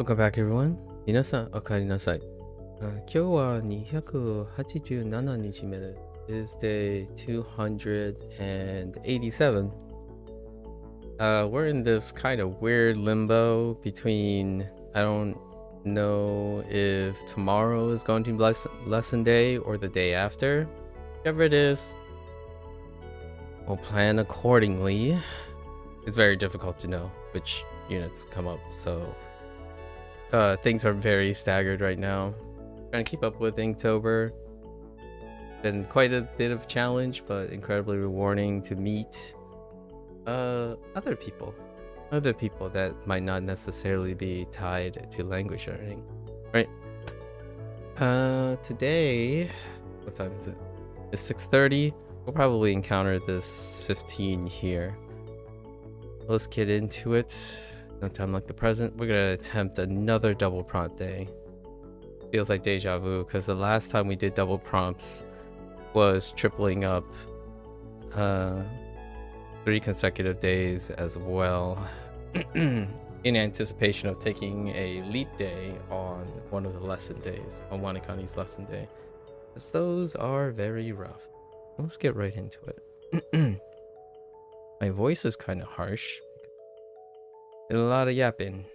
Welcome back, everyone. 皆さん、お帰りなさい。今日は287日目で is day 287. We're in this kind of weird limbo between I don't know if tomorrow is going to be lesson day or the day after. Whichever it is, we'll plan accordingly. It's very difficult to know which units come up, so things are very staggered right now. Trying to keep up with Inktober. Been quite a bit of a challenge, but incredibly rewarding to meet other people that might not necessarily be tied to language learning, right? Today, what time is it? It's 6:30. We'll probably encounter this 15 here. Let's get into it. No time like the present. We're gonna attempt another double prompt day. Feels like deja vu because the last time we did double prompts was tripling up 3 consecutive days as well in anticipation of taking a leap day on one of the lesson days, on WaniKani's lesson day, as those are very rough. Let's get right into it. My voice is kind of harsh. Did a lot of yapping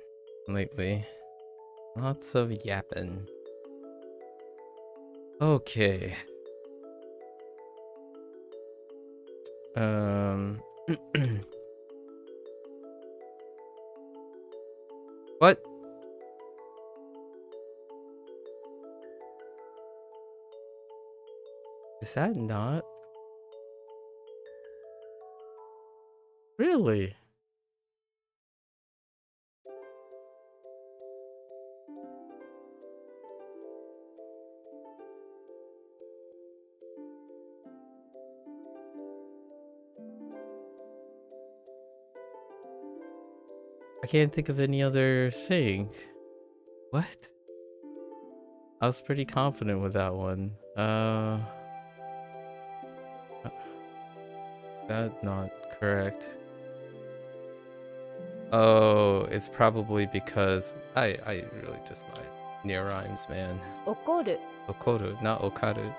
lately. Lots of yapping. Okay. What? Is that not? Really? I can't think of any other thing. What? I was pretty confident with that one. That's not correct. Oh, it's probably because I really despise near rhymes, man. Okoru. Okoru, not okaru.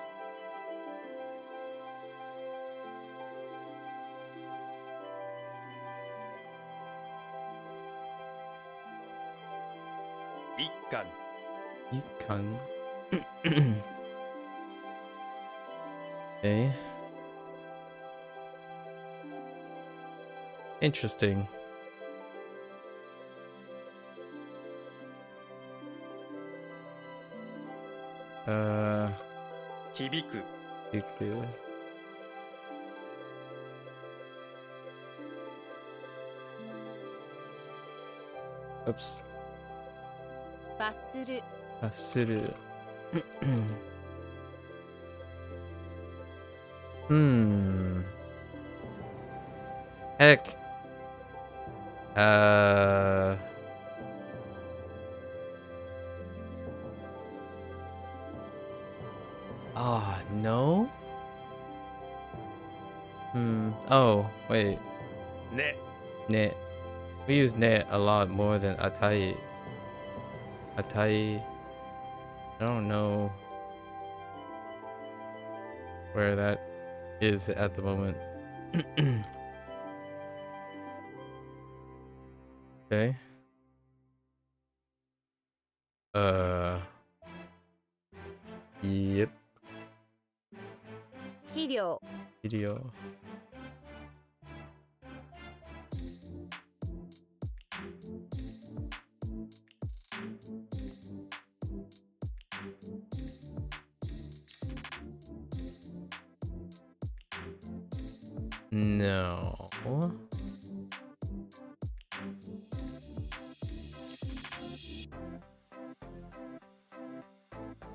Ikan. Okay. Interesting. Hibiku. Oops. Bassuru. Bassuru. Heck. No? Oh, wait. Ne. Ne. We use ne a lot more than atai. Atai. I don't know where that is at the moment. Okay. Yep. Hiryo. Video. No.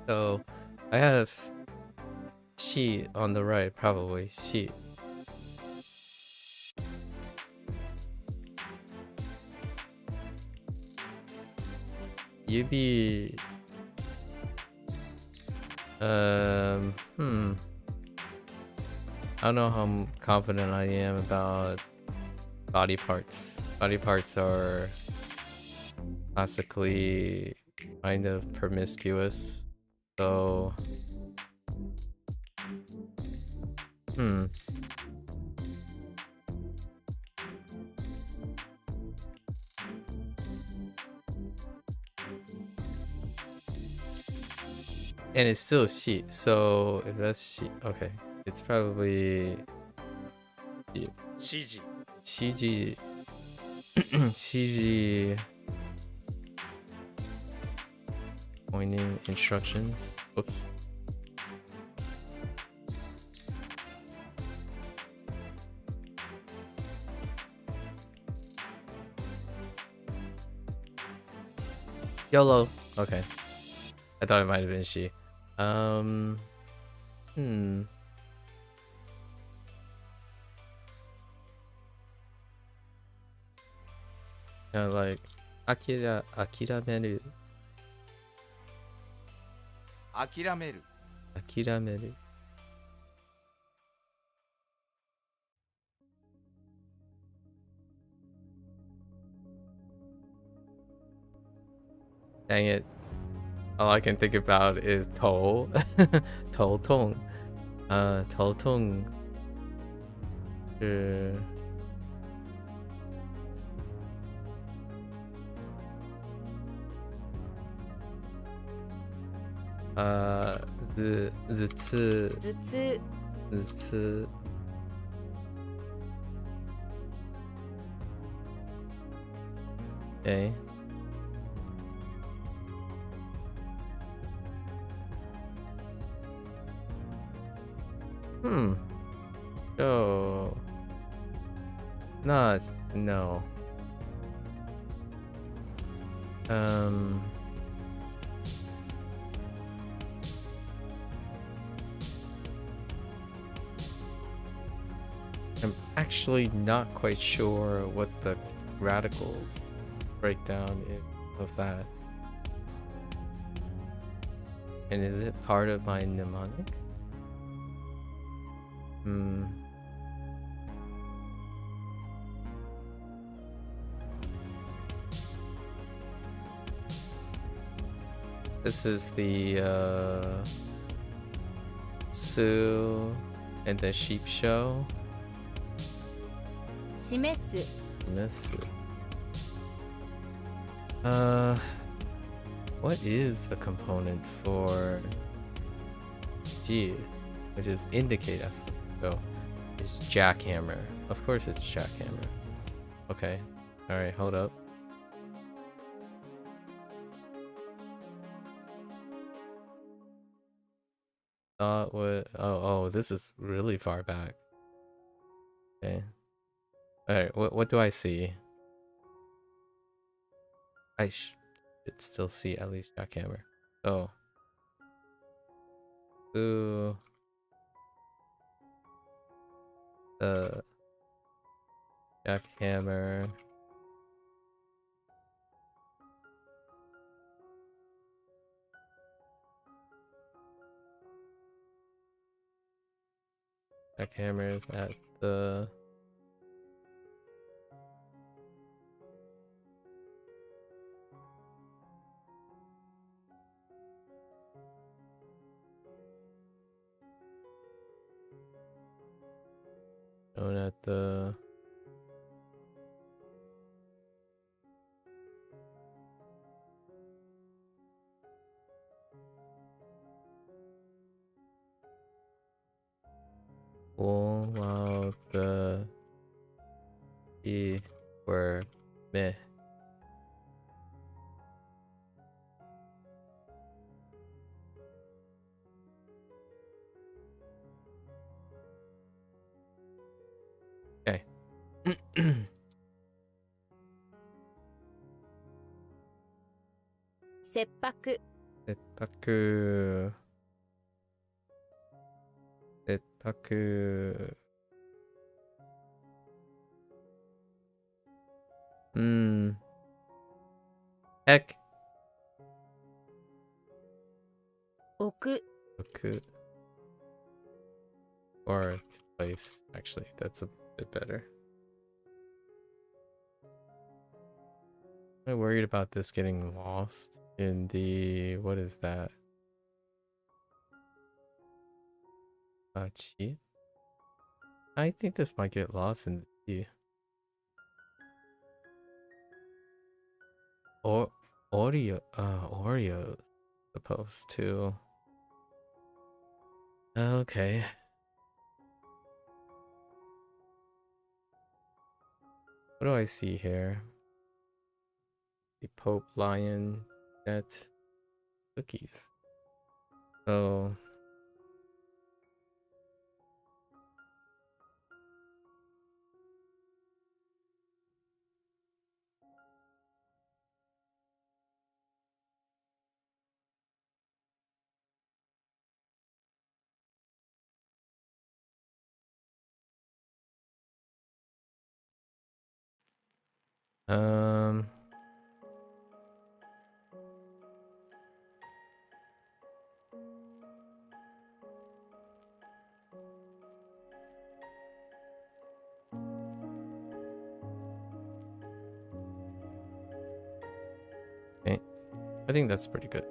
So I have she on the right, probably she. You be I don't know how confident I am about body parts. Body parts are classically kind of promiscuous. So, hmm. And it's still she. So if that's she, okay, it's probably CG. CG. CG pointing instructions. Whoops. YOLO. Okay. I thought it might have been she. Hmm. Yeah, like akirameru. 諦める。 Akirameru. Dang it. All I can think about is Tol. Tol Tong. Tol Tong. Zutsu. 頭痛 Zutsu. Okay. Oh. No, no. I'm actually not quite sure what the radicals breakdown of that. And is it part of my mnemonic? This is the Sue and the sheep show. 示す Miss. What is the component for G, which is indicate, I suppose. So it's jackhammer. Of course it's jackhammer. Okay. Alright, hold up. Thought what? Oh, this is really far back. Okay. Alright, what do I see? I should still see at least jackhammer. Oh. Ooh. Jackhammer. Jackhammer is at the shown at the while the E were meh. Okay. 切迫 Setpaku. Setpaku. Heck. 置く Okay. Or place. Actually, that's a bit better. I'm worried about this getting lost in the, what is that? Chi? I think this might get lost in the sea. Or Oreos supposed to. Okay. What do I see here? The Pope Lion Jet cookies. So um okay. I think that's pretty good.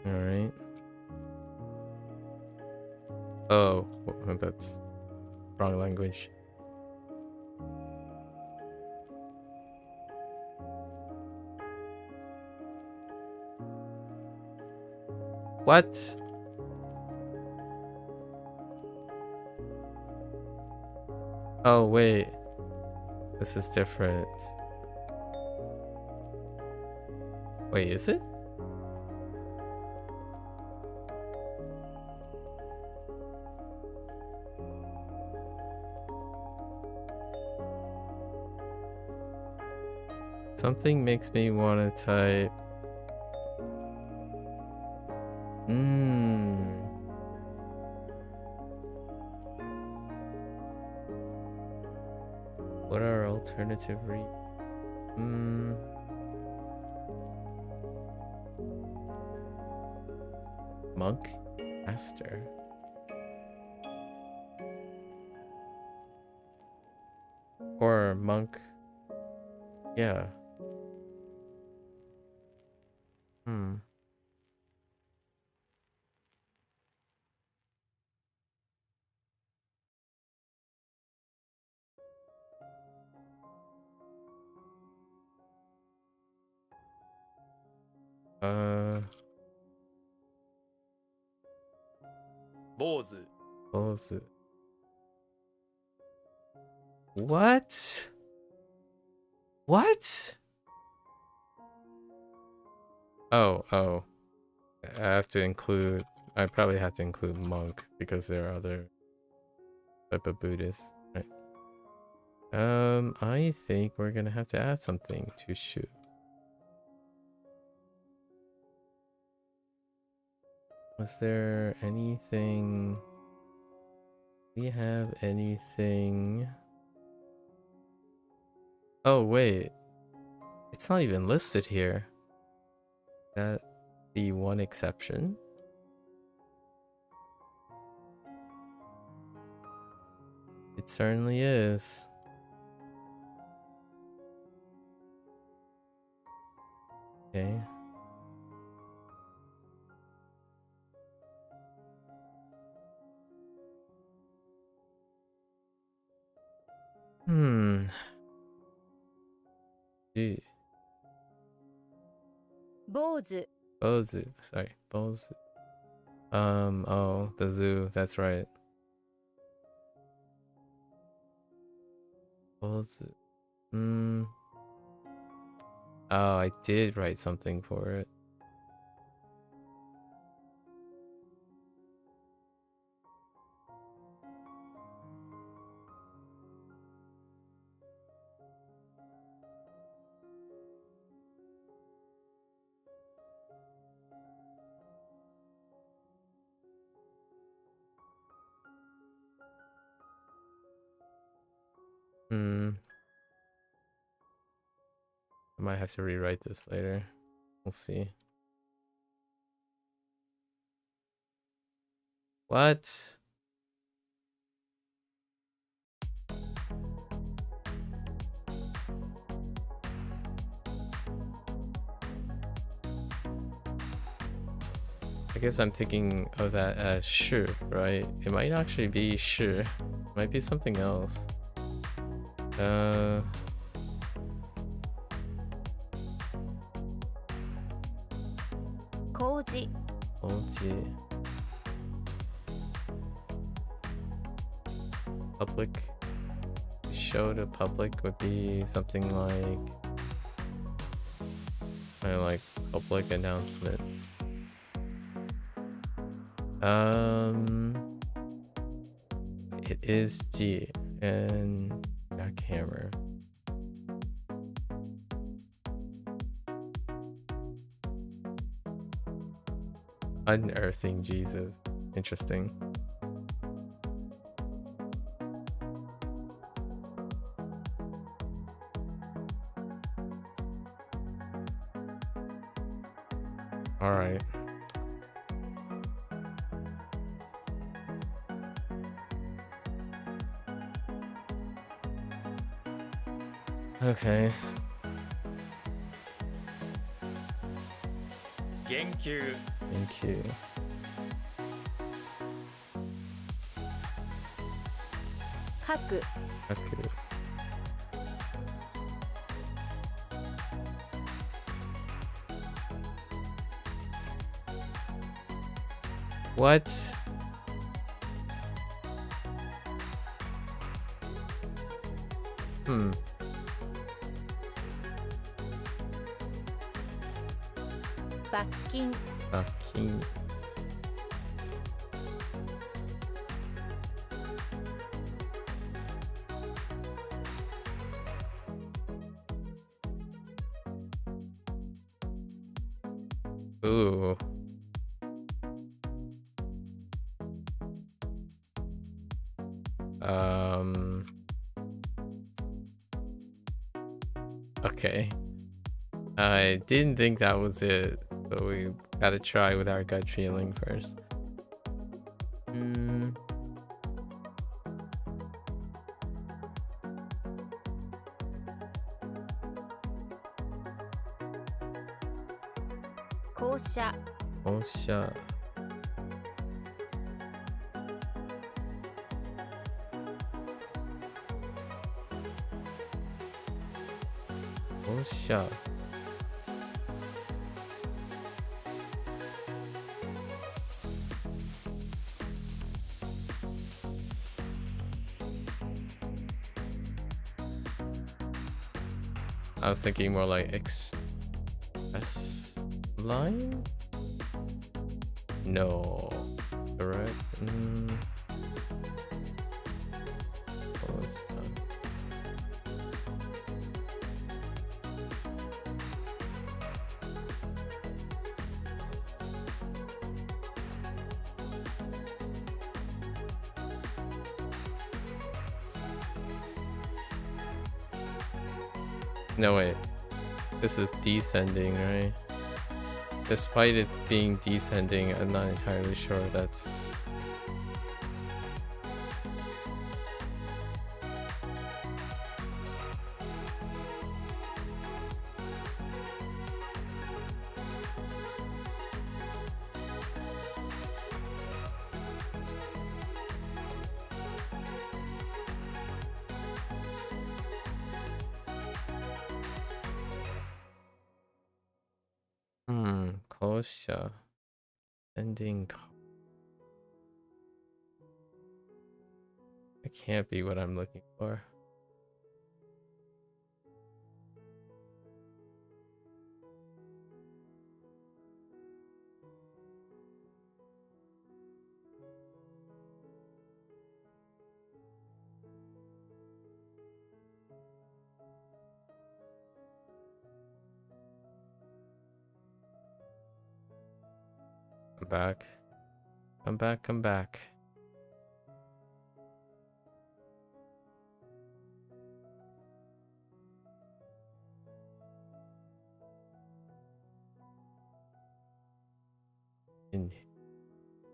All right. Oh, that's wrong language. What? Oh wait, this is different. Wait, is it? Something makes me want to type. What are alternative read? Monk? Master? Or monk? Yeah. Bozu. Bozu. What? What? Oh. I have to include. I probably have to include monk because there are other type of Buddhists. Right. I think we're gonna have to add something to shoot. Was there anything? We have anything? Oh wait, it's not even listed here. That the one exception? It certainly is. Okay. Gee. Bozu. Bozu. Sorry. Bozu. Oh, the zoo. That's right. Bozu. Oh, I did write something for it. I might have to rewrite this later. We'll see. What? I guess I'm thinking of that as 是, right? It might actually be 是. It might be something else. Koji. Koji. Public. Show to public would be something like kind of like public announcements. It is G and jackhammer. Unearthing Jesus. Interesting. All right. Okay. 言及 Thank you. Kaku. Kaku. What? Hmm. Bakkin. Fucking. Ooh. Okay. I didn't think that was it, but we gotta try with our gut feeling first. Kosha. Osha. Osha. I was thinking more like express line? No. Correct? What was that? No, wait. This is descending, right? Despite it being descending, I'm not entirely sure that's... Kosha. Ending. It can't be what I'm looking for. Come back. Come back, come back.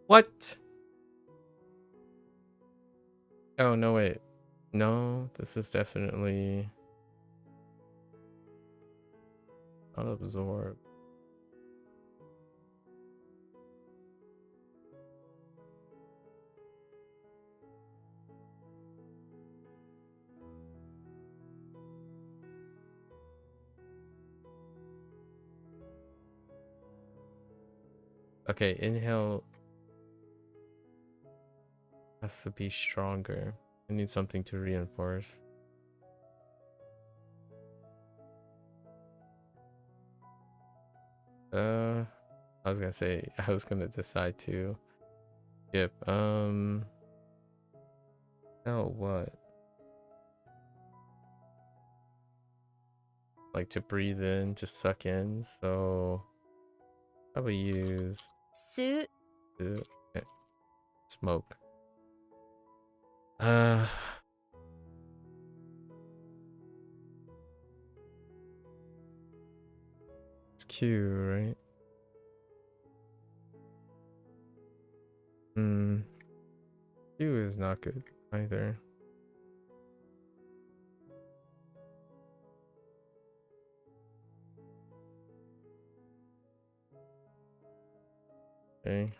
What? Oh, no, wait. No, this is definitely not absorb. Okay, inhale has to be stronger. I need something to reinforce. I was gonna say I was gonna decide to skip. Oh, what? Like to breathe in, to suck in. So probably use 吸う eh, smoke. Uh, it's Q, right? Hmm. Q is not good either. Okay.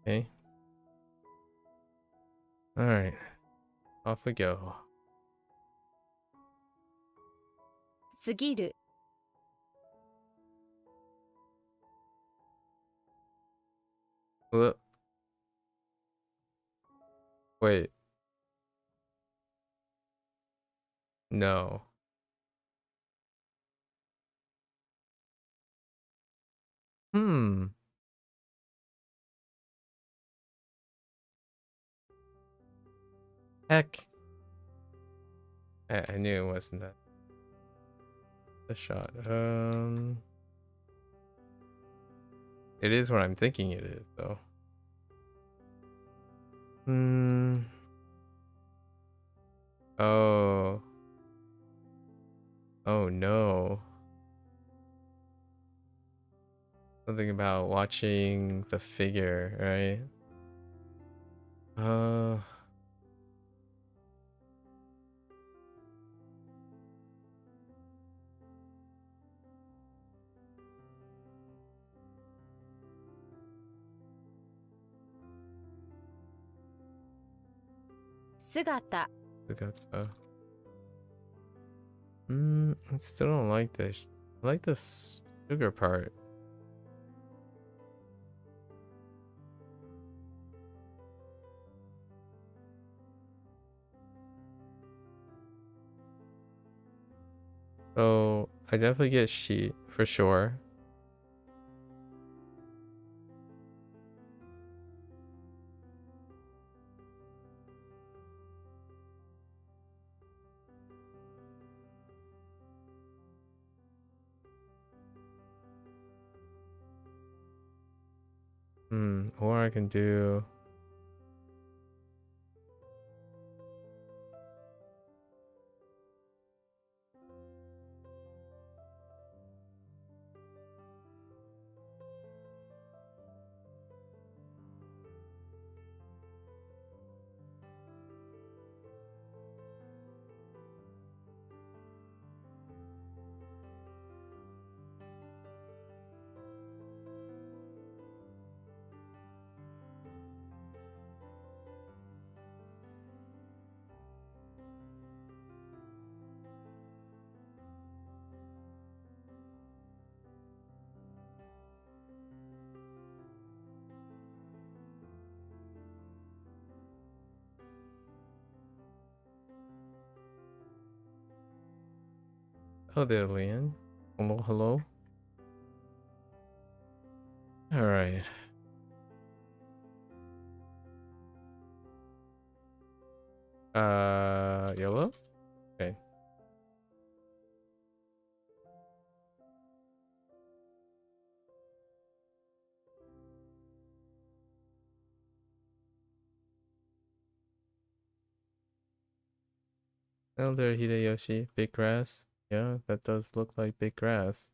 Okay. All right. Off we go. 過ぎる Whoop. Wait. No. Hmm. Heck. I knew it wasn't that. The shot. It is what I'm thinking it is, though. Hmm. Oh. Oh no. Something about watching the figure, right? Uh. 姿 I still don't like this. I like this sugar part. So I definitely get sheet for sure. Or I can do. Oh, there, Leanne. Hello, hello. All right. Yellow. Okay. Elder Hideyoshi, big grass. Yeah, that does look like big grass.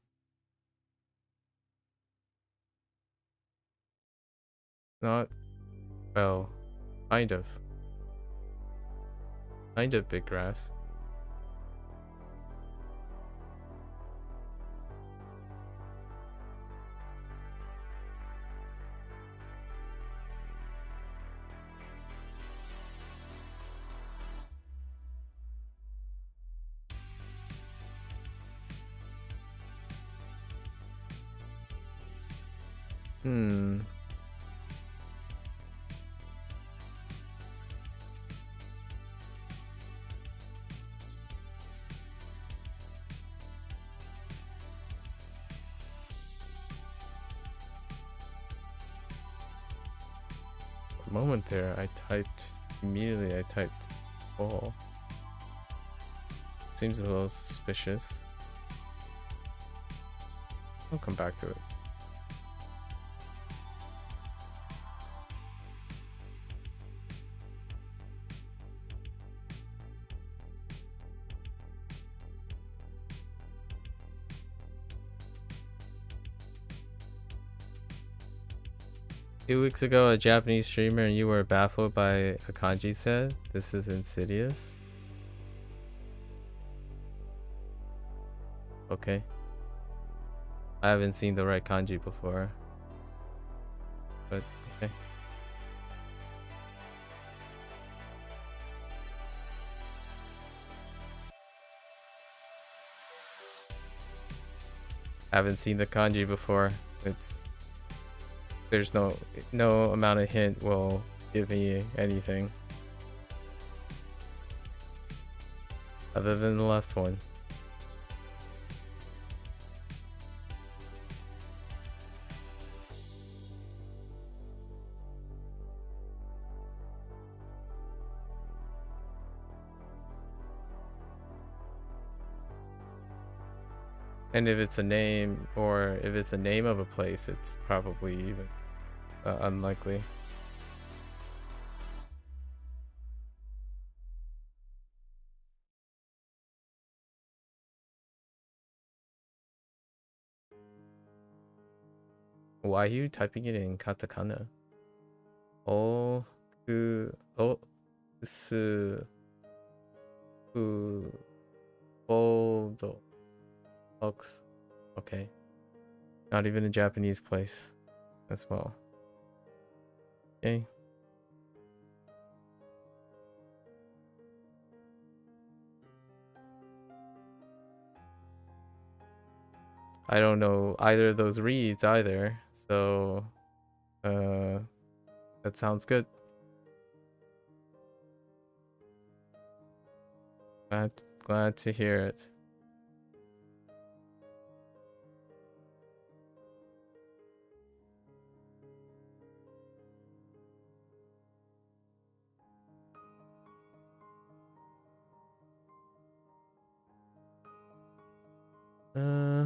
Not, well, kind of. Kind of big grass. Hmm. For a moment there, immediately I typed ball. Seems a little suspicious. I'll come back to it. Two weeks ago, a Japanese streamer and you were baffled by a kanji said. This is insidious. Okay. I haven't seen the right kanji before. But, okay. Haven't seen the kanji before. There's no amount of hint will give me anything. Other than the left one. And if it's a name, or if it's a name of a place, it's probably even unlikely. Why are you typing it in katakana? Okay. Not even a Japanese place as well. Okay. I don't know either of those reads either, so that sounds good. Glad to hear it.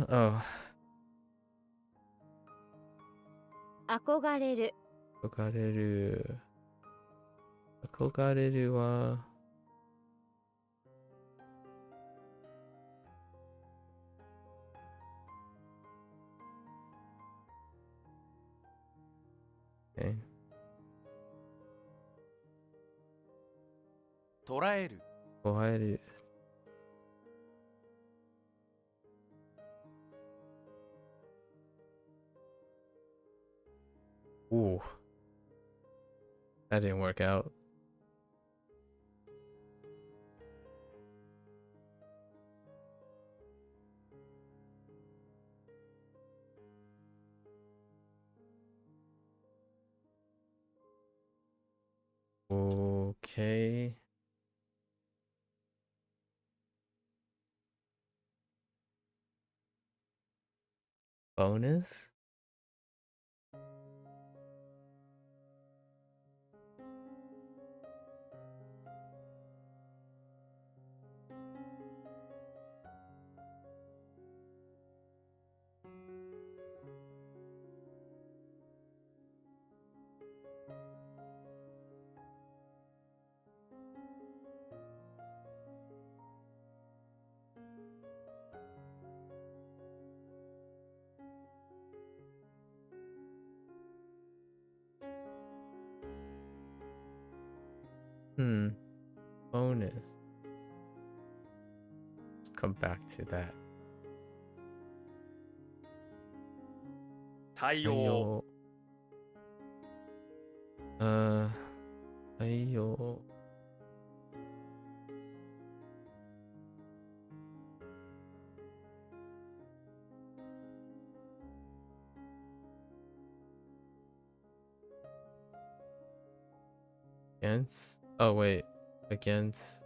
Oh. 憧れる。憧れる。憧れるは、okay. 捉える。捉える。Ooh. That didn't work out. Okay. Bonus? Bonus. Let's come back to that. 対応。対応。Against? Oh wait, against.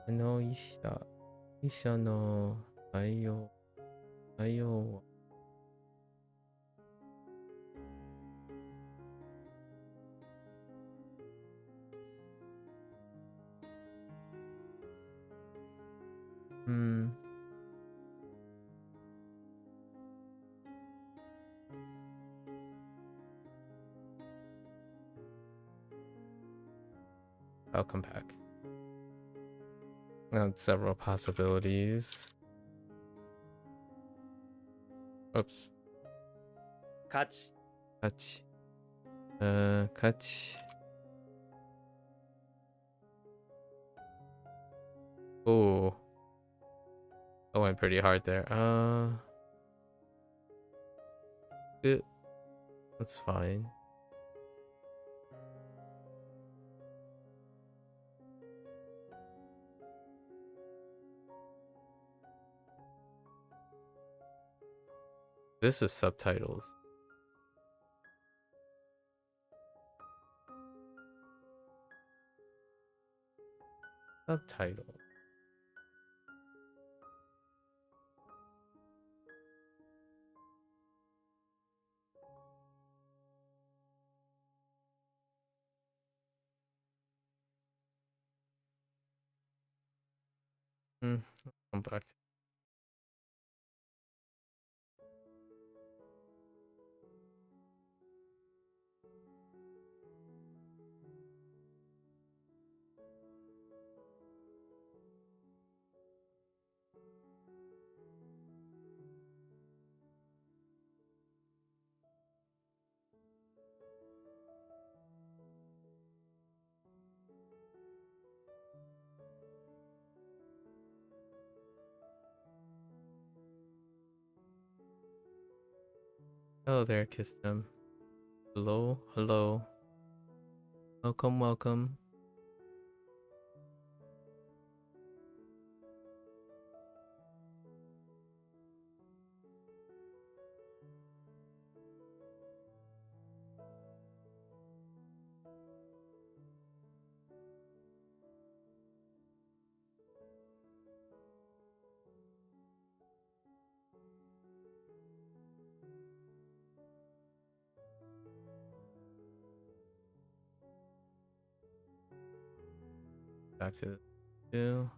No Isha. Isha no Taiyo. Taiyo. I'll come back. Several possibilities. Oops. 価値。 Catch. Catch. Oh. I went pretty hard there. Good. That's fine. This is subtitles. Subtitle. Come back to Hello there, kiss them. Hello, hello. Welcome, welcome. Back to the two.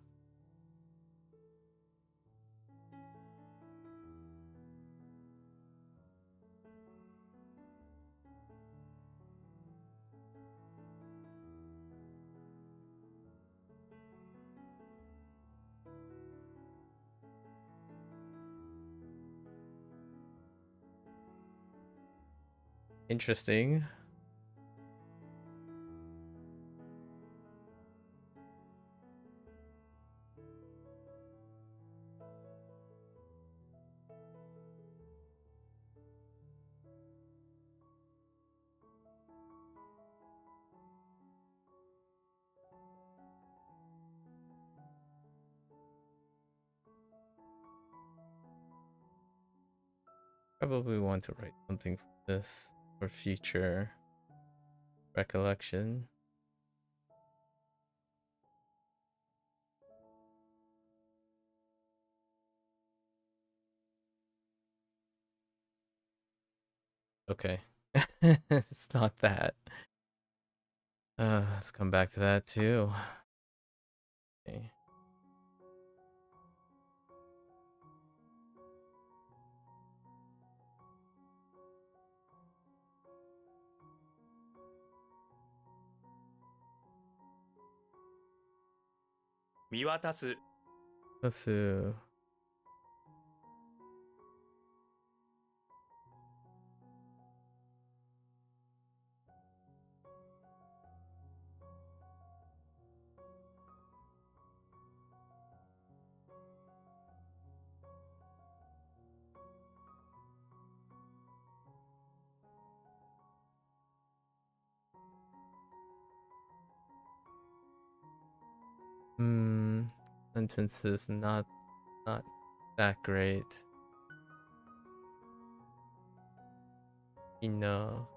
Interesting. Probably want to write something for this for future recollection. Okay. It's not that. Let's come back to that too. Okay. 見渡す Kasu. Sentence is not that great. Enough.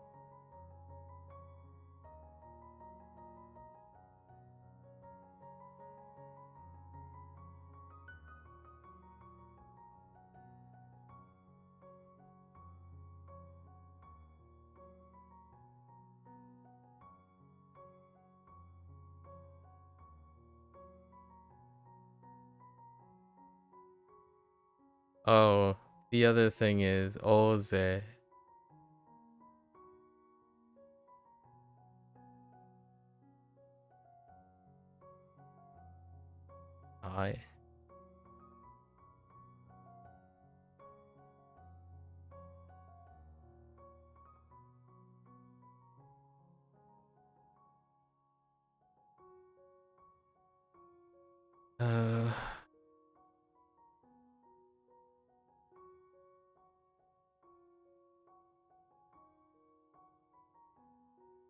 Oh, the other thing is oze. I.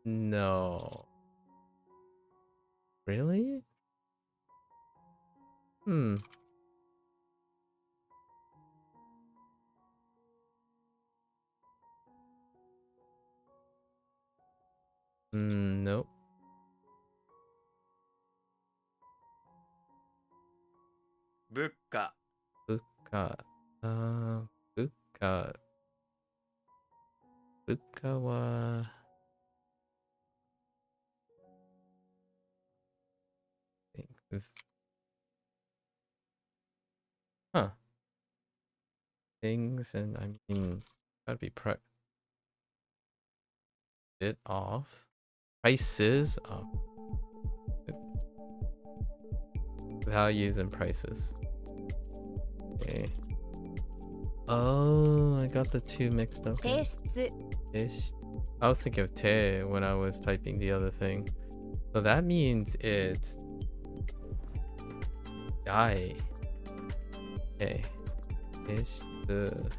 No. Really? Nope. 物価 Buka. Buka. Buka wa. Huh. Things and I mean, gotta be bit off. Prices. Oh. Values and prices. Okay. Oh, I got the two mixed up. 提出 I was thinking of te when I was typing the other thing. So that means it's die. Okay. Testu.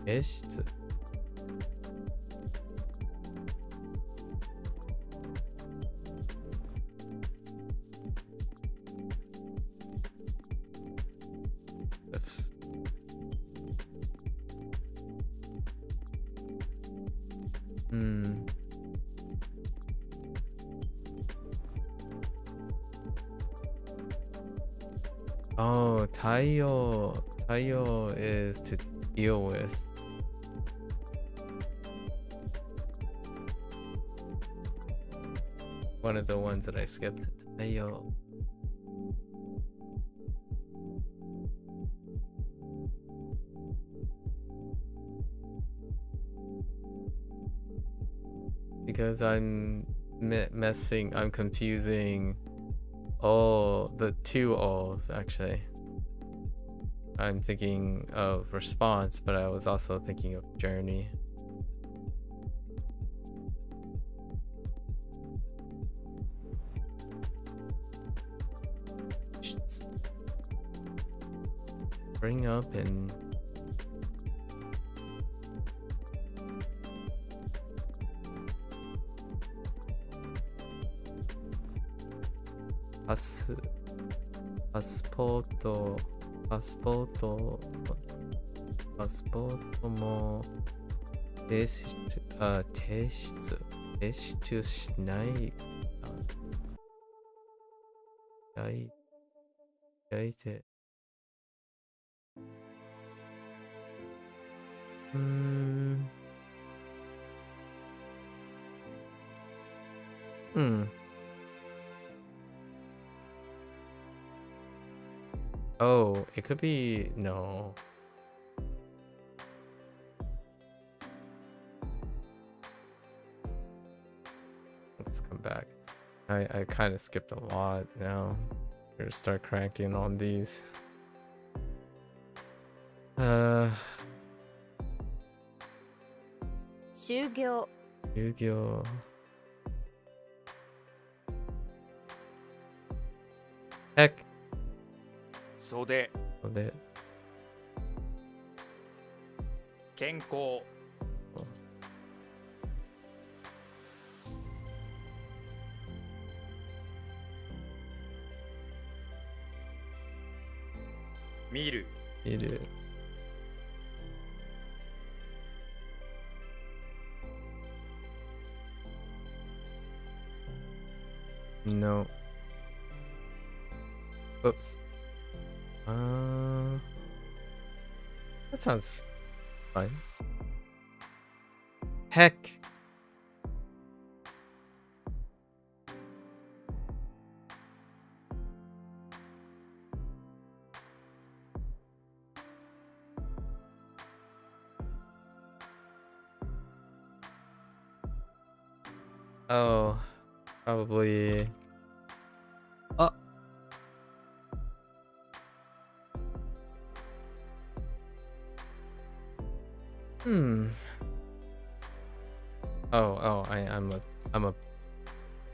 Testu. Oh, Taiyo. Taiyo is to deal with. One of the ones that I skipped. Taiyo. Because I'm I'm confusing the two alls actually. I'm thinking of response, but I was also thinking of journey. Bring up and passportも提出しない大体Oh, it could be no. Let's come back. I kind of skipped a lot now. I'm gonna start cranking on these. Uh, 就業 Yu-Gi-Oh. Heck. 袖 That 健康 見る you do. No. Oops. That sounds fine. Heck. Oh, probably. Oh. Hmm. I'm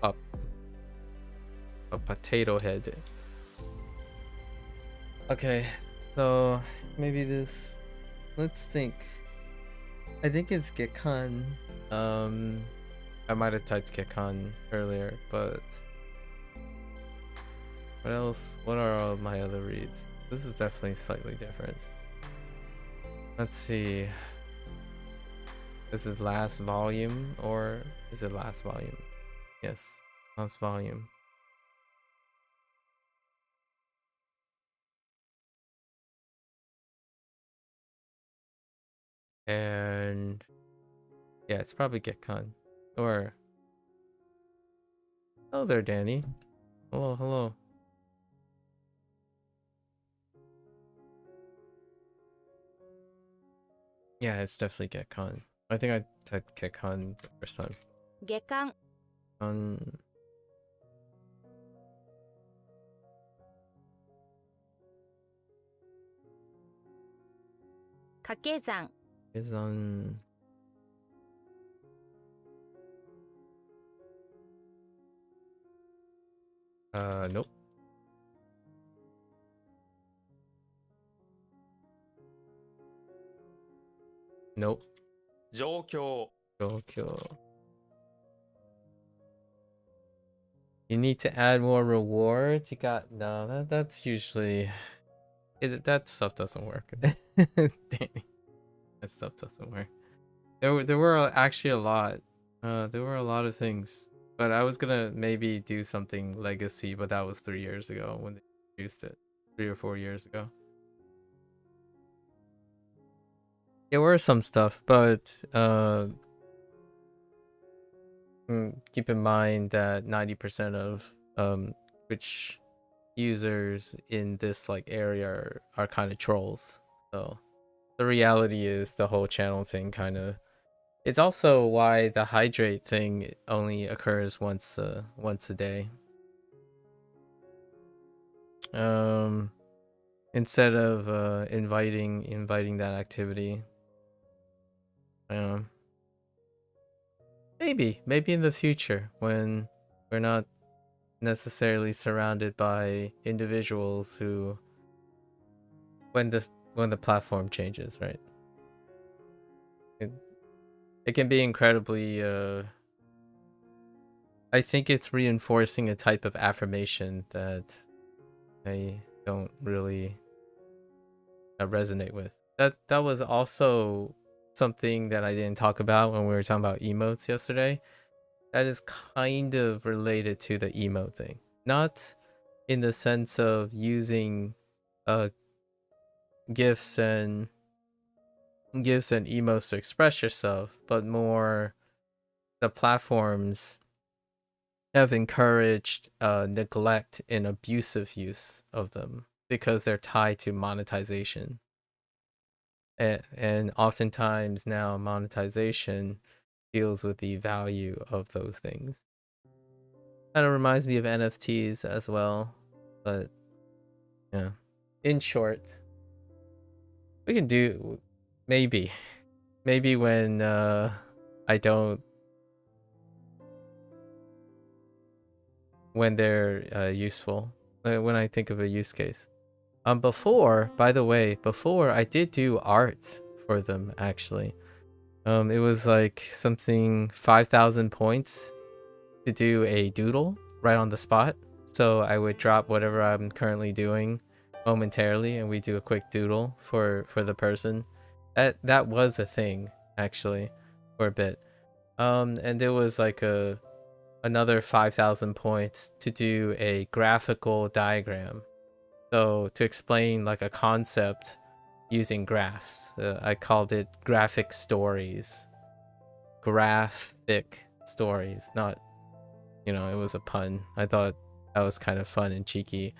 a a potato head. Okay, so maybe this. Let's think. I think it's Gekkan. I might have typed Gekkan earlier, but what else? What are all my other reads? This is definitely slightly different. Let's see. This is last volume, or is it last volume? Yes, last volume. And yeah, it's probably Gekkan. Or hello there, Danny. Hello, hello. Yeah, it's definitely Gekkan. I think I typed Gekkan the first time. 下巻 掛け算 is on. Nope. Nope. 状況 Tokyo. You need to add more rewards. You got no. That's usually that stuff doesn't work. Danny, that stuff doesn't work. There were actually a lot. There were a lot of things, but I was gonna maybe do something legacy, but that was 3 years ago when they introduced it. 3 or 4 years ago. There were some stuff, but keep in mind that 90% of Twitch users in this like area are kind of trolls. So the reality is the whole channel thing kind of. It's also why the hydrate thing only occurs once a day. Instead of inviting that activity. Maybe in the future when we're not necessarily surrounded by individuals who when the platform changes, right? It can be incredibly I think it's reinforcing a type of affirmation that I don't really resonate with. That was also something that I didn't talk about when we were talking about emotes yesterday. That is kind of related to the emote thing. Not in the sense of using gifs and emotes to express yourself, but more the platforms have encouraged neglect and abusive use of them because they're tied to monetization. And oftentimes now monetization deals with the value of those things. Kind of reminds me of NFTs as well, but yeah. In short, we can do maybe when I don't when they're useful, when I think of a use case. Before, by the way, before I did do art for them actually. It was like something 5,000 points to do a doodle right on the spot. So I would drop whatever I'm currently doing momentarily, and we do a quick doodle for the person. That was a thing actually for a bit. And there was like another 5,000 points to do a graphical diagram. So to explain like a concept using graphs. I called it graphic stories. Graphic stories, not, it was a pun. I thought that was kind of fun and cheeky.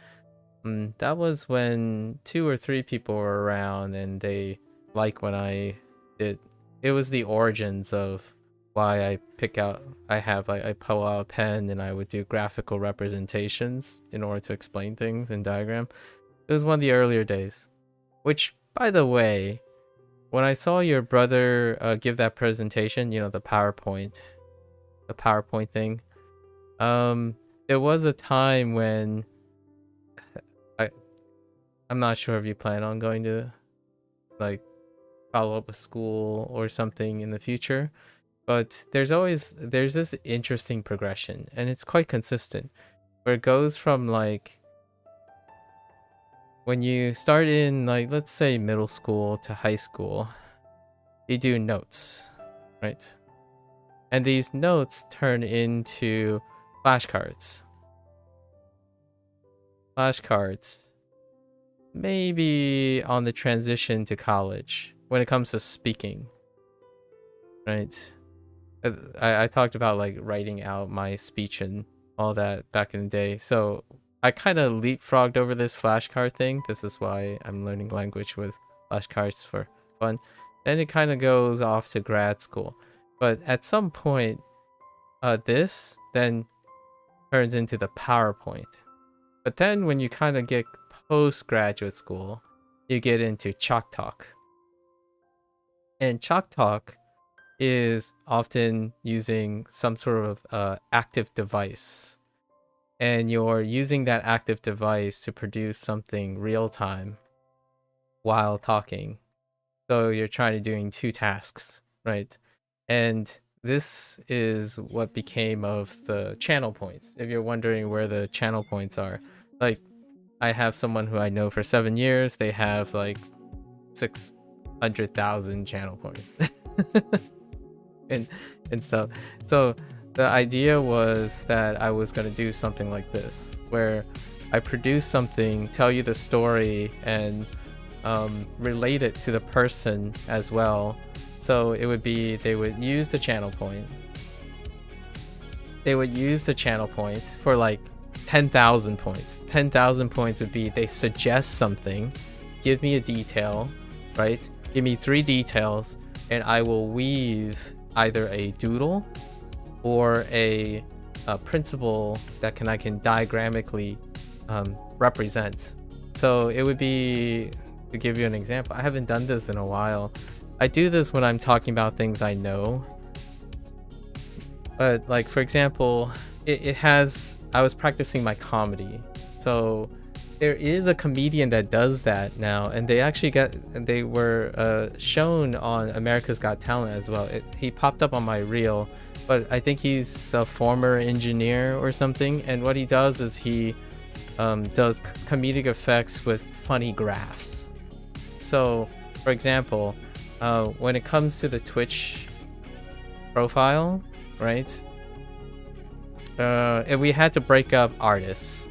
That was when 2 or 3 people were around, and they like when I did. It was the origins of why I pull out a pen and I would do graphical representations in order to explain things in diagram. It was one of the earlier days, which, by the way, when I saw your brother give that presentation, the PowerPoint thing, there was a time when I'm not sure if you plan on going to like follow up with school or something in the future, but there's this interesting progression, and it's quite consistent, where it goes from like when you start in, like, let's say middle school to high school, you do notes, right? And these notes turn into flashcards. Flashcards, maybe on the transition to college when it comes to speaking, right? I talked about like writing out my speech and all that back in the day. So I kind of leapfrogged over this flashcard thing. This is why I'm learning language with flashcards for fun. Then it kind of goes off to grad school. But at some point, this then turns into the PowerPoint. But then when you kind of get postgraduate school, you get into Chalk Talk. And Chalk Talk is often using some sort of active device. And you're using that active device to produce something real time while talking. So you're trying to doing 2 tasks, right? And this is what became of the channel points. If you're wondering where the channel points are, like I have someone who I know for 7 years, they have like 600,000 channel points. and stuff. So the idea was that I was going to do something like this, where I produce something, tell you the story, and relate it to the person as well. So it would be, they would use the channel point. They would use the channel point for like 10,000 points. 10,000 points would be, they suggest something, give me a detail, right? Give me 3 details, and I will weave either a doodle or a principle that I can diagrammatically represent. So it would be, to give you an example, I haven't done this in a while. I do this when I'm talking about things I know. But like, for example, I was practicing my comedy. So there is a comedian that does that now, and they were shown on America's Got Talent as well. He popped up on my reel, but I think he's a former engineer or something. And what he does is he does comedic effects with funny graphs. So, for example, when it comes to the Twitch profile, right? If we had to break up artists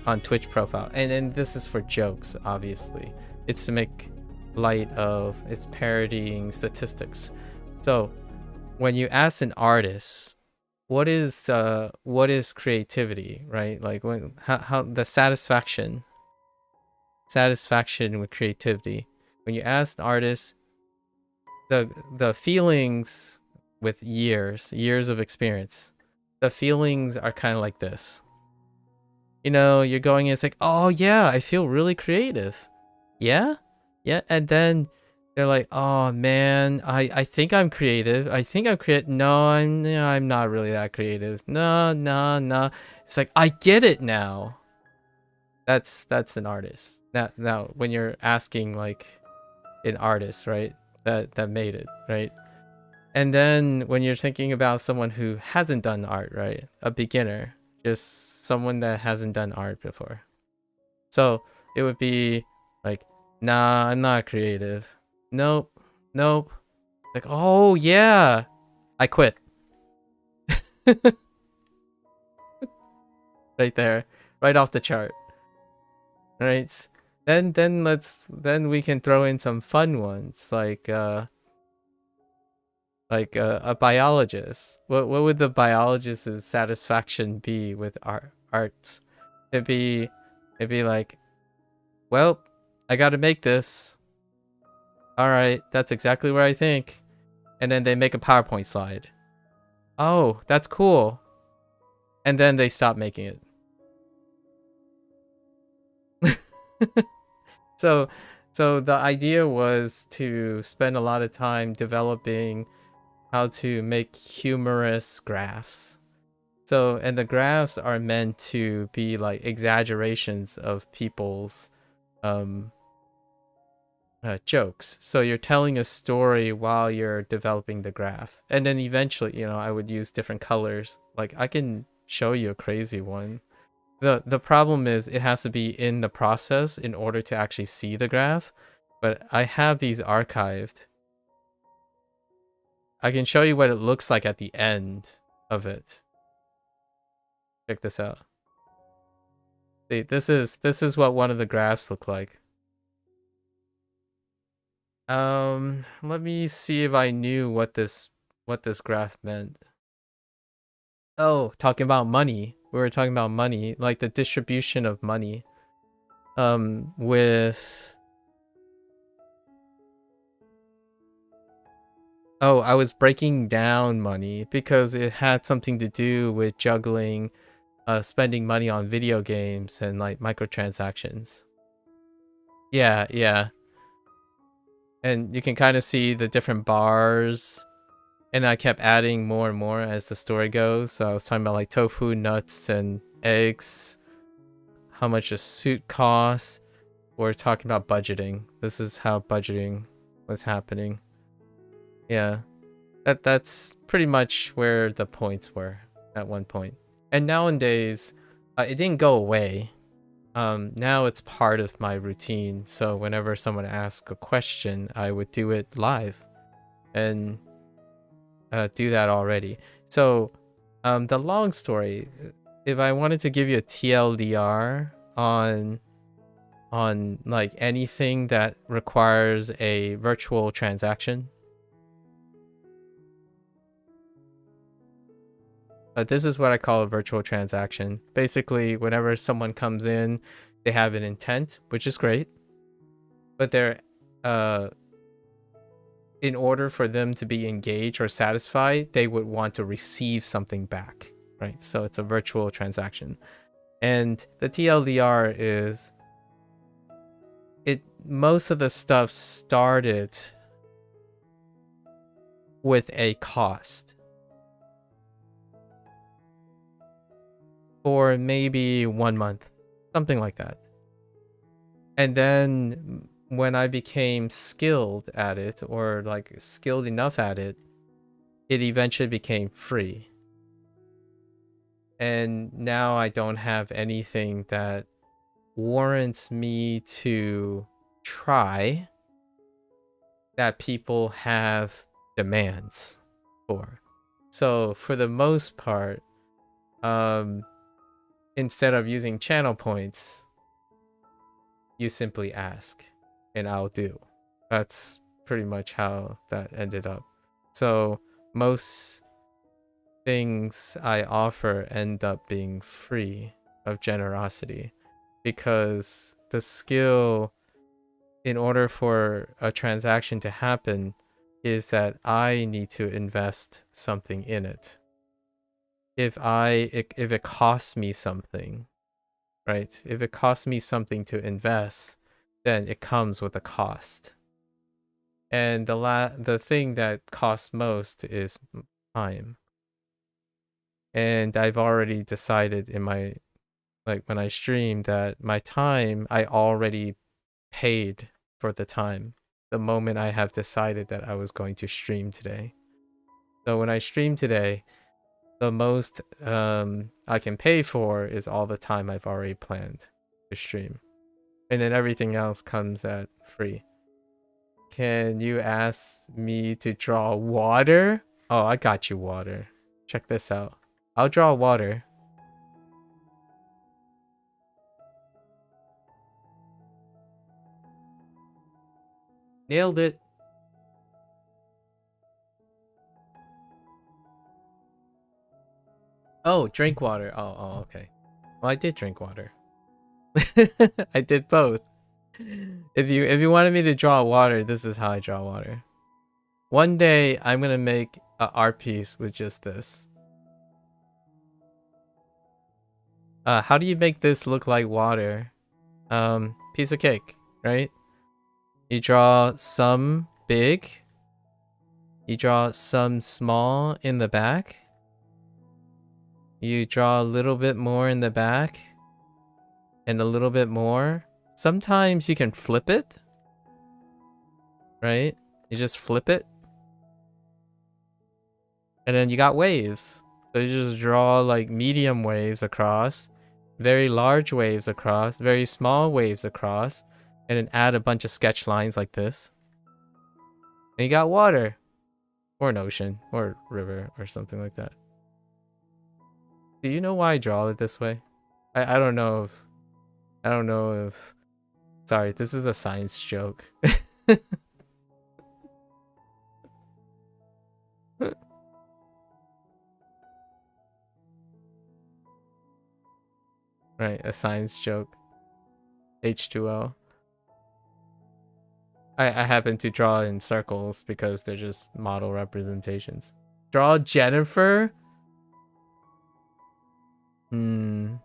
on Twitch profile, and then this is for jokes, obviously. It's to make light of, it's parodying statistics. So when you ask an artist, what is creativity, right? Like how the satisfaction with creativity. When you ask an artist, the feelings with years of experience, the feelings are kind of like this. You know, you're going in, it's like, oh yeah, I feel really creative. Yeah? Yeah, and then they're like, oh man, I think I'm creative. I think I'm creative. No, I'm not really that creative. No, no, no. It's like, I get it now. That's an artist. Now when you're asking like an artist, right? That made it, right? And then when you're thinking about someone who hasn't done art, right? A beginner, just someone that hasn't done art before. So it would be like, nah, I'm not creative. Nope, nope. Like, oh yeah, I quit. Right there, right off the chart. Right. Then we can throw in some fun ones like a biologist. What would the biologist's satisfaction be with arts? It'd be like, well, I got to make this. All right, that's exactly what I think. And then they make a PowerPoint slide. Oh, that's cool. And then they stop making it. So the idea was to spend a lot of time developing how to make humorous graphs. So, and the graphs are meant to be like exaggerations of people's jokes. So you're telling a story while you're developing the graph. And then eventually, you know, I would use different colors. Like I can show you a crazy one. The problem is it has to be in the process in order to actually see the graph. But I have these archived. I can show you what it looks like at the end of it. Check this out. See, this is what one of the graphs look like. Let me see if I knew what this graph meant. Oh, talking about money. We were talking about money, like the distribution of money. With oh, I was breaking down money because it had something to do with juggling spending money on video games and like microtransactions. Yeah, yeah. And you can kind of see the different bars. And I kept adding more and more as the story goes. So I was talking about like tofu, nuts, and eggs. How much a suit costs. We're talking about budgeting. This is how budgeting was happening. Yeah. That's pretty much where the points were at one point. And nowadays, it didn't go away. Now it's part of my routine. So whenever someone asks a question, I would do it live. And do that already. So the long story, if I wanted to give you a TLDR on like anything that requires a virtual transaction, this is what I call a virtual transaction. Basically, whenever someone comes in, they have an intent, which is great, but they're in order for them to be engaged or satisfied, they would want to receive something back, right? So it's a virtual transaction. And the TLDR is most of the stuff started with a cost for maybe 1 month, something like that. And then when I became skilled at it, or like skilled enough at it, it eventually became free. And now I don't have anything that warrants me to try that people have demands for. So for the most part, instead of using channel points, you simply ask and I'll do. That's pretty much how that ended up. So most things I offer end up being free of generosity, because the skill in order for a transaction to happen is that I need to invest something in it. if it costs me something, right? If it costs me something to invest, then it comes with a cost. And the thing that costs most is time. And I've already decided in my, like, when I stream, that my time, I already paid for the time the moment I have decided that I was going to stream today. So when I stream today, the most I can pay for is all the time I've already planned to stream. And then everything else comes at free. Can you ask me to draw water? Oh, I got you, water. Check this out. I'll draw water. Nailed it. Oh, drink water. Oh, okay. Well, I did drink water. I did both. If you wanted me to draw water, this is how I draw water. One day I'm gonna make an art piece with just this. How do you make this look like water? Piece of cake, right? You draw some big. You draw some small in the back. You draw a little bit more in the back. And a little bit more. Sometimes you can flip it. Right? You just flip it. And then you got waves. So you just draw like medium waves across. Very large waves across. Very small waves across. And then add a bunch of sketch lines like this. And you got water. Or an ocean. Or a river. Or something like that. Do you know why I draw it this way? I don't know if... I don't know if... Sorry, this is a science joke. Right, a science joke. H2O. I happen to draw in circles because they're just model representations. Draw Jennifer? Hmm.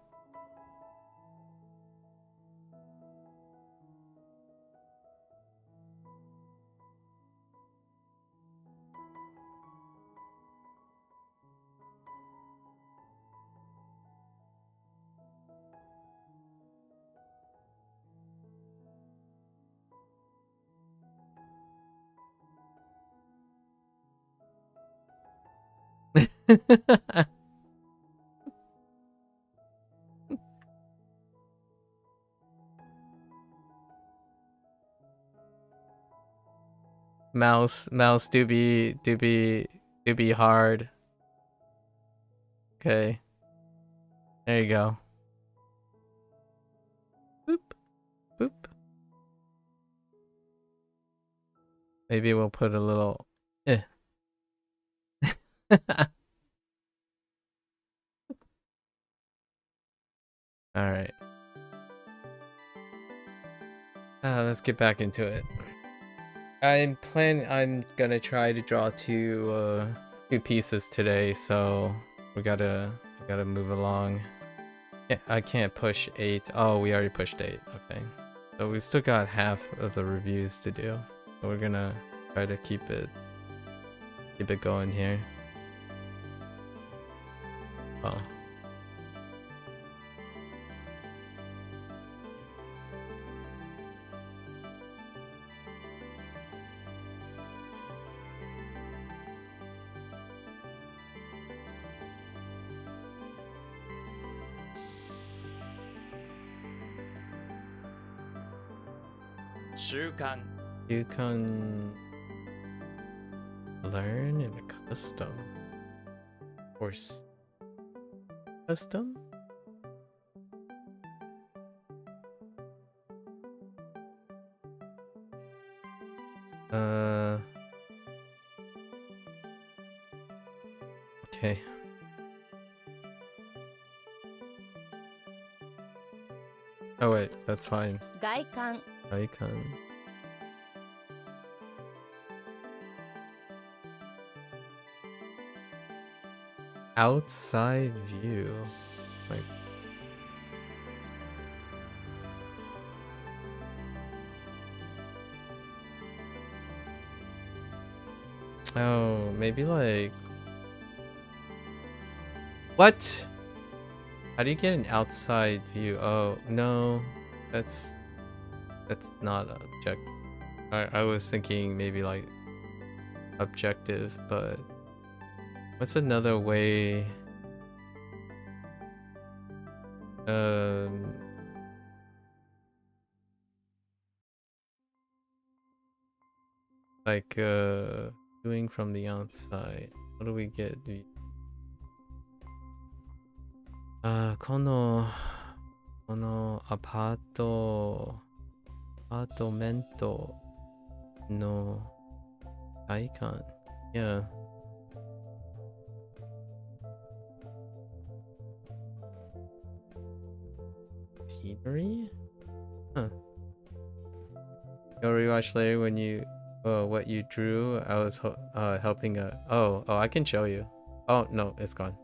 Mouse do be hard. Okay. There you go. Boop. Boop. Maybe we'll put a little Alright. Let's get back into it. I'm gonna try to draw two pieces today, so we gotta move along. Yeah, I can't push 8. Oh, we already pushed 8. Okay. So we still got half of the reviews to do. So we're gonna try to keep it going here. Oh. You can learn in a custom course. Custom? Okay. Oh wait, that's fine. 外観 Icon. Outside view. Like, oh, maybe like, what? How do you get an outside view? Oh no, that's not object. I was thinking maybe like objective, but what's another way? Like viewing from the outside. How do we get the このアパートメントの外観。Yeah. Scenery? Huh. You'll rewatch later when you what you drew. I was helping oh, I can show you. Oh no, it's gone.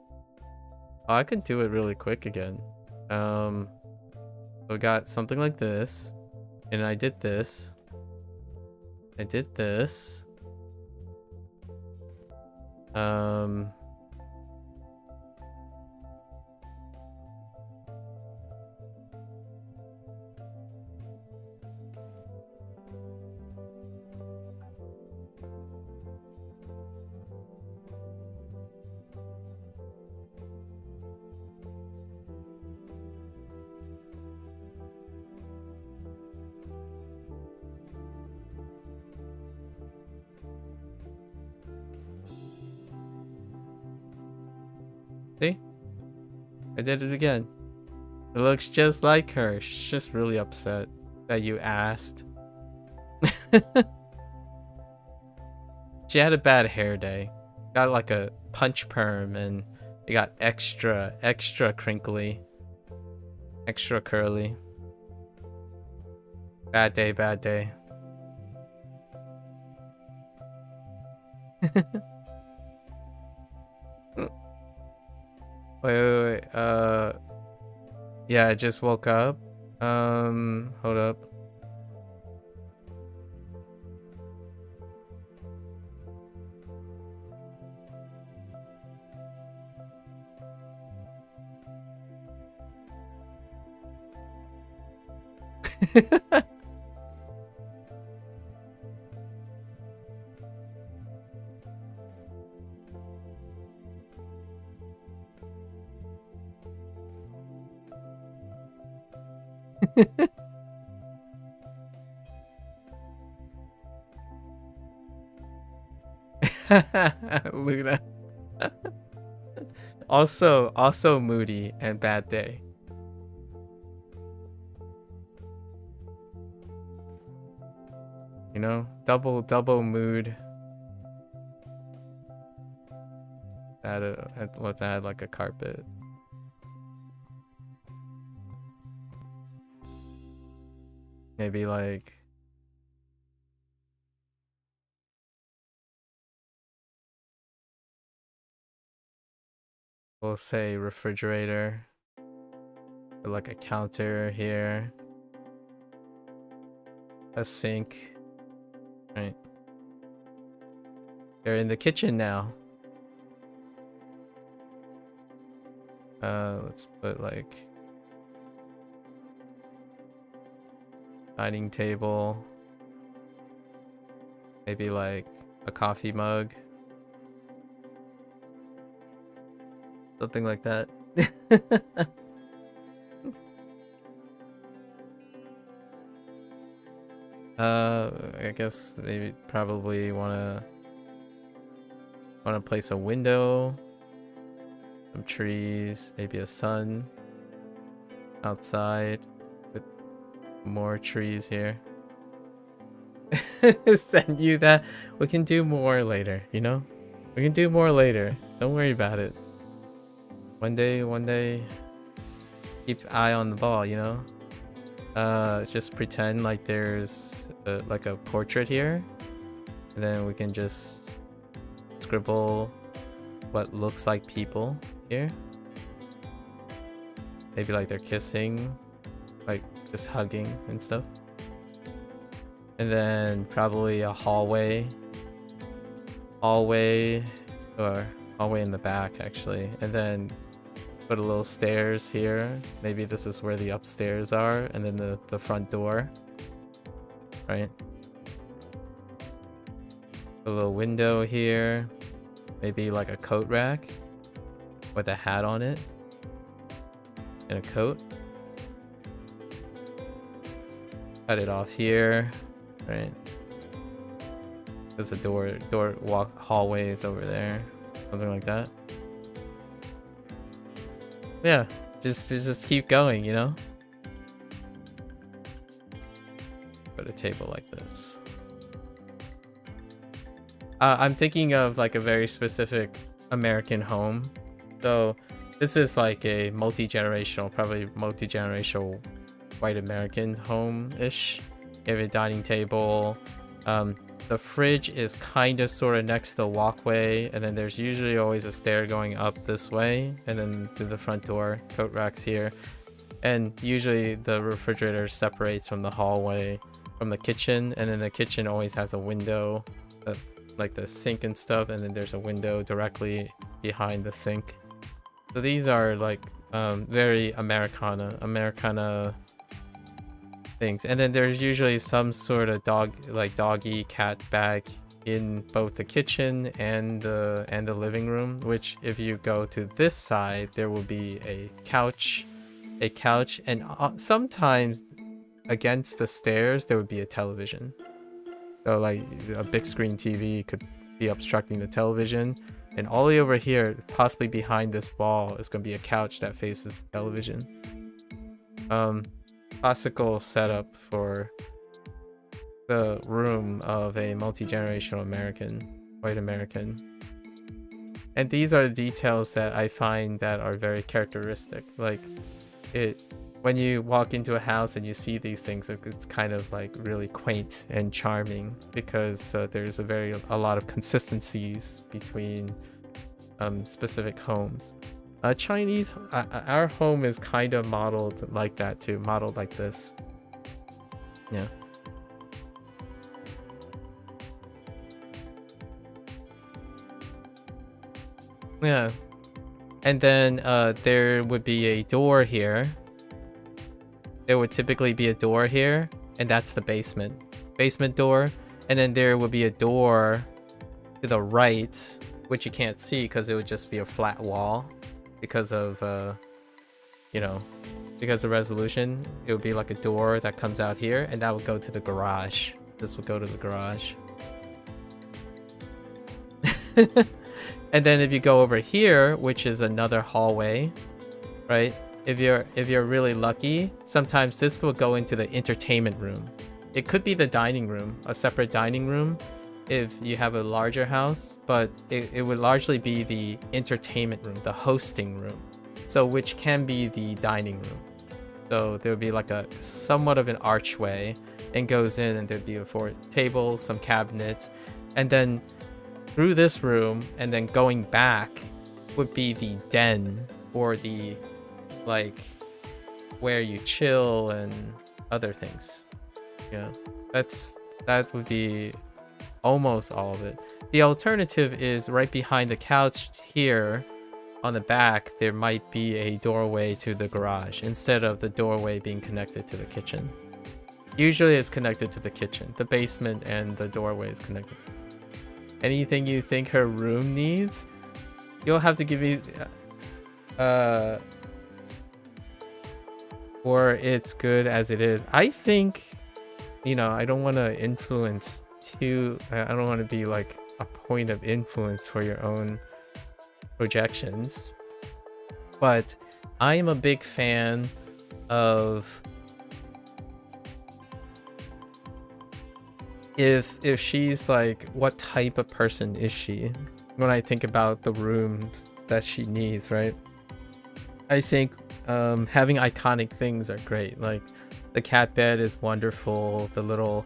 Oh, I can do it really quick again. So we got something like this, and I did this. I did this. See? I did it again. It looks just like her. She's just really upset that you asked. She had a bad hair day. Got like a punch perm and it got extra crinkly. Extra curly. Bad day, bad day. Wait. Yeah, I just woke up. Hold up. Luna. also moody and bad day. You know, double mood. Let's add like a carpet. Maybe like we'll say refrigerator. Or like a counter here. A sink. Right. They're in the kitchen now. Let's put like dining table. Maybe like a coffee mug. Something like that. I guess maybe probably wanna place a window, some trees, maybe a sun outside with more trees here. Send you that. We can do more later, you know? We can do more later. Don't worry about it. One day, keep an eye on the ball, you know? Just pretend like there's like a portrait here, and then we can just scribble what looks like people here. Maybe like they're kissing, like just hugging and stuff. And then probably a hallway or hallway in the back actually. And then put a little stairs here. Maybe this is where the upstairs are, and then the front door, right? A little window here. Maybe like a coat rack with a hat on it and a coat. Cut it off here, right? There's a hallways over there, something like that. Yeah, just keep going, you know? Put a table like this. I'm thinking of like a very specific American home. So this is like a probably multi-generational white American home-ish. You have a dining table. The fridge is kind of sort of next to the walkway, and then there's usually always a stair going up this way, and then to the front door. Coat racks here, and usually the refrigerator separates from the hallway from the kitchen, and then the kitchen always has a window, like the sink and stuff, and then there's a window directly behind the sink. So these are like very Americana things. And then there's usually some sort of doggy cat bag in both the kitchen and the living room, which if you go to this side, there will be a couch, and sometimes against the stairs there would be a television. So like a big screen TV could be obstructing the television, and all the way over here, possibly behind this wall, is going to be a couch that faces the television. Classical setup for the room of a multi-generational white American. And these are the details that I find that are very characteristic. Like when you walk into a house and you see these things, it's kind of like really quaint and charming, because there's a lot of consistencies between specific homes. Chinese, our home is kind of modeled like that too, modeled like this. Yeah. Yeah. And then there would be a door here. There would typically be a door here, and that's the basement door. And then there would be a door to the right, which you can't see because it would just be a flat wall. Because of because of resolution, it would be like a door that comes out here, and that would go to the garage. This would go to the garage. And then if you go over here, which is another hallway, right? If you're really lucky, sometimes this will go into the entertainment room. It could be the dining room, a separate dining room, if you have a larger house, but it would largely be the entertainment room, the hosting room, so which can be the dining room. So there would be like a somewhat of an archway, and goes in, and there'd be a table, some cabinets, and then through this room, and then going back would be the den, or the like where you chill and other things. Yeah, that would be almost all of it. The alternative is right behind the couch here on the back, there might be a doorway to the garage instead of the doorway being connected to the kitchen. Usually it's connected to the kitchen. The basement and the doorway is connected. Anything you think her room needs, you'll have to give me or it's good as it is. I think, I don't want to influence I don't want to be like a point of influence for your own projections, but I am a big fan of if she's like, what type of person is she, when I think about the rooms that she needs, right? I think having iconic things are great. Like the cat bed is wonderful, the little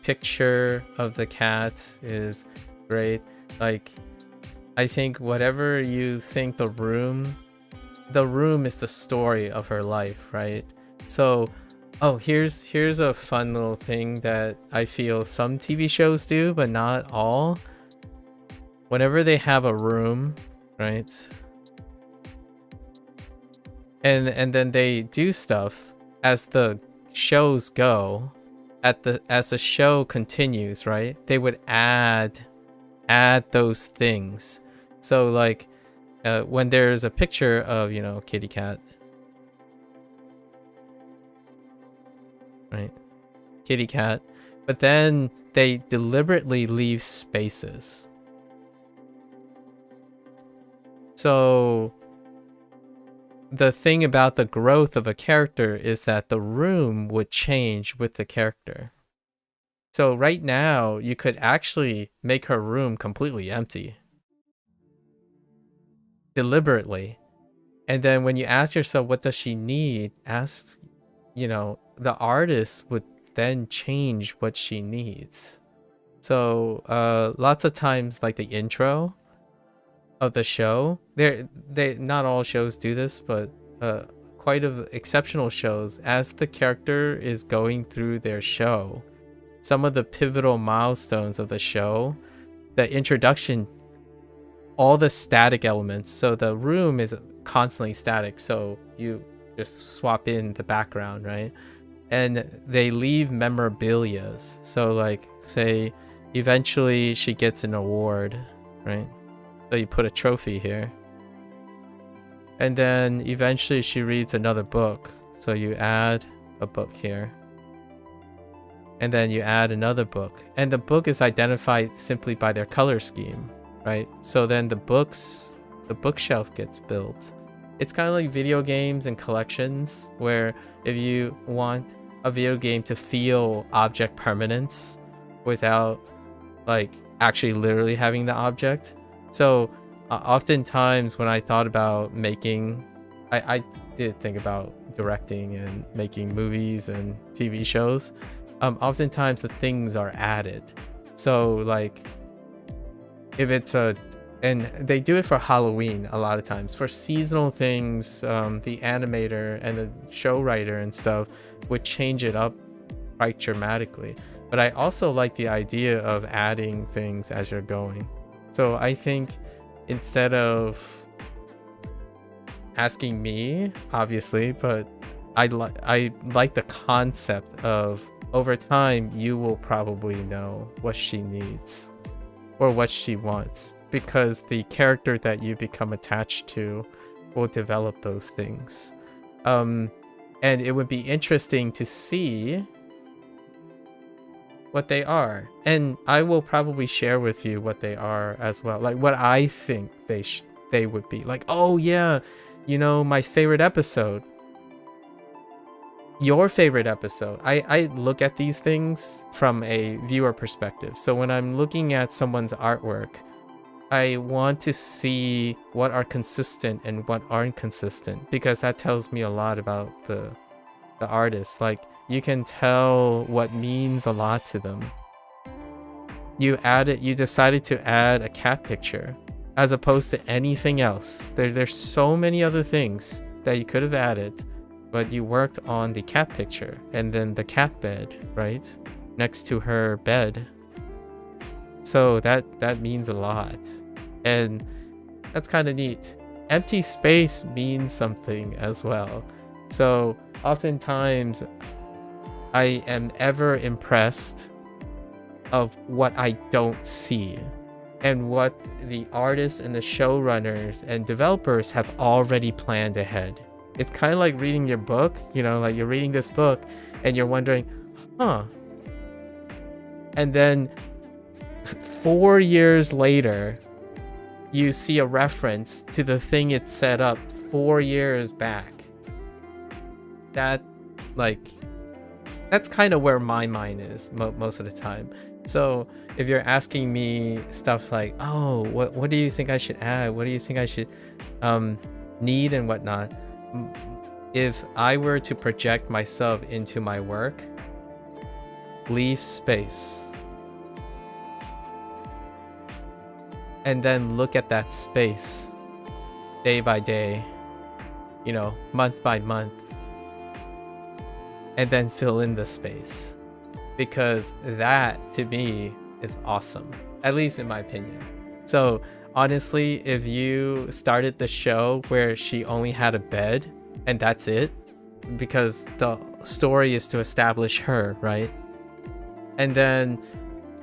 picture of the cat is great. Like I think whatever you think the room is the story of her life, right? So, oh, here's a fun little thing that I feel some TV shows do, but not all. Whenever they have a room, right? And then they do stuff as the shows go, as the show continues, right? They would add those things. So like when there's a picture of, you know, kitty cat, right? Kitty cat, but then they deliberately leave spaces. So the thing about the growth of a character is that the room would change with the character. So right now, you could actually make her room completely empty. Deliberately. And then when you ask yourself, what does she need? Ask, you know, the artist would then change what she needs. So lots of times, like the intro of the show, they not all shows do this, but quite of exceptional shows, as the character is going through their show, some of the pivotal milestones of the show, the introduction, all the static elements. So the room is constantly static, so you just swap in the background, right? And they leave memorabilias. So like, say eventually she gets an award, right? So you put a trophy here. And then eventually she reads another book. So you add a book here. And then you add another book. And the book is identified simply by their color scheme, right? So then the bookshelf gets built. It's kind of like video games and collections, where if you want a video game to feel object permanence without like actually literally having the object. So oftentimes when I thought about making, I did think about directing and making movies and TV shows. Oftentimes the things are added. So like if it's and they do it for Halloween a lot of times. For seasonal things, the animator and the show writer and stuff would change it up quite dramatically. But I also like the idea of adding things as you're going. So I think instead of asking me, obviously, but I like the concept of, over time, you will probably know what she needs or what she wants, because the character that you become attached to will develop those things. And it would be interesting to see what they are, and I will probably share with you what they are as well, like what I think they would be. Like, oh yeah, you know, my favorite episode, your favorite episode. I look at these things from a viewer perspective. So when I'm looking at someone's artwork, I want to see what are consistent and what aren't consistent, because that tells me a lot about the artist. Like, you can tell what means a lot to them. You decided to add a cat picture as opposed to anything else. There's so many other things that you could have added, but you worked on the cat picture and then the cat bed, right? Next to her bed. So that means a lot. And that's kind of neat. Empty space means something as well. So oftentimes I am ever impressed of what I don't see and what the artists and the showrunners and developers have already planned ahead. It's kind of like reading your book, you know, like you're reading this book and you're wondering, huh? And then 4 years later, you see a reference to the thing it set up 4 years back. That, like, that's kind of where my mind is most of the time. So if you're asking me stuff like, oh, what do you think I should add? What do you think I should need and whatnot? If I were to project myself into my work, leave space. and then look at that space day by day, you know, month by month, and then fill in the space, because that to me is awesome, at least in my opinion. So honestly, if you started the show where she only had a bed and that's it, because the story is to establish her, right? And then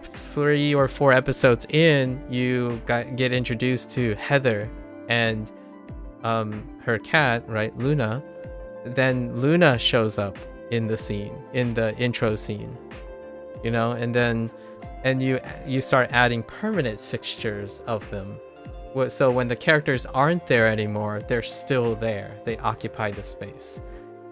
3 or 4 episodes in, you get introduced to Heather and her cat, right, Luna. Then Luna shows up in the scene, in the intro scene, you know, and you start adding permanent fixtures of them. So when the characters aren't there anymore, they're still there. They occupy the space.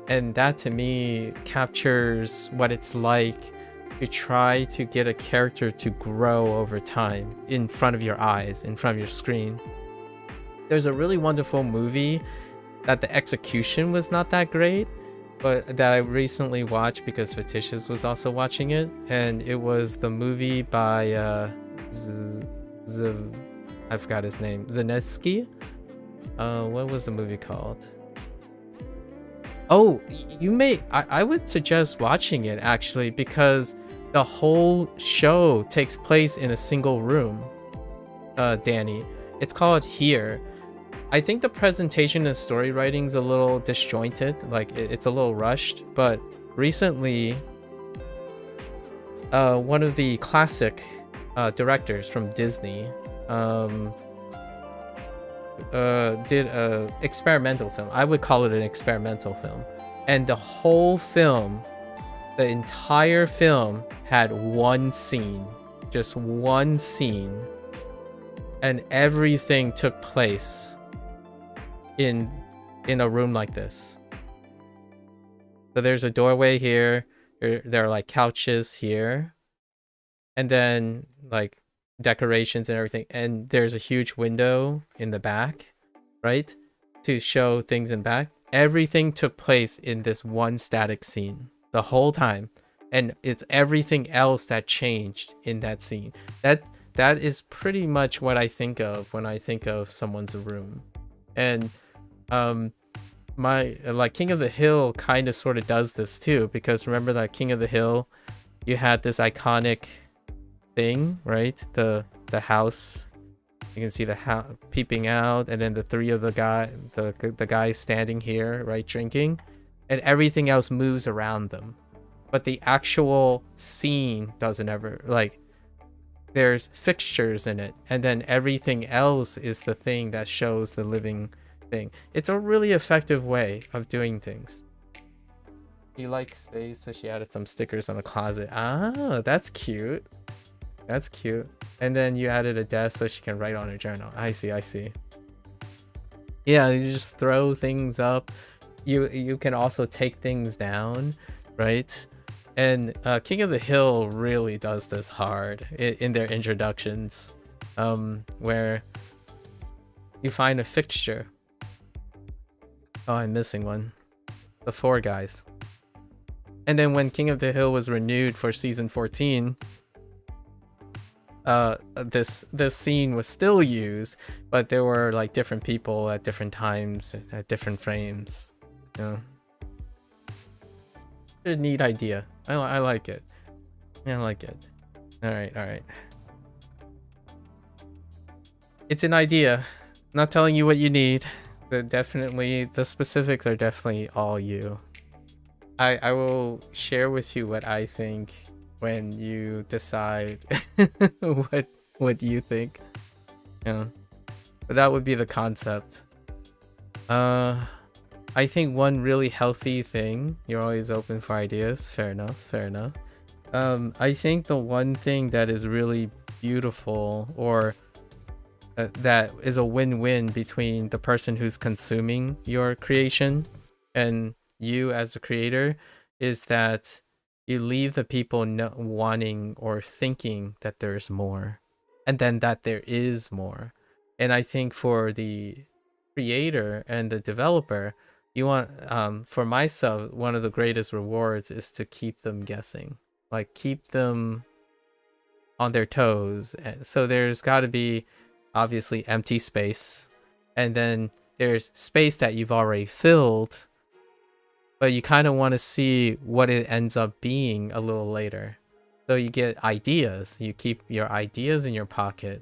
And that to me captures what it's like to try to get a character to grow over time in front of your eyes, in front of your screen. There's a really wonderful movie that the execution was not that great, but that I recently watched because Fictitious was also watching it, and it was the movie by I forgot his name, Zanetsky. What was the movie called? Oh, I would suggest watching it actually, because the whole show takes place in a single room. Danny, it's called Here. I think the presentation and story writing's a little disjointed, like it's a little rushed, but recently one of the classic directors from Disney did a experimental film. I would call it an experimental film. And the whole film, the entire film had one scene, just one scene, and everything took place in a room like this. So there's a doorway here, there are like couches here, and then like decorations and everything, and there's a huge window in the back, right, to show things in back. Everything took place in this one static scene the whole time, and it's everything else that changed in that scene. That is pretty much what I think of when I think of someone's room. And my like King of the Hill kind of sort of does this too, because remember that King of the Hill, you had this iconic thing, right? The house, you can see the house peeping out, and then the three of the guys standing here, right, drinking, and everything else moves around them, but the actual scene doesn't ever, like, there's fixtures in it, and then everything else is the thing that shows the living thing. It's a really effective way of doing things. You like space, so she added some stickers on the closet. Ah, that's cute. That's cute. And then you added a desk so she can write on her journal. I see. Yeah, you just throw things up. You can also take things down, right? And King of the Hill really does this hard in their introductions, where you find a fixture. Oh, I'm missing one. The four guys. And then when King of the Hill was renewed for season 14, this scene was still used, but there were like different people at different times, at different frames. You know, a neat idea. I like it. I like it. All right. It's an idea. I'm not telling you what you need. But definitely, the specifics are definitely all you. I will share with you what I think when you decide what you think. Yeah, but that would be the concept. I think one really healthy thing, you're always open for ideas. Fair enough. I think the one thing that is really beautiful, or that is a win-win between the person who's consuming your creation and you as the creator, is that you leave the people wanting or thinking that there's more, and then that there is more. And I think for the creator and the developer, you want, for myself, one of the greatest rewards is to keep them guessing, like keep them on their toes. So there's got to be obviously empty space, and then there's space that you've already filled, but you kind of want to see what it ends up being a little later. So you get ideas. You keep your ideas in your pocket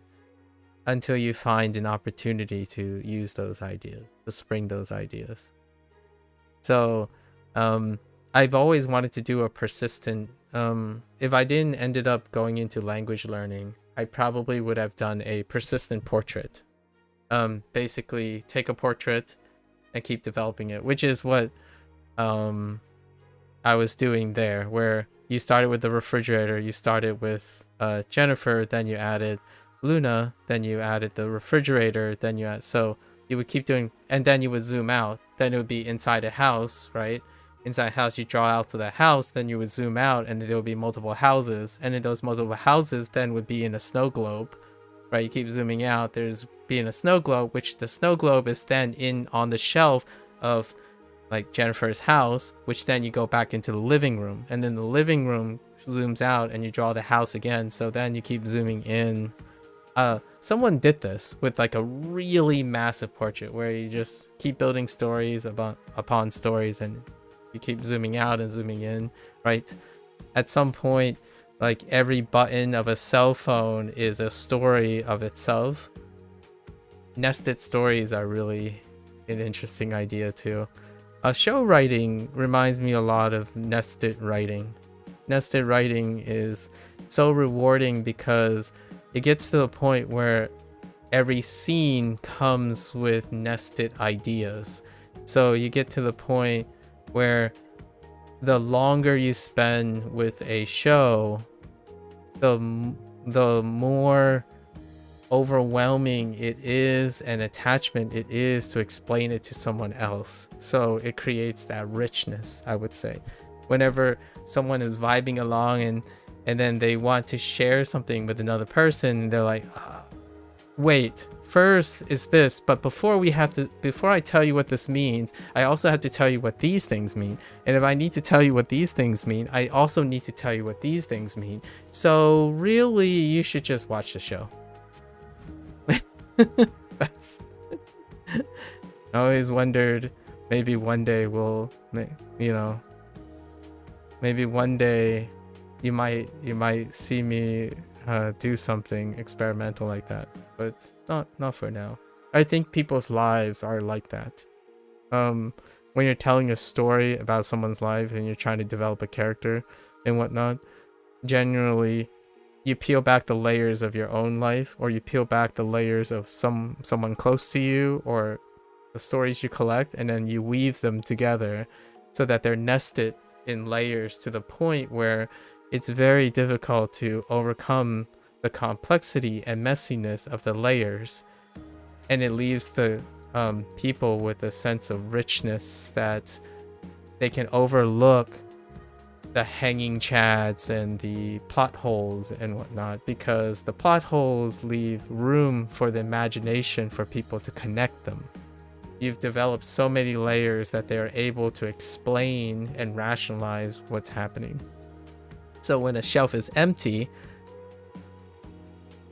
until you find an opportunity to use those ideas, to spring those ideas. So I've always wanted to do a persistent, if I didn't ended up going into language learning, I probably would have done a persistent portrait. Basically take a portrait and keep developing it, which is what I was doing there, where you started with the refrigerator, you started with Jennifer, then you added Luna, then you added the refrigerator, then you add, so you would keep doing, and then you would zoom out, then it would be inside a house, right? Inside a house, you draw out to the house, then you would zoom out, and there would be multiple houses, and then those multiple houses then would be in a snow globe, right? You keep zooming out, there's being a snow globe, which the snow globe is then in on the shelf of like Jennifer's house, which then you go back into the living room, and then the living room zooms out and you draw the house again, so then you keep zooming in. Someone did this with like a really massive portrait where you just keep building stories upon stories, and you keep zooming out and zooming in, right? At some point, like every button of a cell phone is a story of itself. Nested stories are really an interesting idea too. Show writing reminds me a lot of nested writing. Nested writing is so rewarding because it gets to the point where every scene comes with nested ideas. So you get to the point where the longer you spend with a show, the more overwhelming it is and attachment it is to explain it to someone else. So it creates that richness, I would say. Whenever someone is vibing along and then they want to share something with another person, they're like, wait, first is this, but before I tell you what this means, I also have to tell you what these things mean. And if I need to tell you what these things mean, I also need to tell you what these things mean. So really, you should just watch the show. That's I always wondered, maybe one day we'll, maybe one day you might see me do something experimental like that, but it's not for now. I think people's lives are like that. When you're telling a story about someone's life and you're trying to develop a character and whatnot, generally you peel back the layers of your own life, or you peel back the layers of someone close to you, or the stories you collect, and then you weave them together so that they're nested in layers to the point where it's very difficult to overcome the complexity and messiness of the layers, and it leaves the people with a sense of richness that they can overlook the hanging chads and the plot holes and whatnot, because the plot holes leave room for the imagination for people to connect them. You've developed so many layers that they're able to explain and rationalize what's happening. So when a shelf is empty,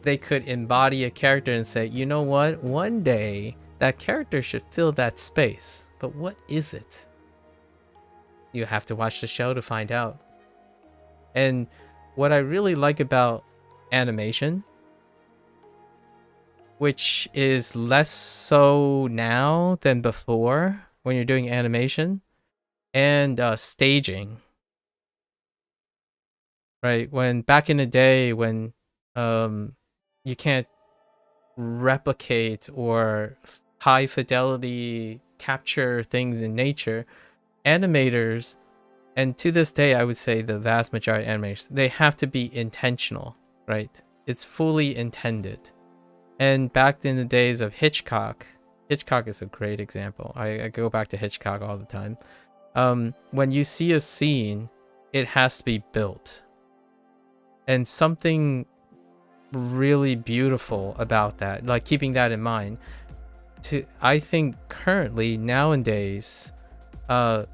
they could embody a character and say, you know what, one day that character should fill that space, but what is it? You have to watch the show to find out. And what I really like about animation, which is less so now than before when you're doing animation, and staging. Right? When back in the day when you can't replicate or high fidelity capture things in nature, animators, and to this day I would say the vast majority of animators, they have to be intentional, right? It's fully intended. And back in the days of Hitchcock is a great example. I go back to Hitchcock all the time. When you see a scene, it has to be built. And something really beautiful about that, like keeping that in mind. I think currently, nowadays,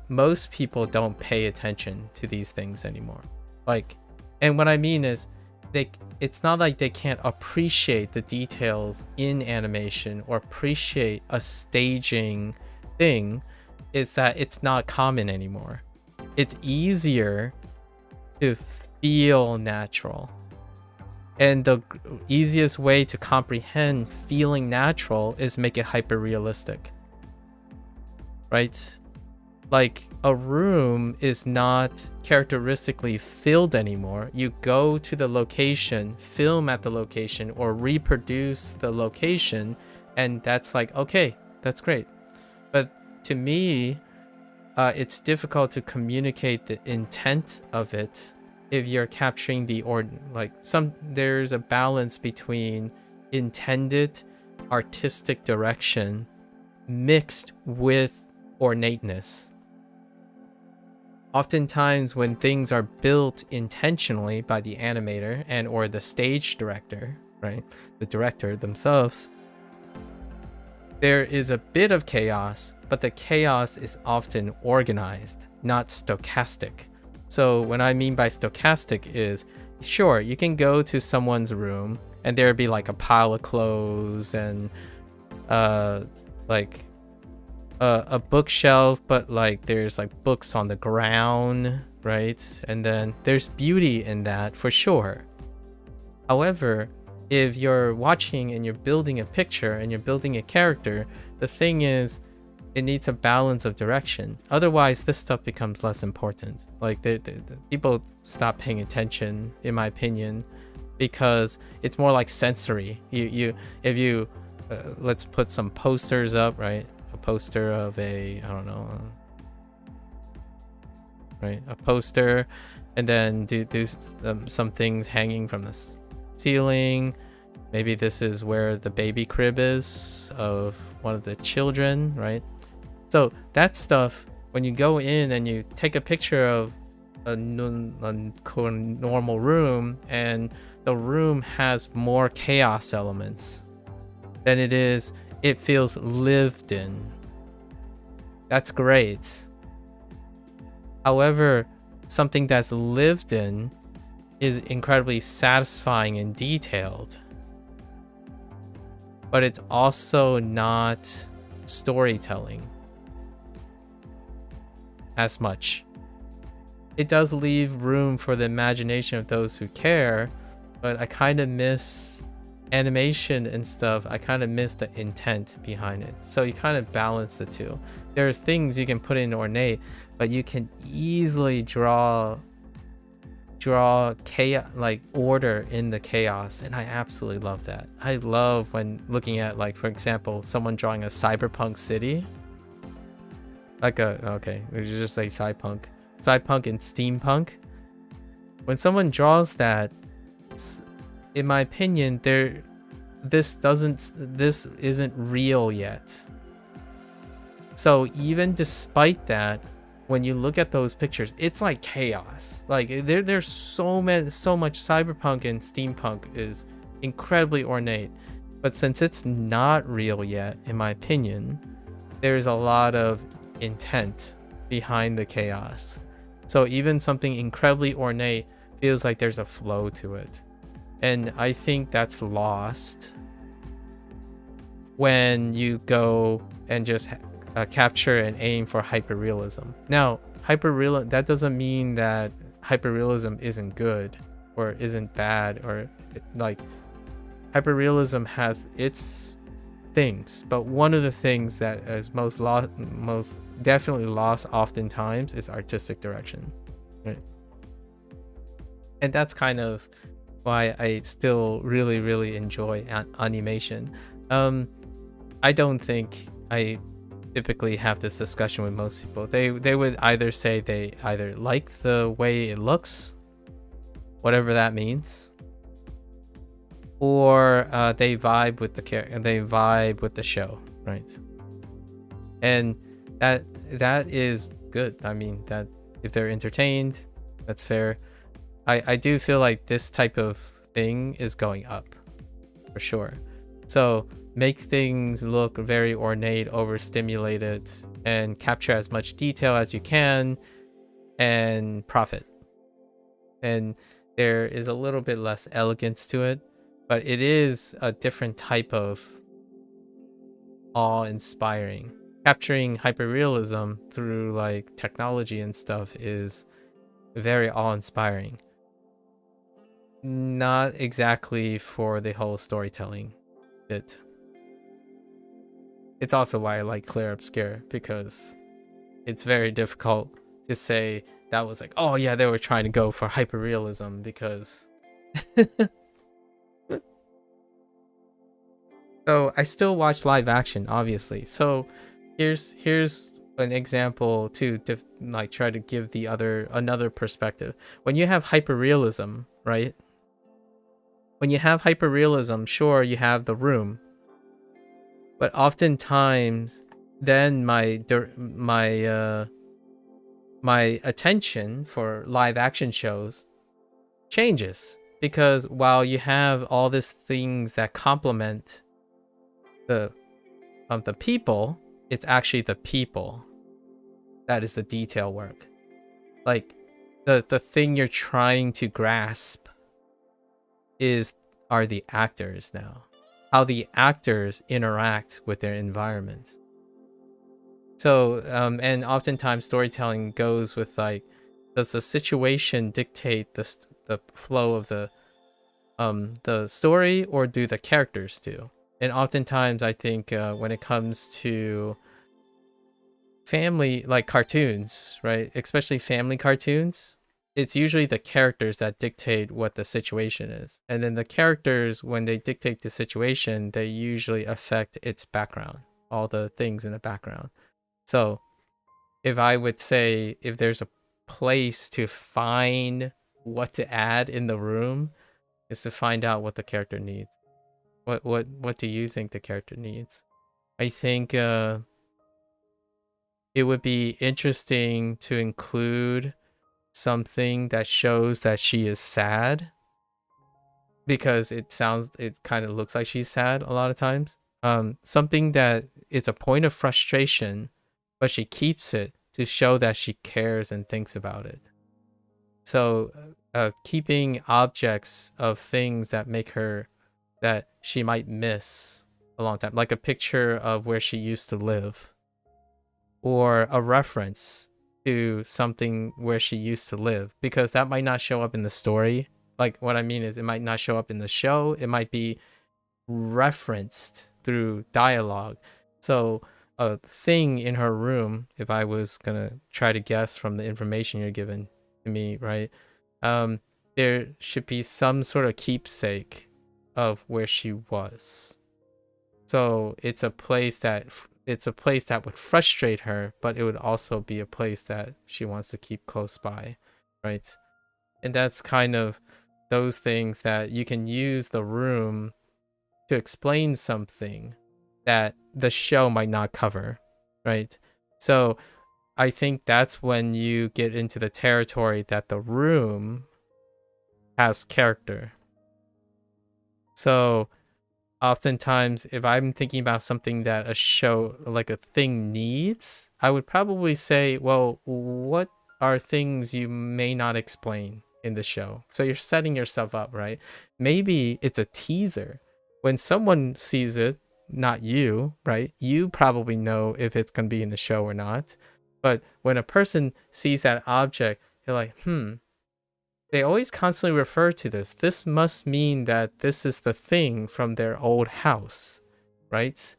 most people don't pay attention to these things anymore. Like, and what I mean is, it's not like they can't appreciate the details in animation or appreciate a staging thing. It's that it's not common anymore. It's easier to feel natural. And the easiest way to comprehend feeling natural is make it hyper realistic. Right? Like a room is not characteristically filled anymore. You go to the location, film at the location, or reproduce the location, and that's like, okay, that's great. But to me, it's difficult to communicate the intent of it if you're capturing there's a balance between intended artistic direction mixed with ornateness. Oftentimes when things are built intentionally by the animator and or the stage director, right, the director themselves, there is a bit of chaos, but the chaos is often organized, not stochastic. So what I mean by stochastic is, sure, you can go to someone's room and there'd be like a pile of clothes and like a bookshelf, but like there's like books on the ground, right? And then there's beauty in that for sure. However, if you're watching and you're building a picture and you're building a character, the thing is, it needs a balance of direction. Otherwise, this stuff becomes less important. Like the people stop paying attention, in my opinion, because it's more like sensory. If you let's put some posters up, right? A poster of a, I don't know, right? A poster, and then do some things hanging from the ceiling. Maybe this is where the baby crib is of one of the children, right? So that stuff, when you go in and you take a picture of a normal room and the room has more chaos elements than it feels lived in. That's great. However, something that's lived in is incredibly satisfying and detailed, but it's also not storytelling as much. It does leave room for the imagination of those who care, but I kind of miss animation and stuff. I kind of miss the intent behind it. So you kind of balance the two. There are things you can put in ornate, but you can easily draw chaos, like order in the chaos, and I absolutely love that. I love when looking at, like, for example, someone drawing a cyberpunk city, like we just say cyberpunk and steampunk. When someone draws that, in my opinion, this isn't real yet. So even despite that, when you look at those pictures, it's like chaos. Like there's so much cyberpunk and steampunk is incredibly ornate, but since it's not real yet, in my opinion, there's a lot of intent behind the chaos. So even something incredibly ornate feels like there's a flow to it, and I think that's lost when you go and just capture and aim for hyperrealism. Now, that doesn't mean that hyperrealism isn't good or isn't bad, or like hyperrealism has its things, but one of the things that is most definitely lost oftentimes is artistic direction, right? And that's kind of why I still really enjoy animation. I don't think I typically have this discussion with most people. They would either say they either like the way it looks, whatever that means, or they vibe with the show, right? And that is good. I mean, that if they're entertained, that's fair. I do feel like this type of thing is going up for sure. So make things look very ornate, overstimulated, and capture as much detail as you can and profit. And there is a little bit less elegance to it, but it is a different type of awe-inspiring. Capturing hyperrealism through like technology and stuff is very awe-inspiring. Not exactly for the whole storytelling bit. It's also why I like Claire Obscure, because it's very difficult to say that was like, oh yeah, they were trying to go for hyperrealism, because so I still watch live action, obviously. So here's an example to like try to give the another perspective. When you have hyperrealism, right? When you have hyperrealism, sure, you have the room, but oftentimes then my attention for live action shows changes, because while you have all these things that complement the people, it's actually the people that is the detail work. Like the thing you're trying to grasp are the actors now, how the actors interact with their environment. So and oftentimes storytelling goes with like, does the situation dictate the flow of the story, or do the characters do? And oftentimes I think when it comes to family, like cartoons, right, especially family cartoons, it's usually the characters that dictate what the situation is, and then the characters, when they dictate the situation, they usually affect its background, all the things in the background. So if I would say, if there's a place to find what to add in the room, is to find out what the character needs. What do you think the character needs? I think it would be interesting to include something that shows that she is sad, because it kind of looks like she's sad a lot of times. Something that is a point of frustration, but she keeps it to show that she cares and thinks about it. So keeping objects of things that make her, that she might miss a long time, like a picture of where she used to live, or a reference to something where she used to live, because that might not show up in the story. Like, what I mean is, it might not show up in the show, it might be referenced through dialogue. So a thing in her room, if I was gonna try to guess from the information you're giving to me, right, there should be some sort of keepsake of where she was. So it's a place that would frustrate her, but it would also be a place that she wants to keep close by, right? And that's kind of those things that you can use the room to explain something that the show might not cover, right? So I think that's when you get into the territory that the room has character. So oftentimes, if I'm thinking about something that a show, like a thing, needs, I would probably say, well, what are things you may not explain in the show? So you're setting yourself up, right? Maybe it's a teaser. When someone sees it, not you, right? You probably know if it's going to be in the show or not. But when a person sees that object, they're like, they always constantly refer to this. This must mean that this is the thing from their old house, right?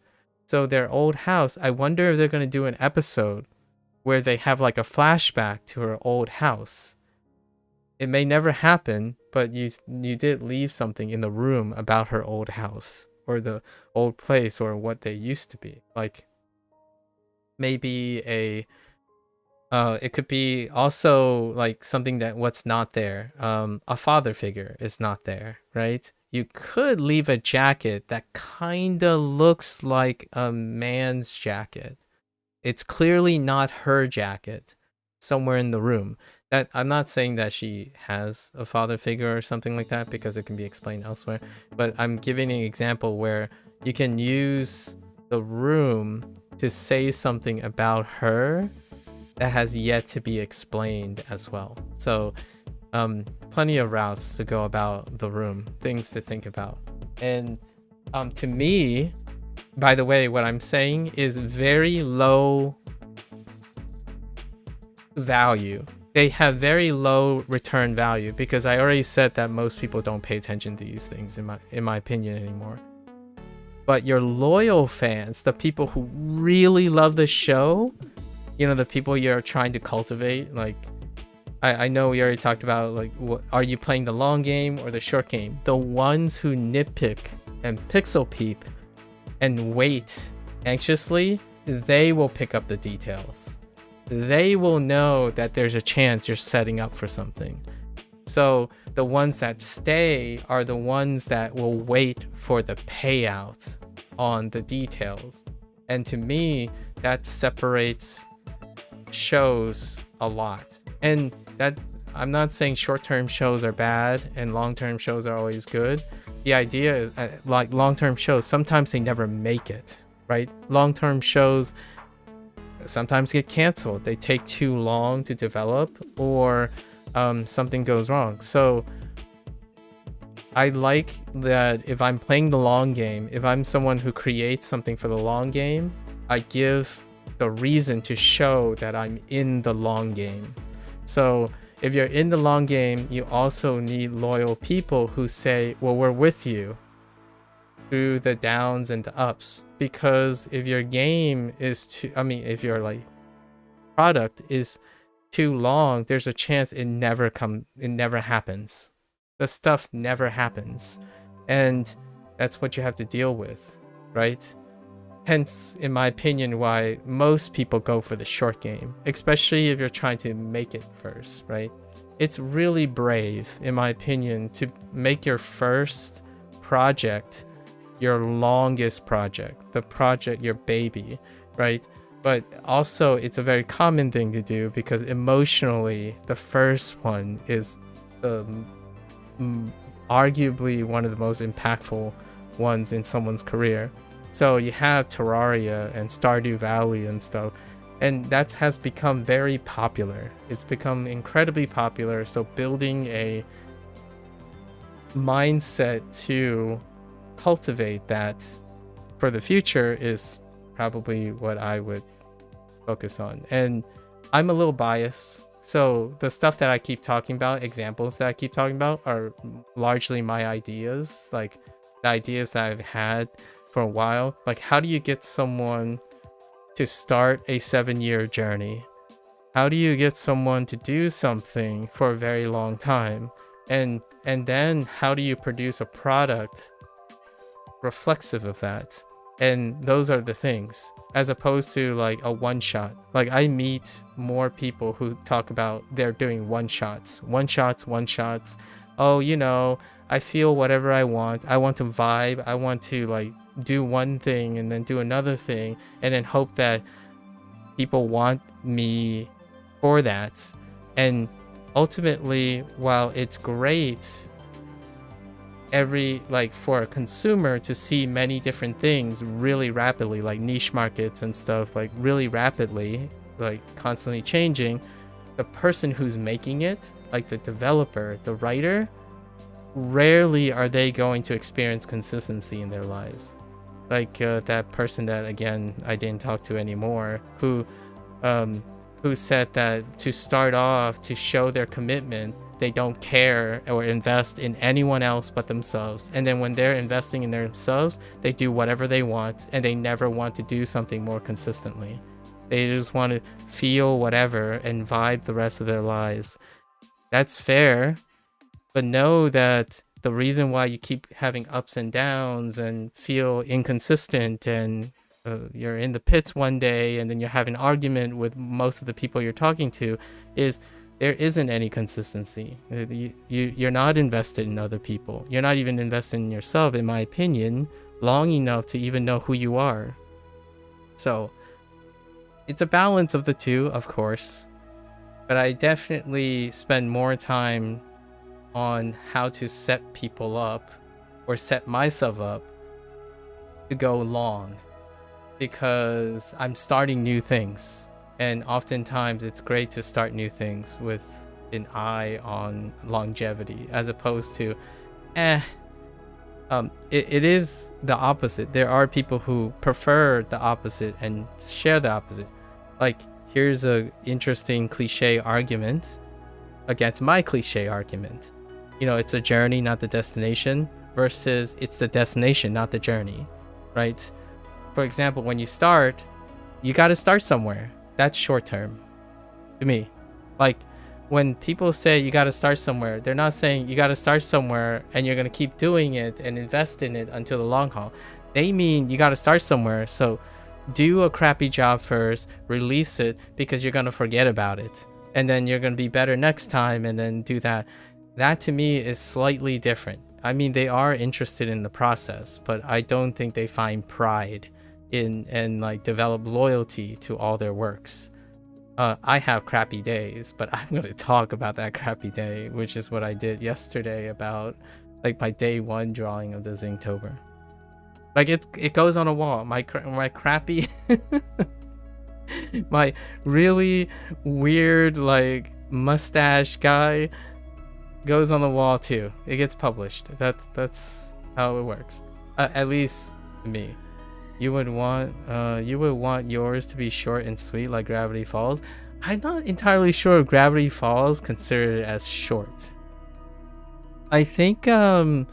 So their old house, I wonder if they're going to do an episode where they have like a flashback to her old house. It may never happen, but you did leave something in the room about her old house, or the old place, or what they used to be. Like maybe it could be also like something that what's not there. A father figure is not there, right? You could leave a jacket that kind of looks like a man's jacket. It's clearly not her jacket somewhere in the room. That I'm not saying that she has a father figure or something like that, because it can be explained elsewhere. But I'm giving an example where you can use the room to say something about her that has yet to be explained as well. So plenty of routes to go about the room, things to think about. And to me, by the way, what I'm saying is very low value. They have very low return value because I already said that most people don't pay attention to these things in my opinion anymore. But your loyal fans, the people who really love the show, you know, the people you're trying to cultivate, like I know we already talked about, like, what are you playing, the long game or the short game? The ones who nitpick and pixel peep and wait anxiously, they will pick up the details. They will know that there's a chance you're setting up for something. So the ones that stay are the ones that will wait for the payout on the details. And to me, that separates shows a lot. And that, I'm not saying short-term shows are bad and long-term shows are always good. The idea is, like long-term shows, sometimes they never make it, right? Long-term shows sometimes get canceled. They take too long to develop, or something goes wrong. So I like that if I'm playing the long game, if I'm someone who creates something for the long game, I give the reason to show that I'm in the long game. So if you're in the long game, you also need loyal people who say, well, we're with you through the downs and the ups. Because if your game is too, I mean, if your like product is too long, there's a chance it never happens. The stuff never happens. And that's what you have to deal with, right? Hence, in my opinion, why most people go for the short game, especially if you're trying to make it first, right? It's really brave, in my opinion, to make your first project your longest project, the project, your baby, right? But also, it's a very common thing to do because emotionally, the first one is arguably one of the most impactful ones in someone's career. So you have Terraria and Stardew Valley and stuff, and that has become very popular. It's become incredibly popular. So building a mindset to cultivate that for the future is probably what I would focus on. And I'm a little biased, so the stuff that I keep talking about, examples that I keep talking about, are largely my ideas, like the ideas that I've had for a while. Like, how do you get someone to start a 7-year journey? How do you get someone to do something for a very long time? And then how do you produce a product reflexive of that? And those are the things, as opposed to like a one shot. Like, I meet more people who talk about they're doing one shots. Oh, you know, I feel whatever I want to vibe, I want to like do one thing and then do another thing and then hope that people want me for that. And ultimately, while it's great for a consumer to see many different things really rapidly, like niche markets and stuff, like really rapidly, like constantly changing, the person who's making it, like the developer, the writer, rarely are they going to experience consistency in their lives. Like that person that, again, I didn't talk to anymore, who said that to start off, to show their commitment, they don't care or invest in anyone else but themselves. And then when they're investing in themselves, they do whatever they want, and they never want to do something more consistently. They just want to feel whatever and vibe the rest of their lives. That's fair, but know that the reason why you keep having ups and downs and feel inconsistent and you're in the pits one day and then you're having an argument with most of the people you're talking to is there isn't any consistency. You're not invested in other people. You're not even invested in yourself, in my opinion, long enough to even know who you are. So it's a balance of the two, of course, but I definitely spend more time on how to set people up or set myself up to go long, because I'm starting new things, and oftentimes it's great to start new things with an eye on longevity, as opposed to it is the opposite. There are people who prefer the opposite and share the opposite. Like, here's a interesting cliche argument against my cliche argument. You know, it's a journey, not the destination, versus it's the destination, not the journey, right? For example, when you start, you got to start somewhere. That's short term to me. Like, when people say you got to start somewhere, they're not saying you got to start somewhere and you're going to keep doing it and invest in it until the long haul. They mean you got to start somewhere. So do a crappy job first, release it, because you're going to forget about it. And then you're going to be better next time, and then do that. That to me is slightly different. I mean, they are interested in the process, but I don't think they find pride in and like develop loyalty to all their works. I have crappy days, but I'm going to talk about that crappy day, which is what I did yesterday about like my day one drawing of this Inktober. Like it goes on a wall. My crappy, my really weird like mustache guy goes on the wall too. It gets published. That's how it works. At least to me. You would want yours to be short and sweet like Gravity Falls. I'm not entirely sure if Gravity Falls considered it as short. I think to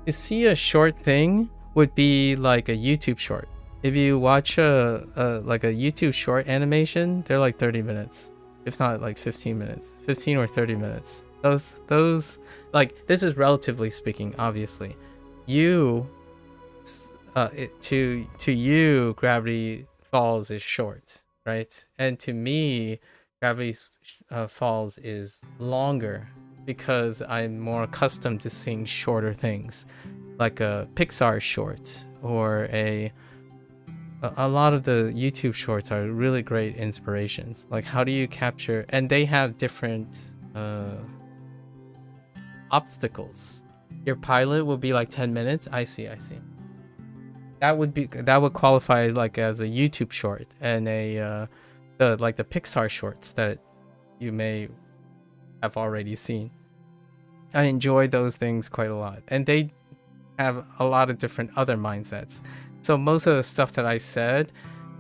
see a short thing would be like a YouTube short. If you watch a YouTube short animation, they're like 30 minutes, if not like 15 minutes, 15 or 30 minutes. Those like, this is relatively speaking, obviously. To you, Gravity Falls is short, right? And to me, Gravity Falls is longer because I'm more accustomed to seeing shorter things, like a Pixar short, or a lot of the YouTube shorts are really great inspirations. Like, how do you capture, and they have different obstacles. Your pilot will be like 10 minutes. I see. That would qualify like as a YouTube short, and the Pixar shorts that you may have already seen. I enjoy those things quite a lot, and they have a lot of different other mindsets. So most of the stuff that I said,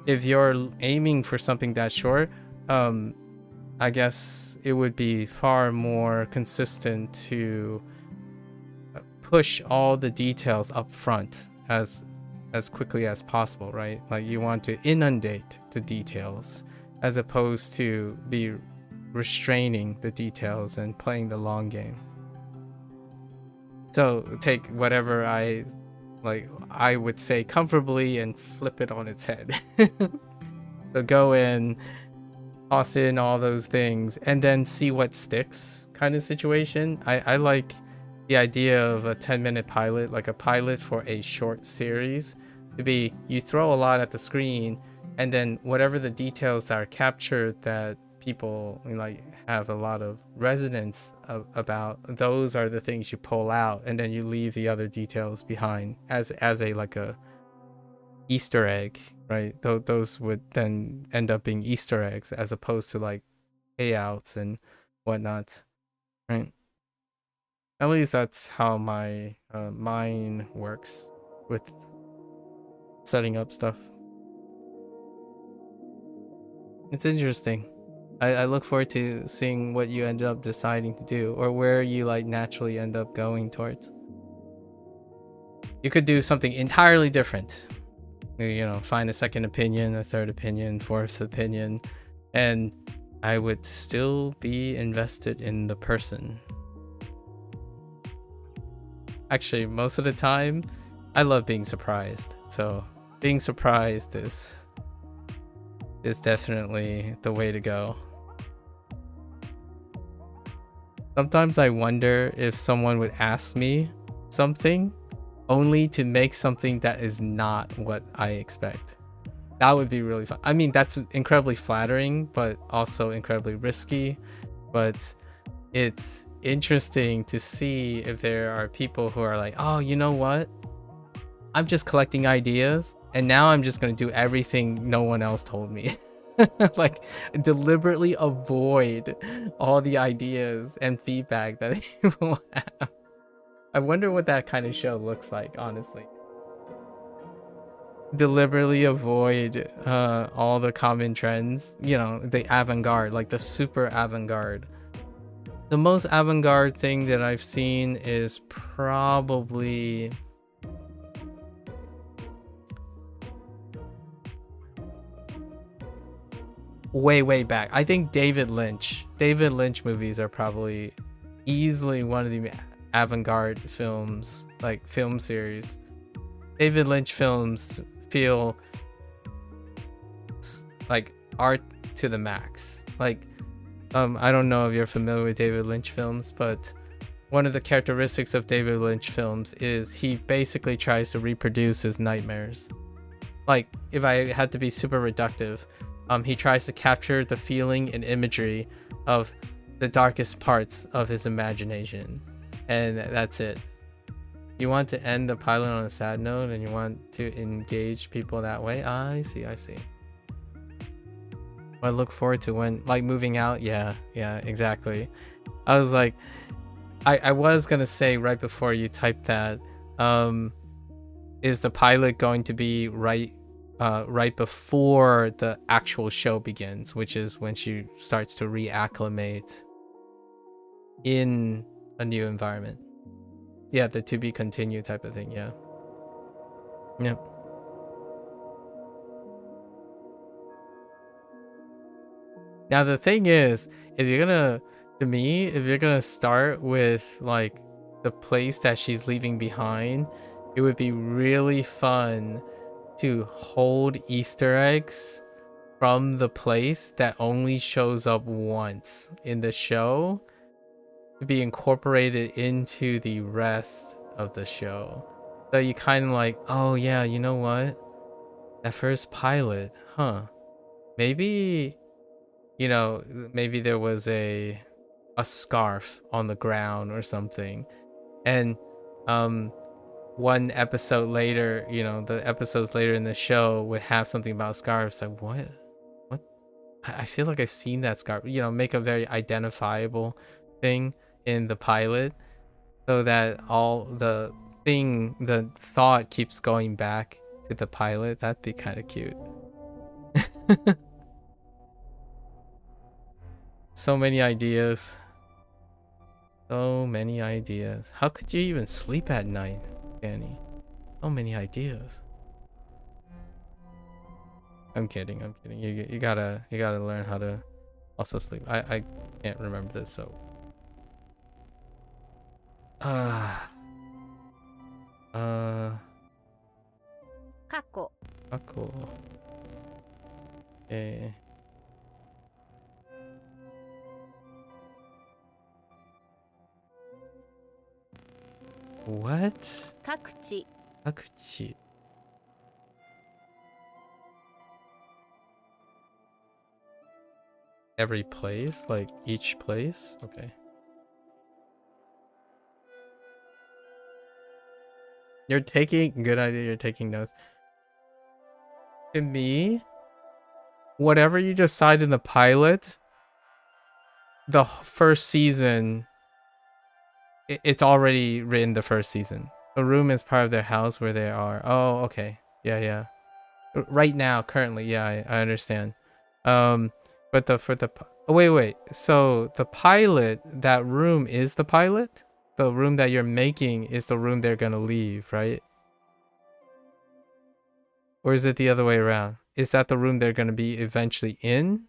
if you're aiming for something that short, I guess it would be far more consistent to push all the details up front as quickly as possible, right? Like, you want to inundate the details as opposed to be restraining the details and playing the long game. So take whatever I would say comfortably and flip it on its head. So go in, toss in all those things, and then see what sticks kind of situation. I like the idea of a 10-minute pilot, like a pilot for a short series, to be, you throw a lot at the screen, and then whatever the details that are captured that people like have a lot of resonance about, those are the things you pull out, and then you leave the other details behind as a like a Easter egg, right? Those would then end up being Easter eggs as opposed to like payouts and whatnot, right? At least that's how my mind works with setting up stuff. It's interesting. I look forward to seeing what you ended up deciding to do, or where you like naturally end up going towards. You could do something entirely different. You know, find a second opinion, a third opinion, fourth opinion, and I would still be invested in the person. Actually, most of the time, I love being surprised. So being surprised is definitely the way to go. Sometimes I wonder if someone would ask me something only to make something that is not what I expect. That would be really fun. I mean, that's incredibly flattering, but also incredibly risky. But it's interesting to see if there are people who are like, oh, you know what? I'm just collecting ideas, and now I'm just going to do everything no one else told me. Like deliberately avoid all the ideas and feedback that people have. I wonder what that kind of show looks like, honestly. Deliberately avoid all the common trends, you know, the avant-garde, like the super avant-garde. The most avant-garde thing that I've seen is probably way back. I think David Lynch movies are probably easily one of the avant-garde films, like film series. David Lynch films feel like art to the max. Like I don't know if you're familiar with David Lynch films, but one of the characteristics of David Lynch films is he basically tries to reproduce his nightmares. Like, if I had to be super reductive, he tries to capture the feeling and imagery of the darkest parts of his imagination, and that's it. You want to end the pilot on a sad note, and you want to engage people that way. I see. I look forward to when, like, moving out. Yeah, exactly. I was like, I was gonna say right before you typed that, is the pilot going to be right before the actual show begins, which is when she starts to reacclimate in a new environment. Yeah, the to be continued type of thing. Yeah. Now the thing is, if you're gonna start with like the place that she's leaving behind, it would be really fun to hold Easter eggs from the place that only shows up once in the show to be incorporated into the rest of the show. So you kind of like, oh yeah, you know what? That first pilot, huh? Maybe, you know, maybe there was a scarf on the ground or something. And one episode later, you know, the episodes later in the show would have something about scarves. Like, what? I feel like I've seen that scarf. You know, make a very identifiable thing in the pilot, so that all the thought keeps going back to the pilot. That'd be kind of cute. So many ideas. How could you even sleep at night, Danny? So many ideas. I'm kidding. You gotta learn how to also sleep. I can't remember this, so. Kako. Okay. What? 各地 Akuchi. Every place? Like each place? Okay. Good idea, you're taking notes. To me, whatever you decide in the pilot, the first season, it's already written the first season. The room is part of their house where they are. Oh, okay. Yeah. Right now, currently, yeah, I understand. But wait. So the pilot, that room is the pilot? The room that you're making is the room they're gonna leave, right? Or is it the other way around? Is that the room they're gonna be eventually in?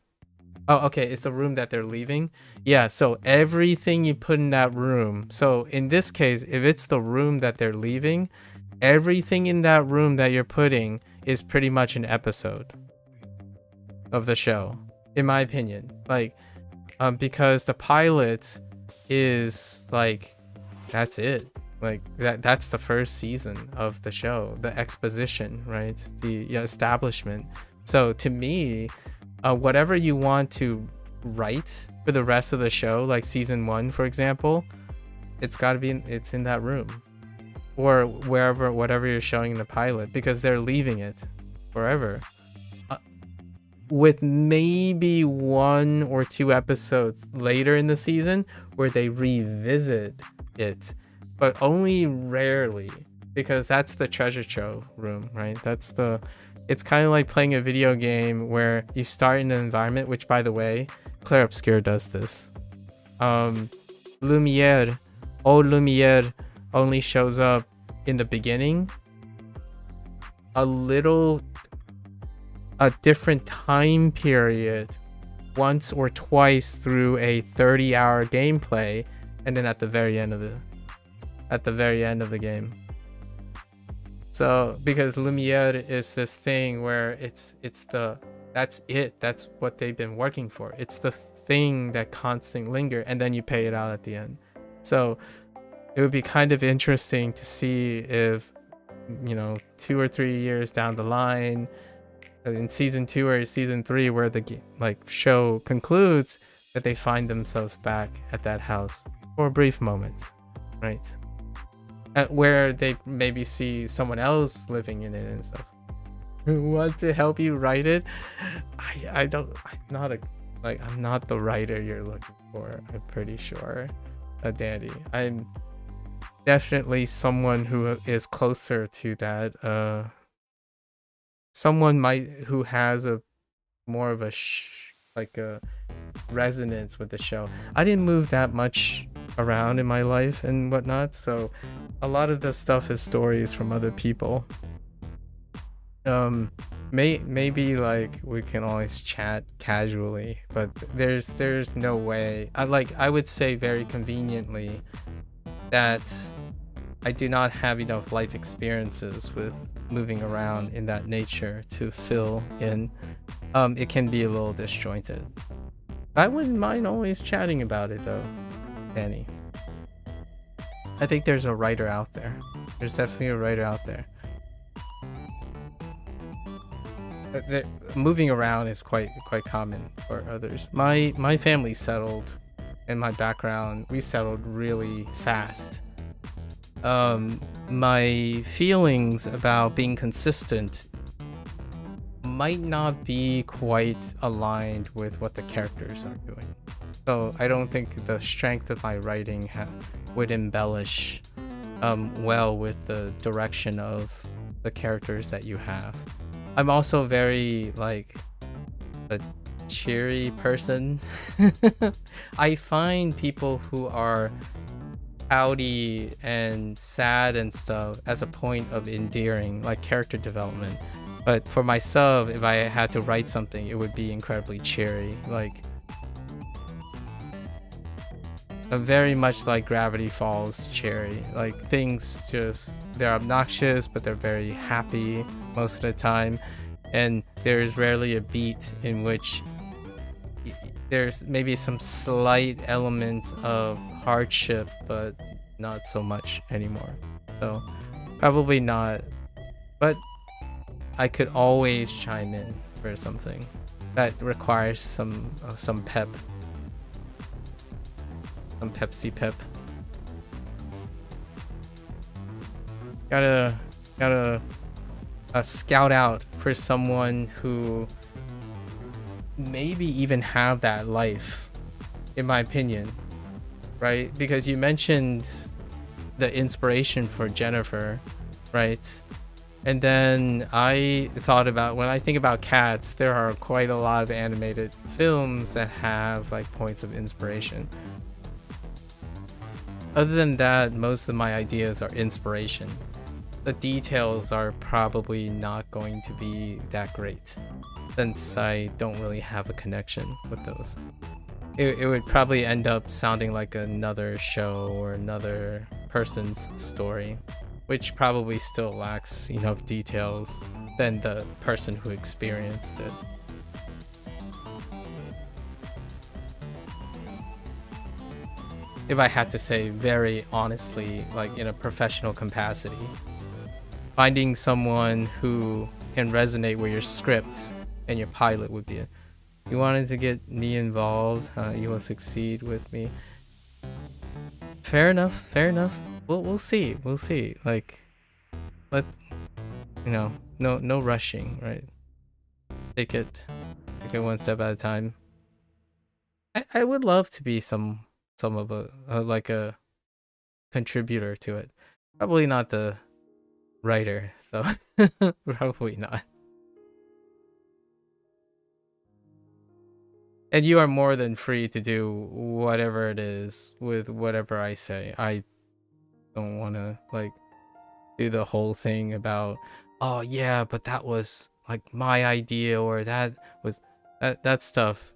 Oh, okay, it's the room that they're leaving. Yeah, so everything you put in that room. So in this case, if it's the room that they're leaving, everything in that room that you're putting is pretty much an episode of the show, in my opinion. Like, because the pilot is like, that's it. Like that's the first season of the show, the exposition, right? The establishment. So to me, whatever you want to write for the rest of the show, like season 1, for example, it's in that room, or whatever you're showing in the pilot, because they're leaving it forever. with maybe 1 or 2 episodes later in the season where they revisit it, but only rarely, because that's the treasure trove room, right? It's kind of like playing a video game where you start in an environment, which, by the way, Claire Obscure does this. Lumiere, old Lumiere only shows up in the beginning, a different time period, once or twice through a 30-hour gameplay, and then at the very end of the game. So because Lumiere is this thing where that's what they've been working for. It's the thing that constantly linger, and then you pay it out at the end. So it would be kind of interesting to see if, 2 or 3 years down the line, in season 2 or season 3, where the show concludes, that they find themselves back at that house for a brief moment, right? Where they maybe see someone else living in it and stuff. Want to help you write it? I'm not the writer you're looking for, I'm pretty sure, Dandy. I'm definitely someone who is closer to that. Someone who has a more of a a resonance with the show. I didn't move that much around in my life and whatnot, so a lot of the stuff is stories from other people. Maybe we can always chat casually, but there's no way. I would say very conveniently that I do not have enough life experiences with moving around in that nature to fill in. It can be a little disjointed. I wouldn't mind always chatting about it though, Danny. I think there's a writer out there. There's definitely a writer out there. Moving around is quite common for others. My family settled, and my background, we settled really fast. My feelings about being consistent might not be quite aligned with what the characters are doing. So I don't think the strength of my writing would embellish well with the direction of the characters that you have. I'm also very a cheery person. I find people who are pouty and sad and stuff as a point of endearing, like character development. But for myself, if I had to write something, it would be incredibly cheery, very much like Gravity Falls cheery. Things they're obnoxious, but they're very happy most of the time, and there's rarely a beat in which there's maybe some slight element of hardship, but not so much anymore. So probably not, but I could always chime in for something that requires some pep, some Pepsi pep. Gotta scout out for someone who maybe even have that life, in my opinion, right? Because you mentioned the inspiration for Jennifer, right? And then I thought about, when I think about cats, there are quite a lot of animated films that have points of inspiration. Other than that, most of my ideas are inspiration. The details are probably not going to be that great, since I don't really have a connection with those. It would probably end up sounding like another show or another person's story, which probably still lacks enough details than the person who experienced it. If I had to say very honestly, in a professional capacity, finding someone who can resonate with your script and your pilot would be it. You wanted to get me involved, you will succeed with me. Fair enough. We'll see. No rushing, right? Take it Take it one step at a time. I would love to be some of like a contributor to it. Probably not the writer, so probably not. And you are more than free to do whatever it is with whatever I say. I don't want to like do the whole thing about, oh yeah, but that was like my idea, or that was that stuff.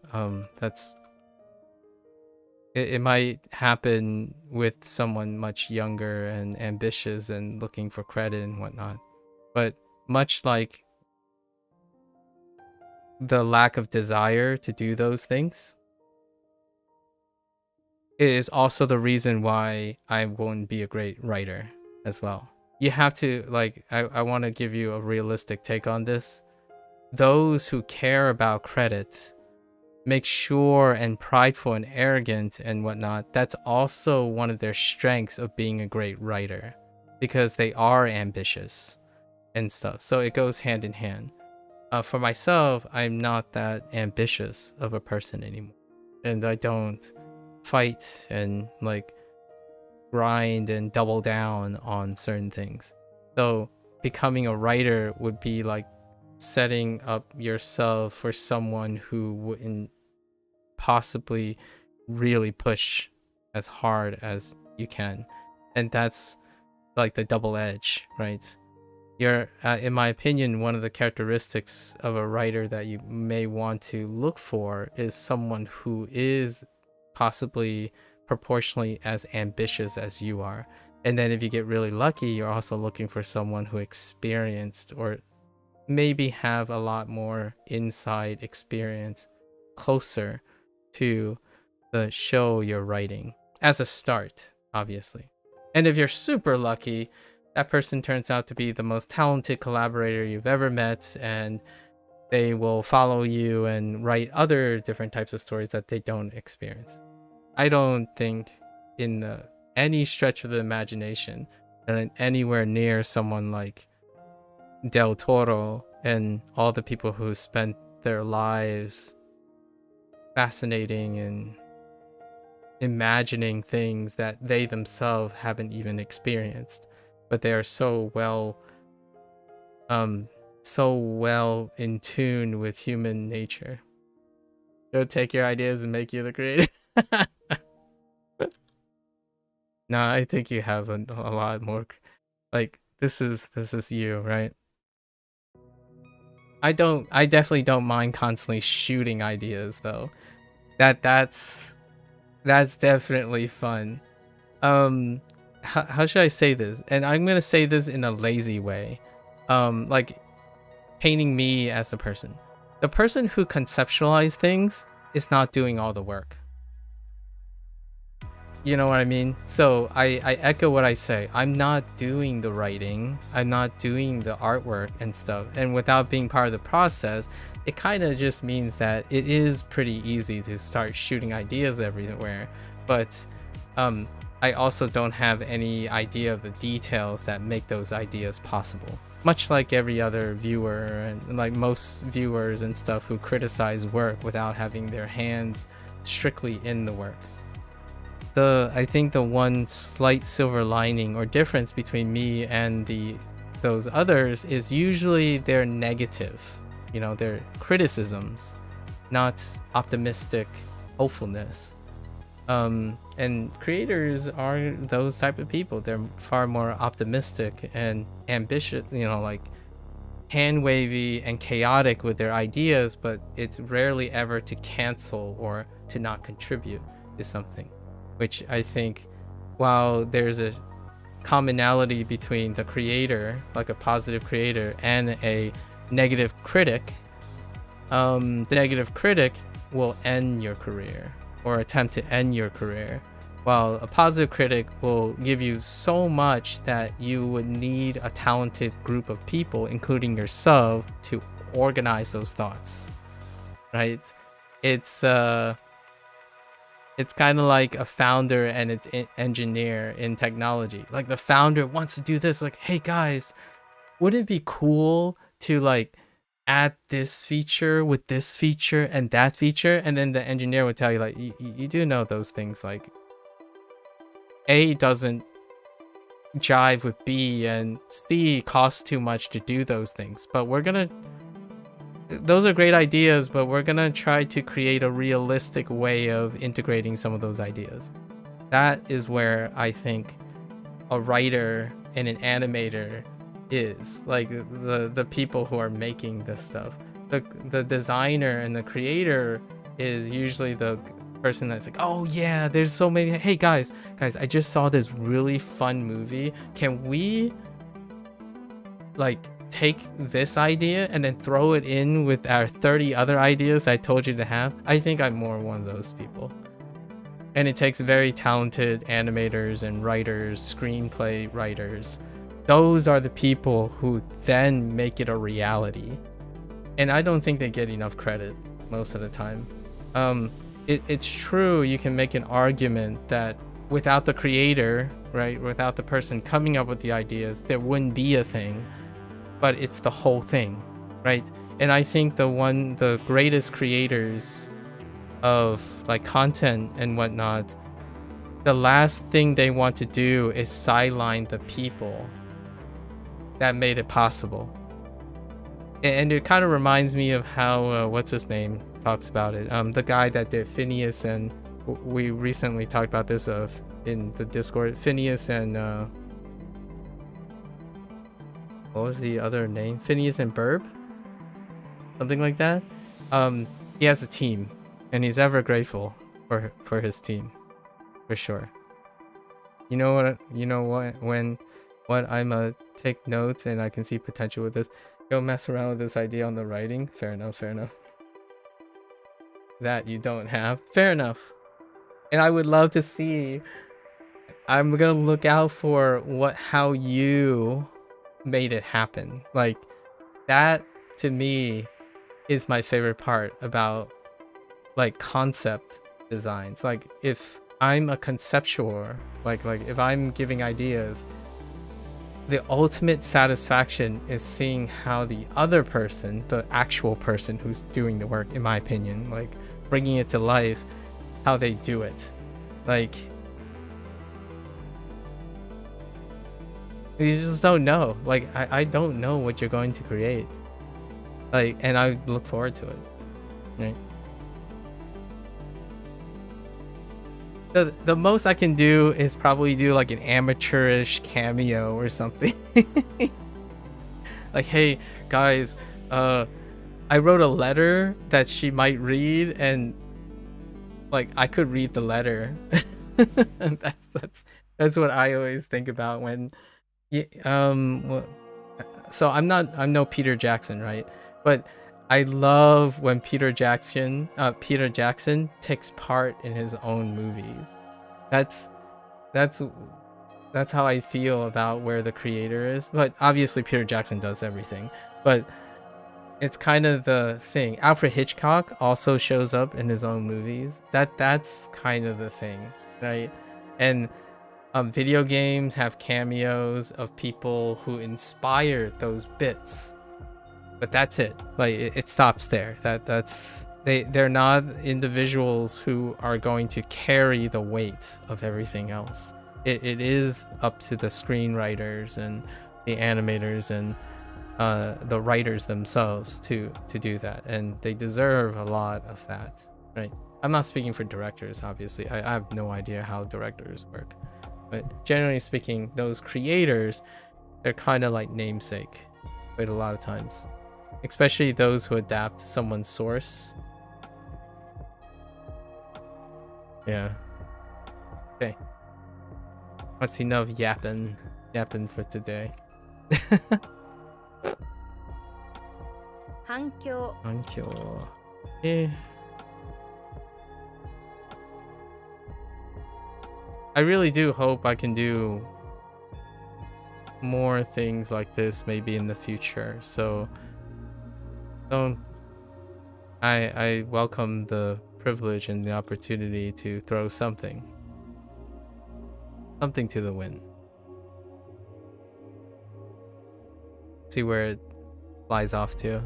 It might happen with someone much younger and ambitious and looking for credit and whatnot. But much like the lack of desire to do those things, it is also the reason why I won't be a great writer as well. You have to, like, I want to give you a realistic take on this. Those who care about credit, make sure and prideful and arrogant and whatnot, that's also one of their strengths of being a great writer, because they are ambitious and stuff. So it goes hand in hand. For myself, I'm not that ambitious of a person anymore, and I don't fight and like grind and double down on certain things. So becoming a writer would be like setting up yourself for someone who wouldn't possibly really push as hard as you can, and that's like the double edge, right? You're in my opinion, one of the characteristics of a writer that you may want to look for is someone who is possibly proportionally as ambitious as you are. And then if you get really lucky, you're also looking for someone who experienced or maybe have a lot more inside experience closer to the show you're writing as a start, obviously. And if you're super lucky, that person turns out to be the most talented collaborator you've ever met, and they will follow you and write other different types of stories that they don't experience. I don't think in any stretch of the imagination that I'm anywhere near someone like Del Toro and all the people who spent their lives fascinating and imagining things that they themselves haven't even experienced, but they are so well in tune with human nature. They'll take your ideas and make you the creator. No, I think you have a lot more, like, this is you, right? I definitely don't mind constantly shooting ideas though. That's definitely fun. How should I say this? And I'm gonna say this in a lazy way. Like painting me as the person. The person who conceptualizes things is not doing all the work. You know what I mean? So I echo what I say. I'm not doing the writing. I'm not doing the artwork and stuff. And without being part of the process, it kind of just means that it is pretty easy to start shooting ideas everywhere. But I also don't have any idea of the details that make those ideas possible. Much like every other viewer and like most viewers and stuff who criticize work without having their hands strictly in the work. I think the one slight silver lining or difference between me and those others is usually their negative, you know, their criticisms, not optimistic hopefulness. And creators are those type of people. They're far more optimistic and ambitious, you know, like hand wavy and chaotic with their ideas, but it's rarely ever to cancel or to not contribute to something. Which I think, while there's a commonality between the creator, like a positive creator, and a negative critic, the negative critic will end your career or attempt to end your career, while a positive critic will give you so much that you would need a talented group of people, including yourself, to organize those thoughts, right? It's kind of like a founder and its engineer in technology. Like the founder wants to do this, like, hey guys, wouldn't it be cool to like add this feature with this feature and that feature, and then the engineer would tell you like, you do know those things, like A doesn't jive with B and C costs too much to do those things, but those are great ideas, but we're gonna try to create a realistic way of integrating some of those ideas. That is where I think a writer and an animator is, like, the people who are making this stuff. The designer and the creator is usually the person that's like, oh yeah, there's so many, hey guys, I just saw this really fun movie, can we like take this idea and then throw it in with our 30 other ideas I told you to have? I think I'm more one of those people. And it takes very talented animators and writers, screenplay writers. Those are the people who then make it a reality. And I don't think they get enough credit most of the time. It's true, you can make an argument that without the creator, right, without the person coming up with the ideas, there wouldn't be a thing. But it's the whole thing, right? And I think the greatest creators of like content and whatnot, the last thing they want to do is sideline the people that made it possible. And it kind of reminds me of how what's his name talks about it, the guy that did Phineas, and we recently talked about this in the Discord, Phineas and what was the other name? Phineas and Burb? Something like that. He has a team, and he's ever grateful for his team, for sure. You know what? When I'm take notes and I can see potential with this, go mess around with this idea on the writing. Fair enough. That you don't have. Fair enough. And I would love to see. I'm gonna look out for how you made it happen. Like, that to me is my favorite part about like concept designs. Like, if I'm a conceptual, like if I'm giving ideas, the ultimate satisfaction is seeing how the other person, the actual person who's doing the work, in my opinion, like bringing it to life, how they do it. Like, you just don't know. Like, I don't know what you're going to create. Like, and I look forward to it. Right? The most I can do is probably do like an amateurish cameo or something. Like, hey guys, I wrote a letter that she might read, and like I could read the letter. And that's what I always think about when so I'm no Peter Jackson, right? But I love when Peter Jackson takes part in his own movies. That's how I feel about where the creator is. But obviously Peter Jackson does everything. But it's kind of the thing. Alfred Hitchcock also shows up in his own movies. That's kind of the thing, right? And video games have cameos of people who inspired those bits. But that's it. Like, it stops there. They're not individuals who are going to carry the weight of everything else. It is up to the screenwriters and the animators and the writers themselves to do that, and they deserve a lot of that, right? I'm not speaking for directors, obviously. I have no idea how directors work, but generally speaking, those creators, they're kind of like namesake, right? A lot of times, especially those who adapt someone's source. Yeah. Okay. That's enough yapping for today. 反響 I really do hope I can do more things like this maybe in the future. So I welcome the privilege and the opportunity to throw something to the wind. See where it flies off to.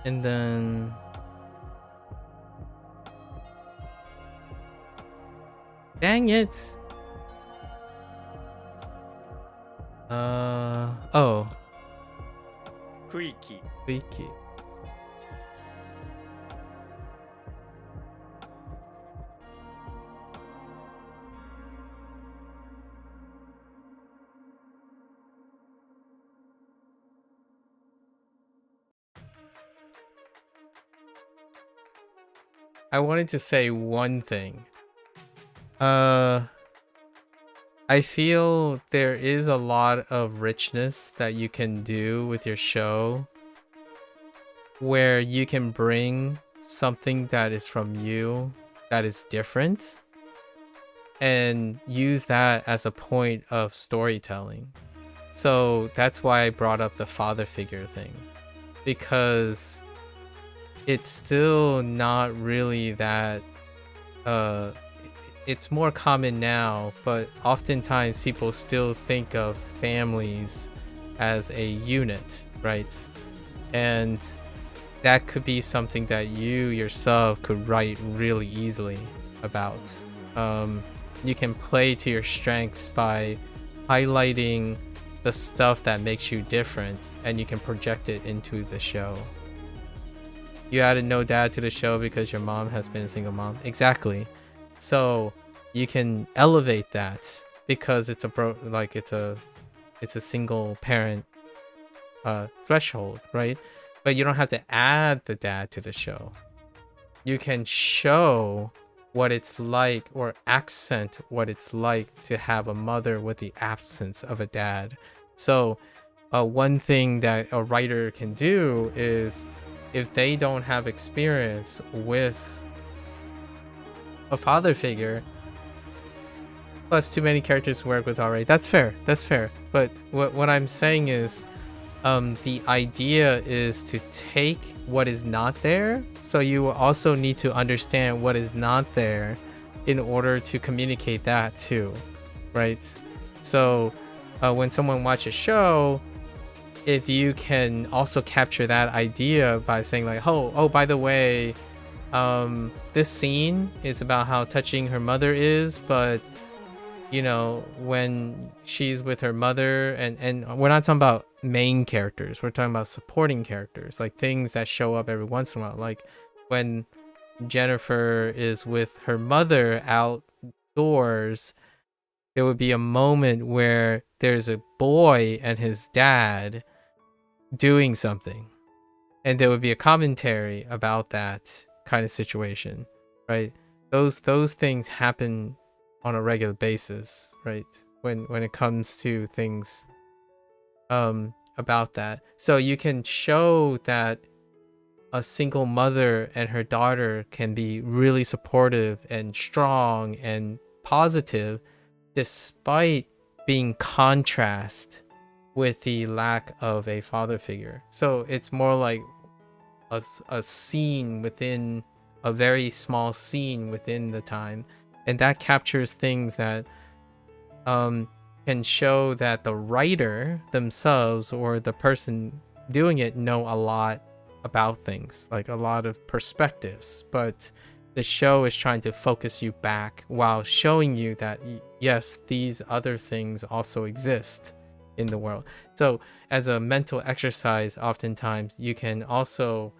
And then dang it. Oh, 区域 Koichi. I wanted to say one thing. I feel there is a lot of richness that you can do with your show where you can bring something that is from you that is different and use that as a point of storytelling. So that's why I brought up the father figure thing, because it's still not really that it's more common now, but oftentimes people still think of families as a unit, right? And that could be something that you yourself could write really easily about. You can play to your strengths by highlighting the stuff that makes you different, and you can project it into the show. You added no dad to the show because your mom has been a single mom. Exactly. So you can elevate that because it's a single parent threshold, right? But you don't have to add the dad to the show. You can show what it's like, or accent what it's like to have a mother with the absence of a dad. So one thing that a writer can do is, if they don't have experience with a father figure, plus too many characters to work with already, that's fair, but what I'm saying is, the idea is to take what is not there, so you also need to understand what is not there in order to communicate that too, right? So when someone watches a show, if you can also capture that idea by saying like, oh, by the way, this scene is about how touching her mother is, but you know, when she's with her mother, and we're not talking about main characters, we're talking about supporting characters, like things that show up every once in a while, like when Jennifer is with her mother outdoors, there would be a moment where there's a boy and his dad doing something, and there would be a commentary about that kind of situation, right? Those things happen on a regular basis, right? When it comes to things about that. So you can show that a single mother and her daughter can be really supportive and strong and positive despite being contrast with the lack of a father figure. So it's more like a scene within a very small scene within the time, and that captures things that can show that the writer themselves or the person doing it know a lot about things, like a lot of perspectives, but the show is trying to focus you back while showing you that yes, these other things also exist in the world. So as a mental exercise, oftentimes you can also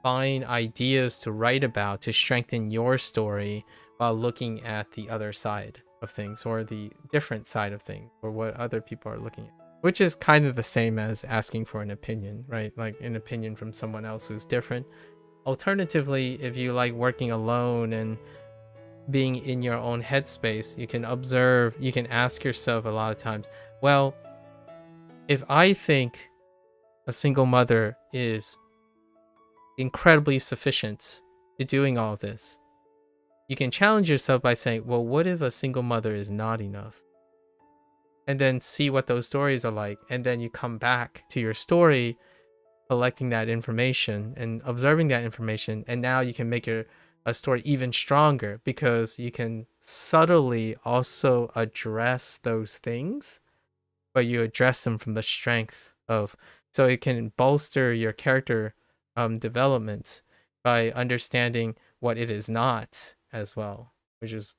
find ideas to write about to strengthen your story while looking at the other side of things, or the different side of things, or what other people are looking at, which is kind of the same as asking for an opinion, right? Like an opinion from someone else who's different. Alternatively, if you like working alone and being in your own headspace, you can observe, you can ask yourself a lot of times, well, if I think a single mother is incredibly sufficient to doing all this, you can challenge yourself by saying, well, what if a single mother is not enough? And then see what those stories are like. And then you come back to your story, collecting that information and observing that information. And now you can make a story even stronger, because you can subtly also address those things, but you address them from the strength of, so it can bolster your character development by understanding what it is not as well, which is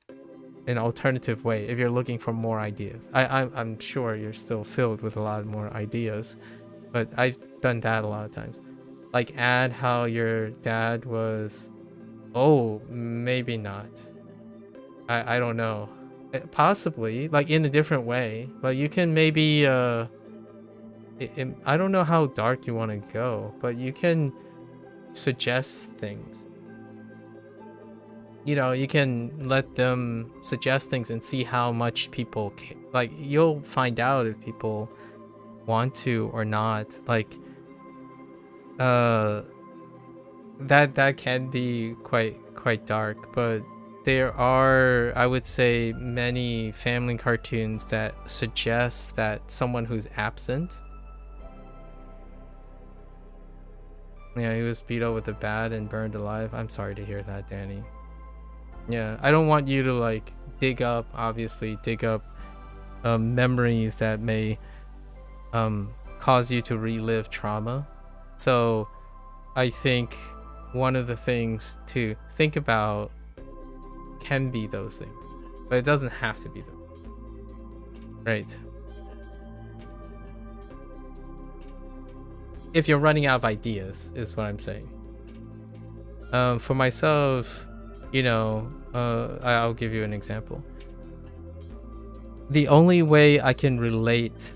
an alternative way if you're looking for more ideas. I'm sure you're still filled with a lot more ideas, but I've done that a lot of times. Like add how your dad was, oh, maybe not. I don't know. Possibly, like in a different way. But you can maybe, I don't know how dark you want to go, but you can suggest things. You know, you can let them suggest things and see how much people like you'll find out if people want to or not. Like that can be quite dark, but there are, I would say, many family cartoons that suggest that someone who's absent, yeah, he was beat up with a bat and burned alive. I'm sorry to hear that, Danny. Yeah, I don't want you to like dig up memories that may cause you to relive trauma. So I think one of the things to think about can be those things, but it doesn't have to be them, right? If you're running out of ideas is what I'm saying. For myself, you know, I'll give you an example. The only way I can relate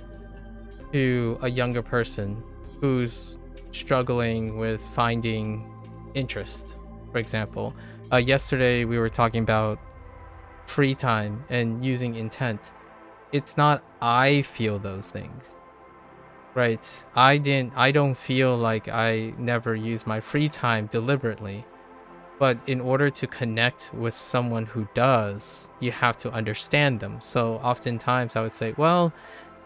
to a younger person who's struggling with finding interest, for example, yesterday we were talking about free time and using intent. It's not I feel those things, right? I don't feel like I never use my free time deliberately. But in order to connect with someone who does, you have to understand them. So oftentimes I would say, well,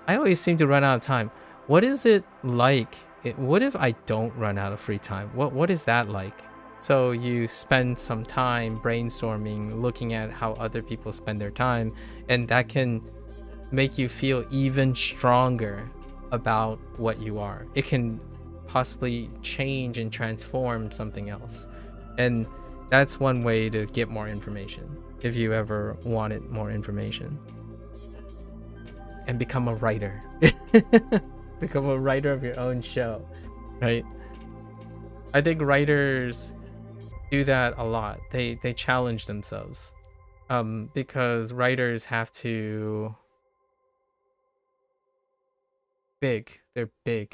I always seem to run out of time. What is it like? What if I don't run out of free time? What is that like? So you spend some time brainstorming, looking at how other people spend their time, and that can make you feel even stronger about what you are. It can possibly change and transform something else. And that's one way to get more information if you ever wanted more information. And become a writer. Become a writer of your own show, right? I think writers do that a lot. They challenge themselves. Because writers have to they're big,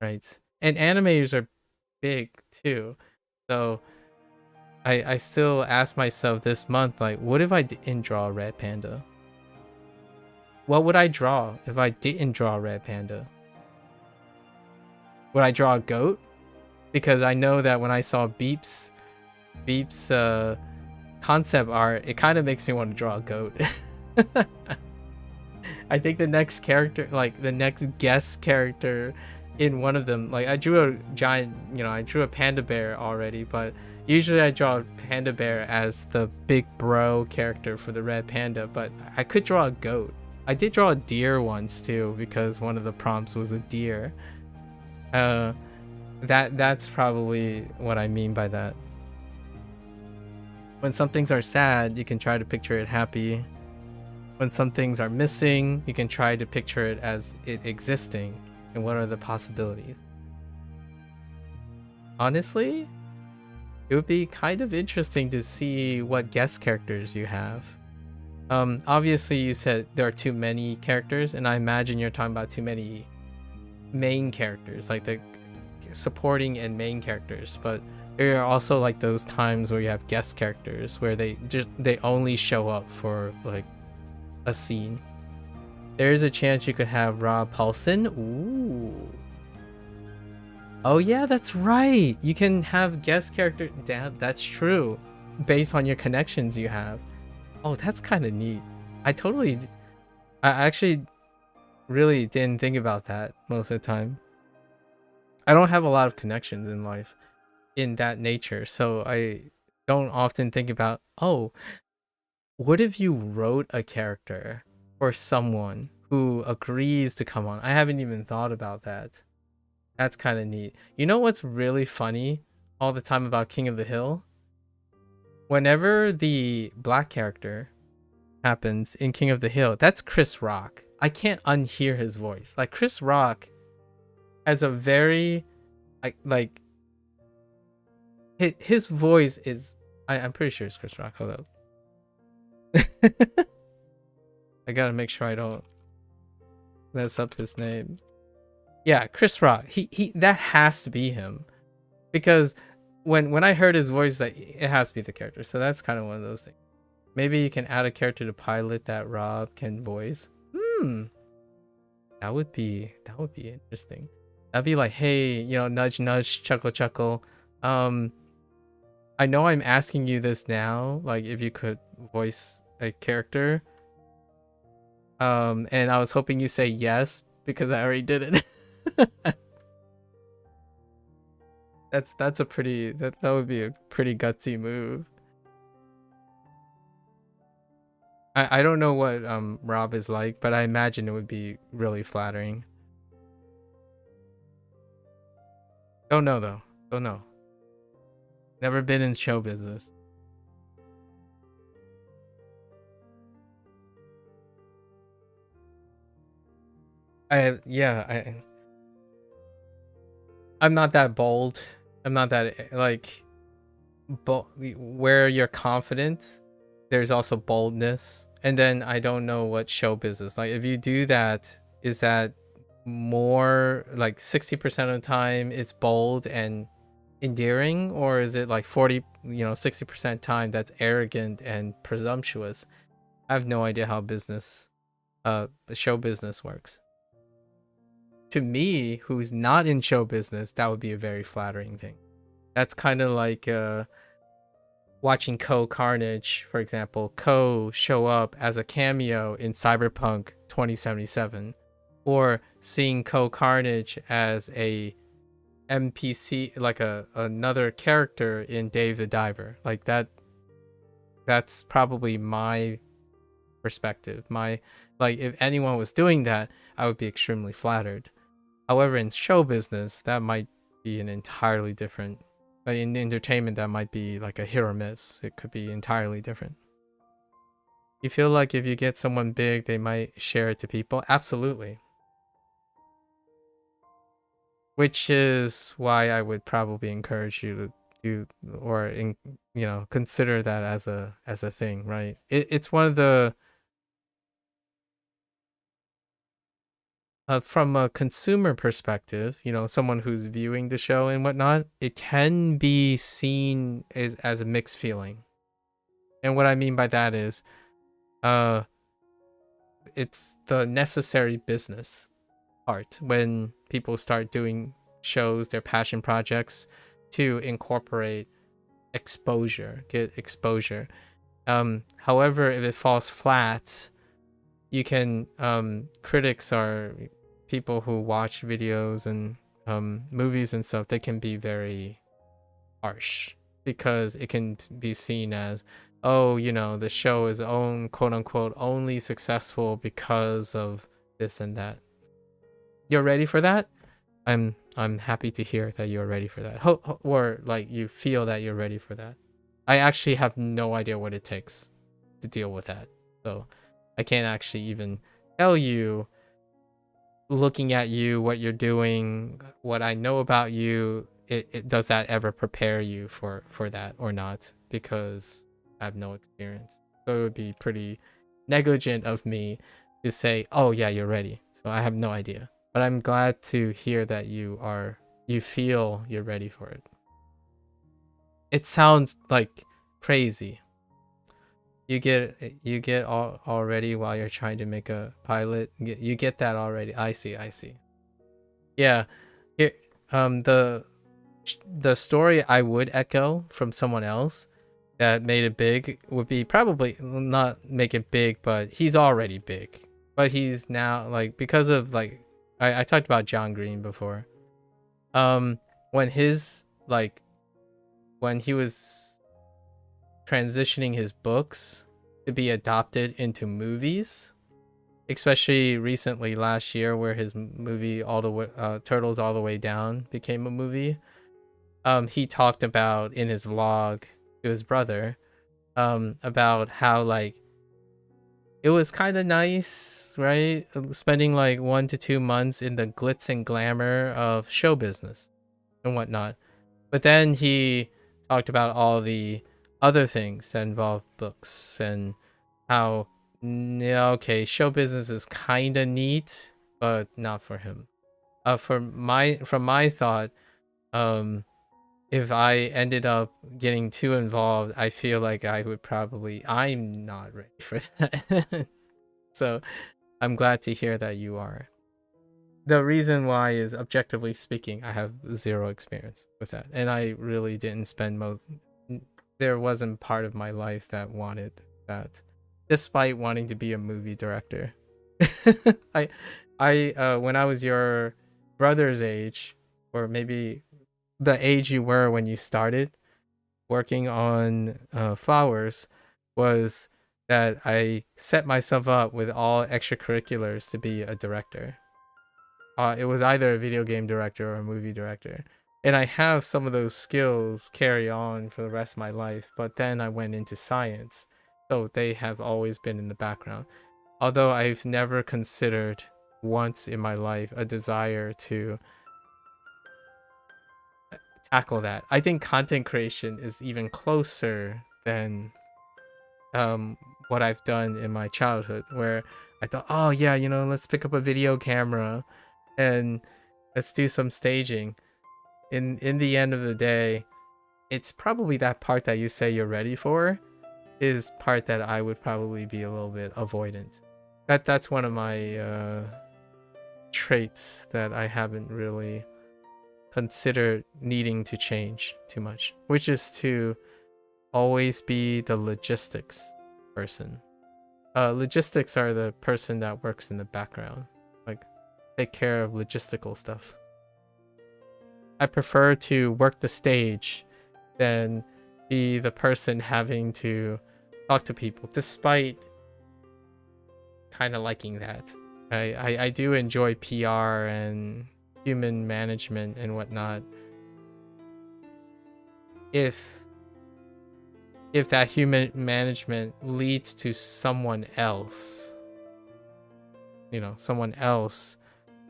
right? And animators are big too. So I still ask myself this month, like, what if I didn't draw a red panda? What would I draw if I didn't draw a red panda? Would I draw a goat? Because I know that when I saw Beep's concept art, it kind of makes me want to draw a goat. I think the next character, like the next guest character in one of them, like I drew a giant, I drew a panda bear already, but usually I draw a panda bear as the big bro character for the red panda, but I could draw a goat. I did draw a deer once too, because one of the prompts was a deer. That's probably what I mean by that. When some things are sad, you can try to picture it happy. When some things are missing, you can try to picture it as it existing, and what are the possibilities. Honestly, it would be kind of interesting to see what guest characters you have. Obviously you said there are too many characters, and I imagine you're talking about too many main characters, like the supporting and main characters, but there are also like those times where you have guest characters where they only show up for like a scene. There's a chance you could have Rob Paulson. Ooh. Oh yeah, that's right. You can have guest character. Dad, that's true. Based on your connections you have. Oh, that's kind of neat. I actually really didn't think about that most of the time. I don't have a lot of connections in life in that nature, so I don't often think about, oh, what if you wrote a character for someone who agrees to come on? I haven't even thought about that. That's kind of neat. You know what's really funny all the time about King of the Hill? Whenever the black character happens in King of the Hill, that's Chris Rock. I can't unhear his voice. Like Chris Rock has a very like his voice is I'm pretty sure it's Chris Rock. Hold up. I gotta make sure I don't mess up his name. Yeah, Chris Rock. He that has to be him. Because when I heard his voice, like it has to be the character. So that's kind of one of those things. Maybe you can add a character to pilot that Rob can voice. That would be interesting. That'd be like, hey, you know, nudge nudge, chuckle chuckle. I know I'm asking you this now, like if you could voice a character. And I was hoping you say yes because I already did it. That's a pretty that would be a pretty gutsy move. I don't know what Rob is like, but I imagine it would be really flattering. Don't know though. Don't know. Never been in show business. I'm not that bold. I'm not that like where you're confident, there's also boldness. And then I don't know what show business. Like if you do that, is that more like 60% of the time it's bold and endearing, or is it like 60% time that's arrogant and presumptuous? I have no idea how show business works. To me, who's not in show business, that would be a very flattering thing. That's kind of like watching Ko Carnage, for example. Ko show up as a cameo in Cyberpunk 2077, or seeing Ko Carnage as a NPC, like another character in Dave the Diver. Like that's probably my perspective. Like if anyone was doing that, I would be extremely flattered. However, in show business, that might be an entirely different. Like in entertainment, that might be like a hit or miss. It could be entirely different. You feel like if you get someone big, they might share it to people? Absolutely. Which is why I would probably encourage you to do or consider that as a thing, right? It's one of the from a consumer perspective, someone who's viewing the show and whatnot, it can be seen as a mixed feeling. And what I mean by that is, it's the necessary business part when people start doing shows, their passion projects, to incorporate get exposure. However, if it falls flat, you can critics are people who watch videos and movies and stuff. They can be very harsh because it can be seen as, oh, the show is quote unquote only successful because of this and that. You're ready for that? I'm happy to hear that you're ready for that. Or like you feel that you're ready for that. I actually have no idea what it takes to deal with that. So I can't actually even tell you, looking at you, what you're doing, what I know about you, it does that ever prepare you for that or not, because I have no experience. So it would be pretty negligent of me to say, oh yeah, you're ready. So I have no idea. But I'm glad to hear that you feel you're ready for it. It sounds like crazy. You get all ready while you're trying to make a pilot. You get that already. I see. Yeah. Here, the story I would echo from someone else that made it big would be probably not make it big, but he's already big. But he's now like, because of like, I talked about John Green before. When he was transitioning his books to be adopted into movies, especially recently last year where his movie all the way Turtles All the Way Down became a movie. He talked about in his vlog to his brother about how like it was kind of nice, right? Spending like 1 to 2 months in the glitz and glamour of show business and whatnot. But then he talked about all the other things that involve books and how, yeah, okay, show business is kind of neat, but not for him. From my thought, if I ended up getting too involved, I feel like I'm not ready for that. So I'm glad to hear that you are. The reason why is, objectively speaking, I have zero experience with that. And I really didn't spend there wasn't part of my life that wanted that, despite wanting to be a movie director. I when I was your brother's age, or maybe the age you were when you started working on flowers, was that I set myself up with all extracurriculars to be a director. It was either a video game director or a movie director. And I have some of those skills carry on for the rest of my life, but then I went into science. So they have always been in the background. Although I've never considered once in my life a desire to tackle that. I think content creation is even closer than what I've done in my childhood, where I thought, oh yeah, let's pick up a video camera and let's do some staging. In the end of the day, it's probably that part that you say you're ready for is part that I would probably be a little bit avoidant. That's one of my traits that I haven't really considered needing to change too much, which is to always be the logistics person. Logistics are the person that works in the background, like take care of logistical stuff. I prefer to work the stage than be the person having to talk to people, despite kind of liking that. I do enjoy PR and human management and whatnot. If that human management leads to someone else, someone else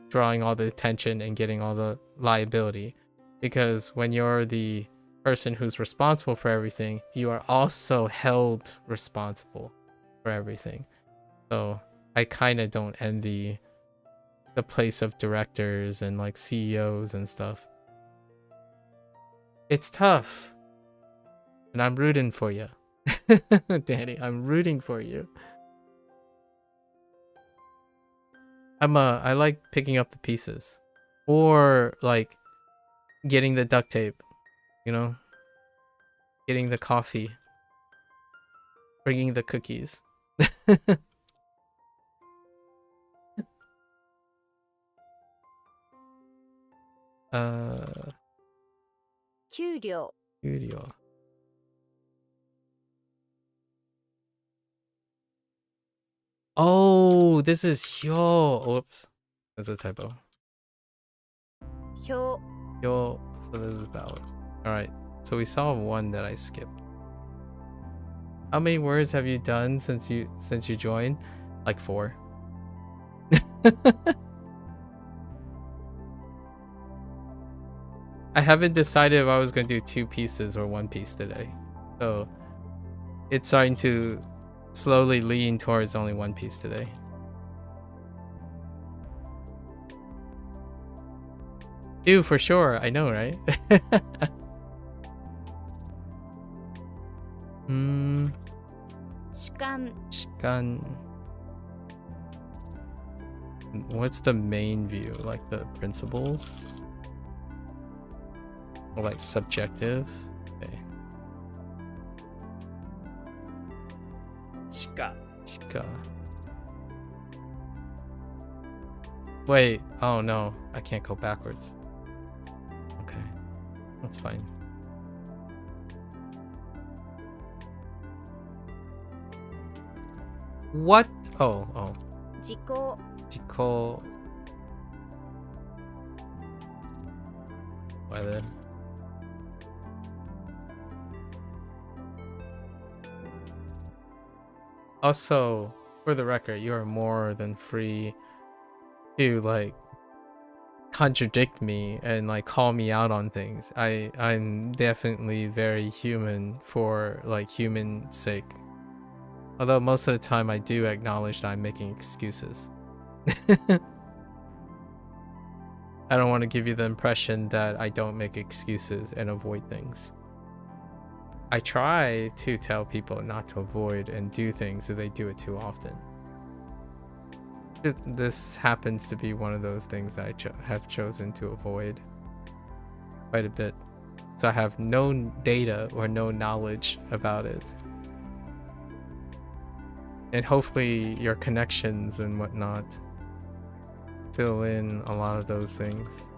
drawing all the attention and getting all the liability. Because when you're the person who's responsible for everything, you are also held responsible for everything. So I kind of don't envy the place of directors and like CEOs and stuff. It's tough. And I'm rooting for you. Danny, I'm rooting for you. I like picking up the pieces. Or like getting the duct tape, getting the coffee, bringing the cookies.給料 Studio. Oh, this is Hyo. Oops. That's a typo. 表 Hyo. So this is ballot. Alright. So we saw one that I skipped. How many words have you done since you joined? Like 4. I haven't decided if I was going to do 2 pieces or 1 piece today. So it's starting to slowly lean towards only 1 piece today. Dude, for sure. I know, right? Hmm. 主観 Shikan. What's the main view? Like the principles? Or like subjective? Okay. しか Shika. Wait. Oh no. I can't go backwards. Okay. That's fine. What? Oh. 時効 Jiko. Weather. Also, for the record, you are more than free to like contradict me and like call me out on things. I'm definitely very human for like human sake. Although most of the time I do acknowledge that I'm making excuses. I don't want to give you the impression that I don't make excuses and avoid things. I try to tell people not to avoid and do things if they do it too often. This happens to be one of those things that I have chosen to avoid quite a bit. So I have no data or no knowledge about it. And hopefully your connections and whatnot fill in a lot of those things.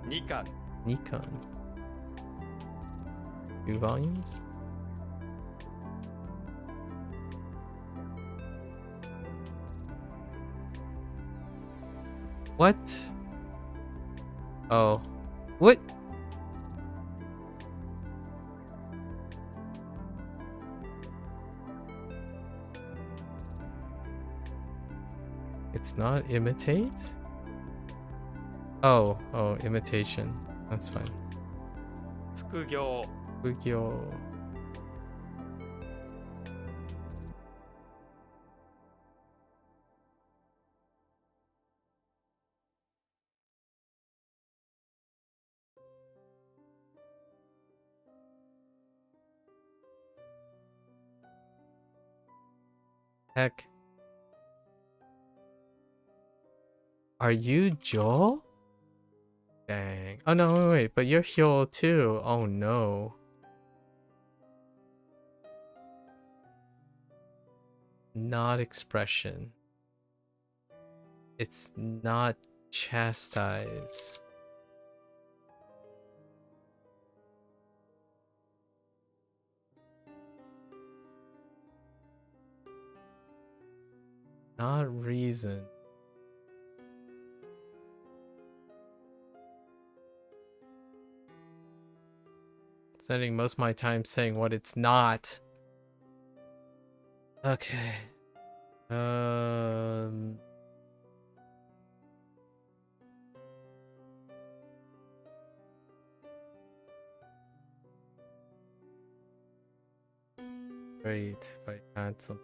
Nikan. Nikon. 2 volumes? What? Oh. What? It's not imitate? Oh, imitation. That's fine. 副業 Fugyo. Heck. Are you Joel? Dang. Oh no, wait, but you're Hyo too. Oh no. Not expression. It's not chastise. Not reason. Spending most of my time saying what it's not. Okay. Great if I had some.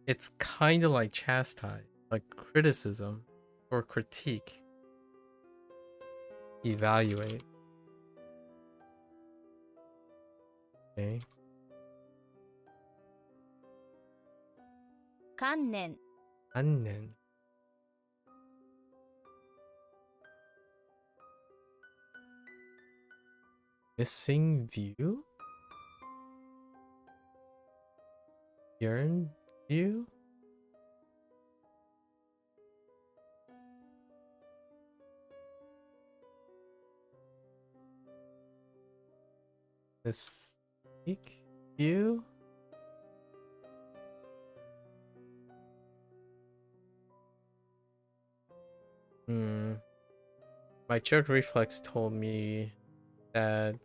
It's kind of like chastise, like criticism or critique. Evaluate. Okay. 観念 Annen. Missing view? Yearn view? Mistake view? My church reflex told me that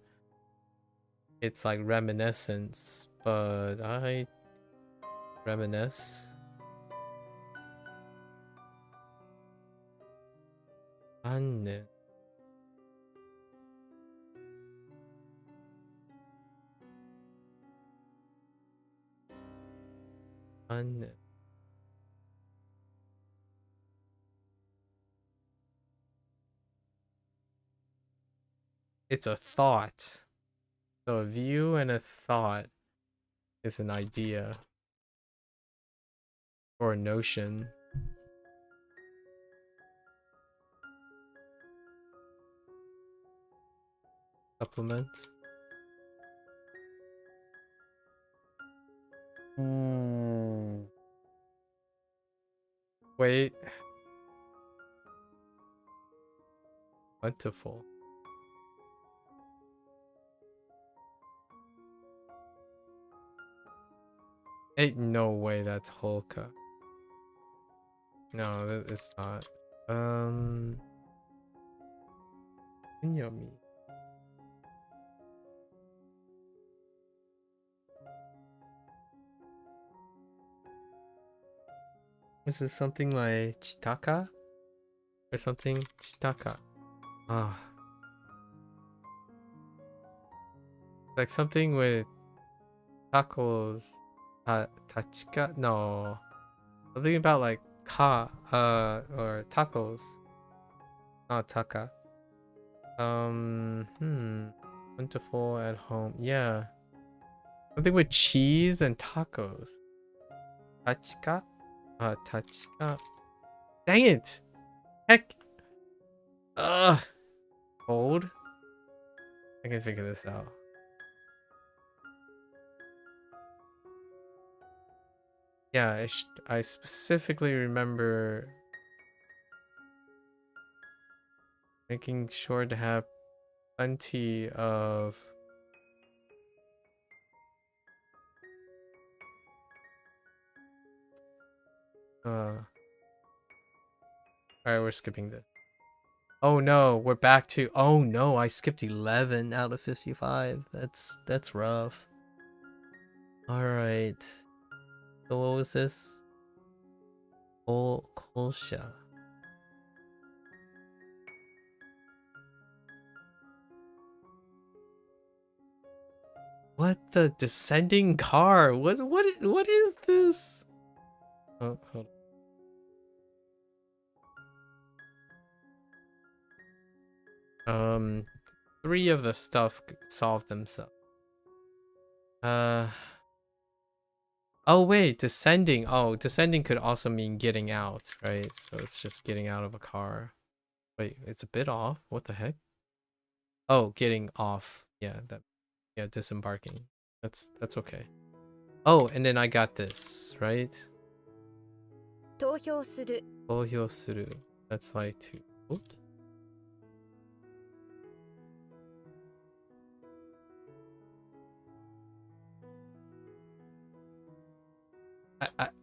it's like reminiscence, but I reminisce. Annen. Annen. It's a thought. So a view and a thought is an idea or a notion. Supplement. Wait. Plentiful. Ain't no way that's Holka. No, it's not. Yummy. Is this something like Chitaka? Or something? Chitaka. Ah. Like something with tacos. Tachika? No. Something about like or tacos. Not taka. Plentiful at home. Yeah. Something with cheese and tacos. Tachika? Tachika. Dang it! Heck! Hold. I can figure this out. Yeah, I specifically remember making sure to have plenty of Alright, we're skipping this. Oh no, we're back to oh no, I skipped 11 out of 55. That's rough. Alright. So what was this? Kolsha. What the descending car? What is this? Oh, hold on. 3 of the stuff solved themselves. Oh wait, descending. Oh, descending could also mean getting out, right? So it's just getting out of a car. Wait, it's a bit off. What the heck? Oh, getting off. Yeah, disembarking. That's okay. Oh, and then I got this, right? 投票する 投票する. That's like to vote.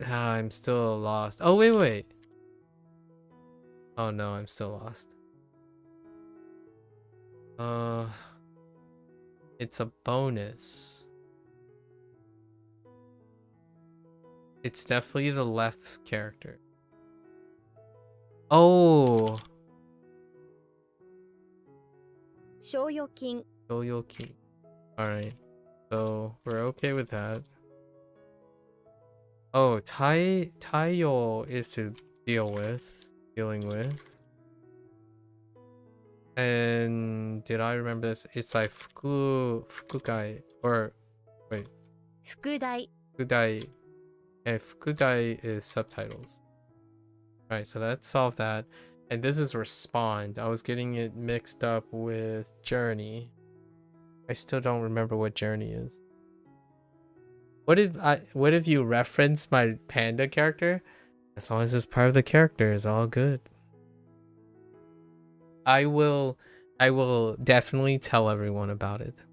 I'm still lost. Oh, wait. Oh no, I'm still lost. It's a bonus. It's definitely the left character. Oh! 賞与金 Yoyoki. Alright. So, we're okay with that. Oh, Taiyo is to dealing with. And did I remember this? It's like Fukugai, or wait, 副題 Fukudai. And Fukudai is subtitles. Alright, so let's solve that. And this is respond. I was getting it mixed up with journey. I still don't remember what journey is. What if you reference my panda character? As long as it's part of the character, it's all good. I will definitely tell everyone about it.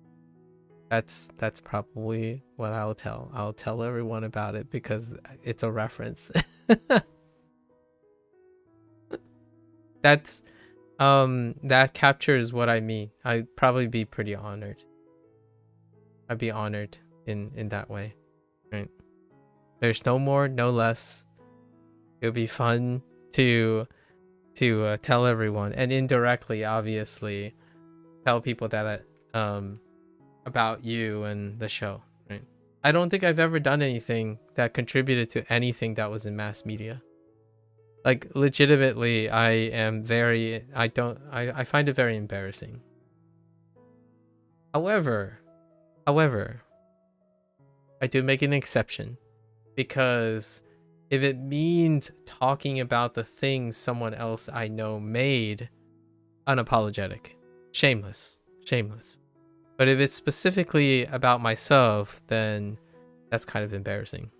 That's probably what I'll tell. I'll tell everyone about it because it's a reference. That's that captures what I mean. I'd probably be pretty honored. I'd be honored in that way. Right? There's no more, no less. It'll be fun to tell everyone, and indirectly, obviously, tell people that about you and the show. Right? I don't think I've ever done anything that contributed to anything that was in mass media. Like, legitimately, I find it very embarrassing. However, I do make an exception, because if it means talking about the things someone else I know made, unapologetic, shameless. But if it's specifically about myself, then that's kind of embarrassing.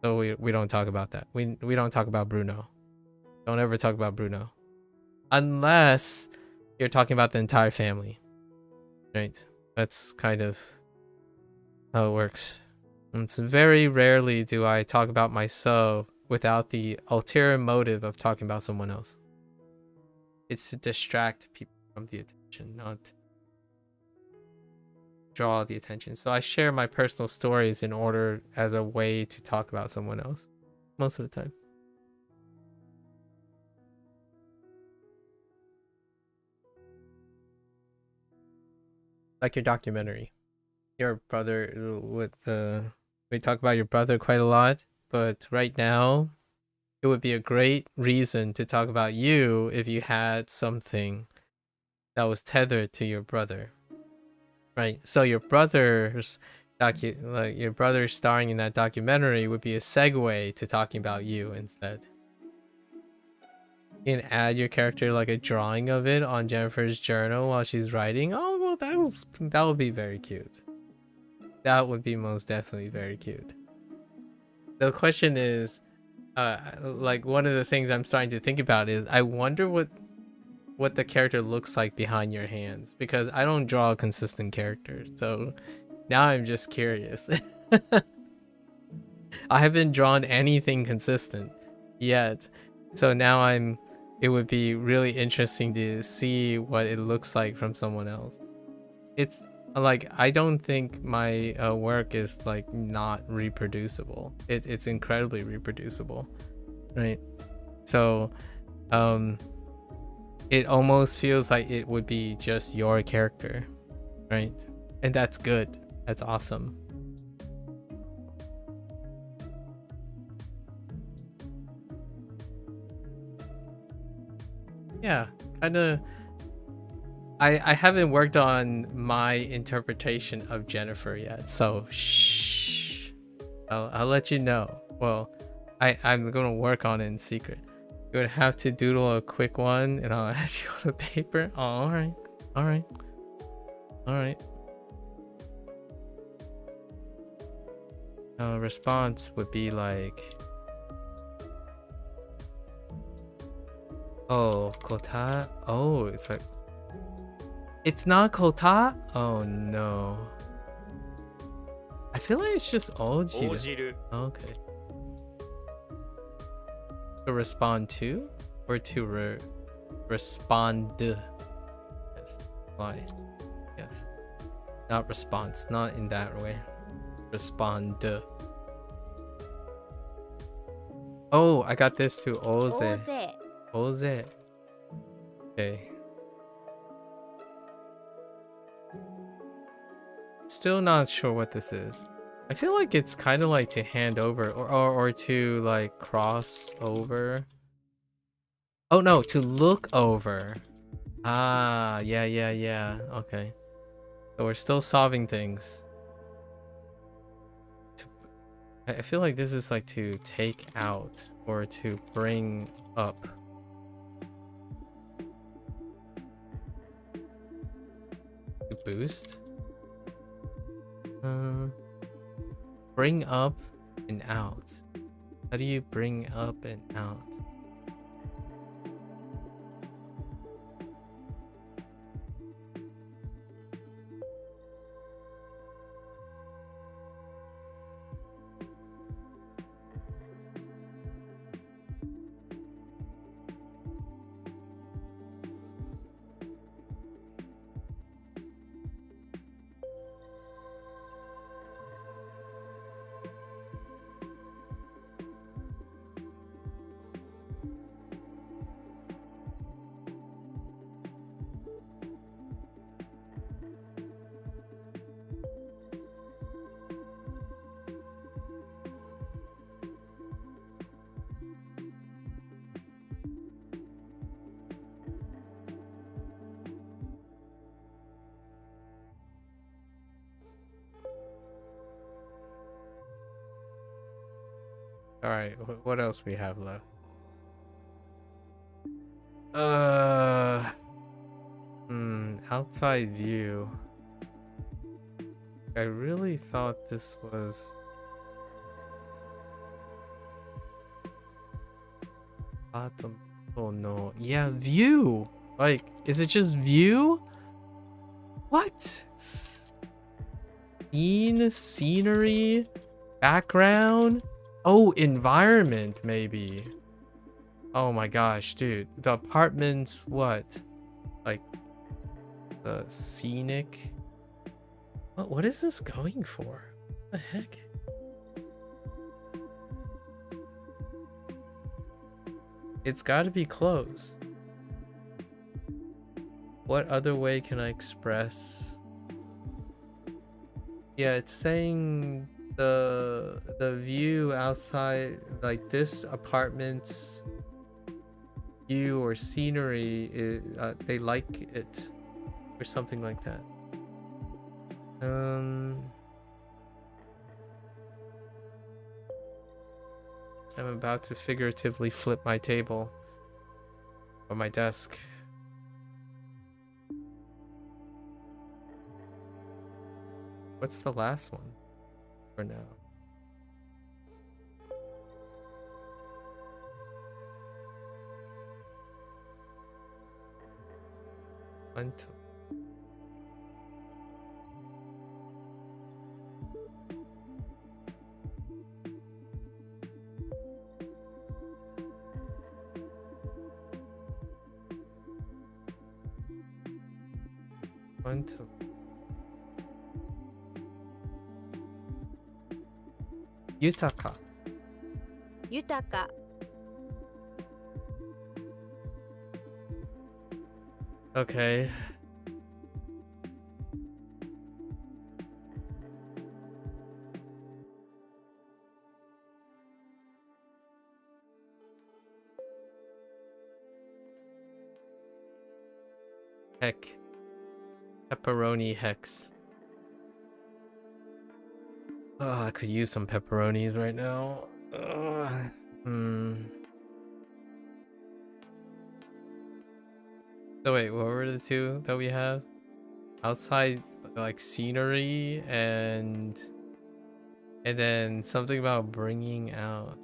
So we don't talk about that. We don't talk about Bruno. Don't ever talk about Bruno. Unless you're talking about the entire family. Right? That's kind of how it works. And it's very rarely do I talk about myself without the ulterior motive of talking about someone else. It's to distract people from the attention, not draw the attention. So I share my personal stories in order as a way to talk about someone else most of the time. Like your documentary. Your brother we talk about your brother quite a lot, but right now it would be a great reason to talk about you if you had something that was tethered to your brother. Right? So your brother's your brother starring in that documentary would be a segue to talking about you instead. You can add your character like a drawing of it on Jennifer's journal while she's writing. Oh well, that would be very cute. That would be most definitely very cute. The question is, like one of the things I'm starting to think about is I wonder what the character looks like behind your hands, because I don't draw a consistent character. So now I'm just curious. I haven't drawn anything consistent yet. So now it would be really interesting to see what it looks like from someone else. It's like I don't think my work is like not reproducible. It's incredibly reproducible, right? So it almost feels like it would be just your character, right? And that's good. That's awesome. Yeah, kind of. I haven't worked on my interpretation of Jennifer yet, so shh. I'll let you know. Well, I'm gonna work on it in secret. You would have to doodle a quick one, and I'll add you on a paper. Oh, all right, all right, all right. Response would be like, oh, kota. Oh, it's like. It's not kota? Oh no. I feel like it's just ojiru. 応じる Okay. To respond to? Or to respond? Yes. Why? Yes. Not response. Not in that way. Respond. Oh, I got this too. 大 Oze. 勢 Oze. Okay. Still not sure what this is. I feel like it's kind of like to hand over or to like cross over. Oh no, to look over. Ah, yeah. Okay. So we're still solving things. I feel like this is like to take out or to bring up. To boost? Bring up and out. How do you bring up and out? All right, what else we have left? Outside view. I really thought this was bottom Oh no. Yeah, view. Like, is it just view? What? Scene, scenery, background? Oh, environment, maybe. Oh my gosh, dude. The apartment's what? Like, the scenic? What is this going for? What the heck? It's got to be close. What other way can I express? Yeah, it's saying the view outside, like this apartment's view or scenery, they like it or something like that. I'm about to figuratively flip my table or my desk. What's the last one for now? One, two. One, two. Yutaka. 豊か Okay. Heck. Pepperoni hex. Oh, I could use some pepperonis right now. So wait, what were the two that we have? Outside, like scenery and then something about bringing out.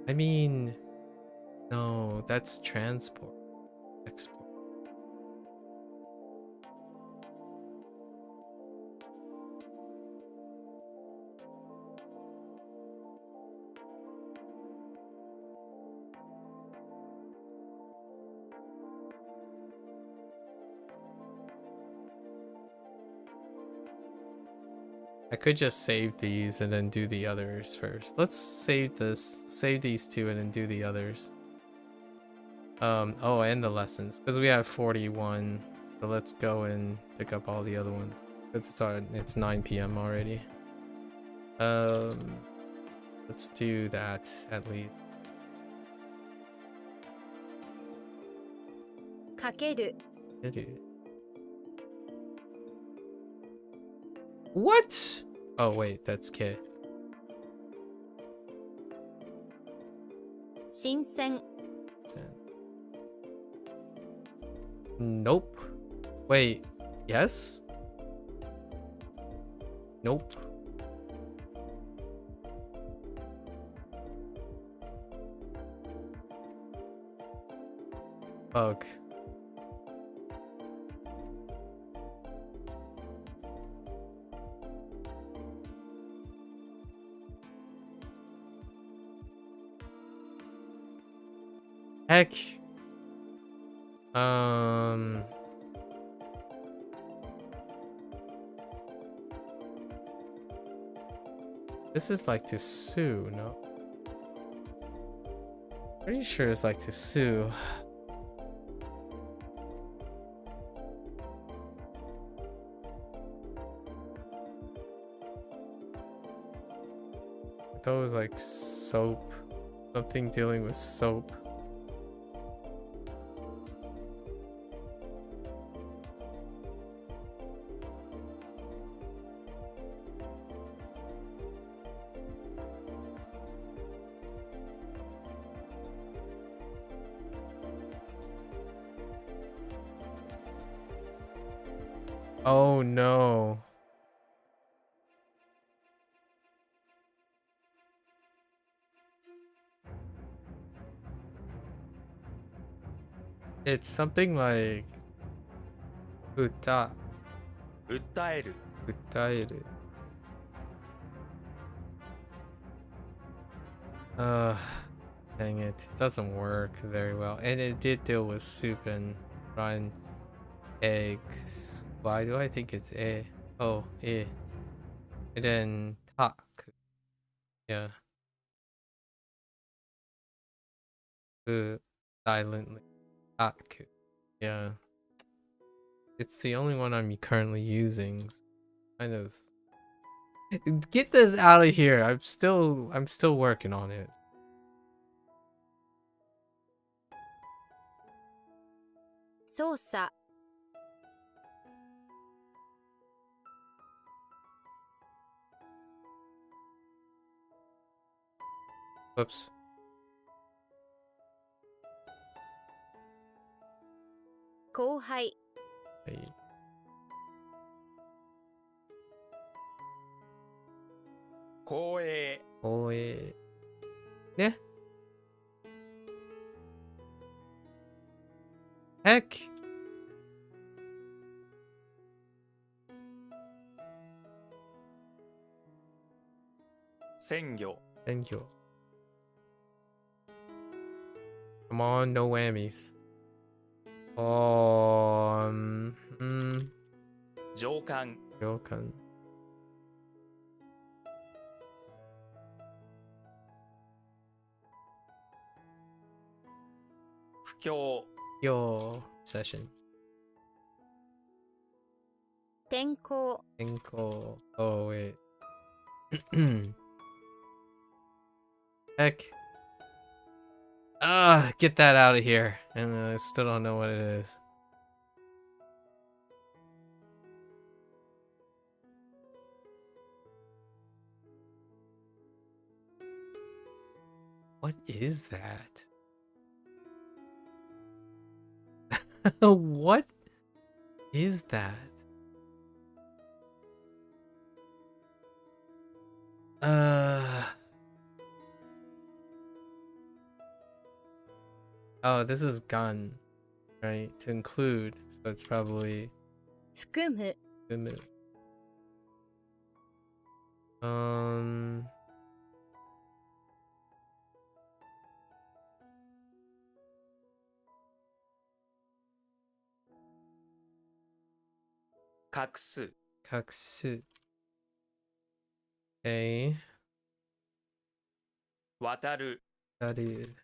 I mean, no, that's transport. Export. I could just save these and then do the others first. Let's save these two and then do the others. Oh, and the lessons, because we have 41. So let's go and pick up all the other ones. It's 9 p.m. already. Let's do that at least. かける What? Oh wait, that's K. 新鮮 Nope. Wait, yes? Nope. Bug. Heck. This is like to sue, no? Pretty sure it's like to sue. I thought it was like soap. Something dealing with soap. Oh no. It's something like uta, 訴える utaeru. Dang it. It doesn't work very well. And it did deal with soup and fried eggs. Why do I think it's e? Oh, e. And then taku. Yeah. Silently. Taku. Yeah. It's the only one I'm currently using. Kind of. Get this out of here. I'm still working on it. 操作 Whoops. 後輩 Hey. 光栄 Oh, yeah. Yeah. Heck. 鮮魚 Thank you. Come on, no whammies. Mm, 上官 Ryokan. 布教 Your session. 天候 Inko. Oh, wait. Heck. Get that out of here. And I still don't know what it is. What is that? What is that? Oh, this is gun, right? To include, so it's probably 含む limit. Um, 隠す kaksu. A 渡る studied.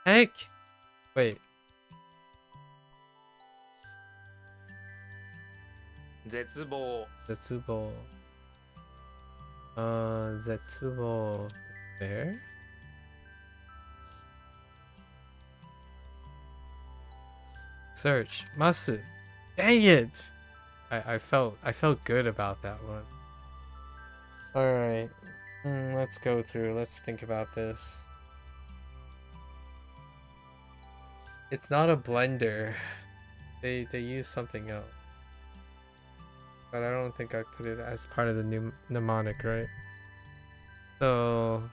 Heck! Wait, 絶望 Zetsubo. Zetsubo. There? Search. Masu. Dang it! I felt good about that one. Alright. Let's go through. Let's think about this. It's not a blender. They use something else. But I don't think I put it as part of the mnemonic, right? So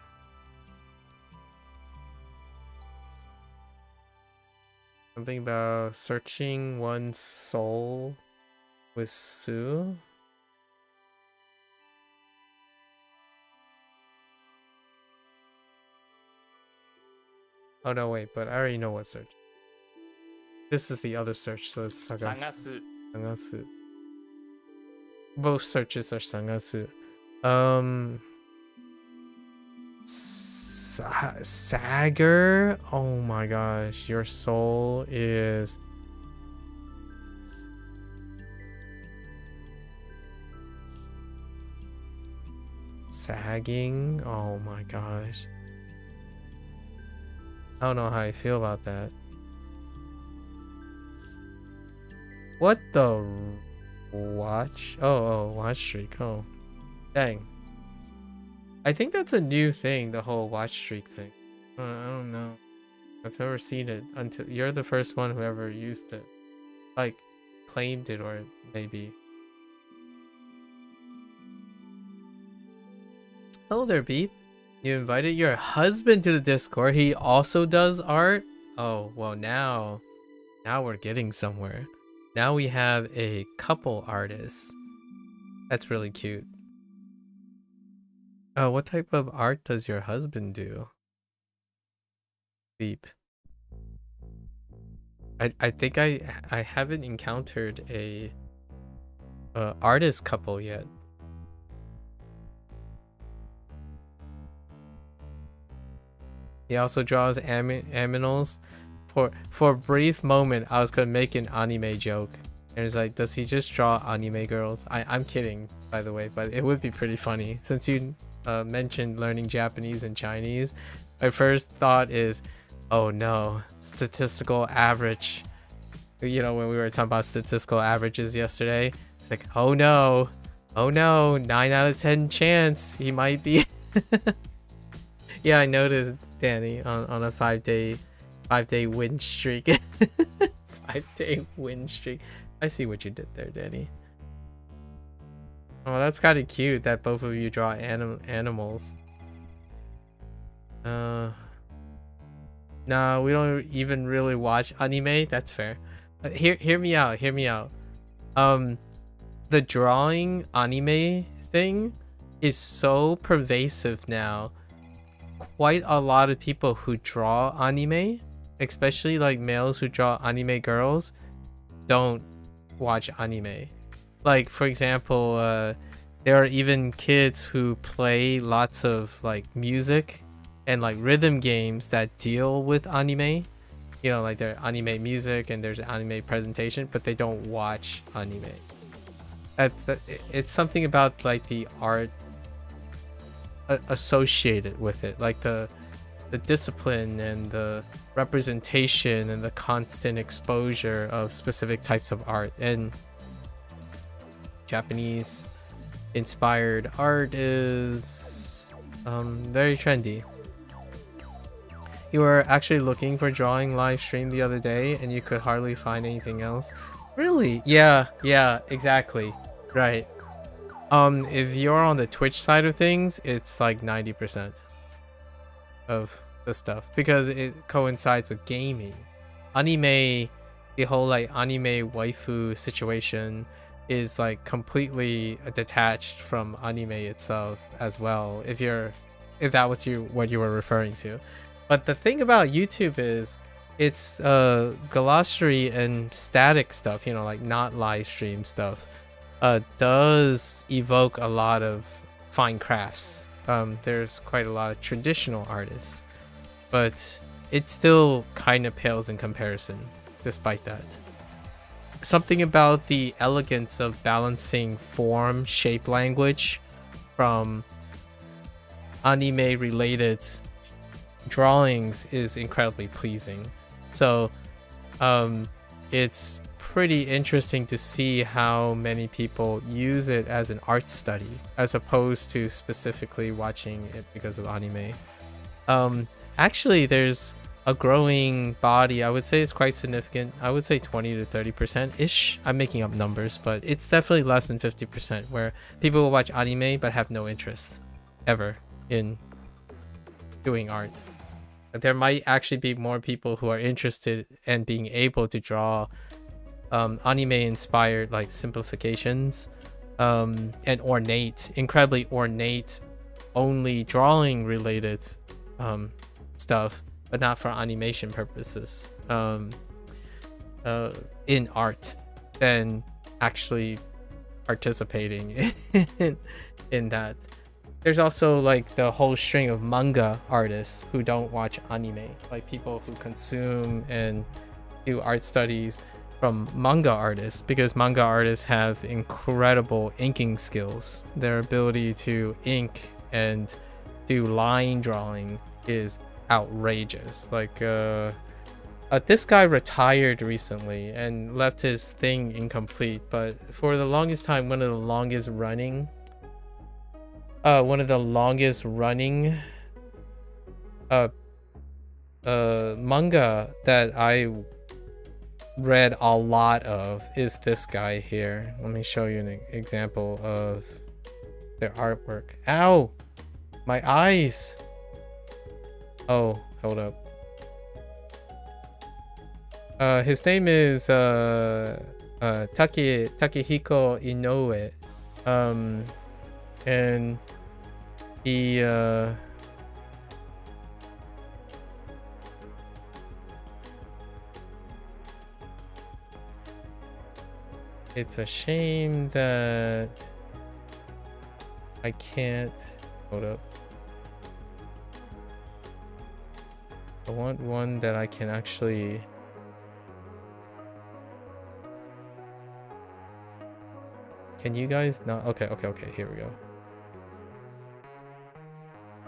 something about searching one's soul with Sue. Oh no, wait, but I already know what search. This is the other search, so it's 探 Sagasu. す Sangasu. Both searches are Sangasu. Sager? Oh my gosh, your soul is sagging. Oh my gosh. I don't know how I feel about that. What the watch? Oh, watch streak. Oh, dang. I think that's a new thing, the whole watch streak thing. I don't know. I've never seen it until you're the first one who ever used it. Like, claimed it, or maybe. Hello there, Beep. You invited your husband to the Discord. He also does art? Oh, well now we're getting somewhere. Now we have a couple artists. That's really cute. Oh, what type of art does your husband do? Beep. I think I haven't encountered a artist couple yet. He also draws aminals. For a brief moment, I was gonna make an anime joke, and it's like, does he just draw anime girls? I'm kidding, by the way, but it would be pretty funny since you mentioned learning Japanese and Chinese. My first thought is, oh no, statistical average. You know, when we were talking about statistical averages yesterday, it's like, oh no, 9 out of 10 chance he might be. Yeah, I noticed Danny on a 5-day win streak. 5-day win streak. I see what you did there, Danny. Oh, that's kind of cute that both of you draw animals. No, we don't even really watch anime. That's fair. Hear me out. The drawing anime thing is so pervasive now. Quite a lot of people who draw anime, especially like males who draw anime girls, don't watch anime. Like, for example, there are even kids who play lots of like music and like rhythm games that deal with anime. You know, like there's anime music and there's anime presentation, but they don't watch anime. It's something about like the art associated with it, like the discipline and the representation and the constant exposure of specific types of art. And Japanese inspired art is very trendy. You were actually looking for drawing live stream the other day and you could hardly find anything else. Really? Yeah, exactly. Right. If you're on the Twitch side of things, it's like 90% of the stuff because it coincides with gaming. Anime, the whole like anime waifu situation is like completely detached from anime itself as well, if that was what you were referring to. But the thing about YouTube is it's glossary and static stuff, you know, like not live stream stuff, does evoke a lot of fine crafts. There's quite a lot of traditional artists, but it still kind of pales in comparison despite that. Something about the elegance of balancing form, shape, language from anime related drawings is incredibly pleasing. So it's pretty interesting to see how many people use it as an art study as opposed to specifically watching it because of anime. Actually, there's a growing body. I would say it's quite significant. I would say 20 to 30% ish. I'm making up numbers, but it's definitely less than 50% where people will watch anime but have no interest ever in doing art. There might actually be more people who are interested in being able to draw anime inspired like simplifications and incredibly ornate only drawing related stuff, but not for animation purposes in art, than actually participating in that. There's also like the whole string of manga artists who don't watch anime, like people who consume and do art studies from manga artists, because manga artists have incredible inking skills. Their ability to ink and do line drawing is outrageous. Like this guy retired recently and left his thing incomplete, but for the longest time one of the longest running manga that I read a lot of is this guy here. Let me show you an example of their artwork. Ow! My eyes. Oh, hold up. His name is Takehiko Inoue. And he it's a shame that I can't hold up. I want one that I can actually. Can you guys not? Okay, here we go.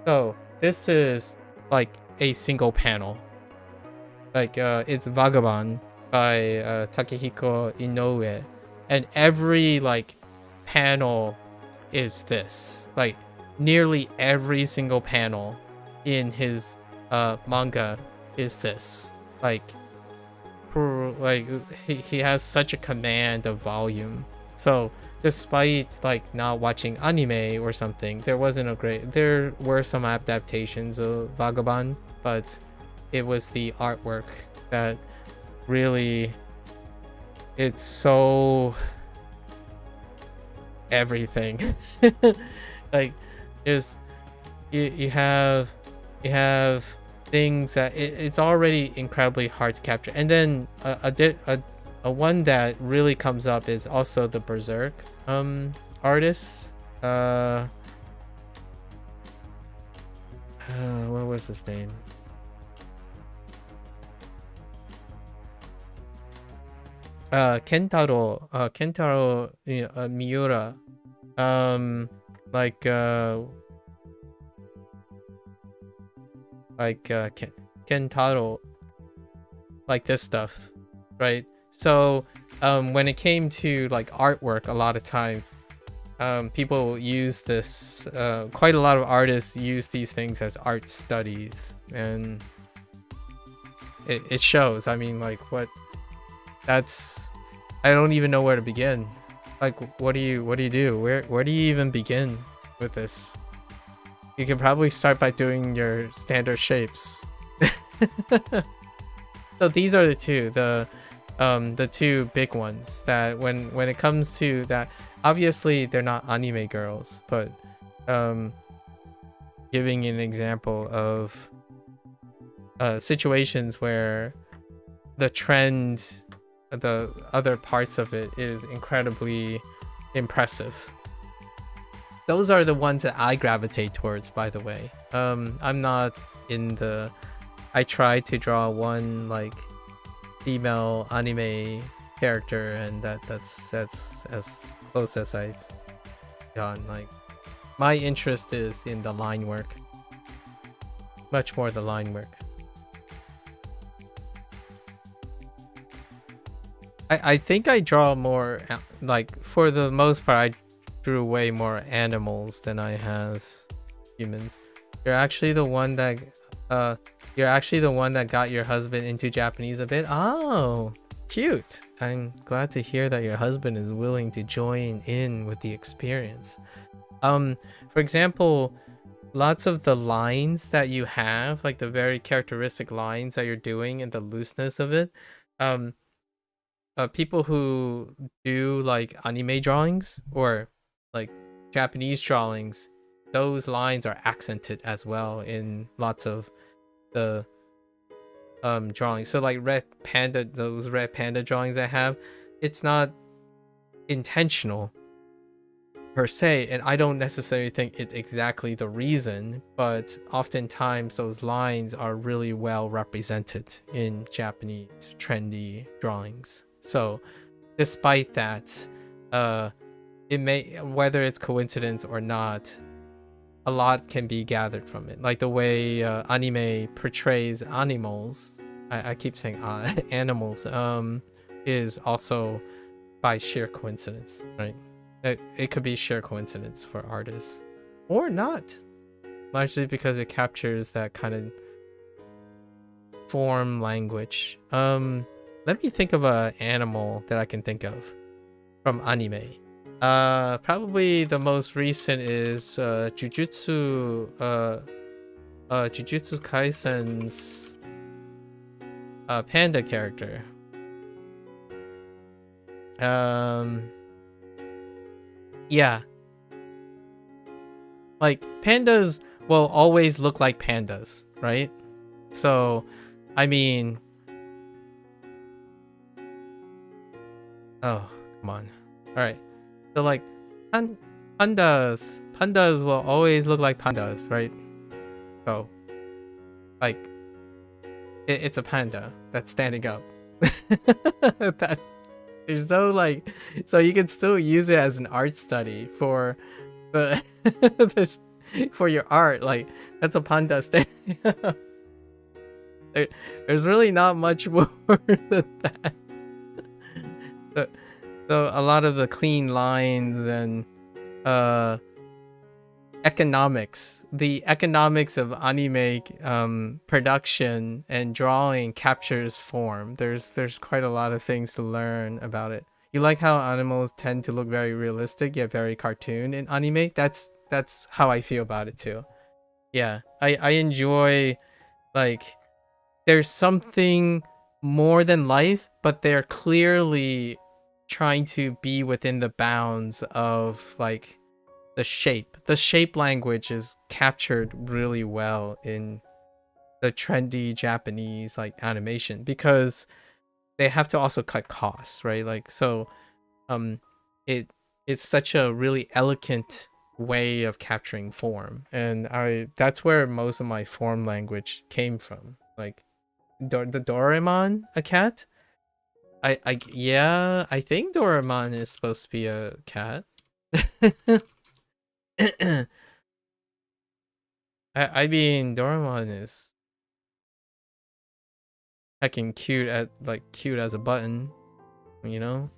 So this is like a single panel. Like it's Vagabond by Takehiko Inoue, and every like panel is this. Like nearly every single panel in his manga is this. Like he has such a command of volume. So despite like not watching anime or something, there were some adaptations of Vagabond, but it was the artwork that really, it's so everything. Like is you have things that it's already incredibly hard to capture, and then a one that really comes up is also the Berserk artist. What was his name? Kentaro Miura. Kentaro, like this stuff, right? So when it came to like artwork, a lot of times people use this, quite a lot of artists use these things as art studies, and it shows. I mean, like I don't even know where to begin. Like what do you do? Where do you even begin with this? You can probably start by doing your standard shapes. So these are the two big ones that when it comes to that, obviously they're not anime girls, but giving an example of situations where the trend, the other parts of it is incredibly impressive. Those are the ones that I gravitate towards, by the way. I'm not in the, I try to draw one like female anime character, and that's as close as I've gotten. Like my interest is in the line work, much more the line work. I think I draw more, like for the most part I drew way more animals than I have humans. You're actually the one that got your husband into Japanese a bit. Oh, cute. I'm glad to hear that your husband is willing to join in with the experience. For example, lots of the lines that you have, like the very characteristic lines that you're doing and the looseness of it, people who do like anime drawings or like Japanese drawings, those lines are accented as well in lots of the drawings. So like those red panda drawings I have, it's not intentional per se, and I don't necessarily think it's exactly the reason, but oftentimes those lines are really well represented in Japanese trendy drawings. So despite that, it may, whether it's coincidence or not, a lot can be gathered from it. Like the way anime portrays animals, I keep saying animals, is also by sheer coincidence, right? It could be sheer coincidence for artists or not, largely because it captures that kind of form language. Let me think of an animal that I can think of from anime. Probably the most recent is Jujutsu Kaisen's panda character. Yeah. Like, pandas will always look like pandas, right? So, I mean... Oh, come on. Alright. So, like, pandas will always look like pandas, right? So, like, it's a panda that's standing up. That, there's no, like... So you can still use it as an art study for the... this, for your art. Like, that's a panda standing up. There's really not much more than that. So a lot of the clean lines and economics, the economics of anime production and drawing captures form. There's quite a lot of things to learn about it. You like how animals tend to look very realistic yet very cartoon in anime? That's how I feel about it too. Yeah, I enjoy, like, there's something more than life, but they're clearly trying to be within the bounds of, like, the shape. The shape language is captured really well in the trendy Japanese, like, animation, because they have to also cut costs, right? Like, so it's such a really elegant way of capturing form, and that's where most of my form language came from. Like, the Doraemon, a cat. Yeah, I think Doraemon is supposed to be a cat. I mean, Doraemon is heckin' cute as a button, you know?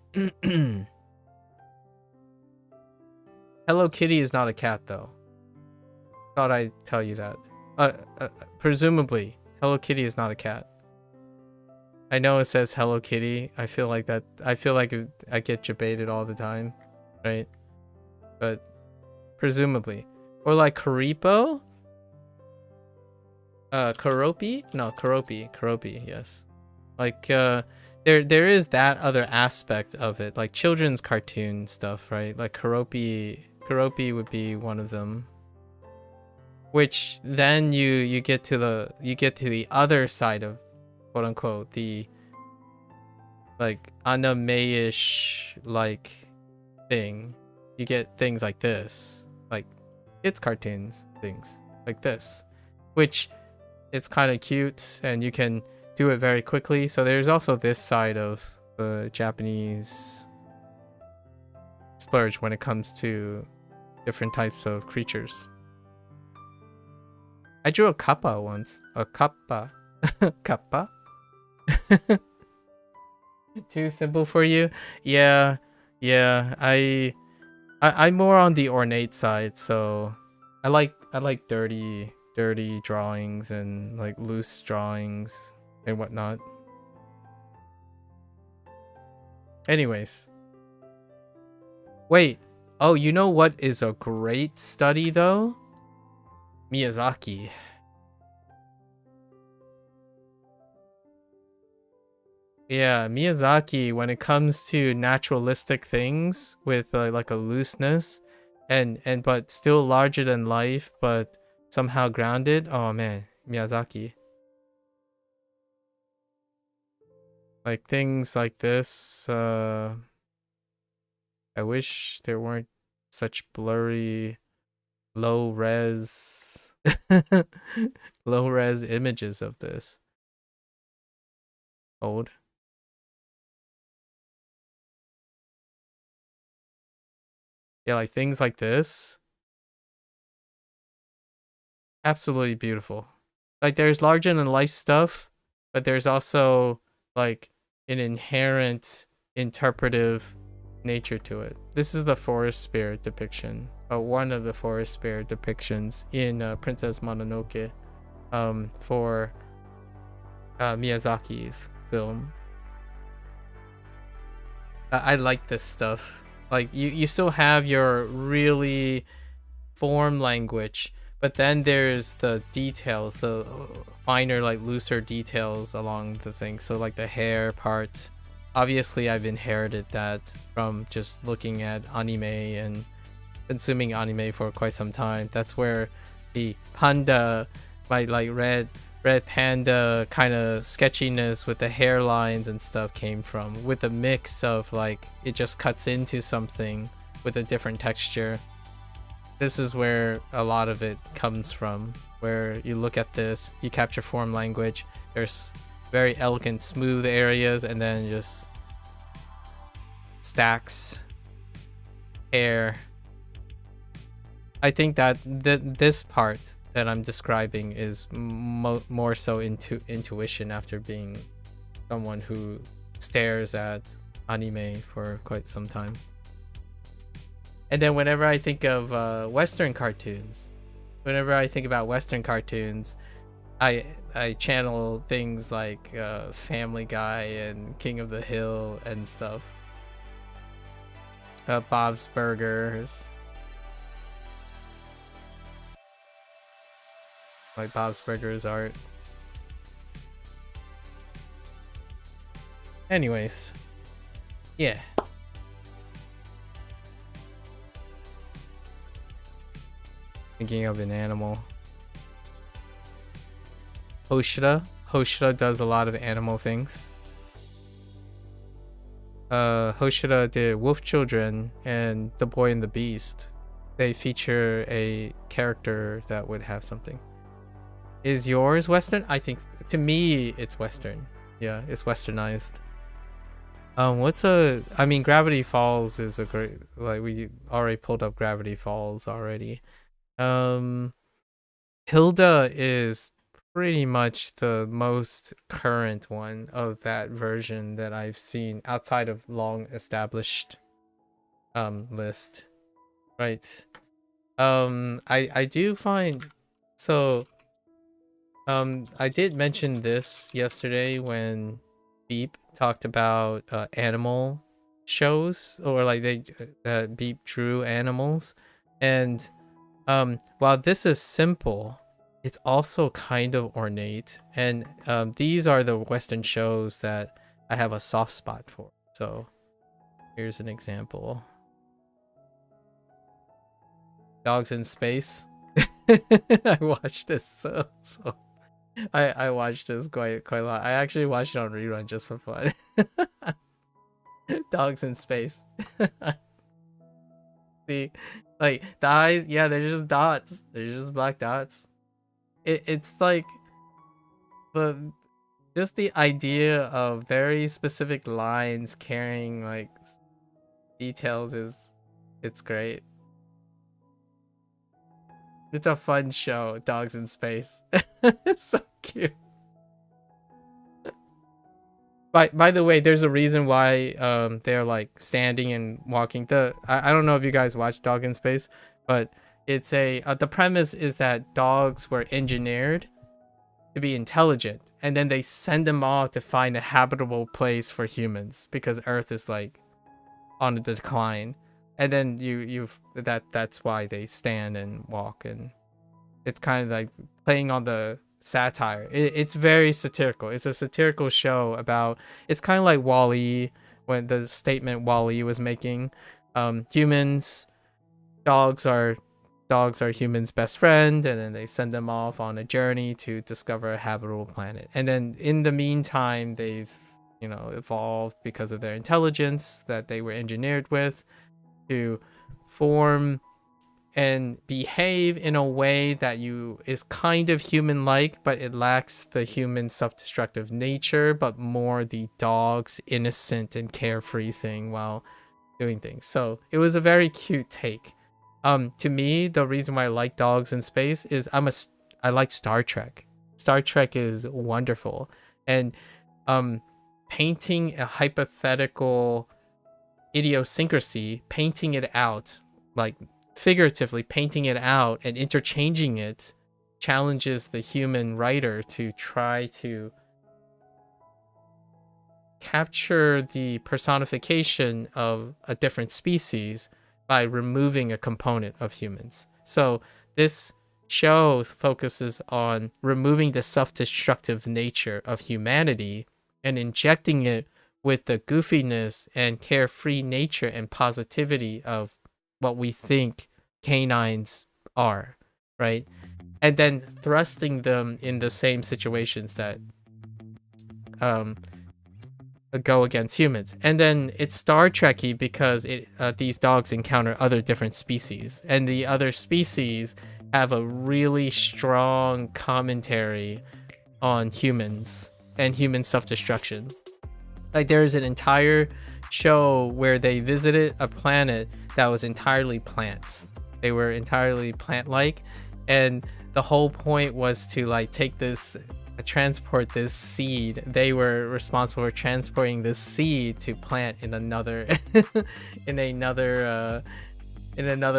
Hello Kitty is not a cat, though. Thought I'd tell you that. Presumably, Hello Kitty is not a cat. I know it says Hello Kitty. I feel like I get debated all the time, right? But presumably, or like Karipo, Karopi? No, Karopi. Yes. Like there is that other aspect of it, like children's cartoon stuff, right? Like Karopi would be one of them. Which then you get to the other side of, quote unquote, the, like, anime-ish, like, thing. You get things like this, like kids cartoons, things like this, which it's kind of cute and you can do it very quickly. So there's also this side of the Japanese splurge when it comes to different types of creatures. I drew a kappa once. A kappa. Kappa? Too simple for you? Yeah. I'm more on the ornate side, so I like dirty drawings and, like, loose drawings and whatnot. Anyways. Wait. Oh, you know what is a great study, though? Miyazaki. Yeah, Miyazaki, when it comes to naturalistic things with like a looseness and but still larger than life, but somehow grounded. Oh man, Miyazaki. Like things like this, I wish there weren't such blurry low res images of this. Old. Yeah, like things like this. Absolutely beautiful. Like there's larger than life stuff, but there's also like an inherent interpretive nature to it. This is the forest spirit depiction. One of the forest spirit depictions in Princess Mononoke for Miyazaki's film. I like this stuff. Like you still have your really form language, but then there's the details, the finer, like looser details along the thing. So like the hair part, obviously I've inherited that from just looking at anime and consuming anime for quite some time. That's where the panda, my like red panda kind of sketchiness with the hairlines and stuff came from, with a mix of like it just cuts into something with a different texture. This is where a lot of it comes from, where you look at this, you capture form language, there's very elegant smooth areas, and then just stacks, hair. I think that this part that I'm describing is more so intuition after being someone who stares at anime for quite some time. And then whenever I think of Western cartoons, I channel things like Family Guy and King of the Hill and stuff. Bob's Burgers. Like Bob's Burgers art. Anyways, yeah. Thinking of an animal. Hoshira does a lot of animal things. Hoshira did Wolf Children and The Boy and the Beast. They feature a character that would have something. Is yours Western? I think to me it's Western. Yeah, it's Westernized. I mean, Gravity Falls is a great, like we already pulled up Gravity Falls already. Hilda is pretty much the most current one of that version that I've seen outside of long established list. Right. I do find so I did mention this yesterday when Beep talked about animal shows, or like Beep drew animals, and while this is simple, it's also kind of ornate, and these are the Western shows that I have a soft spot for. So here's an example. Dogs in Space. I watched this so I watched this quite a lot. I actually watched it on rerun just for fun. Dogs in Space. See, like the eyes, yeah, they're just dots. They're just black dots. It's like just the idea of very specific lines carrying like details it's great. It's a fun show, Dogs in Space. It's so cute. By the way, there's a reason why they're like standing and walking. I don't know if you guys watch Dog in Space, but it's the premise is that dogs were engineered to be intelligent, and then they send them off to find a habitable place for humans because Earth is like on the decline. And then that's why they stand and walk, and it's kind of like playing on the satire. It's very satirical. It's a satirical show about, it's kind of like WALL-E, when the statement WALL-E was making, dogs are humans' best friend, and then they send them off on a journey to discover a habitable planet. And then in the meantime, they've evolved because of their intelligence that they were engineered with, to form and behave in a way that is kind of human-like, but it lacks the human self-destructive nature, but more the dog's innocent and carefree thing while doing things. So it was a very cute take. To me, the reason why I like Dogs in Space is I like Star Trek. Star Trek is wonderful, and painting a hypothetical idiosyncrasy, painting it out, like figuratively painting it out and interchanging it, challenges the human writer to try to capture the personification of a different species by removing a component of humans. So this show focuses on removing the self-destructive nature of humanity and injecting it with the goofiness and carefree nature and positivity of what we think canines are, right? And then thrusting them in the same situations that go against humans. And then it's Star Trekky because these dogs encounter other different species, and the other species have a really strong commentary on humans and human self-destruction. Like there's an entire show where they visited a planet that was entirely plants. They were entirely plant-like, and the whole point was to like transport this seed. They were responsible for transporting this seed to plant in another in another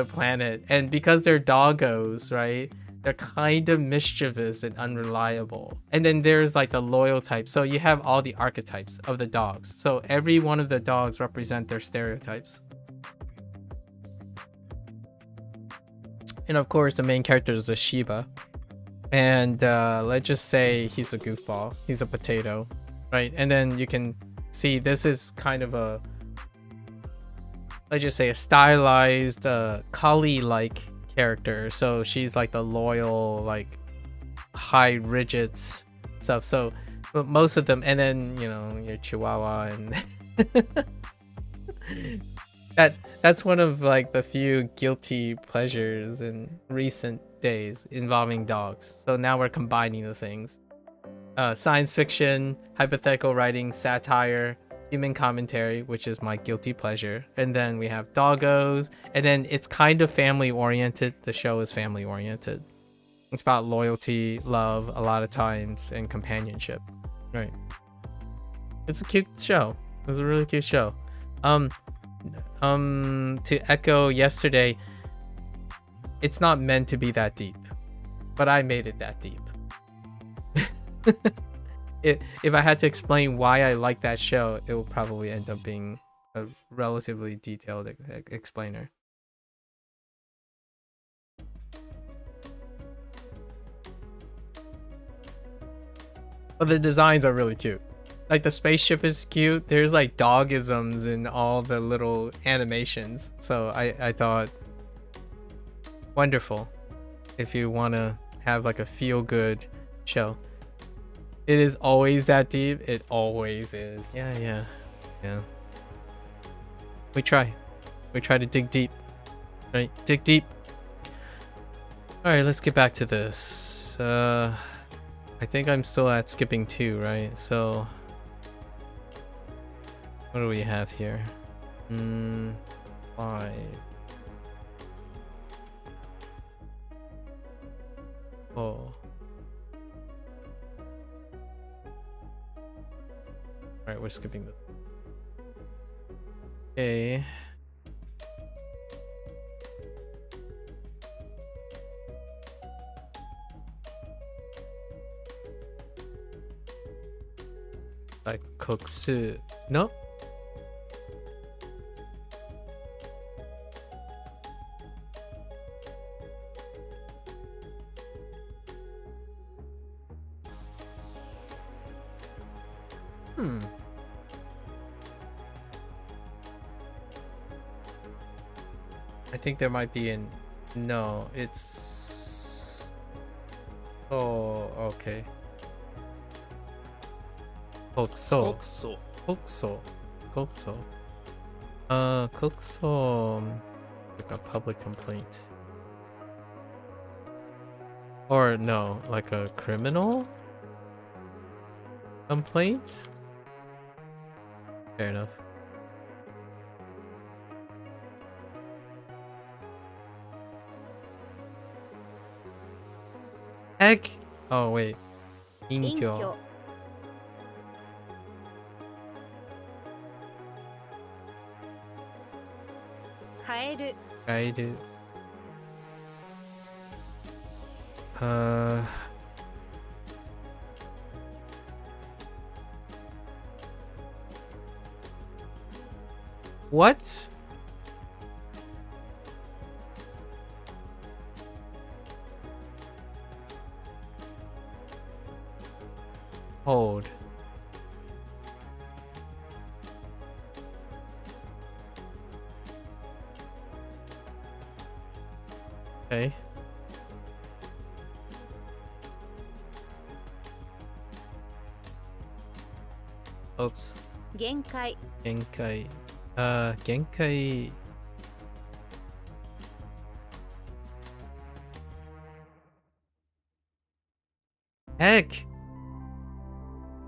planet. And because they're doggos, right, they're kind of mischievous and unreliable. And then there's like the loyal type, so you have all the archetypes of the dogs, so every one of the dogs represent their stereotypes. And of course the main character is a Shiba. And let's just say he's a goofball. He's a potato, right? And then you can see this is kind of a, let's just say, a stylized Kali-like character. So she's like the loyal, like high rigid stuff. So but most of them, and then you know your Chihuahua and that's one of like the few guilty pleasures in recent days involving dogs. So now we're combining the things. Science fiction, hypothetical writing, satire, human commentary, which is my guilty pleasure. And then we have doggos, and then it's kind of family oriented. The show is family oriented. It's about loyalty, love a lot of times, and companionship. Right. It's a cute show. It's a really cute show. To echo yesterday, it's not meant to be that deep, but I made it that deep. If I had to explain why I like that show, it will probably end up being a relatively detailed explainer. But the designs are really cute. Like the spaceship is cute. There's like dogisms in all the little animations. So I thought, wonderful if you want to have like a feel-good show. It is always that deep. It always is. Yeah. We try to dig deep, right? Dig deep. All right, let's get back to this. I think I'm still at skipping 2, right? So what do we have here? 5. Oh. Alright, we're skipping this. Okay. Like koksu. No? I think there might be an... No, it's... Oh, okay. Kokso. Kokso. Like a public complaint. Or no, like a criminal complaint? Fair enough. Heck! Oh wait. Inkyo. Kaeru. Kaeru. What? Hold. Okay. Oops. 限界 Genkai. Genkai. Heck.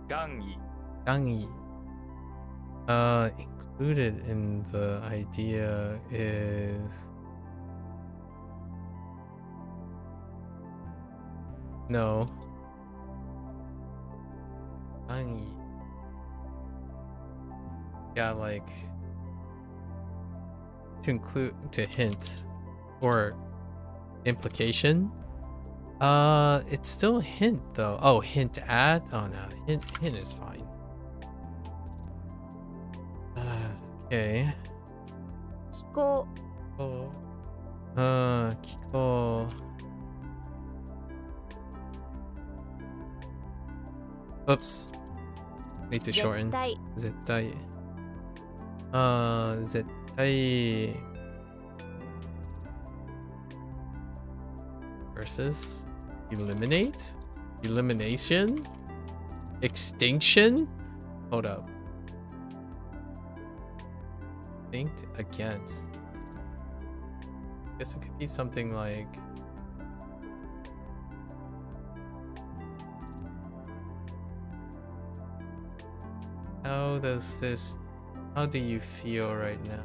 願意 Gangi. Included in the idea is no. Gangi. Yeah, like to include, to hint or implication. It's still a hint though. Oh, hint at? Oh no, hint is fine. Okay. 気候 Oh. Kiko. Oops. Need to 絶 shorten. 対 Zettai. Zettai. Versus eliminate? Elimination? Extinction? Hold up. Extinct against. Guess it could be something like how do you feel right now?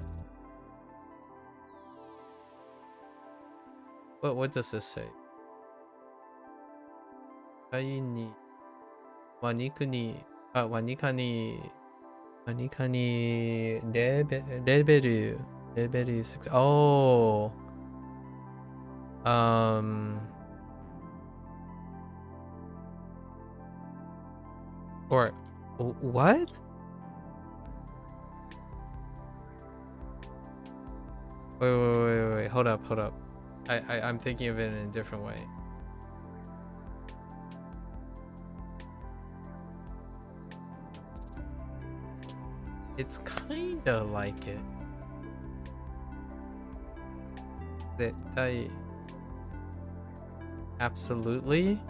What does this say? WaniKani level 6. Oh. Or what? Wait. Hold up. I'm thinking of it in a different way. It's kinda like it. Absolutely.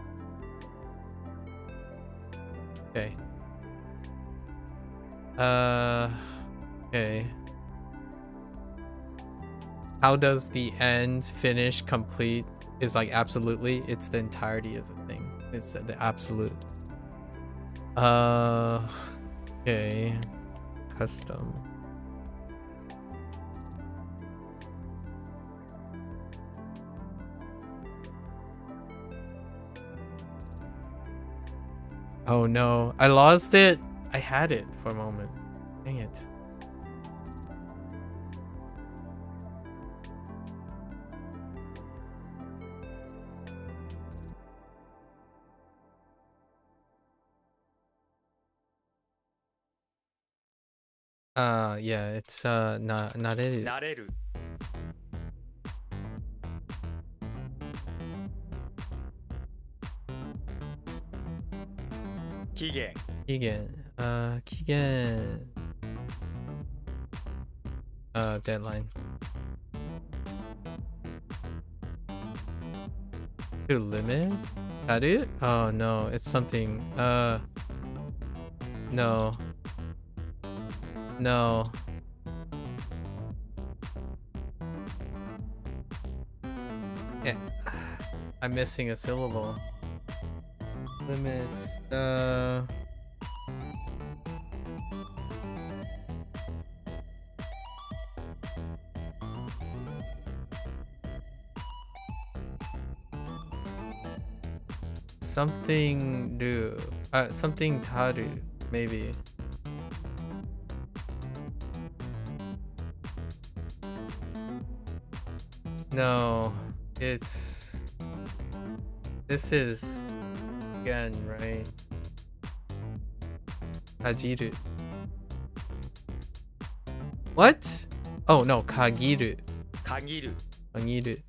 Okay. Okay. How does the end finish complete is like absolutely, it's the entirety of the thing. It's the absolute. Okay. Custom. Oh no, I lost it. I had it for a moment. Dang it. Yeah, it's not it. なれる 期限 Keegan. Deadline. To limit? Taru? Oh no, it's something. No. No. Yeah. I'm missing a syllable. Limits. Something do. Something taru, maybe. No, it's. This is again, right? Hajiru. What? Oh no, kagiru. 限る Kagiru.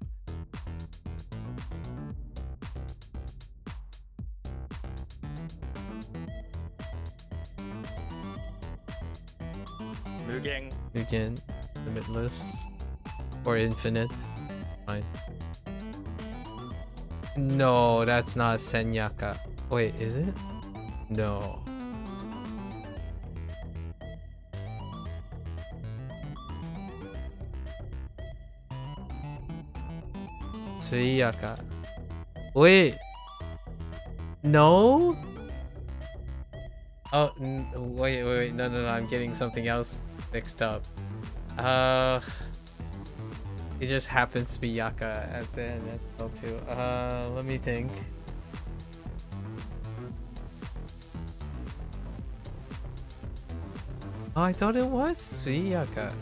Mugen Again, limitless or infinite. Fine. No, that's not Senyaka. Wait, is it? No. Tsuyaka. Wait. No? Oh, wait. No. I'm getting something else mixed up. It just happens to be Yaka at the end as well too. Let me think. Oh, I thought it was Suyaka.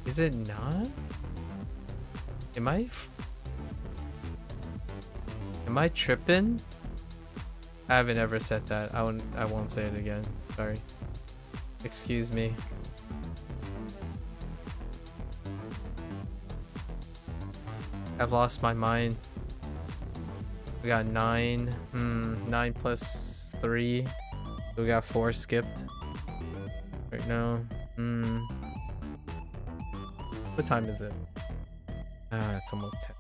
Is it not? Am I tripping? I haven't ever said that. I won't say it again. Sorry. Excuse me. I've lost my mind. We got 9. 9 plus 3. So we got 4 skipped. Right now. What time is it? It's almost 10.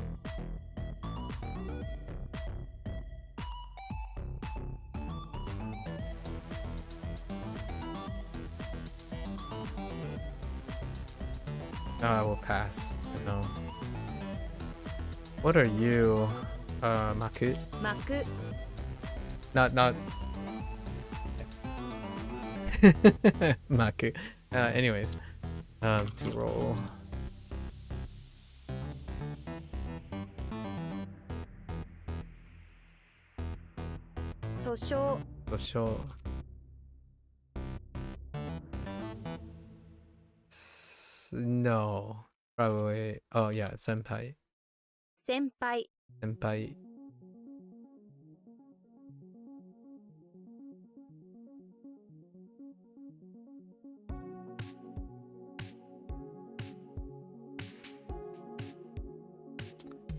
I will pass. No. What are you? Maku? 幕 Not Maku. Anyways. To roll. 訴訟 For sure. No. Probably. Oh yeah, senpai. 先輩 Senpai.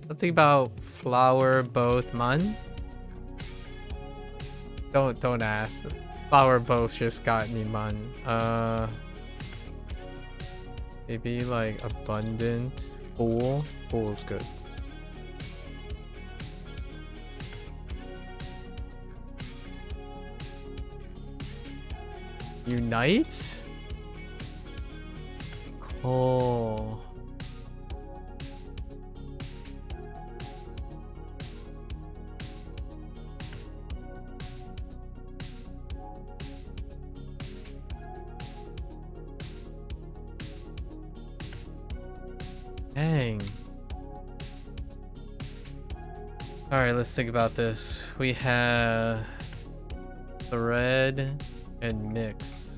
Something about flower both man? Don't ask. Flower both just got me man. Maybe like abundant. Full. Full is good. Unite? Cool. Dang. Alright, let's think about this. We have thread and mix.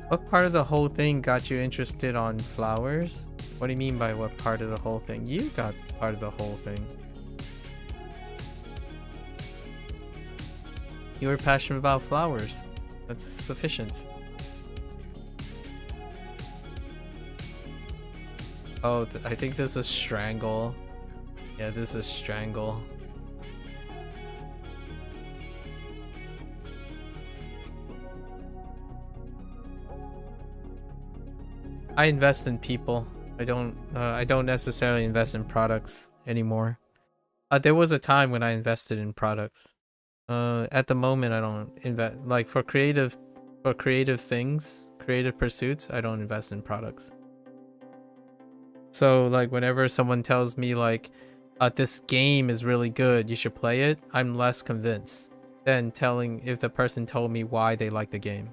What part of the whole thing got you interested on flowers? What do you mean by what part of the whole thing? You got part of the whole thing. You were passionate about flowers. That's sufficient. Oh, I think this is strangle. Yeah, this is strangle. I invest in people. I don't necessarily invest in products anymore. There was a time when I invested in products. At the moment I don't invest, like for creative things, creative pursuits, I don't invest in products. So like whenever someone tells me like this game is really good, you should play it, I'm less convinced than telling if the person told me why they like the game.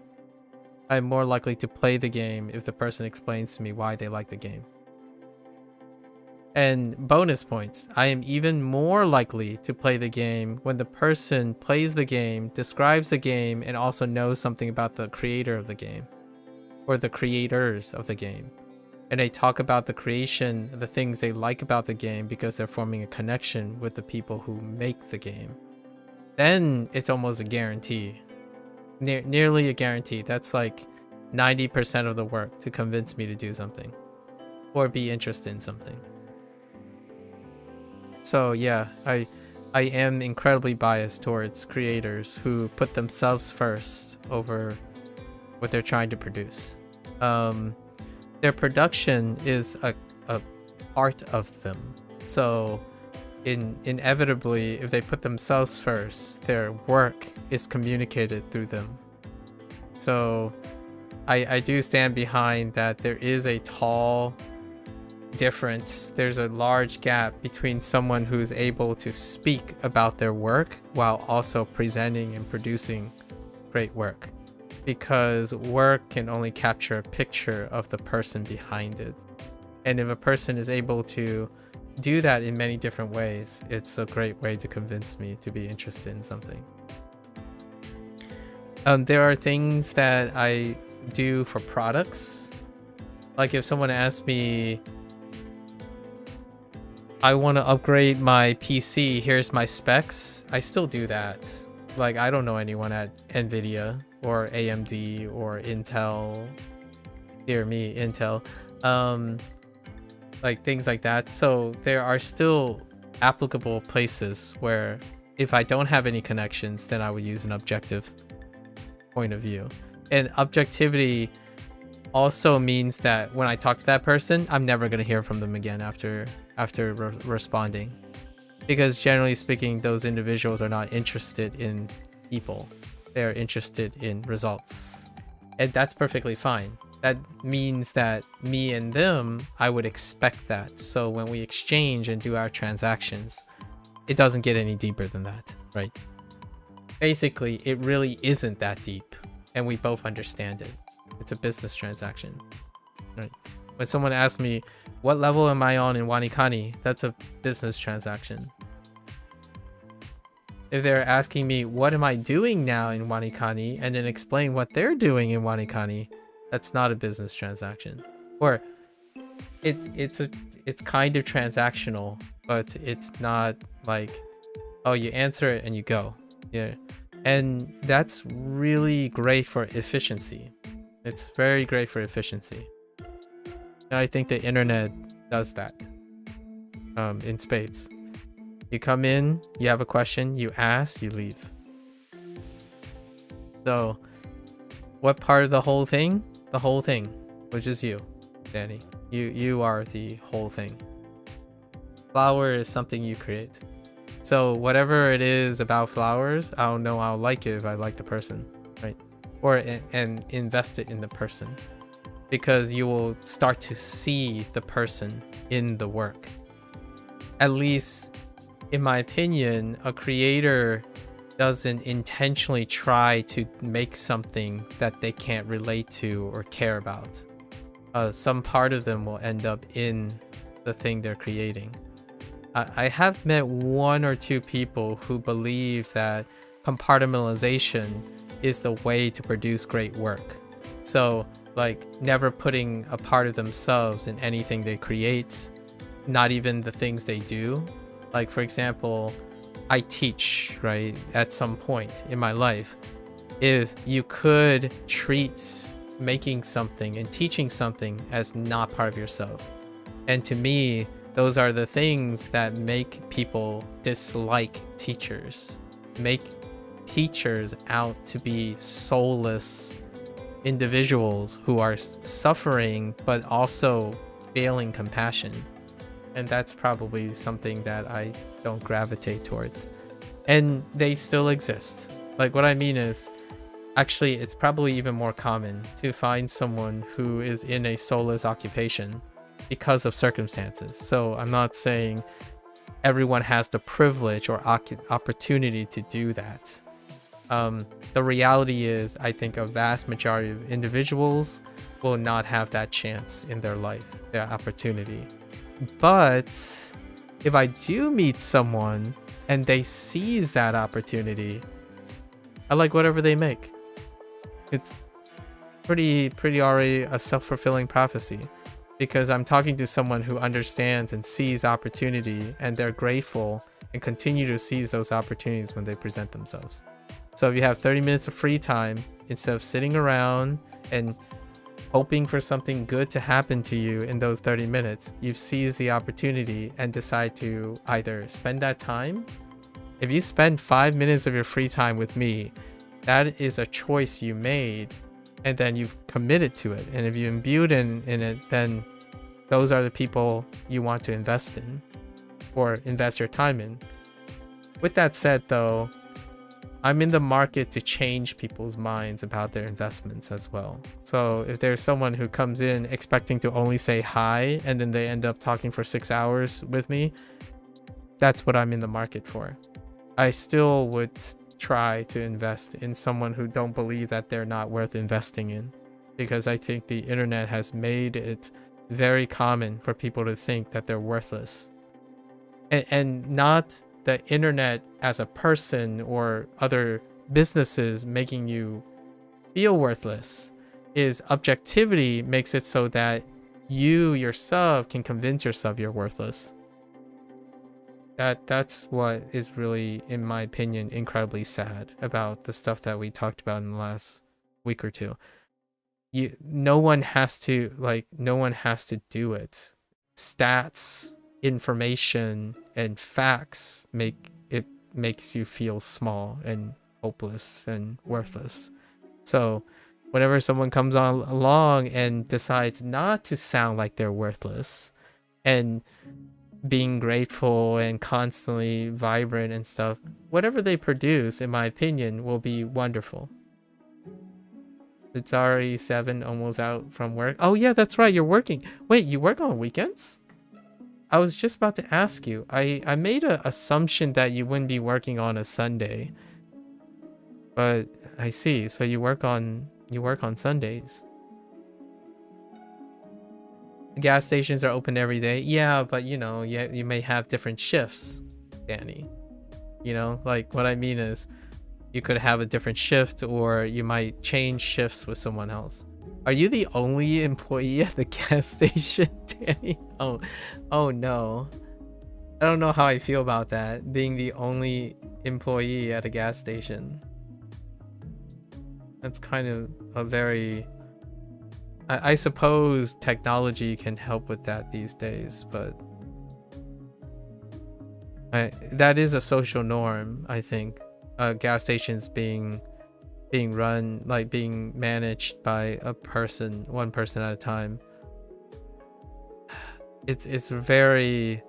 I'm more likely to play the game if the person explains to me why they like the game. And bonus points, I am even more likely to play the game when the person plays the game, describes the game, and also knows something about the creator of the game or the creators of the game. And they talk about the creation, the things they like about the game because they're forming a connection with the people who make the game. Then it's almost a guarantee. Nearly a guarantee. That's like 90% of the work to convince me to do something or be interested in something. So yeah, I am incredibly biased towards creators who put themselves first over what they're trying to produce. Their production is a part of them. So inevitably, if they put themselves first, their work is communicated through them. So I do stand behind that there is a tall difference. There's a large gap between someone who's able to speak about their work while also presenting and producing great work, because work can only capture a picture of the person behind it. And if a person is able to do that in many different ways, it's a great way to convince me to be interested in something. There are things that I do for products. Like if someone asks me, I want to upgrade my PC, here's my specs, I still do that. Like, I don't know anyone at NVIDIA or AMD or Intel, dear me, Intel, like things like that. So there are still applicable places where if I don't have any connections, then I would use an objective point of view. And objectivity also means that when I talk to that person, I'm never going to hear from them again after responding, because generally speaking, those individuals are not interested in people, they're interested in results, and that's perfectly fine. That means that me and them, I would expect that. So when we exchange and do our transactions, it doesn't get any deeper than that, right? Basically, it really isn't that deep, and we both understand it. It's a business transaction, right? When someone asks me, what level am I on in WaniKani? That's a business transaction. If they're asking me, what am I doing now in WaniKani, and then explain what they're doing in WaniKani, that's not a business transaction. Or it's kind of transactional, but it's not like, oh, you answer it and you go. Yeah. And that's really great for efficiency. It's very great for efficiency. And I think the internet does that in spades. You come in, you have a question, you ask, you leave. So what part of the whole thing? The whole thing, which is you, Danny. You are the whole thing. Flower is something you create. So whatever it is about flowers, I'll know I'll like it if I like the person, right? Or and invest it in the person, because you will start to see the person in the work. At least, in my opinion, a creator doesn't intentionally try to make something that they can't relate to or care about. Some part of them will end up in the thing they're creating. I have met one or two people who believe that compartmentalization is the way to produce great work. So, like, never putting a part of themselves in anything they create, not even the things they do. Like, for example, I teach, right, at some point in my life. If you could treat making something and teaching something as not part of yourself. And to me, those are the things that make people dislike teachers, make teachers out to be soulless individuals who are suffering but also failing compassion. And that's probably something that I don't gravitate towards. And they still exist. Like, what I mean is, actually, it's probably even more common to find someone who is in a soulless occupation because of circumstances. So I'm not saying everyone has the privilege or opportunity to do that. The reality is, I think a vast majority of individuals will not have that chance in their life, their opportunity. But if I do meet someone and they seize that opportunity, I like whatever they make. It's pretty already a self-fulfilling prophecy, because I'm talking to someone who understands and sees opportunity, and they're grateful and continue to seize those opportunities when they present themselves. So if you have 30 minutes of free time, instead of sitting around and hoping for something good to happen to you in those 30 minutes. You've seized the opportunity and decide to either spend that time. If you spend 5 minutes of your free time with me, that is a choice you made, and then you've committed to it. And if you imbued in it, then those are the people you want to invest in or invest your time in. With that said, though, I'm in the market to change people's minds about their investments as well. So if there's someone who comes in expecting to only say hi and then they end up talking for 6 hours with me, that's what I'm in the market for. I still would try to invest in someone who don't believe that they're not worth investing in, because I think the internet has made it very common for people to think that they're worthless. And not the internet as a person or other businesses making you feel worthless. Is objectivity makes it so that you yourself can convince yourself you're worthless. That's what is really, in my opinion, incredibly sad about the stuff that we talked about in the last week or two. No one has to do it. Stats, information, and facts makes you feel small and hopeless and worthless. So whenever someone comes along and decides not to sound like they're worthless and being grateful and constantly vibrant and stuff, whatever they produce, in my opinion, will be wonderful. It's already 7, almost out from work. Oh yeah, that's right, you're working. Wait, you work on weekends? I was just about to ask you. I made an assumption that you wouldn't be working on a Sunday. But I see. So you work on Sundays. Gas stations are open every day. Yeah, but you know, you may have different shifts, Danny. You know, like what I mean is you could have a different shift, or you might change shifts with someone else. Are you the only employee at the gas station, Danny? Oh no. I don't know how I feel about that, being the only employee at a gas station. That's kind of a very... I suppose technology can help with that these days, but that is a social norm, I think. Gas stations being run, like being managed by one person at a time. It's very...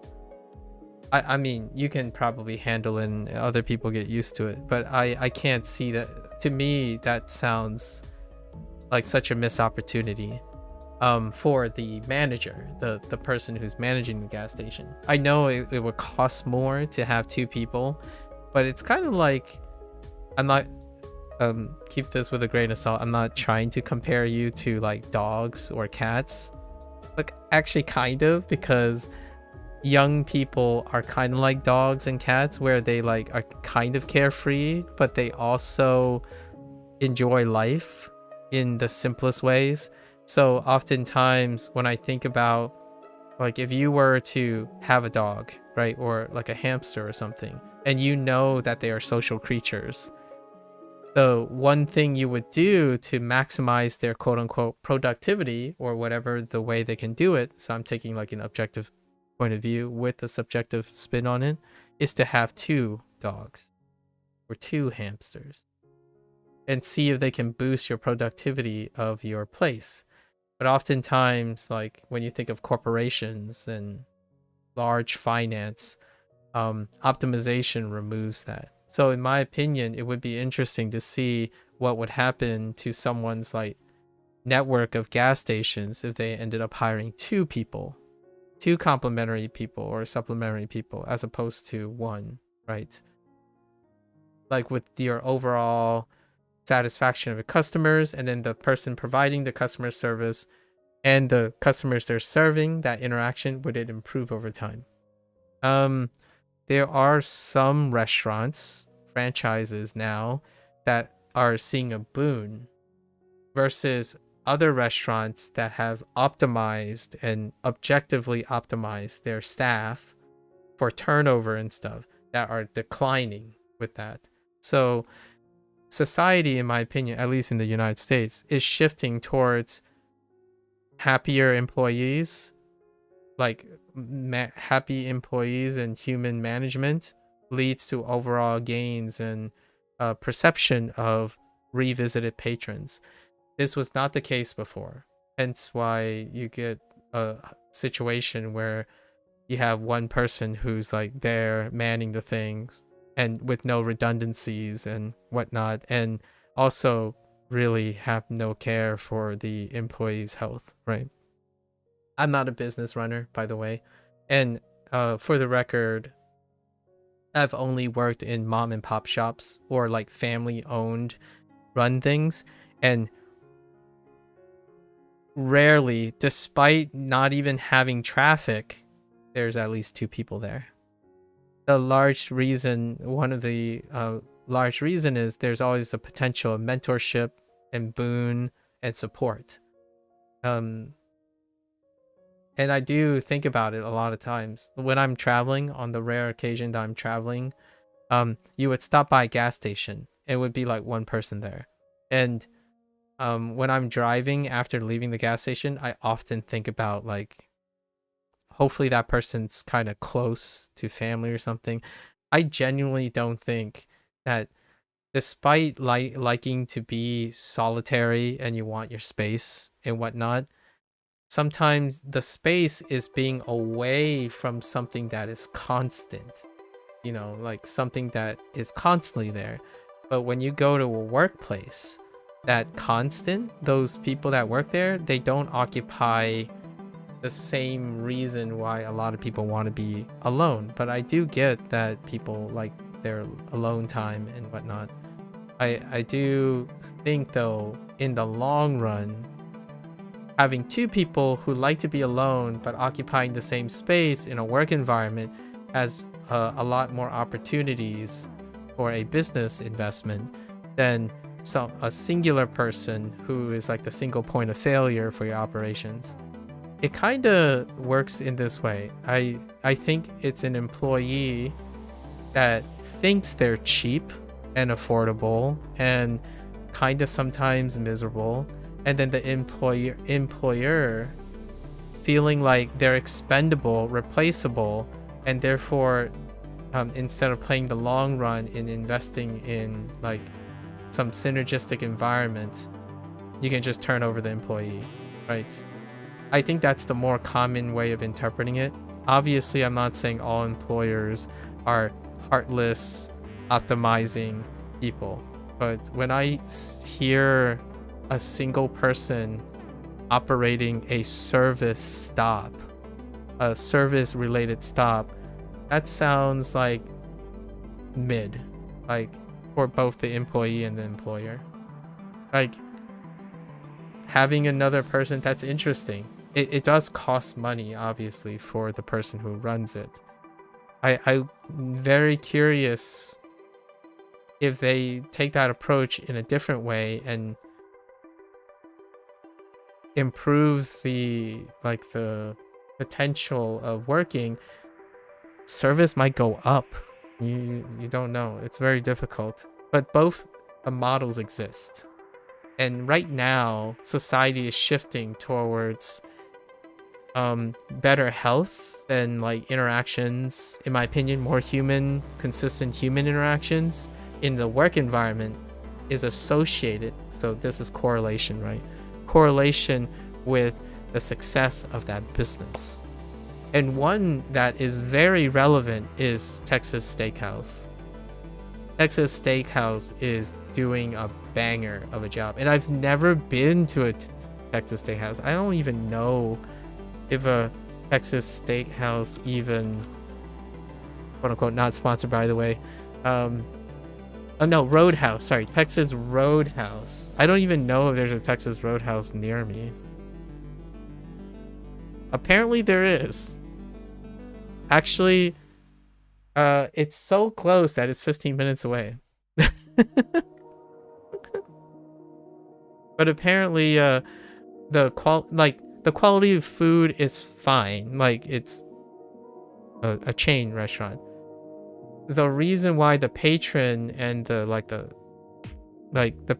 I mean, you can probably handle it and other people get used to it, but I can't see that. To me, that sounds like such a missed opportunity for the manager, the person who's managing the gas station. I know it would cost more to have 2 people, but it's kind of like, I'm not, keep this with a grain of salt, I'm not trying to compare you to like dogs or cats, but actually kind of, because young people are kind of like dogs and cats, where they like are kind of carefree, but they also enjoy life in the simplest ways. So oftentimes when I think about, like, if you were to have a dog, right, or like a hamster or something, and you know that they are social creatures, the one thing you would do to maximize their quote-unquote productivity, or whatever the way they can do it, so I'm taking like an objective point of view with a subjective spin on it, is to have 2 dogs or 2 hamsters and see if they can boost your productivity of your place. But oftentimes, like when you think of corporations and large finance, optimization removes that. So in my opinion, it would be interesting to see what would happen to someone's like network of gas stations if they ended up hiring 2 people, 2 complementary people or supplementary people, as opposed to 1, right? Like with your overall satisfaction of your customers, and then the person providing the customer service and the customers they're serving, that interaction, would it improve over time? There are some restaurants, franchises now, that are seeing a boon versus other restaurants that have optimized and objectively optimized their staff for turnover and stuff, that are declining with that. So society, in my opinion, at least in the United States, is shifting towards happier employees, like happy employees and human management leads to overall gains and perception of revisited patrons. This was not the case before, hence why you get a situation where you have one person who's like there manning the things and with no redundancies and whatnot, and also really have no care for the employees' health, right? I'm not a business runner, by the way, and for the record, I've only worked in mom and pop shops or like family owned run things, and rarely, despite not even having traffic, there's at least 2 people there. The large reason, one of the large reason is there's always the potential of mentorship and boon and support. And I do think about it a lot of times when I'm traveling. On the rare occasion that I'm traveling, you would stop by a gas station. It would be like one person there, and when I'm driving after leaving the gas station, I often think about like, hopefully that person's kind of close to family or something. I genuinely don't think that, despite liking to be solitary and you want your space and whatnot, sometimes the space is being away from something that is constant, you know, like something that is constantly there. But when you go to a workplace, that constant, those people that work there, they don't occupy the same reason why a lot of people want to be alone. But I do get that people like their alone time and whatnot. I do think though, in the long run, having 2 people who like to be alone but occupying the same space in a work environment has a lot more opportunities for a business investment than a singular person who is like the single point of failure for your operations. It kind of works in this way. I think it's an employee that thinks they're cheap and affordable and kind of sometimes miserable, and then the employer feeling like they're expendable, replaceable, and therefore instead of playing the long run in investing in like some synergistic environment, you can just turn over the employee, right? I think that's the more common way of interpreting it. Obviously, I'm not saying all employers are heartless, optimizing people, but when I hear a single person operating a service stop, a service related stop, that sounds like mid, like for both the employee and the employer. Like having another person, that's interesting. It does cost money, obviously, for the person who runs it. I'm very curious if they take that approach in a different way and improve the potential of working. Service might go up. You don't know. It's very difficult. But both models exist. And right now, society is shifting towards better health and like interactions, in my opinion, more human, consistent human interactions in the work environment is associated. So this is correlation, right? Correlation with the success of that business. And one that is very relevant is Texas Steakhouse. Texas Steakhouse is doing a banger of a job. And I've never been to a Texas Steakhouse. I don't even know if a Texas Steakhouse even, quote unquote, not sponsored by the way. Oh no, Roadhouse. Sorry, Texas Roadhouse. I don't even know if there's a Texas Roadhouse near me. Apparently there is. Actually, it's so close that it's 15 minutes away. But apparently, the quality of food is fine. Like it's a chain restaurant. The reason why the patron and the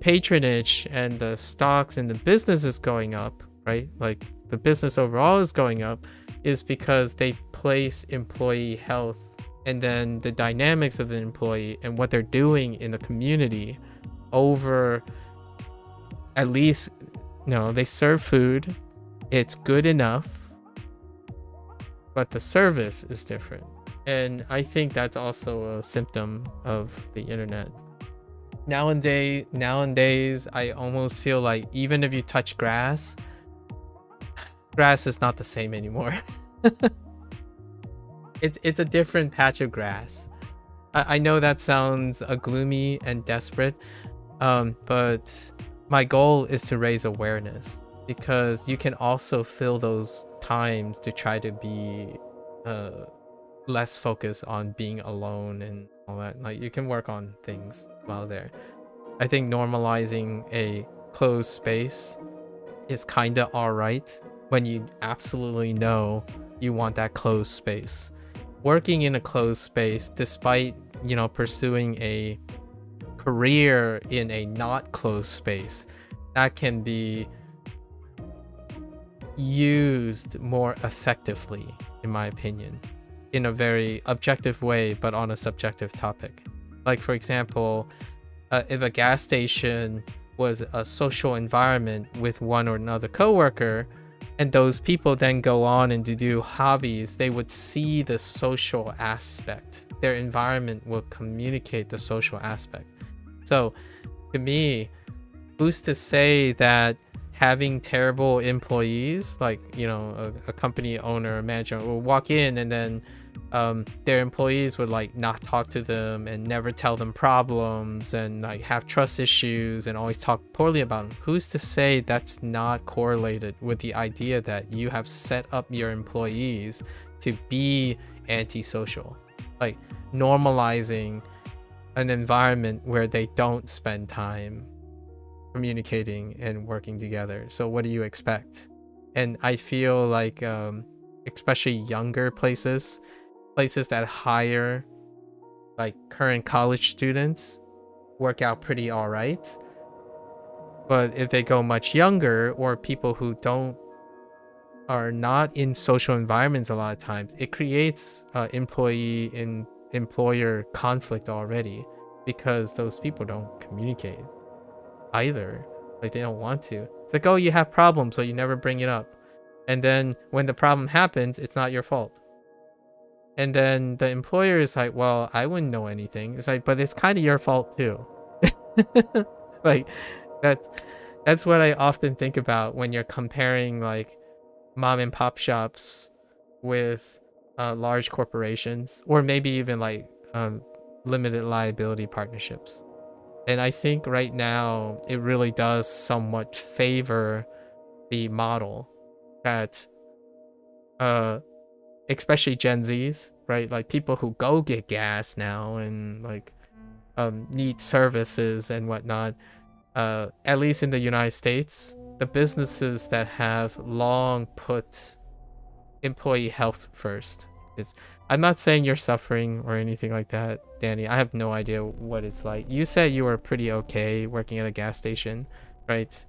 patronage and the stocks and the business is going up, right? Like the business overall is going up is because they place employee health and then the dynamics of the employee and what they're doing in the community over, at least, they serve food, it's good enough, but the service is different. And I think that's also a symptom of the internet. Nowadays, I almost feel like even if you touch grass is not the same anymore. It's a different patch of grass. I know that sounds gloomy and desperate, but my goal is to raise awareness, because you can also fill those times to try to be less focused on being alone and all that. Like, you can work on things while there. I think normalizing a closed space is kind of all right when you absolutely know you want that closed space. Working in a closed space, despite pursuing a career in a not closed space, that can be used more effectively, in my opinion, in a very objective way, but on a subjective topic. Like, for example, if a gas station was a social environment with one or another coworker, and those people then go on and to do hobbies, they would see the social aspect. Their environment will communicate the social aspect. So to me, who's to say that having terrible employees, like, a company owner or manager will walk in and then their employees would like not talk to them and never tell them problems and like have trust issues and always talk poorly about them. Who's to say that's not correlated with the idea that you have set up your employees to be antisocial? Like, normalizing an environment where they don't spend time communicating and working together. So what do you expect? And I feel like especially younger places that hire like current college students work out pretty all right. But if they go much younger, or people who are not in social environments a lot of times, it creates employee and employer conflict already, because those people don't communicate either. Like, they don't want to. It's like, oh, you have problems, so you never bring it up. And then when the problem happens, it's not your fault. And then the employer is like, well, I wouldn't know anything. It's like, but it's kind of your fault too. Like, that's what I often think about when you're comparing like mom and pop shops with large corporations, or maybe even like limited liability partnerships. And I think right now it really does somewhat favor the model that especially Gen Zs, right? Like, people who go get gas now and like need services and whatnot, at least in the United States, the businesses that have long put employee health first. I'm not saying you're suffering or anything like that, Danny. I have no idea what it's like. You said you were pretty okay working at a gas station, right?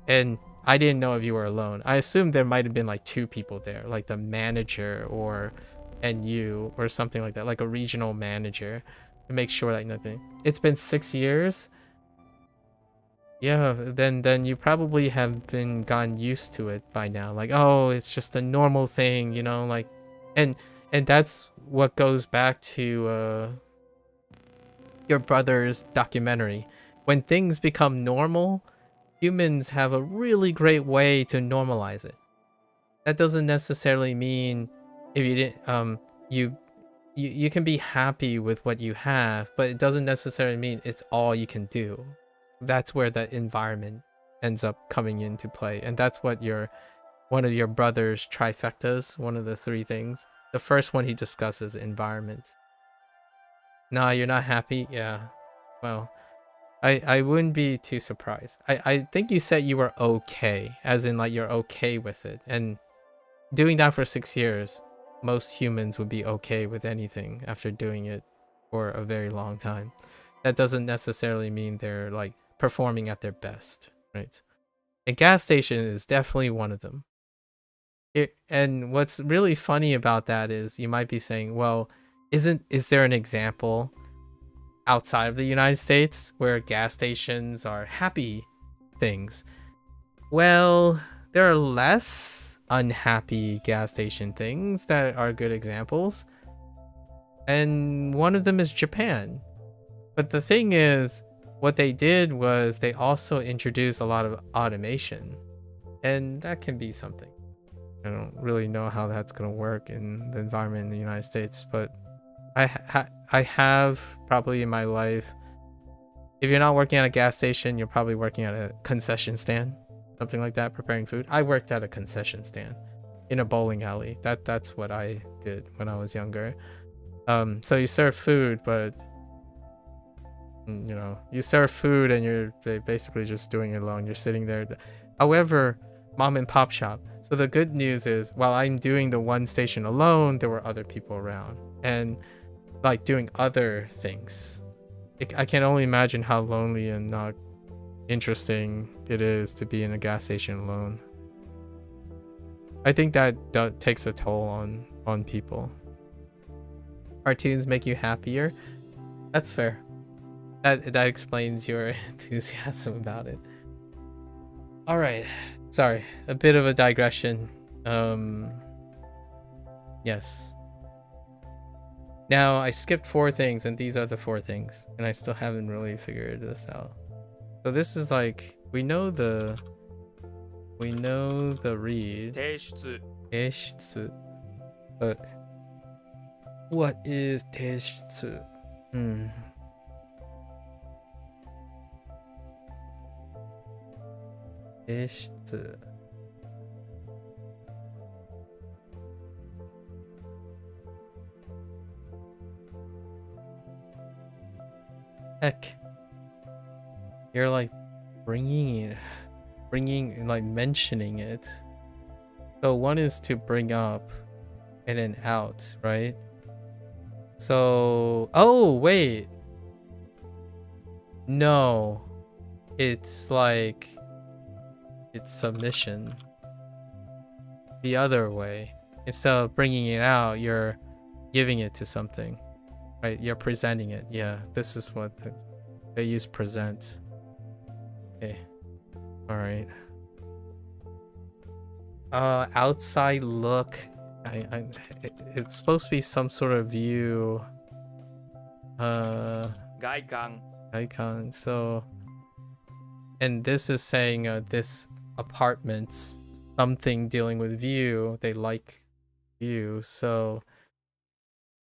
And I didn't know if you were alone. I assumed there might have been like two people there, like the manager and you, or something like that, like a regional manager, to make sure that nothing. It's been 6 years. Yeah, then you probably have gotten used to it by now. Like, oh, it's just a normal thing, like, and that's what goes back to your brother's documentary. When things become normal, humans have a really great way to normalize it. That doesn't necessarily mean if you didn't you can be happy with what you have, but it doesn't necessarily mean it's all you can do. That's where the environment ends up coming into play, and that's what one of your brother's trifectas, one of the three things. The first one he discusses environment. Nah, you're not happy? Yeah. Well, I wouldn't be too surprised. I think you said you were okay, as in like you're okay with it. And doing that for 6 years, most humans would be okay with anything after doing it for a very long time. That doesn't necessarily mean they're like performing at their best, right? A gas station is definitely one of them. And what's really funny about that is you might be saying, well, is there an example outside of the United States where gas stations are happy things? Well, there are less unhappy gas station things that are good examples. And one of them is Japan. But the thing is, what they did was they also introduced a lot of automation. And that can be something. I don't really know how that's going to work in the environment in the United States, but I have probably in my life, if you're not working at a gas station, you're probably working at a concession stand, something like that, preparing food. I worked at a concession stand in a bowling alley. That's what I did when I was younger. So you serve food, but you know, you serve food and you're basically just doing it alone. You're sitting there. However, mom and pop shop. So the good news is, while I'm doing the one station alone, there were other people around and like doing other things. I can only imagine how lonely and not interesting it is to be in a gas station alone. I think that takes a toll on people. Cartoons make you happier. That's fair. That explains your enthusiasm about it. All right. Sorry, a bit of a digression. Yes. Now I skipped 4 things, and these are the 4 things, and I still haven't really figured this out. So this is like we know the read. 提出 提出. But what is 提出? Heck, you're like bringing like mentioning it. So one is to bring up and then out, right? So, oh wait, no, it's like it's submission the other way. Instead of bringing it out, you're giving it to something, right? You're presenting it. Yeah, this is what they use, present. Okay, all right. Outside look. It's supposed to be some sort of view. 外観 Icon. So, and this is saying this apartment's something dealing with view. They like view. So,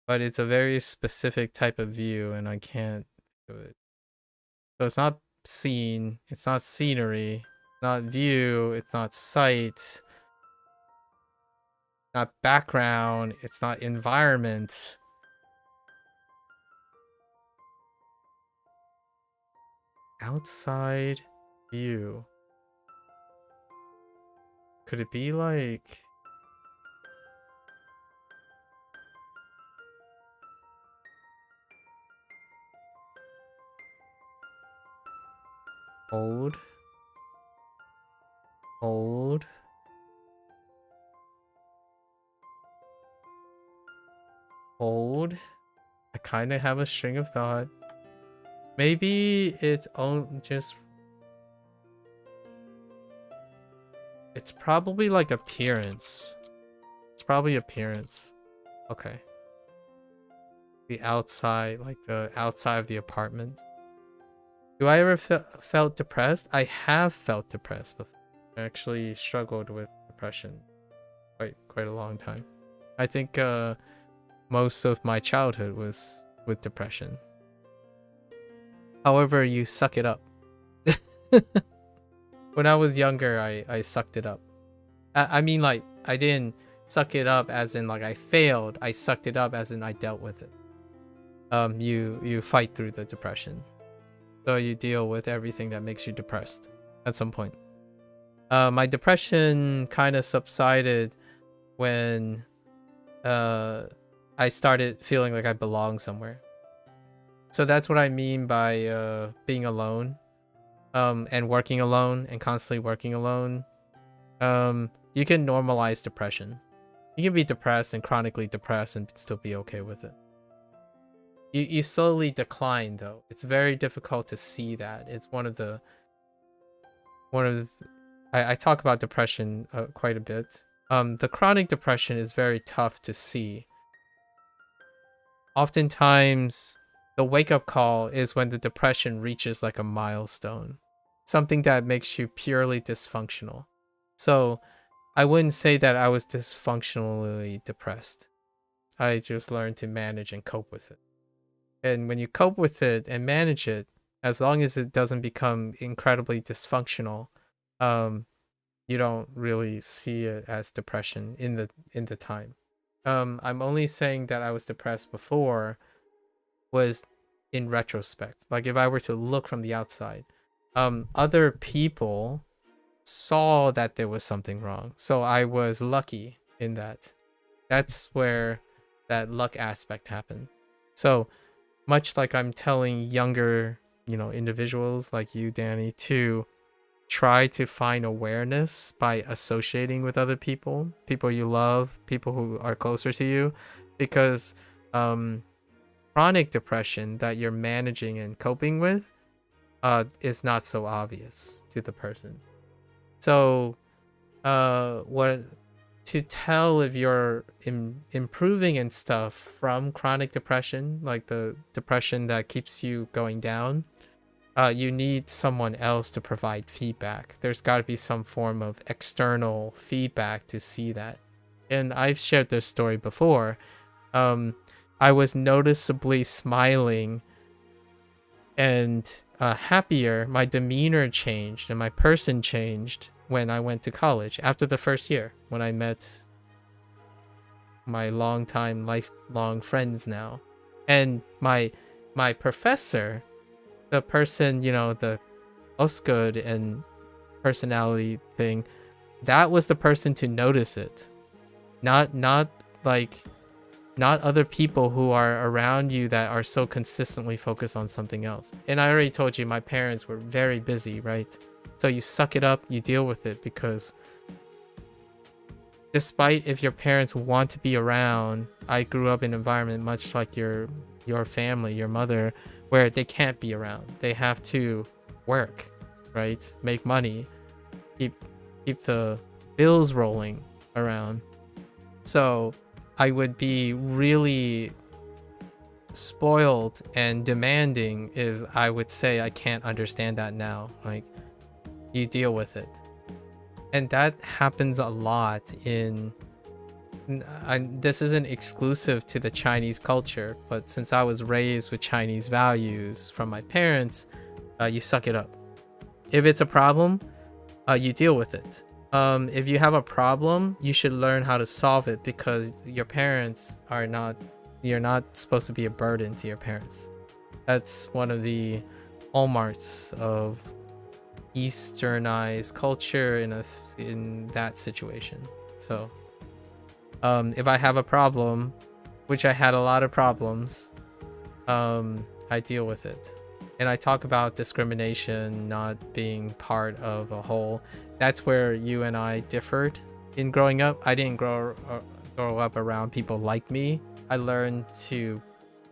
but it's a very specific type of view, and I can't do it. So it's not scene. It's not scenery. It's not view. It's not sight. Not background. It's not environment. Outside view. Could it be like hold? Hold. Hold. I kind of have a string of thought. Maybe it's just... It's probably like appearance. It's probably appearance. Okay. The outside, like the outside of the apartment. Do I ever felt depressed? I have felt depressed before. I actually struggled with depression quite a long time. I think most of my childhood was with depression. However, you suck it up. When I was younger, I sucked it up. I mean, like, I didn't suck it up as in like I failed. I sucked it up as in I dealt with it. You fight through the depression. So you deal with everything that makes you depressed at some point. My depression kind of subsided when I started feeling like I belong somewhere. So that's what I mean by being alone, and working alone, and constantly working alone. You can normalize depression. You can be depressed and chronically depressed and still be okay with it. You slowly decline though. It's very difficult to see that. It's I talk about depression quite a bit. The chronic depression is very tough to see. Oftentimes, the wake-up call is when the depression reaches like a milestone, something that makes you purely dysfunctional. So I wouldn't say that I was dysfunctionally depressed. I just learned to manage and cope with it. And when you cope with it and manage it, as long as it doesn't become incredibly dysfunctional, you don't really see it as depression in the time. I'm only saying that I was depressed before was in retrospect. Like if I were to look from the outside, other people saw that there was something wrong. So I was lucky in that. That's where that luck aspect happened. So much like I'm telling younger, individuals like you, Danny, to try to find awareness by associating with other people you love, people who are closer to you, because chronic depression that you're managing and coping with is not so obvious to the person. So what to tell if you're improving and stuff from chronic depression, like the depression that keeps you going down, you need someone else to provide feedback. There's got to be some form of external feedback to see that. And I've shared this story before. I was noticeably smiling and happier. My demeanor changed and my person changed when I went to college after the first year, when I met my lifelong friends now. And my professor, the person, the most good and personality thing, that was the person to notice it. Not other people who are around you that are so consistently focused on something else. And I already told you my parents were very busy, right? So you suck it up, you deal with it, because despite if your parents want to be around, I grew up in an environment much like your family, your mother, where they can't be around. They have to work, right? Make money, keep the bills rolling around. So I would be really spoiled and demanding if I would say I can't understand that now. Like, you deal with it. And that happens a lot this isn't exclusive to the Chinese culture, but since I was raised with Chinese values from my parents, you suck it up. If it's a problem, you deal with it. If you have a problem, you should learn how to solve it, because your parents you're not supposed to be a burden to your parents. That's one of the hallmarks of Easternized culture in that situation. So if I have a problem, which I had a lot of problems, I deal with it. And I talk about discrimination not being part of a whole. That's where you and I differed in growing up. I didn't grow up around people like me. I learned to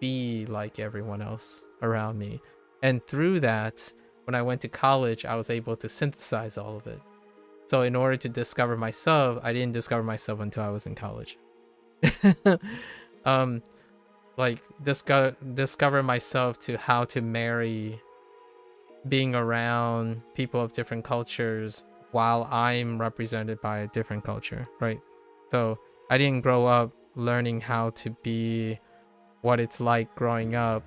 be like everyone else around me. And through that, when I went to college, I was able to synthesize all of it. So in order to discover myself, I didn't discover myself until I was in college. Discover myself to how to marry, being around people of different cultures while I'm represented by a different culture, right? So I didn't grow up learning how to be what it's like growing up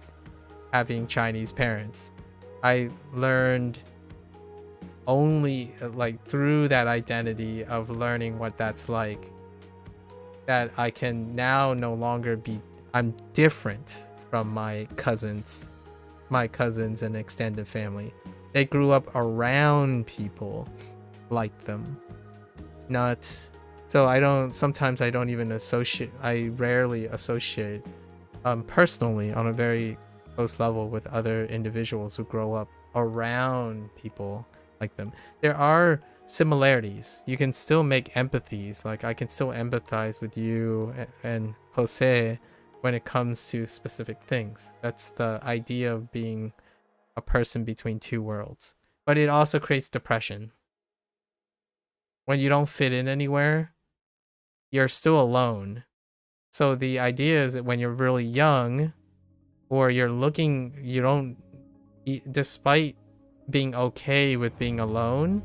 having Chinese parents. I learned only through that identity of learning what that's like, that I can now no longer be, I'm different from my cousins and extended family. They grew up around people like them. Sometimes I don't even associate, I rarely associate personally on a very close level with other individuals who grow up around people like them. There are similarities. You can still make empathies. Like I can still empathize with you and Jose when it comes to specific things. That's the idea of being a person between two worlds. But it also creates depression. When you don't fit in anywhere, you're still alone. So the idea is that when you're really young, or you're looking, you don't, despite being okay with being alone,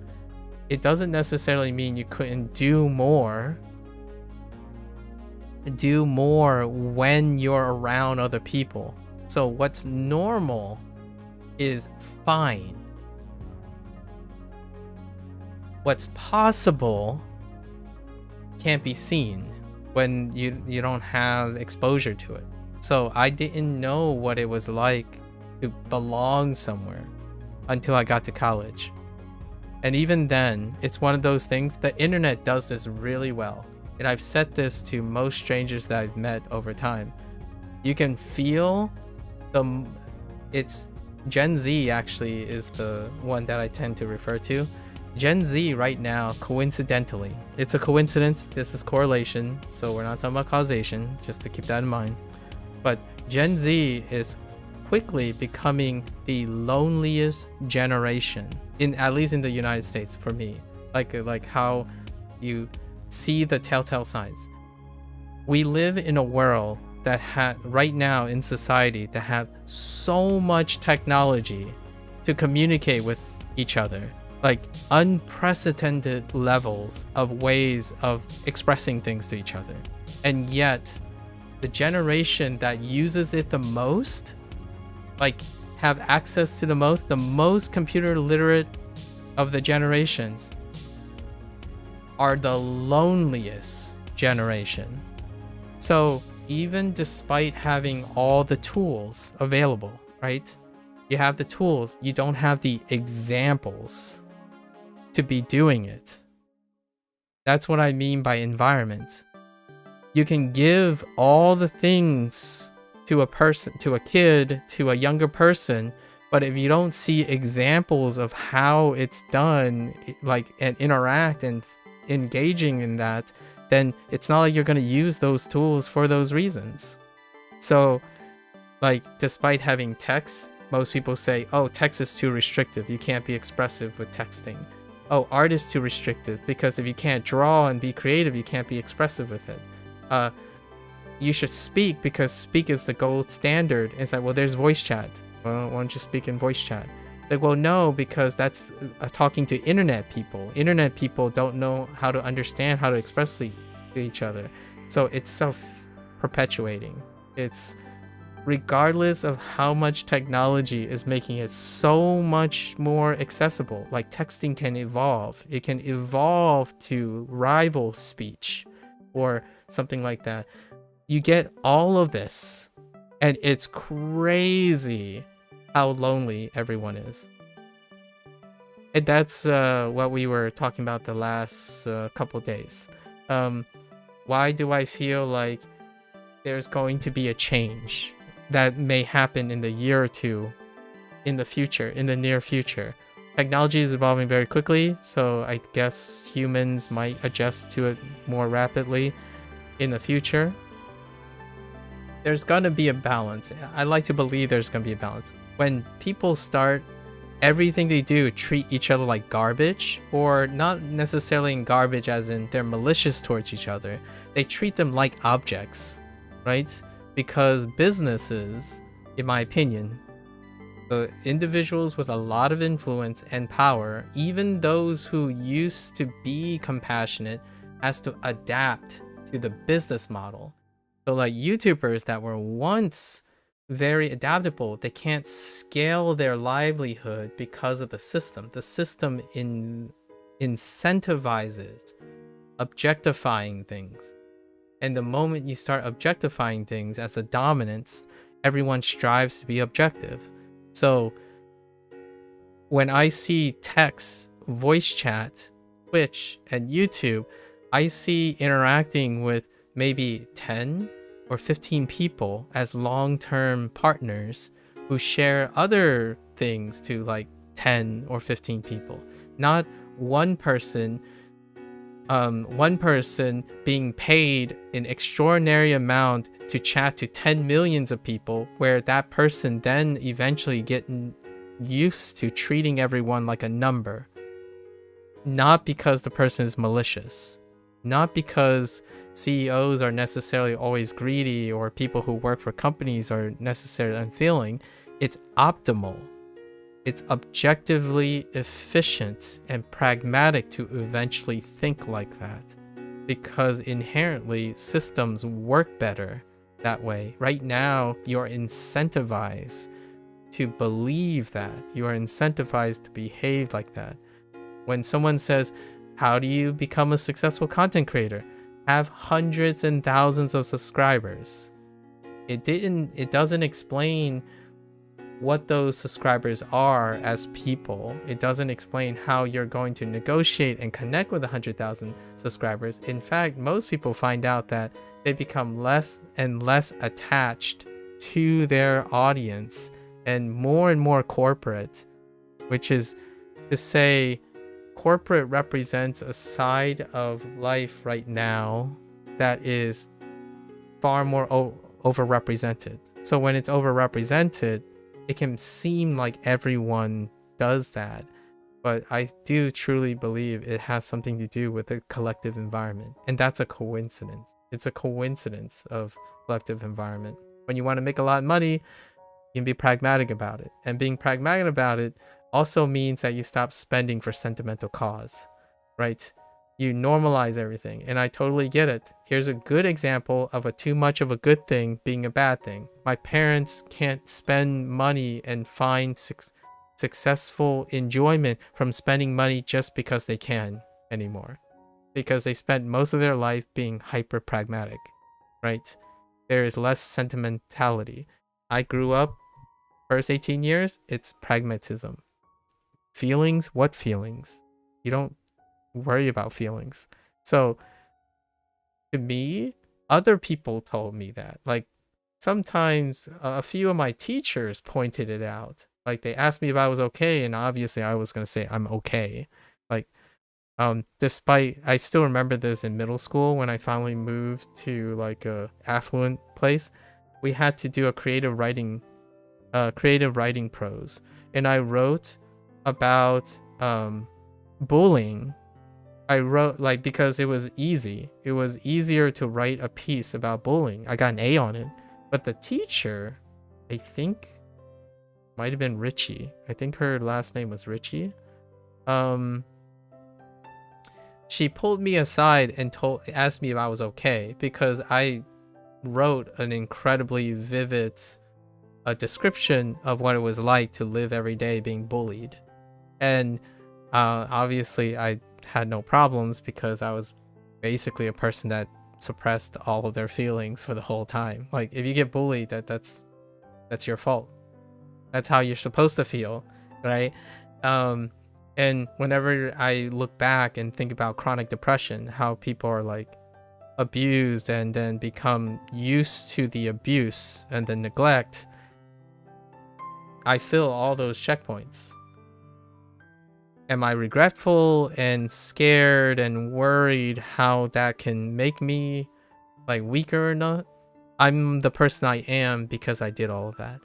it doesn't necessarily mean you couldn't do more when you're around other people. So what's normal is fine. What's possible can't be seen when you don't have exposure to it. So I didn't know what it was like to belong somewhere until I got to college. And even then, it's one of those things, the internet does this really well. And I've said this to most strangers that I've met over time. You can feel it's Gen Z actually is the one that I tend to refer to. Gen Z right now, coincidentally, it's a coincidence, this is correlation, so we're not talking about causation, just to keep that in mind. But Gen Z is quickly becoming the loneliest generation, at least in the United States for me. Like how you see the telltale signs. We live in a world that right now in society that have so much technology to communicate with each other. Like unprecedented levels of ways of expressing things to each other. And yet, the generation that uses it the most, like have access to the most computer literate of the generations, are the loneliest generation. So even despite having all the tools available, right? You have the tools, you don't have the examples to be doing it. That's what I mean by environment. You can give all the things to a person, to a kid, to a younger person, but if you don't see examples of how it's done, like, and interact and engaging in that, then it's not like you're going to use those tools for those reasons. So, like, despite having text, most people say, oh, text is too restrictive. You can't be expressive with texting. Oh, art is too restrictive because if you can't draw and be creative, you can't be expressive with it. You should speak because speak is the gold standard. It's like, well, there's voice chat. Well, why don't you speak in voice chat? Like, well, no, because that's talking to internet people. Internet people don't know how to understand how to express to each other. So it's self-perpetuating. It's regardless of how much technology is making it so much more accessible. Like texting can evolve. It can evolve to rival speech or something like that. You get all of this, and it's crazy how lonely everyone is. And that's what we were talking about the last couple days. Why do I feel like there's going to be a change that may happen in the year or two in the future, in the near future? Technology is evolving very quickly, so I guess humans might adjust to it more rapidly in the future. There's gonna be a balance. I like to believe there's gonna be a balance. When people start, everything they do treat each other like garbage, or not necessarily in garbage as in they're malicious towards each other. They treat them like objects, right? Because businesses, in my opinion, the individuals with a lot of influence and power, even those who used to be compassionate, has to adapt to the business model. So like YouTubers that were once very adaptable, they can't scale their livelihood because of the system. The system incentivizes objectifying things. And the moment you start objectifying things as a dominance, everyone strives to be objective. So when I see text, voice chat, Twitch, and YouTube, I see interacting with maybe 10 or 15 people as long-term partners who share other things to like 10 or 15 people. Not one person being paid an extraordinary amount to chat to 10 millions of people, where that person then eventually getting used to treating everyone like a number. Not because the person is malicious, not because CEOs are necessarily always greedy or people who work for companies are necessarily unfeeling. It's optimal. It's objectively efficient and pragmatic to eventually think like that, because inherently systems work better that way. Right now, you're incentivized to believe that. You are incentivized to behave like that. When someone says, how do you become a successful content creator? Have hundreds and thousands of subscribers. It doesn't explain what those subscribers are as people. It doesn't explain how you're going to negotiate and connect with 100,000 subscribers. In fact, most people find out that they become less and less attached to their audience and more corporate, which is to say, corporate represents a side of life right now that is far more overrepresented. So when it's overrepresented, it can seem like everyone does that, but I do truly believe it has something to do with the collective environment, and that's a coincidence. It's a coincidence of collective environment. When you want to make a lot of money, you can be pragmatic about it, and being pragmatic about it also means that you stop spending for sentimental cause, right? You normalize everything, and I totally get it. Here's a good example of a too much of a good thing being a bad thing. My parents can't spend money and find successful enjoyment from spending money just because they can anymore, because they spent most of their life being hyper pragmatic, right? There is less sentimentality. I grew up, first 18 years, it's pragmatism. Feelings? What feelings? You don't worry about feelings. So to me, other people told me that. Like, sometimes a few of my teachers pointed it out. Like, they asked me if I was okay, and obviously I was going to say I'm okay. Like, despite, I still remember this in middle school when I finally moved to like a affluent place. We had to do a creative writing prose, and I wrote about bullying. I wrote, like, because it was easy. It was easier to write a piece about bullying. I got an A on it. But the teacher, I think, might have been Richie. I think her last name was Richie. She pulled me aside and asked me if I was okay, because I wrote an incredibly vivid description of what it was like to live every day being bullied. And obviously I had no problems, because I was basically a person that suppressed all of their feelings for the whole time. Like, if you get bullied, that's your fault. That's how you're supposed to feel, right? And whenever I look back and think about chronic depression, how people are like abused and then become used to the abuse and the neglect, I feel all those checkpoints. Am I regretful and scared and worried how that can make me like weaker or not? I'm the person I am because I did all of that.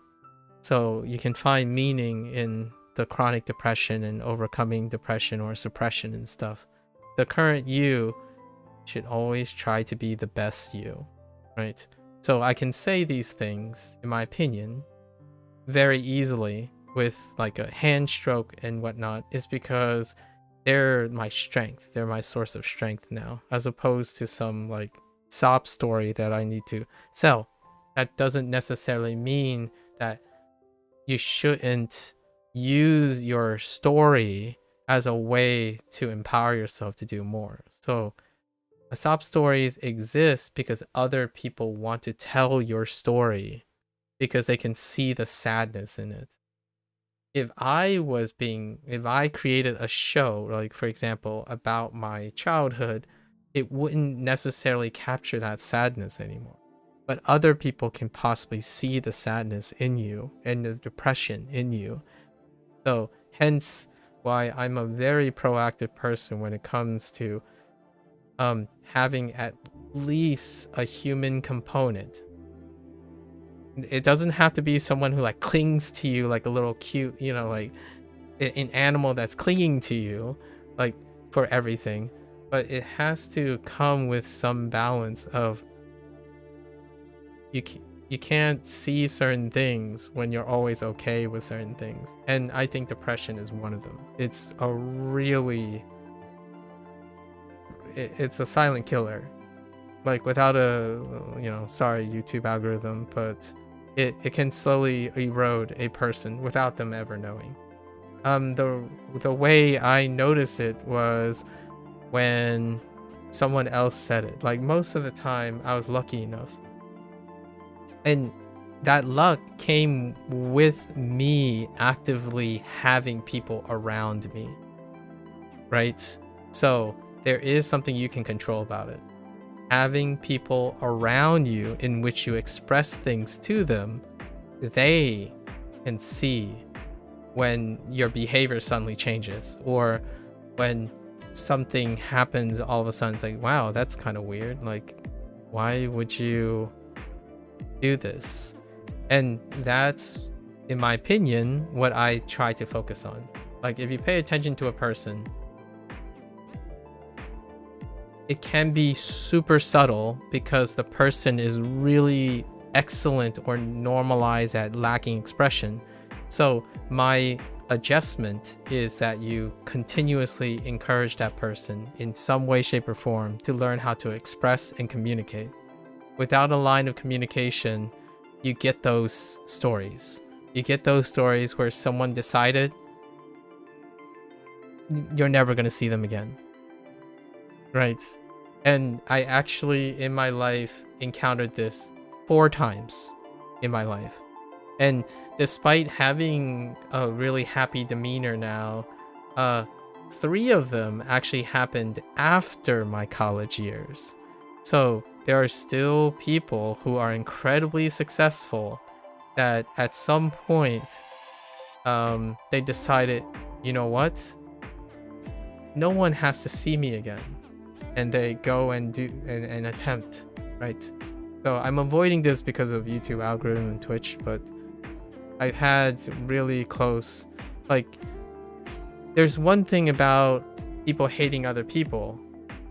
So you can find meaning in the chronic depression and overcoming depression or suppression and stuff. The current you should always try to be the best you, right? So I can say these things, in my opinion, very easily with like a hand stroke and whatnot, is because they're my strength. They're my source of strength now, as opposed to some like sob story that I need to sell. That doesn't necessarily mean that you shouldn't use your story as a way to empower yourself to do more. So sob stories exist because other people want to tell your story, because they can see the sadness in it. If I created a show, like for example, about my childhood, it wouldn't necessarily capture that sadness anymore. But other people can possibly see the sadness in you and the depression in you. So hence why I'm a very proactive person when it comes to having at least a human component. It doesn't have to be someone who like clings to you like a little cute, you know, like an animal that's clinging to you like for everything, but it has to come with some balance of you can't see certain things when you're always okay with certain things. And I think depression is one of them. It's a really it's a silent killer, like without a, you know, sorry YouTube algorithm, but it can slowly erode a person without them ever knowing. The way I noticed it was when someone else said it. Like most of the time I was lucky enough, and that luck came with me actively having people around me, right? So there is something you can control about it. Having people around you in which you express things to them, they can see when your behavior suddenly changes, or when something happens all of a sudden. It's like, wow, that's kind of weird. Like, why would you do this? And that's, in my opinion, what I try to focus on. Like, if you pay attention to a person, it can be super subtle because the person is really excellent or normalized at lacking expression. So my adjustment is that you continuously encourage that person in some way, shape, or form to learn how to express and communicate. Without a line of communication, you get those stories. You get those stories where someone decided you're never going to see them again. Right. And I actually, in my life, encountered this 4 times in my life. And despite having a really happy demeanor now, 3 of them actually happened after my college years. So there are still people who are incredibly successful that at some point, they decided, you know what? No one has to see me again. And they go and do an attempt, right? So I'm avoiding this because of YouTube algorithm and Twitch, but I've had really close, like, there's one thing about people hating other people,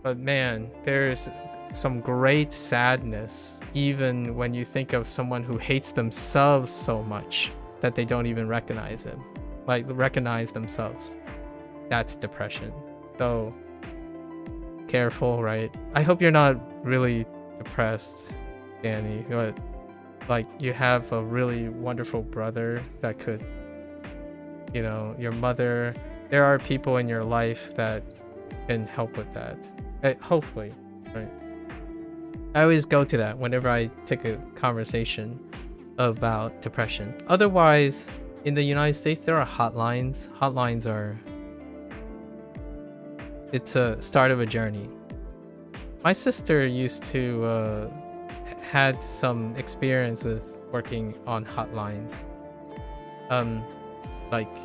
but man, there's some great sadness even when you think of someone who hates themselves so much that they don't even recognize it, like recognize themselves. That's depression. So careful, right? I hope you're not really depressed, Danny, but like you have a really wonderful brother that could, you know, your mother, there are people in your life that can help with that, hopefully, right? I always go to that whenever I take a conversation about depression. Otherwise, in the United States, there are hotlines. Hotlines are, it's a start of a journey. My sister used to had some experience with working on hotlines, like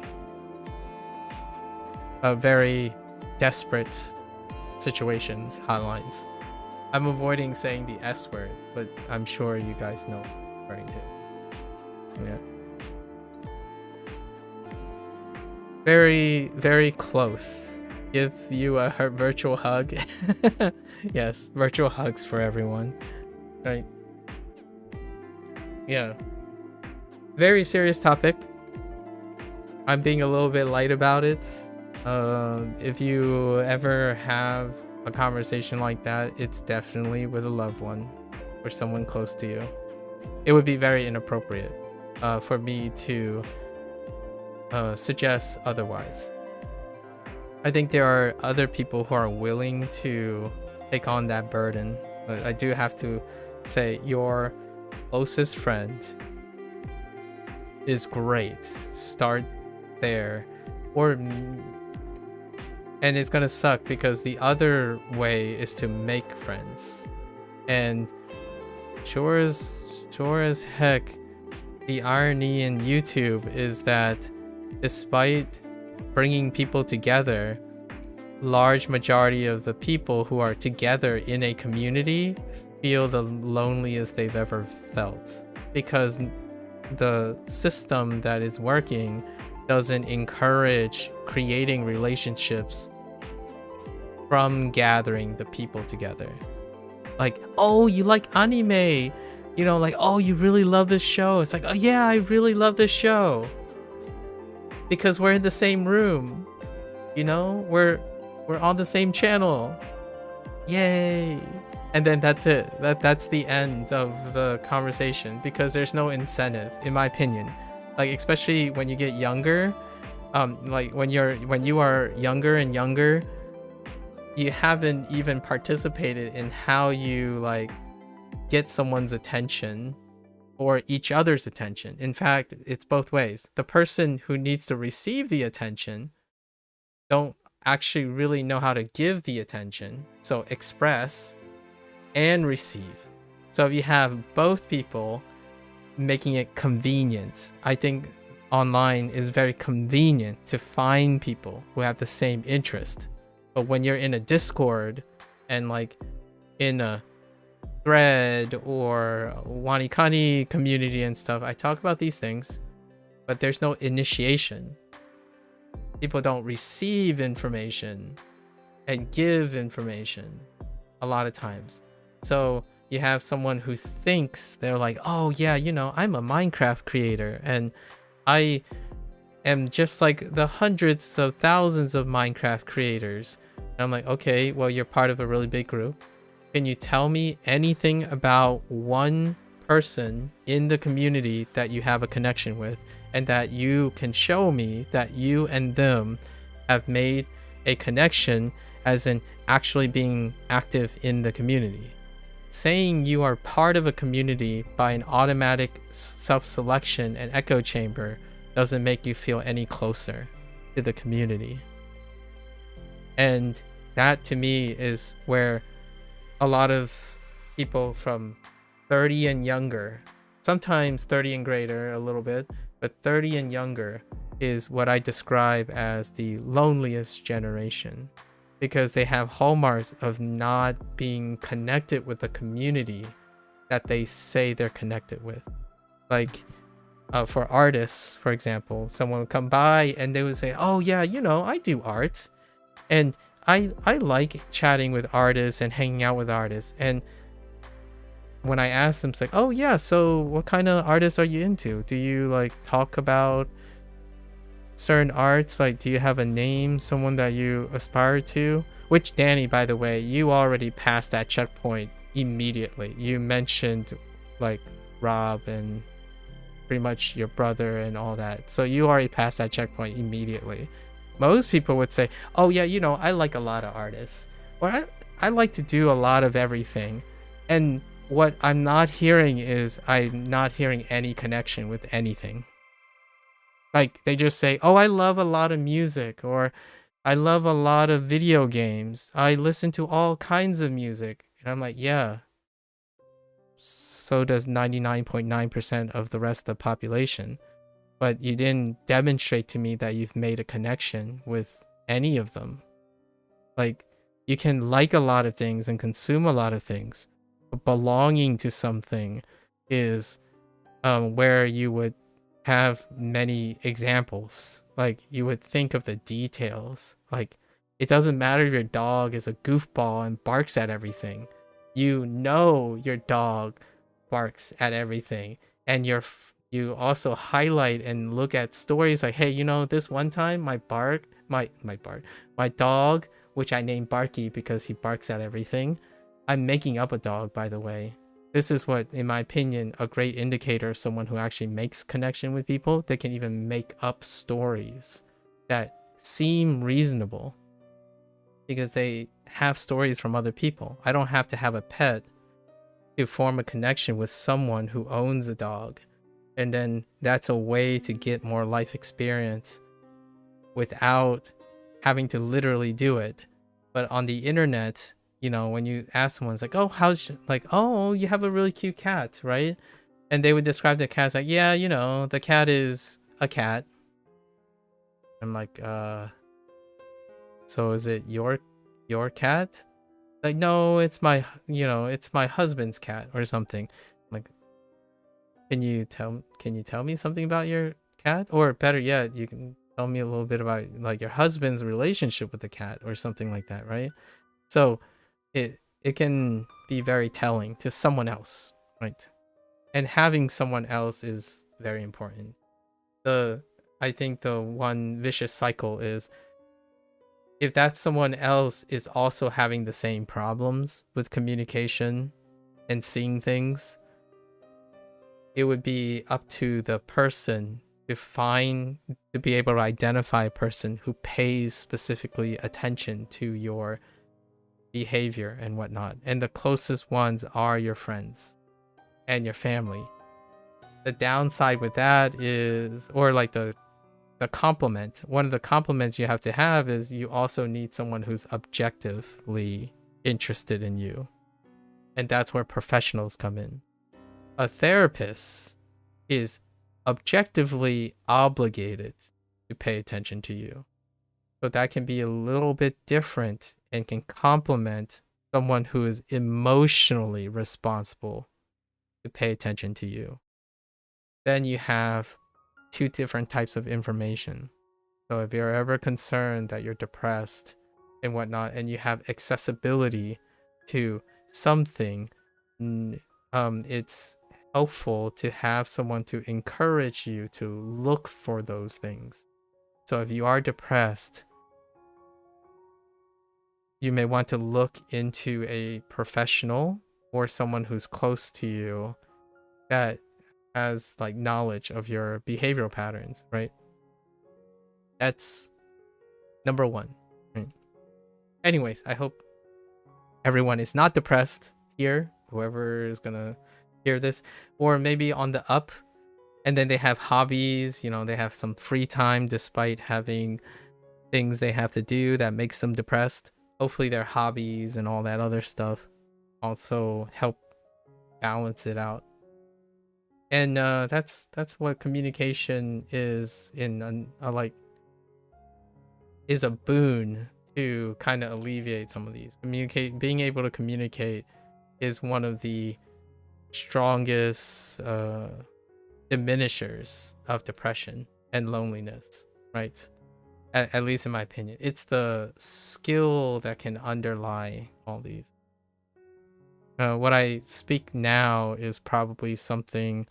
very desperate situations hotlines. I'm avoiding saying the S word, but I'm sure you guys know what I'm referring to. Yeah. Very, very close. Give you a virtual hug. Yes, virtual hugs for everyone. Right. Yeah. Very serious topic. I'm being a little bit light about it. If you ever have a conversation like that, it's definitely with a loved one or someone close to you. It would be very inappropriate for me to suggest otherwise. I think there are other people who are willing to take on that burden. But I do have to say, your closest friend is great. Start there. And it's gonna suck because the other way is to make friends. And sure as heck, the irony in YouTube is that despite bringing people together, large majority of the people who are together in a community feel the loneliest they've ever felt, because the system that is working doesn't encourage creating relationships from gathering the people together. Like, oh, you like anime, you know, like, oh, you really love this show. It's like, oh yeah, I really love this show because we're in the same room, you know, we're on the same channel, yay. And then that's it. That's the end of the conversation, because there's no incentive, in my opinion. Like, especially when you get younger, like when you are younger and younger, you haven't even participated in how you like get someone's attention or each other's attention. In fact, it's both ways. The person who needs to receive the attention don't actually really know how to give the attention, so express and receive. So if you have both people making it convenient, I think online is very convenient to find people who have the same interest. But when you're in a Discord and like in a thread or WaniKani community and stuff, I talk about these things, but there's no initiation. People don't receive information and give information a lot of times. So you have someone who thinks they're like, oh yeah, you know, I'm a Minecraft creator and I am just like the hundreds of thousands of Minecraft creators. And I'm like, okay, well, you're part of a really big group. Can you tell me anything about one person in the community that you have a connection with, and that you can show me that you and them have made a connection, as in actually being active in the community? Saying you are part of a community by an automatic self-selection and echo chamber doesn't make you feel any closer to the community. And that to me is where a lot of people from 30 and younger, sometimes 30 and greater a little bit, but 30 and younger is what I describe as the loneliest generation, because they have hallmarks of not being connected with the community that they say they're connected with. Like for artists, for example, someone would come by and they would say, oh yeah, you know, I do art and I like chatting with artists and hanging out with artists. And when I ask them, it's like, oh yeah, so what kind of artists are you into? Do you like talk about certain arts? Like, do you have a name, someone that you aspire to? Which, Danny, by the way, you already passed that checkpoint immediately. You mentioned like Rob and pretty much your brother and all that, so you already passed that checkpoint immediately. Most people would say, oh yeah, you know, I like a lot of artists, or I like to do a lot of everything. And what I'm not hearing is, I'm not hearing any connection with anything. Like, they just say, oh, I love a lot of music, or I love a lot of video games, I listen to all kinds of music. And I'm like, yeah, so does 99.9% of the rest of the population. But you didn't demonstrate to me that you've made a connection with any of them. Like, you can like a lot of things and consume a lot of things, but belonging to something is where you would have many examples. Like, you would think of the details. Like, it doesn't matter if your dog is a goofball and barks at everything. You know your dog barks at everything, and you also highlight and look at stories like, hey, you know, this one time my dog, which I named Barky because he barks at everything. I'm making up a dog, by the way. This is what, in my opinion, a great indicator of someone who actually makes connection with people. They can even make up stories that seem reasonable because they have stories from other people. I don't have to have a pet to form a connection with someone who owns a dog. And then that's a way to get more life experience without having to literally do it. But on the internet, you know, when you ask someone, it's like, oh, oh, you have a really cute cat, right? And they would describe the cat as like, yeah, you know, the cat is a cat. I'm like, so is it your cat? Like, no, it's my, it's my husband's cat or something. I'm like, can you tell me something about your cat? Or better yet, you can tell me a little bit about like your husband's relationship with the cat or something like that, right? So it can be very telling to someone else, right? And having someone else is very important. I think the one vicious cycle is if that someone else is also having the same problems with communication and seeing things, it would be up to the person to be able to identify a person who pays specifically attention to your behavior and whatnot. And the closest ones are your friends and your family. The downside with that is, or like the compliment, one of the compliments you have to have is you also need someone who's objectively interested in you. And that's where professionals come in. A therapist is objectively obligated to pay attention to you. So that can be a little bit different and can complement someone who is emotionally responsible to pay attention to you. Then you have two different types of information. So if you're ever concerned that you're depressed and whatnot, and you have accessibility to something, it's helpful to have someone to encourage you to look for those things. So if you are depressed, you may want to look into a professional or someone who's close to you that has like knowledge of your behavioral patterns, right? That's number one. Right? Anyways, I hope everyone is not depressed here, whoever is gonna hear this, or maybe on the up, and then they have hobbies, they have some free time despite having things they have to do that makes them depressed. Hopefully their hobbies and all that other stuff also help balance it out. And that's what communication is is a boon to kind of alleviate some of these. Being able to communicate is one of the strongest diminishers of depression and loneliness, right? At least in my opinion. It's the skill that can underlie all these. What I speak now is probably something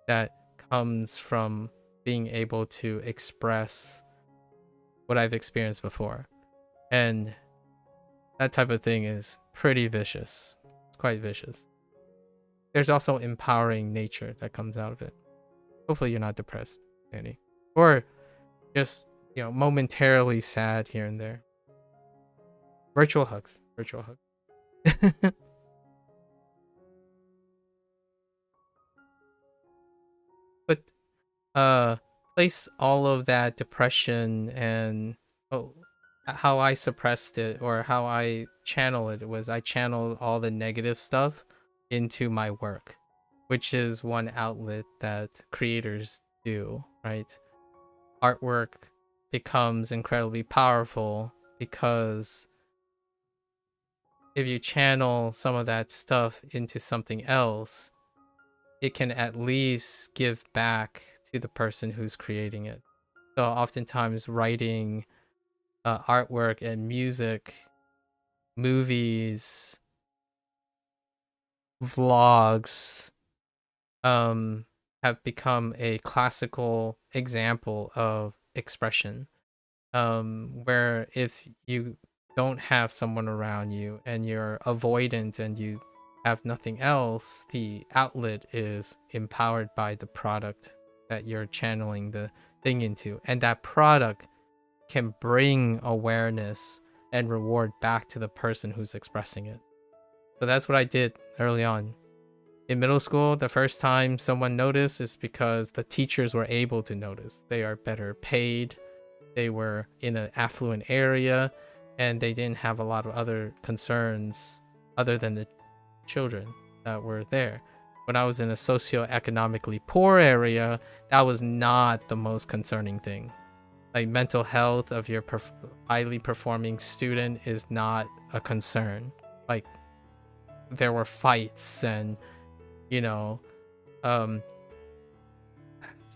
that comes from being able to express what I've experienced before. And that type of thing is pretty vicious. It's quite vicious. There's also empowering nature that comes out of it. Hopefully you're not depressed, Annie. Or just, momentarily sad here and there. Virtual hugs. But place all of that depression and how I suppressed it or how I channel it was I channeled all the negative stuff into my work, which is one outlet that creators do, right? Artwork becomes incredibly powerful because if you channel some of that stuff into something else, it can at least give back to the person who's creating it. So oftentimes writing, artwork and music, movies, vlogs, have become a classical example of expression. Where if you don't have someone around you and you're avoidant and you have nothing else, the outlet is empowered by the product that you're channeling the thing into, and that product can bring awareness and reward back to the person who's expressing it. So that's what I did early on. In middle school, the first time someone noticed is because the teachers were able to notice. They are better paid, they were in an affluent area, and they didn't have a lot of other concerns other than the children that were there. When I was in a socioeconomically poor area, that was not the most concerning thing. like mental health of your highly performing student is not a concern. Like there were fights and um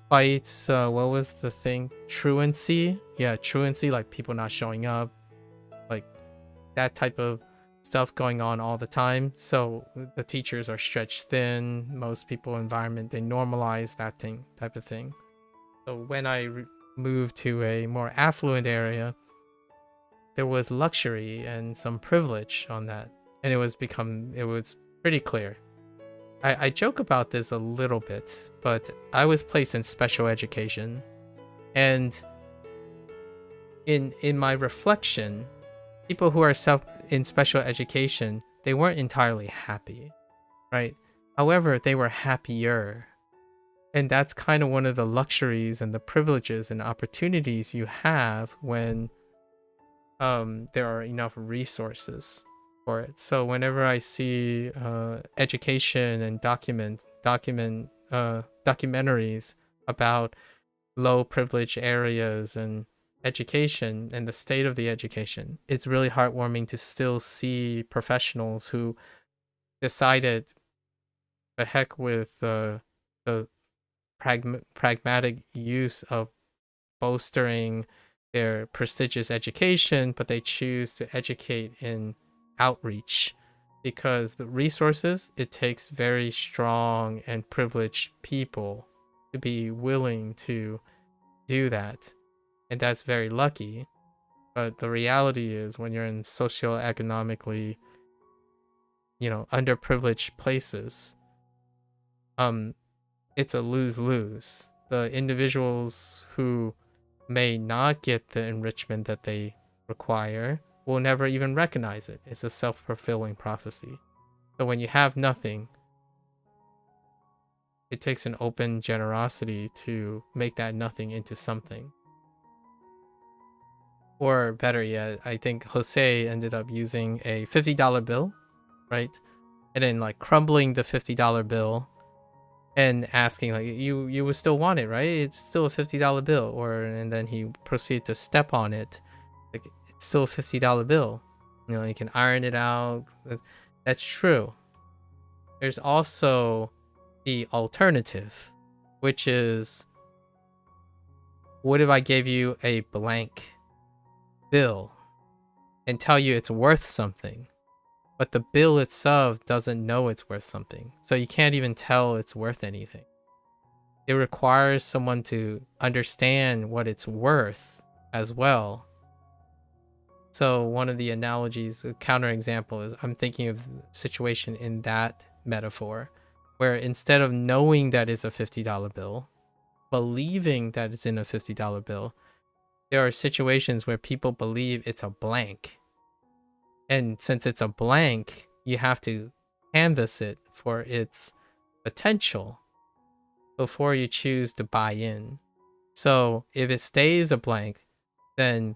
fights, what was the thing, truancy, truancy, like people not showing up, like that type of stuff going on all the time. So the teachers are stretched thin, most people environment, they normalize that type of thing. So when I moved to a more affluent area, there was luxury and some privilege on that, and it was pretty clear. I joke about this a little bit, but I was placed in special education, and in my reflection, people who are in special education, they weren't entirely happy, right? However, they were happier. And that's kind of one of the luxuries and the privileges and opportunities you have when there are enough resources for it. So whenever I see education and documentaries about low privilege areas and education and the state of the education, it's really heartwarming to still see professionals who decided the heck with the pragmatic use of bolstering their prestigious education, but they choose to educate in outreach, because the resources, it takes very strong and privileged people to be willing to do that, and that's very lucky. But the reality is, when you're in socioeconomically underprivileged places, it's a lose-lose. The individuals who may not get the enrichment that they require will never even recognize it. It's a self-fulfilling prophecy. So when you have nothing, it takes an open generosity to make that nothing into something. Or better yet, I think Jose ended up using a $50 bill, right? And then like crumbling the $50 bill and asking like, you would still want it, right? It's still a $50 bill. And then he proceeded to step on it. Like, it's still a $50 bill. You can iron it out. That's true. There's also the alternative, which is, what if I gave you a blank bill and tell you it's worth something, but the bill itself doesn't know it's worth something, so you can't even tell it's worth anything. It requires someone to understand what it's worth as well. So one of the analogies, a counterexample, is I'm thinking of a situation in that metaphor, where instead of knowing that it's a $50 bill, believing that it's in a $50 bill, there are situations where people believe it's a blank. And since it's a blank, you have to canvass it for its potential before you choose to buy in. So if it stays a blank, then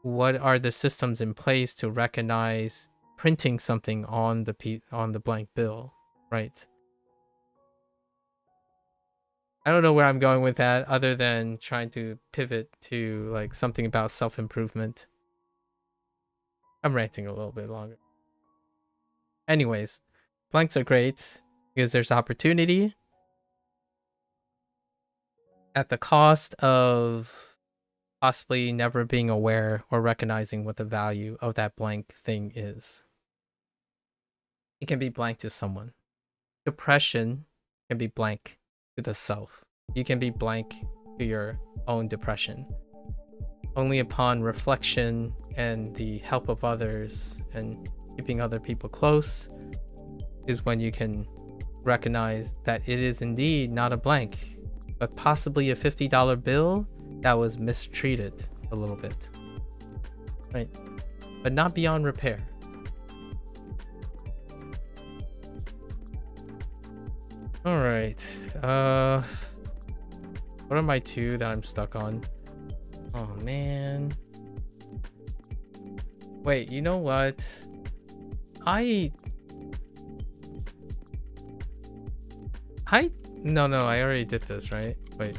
what are the systems in place to recognize printing something on the blank bill, right? I don't know where I'm going with that, other than trying to pivot to like something about self-improvement. I'm ranting a little bit longer. Anyways, blanks are great because there's opportunity at the cost of possibly never being aware or recognizing what the value of that blank thing is. It can be blank to someone. Depression can be blank to the self. You can be blank to your own depression. Only upon reflection and the help of others and keeping other people close is when you can recognize that it is indeed not a blank, but possibly a $50 bill that was mistreated a little bit, right? But not beyond repair. All right. What are my two that I'm stuck on? Oh man. Wait, you know what? No, I already did this, right? Wait.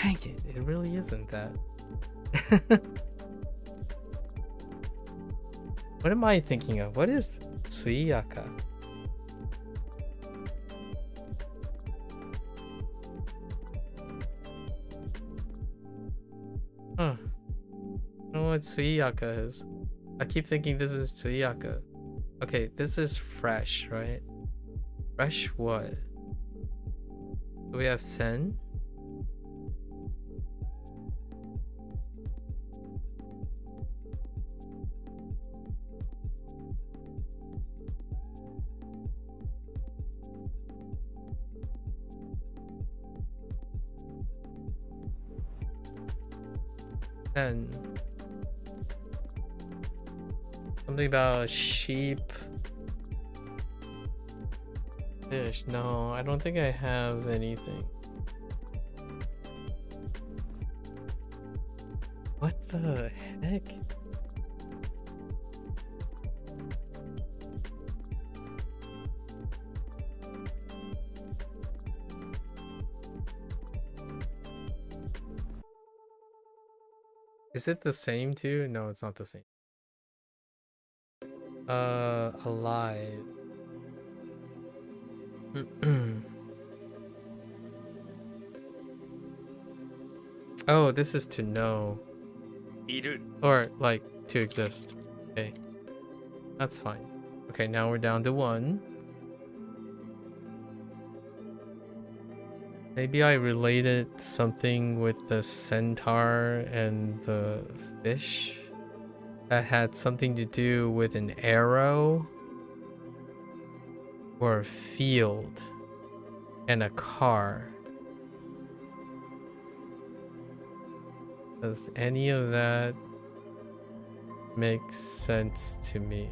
Dang it, it really isn't that. What am I thinking of? What is Tsuyaka? Huh. I don't know what Tsuyaka is. I keep thinking this is Tsuyaka. Okay, this is fresh, right? Fresh what? Do we have sen? Sen. Something about sheep. Fish. No, I don't think I have anything. What the heck? Is it the same too? No, it's not the same. Alive. Oh, this is to know. いる Or, like, to exist. Okay. That's fine. Okay, now we're down to 1. Maybe I related something with the centaur and the fish that had something to do with an arrow or a field and a car. Does any of that make sense to me?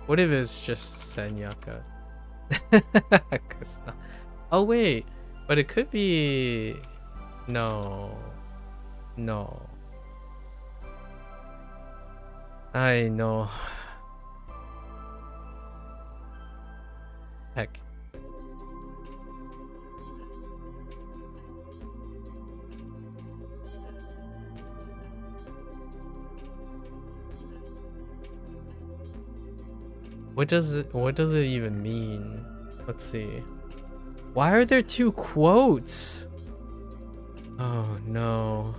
What if it's just Senyaka? Oh wait, but it could be... No. I know. Heck. What does it even mean? Let's see. Why are there 2 quotes? Oh no.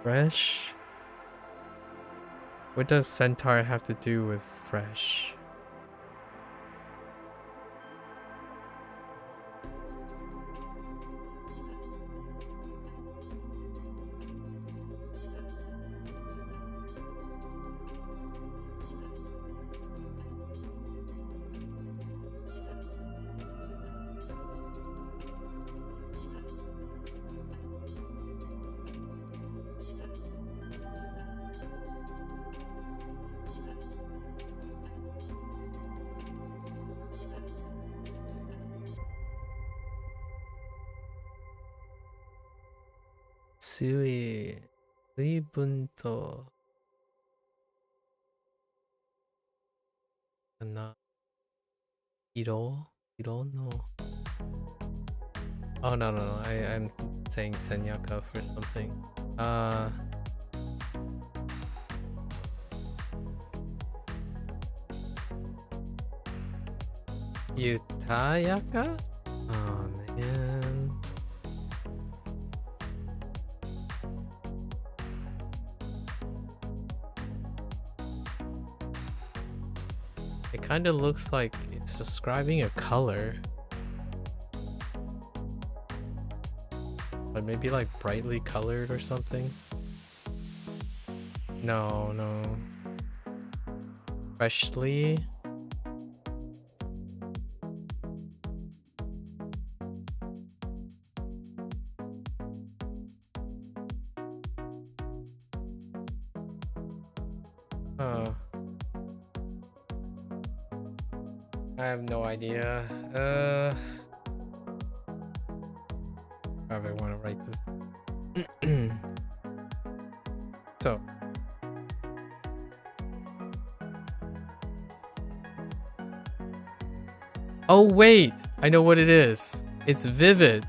Fresh? What does centaur have to do with fresh? Sui, 水分と色の Oh no, I'm saying Senyaka for something. Yutayaka? Oh man. It kind of looks like it's describing a color. But maybe like brightly colored or something. No. Freshly. Oh. I have no idea. Probably want to write this. So. Oh wait, I know what it is. It's vivid.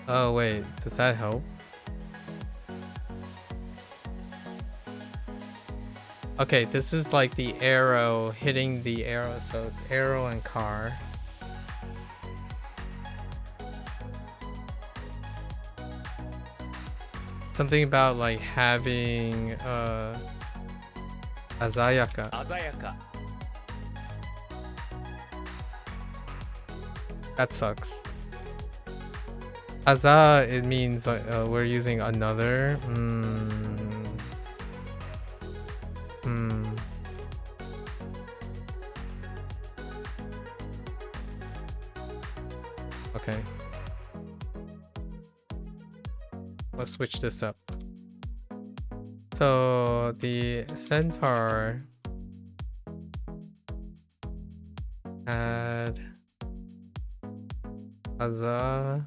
Oh wait, does that help? Okay, this is like the arrow hitting the arrow, so it's arrow and car. Something about like having azayaka. 鮮やか That sucks. Aza, it means like we're using another. Okay. Let's switch this up. So the centaur had Aza.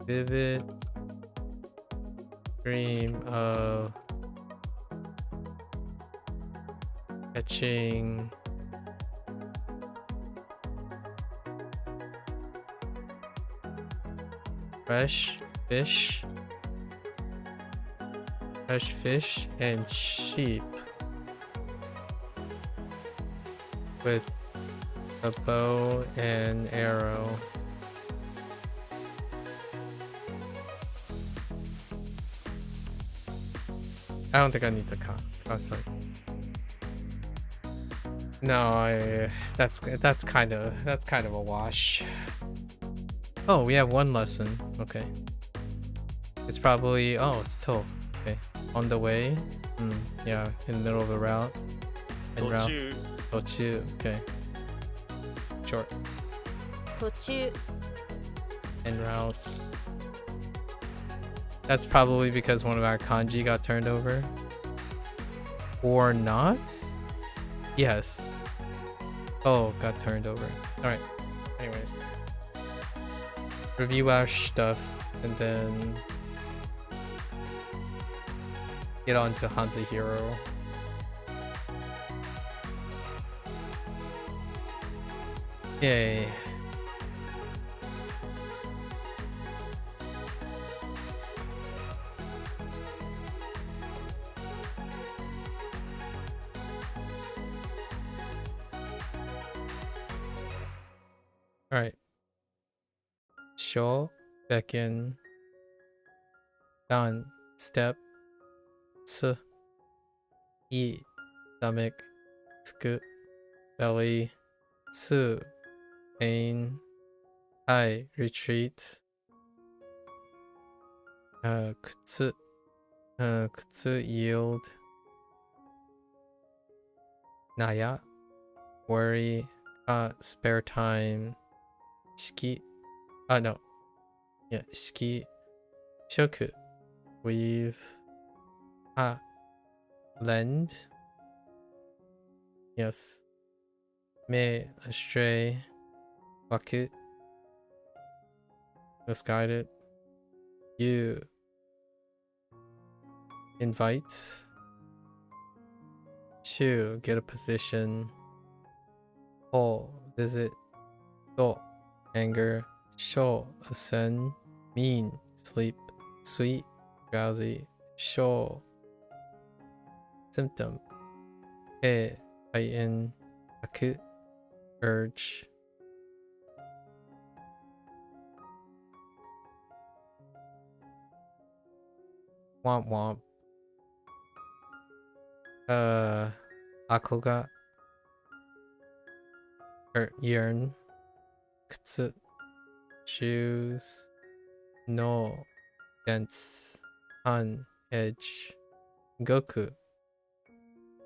Vivid dream of catching fresh fish and sheep with a bow and arrow. I don't think I need the car. Oh, sorry. No, that's kind of a wash. Oh, we have one lesson. Okay. It's probably it's toll. Okay. On the way. Yeah, in the middle of the route. En 途 route. 中 Tochu. Okay. Short. 途中 En routes. That's probably because one of our kanji got turned over. Or not? Yes. Oh, got turned over. Alright. Anyways. Review our stuff and then get on to HanziHero. Yay. Alright. Show, beckon, dan, step, tsu, eat, stomach, fuku, belly, tsu, pain, tai, retreat, kutsu, kutsu, yield, naya, worry, spare time, shiki, no, yeah, shiki, shoku, weave, lend, yes, me, astray, waku, misguided, you, invite, shu, get a position, ho, visit, do, anger, sho, ascend, mean, sleep, sweet, drowsy, sho, symptom, he, heighten, aku, urge, womp womp, akoga, yearn, kutsu, shoes, no, dense, han, edge, goku,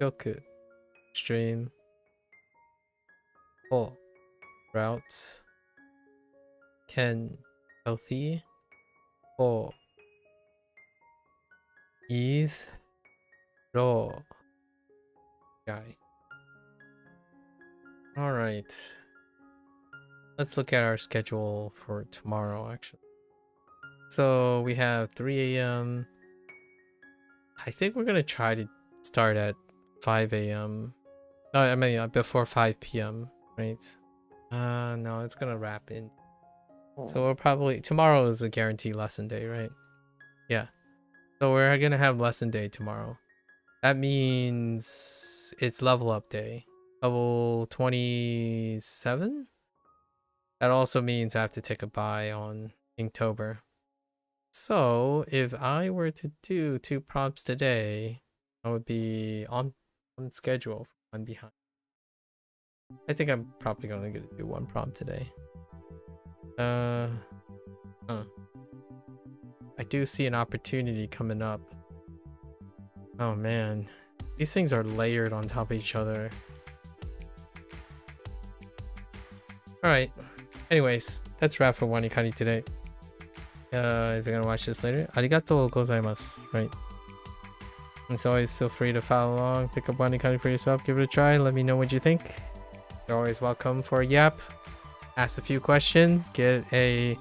yoku, stream, ho, route, ken, healthy, Oh, is ro guy. All right. Let's look at our schedule for tomorrow, actually. So we have 3 a.m. I think we're gonna try to start at 5 a.m. No, I mean before 5 p.m. Right? No, it's gonna wrap in. So we'll probably tomorrow is a guaranteed lesson day, right? Yeah. So we're gonna have lesson day tomorrow. That means it's level up day. Level 27? That also means I have to take a buy on Inktober. So if I were to do 2 prompts today, I would be on schedule for 1 behind. I think I'm probably only gonna do 1 prompt today. I do see an opportunity coming up. Oh man, these things are layered on top of each other. Alright, anyways, that's wrap for WaniKani today. If you're gonna watch this later, arigatou gozaimasu, right? As always, feel free to follow along, pick up WaniKani for yourself, give it a try, let me know what you think. You're always welcome for a yap, ask a few questions, get a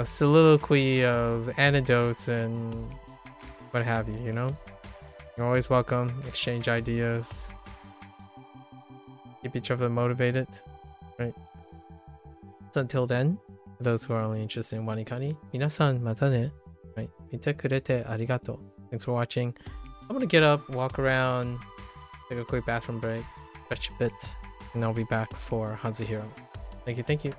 soliloquy of anecdotes and what have you, you know? You're always welcome, exchange ideas, keep each other motivated, right? So until then, for those who are only interested in WaniKani, minasan mata ne, right? Mite kurete arigato. Thanks for watching. I'm gonna get up, walk around, take a quick bathroom break, stretch a bit, and I'll be back for HanziHero. Thank you, thank you.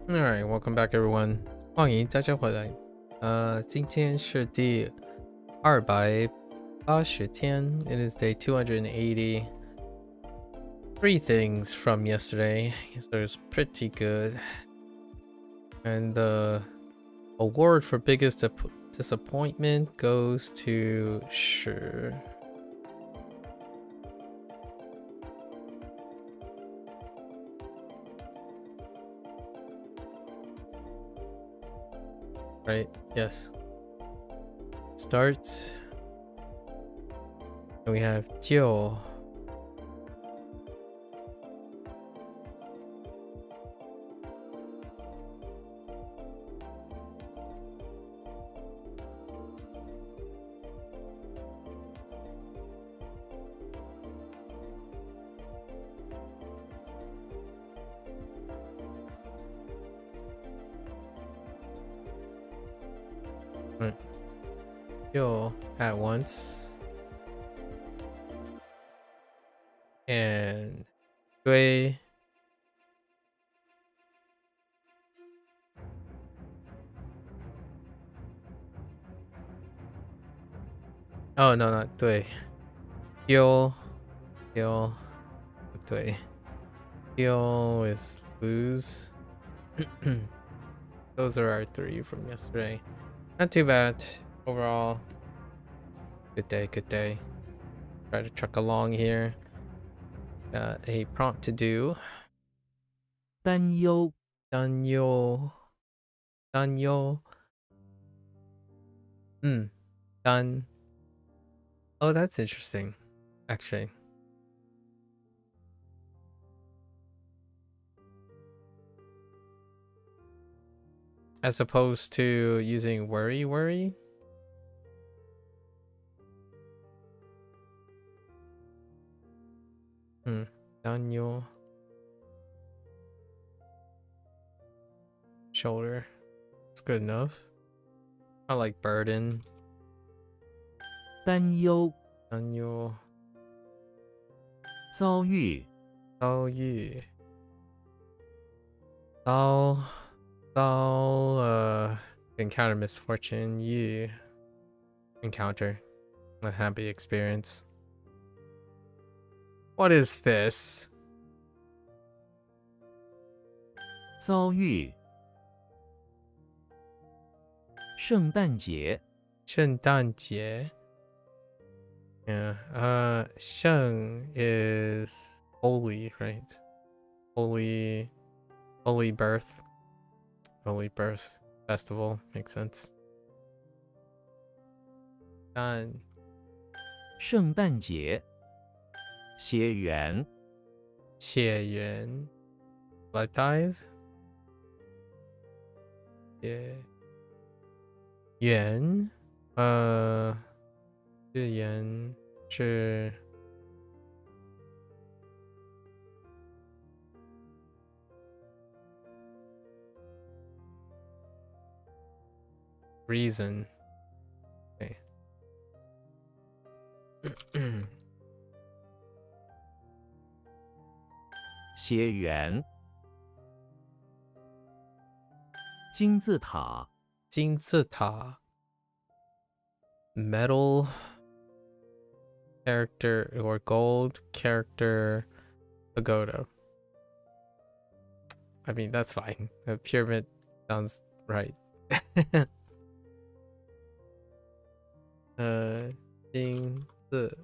Alright, welcome back everyone. 欢迎大家回来。今天是第280天。It is day 280. 3 things from yesterday. So it's pretty good. And the award for biggest disappointment goes to Shi. Right? Yes. Starts. And we have Jiu. Jiu at once. And Gui. Oh no, not Dui. Gil. Dui. Gil is lose. Those are our 3 from yesterday. Not too bad overall. Good day. Try to truck along here. Got a prompt to do. 担忧 Danyo. Dan. Oh, that's interesting, actually. As opposed to using worry. Danyo. Shoulder. It's good enough. I like burden. 担忧 Danyo. 遭遇 Dao Yu. Dao encounter misfortune. Yu encounter a happy experience. What is this? 遭遇圣诞节 圣诞节. Yeah. Sheng is holy, right? Holy birth. Holy birth festival makes sense. Dan. 圣诞节血缘 血缘. Blood ties. Yeah. Yuan. 是缘是 reason. Okay. 血缘金字塔金字塔. Metal character or gold character pagoda. I mean, that's fine. A pyramid sounds right. 金字.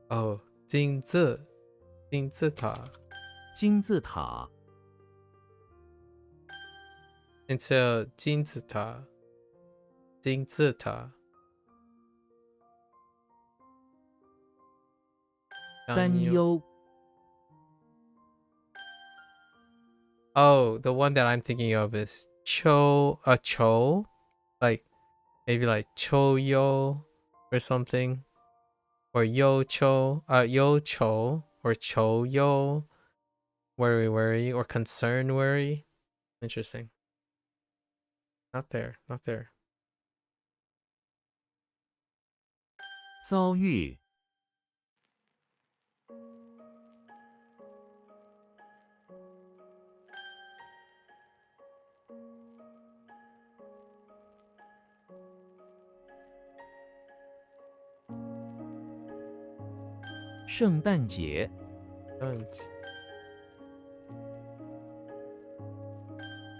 Oh, 金字塔. 金字塔 Until 金字塔. 金字塔. 担忧 Oh, the one that I'm thinking of is cho, like maybe like cho yo or something, or yo cho, or cho yo, worry, or concern worry. Interesting. Not there. 遭遇圣诞节，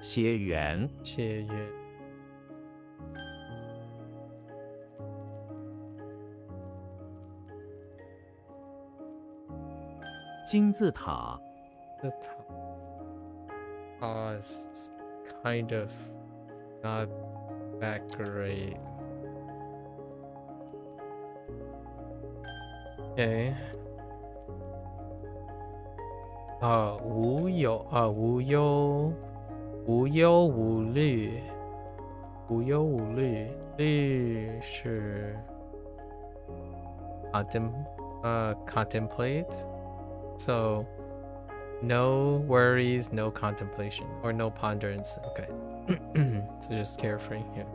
血缘，血缘，金字塔，the is kind of not that great. Okay. 无忧无虑，虑是contemplate. So no worries, no contemplation, or no ponderance. Okay. So just carefree. Yeah.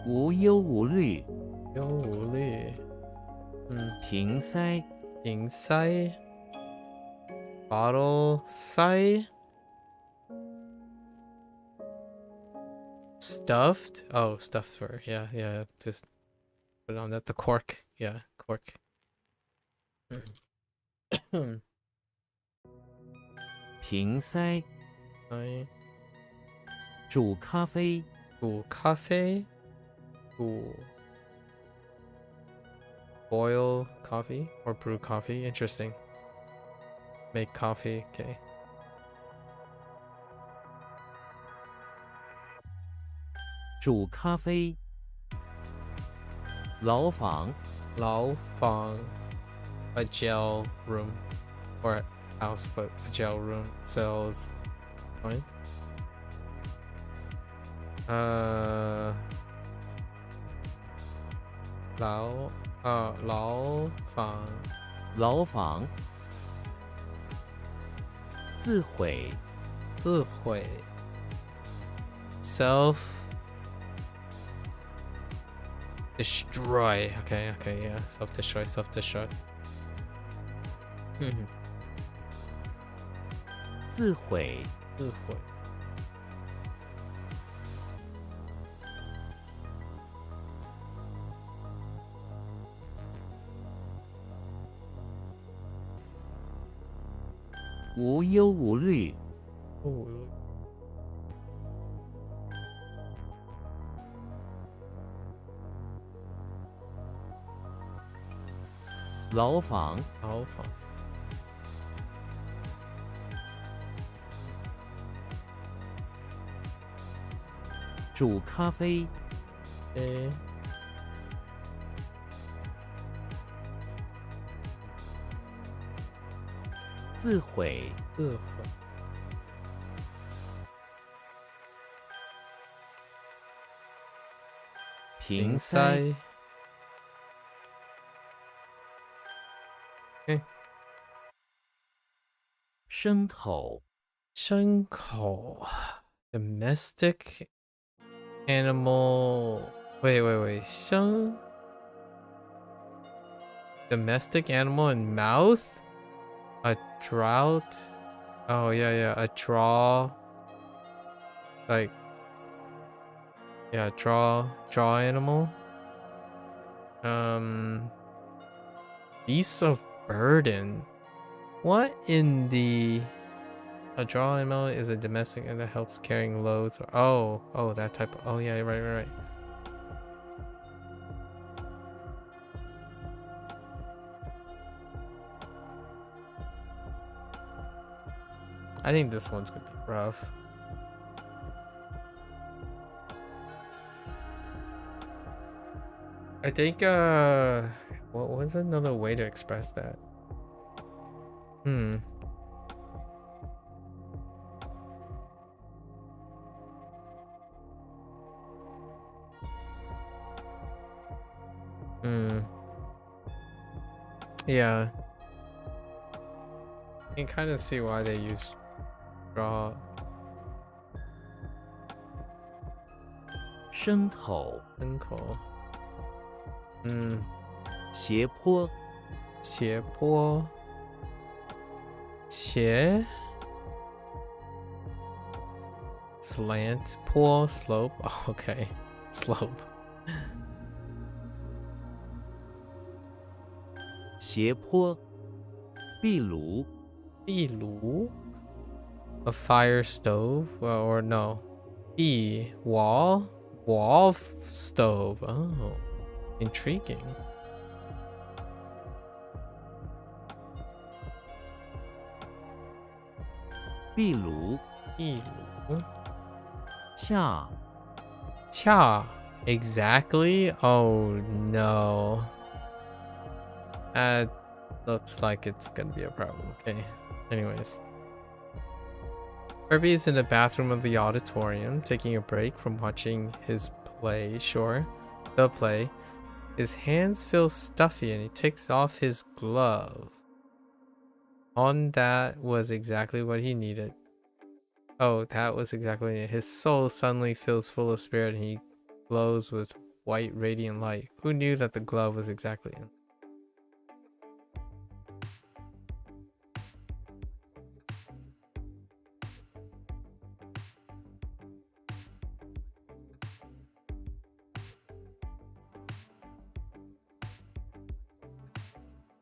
无忧无虑，忧无虑，瓶塞，瓶塞 bottle 塞 stuffed. Oh, stuffed for yeah. Just put it on that. The cork. Yeah, cork. 瓶塞，哎，煮咖啡，煮咖啡，煮 boil coffee or brew coffee. Interesting. Make coffee. Okay. 煮咖啡，牢房，牢房 a jail room or a house, but a jail room cells fine. 牢房牢房，自毁，自毁 self destroy. Okay, yeah, self destroy. 自毁，自毁无忧无虑，牢房，牢房煮咖啡，自毁，自毁瓶塞，牲口，牲口 domestic animal. Wait. 生 domestic animal in mouth? A drought? Oh yeah. A draw. Like yeah, draw animal. Beasts of burden. What in the a draw animal is a domestic and that helps carrying loads or oh that type of, oh yeah, right. I think this one's gonna be rough. I think what was another way to express that? Yeah. You can kind of see why they use draw. 牲口，牲口斜坡，斜坡茄 Slant, pool, slope. Oh, okay. Slope. 斜坡，壁炉，壁炉? A fire stove? Well, or no. Wall? Stove. Oh, intriguing. 壁炉，壁炉. 恰，Cha. Exactly? Oh no. That looks like it's gonna be a problem. Okay. Anyways. Kirby is in the bathroom of the auditorium, taking a break from watching his play. Sure. The play. His hands feel stuffy and he takes off his glove. On that was exactly what he needed. Oh, that was exactly it. His soul suddenly feels full of spirit and he glows with white radiant light. Who knew that the glove was exactly in?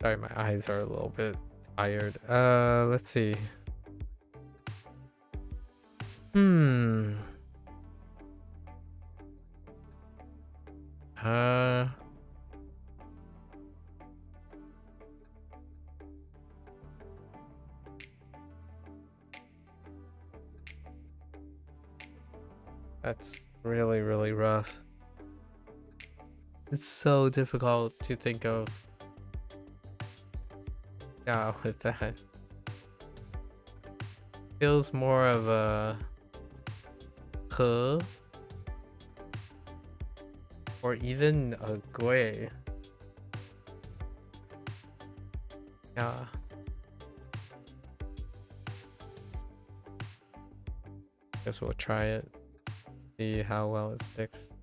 Sorry, my eyes are a little bit tired. Let's see. That's really, really rough. It's so difficult to think of. Yeah, with that. Feels more of a he or even a gui. Yeah. Guess we'll try it. See how well it sticks.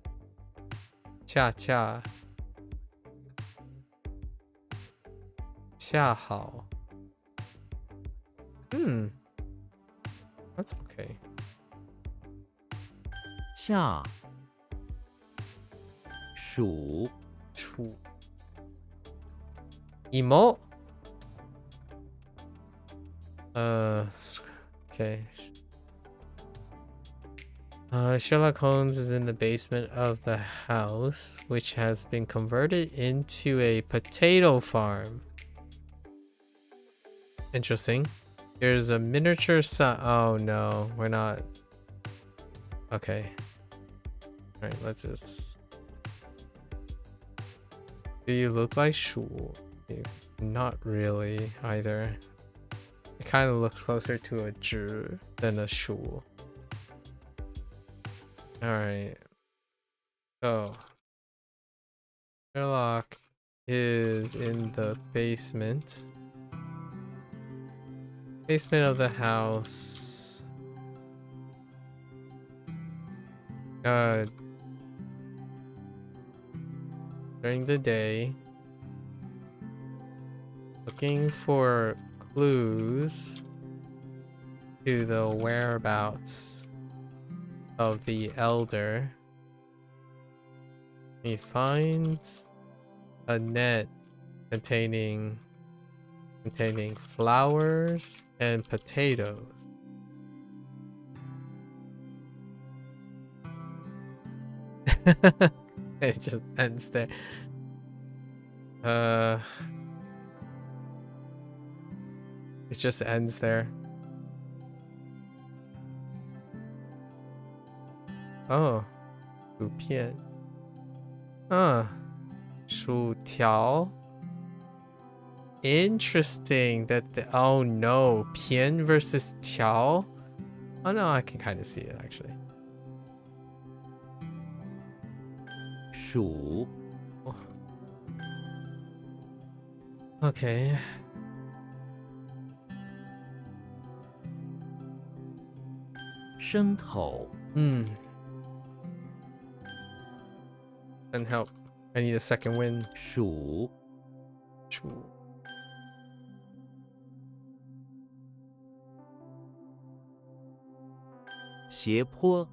Cha cha. Cha hao. That's okay. 恰，数，处 emo. Okay. Sherlock Holmes is in the basement of the house, which has been converted into a potato farm. Interesting. There's a miniature sun. Oh no, we're not. Okay. Alright, let's just. Do you look like Shu? Not really either. It kind of looks closer to a Zhi than a Shu. Alright. So. Sherlock is in the basement. Basement of the house. During the day. Looking for clues to the whereabouts of the elder. He finds a net containing flowers and potatoes. It just ends there. It just ends there. Oh, 薯片. Shu tiao. Interesting that oh no, pian versus tiao. Oh no, I can kind of see it actually. 数， Okay. 牲口， And help. I need a second win. 数， Shu. 斜斜坡，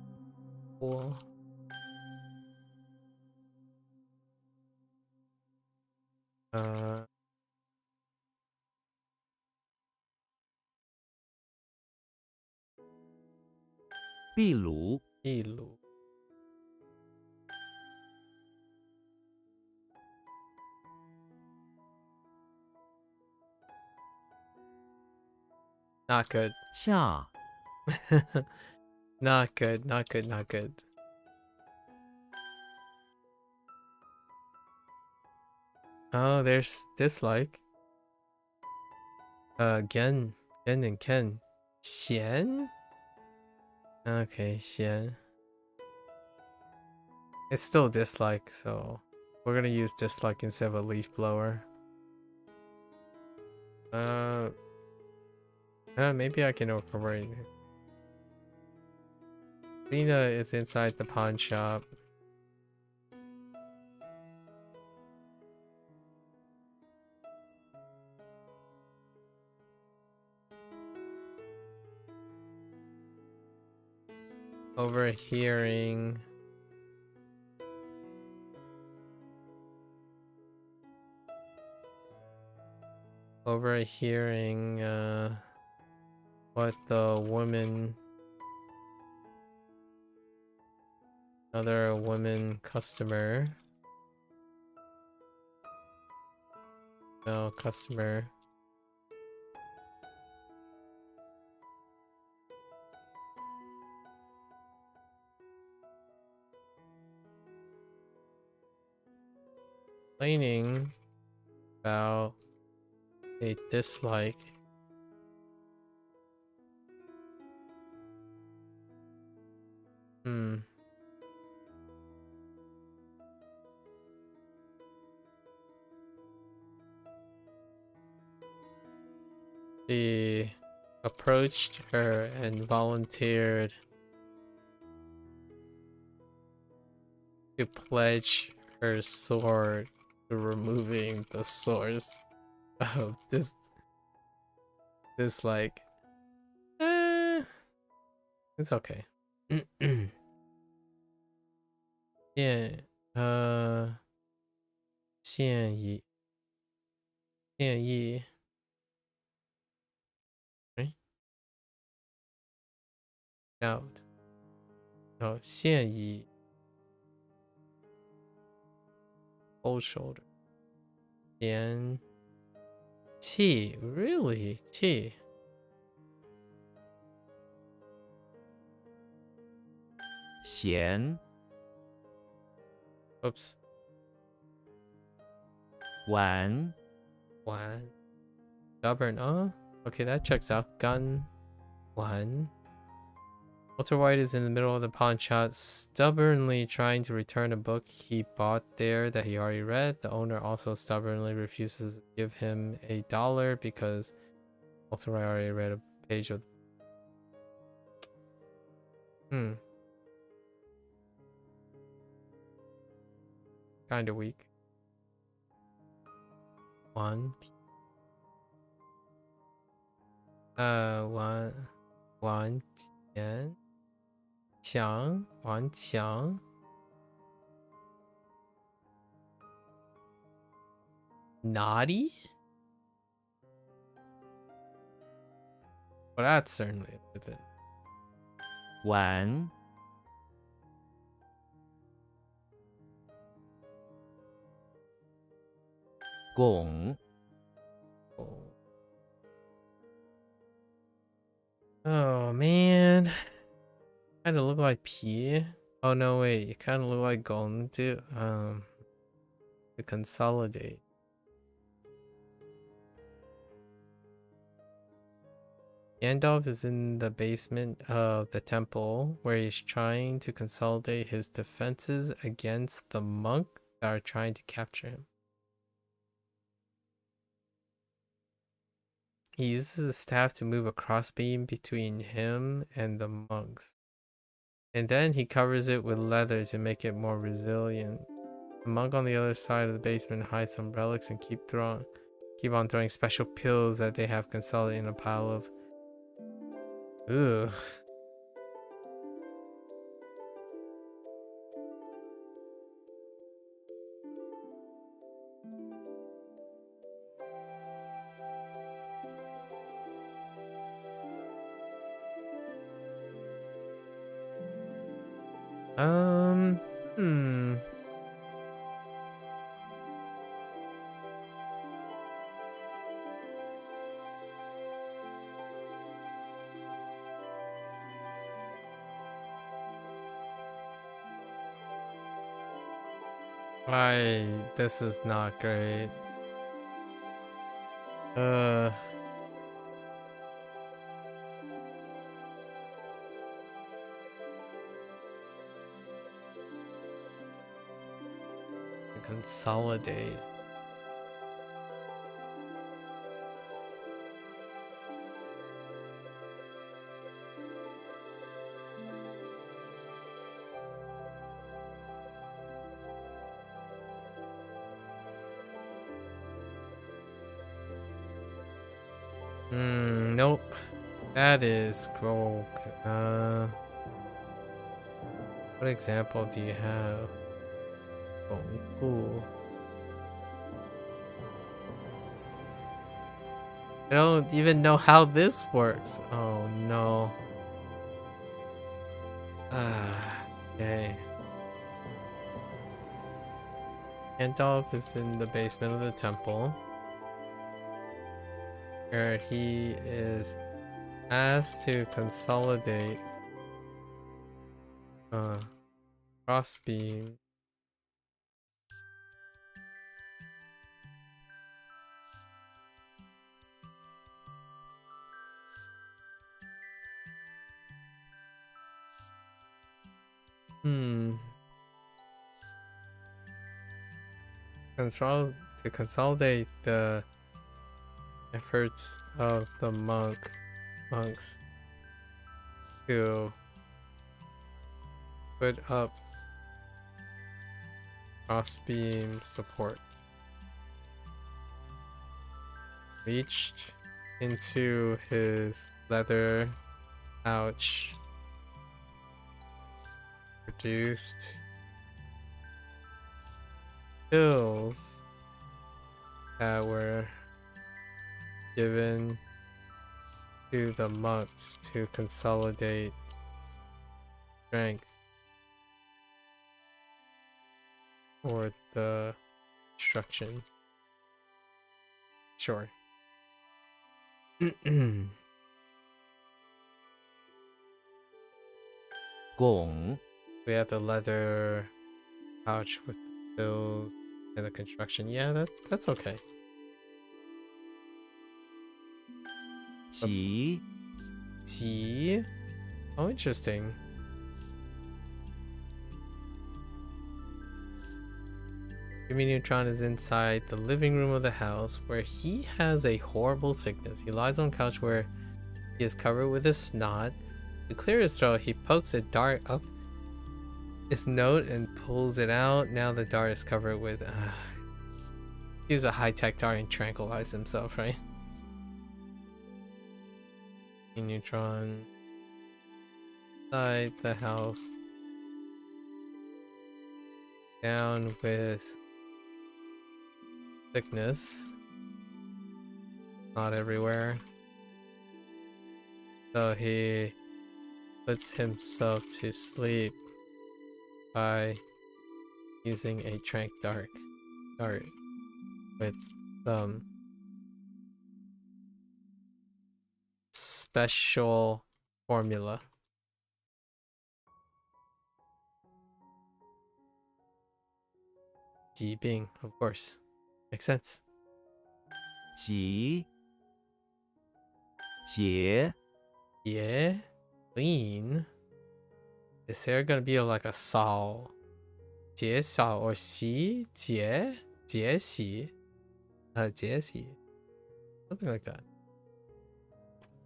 坡。秘鲁，秘鲁。Not good. 恰， Not good, not good, not good. Oh, there's dislike. Gen and Ken. Xian? Okay, Xian. It's still dislike, so we're gonna use dislike instead of a leaf blower. Maybe I can override it. Lena is inside the pawn shop. Overhearing. Overhearing what the woman, another woman customer, no customer, complaining about a dislike. She approached her and volunteered to pledge her sword to removing the source of this dislike. It's okay. Yeah. 建议 right? Out. No, 现以 cold shoulder. 嫌 气 really 气 咸， oops 碗， one stubborn okay, that checks out. Gun 1. Walter White is in the middle of the pawn shop, stubbornly trying to return a book he bought there that he already read. The owner also stubbornly refuses to give him $1 because Walter White already read a page of. Kinda weak. 1. 玩钱顽强 naughty. Well, that's certainly within. 碗，拱， Oh man, kind of look like P. Oh no, wait, you kind of look like Gong too. To consolidate. Gandalf is in the basement of the temple where he's trying to consolidate his defenses against the monk that are trying to capture him. He uses his staff to move a crossbeam between him and the monks. And then he covers it with leather to make it more resilient. The monk on the other side of the basement hides some relics and keep on throwing special pills that they have consolidated in a pile of. Ugh. Hmm. This is not great. Consolidate. Nope. That is broke. What example do you have? Oh, cool. I don't even know how this works. Oh no. Okay. Gandalf is in the basement of the temple, where he is asked to consolidate crossbeam. To consolidate the efforts of the monks to put up crossbeam support. Reached into his leather pouch, produced pills that were given to the monks to consolidate strength for the construction. Sure. Gong. We have the leather pouch with the pills and the construction. Yeah, that's okay. Qi. Tea? Oh, interesting. Jimmy Neutron is inside the living room of the house where he has a horrible sickness. He lies on a couch where he is covered with a snot. To clear his throat, he pokes a dart up his nose and pulls it out. Now the dart is covered with... use a high-tech dart and tranquilize himself, right? Neutron inside the house, down with sickness, not everywhere, so he puts himself to sleep by using a trank dart with special formula. Ji Bing, of course. Makes sense. Qi. Jie. Yeah. Clean. Is there gonna be like a Sao? Jie Sao or Xi? Jie? Jie Xi? Jie Xi. Something like that.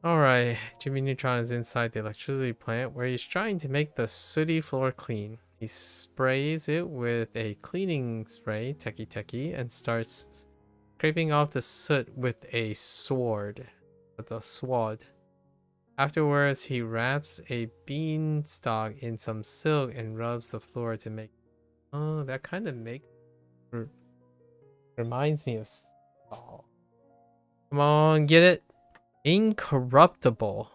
Alright, Jimmy Neutron is inside the electricity plant where he's trying to make the sooty floor clean. He sprays it with a cleaning spray, Teki, and starts scraping off the soot with a sword. Afterwards, he wraps a beanstalk in some silk and rubs the floor to make... Oh, that kind of reminds me of Saul. Come on, get it? Incorruptible.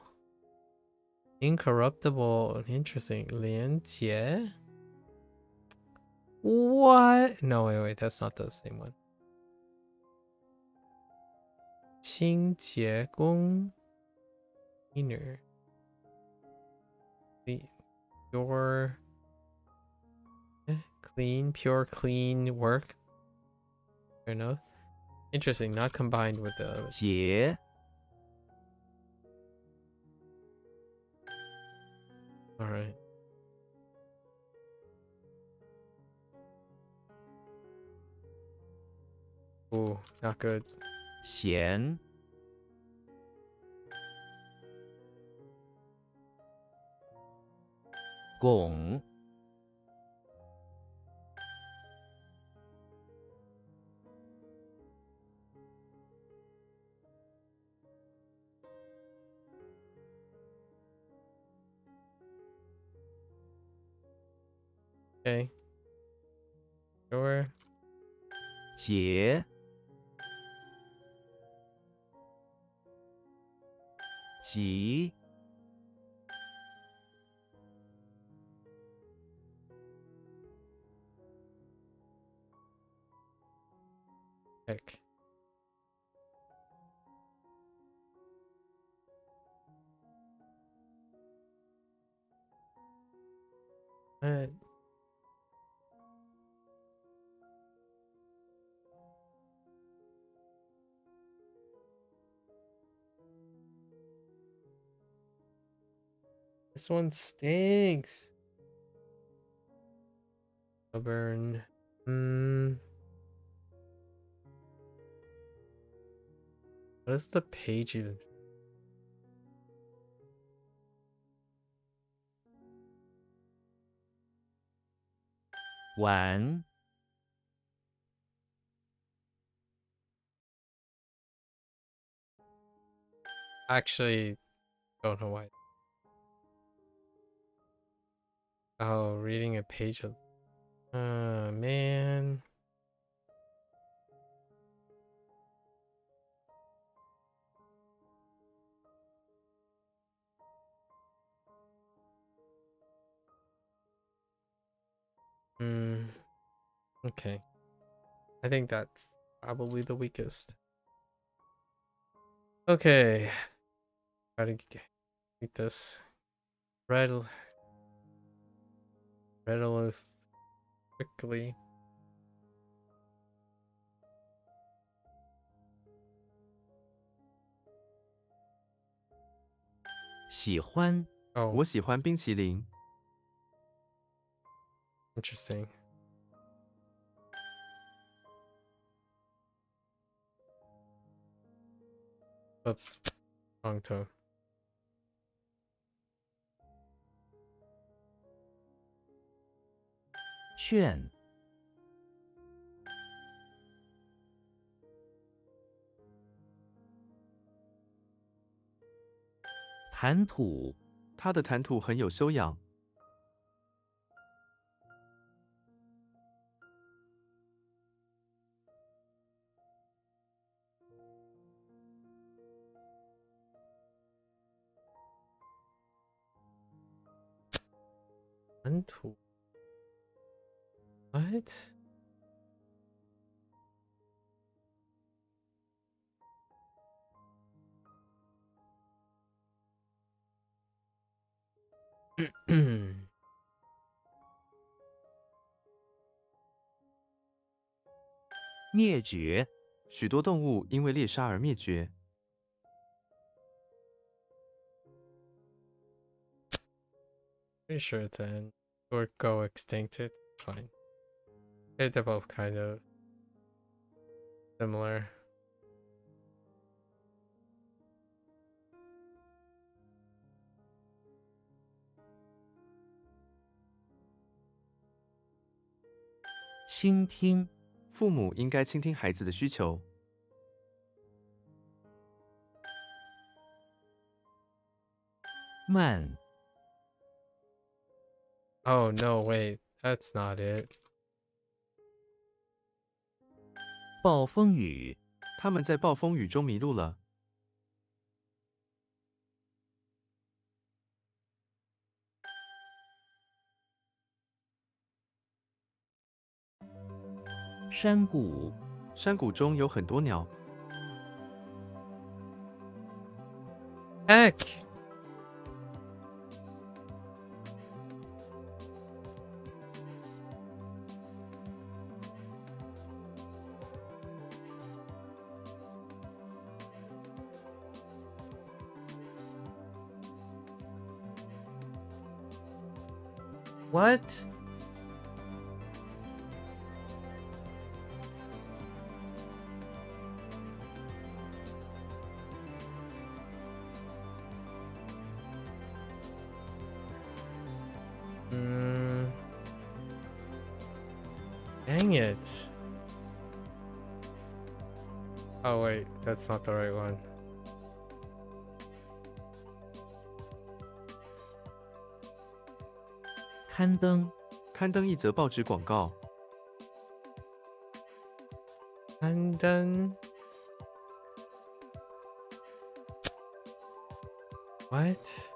Incorruptible. Interesting. 连接. What? No, wait, that's not the same one. 清洁工 cleaner. Pure clean work. Fair enough. Interesting, not combined with the 节 alright. Ooh, not good. 咸 拱 Okay. Sure. 节集 Heck. Uh, this one stinks. Burn. What is the page even?碗 Actually, don't know why. Oh, reading a page of. Man. Okay. I think that's probably the weakest. Okay. Try to get this read quickly. 喜欢 Oh, 我喜欢冰淇淋。 interesting. Oops. Wrong tone. 劝 谈吐 他的谈吐很有修养。 Untold. What? Hmm. 灭绝 许多动物因为猎杀而灭绝。 Pretty sure it's an or go extinct. It's fine. They're both kind of similar. 倾听 父母应该倾听孩子的需求。 慢 Oh no, wait, that's not it. 暴风雨他们在暴风雨中迷路了。山谷，山谷中有很多鸟。 Heck. What? Dang it. Oh wait, that's not the right one. 刊登，刊登一则报纸广告。 And then what?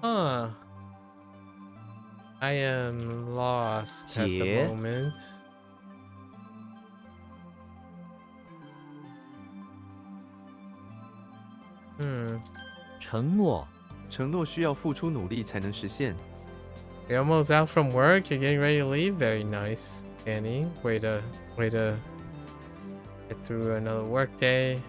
Huh. I am lost at the 解 moment. Hmm. 承诺，承诺需要付出努力才能实现。 You're almost out from work. You're getting ready to leave. Very nice, Annie. Way to get through another work day.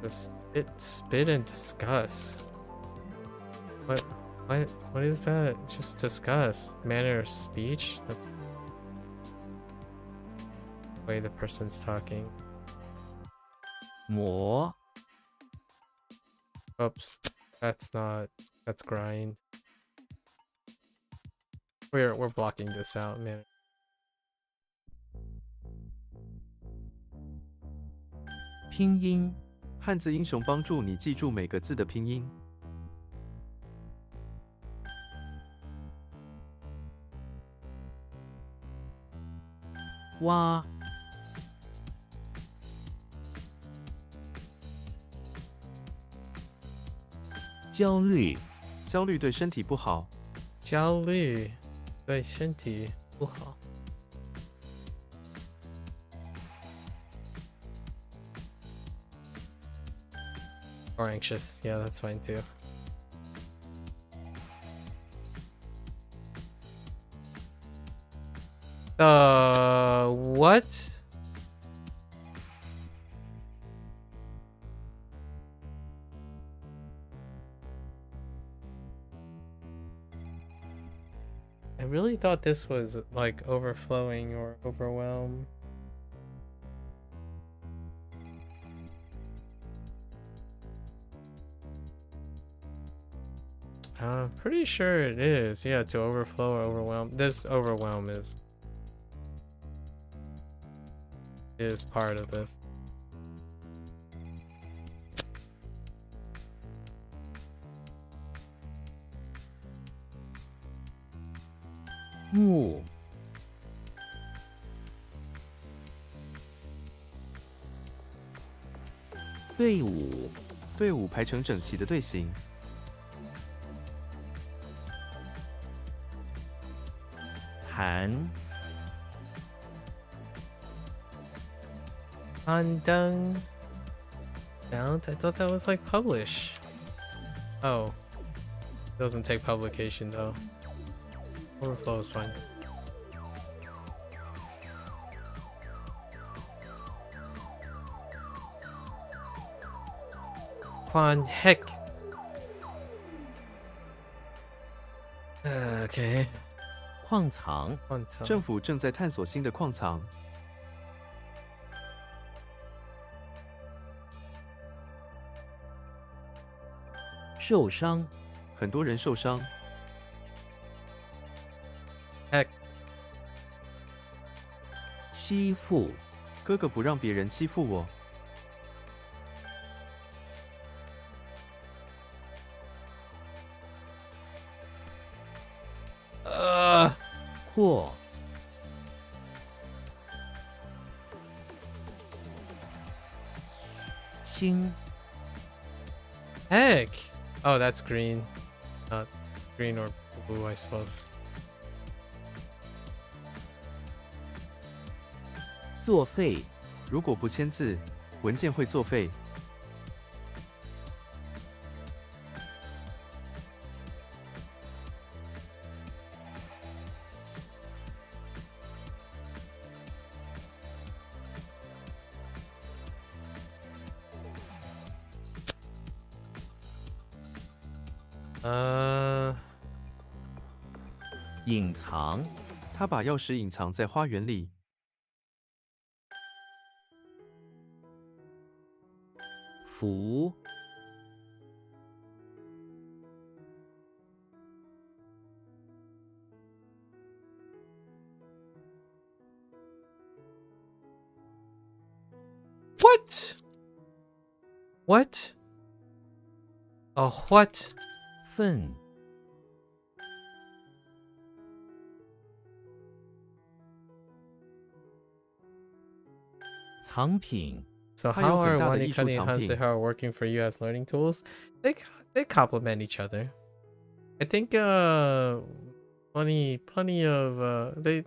Just spit and discuss. What is that? Just discuss. Manner of speech? That's the way the person's talking. 磨， Oops. That's grind. We're blocking this out, man. 拼音，汉字英雄帮助你记住每个字的拼音。挖，焦虑，焦虑对身体不好。焦虑对身体不好。Or anxious. Yeah, that's fine too. What? I really thought this was like overflowing or overwhelm. I'm pretty sure it is. Yeah, to overflow or overwhelm. This overwhelm is part of this.目，队伍，队伍排成整齐的队形。谈， Undone. Found? I thought that was like publish. Oh. Doesn't take publication though. Overflow is fine. Quan heck. Okay. 矿藏，政府正在探索新的矿藏。受伤，很多人受伤， Heck. 欺负，哥哥不让别人欺负我， 或，轻， Heck. Oh, that's green. Not green or blue, I suppose. 作废，如果不签字，文件会作废。 隐藏，他把钥匙隐藏在花园里， 扶， What? What? Oh, what? 粪，藏品， So 它有 how 很 are 大的艺术 WaniKani and 藏品。 HanziHero working for you as learning tools? They complement each other. I think plenty of they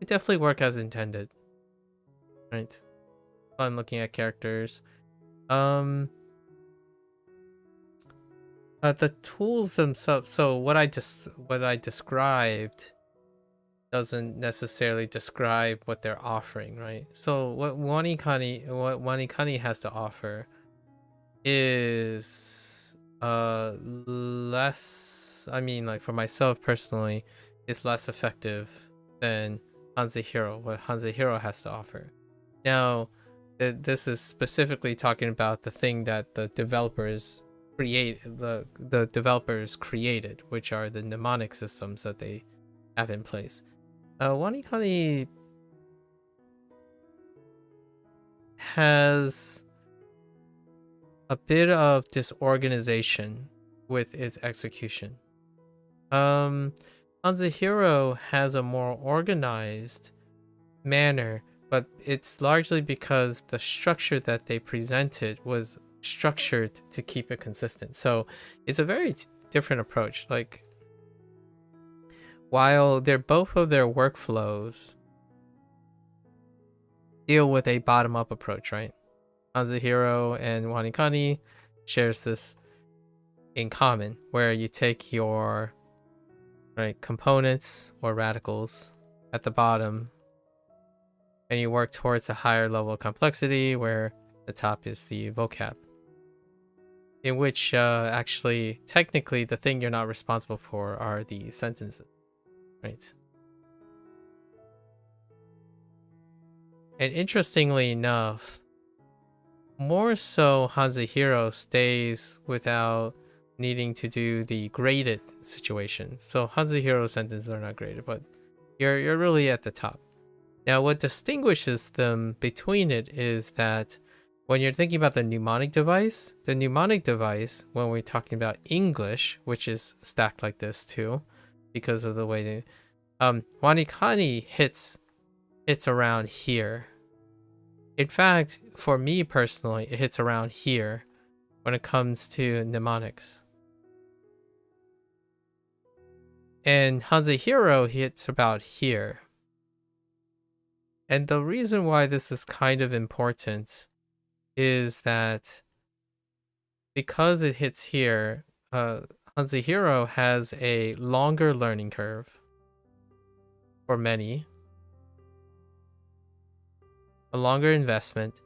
definitely work as intended. Right. Fun looking at characters. The tools themselves, so what I described doesn't necessarily describe what they're offering, right? So what WaniKani has to offer is less, I mean, like for myself personally, is less effective than HanziHero, what HanziHero has to offer. Now, this is specifically talking about the thing that the developers created, which are the mnemonic systems that they have in place. WaniKani has a bit of disorganization with its execution. HanziHero has a more organized manner, but it's largely because the structure that they presented was structured to keep it consistent. So it's a very different approach. Like, while both of their workflows deal with a bottom-up approach, right? HanziHero and WaniKani shares this in common, where you take your components or radicals at the bottom and you work towards a higher level of complexity, where the top is the vocab, in which actually technically the thing you're not responsible for are the sentences, right? And interestingly enough, more so HanziHero stays without needing to do the graded situation. So HanziHero sentences are not graded, but you're really at the top. Now, what distinguishes them between it is that when you're thinking about the mnemonic device, when we're talking about English, which is stacked like this too, because of the way they, WaniKani hits around here. In fact, for me personally, it hits around here when it comes to mnemonics. And HanziHero hits about here. And the reason why this is kind of important is that because it hits here, HanziHero has a longer learning curve for many, a longer investment,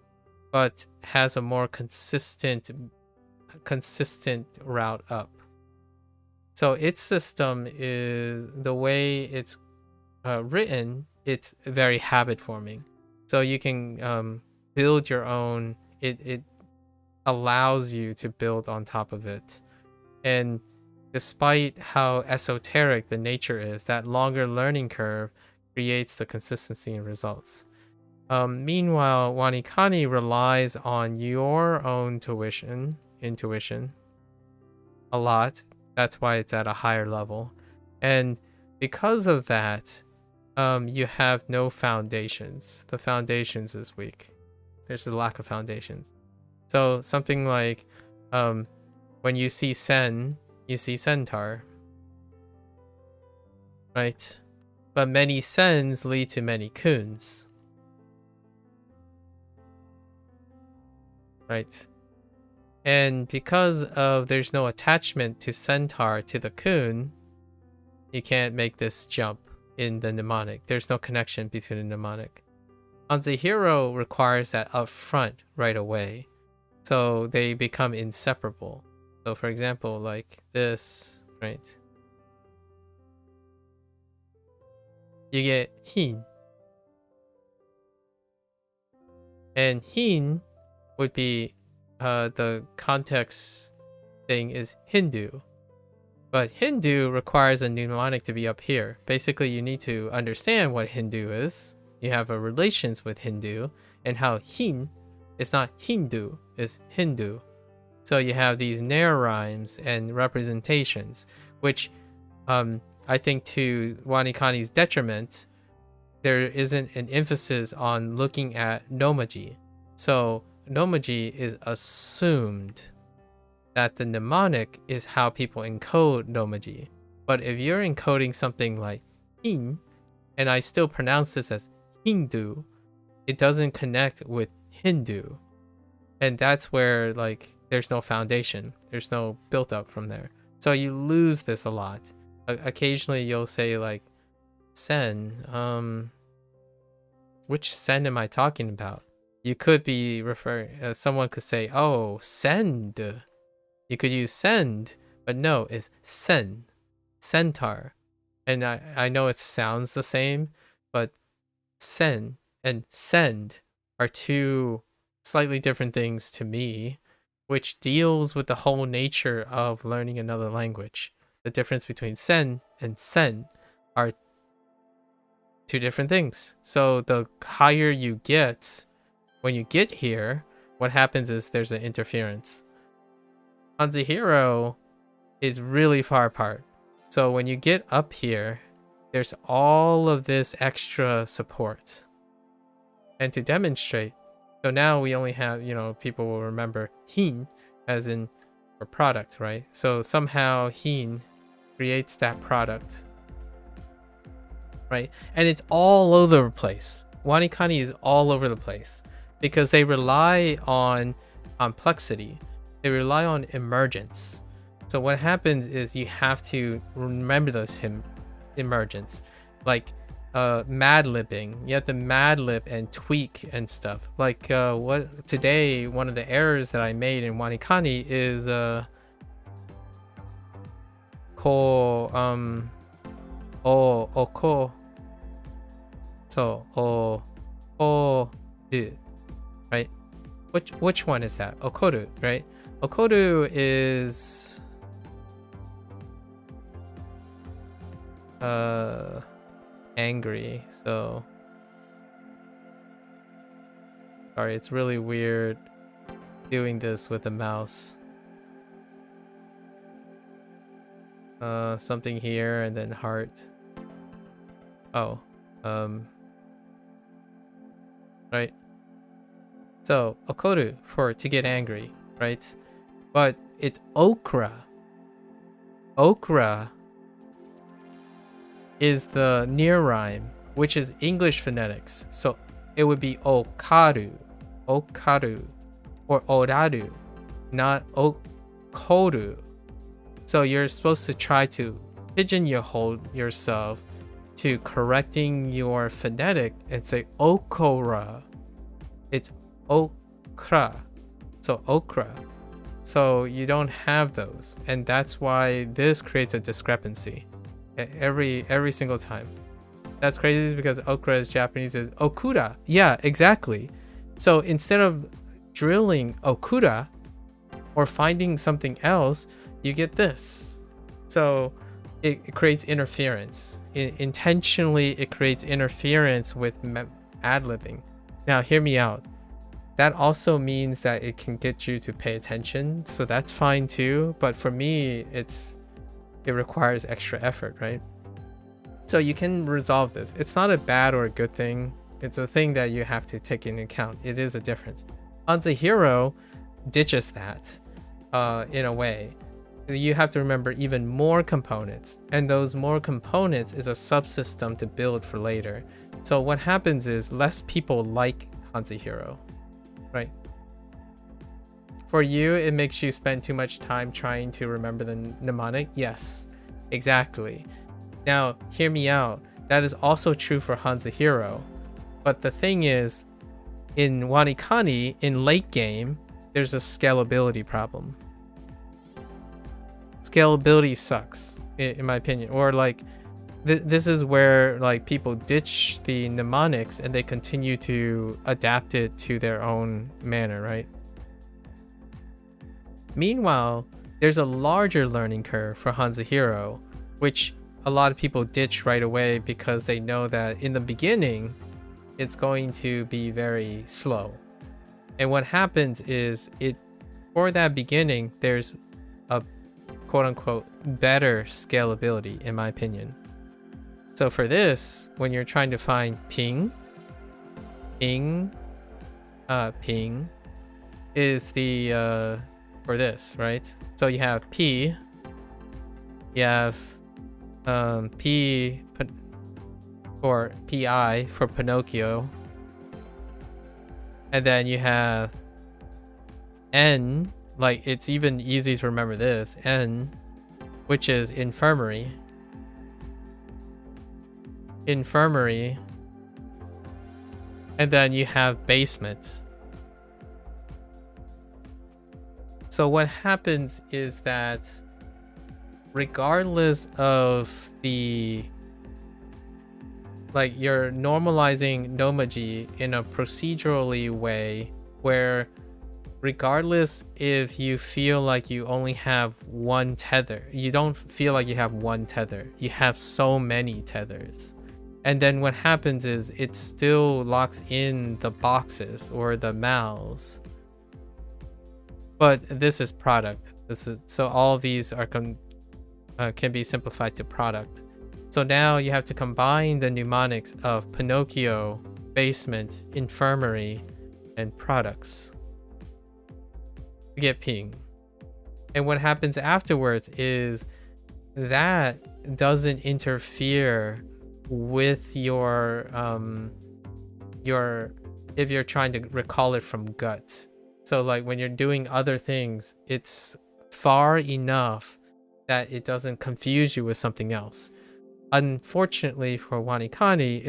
but has a more consistent route up. So its system is, the way it's written, it's very habit forming. So you can build your own. allows you to build on top of it. And despite how esoteric the nature is, that longer learning curve creates the consistency in results. Meanwhile, WaniKani relies on your own intuition a lot. That's why it's at a higher level. And because of that, you have no foundations. The foundations is weak. There's a lack of foundations. So something like when you see sen, you see centaur, right? But many sens lead to many kuns, right? And because of there's no attachment to centaur to the kun, you can't make this jump in the mnemonic. There's no connection between the mnemonic. HanziHero requires that up front right away, so they become inseparable. So for example, like this, right? You get hin. And hin would be the context thing is Hindu. But Hindu requires a mnemonic to be up here. Basically, you need to understand what Hindu is. You have a relations with Hindu, and how hin is not Hindu, it's Hindu. So you have these nair rhymes and representations, which I think to WaniKani's detriment, there isn't an emphasis on looking at nomaji. So nomaji is assumed that the mnemonic is how people encode nomaji. But if you're encoding something like hin, and I still pronounce this as Hindu, it doesn't connect with Hindu. And that's where like there's no foundation. There's no built up from there. So you lose this a lot. Occasionally you'll say like sen. Which sen am I talking about? You could be referring, someone could say, oh, send. You could use send, but no, it's sen, centaur. And I know it sounds the same, but sen and send are two slightly different things to me, which deals with the whole nature of learning another language. The difference between sen and sen are two different things. So the higher you get, when you get here, what happens is there's an interference. HanziHero is really far apart. So when you get up here, there's all of this extra support. And to demonstrate, so now we only have, people will remember hin as in for product, right? So somehow hin creates that product, right? And it's all over the place. WaniKani is all over the place because they rely on complexity. They rely on emergence. So what happens is you have to remember those emergence, like mad-libbing. You have to mad-lib and tweak and stuff. Like what today, one of the errors that I made in WaniKani is oko. So right? Which one is that? Okoru, right? Okoru is angry. So sorry, it's really weird doing this with a mouse. Something here and then heart. Oh, right. So okoru for to get angry, right? But it's okra. Okra is the near rhyme, which is English phonetics. So it would be okaru, okaru, or oraru, not okoru. So you're supposed to try to pigeonhole yourself to correcting your phonetic and say okora. It's okra. So okra. So you don't have those, and that's why this creates a discrepancy every single time. That's crazy because okra is Japanese is okura. Yeah, exactly. So instead of drilling okura, or finding something else, you get this. So it creates interference. Intentionally, it creates interference with ad-libbing. Now, hear me out. That also means that it can get you to pay attention, so that's fine too. But for me, it requires extra effort, right? So you can resolve this. It's not a bad or a good thing. It's a thing that you have to take into account. It is a difference. HanziHero ditches that in a way. You have to remember even more components, and those more components is a subsystem to build for later. So what happens is less people like HanziHero, right? For you, it makes you spend too much time trying to remember the mnemonic. Yes, exactly. Now, hear me out. That is also true for HanziHero. But the thing is, in WaniKani, in late game, there's a scalability problem. Scalability sucks, in my opinion. Or like, this is where like people ditch the mnemonics and they continue to adapt it to their own manner, right? Meanwhile, there's a larger learning curve for HanziHero, which a lot of people ditch right away because they know that in the beginning, it's going to be very slow. And what happens is for that beginning, there's a quote unquote better scalability, in my opinion. So for this, when you're trying to find ping is the for this, right? So you have P, you have P or PI for Pinocchio, and then you have N, like it's even easy to remember this, N, which is infirmary, and then you have basement. So what happens is that regardless of the, like, you're normalizing nomaji in a procedurally way where regardless if you feel like you only have one tether, you don't feel like you have one tether, you have so many tethers. And then what happens is it still locks in the boxes or the mouths. But this is product. So all of these are can be simplified to product. So now you have to combine the mnemonics of Pinocchio, basement, infirmary, and products to get ping. And what happens afterwards is that doesn't interfere with your if you're trying to recall it from gut. So like when you're doing other things, it's far enough that it doesn't confuse you with something else. Unfortunately for WaniKani,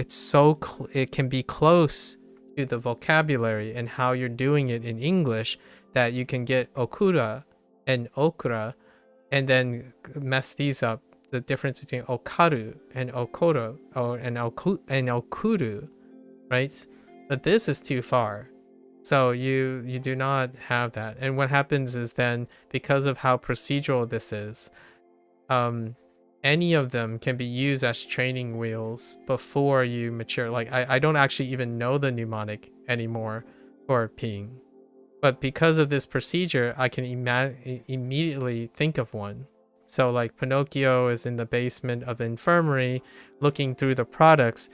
it can be close to the vocabulary and how you're doing it in English that you can get okura and okura and then mess these up. The difference between okaru and okoro and okuru, right? But this is too far. So you do not have that. And what happens is then, because of how procedural this is, any of them can be used as training wheels before you mature. Like I don't actually even know the mnemonic anymore for ping. But because of this procedure, I can immediately think of one. So like Pinocchio is in the basement of the infirmary looking through the products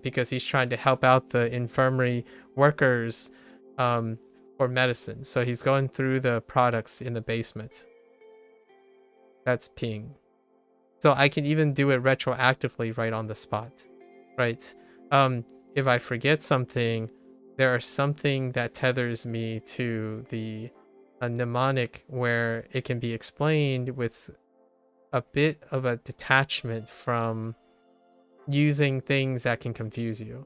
because he's trying to help out the infirmary workers for medicine. So he's going through the products in the basement. That's ping. So I can even do it retroactively right on the spot, right? If I forget something, there is something that tethers me to the mnemonic where it can be explained with a bit of a detachment from using things that can confuse you.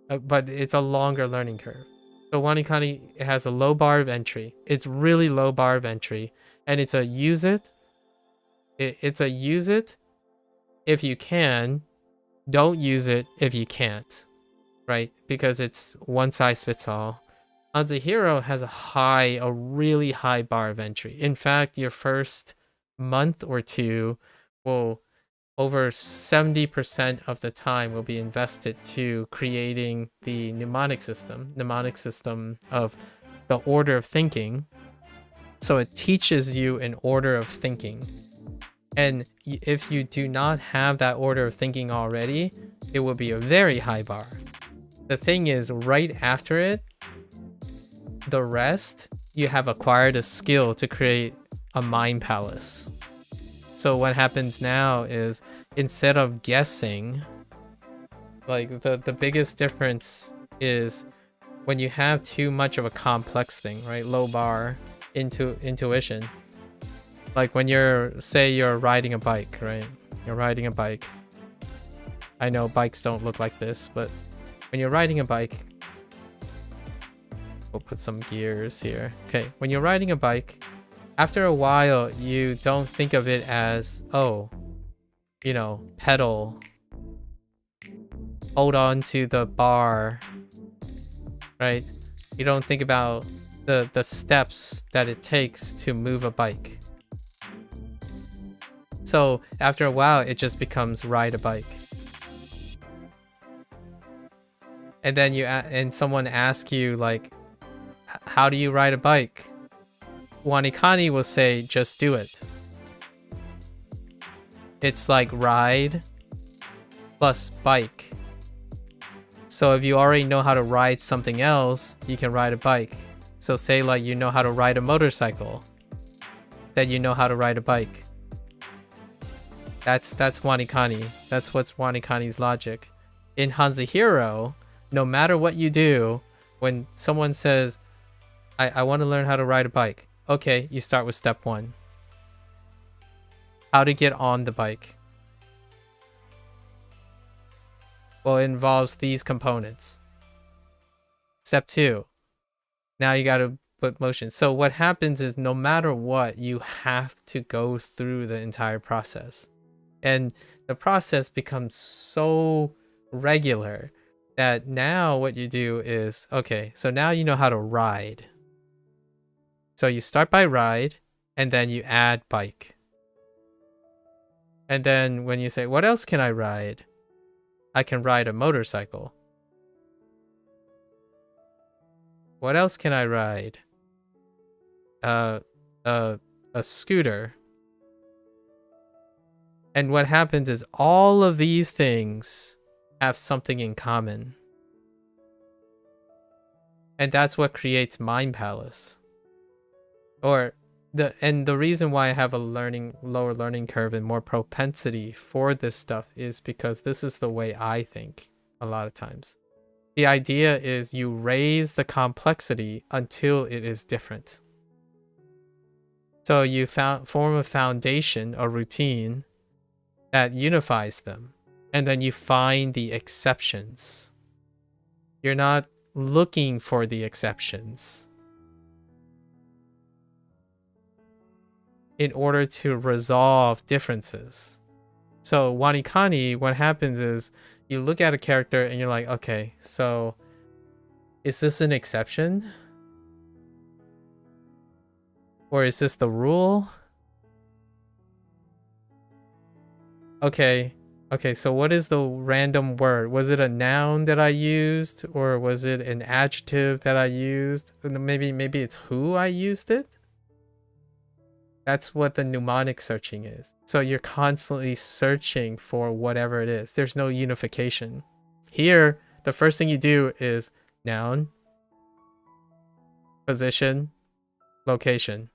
But it's a longer learning curve. So WaniKani has a low bar of entry. It's really low bar of entry. And it's a use it. It's a use it if you can. Don't use it if you can't. Right? Because it's one size fits all. HanziHero has a really high bar of entry. In fact, your first month or two will, over 70% of the time, will be invested to creating the mnemonic system of the order of thinking. So it teaches you an order of thinking. And if you do not have that order of thinking already, it will be a very high bar. The thing is, right after it, the rest, you have acquired a skill to create a mind palace. So what happens now is, instead of guessing, like the biggest difference is when you have too much of a complex thing, right? Low bar into intuition. Like when say you're riding a bike, right? You're riding a bike. I know bikes don't look like this, but when you're riding a bike, we'll put some gears here. Okay, when you're riding a bike, after a while, you don't think of it as, oh, you know, pedal, hold on to the bar, right? You don't think about the steps that it takes to move a bike. So after a while, it just becomes ride a bike. And then someone asks you, like, how do you ride a bike? WaniKani will say, just do it. It's like ride plus bike. So if you already know how to ride something else, you can ride a bike. So say like you know how to ride a motorcycle, then you know how to ride a bike. That's WaniKani. That's what's WaniKani's logic. In HanziHero, no matter what you do, when someone says, I want to learn how to ride a bike. Okay, you start with step 1. How to get on the bike. Well, it involves these components. Step 2. Now you got to put motion. So what happens is, no matter what, you have to go through the entire process. And the process becomes so regular that now what you do is, okay, so now you know how to ride. So you start by ride, and then you add bike. And then when you say, what else can I ride? I can ride a motorcycle. What else can I ride? A scooter. And what happens is, all of these things have something in common. And that's what creates Mind Palace. The reason why I have a lower learning curve and more propensity for this stuff is because this is the way I think a lot of times. The idea is you raise the complexity until it is different. So you form a foundation, a routine that unifies them, and then you find the exceptions. You're not looking for the exceptions in order to resolve differences. So WaniKani, what happens is, you look at a character and you're like, okay, so is this an exception? Or is this the rule? Okay, so what is the random word? Was it a noun that I used? Or was it an adjective that I used? Maybe it's who I used it? That's what the mnemonic searching is. So you're constantly searching for whatever it is. There's no unification. Here, the first thing you do is noun, position, location.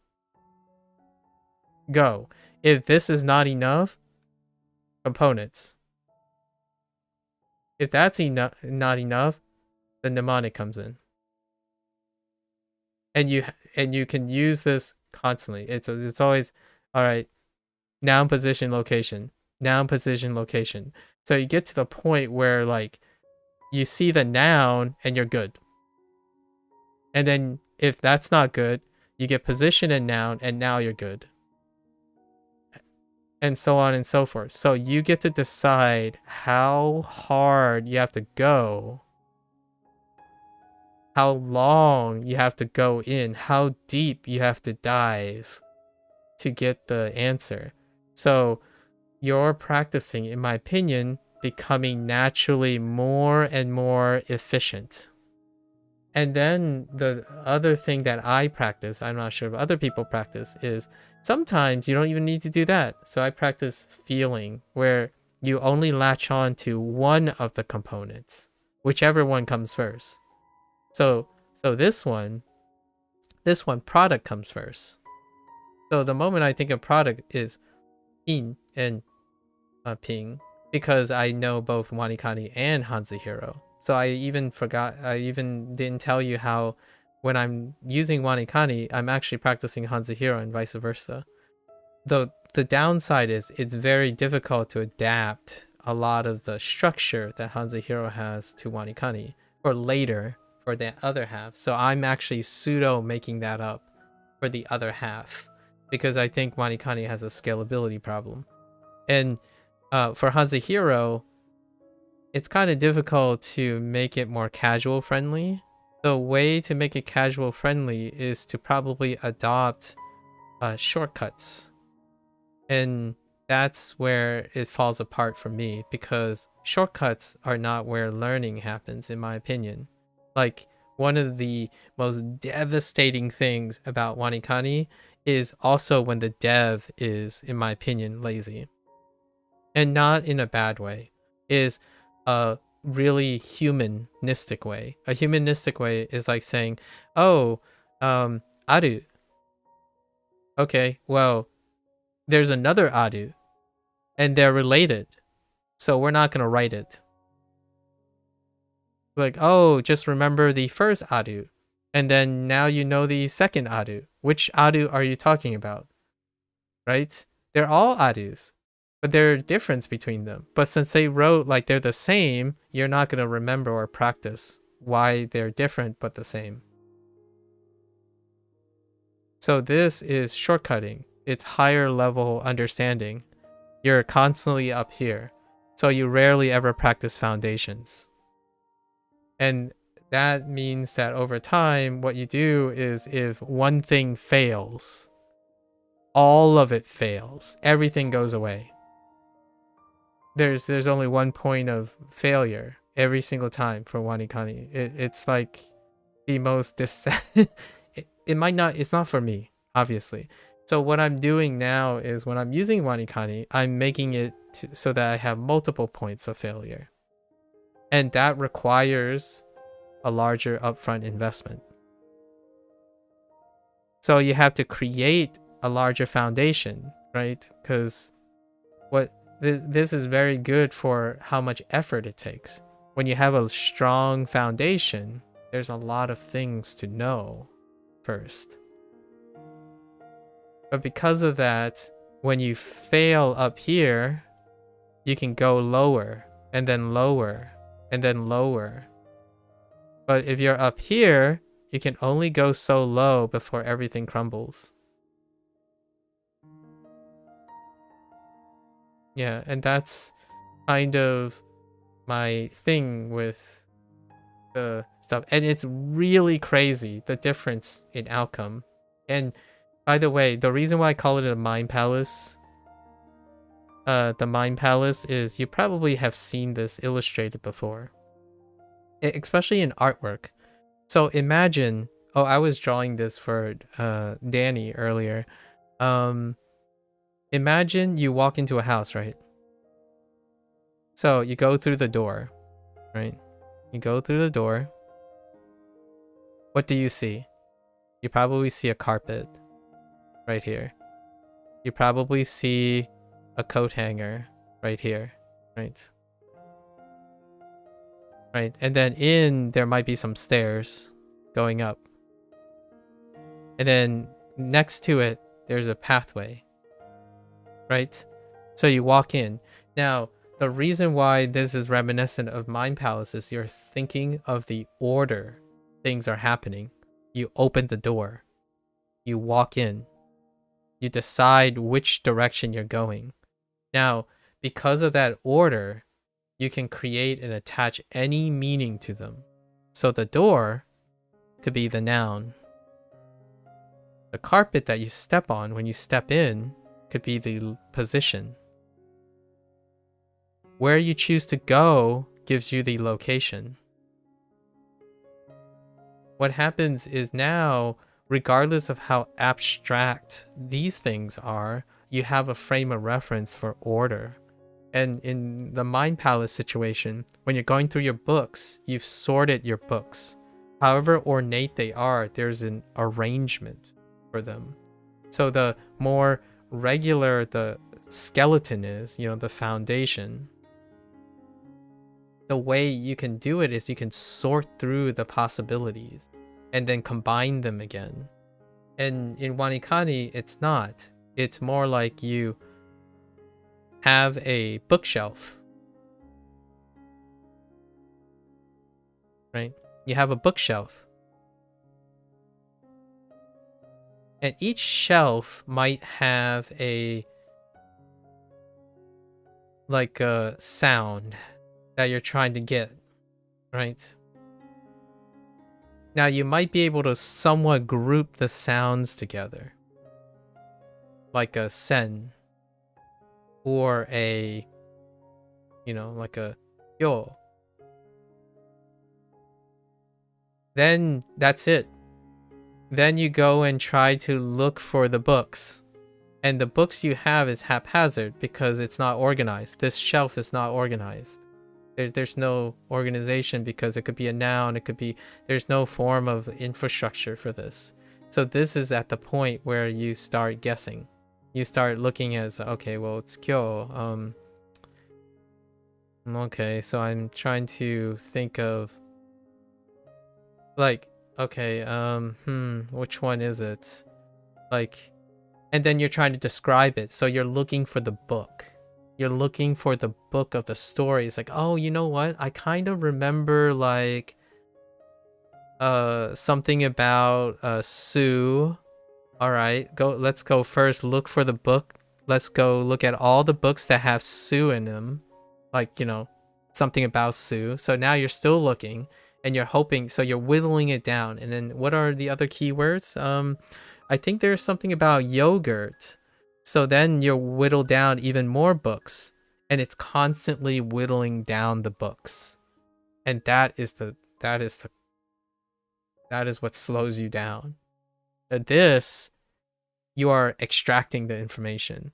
Go. If this is not enough, components. If that's not enough, the mnemonic comes in. And you can use this constantly. It's always, all right, noun, position, location. Noun, position, location. So you get to the point where, like, you see the noun and you're good. And then if that's not good, you get position and noun, and now you're good. And so on and so forth. So you get to decide how hard you have to go how long you have to go in, how deep you have to dive to get the answer. So you're practicing, in my opinion, becoming naturally more and more efficient. And then the other thing that I practice, I'm not sure if other people practice, is sometimes you don't even need to do that. So I practice feeling, where you only latch on to one of the components, whichever one comes first. So this one, product comes first. So the moment I think of product is in and ping, because I know both WaniKani and HanziHero. So I even didn't tell you how when I'm using WaniKani, I'm actually practicing HanziHero and vice versa. Though the downside is it's very difficult to adapt a lot of the structure that HanziHero has to WaniKani, or later for the other half. So I'm actually pseudo making that up for the other half, because I think WaniKani has a scalability problem. And for HanziHero, it's kind of difficult to make it more casual friendly. The way to make it casual friendly is to probably adopt shortcuts. And that's where it falls apart for me, because shortcuts are not where learning happens, in my opinion. Like, one of the most devastating things about WaniKani is also when the dev is, in my opinion, lazy. And not in a bad way. Is a really humanistic way. A humanistic way is like saying, oh, aru. Okay, well, there's another aru, and they're related, so we're not gonna write it. Like, oh, just remember the first aru, and then now you know the second aru. Which aru are you talking about? Right? They're all arus, but there's a difference between them. But since they wrote like they're the same, you're not gonna remember or practice why they're different but the same. So this is shortcutting. It's higher level understanding. You're constantly up here, so you rarely ever practice foundations. And that means that over time, what you do is, if one thing fails, all of it fails. Everything goes away. There's only one point of failure every single time for WaniKani. It's like the most it might not, it's not for me, obviously. So what I'm doing now is, when I'm using WaniKani, I'm making it so that I have multiple points of failure. And that requires a larger upfront investment. So you have to create a larger foundation, right? Because this is very good for how much effort it takes. When you have a strong foundation, there's a lot of things to know first. But because of that, when you fail up here, you can go lower, and then lower, and then lower. But if you're up here, you can only go so low before everything crumbles. Yeah, and that's kind of my thing with the stuff. And it's really crazy, the difference in outcome. And by the way, the reason why I call it a mind palace, the mind palace, is you probably have seen this illustrated before, especially in artwork. So imagine, oh, I was drawing this for Danny earlier. Imagine you walk into a house, right? So you go through the door, right? You go through the door. What do you see? You probably see a carpet right here. You probably see a coat hanger right here, right? Right, and then there might be some stairs going up. And then next to it, there's a pathway, right? So you walk in. Now, the reason why this is reminiscent of Mind Palace is you're thinking of the order things are happening. You open the door. You walk in. You decide which direction you're going. Now, because of that order, you can create and attach any meaning to them. So the door could be the noun. The carpet that you step on when you step in could be the position. Where you choose to go gives you the location. What happens is now, regardless of how abstract these things are, you have a frame of reference for order. And in the Mind Palace situation, when you're going through your books, you've sorted your books. However ornate they are, there's an arrangement for them. So the more regular the skeleton is, the foundation, the way you can do it is you can sort through the possibilities and then combine them again. And in WaniKani, it's not. It's more like you have a bookshelf, right? You have a bookshelf. And each shelf might have a sound that you're trying to get, right? Now you might be able to somewhat group the sounds together, like a sen, or a, like a yo. Then that's it. Then you go and try to look for the books. And the books you have is haphazard because it's not organized. This shelf is not organized. There's no organization because it could be a noun, there's no form of infrastructure for this. So this is at the point where you start guessing. You start looking as, okay, well, it's kyo. Okay, so I'm trying to think of, okay, which one is it? And then you're trying to describe it. So you're looking for the book. You're looking for the book of the story. It's like, oh, you know what? I kind of remember something about Sue. All right, let's go first look for the book. Let's go look at all the books that have Sue in them. Something about Sue. So now you're still looking and you're hoping, so you're whittling it down. And then what are the other keywords? I think there's something about yogurt. So then you whittle down even more books, and it's constantly whittling down the books. And that is what slows you down. This, you are extracting the information.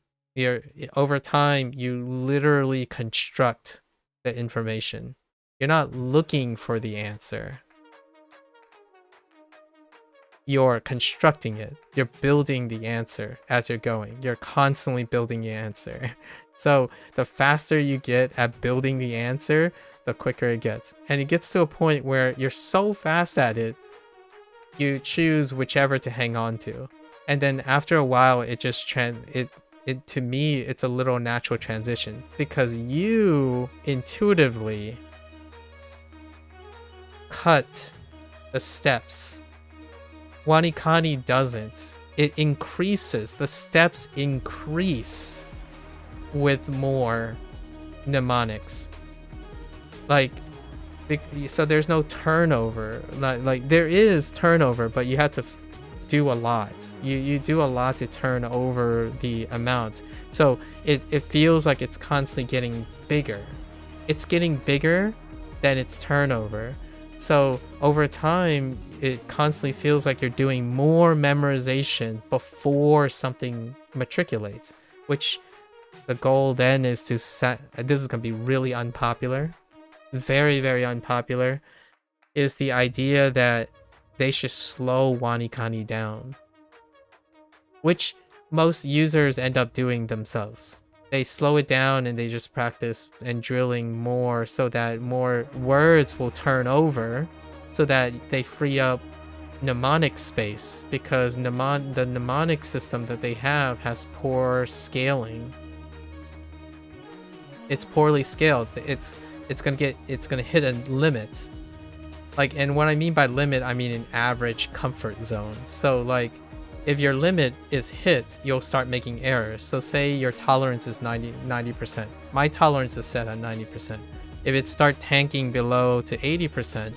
Over time, you literally construct the information. You're not looking for the answer. You're constructing it. You're building the answer as you're going. You're constantly building the answer. So the faster you get at building the answer, the quicker it gets. And it gets to a point where you're so fast at it, you choose whichever to hang on to. And then after a while, it just to me, it's a little natural transition because you intuitively cut the steps. WaniKani doesn't. It increases. The steps increase with more mnemonics. So there's no turnover. There is turnover, but you have to do a lot. You do a lot to turn over the amount. So it feels like it's constantly getting bigger. It's getting bigger than its turnover. So over time, it constantly feels like you're doing more memorization before something matriculates, which the goal then is to set, this is going to be really unpopular, very, very unpopular, is the idea that they should slow WaniKani down, which most users end up doing themselves. They slow it down and they just practice and drilling more so that more words will turn over so that they free up mnemonic space, because the mnemonic system that they have has poor scaling. It's poorly scaled. It's gonna hit a limit. And what I mean by limit, I mean an average comfort zone. So if your limit is hit, you'll start making errors. So say your tolerance is 90%. My tolerance is set at 90%. If it starts tanking below to 80%,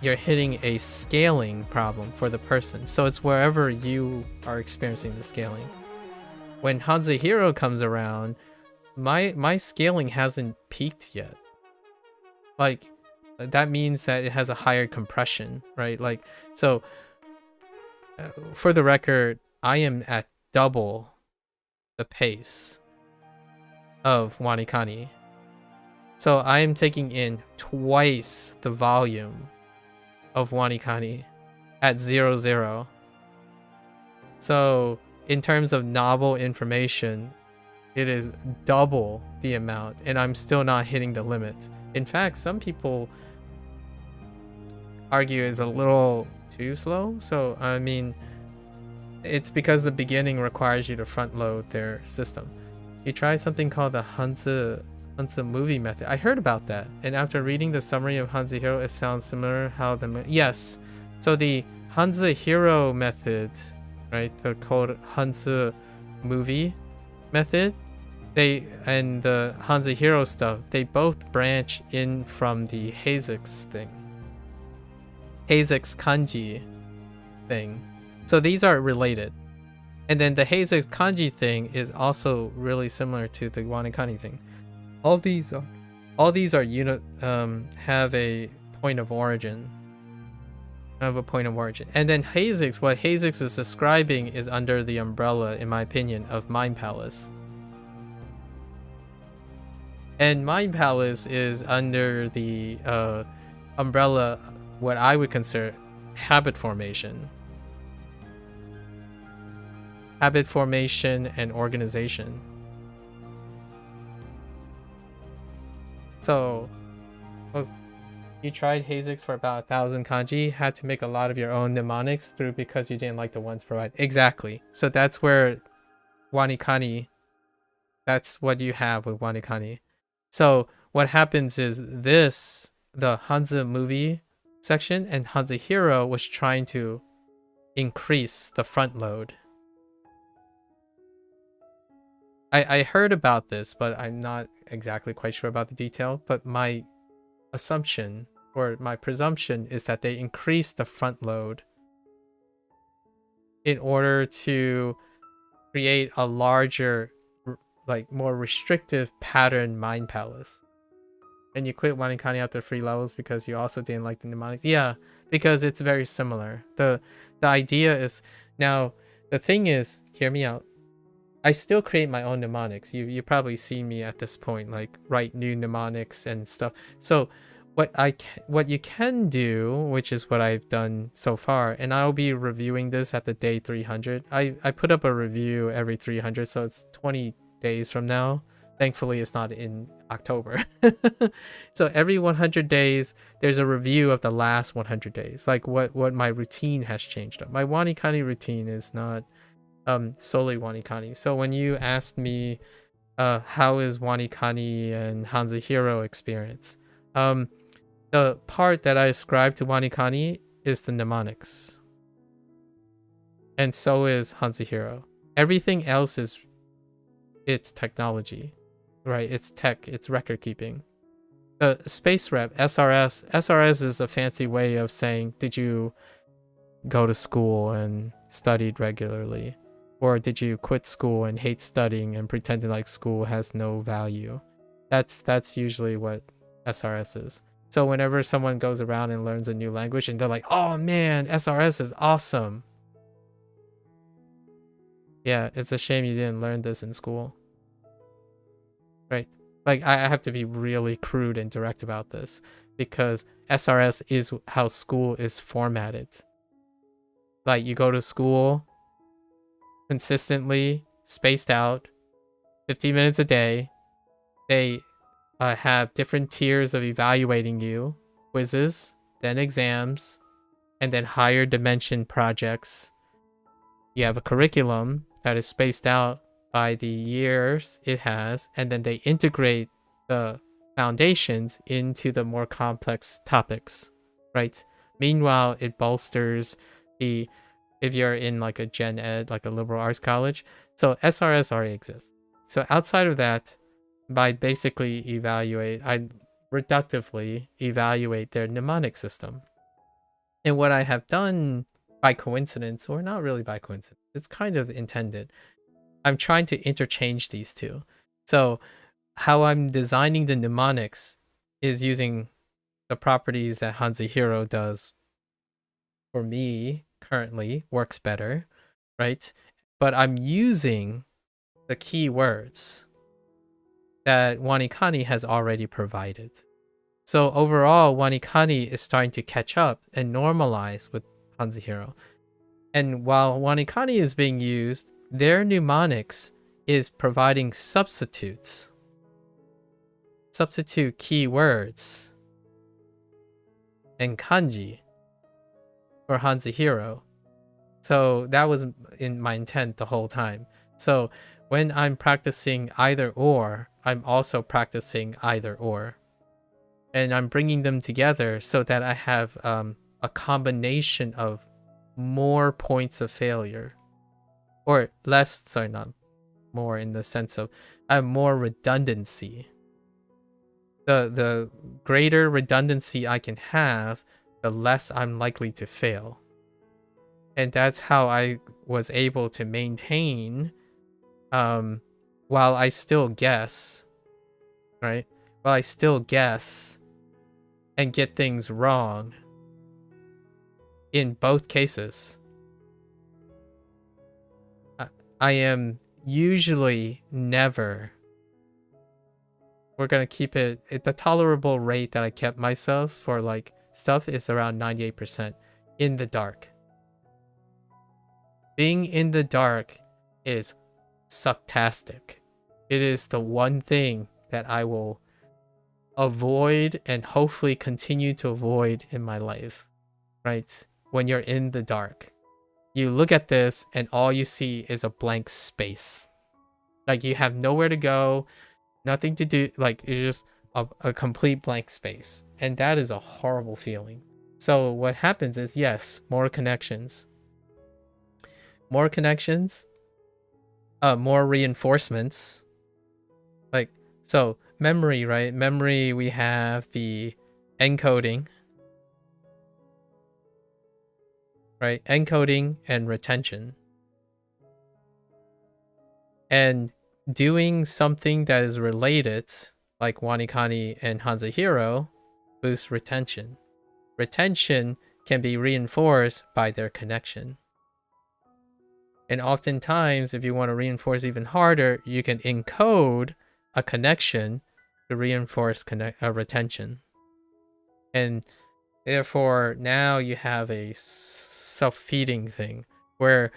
you're hitting a scaling problem for the person. So it's wherever you are experiencing the scaling. When HanziHero comes around, my scaling hasn't peaked yet. Like, that means that it has a higher compression, right? Like, so for the record, I am at double the pace of WaniKani. So I am taking in twice the volume of WaniKani at 0.0. So in terms of novel information, it is double the amount, and I'm still not hitting the limit. In fact, some people argue it's a little too slow. So I mean, it's because the beginning requires you to front load their system. You try something called the Hanzi movie method. I heard about that, and after reading the summary of HanziHero, it sounds similar. How the yes, so the HanziHero method, right? The called Hanzi movie method. They and the HanziHero stuff. They both branch in from the HanziX thing. HanziX kanji thing. So these are related. And then the HanziX kanji thing is also really similar to the WaniKani thing. All these are have a point of origin. And then HanziX, what HanziX is describing is under the umbrella, in my opinion, of Mind Palace. And Mind Palace is under the umbrella, what I would consider habit formation. Habit formation and organization. So, you tried HanziX for about 1,000 kanji, had to make a lot of your own mnemonics through because you didn't like the ones provided. Exactly. So that's where WaniKani, that's what you have with WaniKani. So what happens is this, the Hanzi movie section and HanziHero was trying to increase the front load. I heard about this, but I'm not exactly quite sure about the detail. But my assumption or my presumption is that they increased the front load in order to create a larger, like more restrictive pattern Mind Palace. And you quit WaniKani after 3 levels because you also didn't like the mnemonics. Yeah, because it's very similar. The idea is, now the thing is, hear me out. I still create my own mnemonics. You probably see me at this point, like write new mnemonics and stuff. So what you can do, which is what I've done so far, and I'll be reviewing this at the day 300. I put up a review every 300, so it's 20 days from now. Thankfully, it's not in October. So every 100 days, there's a review of the last 100 days, like what my routine has changed up. My WaniKani routine is not solely WaniKani. So when you asked me how is WaniKani and HanziHero experience, the part that I ascribe to WaniKani is the mnemonics, and so is HanziHero. Everything else is it's technology, right? It's tech, it's record keeping. The space rep, SRS is a fancy way of saying, did you go to school and studied regularly? Or did you quit school and hate studying and pretending like school has no value? That's usually what SRS is. So whenever someone goes around and learns a new language and they're like, oh man, SRS is awesome. Yeah, it's a shame you didn't learn this in school. Right? Like, I have to be really crude and direct about this because SRS is how school is formatted. Like, you go to school consistently, spaced out, 15 minutes a day. They have different tiers of evaluating you, quizzes, then exams, and then higher dimension projects. You have a curriculum that is spaced out by the years it has, and then they integrate the foundations into the more complex topics, right? Meanwhile, it bolsters the, if you're in like a gen ed, like a liberal arts college, so SRS already exists. So outside of that, I basically reductively evaluate their mnemonic system. And what I have done by coincidence, or not really by coincidence, it's kind of intended. I'm trying to interchange these two. So how I'm designing the mnemonics is using the properties that HanziHero does for me currently, works better, right? But I'm using the keywords that WaniKani has already provided. So overall, WaniKani is starting to catch up and normalize with HanziHero. And while WaniKani is being used, their mnemonics is providing substitute keywords and kanji for HanziHero. So that was in my intent the whole time. So when I'm practicing either or, I'm also practicing either or. And I'm bringing them together so that I have a combination of more points of failure. Or less, sorry, not more in the sense of I have more redundancy. The greater redundancy I can have, the less I'm likely to fail. And that's how I was able to maintain, while I still guess, right? While I still guess and get things wrong in both cases, I am usually never, we're going to keep it, the tolerable rate that I kept myself for like stuff is around 98% in the dark. Being in the dark is sucktastic. It is the one thing that I will avoid and hopefully continue to avoid in my life, right? When you're in the dark, you look at this and all you see is a blank space. Like you have nowhere to go, nothing to do, like it's just a complete blank space. And that is a horrible feeling. So what happens is, yes, more connections, more reinforcements. Like, so memory, right? Memory, we have the encoding, right? Encoding and retention. And doing something that is related, like WaniKani and HanziHero, boosts retention. Retention can be reinforced by their connection. And oftentimes, if you want to reinforce even harder, you can encode a connection to reinforce retention. And therefore, now you have a self-feeding thing where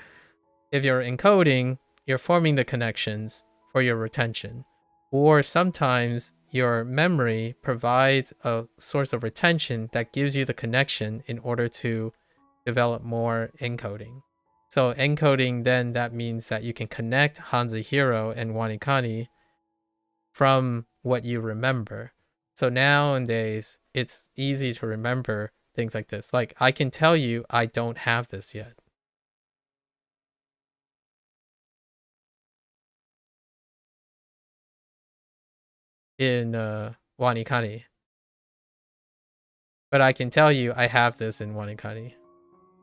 if you're encoding, you're forming the connections for your retention. Or sometimes your memory provides a source of retention that gives you the connection in order to develop more encoding. So encoding, then that means that you can connect HanziHero and WaniKani from what you remember. So nowadays, it's easy to remember things like this. Like I can tell you I don't have this yet. In WaniKani. But I can tell you I have this in WaniKani.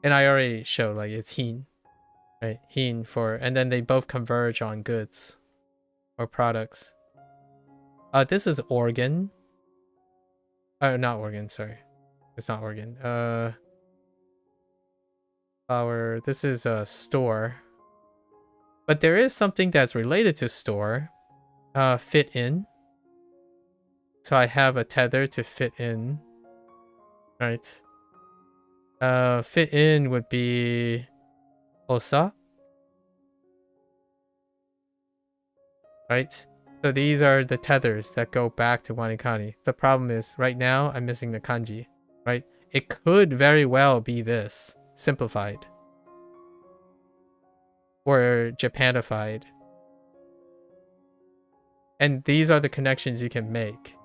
And I already showed, like, it's Hin. Right? Hin for, and then they both converge on goods or products. This is organ. Not organ, sorry. It's not organ. Flower. This is a store. But there is something that's related to store. Fit in. So I have a tether to fit in. Right. Fit in would be osa. Right? So these are the tethers that go back to WaniKani. The problem is, right now, I'm missing the kanji. Right? It could very well be this. Simplified. Or Japanified. And these are the connections you can make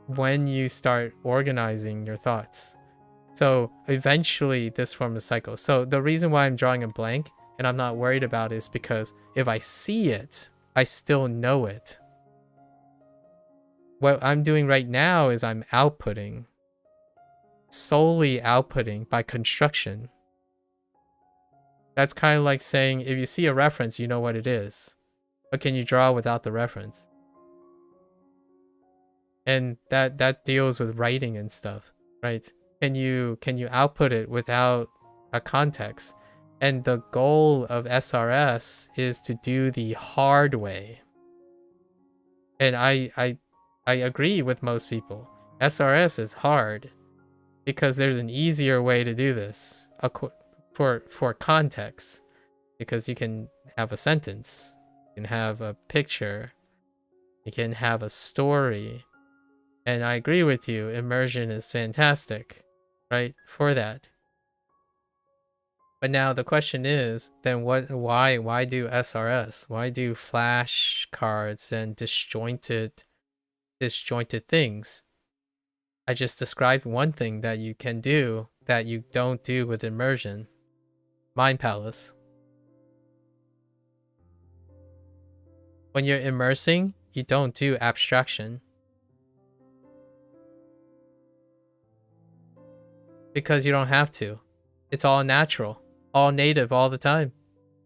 when you start organizing your thoughts. So eventually this forms a cycle. So the reason why I'm drawing a blank and I'm not worried about it is because if I see it, I still know it. What I'm doing right now is I'm outputting. solely outputting by construction. That's kind of like saying if you see a reference, you know what it is. But can you draw without the reference? And that deals with writing and stuff, right? Can you output it without a context? And the goal of SRS is to do the hard way. And I agree with most people. SRS is hard because there's an easier way to do this for context, because you can have a sentence, you can have a picture, you can have a story. And I agree with you, immersion is fantastic, right, for that. But now the question is, then why do SRS? Why do flashcards and disjointed things? I just described one thing that you can do that you don't do with immersion. Mind Palace. When you're immersing, you don't do abstraction. Because you don't have to. It's all natural. All native all the time.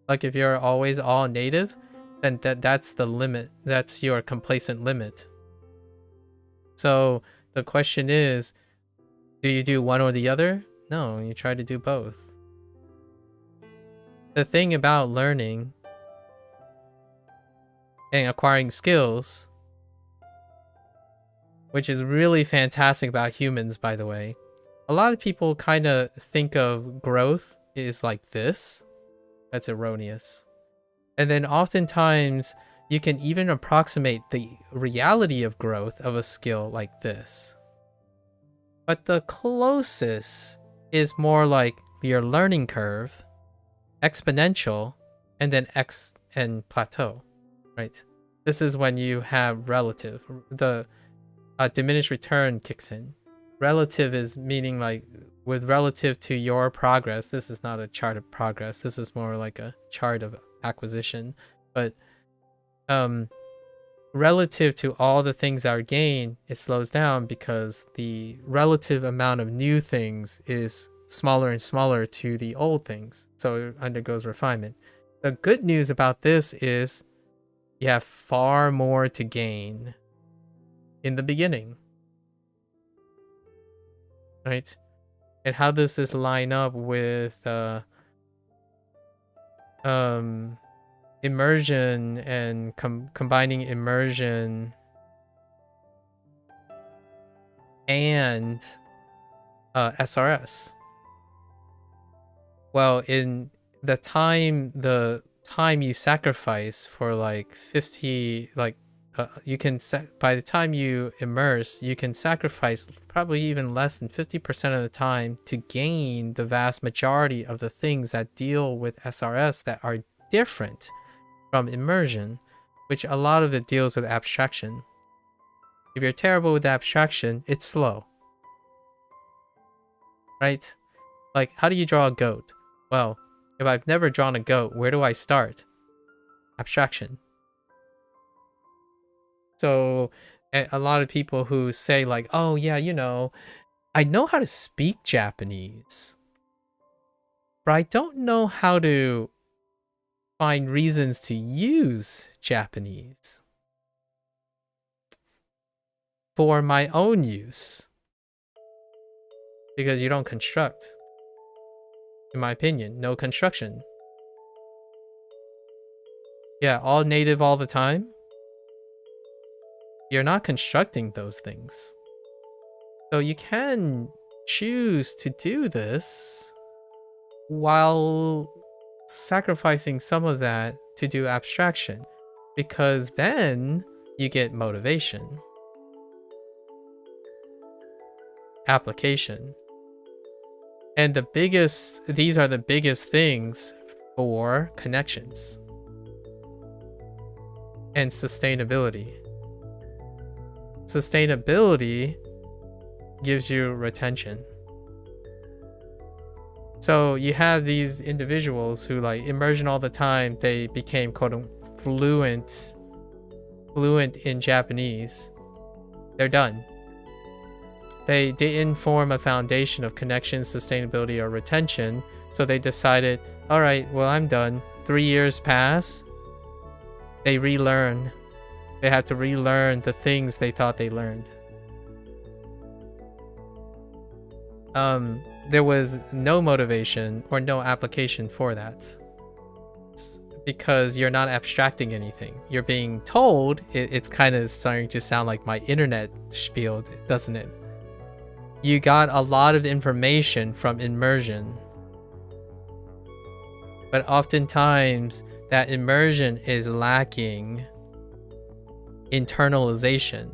Like if you're always all native, then that's the limit. That's your complacent limit. So the question is, do you do one or the other? No, you try to do both. The thing about learning and acquiring skills, which is really fantastic about humans, by the way, a lot of people kind of think of growth is like this. That's erroneous. And then oftentimes you can even approximate the reality of growth of a skill like this. But the closest is more like your learning curve, exponential, and then X and plateau, right? This is when you have relative. The diminished return kicks in. Relative is meaning like with relative to your progress. This is not a chart of progress. This is more like a chart of acquisition. But relative to all the things that are gained, it slows down because the relative amount of new things is smaller and smaller to the old things. So it undergoes refinement. The good news about this is you have far more to gain in the beginning. Right? And how does this line up with immersion and combining immersion and SRS? Well, in the time you sacrifice for like 50, like you can by the time you immerse, you can sacrifice probably even less than 50% of the time to gain the vast majority of the things that deal with SRS that are different from immersion, which a lot of it deals with abstraction. If you're terrible with abstraction, it's slow. Right? Like, how do you draw a goat? Well, if I've never drawn a goat, where do I start? Abstraction. So a lot of people who say like, oh yeah, you know, I know how to speak Japanese, but I don't know how to find reasons to use Japanese for my own use. Because you don't construct. In my opinion, no construction. Yeah, all native all the time. You're not constructing those things. So you can choose to do this while sacrificing some of that to do abstraction, because then you get motivation, application. And these are the biggest things for connections and sustainability. Sustainability gives you retention. So you have these individuals who like immersion all the time. They became quote unquote fluent in Japanese. They're done. they didn't form a foundation of connection, sustainability, or retention. So they decided, all right, well, I'm done. 3 years pass. They relearn. They have to relearn the things they thought they learned. There was no motivation or no application for that. Because you're not abstracting anything. You're being told, it's kind of starting to sound like my internet spiel, doesn't it? You got a lot of information from immersion. But oftentimes, that immersion is lacking internalization.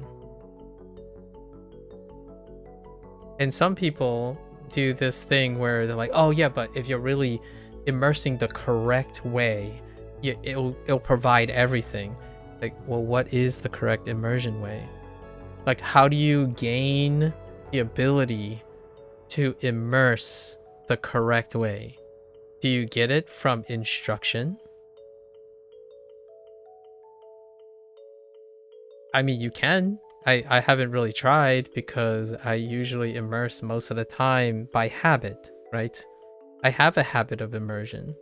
And some people do this thing where they're like, oh yeah, but if you're really immersing the correct way, it'll provide everything. Like, well, what is the correct immersion way? Like, how do you gain the ability to immerse the correct way? Do you get it from instruction? I mean, you can. I haven't really tried because I usually immerse most of the time by habit, right? I have a habit of immersion.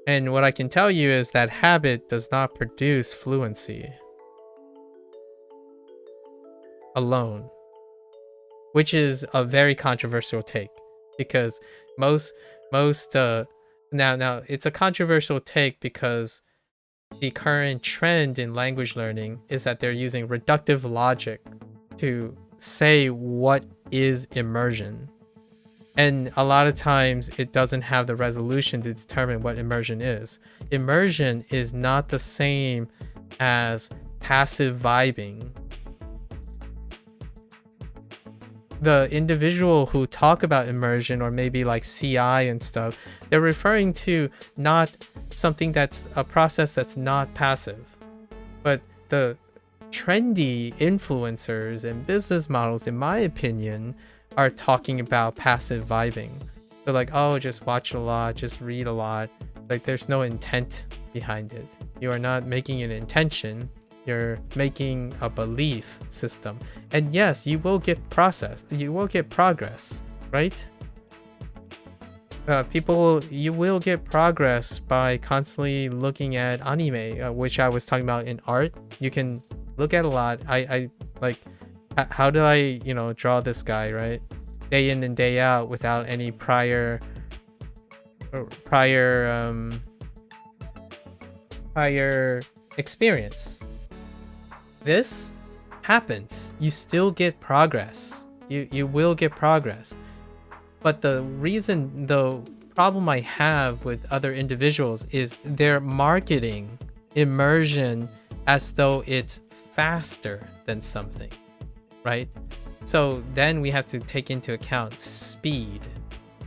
And what I can tell you is that habit does not produce fluency alone, which is a very controversial take, because now it's a controversial take because the current trend in language learning is that they're using reductive logic to say what is immersion. And a lot of times it doesn't have the resolution to determine what immersion is. Immersion is not the same as passive vibing. The individual who talk about immersion, or maybe like CI and stuff, they're referring to not something that's a process that's not passive. But the trendy influencers and business models, in my opinion, are talking about passive vibing. They're like, oh, just watch a lot, just read a lot. Like, there's no intent behind it. You are not making an intention. You're making a belief system. And yes, you will get progress, right? You will get progress by constantly looking at anime, which I was talking about in art. You can look at a lot. I like, how did I, draw this guy, right? Day in and day out without any prior experience. This happens. You still get progress. You will get progress. But the problem I have with other individuals is they're marketing immersion as though it's faster than something, right? So then we have to take into account speed,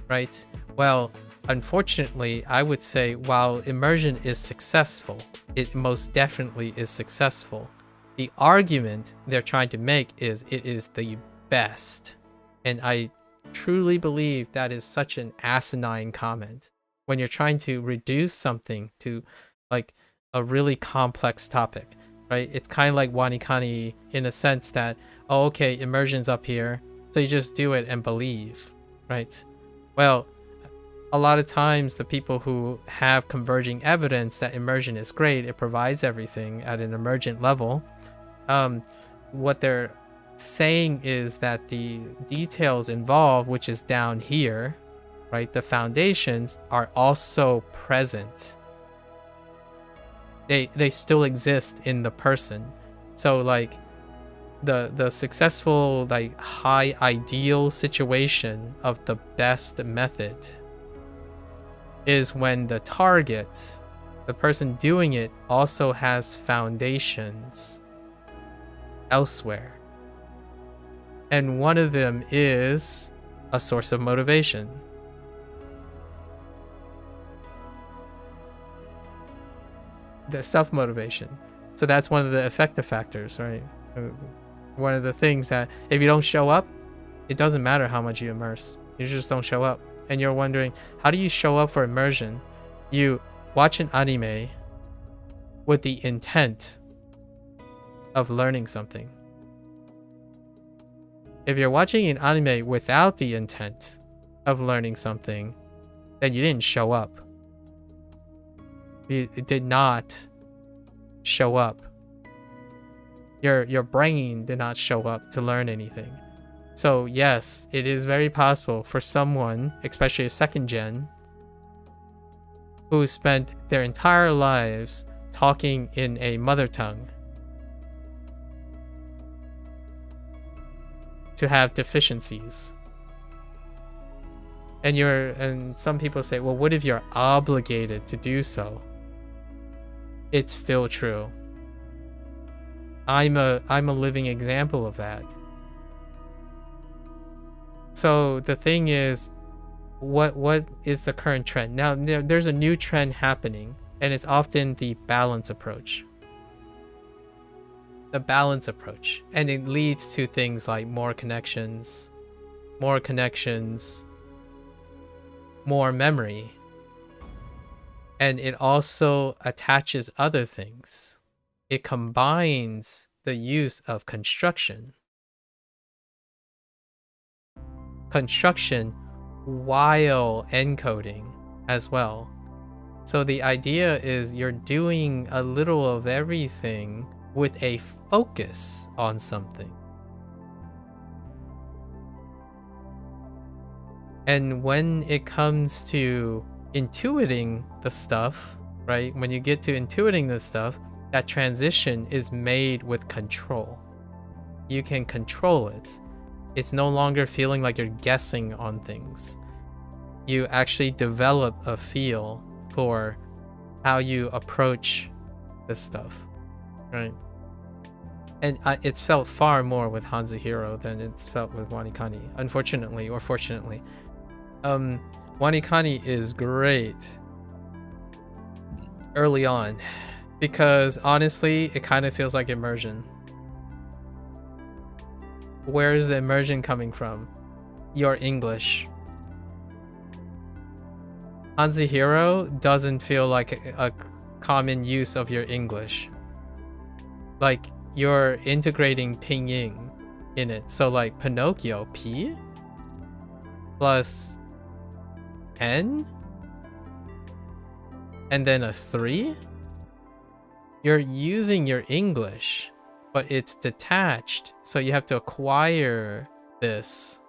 right? Well, unfortunately, I would say while immersion is successful, it most definitely is successful. The argument they're trying to make is it is the best. And I truly believe that is such an asinine comment when you're trying to reduce something to like a really complex topic, right? It's kind of like WaniKani in a sense that, oh, okay, immersion's up here, so you just do it and believe, right? Well, a lot of times the people who have converging evidence that immersion is great, it provides everything at an emergent level, what they're saying is that the details involved, which is down here, right, the foundations are also present. They still exist in the person. So like the successful, like high ideal situation of the best method is when the target, the person doing it, also has foundations elsewhere. And one of them is a source of motivation. The self-motivation. So that's one of the effective factors, right? One of the things that if you don't show up, it doesn't matter how much you immerse. You just don't show up. And you're wondering, how do you show up for immersion? You watch an anime with the intent of learning something. If you're watching an anime without the intent of learning something, then you didn't show up. It did not show up. Your brain did not show up to learn anything. So yes, it is very possible for someone, especially a second gen, who spent their entire lives talking in a mother tongue, to have deficiencies. And some people say, well, what if you're obligated to do so? It's still true. I'm a living example of that. So the thing is, what is the current trend? Now there's a new trend happening, and it's often the balance approach. The balance approach. And it leads to things like more connections, more memory. And it also attaches other things. It combines the use of construction while encoding as well. So the idea is you're doing a little of everything with a focus on something. And when it comes to intuiting the stuff, right? When you get to intuiting the stuff, that transition is made with control. You can control it. It's no longer feeling like you're guessing on things. You actually develop a feel for how you approach this stuff, right? And it's felt far more with HanziHero than it's felt with WaniKani, unfortunately or fortunately. WaniKani is great early on because honestly, it kind of feels like immersion. Where is the immersion coming from? Your English. HanziHero doesn't feel like a common use of your English. Like you're integrating pinyin in it. So like Pinocchio, P plus N and then a 3. You're using your English, but it's detached. So you have to acquire this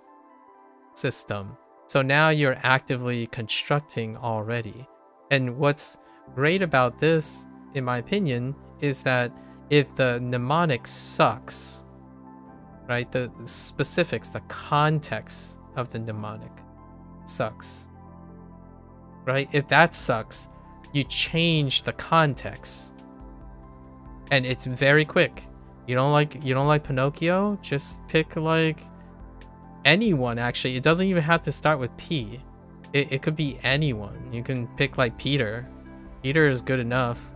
system. So now you're actively constructing already. And what's great about this, in my opinion, is that if the mnemonic sucks, right? The specifics, the context of the mnemonic sucks, right? If that sucks, you change the context. And it's very quick. You don't like Pinocchio? Just pick like anyone, actually. It doesn't even have to start with P. It could be anyone. You can pick like Peter. Peter is good enough.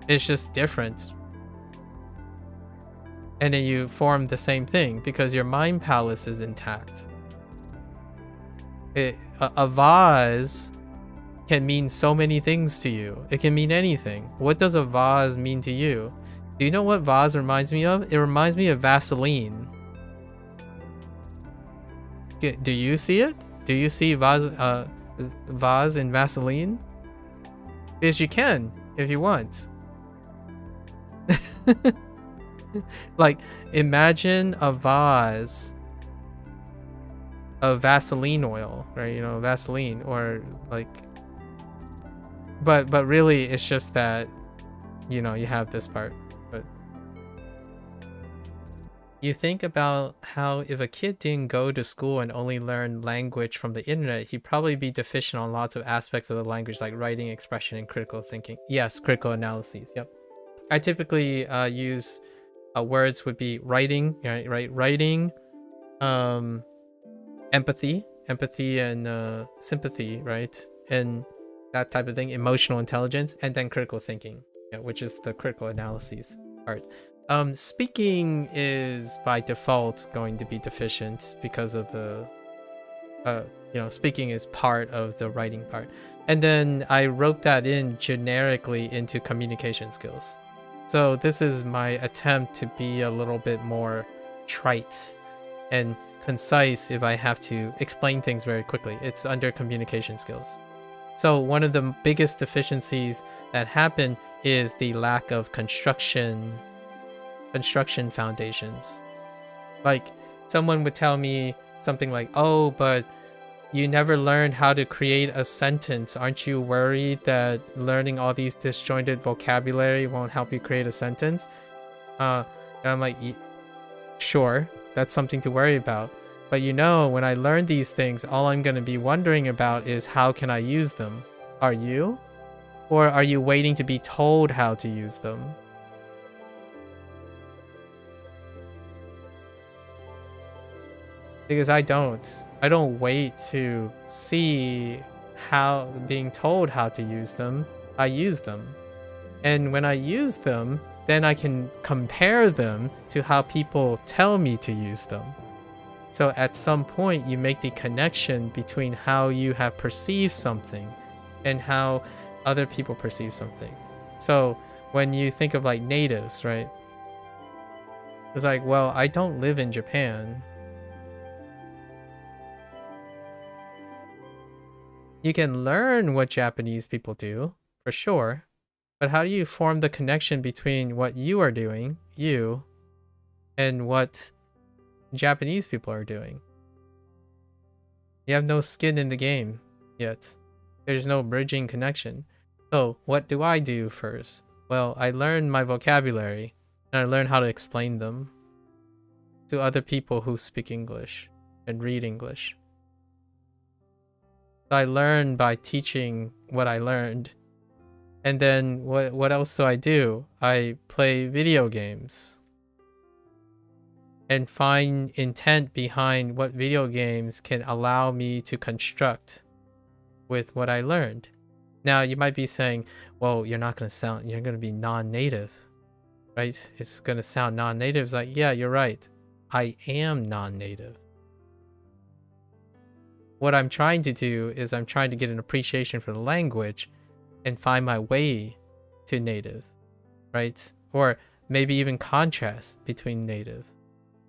It's just different. And then you form the same thing because your mind palace is intact. A vase can mean so many things to you. It can mean anything. What does a vase mean to you? Do you know what vase reminds me of? It reminds me of Vaseline. Do you see it? Do you see vase in Vaseline? Because you can, if you want. Like, imagine a vase of Vaseline oil, right? You know, Vaseline, or like, but really it's just that, you know, you have this part. But you think about how if a kid didn't go to school and only learn language from the internet, he'd probably be deficient on lots of aspects of the language, like writing, expression, and critical thinking. Yes, critical analyses. Yep. I typically use words would be writing, right? Writing, empathy and sympathy, right? And that type of thing, emotional intelligence, and then critical thinking, which is the critical analyses part. Speaking is by default going to be deficient because of the, speaking is part of the writing part. And then I wrote that in generically into communication skills. So this is my attempt to be a little bit more trite and concise if I have to explain things very quickly. It's under communication skills. So one of the biggest deficiencies that happen is the lack of construction foundations. Like someone would tell me something like, oh, but you never learned how to create a sentence. Aren't you worried that learning all these disjointed vocabulary won't help you create a sentence? And I'm like, sure, that's something to worry about. But you know, when I learn these things, all I'm going to be wondering about is how can I use them? Are you? Or are you waiting to be told how to use them? Because I don't wait to see how being told how to use them. I use them. And when I use them, then I can compare them to how people tell me to use them. So at some point, you make the connection between how you have perceived something and how other people perceive something. So when you think of like natives, right? It's like, well, I don't live in Japan. You can learn what Japanese people do, for sure. But how do you form the connection between what you are doing, you, and what Japanese people are doing? You have no skin in the game yet. There's no bridging connection. So what do I do first? Well, I learn my vocabulary and I learn how to explain them to other people who speak English and read English. So I learn by teaching what I learned. And then what else do? I play video games and find intent behind what video games can allow me to construct with what I learned. Now you might be saying, well, you're going to be non-native, right? It's going to sound non-native. It's like, yeah, you're right. I am non-native. What I'm trying to do is I'm trying to get an appreciation for the language and find my way to native, right? Or maybe even contrast between native.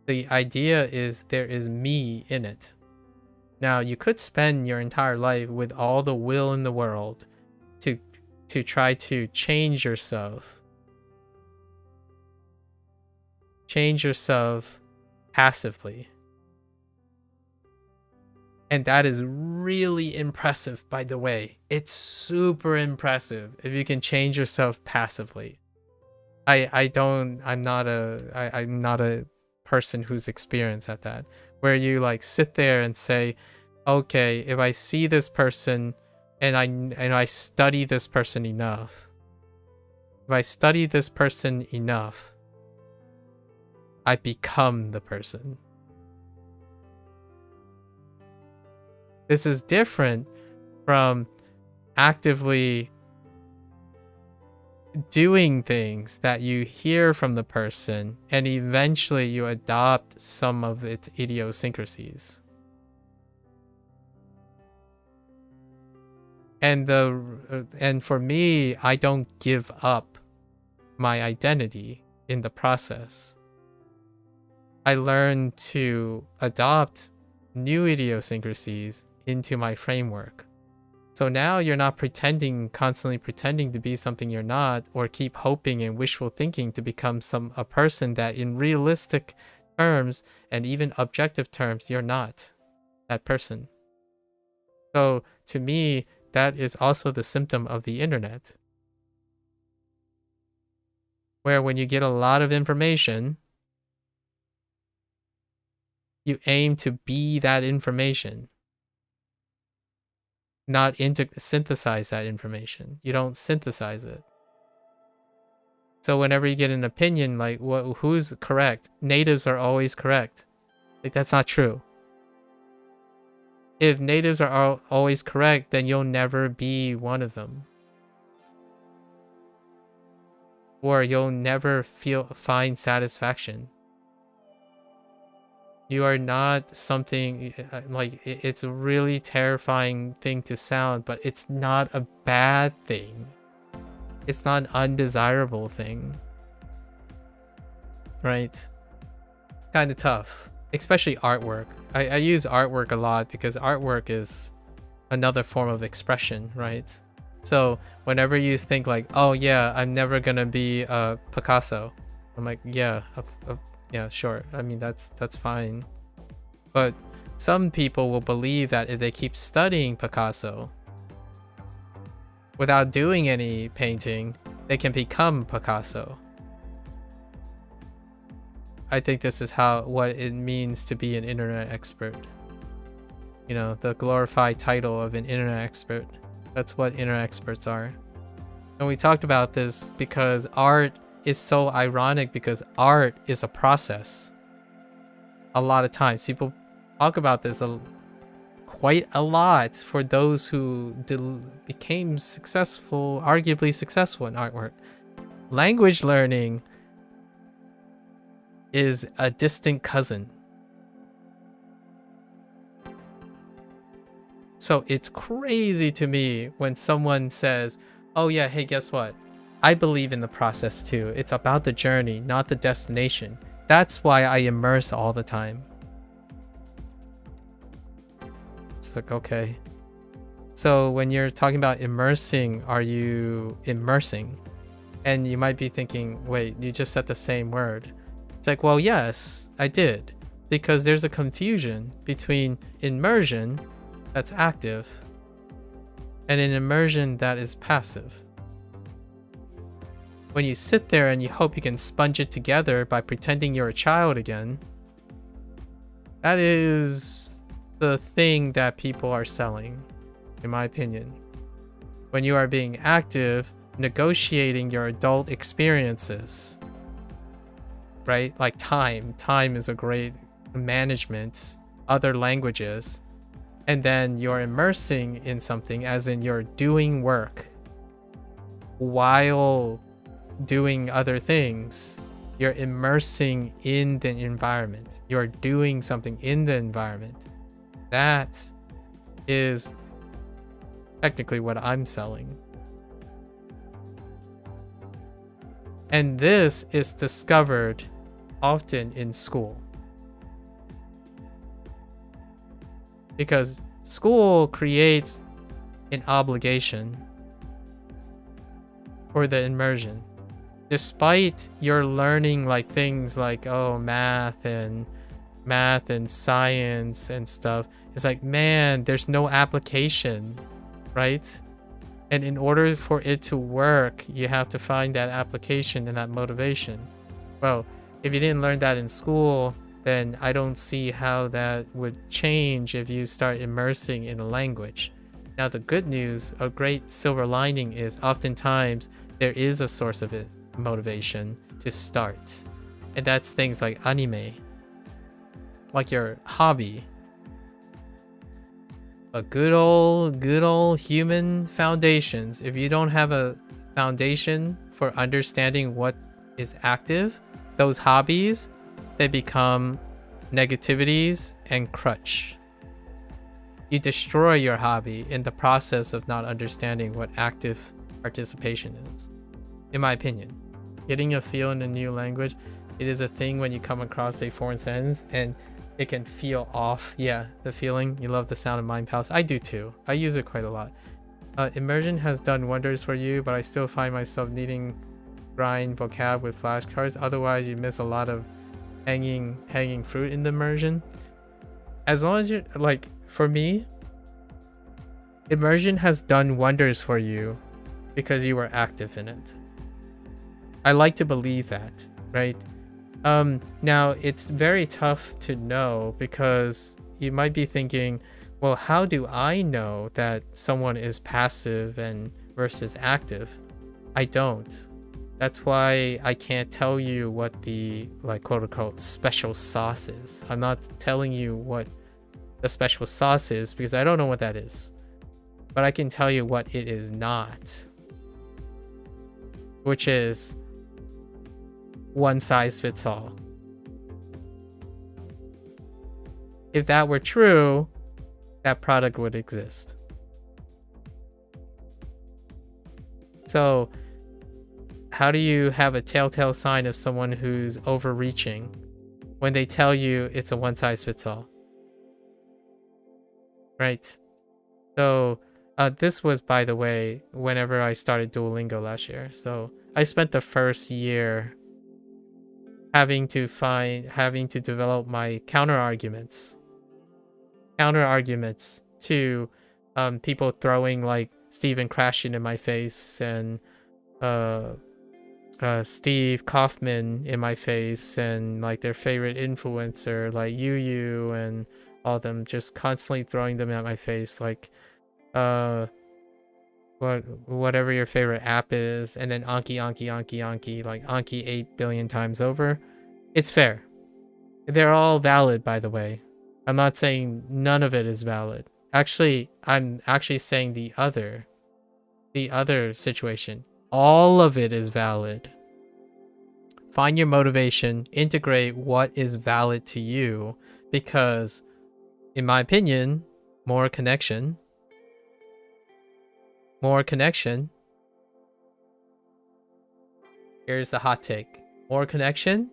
The idea is there is me in it. Now, you could spend your entire life with all the will in the world to try to change yourself. Change yourself passively. And that is really impressive, by the way. It's super impressive if you can change yourself passively. I'm not a person who's experienced at that, where you like sit there and say, okay, if I see this person and I study this person enough, I become the person. This is different from actively doing things that you hear from the person and eventually you adopt some of its idiosyncrasies. And for me, I don't give up my identity in the process. I learn to adopt new idiosyncrasies into my framework. So now you're not constantly pretending to be something you're not, or keep hoping and wishful thinking to become a person that in realistic terms and even objective terms, you're not that person. So to me, that is also the symptom of the internet. Where when you get a lot of information, you aim to be that information, not synthesize that information. You don't synthesize it. So whenever you get an opinion like, who's correct? Natives are always correct. Like, that's not true. If natives are always correct, then you'll never be one of them. Or you'll never find satisfaction. You are not something like, it's a really terrifying thing to sound, but it's not a bad thing. It's not an undesirable thing. Right? kind of tough, especially artwork. I use artwork a lot because artwork is another form of expression, right? So whenever you think like, oh yeah, I'm never gonna be a Picasso, I'm like, yeah, yeah, sure. I mean, that's fine. But some people will believe that if they keep studying Picasso without doing any painting, they can become Picasso. I think this is what it means to be an internet expert. You know, the glorified title of an internet expert. That's what internet experts are. And we talked about this because art is so ironic, because art is a process. A lot of times people talk about this quite a lot for those who became successful, arguably successful in artwork. Language learning is a distant cousin. So it's crazy to me when someone says, oh yeah, hey, guess what? I believe in the process too. It's about the journey, not the destination. That's why I immerse all the time. It's like, okay. So when you're talking about immersing, are you immersing? And you might be thinking, wait, you just said the same word. It's like, well, yes, I did. Because there's a confusion between immersion, that's active, and an immersion that is passive. When you sit there and you hope you can sponge it together by pretending you're a child again, that is the thing that people are selling, in my opinion. When you are being active, negotiating your adult experiences, right? Like time is a great management, other languages, and then you're immersing in something, as in you're doing work while doing other things. You're immersing in the environment. You're doing something in the environment. That is technically what I'm selling. And this is discovered often in school. Because school creates an obligation for the immersion. Despite you're learning like things like, oh, math and science and stuff, it's like, man, there's no application, right? And in order for it to work, you have to find that application and that motivation. Well, if you didn't learn that in school, then I don't see how that would change if you start immersing in a language. Now, the good news, a great silver lining, is oftentimes there is a source of it, motivation to start. And that's things like anime, like your hobby. A good old human foundations. If you don't have a foundation for understanding what is active, those hobbies, they become negativities and crutch. You destroy your hobby in the process of not understanding what active participation is, in my opinion. Getting a feel in a new language, it is a thing when you come across a foreign sentence and it can feel off. Yeah, the feeling. You love the sound of Mind Palace. I do too. I use it quite a lot. Immersion has done wonders for you, but I still find myself needing grind vocab with flashcards. Otherwise, you miss a lot of hanging fruit in the immersion. As long as you're like, for me, immersion has done wonders for you because you were active in it. I like to believe that, right? Now it's very tough to know, because you might be thinking, well, how do I know that someone is passive and versus active? I don't. That's why I can't tell you what the, like, quote unquote special sauce is. I'm not telling you what the special sauce is because I don't know what that is. But I can tell you what it is not, which is one size fits all. If that were true, that product would exist. So how do you have a telltale sign of someone who's overreaching? when they tell you it's a one-size-fits-all. Right? So this was, by the way, whenever I started Duolingo last year. So I spent the first year having to develop my counter arguments to people throwing like Stephen Krashen in my face and Steve Kaufman in my face and like their favorite influencer like Yu and all them, just constantly throwing them at my face like whatever your favorite app is, and then Anki, like Anki 8 billion times over. It's fair. They're all valid, by the way. I'm not saying none of it is valid. Actually, I'm actually saying the other situation. All of it is valid. Find your motivation, integrate what is valid to you, because in my opinion, more connection. Here's the hot take. More connection,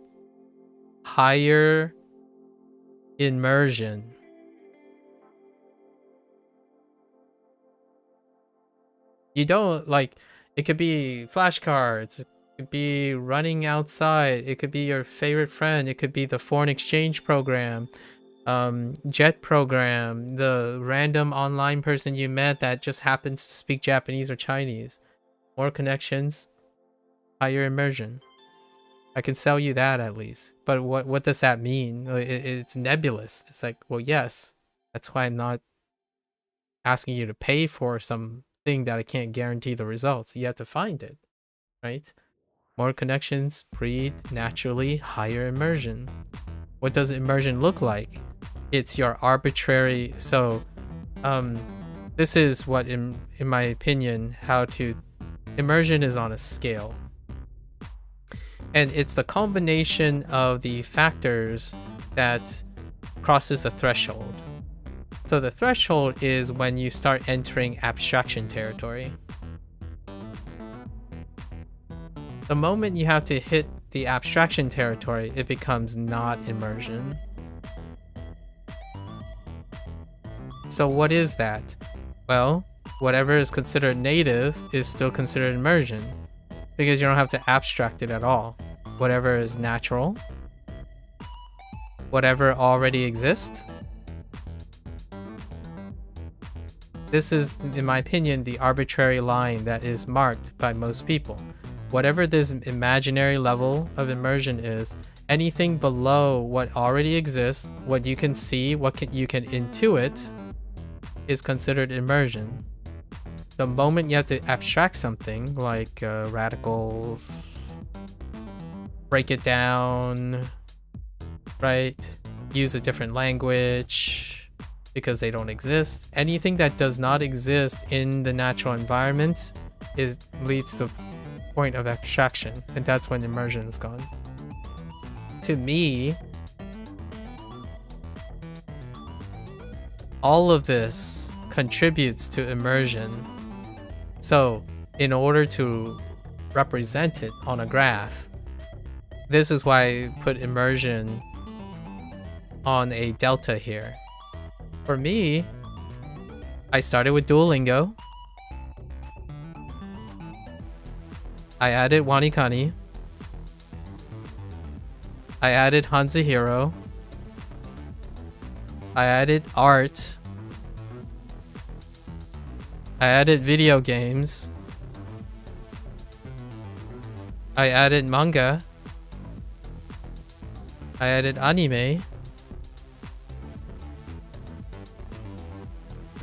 higher immersion. You don't like, it could be flashcards, it could be running outside, it could be your favorite friend, it could be the foreign exchange program, jet program, the random online person you met that just happens to speak Japanese or Chinese. More connections, higher immersion. I can sell you that at least. But what does that mean? It's nebulous. It's like, well, yes. That's why I'm not asking you to pay for something that I can't guarantee the results. You have to find it, right? More connections breed naturally higher immersion. What does immersion look like? It's your arbitrary. So this is what in my opinion, immersion is on a scale. And it's the combination of the factors that crosses a threshold. So the threshold is when you start entering abstraction territory. The moment you have to hit the abstraction territory, it becomes not immersion. So what is that? Well, whatever is considered native is still considered immersion, because you don't have to abstract it at all. Whatever is natural, whatever already exists. This is, in my opinion, the arbitrary line that is marked by most people. Whatever this imaginary level of immersion is, anything below what already exists, what you can see, you can intuit, is considered immersion. The moment you have to abstract something, like radicals, break it down, right? Use a different language because they don't exist. Anything that does not exist in the natural environment leads to a point of abstraction, and that's when immersion is gone. To me, all of this contributes to immersion. So in order to represent it on a graph, this is why I put immersion on a delta here. For me, I started with Duolingo. I added WaniKani. I added HanziHero. I added art. I added video games. I added manga. I added anime.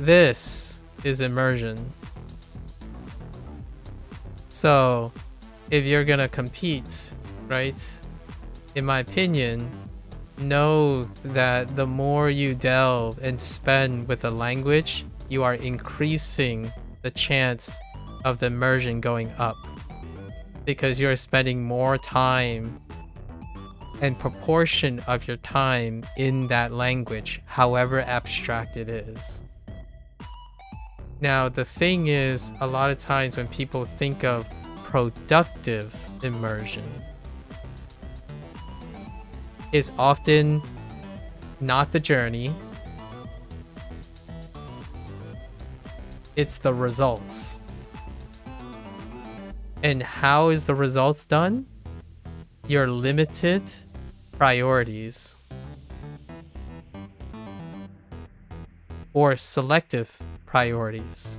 This is immersion. So, if you're gonna compete, right? In my opinion, know that the more you delve and spend with a language, you are increasing the chance of the immersion going up, because you're spending more time and proportion of your time in that language, however abstract it is. Now, the thing is, a lot of times when people think of productive immersion, is often not the journey. It's the results. And how is the results done? Your limited priorities. Or selective priorities.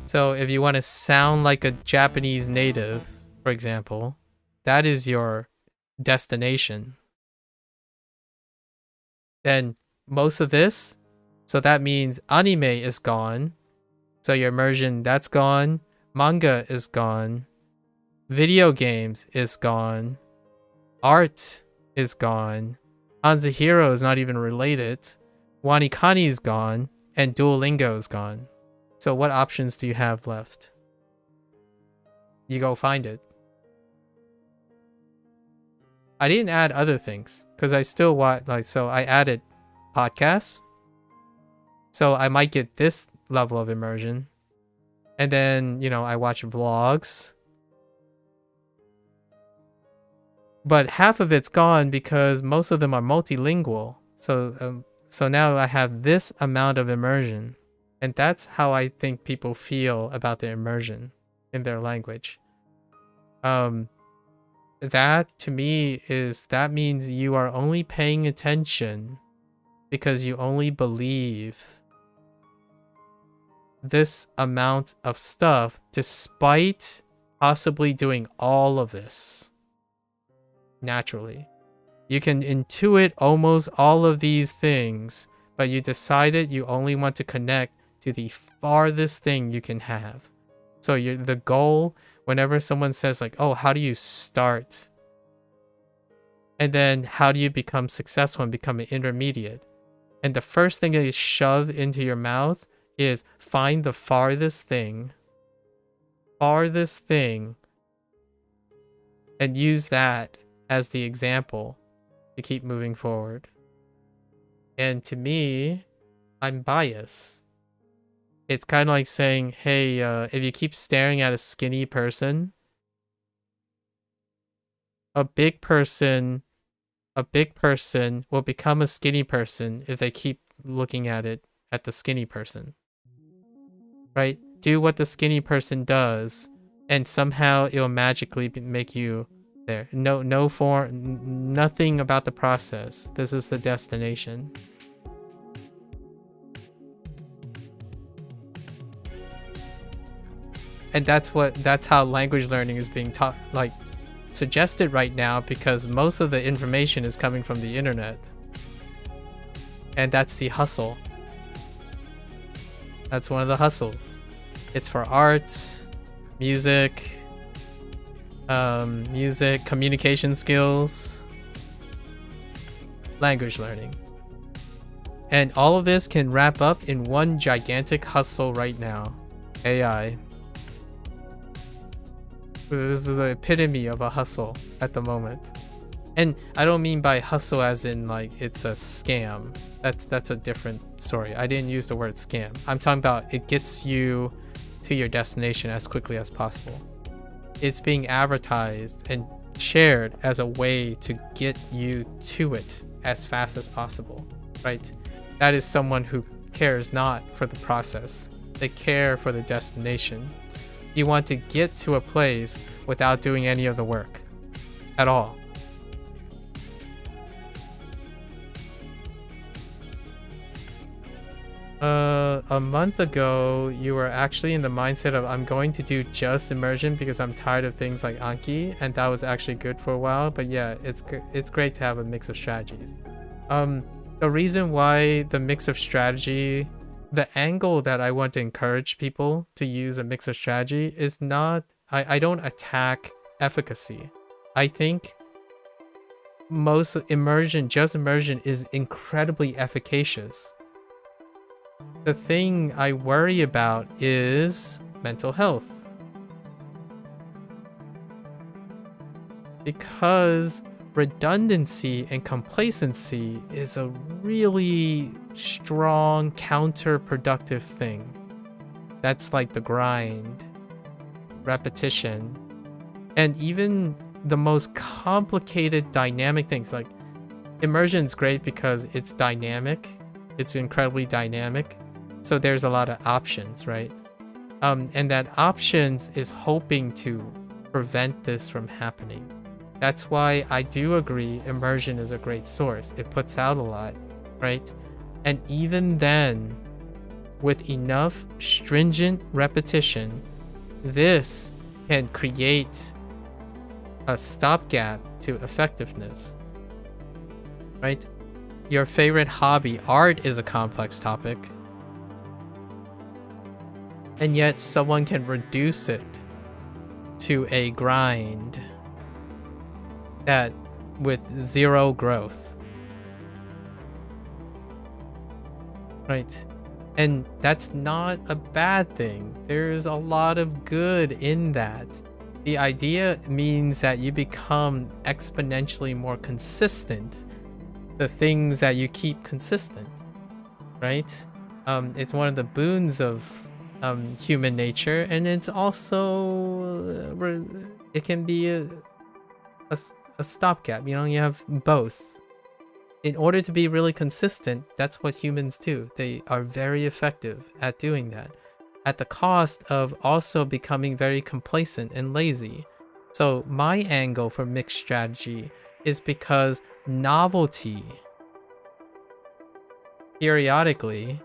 So if you want to sound like a Japanese native, for example, that is your destination. Then most of this, so that means anime is gone. So your immersion, that's gone. Manga is gone. Video games is gone. Art is gone. HanziHero is not even related. WaniKani is gone. And Duolingo is gone. So what options do you have left? You go find it. I didn't add other things because I still want, like, so I added podcasts. So I might get this level of immersion. And then, you know, I watch vlogs. But half of it's gone because most of them are multilingual. So now I have this amount of immersion. And that's how I think people feel about their immersion in their language. That to me that means you are only paying attention because you only believe this amount of stuff despite possibly doing all of this naturally. You can intuit almost all of these things, but you decided you only want to connect to the farthest thing you can have. So the goal, whenever someone says like, oh, how do you start? And then how do you become successful and become an intermediate? And the first thing that you shove into your mouth is find the farthest thing, and use that as the example to keep moving forward. And to me, I'm biased. It's kind of like saying, hey, if you keep staring at a skinny person, a big person will become a skinny person if they keep looking at the skinny person. Right? Do what the skinny person does, and somehow it'll magically make you there. No form, nothing about the process. This is the destination. And that's how language learning is being taught, like suggested right now, because most of the information is coming from the internet. And that's the hustle. That's one of the hustles. It's for art, music, communication skills, language learning. And all of this can wrap up in one gigantic hustle right now. AI. This is the epitome of a hustle at the moment. And I don't mean by hustle as in like it's a scam. That's a different story. I didn't use the word scam. I'm talking about it gets you to your destination as quickly as possible. It's being advertised and shared as a way to get you to it as fast as possible, right? That is someone who cares not for the process. They care for the destination. You want to get to a place without doing any of the work at all. A month ago, you were actually in the mindset of I'm going to do just immersion because I'm tired of things like Anki, and that was actually good for a while. But yeah, it's great to have a mix of strategies. The reason why the mix of strategy, the angle that I want to encourage people to use a mix of strategy is not, I don't attack efficacy. I think most immersion, just immersion, is incredibly efficacious. The thing I worry about is mental health. Because redundancy and complacency is a really strong counterproductive thing. That's like the grind, repetition, and even the most complicated dynamic things. Like immersion is great because it's dynamic. It's incredibly dynamic. So there's a lot of options, right? And that options is hoping to prevent this from happening. That's why I do agree immersion is a great source. It puts out a lot, right? And even then, with enough stringent repetition, this can create a stopgap to effectiveness, right? Your favorite hobby, art, is a complex topic. And yet someone can reduce it to a grind that with zero growth, right? And that's not a bad thing. There's a lot of good in that. The idea means that you become exponentially more consistent. The things that you keep consistent, right? It's one of the boons of human nature, and it's also it can be a stopgap. You know, you have both. In order to be really consistent, that's what humans do. They are very effective at doing that, at the cost of also becoming very complacent and lazy. So my angle for mixed strategy is because novelty periodically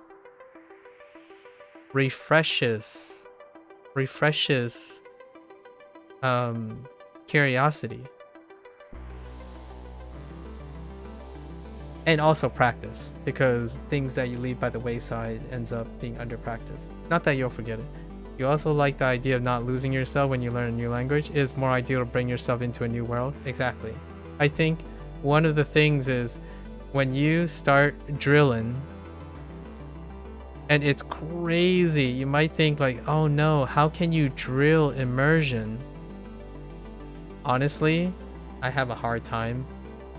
refreshes curiosity. And also practice, because things that you leave by the wayside ends up being under practice. Not that you'll forget it. You also like the idea of not losing yourself when you learn a new language. It is more ideal to bring yourself into a new world. Exactly. I think one of the things is when you start drilling, and it's crazy, you might think like, oh no, how can you drill immersion? Honestly, I have a hard time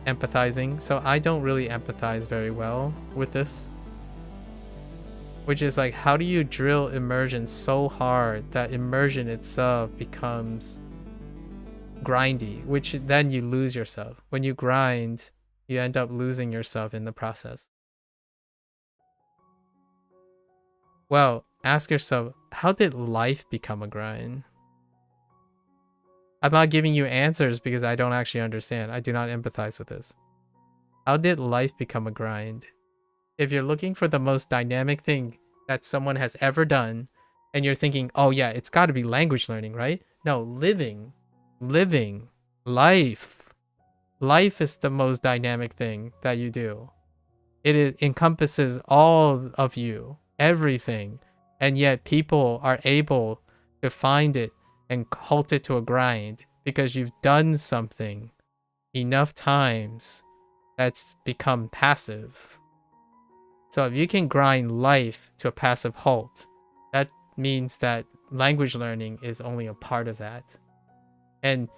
empathizing, so I don't really empathize very well with this, which is like, how do you drill immersion so hard that immersion itself becomes grindy, which then you lose yourself. When you grind, you end up losing yourself in the process. Well, ask yourself, how did life become a grind? I'm not giving you answers because I don't actually understand. I do not empathize with this. How did life become a grind? If you're looking for the most dynamic thing that someone has ever done, and you're thinking, oh yeah, it's got to be language learning, right? No, living, life. Life is the most dynamic thing that you do. It encompasses all of you, everything, and yet people are able to find it and halt it to a grind because you've done something enough times that's become passive. So if you can grind life to a passive halt, that means that language learning is only a part of that. And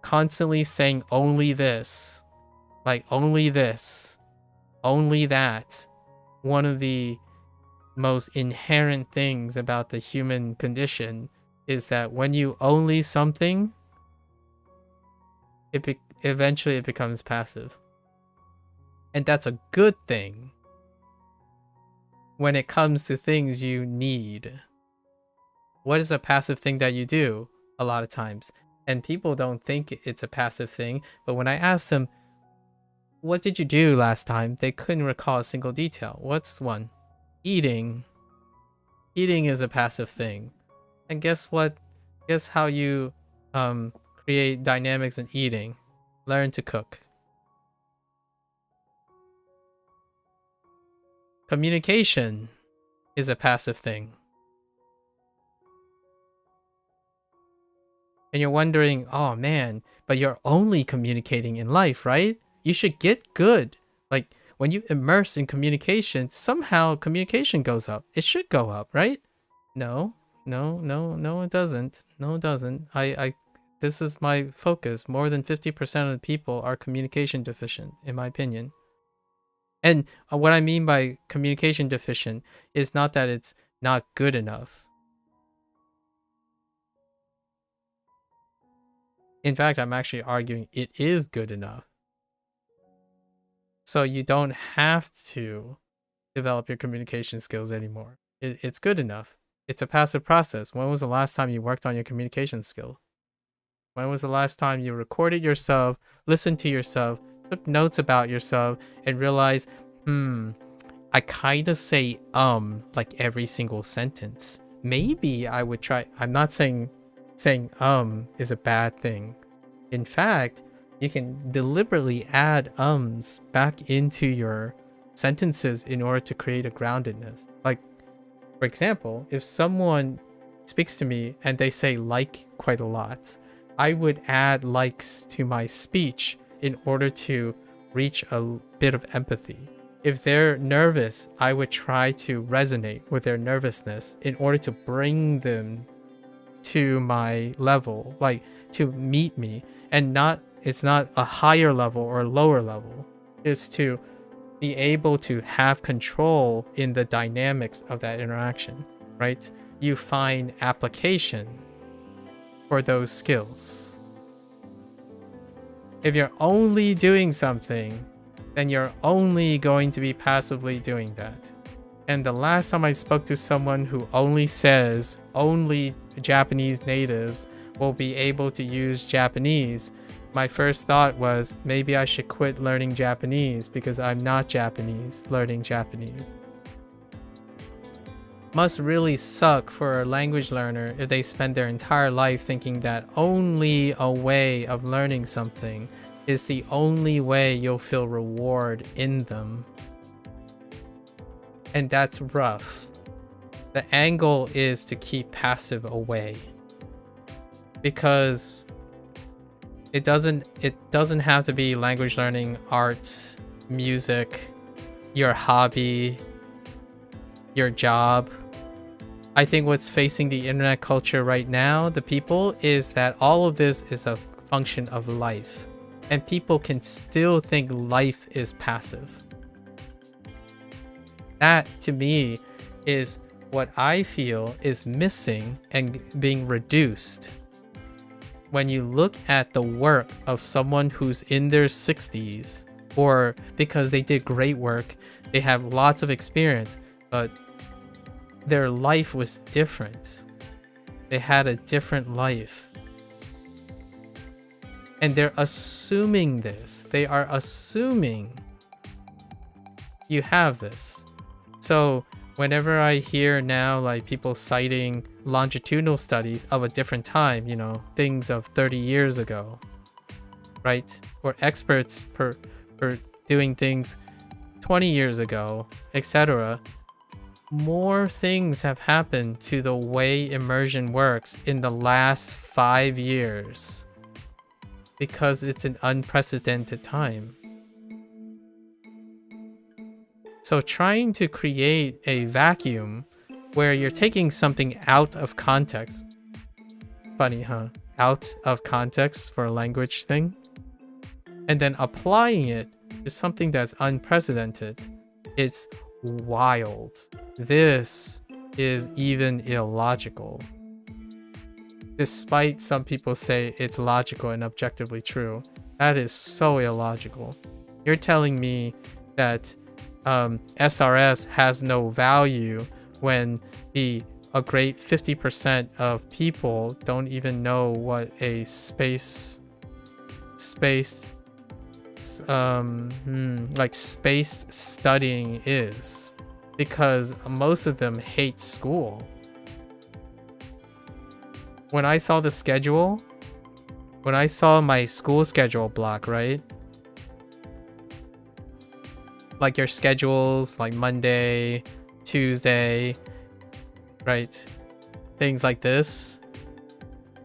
constantly saying only this, like only this, only that, one of the most inherent things about the human condition is that when you only something, eventually it becomes passive. And that's a good thing when it comes to things you need. What is a passive thing that you do a lot of times? And people don't think it's a passive thing, but when I ask them, what did you do last time? They couldn't recall a single detail. What's one? Eating. Eating is a passive thing. And guess what? Guess how you create dynamics in eating? Learn to cook. Communication is a passive thing. And you're wondering, oh man, but you're only communicating in life, right? You should get good. Like when you immerse in communication, somehow communication goes up. It should go up, right? No, it doesn't. No, it doesn't. This is my focus. More than 50% of the people are communication deficient, in my opinion. And what I mean by communication deficient is not that it's not good enough. In fact, I'm actually arguing it is good enough. So you don't have to develop your communication skills anymore. It's good enough. It's a passive process. When was the last time you worked on your communication skill? When was the last time you recorded yourself, listened to yourself, took notes about yourself, and realized, I kind of say like every single sentence. Maybe I would try. I'm not saying is a bad thing. In fact, you can deliberately add ums back into your sentences in order to create a groundedness. Like, for example, if someone speaks to me and they say like quite a lot, I would add likes to my speech in order to reach a bit of empathy. If they're nervous, I would try to resonate with their nervousness in order to bring them to my level, like to meet me. And it's not a higher level or a lower level. It's to be able to have control in the dynamics of that interaction, right? You find application for those skills. If you're only doing something, then you're only going to be passively doing that. And the last time I spoke to someone who only says only Japanese natives will be able to use Japanese, my first thought was maybe I should quit learning Japanese because I'm not Japanese learning Japanese. Must really suck for a language learner if they spend their entire life thinking that only a way of learning something is the only way you'll feel reward in them. And that's rough. The angle is to keep passive away. Because it doesn't have to be language learning, art, music, your hobby, your job. I think what's facing the internet culture right now, the people, is that all of this is a function of life. And people can still think life is passive. That, to me, is what I feel is missing and being reduced. When you look at the work of someone who's in their 60s, or because they did great work, they have lots of experience, but their life was different. They had a different life. And they're assuming this. They are assuming you have this. So whenever I hear now like people citing longitudinal studies of a different time, you know, things of 30 years ago, right? Or experts for doing things 20 years ago, etc. More things have happened to the way immersion works in the last 5 years because it's an unprecedented time. So trying to create a vacuum where you're taking something out of context, funny, huh? Out of context for a language thing, and then applying it to something that's unprecedented, it's wild. This is even illogical. Despite some people say it's logical and objectively true, that is so illogical. You're telling me that SRS has no value when a great 50% of people don't even know what a space studying is, because most of them hate school. When I saw the schedule, when I saw my school schedule block, right? Like your schedules, like Monday, Tuesday, right? Things like this.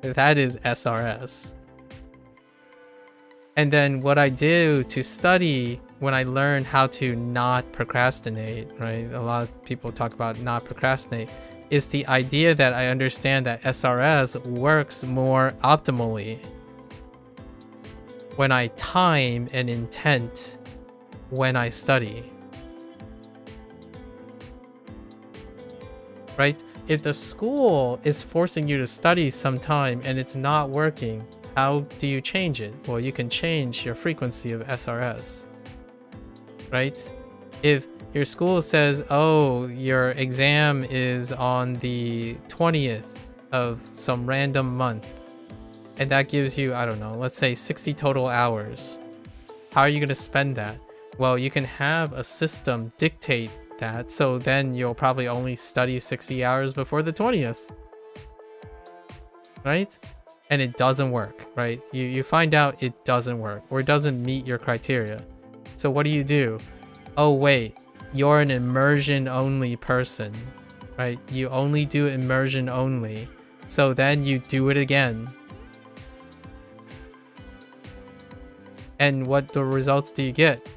That is SRS. And then what I do to study when I learn how to not procrastinate, right? A lot of people talk about not procrastinate, is the idea that I understand that SRS works more optimally when I time and intent when I study. Right? If the school is forcing you to study sometime and it's not working, How do you change it? Well, you can change your frequency of SRS, right? If your school says, oh, your exam is on the 20th of some random month, and that gives you, I don't know, let's say 60 total hours. How are you going to spend that? Well, you can have a system dictate that, so then you'll probably only study 60 hours before the 20th, right? And it doesn't work, right? You find out it doesn't work, or it doesn't meet your criteria. So what do? Oh wait, you're an immersion only person, right? You only do immersion only. So then you do it again. And what the results do you get?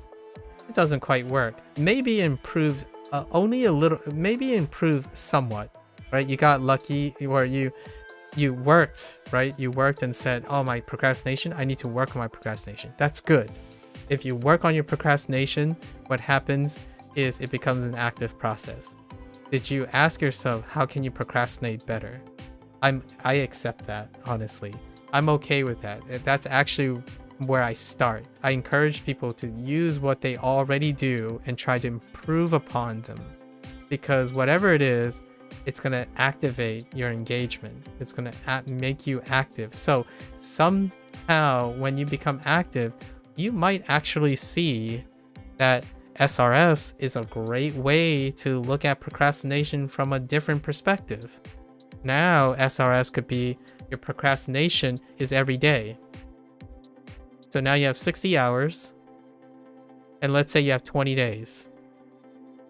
It doesn't quite work. Maybe improved only a little, maybe improved somewhat, right? You got lucky where you worked, right? You worked and said, oh, my procrastination, I need to work on my procrastination. That's good. If you work on your procrastination, what happens is it becomes an active process. Did you ask yourself, how can you procrastinate better? I accept that, honestly. I'm okay with that. That's actually where I start. I encourage people to use what they already do and try to improve upon them. Because whatever it is, it's going to activate your engagement. It's going to make you active. So somehow when you become active, you might actually see that SRS is a great way to look at procrastination from a different perspective. Now SRS could be your procrastination is every day. So now you have 60 hours, and let's say you have 20 days.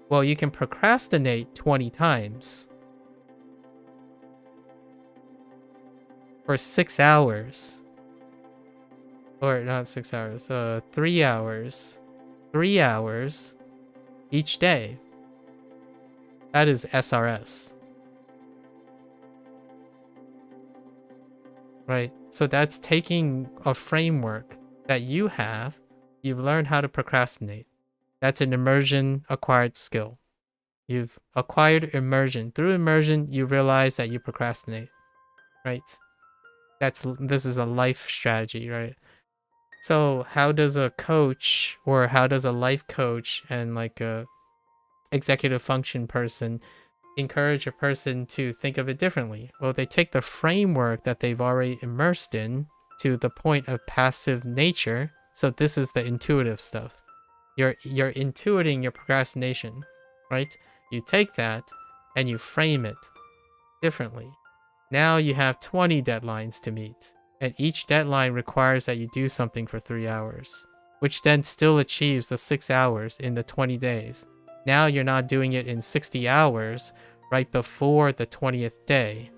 Well, you can procrastinate 20 times for 6 hours. Or not 6 hours, 3 hours. 3 hours each day. That is SRS. Right? So that's taking a framework that you have. You've learned how to procrastinate. That's an immersion acquired skill. You've acquired immersion. Through immersion, you realize that you procrastinate. Right? This is a life strategy, right? So how does a coach, or how does a life coach and like a executive function person encourage a person to think of it differently? Well, they take the framework that they've already immersed in to the point of passive nature. So this is the intuitive stuff. You're intuiting your procrastination, right? You take that and you frame it differently. Now you have 20 deadlines to meet, and each deadline requires that you do something for 3 hours, which then still achieves the 6 hours in the 20 days. Now you're not doing it in 60 hours right before the 20th day.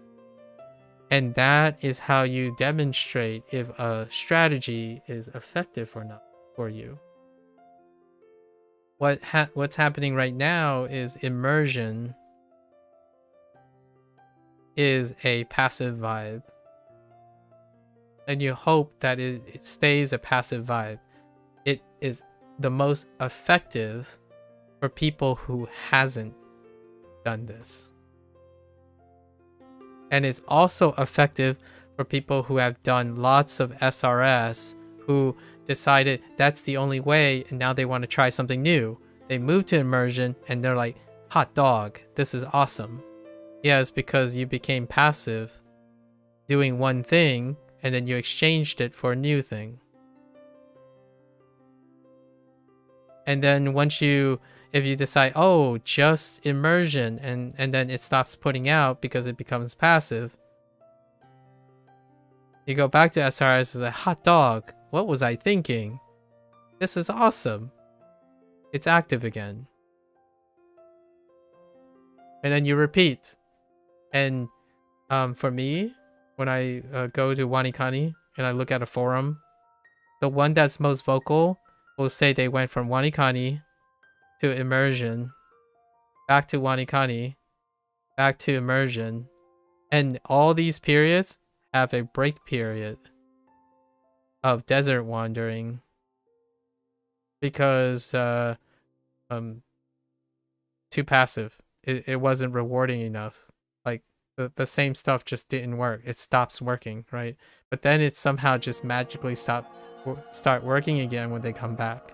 And that is how you demonstrate if a strategy is effective or not for you. What's happening right now is immersion is a passive vibe. And you hope that it stays a passive vibe. It is the most effective for people who hasn't done this. And it's also effective for people who have done lots of SRS, who decided that's the only way, and now they want to try something new. They move to immersion and they're like, hot dog, this is awesome. Yeah, it's because you became passive doing one thing and then you exchanged it for a new thing. And then if you decide, oh, just immersion, and then it stops putting out because it becomes passive, you go back to SRS as a hot dog. What was I thinking? This is awesome. It's active again. And then you repeat. And for me, when I go to WaniKani and I look at a forum, the one that's most vocal will say they went from WaniKani to immersion, back to WaniKani, back to immersion, and all these periods have a break period of desert wandering because too passive. It wasn't rewarding enough. Like The same stuff just didn't work. It stops working, right? But then it somehow just magically start working again when they come back.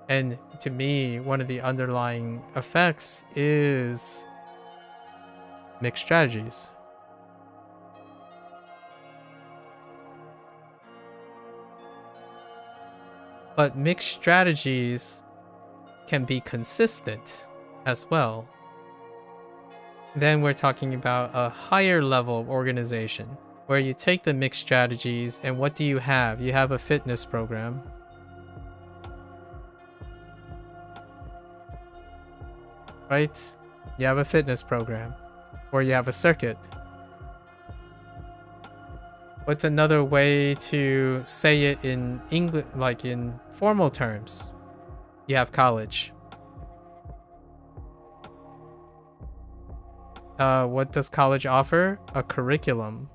And to me, one of the underlying effects is mixed strategies. But mixed strategies can be consistent as well. Then we're talking about a higher level of organization where you take the mixed strategies and what do you have? You have a fitness program. Right? You have a fitness program or you have a circuit. What's another way to say it in English, like in formal terms? You have college. What does college offer? A curriculum.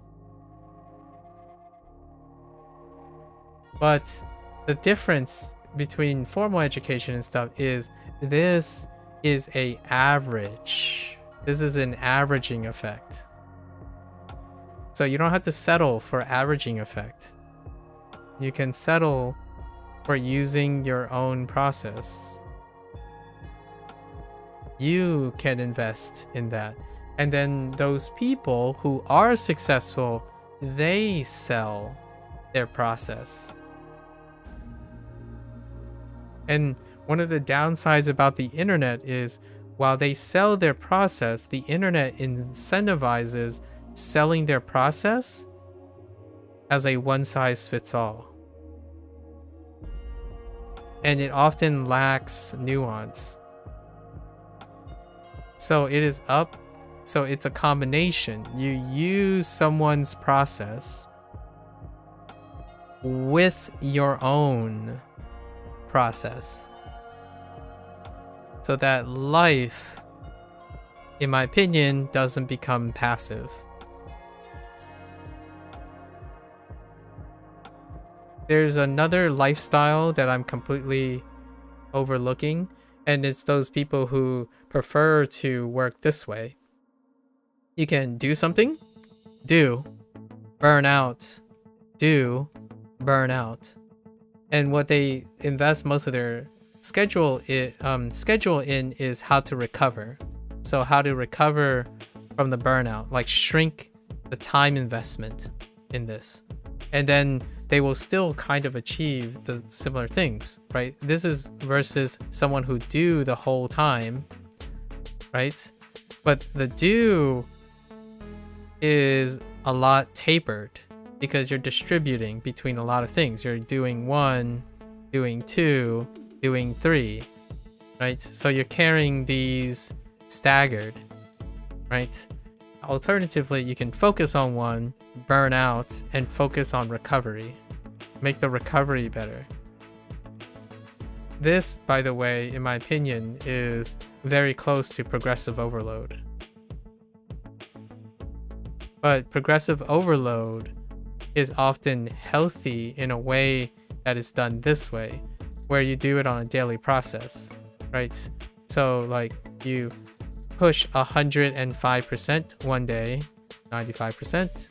But the difference between formal education and stuff is this is a average. This is an averaging effect. So you don't have to settle for averaging effect. You can settle for using your own process. You can invest in that. And then those people who are successful, they sell their process. And one of the downsides about the internet is while they sell their process, the internet incentivizes selling their process as a one-size-fits-all. And it often lacks nuance. So it is up. So it's a combination. You use someone's process with your own process. So that life, in my opinion, doesn't become passive. There's another lifestyle that I'm completely overlooking, and it's those people who prefer to work this way. You can do something, burn out, burn out. And what they invest most of their schedule in is how to recover. So how to recover from the burnout, like shrink the time investment in this. And then they will still kind of achieve the similar things, right? This is versus someone who do the whole time, right? But the do is a lot tapered because you're distributing between a lot of things. You're doing 1, doing 2, doing 3, right? So you're carrying these staggered, right? Alternatively, you can focus on one, burn out, and focus on recovery. Make the recovery better. This, by the way, in my opinion, is very close to progressive overload. But progressive overload is often healthy in a way that is done this way, where you do it on a daily process, right? So like you push 105% one day, 95%,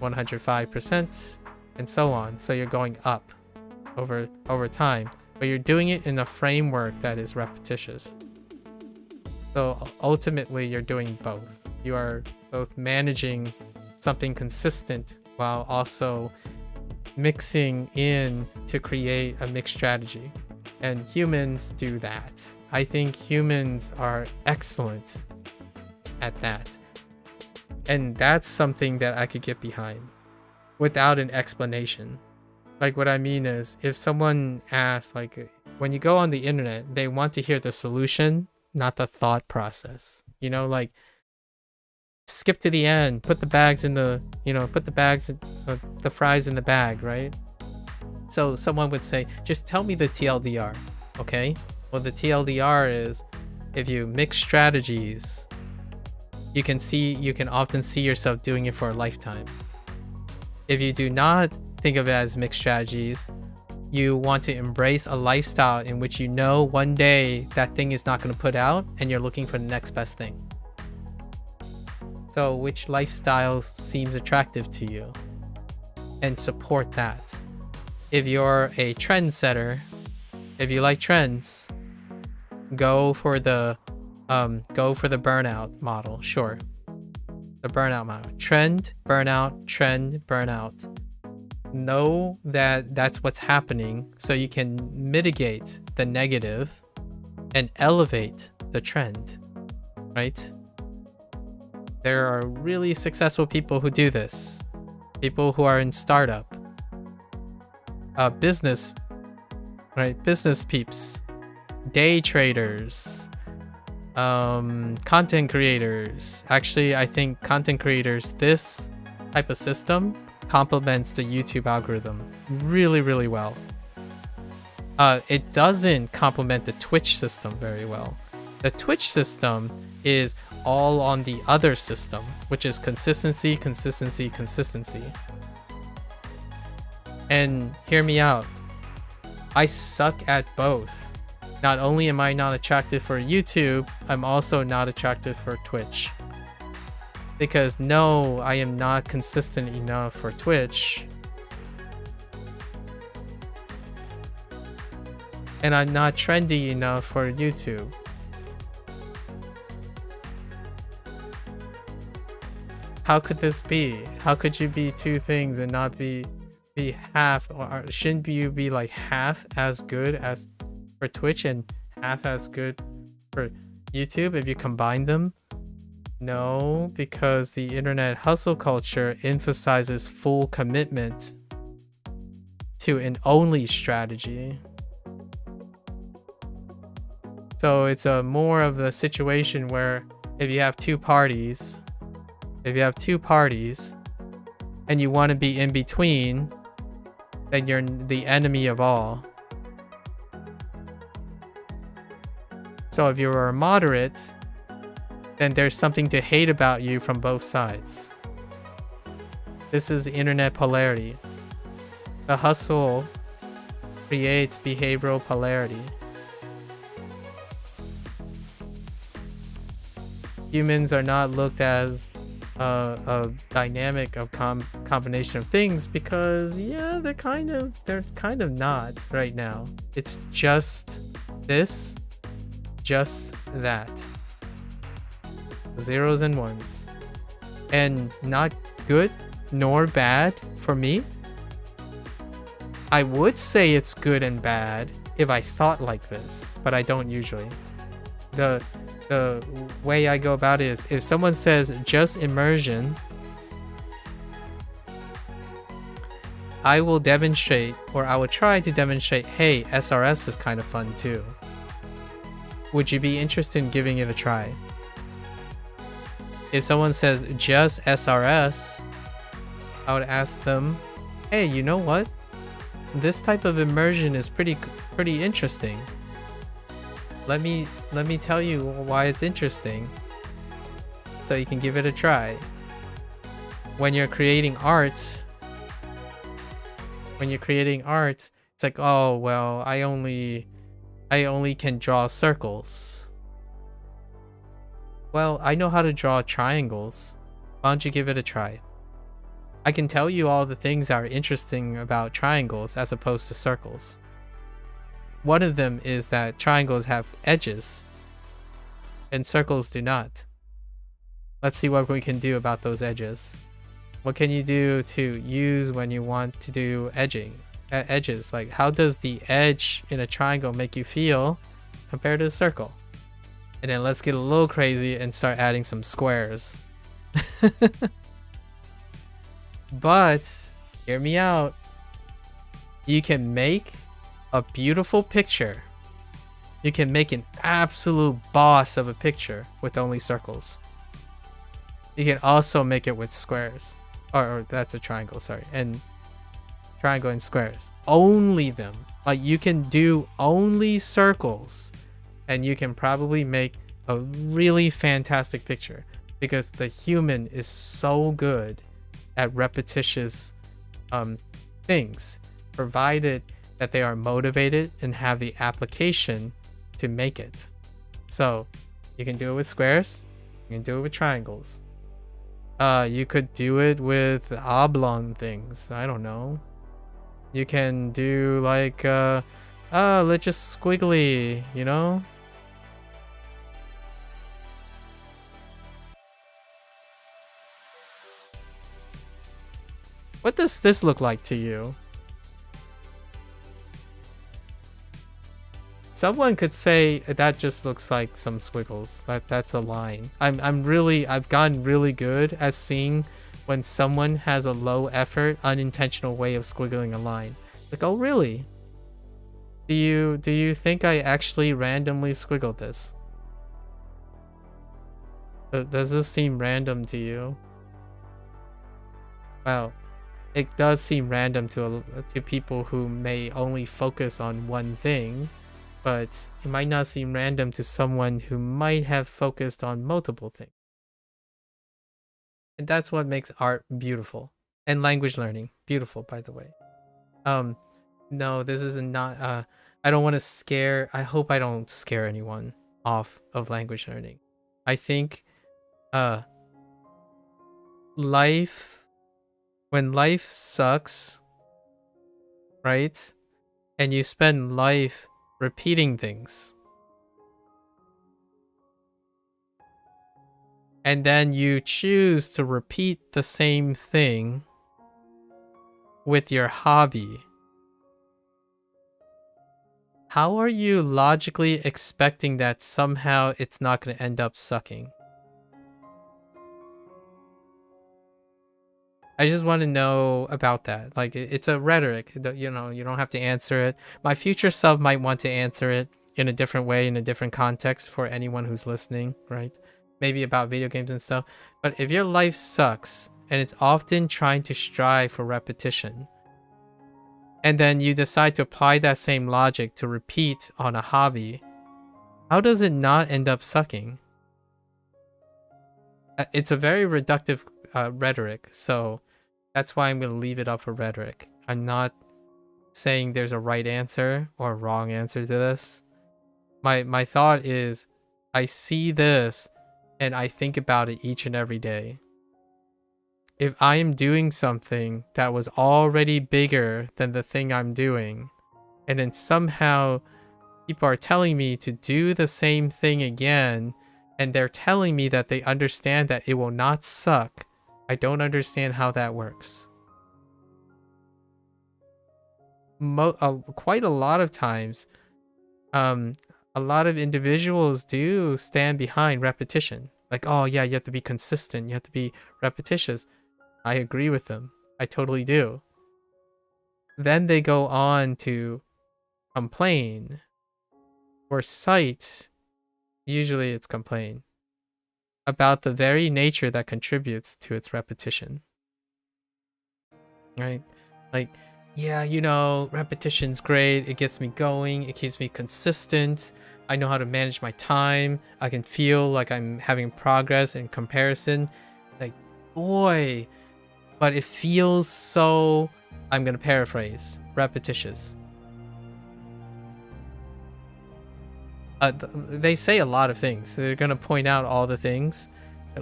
105%, and so on. So you're going up over time, but you're doing it in a framework that is repetitious. So ultimately you're doing both. You are both managing something consistent while also mixing in to create a mixed strategy. And humans do that. I think humans are excellent at that. And that's something that I could get behind without an explanation. Like what I mean is if someone asks, like when you go on the internet, they want to hear the solution, not the thought process. You know, like skip to the end, put the bags in the, put the bags, the fries in the bag, right? So someone would say, just tell me the TLDR, okay? Well, the TLDR is if you mix strategies, you can often see yourself doing it for a lifetime. If you do not think of it as mixed strategies, you want to embrace a lifestyle in which one day that thing is not going to put out and you're looking for the next best thing. So which lifestyle seems attractive to you? And support that. If you're a trendsetter, if you like trends, go for the burnout model. Sure. The burnout model. Trend, burnout. Know that that's what's happening so you can mitigate the negative and elevate the trend, right? There are really successful people who do this. People who are in startup, business, right? Business peeps, day traders, content creators. Actually, I think content creators, this type of system complements the YouTube algorithm really, really well. It doesn't complement the Twitch system very well. The Twitch system is all on the other system, which is consistency. And hear me out. I suck at both. Not only am I not attractive for YouTube, I'm also not attractive for Twitch. Because no, I am not consistent enough for Twitch. And I'm not trendy enough for YouTube. How could this be? How could you be two things and not be half, or shouldn't you be like half as good as for Twitch and half as good for YouTube if you combine them? No, because the internet hustle culture emphasizes full commitment to an only strategy. So it's a more of a situation where if you have two parties and you want to be in between, then you're the enemy of all. So if you're a moderate, then there's something to hate about you from both sides. This is internet polarity. The hustle creates behavioral polarity. Humans are not looked as a dynamic of combination of things because they're kind of not right now. It's just this, just that. Zeros and ones. And not good nor bad for me. I would say it's good and bad if I thought like this, but I don't usually. The way I go about it is if someone says just immersion, I will demonstrate, or I will try to demonstrate, hey, SRS is kind of fun too. Would you be interested in giving it a try? If someone says just SRS, I would ask them, hey, you know what? This type of immersion is pretty interesting. Let me tell you why it's interesting, so you can give it a try. When you're creating art, it's like, oh well, I only can draw circles. Well, I know how to draw triangles. Why don't you give it a try? I can tell you all the things that are interesting about triangles as opposed to circles. One of them is that triangles have edges and circles do not. Let's see what we can do about those edges. What can you do to use when you want to do edges? Like, how does the edge in a triangle make you feel compared to a circle? And then let's get a little crazy and start adding some squares. But hear me out. You can make a beautiful picture. You can make an absolute boss of a picture with only circles. You can also make it with squares. Or that's a triangle, sorry. And triangle and squares. Only them. Like, you can do only circles. And you can probably make a really fantastic picture. Because the human is so good at repetitious things. Provided that they are motivated and have the application to make it. So you can do it with squares, you can do it with triangles. You could do it with oblong things. I don't know. You can do like let's just squiggly, you know? What does this look like to you? Someone could say that just looks like some squiggles. That's a line. I've gotten really good at seeing when someone has a low effort, unintentional way of squiggling a line. Like, oh really? Do you think I actually randomly squiggled this? Does this seem random to you? Well, it does seem random to people who may only focus on one thing. But it might not seem random to someone who might have focused on multiple things. And that's what makes art beautiful. And language learning beautiful, by the way. No, this is not I don't want to scare, I hope I don't scare anyone off of language learning. I think when life sucks, right? And you spend life repeating things, and then you choose to repeat the same thing with your hobby, how are you logically expecting that somehow it's not going to end up sucking? I just want to know about that. Like, it's a rhetoric, you know, you don't have to answer it. My future self might want to answer it in a different way, in a different context for anyone who's listening, right? Maybe about video games and stuff. But if your life sucks and it's often trying to strive for repetition, and then you decide to apply that same logic to repeat on a hobby, how does it not end up sucking? It's a very reductive rhetoric, so that's why I'm going to leave it up for rhetoric. I'm not saying there's a right answer or a wrong answer to this. My thought is, I see this and I think about it each and every day. If I am doing something that was already bigger than the thing I'm doing, and then somehow people are telling me to do the same thing again, and they're telling me that they understand that it will not suck, I don't understand how that works. Quite a lot of times, a lot of individuals do stand behind repetition. Like, oh yeah, you have to be consistent, you have to be repetitious. I agree with them. I totally do. Then they go on to complain or cite, usually it's complain, about the very nature that contributes to its repetition. Right? Like, yeah, you know, repetition's great. It gets me going. It keeps me consistent. I know how to manage my time. I can feel like I'm having progress in comparison. Like, boy, but it feels so, I'm going to paraphrase, repetitious. They say a lot of things. They're going to point out all the things.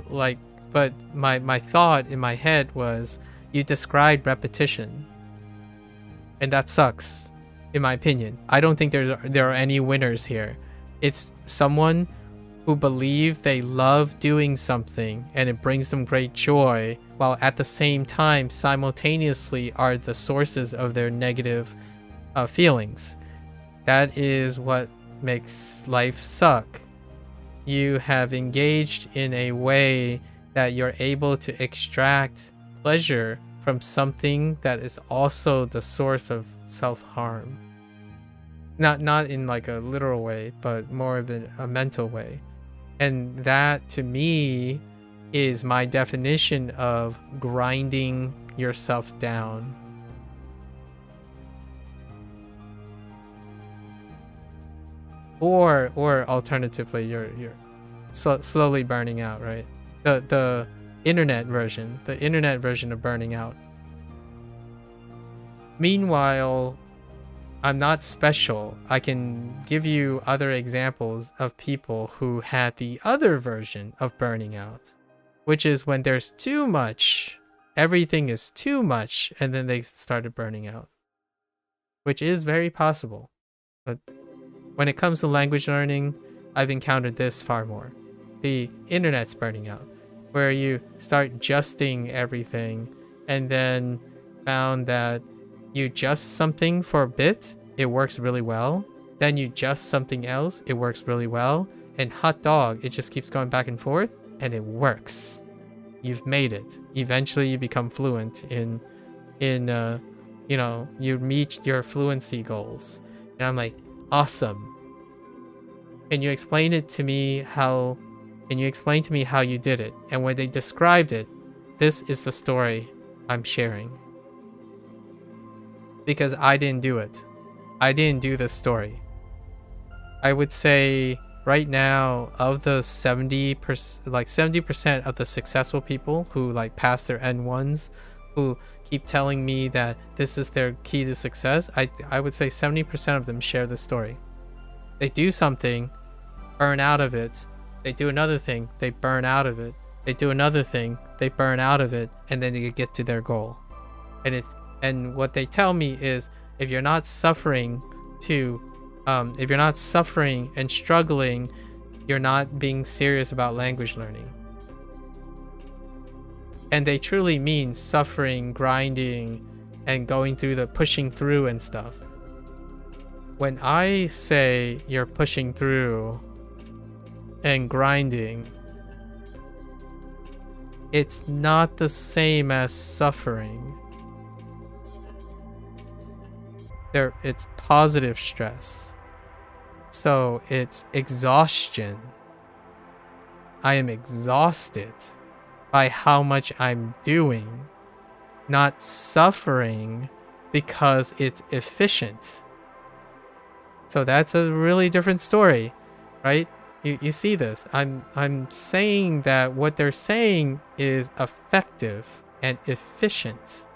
Like, but my thought in my head was, you described repetition. And that sucks, in my opinion. I don't think there are any winners here. It's someone who believe they love doing something and it brings them great joy, while at the same time simultaneously are the sources of their negative feelings. That is what makes life suck. You have engaged in a way that you're able to extract pleasure from something that is also the source of self-harm. Not in like a literal way, but more of a mental way. And that, to me, is my definition of grinding yourself down. Or alternatively, you're slowly burning out, right? The internet version of burning out. Meanwhile, I'm not special. I can give you other examples of people who had the other version of burning out, which is when there's too much, everything is too much, and then they started burning out, which is very possible. But when it comes to language learning, I've encountered this far more. The internet's burning out, where you start adjusting everything and then found that you adjust something for a bit, it works really well. Then you adjust something else, it works really well. And hot dog, it just keeps going back and forth and it works. You've made it. Eventually you become fluent in you know, you meet your fluency goals. And I'm like, awesome. Can you explain to me how you did it? And when they described it, this is the story I'm sharing. Because I didn't do it. I didn't do this story. I would say right now, of the 70% of the successful people who like pass their N1s, who keep telling me that this is their key to success, I would say 70% of them share this story. They do something, burn out of it. They do another thing, they burn out of it. They do another thing, they burn out of it, and then they get to their goal. And what they tell me is, if you're not suffering and struggling, you're not being serious about language learning. And they truly mean suffering, grinding, and going through the pushing through and stuff. When I say you're pushing through and grinding, it's not the same as suffering. It's positive stress. So it's exhaustion. I am exhausted by how much I'm doing, not suffering because it's efficient. So that's a really different story, right? You see this. I'm saying that what they're saying is effective and efficient.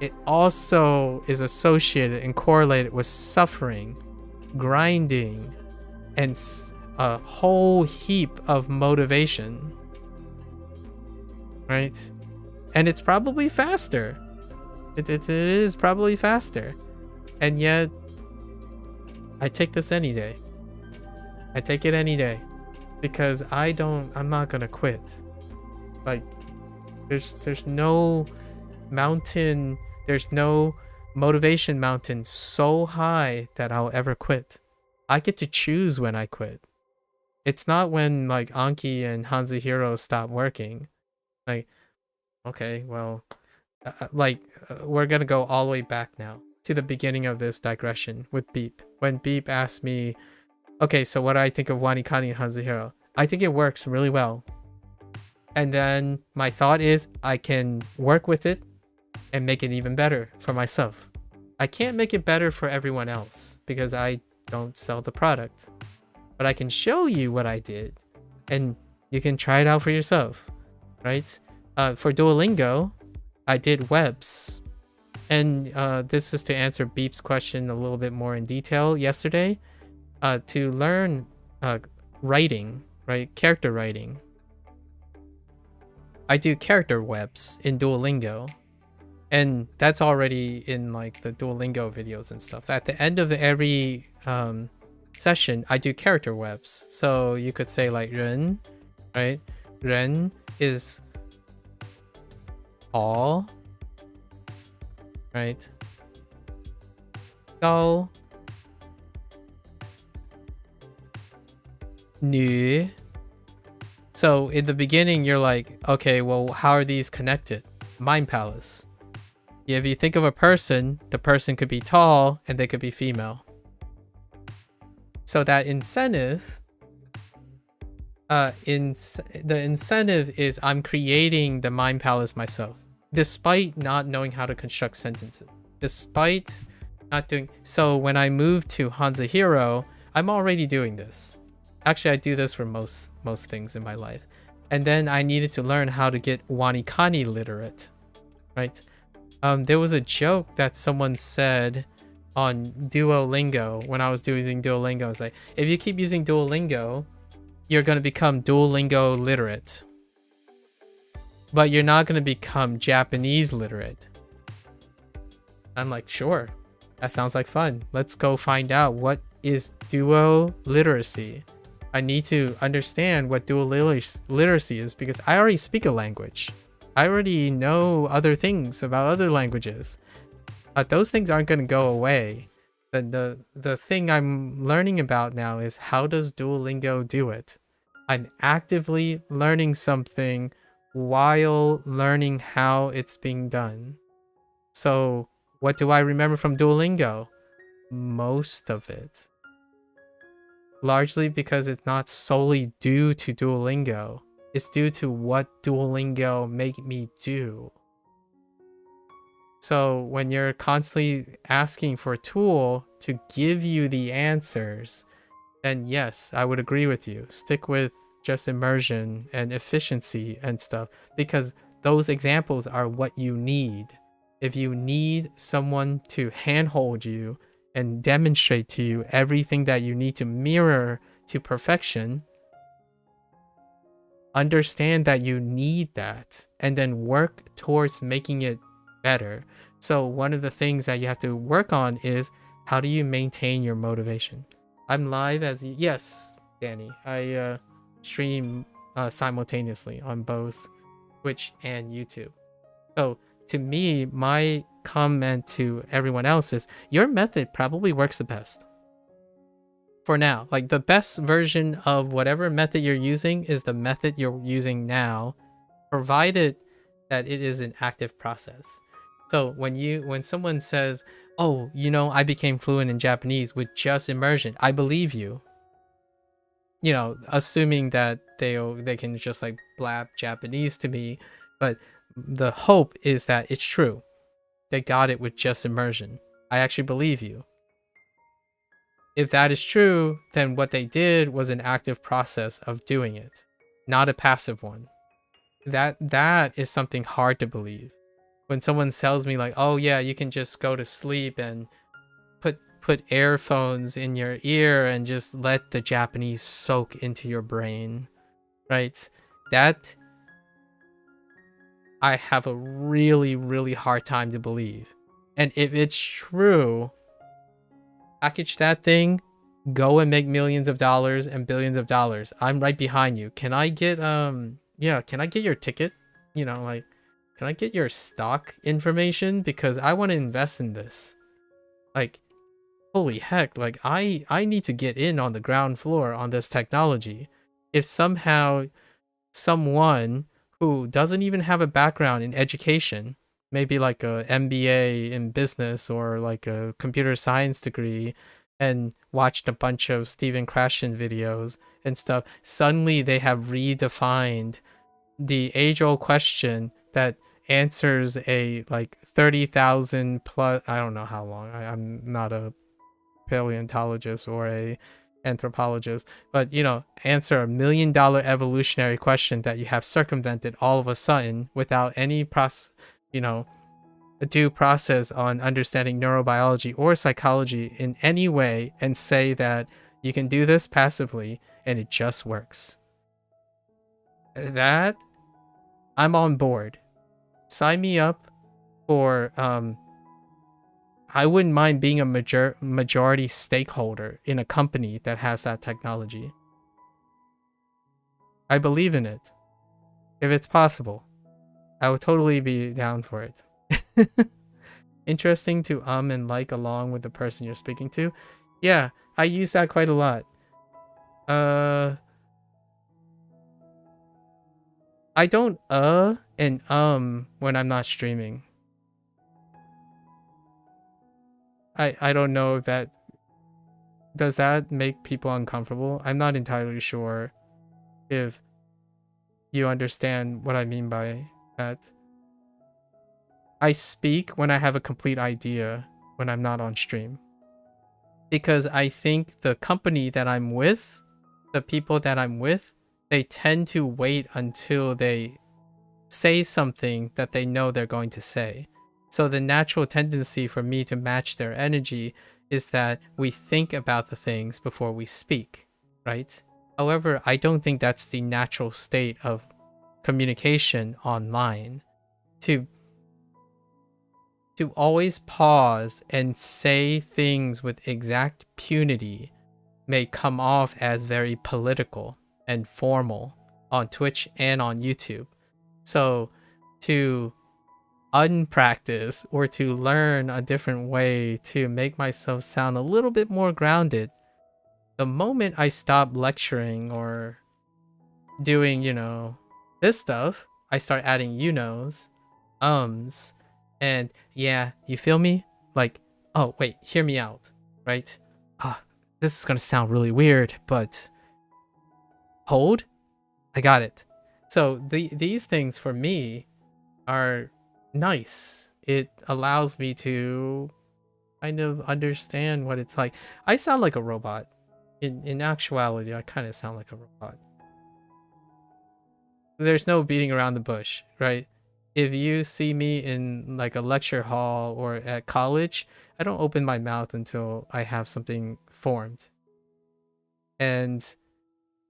It also is associated and correlated with suffering, grinding, and a whole heap of motivation, right? And it's probably faster. It is probably faster. And yet, I take this any day. I take it any day. Because I'm not gonna quit. Like, there's no mountain, there's no motivation mountain so high that I'll ever quit. I get to choose when I quit. It's not when like Anki and HanziHero stop working. Like, okay, well, we're gonna go all the way back now to the beginning of this digression with Beep. When Beep asked me, okay, so what do I think of WaniKani and HanziHero? I think it works really well. And then my thought is I can work with it and make it even better for myself. I can't make it better for everyone else because I don't sell the product. But I can show you what I did and you can try it out for yourself, right? For Duolingo, I did webs. And this is to answer Beep's question a little bit more in detail yesterday. To learn writing, right? Character writing. I do character webs in Duolingo. And that's already in like the Duolingo videos and stuff. At the end of every session, I do character webs. So you could say like 人, right? 人 is all, right? 高 女. So in the beginning, you're like, okay, well, how are these connected? Mind palace. If you think of a person, the person could be tall and they could be female. So that incentive, the incentive is I'm creating the mind palace myself, despite not knowing how to construct sentences, despite not doing. So when I moved to HanziHero, I'm already doing this. Actually, I do this for most things in my life. And then I needed to learn how to get WaniKani literate, right? There was a joke that someone said on Duolingo when I was using Duolingo. It's like, if you keep using Duolingo, you're going to become Duolingo literate. But you're not going to become Japanese literate. I'm like, sure, that sounds like fun. Let's go find out what is duo literacy. I need to understand what dual literacy is because I already speak a language. I already know other things about other languages. Those things aren't going to go away. The thing I'm learning about now is how does Duolingo do it? I'm actively learning something while learning how it's being done. So what do I remember from Duolingo? Most of it. Largely because it's not solely due to Duolingo. It's due to what Duolingo make me do. So when you're constantly asking for a tool to give you the answers, then yes, I would agree with you. Stick with just immersion and efficiency and stuff, because those examples are what you need. If you need someone to handhold you and demonstrate to you everything that you need to mirror to perfection, understand that you need that and then work towards making it better. So one of the things that you have to work on is how do you maintain your motivation? I'm live as yes, Danny. I stream simultaneously on both Twitch and YouTube. So to me, my comment to everyone else is your method probably works the best. For now, like the best version of whatever method you're using is the method you're using now, provided that it is an active process. So when someone says, oh, you know, I became fluent in Japanese with just immersion, I believe you. You know, assuming that they can just like blab Japanese to me, but the hope is that it's true. They got it with just immersion. I actually believe you. If that is true, then what they did was an active process of doing it, not a passive one. That is something hard to believe. When someone tells me like, oh yeah, you can just go to sleep and put earphones in your ear and just let the Japanese soak into your brain, right? That I have a really, really hard time to believe. And if it's true, package that thing, go and make millions of dollars and billions of dollars. I'm right behind you. Can I get can I get your ticket? You know, like, can I get your stock information? Because I want to invest in this. Like, holy heck, like I need to get in on the ground floor on this technology. If somehow someone who doesn't even have a background in education, maybe like a MBA in business or like a computer science degree, and watched a bunch of Stephen Krashen videos and stuff, suddenly they have redefined the age-old question that answers a like 30,000 plus, I don't know how long, I'm not a paleontologist or a anthropologist, but you know, answer $1 million evolutionary question that you have circumvented all of a sudden without any due process on understanding neurobiology or psychology in any way, and say that you can do this passively and it just works. That I'm on board. Sign me up for I wouldn't mind being a majority stakeholder in a company that has that technology. I believe in it. If it's possible, I would totally be down for it. Interesting to and like along with the person you're speaking to. Yeah, I use that quite a lot. I don't and when I'm not streaming. I don't know if that does that make people uncomfortable. I'm not entirely sure if you understand what I mean by that. I speak when I have a complete idea when I'm not on stream, because I think the company that I'm with, the people that I'm with, they tend to wait until they say something that they know they're going to say. So the natural tendency for me to match their energy is that we think about the things before we speak, right? However, I don't think that's the natural state of communication online. To always pause and say things with exact punity may come off as very political and formal on Twitch and on YouTube. So to unpractice or to learn a different way to make myself sound a little bit more grounded, the moment I stop lecturing or doing, this stuff, I start adding and yeah, you feel me? Like, oh wait, hear me out, right? This is gonna sound really weird, but hold, I got it. So these things for me are nice. It allows me to kind of understand what it's like. I sound like a robot. In actuality, I kind of sound like a robot. There's no beating around the bush, right? If you see me in like a lecture hall or at college, I don't open my mouth until I have something formed. And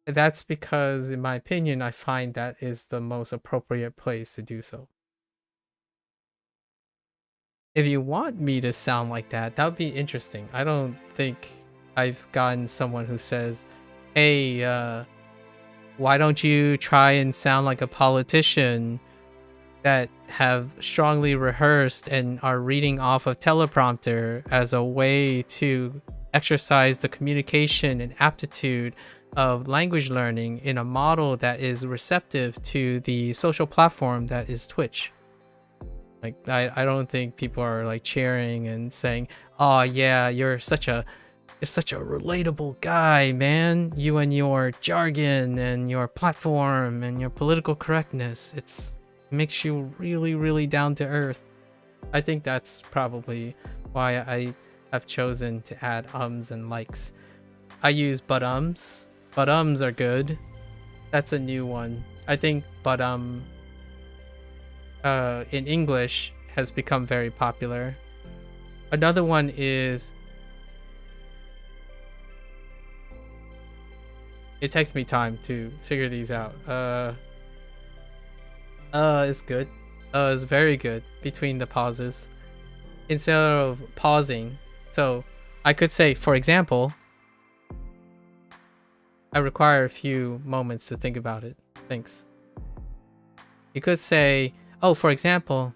that's because, in my opinion, I find that is the most appropriate place to do so. If you want me to sound like that, that would be interesting. I don't think I've gotten someone who says, hey, why don't you try and sound like a politician that have strongly rehearsed and are reading off of teleprompter as a way to exercise the communication and aptitude of language learning in a model that is receptive to the social platform that is Twitch. Like, I don't think people are like cheering and saying, oh yeah, you're such a relatable guy, man. You and your jargon and your platform and your political correctness. It makes you really, really down to earth. I think that's probably why I have chosen to add ums and likes. I use but ums. But ums are good. That's a new one. I think but in English has become very popular. Another one is, it takes me time to figure these out. It's good. It's very good between the pauses. Instead of pausing, so I could say, for example, I require a few moments to think about it. Thanks. You could say, oh, for example,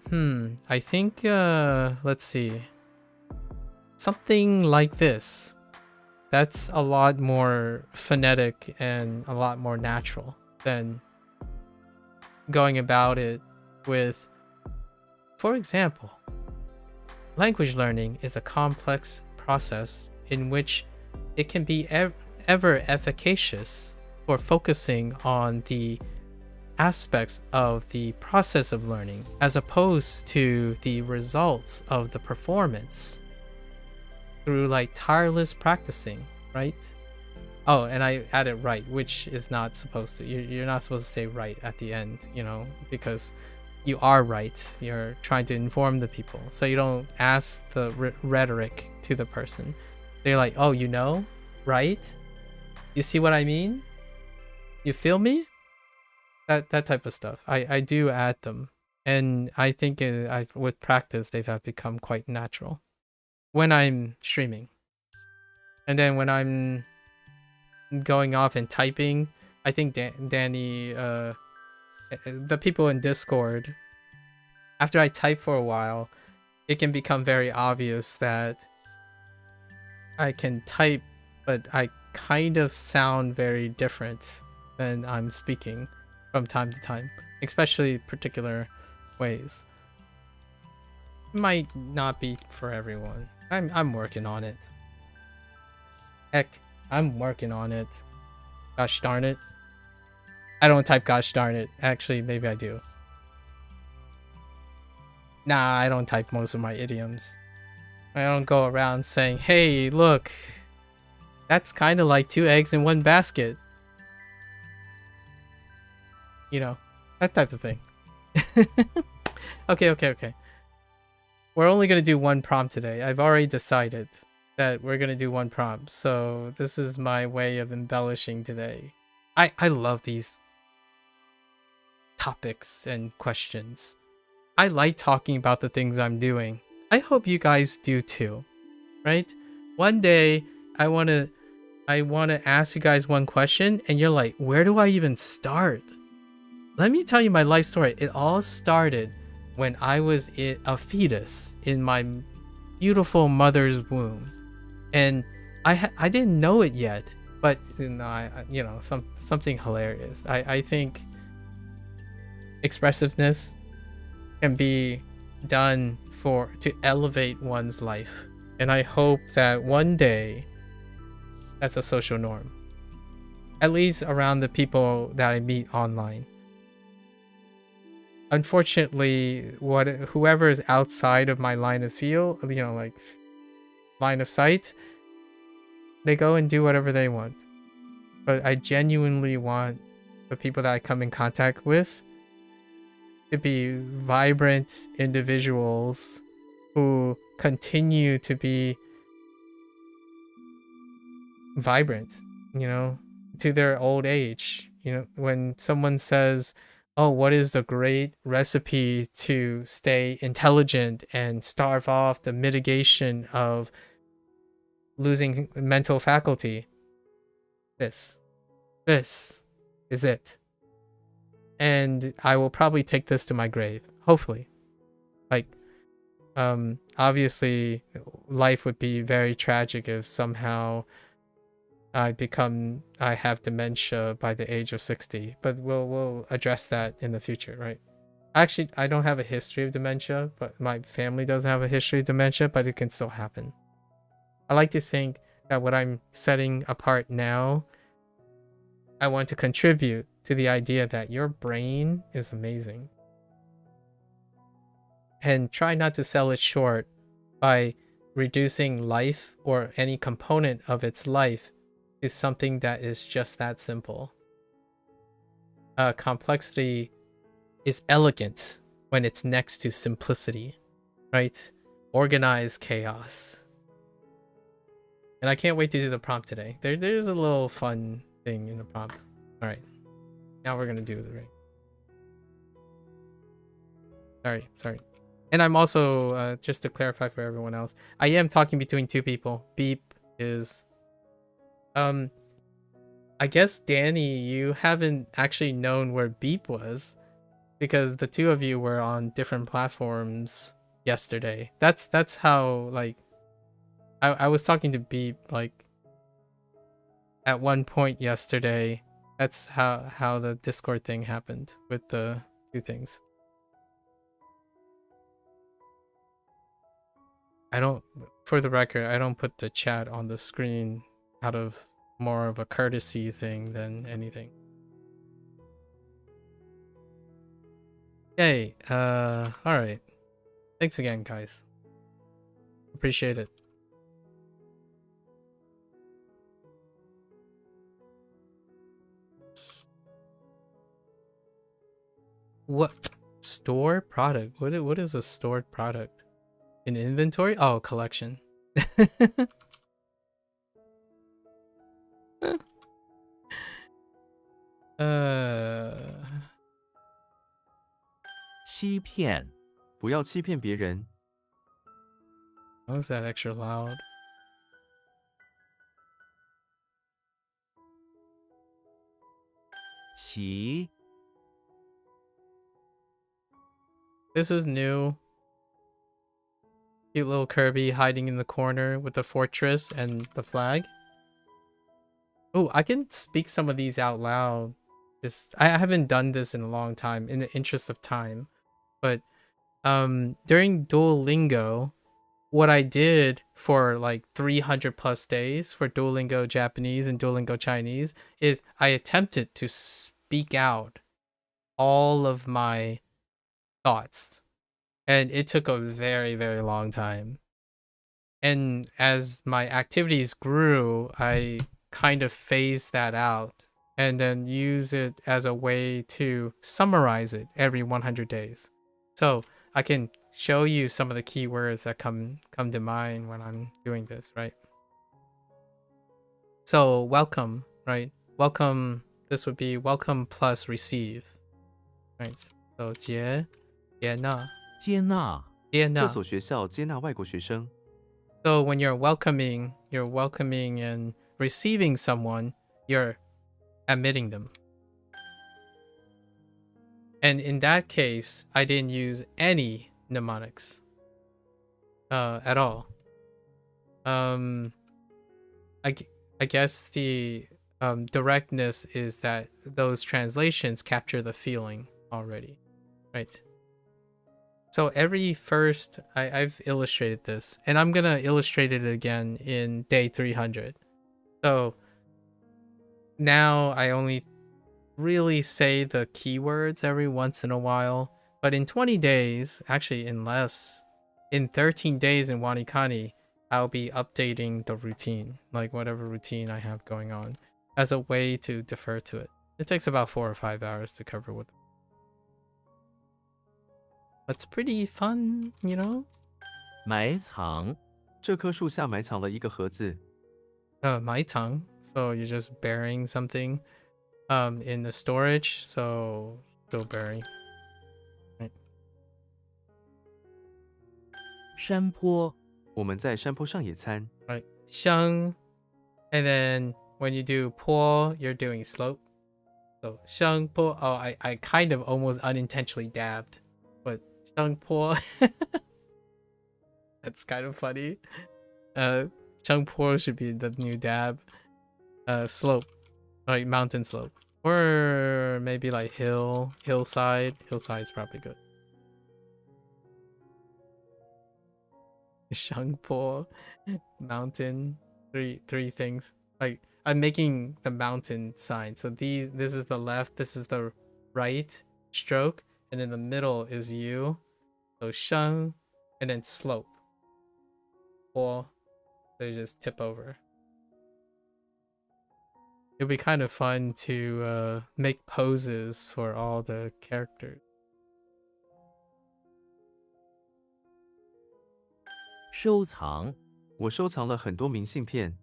I think, let's see, something like this. That's a lot more phonetic and a lot more natural than going about it with, for example, language learning is a complex process in which it can be ever efficacious for focusing on the aspects of the process of learning as opposed to the results of the performance through like tireless practicing, right? Oh, and I added right, which is not supposed to. You're not supposed to say right at the end, because you are right. You're trying to inform the people. So you don't ask the rhetoric to the person. They're like, oh, right? You see what I mean? You feel me? That type of stuff. I do add them. And I think with practice, they've become quite natural. When I'm streaming. And then when I'm going off and typing, I think Danny, the people in Discord, after I type for a while, it can become very obvious that I can type, but I kind of sound very different than I'm speaking from time to time, especially particular ways. Might not be for everyone. I'm working on it. Heck, I'm working on it. Gosh darn it. I don't type gosh darn it. Actually, maybe I do. Nah, I don't type most of my idioms. I don't go around saying, hey, look, that's kind of like 2 eggs in 1 basket. That type of thing. Okay. We're only going to do 1 prompt today. I've already decided that we're going to do 1 prompt. So this is my way of embellishing today. I love these topics and questions. I like talking about the things I'm doing. I hope you guys do too, right? One day I want to ask you guys one question and you're like, where do I even start? Let me tell you my life story. It all started when I was a fetus in my beautiful mother's womb. And I didn't know it yet, but something hilarious. I think expressiveness can be done to elevate one's life. And I hope that one day that's a social norm. At least around the people that I meet online. Unfortunately, whoever is outside of my line of field, like line of sight, they go and do whatever they want. But I genuinely want the people that I come in contact with to be vibrant individuals who continue to be vibrant, to their old age. When someone says, oh, what is the great recipe to stay intelligent and starve off the mitigation of losing mental faculty? This is it. And I will probably take this to my grave, hopefully. Obviously life would be very tragic if somehow I have dementia by the age of 60, but we'll address that in the future, right? Actually, I don't have a history of dementia, but my family doesn't have a history of dementia, but it can still happen. I like to think that what I'm setting apart now, I want to contribute to the idea that your brain is amazing. And try not to sell it short by reducing life or any component of its life to something that is just that simple. Complexity is elegant when it's next to simplicity, right? Organized chaos. And I can't wait to do the prompt today. There's a little fun thing in the prompt. All right, now we're gonna do the ring. Sorry. And I'm also, just to clarify for everyone else, I am talking between two people. Beep is... I guess, Danny, you haven't actually known where Beep was because the two of you were on different platforms yesterday. That's how, I was talking to Beep, at one point yesterday. That's how the Discord thing happened with the two things. For the record, I don't put the chat on the screen out of more of a courtesy thing than anything. Yay. Alright. Thanks again, guys. Appreciate it. What? Store product? What is a stored product? An inventory? Oh, collection. 欺骗 不要欺骗别人， Why was that extra loud? 其 This is new. Cute little Kirby hiding in the corner with the fortress and the flag. Oh, I can speak some of these out loud. I haven't done this in a long time, in the interest of time. But during Duolingo, what I did for 300 plus days for Duolingo Japanese and Duolingo Chinese is I attempted to speak out all of my thoughts. And it took a very, very long time. And as my activities grew, I kind of phased that out and then use it as a way to summarize it every 100 days. So I can show you some of the keywords that come to mind when I'm doing this, right? So welcome, right? Welcome this would be welcome plus receive. Right. So 接纳接纳这所学校接纳外国学生。 So when you're welcoming and receiving someone, you're admitting them. And in that case, I didn't use any mnemonics at all. I guess the directness is that those translations capture the feeling already, right? So every first, I've illustrated this, and I'm gonna illustrate it again in day 300. So now I only really say the keywords every once in a while, but in 20 days, actually in 13 days in WaniKani, I'll be updating the routine, like whatever routine I have going on, as a way to defer to it. It takes about 4 or 5 hours to cover with. It's pretty fun, you know? 埋藏这棵树下埋藏了一个盒子。埋藏. So you're just burying something in the storage, so still burying. Right. 山坡我们在山坡上野餐。 Right. 香, and then when you do 坡, you're doing slope. So 香坡. Oh, I kind of almost unintentionally dabbed, but 香坡. That's kind of funny. 香坡 should be the new dab. Slope, like mountain slope, or maybe like hillside. Hillside's probably good. 香坡, mountain, three things. Like I'm making the mountain sign. So this is the left, this is the right stroke, and in the middle is you. So 香, and then slope. Or they just tip over. It'd be kind of fun to make poses for all the characters. 收藏我收藏了很多明信片。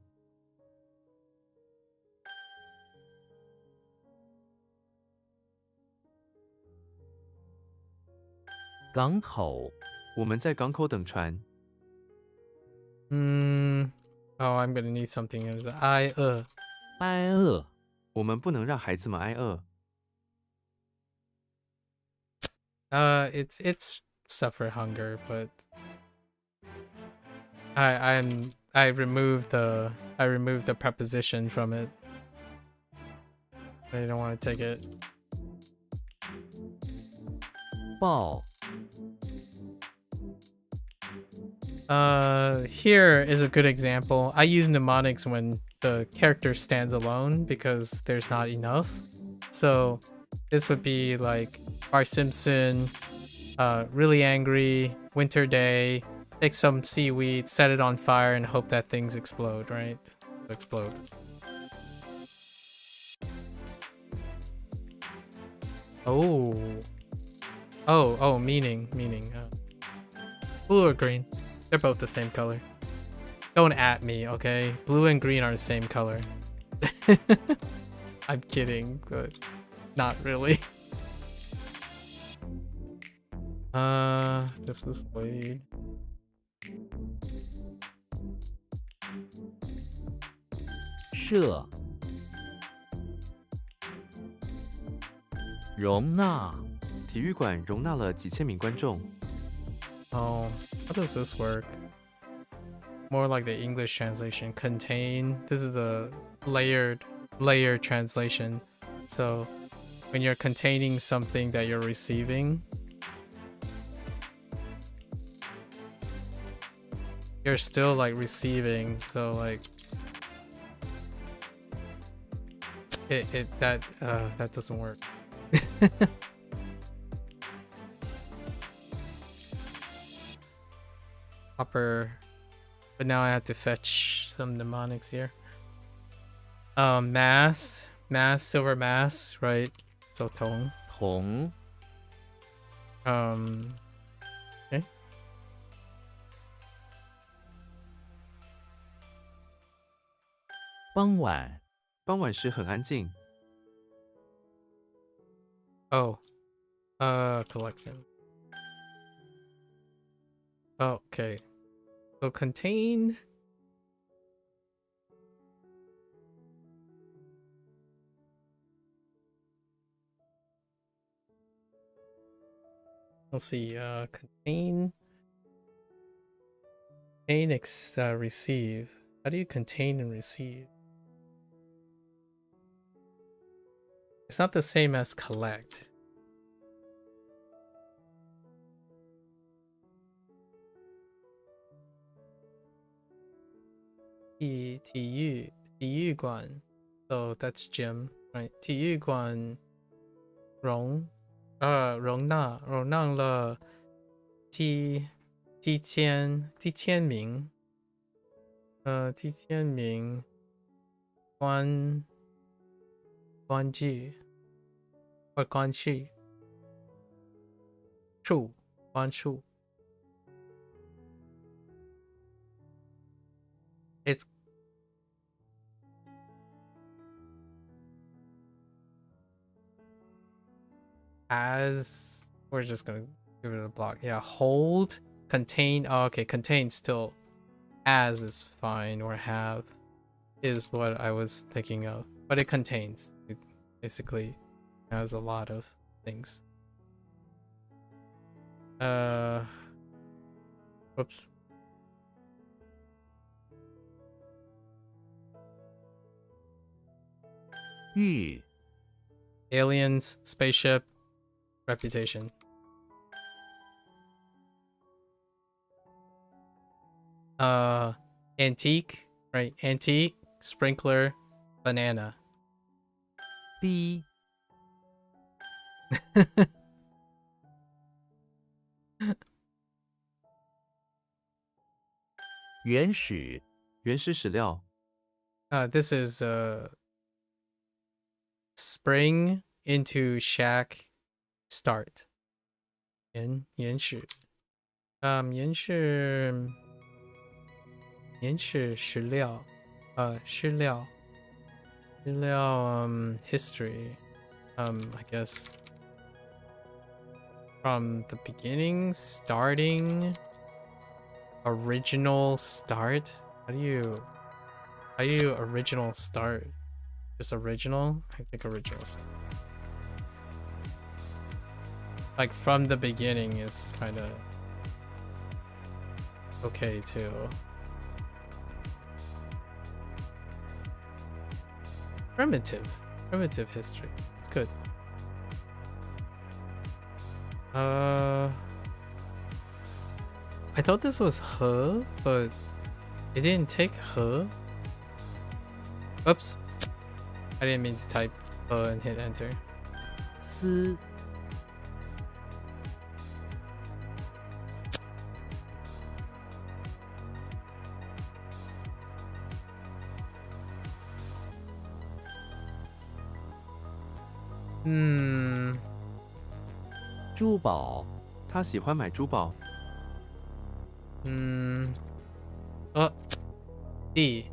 港口我们在港口等船。 Oh, I'm gonna need something. I 挨饿我们不能让孩子们挨饿。 it's suffer hunger, but I removed the preposition from it. I don't want to take it. 报 Here is a good example. I use mnemonics when the character stands alone because there's not enough. So this would be like Bart Simpson, really angry, winter day, take some seaweed, set it on fire, and hope that things explode, right? Explode. Oh, meaning. Blue or green? They're both the same color. Don't at me, okay? Blue and green are the same color. I'm kidding, but not really. This is Wade. 设容纳体育馆容纳了几千名观众。 Oh, how does this work? More like the English translation. Contain. This is a layered translation. So when you're containing something that you're receiving, you're still like receiving. So like that doesn't work. Copper, but now I have to fetch some mnemonics here. Mass, silver mass, right? So Tong. 同 Okay. 傍晚傍晚时很安静。Oh. Collection. Okay. So contain. Let's see. Contain. Receive. How do you contain and receive? It's not the same as collect.体育馆. So that's gym, right? 体育馆容纳了几千名观剧或观去关注 it's as we're just gonna give it a block. Yeah, hold, contain. Oh, okay, contain still as is fine, or have is what I was thinking of, but it contains. It basically has a lot of things. Whoops. Aliens, spaceship, reputation. Antique, right? Antique, sprinkler, banana. B 原始原始史料 This is spring into shack start. 原始史料 history. I guess from the beginning, starting, original start. How do you original start? Just original? I think original start. Like from the beginning is kind of okay too. Primitive history. It's good. I thought this was he, but it didn't take he. Oops. I didn't mean to type and hit enter. 丝 珠宝他喜欢买珠宝 D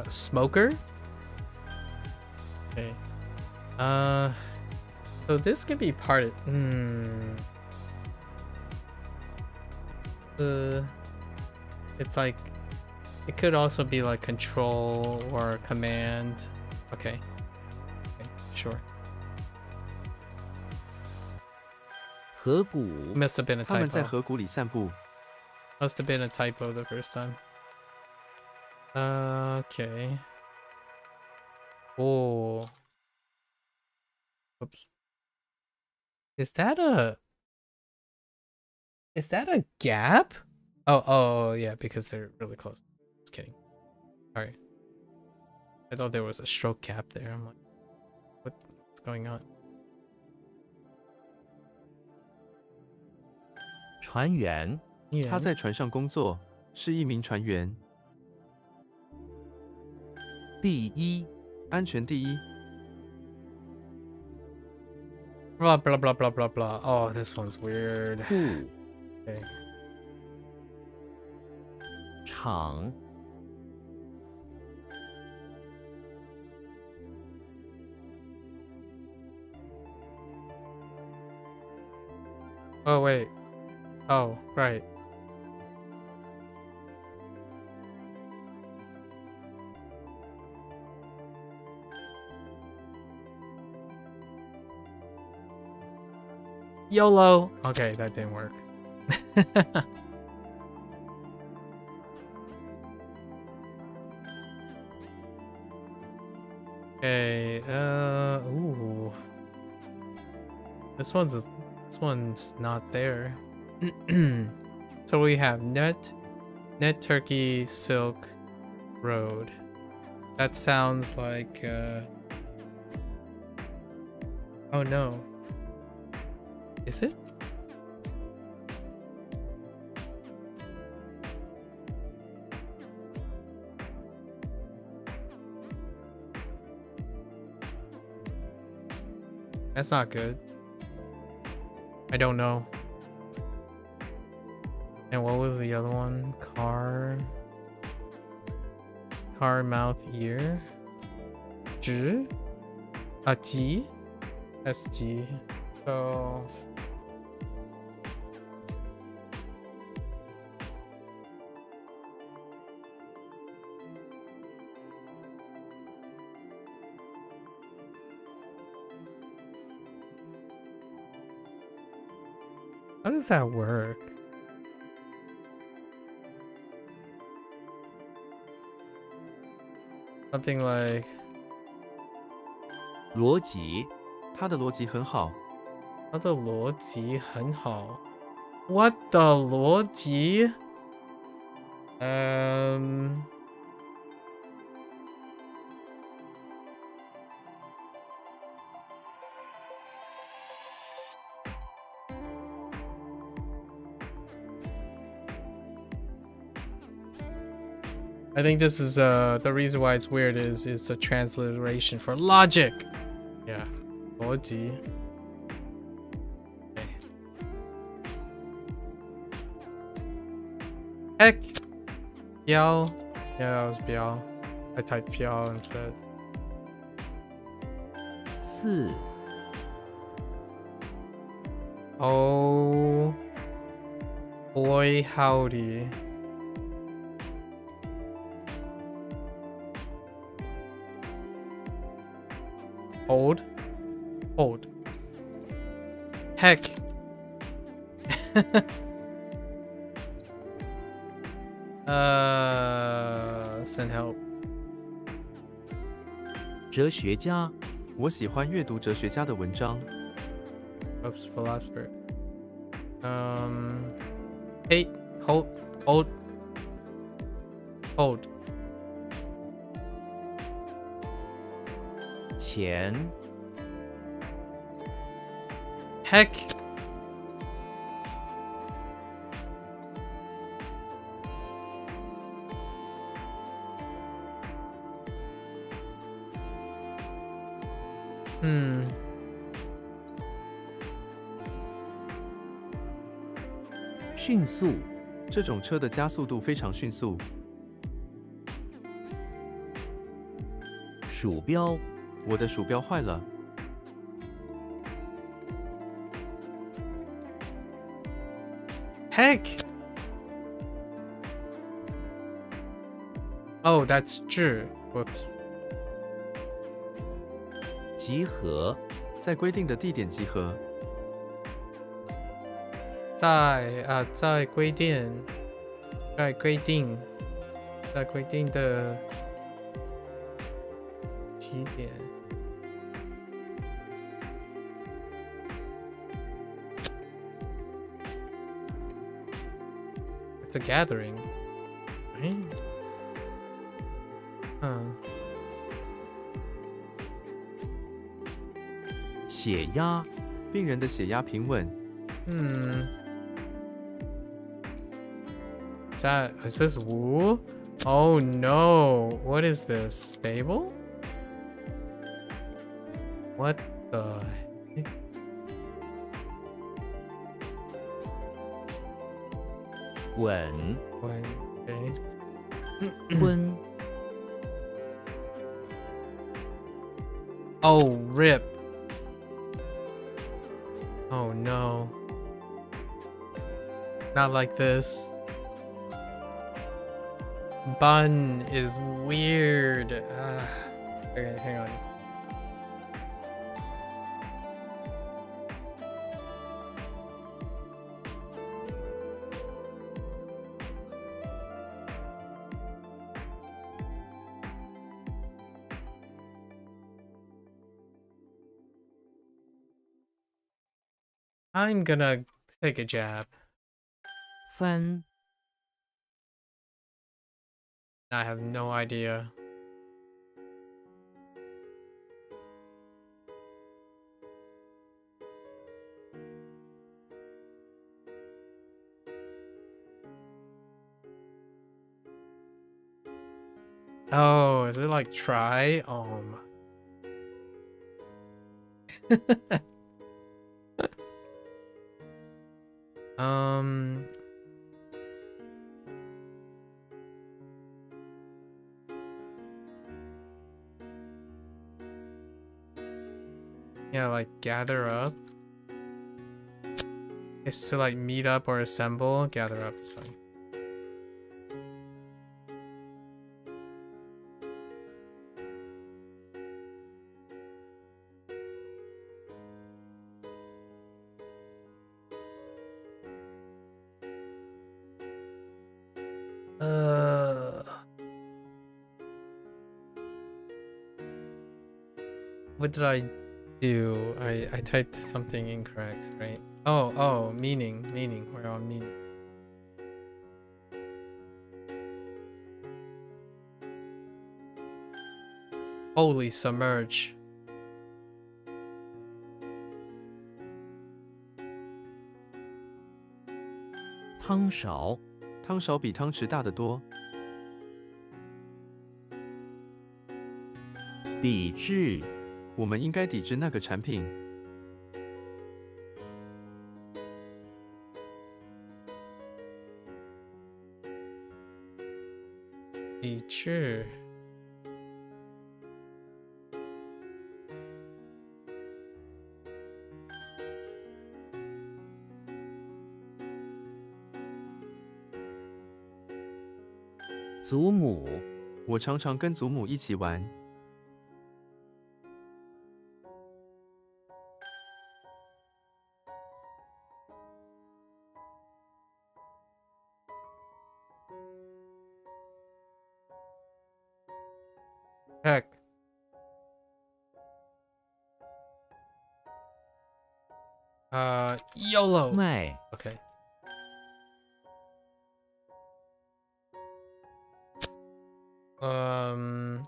smoker. Okay. So this could be part of it's like it could also be like control or command. Okay, sure. 河谷 Must have been a 他们在 typo. 河谷里散步 Must have been a typo the first time. Okay. Oh. Oops. Is that a gap? Oh yeah, because they're really close. Just kidding. Sorry. I thought there was a stroke gap there. I'm like, what's going on? 船员 Yeah. 他在船上工作是一名船员第一安全第一 Blah blah blah blah blah blah. Oh, this one's weird. 户 Okay. 场 Oh, wait. Oh, right. YOLO. Okay, that didn't work. Okay, ooh. This one's not there. So we have net turkey silk road. That sounds like oh no. Is it? That's not good. I don't know. And what was the other one? Car mouth ear. Zhi? Ji? That's G. So how does that work? Something like 逻辑他的逻辑很好。它的逻辑很好。What the 逻辑？I think this is the reason why it's weird is it's a transliteration for logic. Yeah, 逻辑. Okay. Heck, Biao. Yeah, that was Biao. I typed Biao instead. 4 Oh boy, howdy. Hold. Heck. Send help. 哲学家我喜欢阅读哲学家的文章。 Oops, philosopher. Hey, hold. 钱 Heck. Hmm. 迅速这种车的加速度非常迅速。鼠标我的鼠标坏了。 Heck. Oh, that's true. Whoops. 集合在规定的地点集合。在规定的起点。It's a gathering, right? Huh. 血压病人的血压平稳。 Is this Wu? Oh no. What is this? Stable? What the heck? 稳 Okay. 温 Oh, rip. Oh no. Not like this. Bun is weird. Okay, hang on. I'm gonna take a jab. 分 I have no idea. Oh, is it like try? Um Yeah, like gather up. It's to like meet up or assemble. Gather up, it's fine. What did I do? I typed something incorrect, right? Oh, meaning. We're on meaning. Holy submerge. “汤勺汤勺比汤匙大得多，”抵制我们应该抵制那个产品。抵制。祖母我常常跟祖母一起玩。Heck. YOLO. 卖 Okay.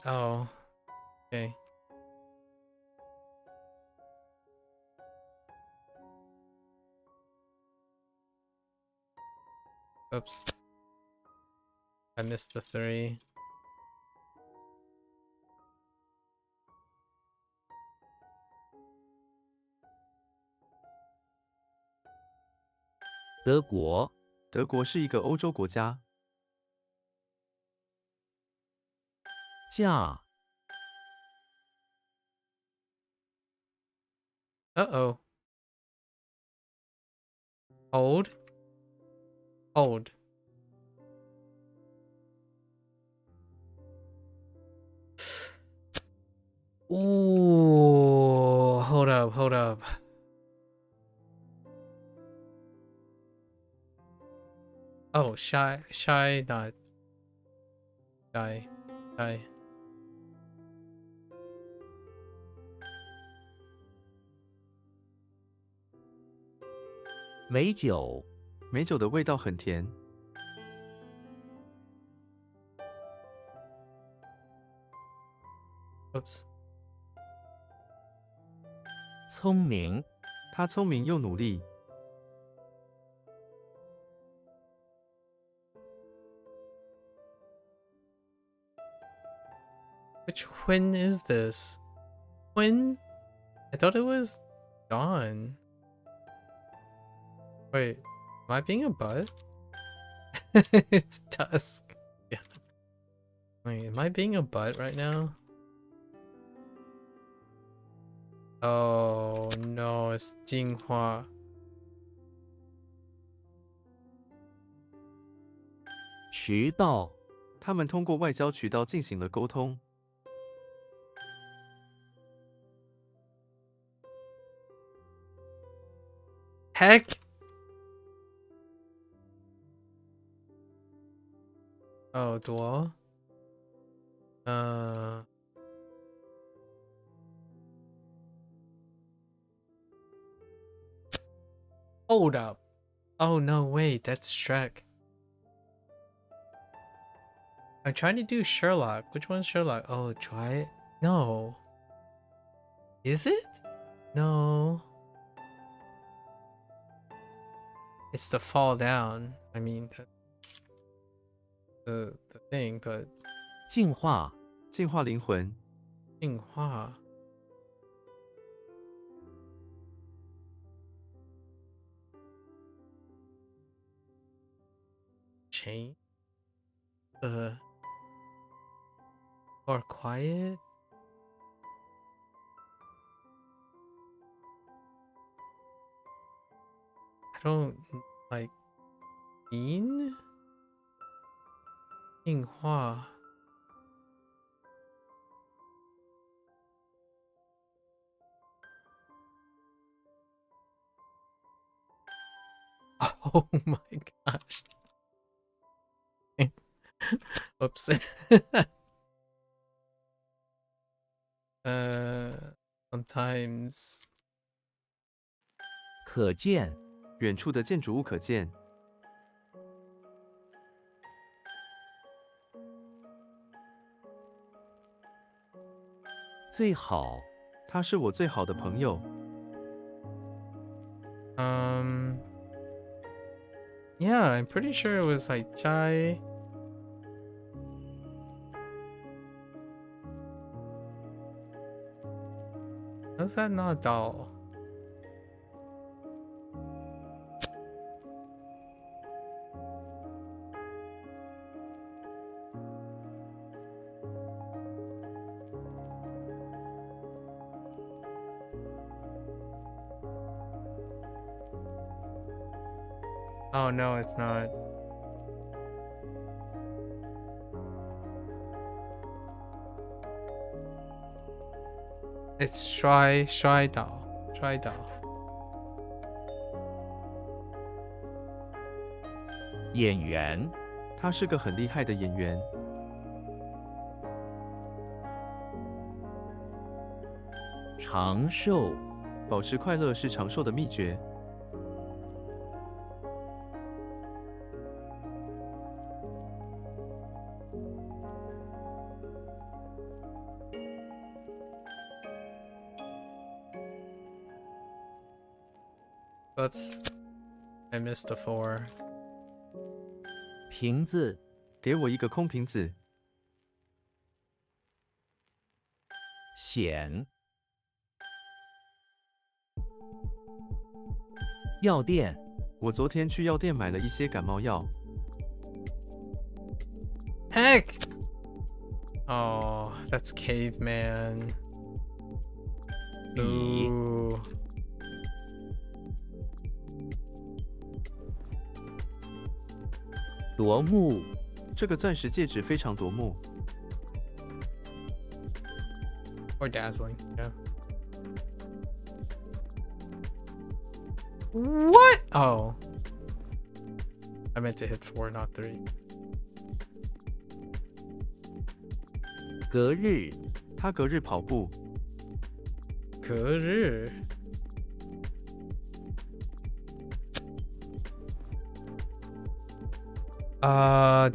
Oh. Okay. Oops. I missed the 3. “德国德国是一个欧洲国家，价 Uh-oh. Hold. Hold. Ooh, hold up. Oh, shy, not shy. 美酒美酒的味道很甜。 Oops. 聪明他聪明又努力， Which When is this? When? I thought it was dawn. Wait, am I being a butt? It's dusk. Yeah. Wait, am I being a butt right now? Oh no, it's Jinghua. 渠道，他们通过外交渠道进行了沟通。 Heck. Oh, duo. Hold up. Oh no, wait, that's Shrek. I'm trying to do Sherlock. Which one's Sherlock? Oh, try it. No. Is it? No. It's the fall down. I mean, the thing, but 净化，净化灵魂，净化. Change. Or quiet. I don't like mean. 净化. Oh my gosh. Oops. Sometimes 可见，远处的建筑物可见。 最好，他是我最好的朋友。 yeah, I'm pretty sure it was like Chai. How's that not doll? Oh no, it's not. It's Shuai Dao. Shuai Dao. 演员，他是个很厉害的演员。 长寿，保持快乐是长寿的秘诀。 Oops. I missed the 4. 瓶子，给我一个空瓶子。 险，药店，我昨天去药店买了一些感冒药。 Heck! Oh, that's caveman. 笔， Ooh. 夺目，这个钻石戒指非常夺目。 Or dazzling, yeah. What? Oh. I meant to hit 4, not 3. 隔日，他隔日跑步。 Good.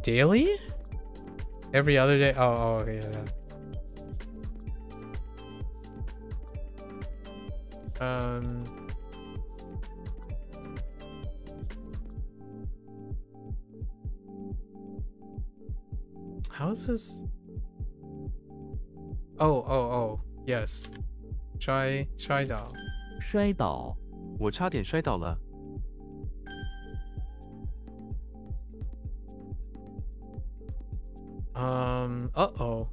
Daily? Every other day? Oh, okay, yeah. How is this? Oh, yes. Try down. 摔倒，我差点摔倒了。 Uh-oh.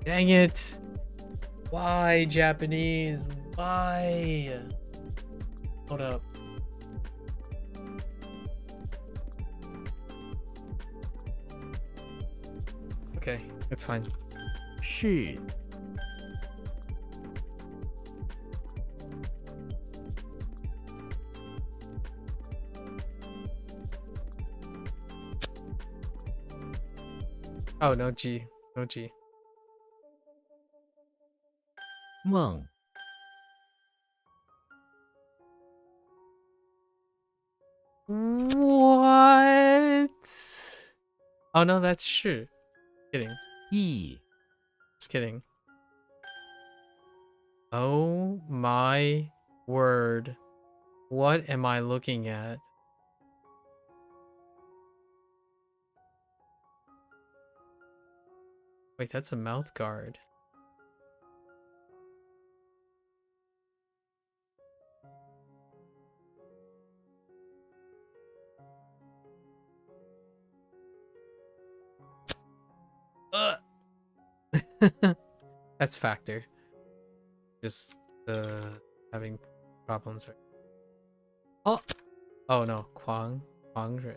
Dang it. Why Japanese? Why? Hold up. Okay, it's fine. 是 Oh, no G. No G. 梦 What? Oh no, that's true. Kidding. 意 Just kidding. Oh my word. What am I looking at? Wait, that's a mouth guard. That's factor. Just having problems. Right? Oh, oh no, Huang, right?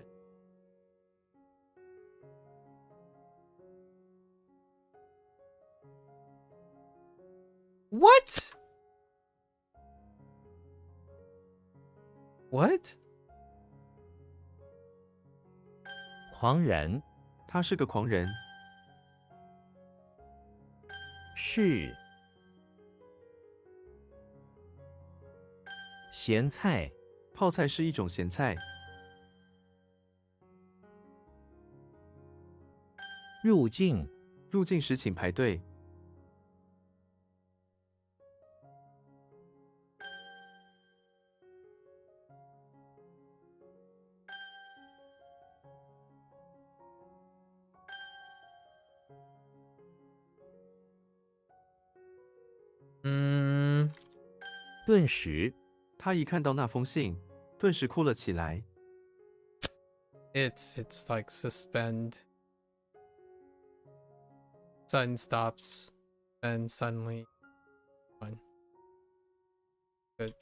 What? What? 狂人 他是个狂人。是咸菜泡菜是一种咸菜。入境入境时请排队。顿时他一看到那封信，顿时哭了起来。It's like suspend. Sun stops, and suddenly fine. Good.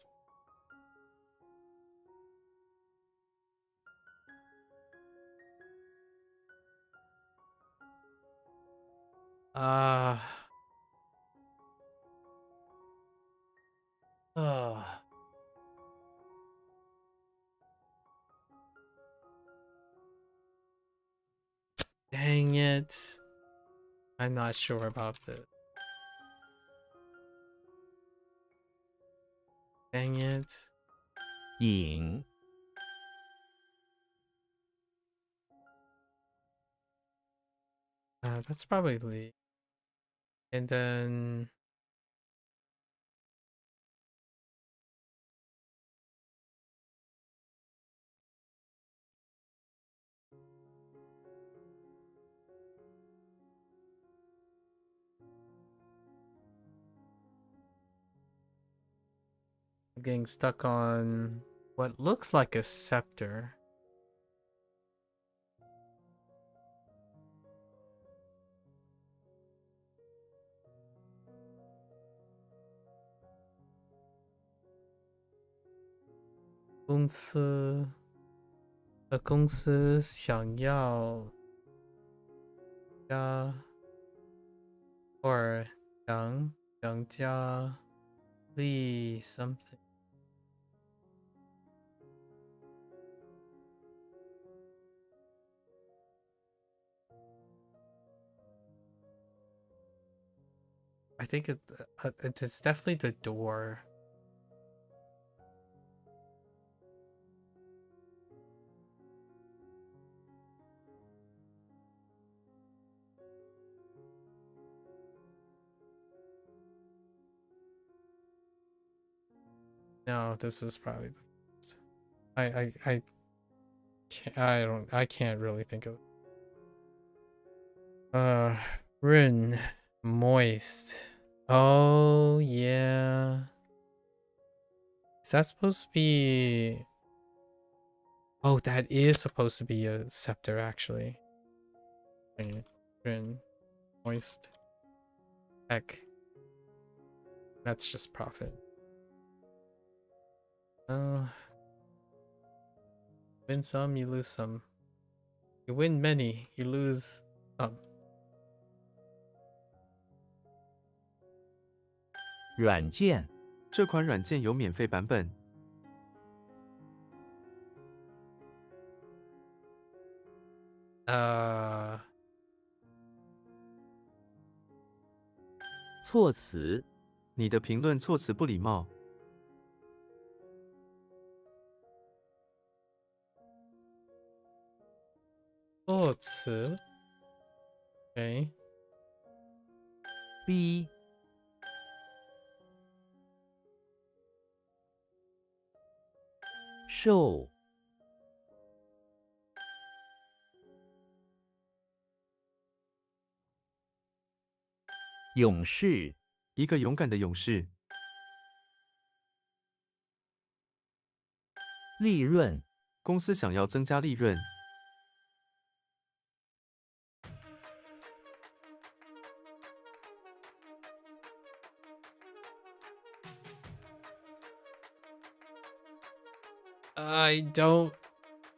Dang it. I'm not sure about this. Dang it. 饮 That's probably Lee. And then I'm getting stuck on what looks like a scepter.公司想要加或想加力 something. I think it's definitely the door. No, this is probably the first. I can't really think of it. Rin moist. Oh yeah. Is that supposed to be? Oh, that is supposed to be a scepter actually. Wait, Rin moist. Heck. That's just profit. Win some, you lose some. You win many, you lose some. 软件，这款软件有免费版本。措辞，你的评论措辞不礼貌。措辞 ，OK， 逼，受，勇士，一个勇敢的勇士。利润，公司想要增加利润。I don't.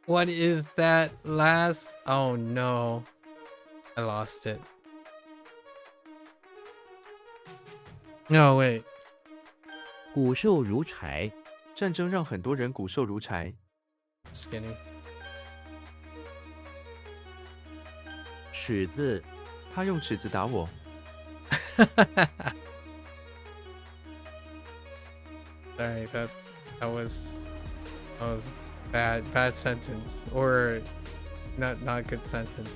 What is that last? Oh no. I lost it. No, wait. 骨瘦如柴，战争让很多人骨瘦如柴。 Just kidding. 尺子，他用尺子打我。 Sorry, that was bad sentence, or not good sentence.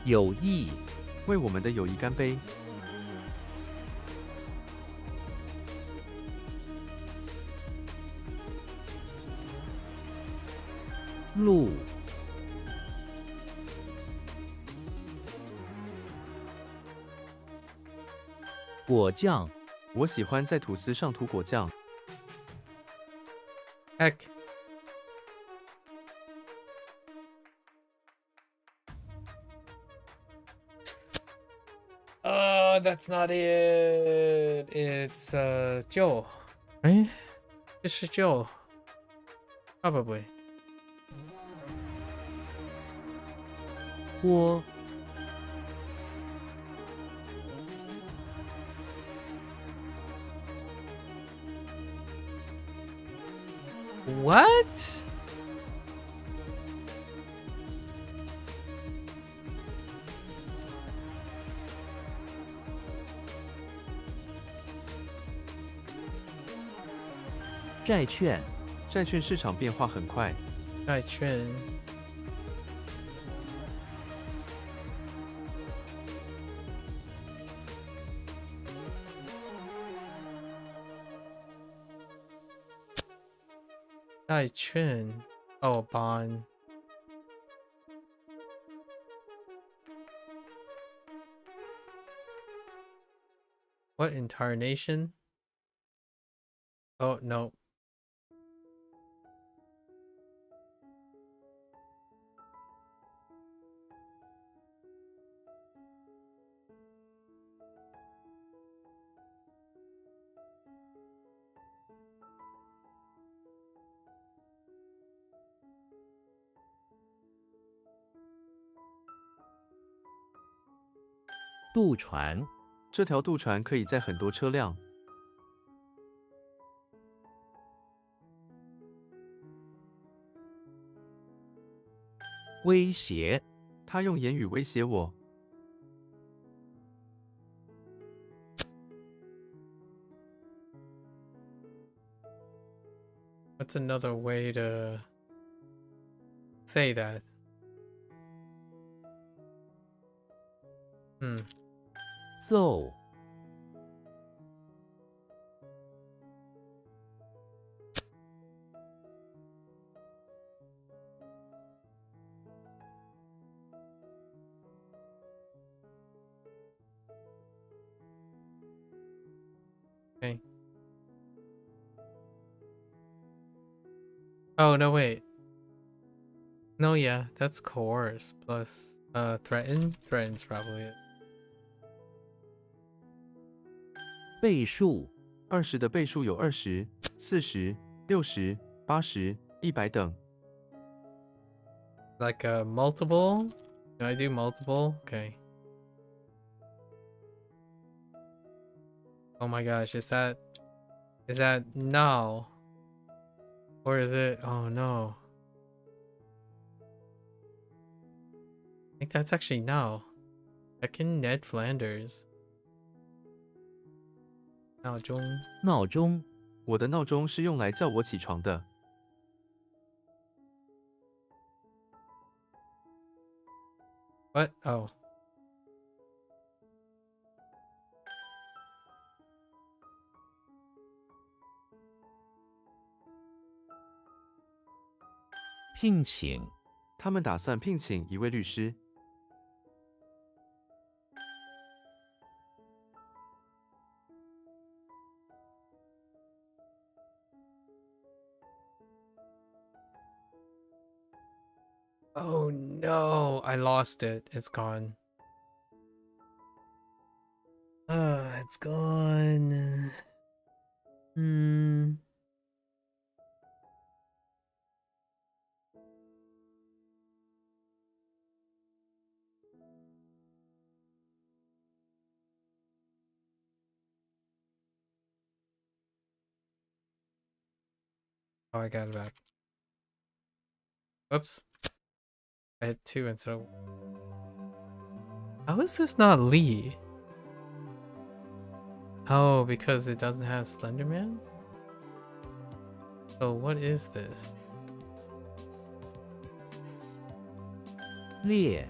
友谊，为我们的友谊干杯。路，果酱，我喜欢在吐司上涂果酱。 Heck. Oh, that's not it. It's Joe, right? This is Joe. Probably. 锅， What? 债券，债券市场变化很快。债券。债券 Oh, bond. What entire nation? Oh, no. “渡船”这条渡船可以载很多车辆。威胁，他用言语威胁我。 What's another way to say that? Hmm. 奏， Okay. Oh, no, wait. No, yeah, that's coerce plus threaten. Threaten's probably it. 倍数， 20的倍数有20、40、60、80、100等。 Like a multiple? Can I do multiple? Okay. Oh my gosh, is that now? Or is it? Oh no. I think that's actually now. Heckin' Ned Flanders. 闹钟。闹钟，我的闹钟是用来叫我起床的。 What? Oh. 聘请，他们打算聘请一位律师。 Oh no, I lost it. It's gone. It's gone. Hmm. Oh, I got it back. Whoops. I hit 2 instead of... How is this not Lee? Oh, because it doesn't have Slenderman? So what is this? 列，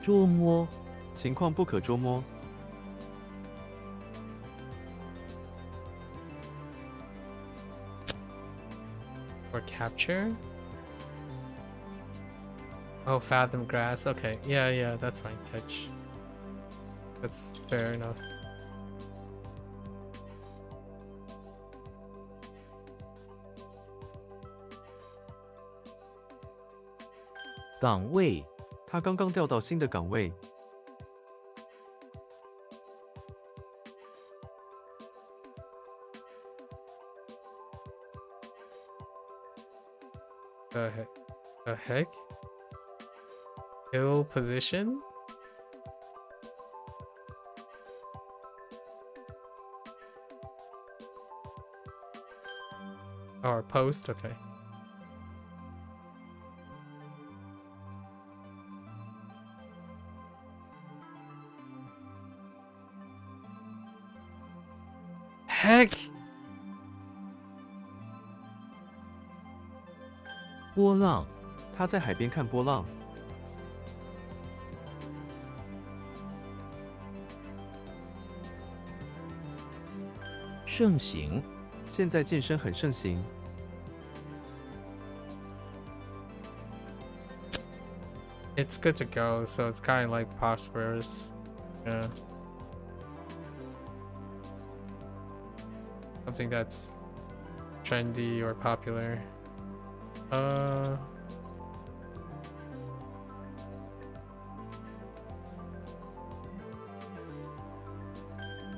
捉摸，情况不可捉摸。 Or capture? Oh, fathom grass. Okay. Yeah, that's fine. Catch. That's fair enough. 岗位，他刚刚调到新的岗位。 The heck? Hill position? Or post? Okay. Heck! 波浪，他在海边看波浪。 盛行，现在健身很盛行。 It's good to go, so it's kind of like prosperous. Yeah. Something that's trendy or popular.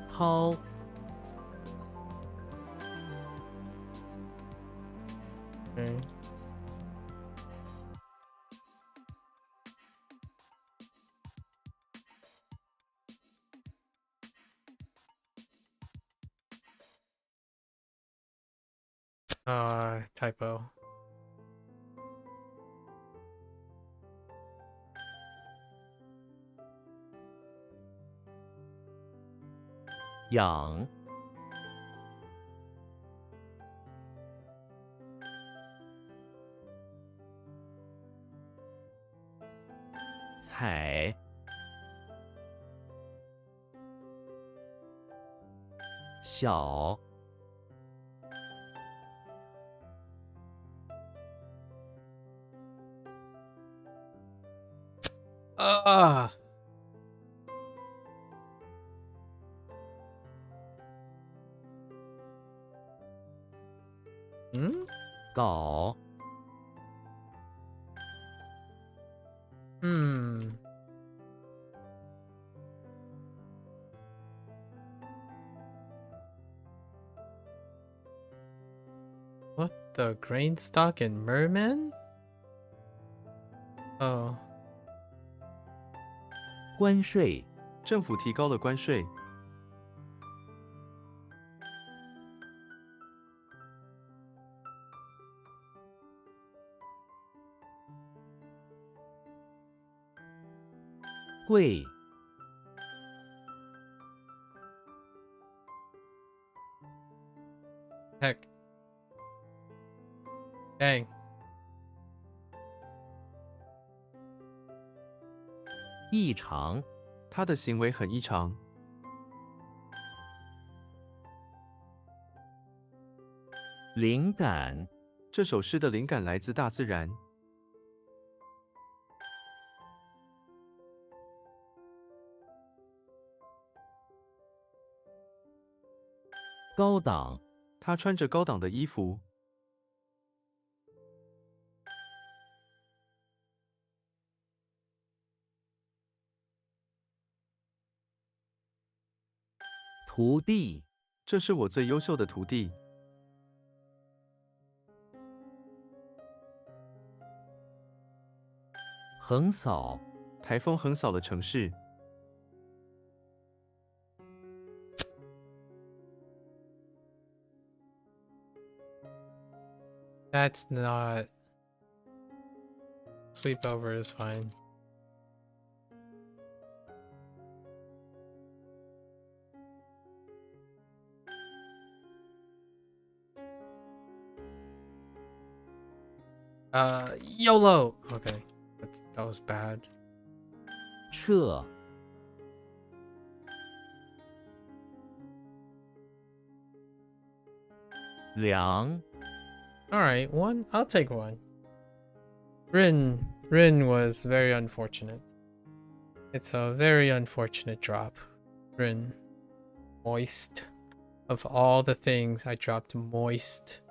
掏， Okay. Typo. 养，采，小，搞 Hmm. What the grain stock and merman? Oh. 关税政府提高了关税。贵 Heck. Dang. 异常他的行为很异常。灵感这首诗的灵感来自大自然。高档他穿着高档的衣服。徒弟这是我最优秀的徒弟。横扫台风横扫了城市。That's not. Sleepover is fine. YOLO! Okay. That was bad. 撤粮 Alright, one. I'll take one. Rin was very unfortunate. It's a very unfortunate drop. Rin. Moist. Of all the things, I dropped moist.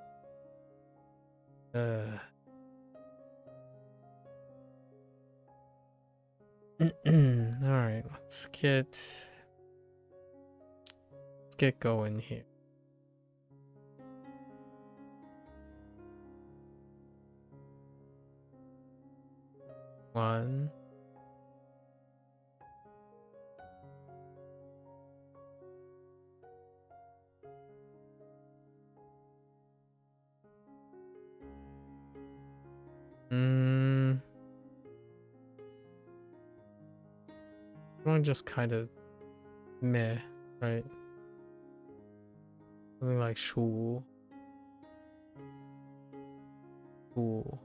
Alright, let's get going here. One. One just kind of meh, right? Something like shu. Cool.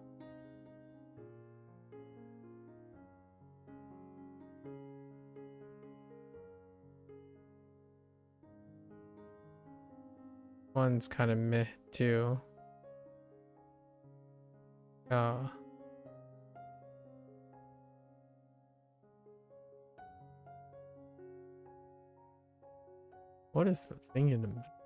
One's kind of meh too. What is the thing in the middle?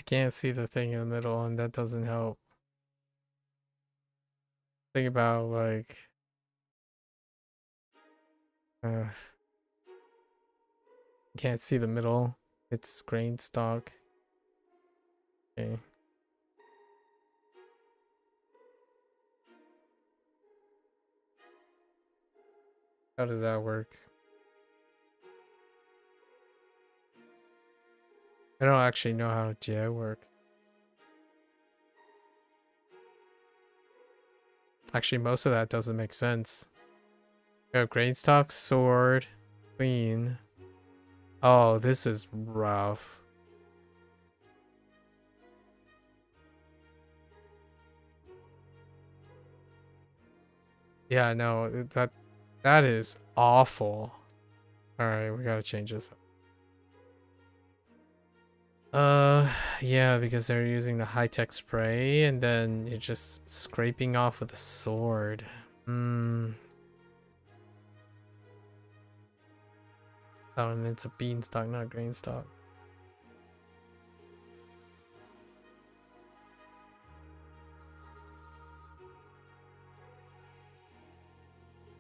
I can't see the thing in the middle, and that doesn't help. Think about like can't see the middle. It's grain stock. Okay. How does that work? I don't actually know how Jia works. Actually, most of that doesn't make sense. We have grain stock, sword, queen, Oh, this is rough. Yeah, no, that is awful. All right, we gotta change this. Yeah, because they're using the high-tech spray, and then you're just scraping off with a sword. Oh, and it's a beanstalk, not green stalk.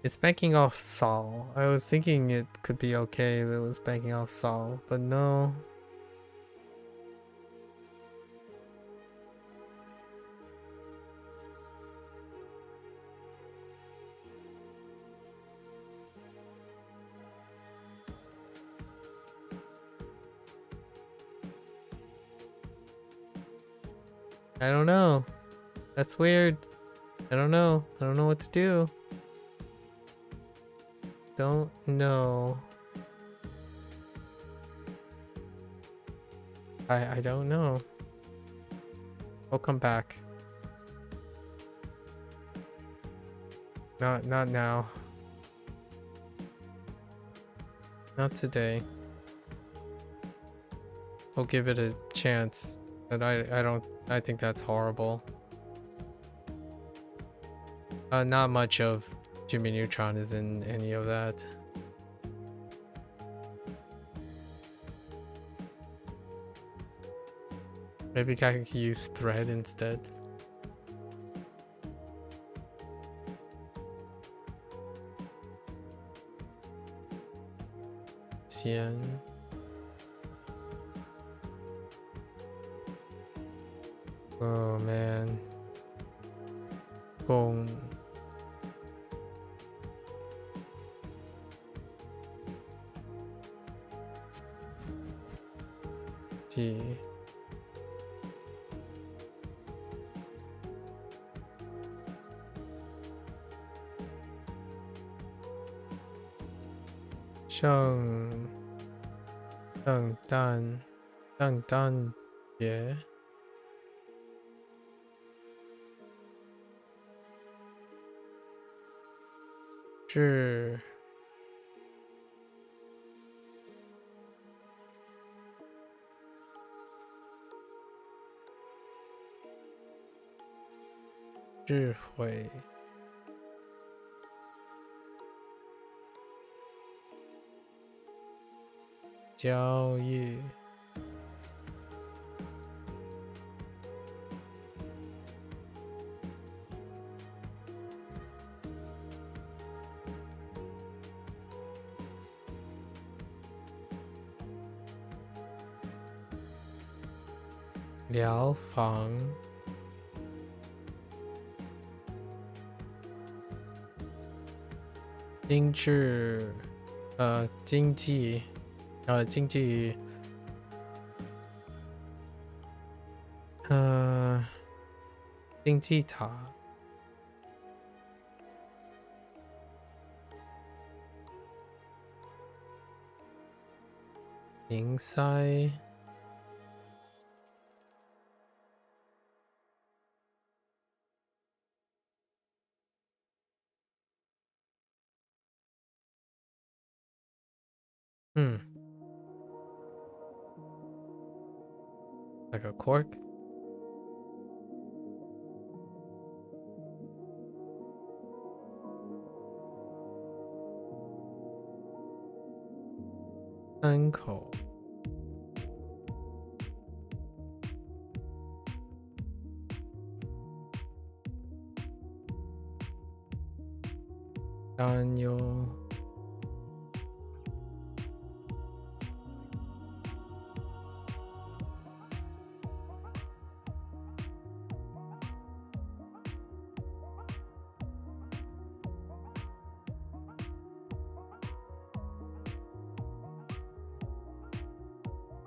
It's banking off Sol. I was thinking it could be okay if it was banking off Sol, but no. I don't know. That's weird. I don't know. I don't know what to do. Don't know. I don't know. We'll come back. Not now. Not today. We'll give it a chance. But I think that's horrible. Not much of Jimmy Neutron is in any of that. Maybe I could use thread instead. Xian. Oh man. Boom. Gee. Dang yeah. Sure. Sure way. Jiao Yi. Liao Fang. Ding Zhi. Jing Ji. Jing Ji. Ding Ji Ta. Ning Sai. Like a cork? Uncle. Daniel.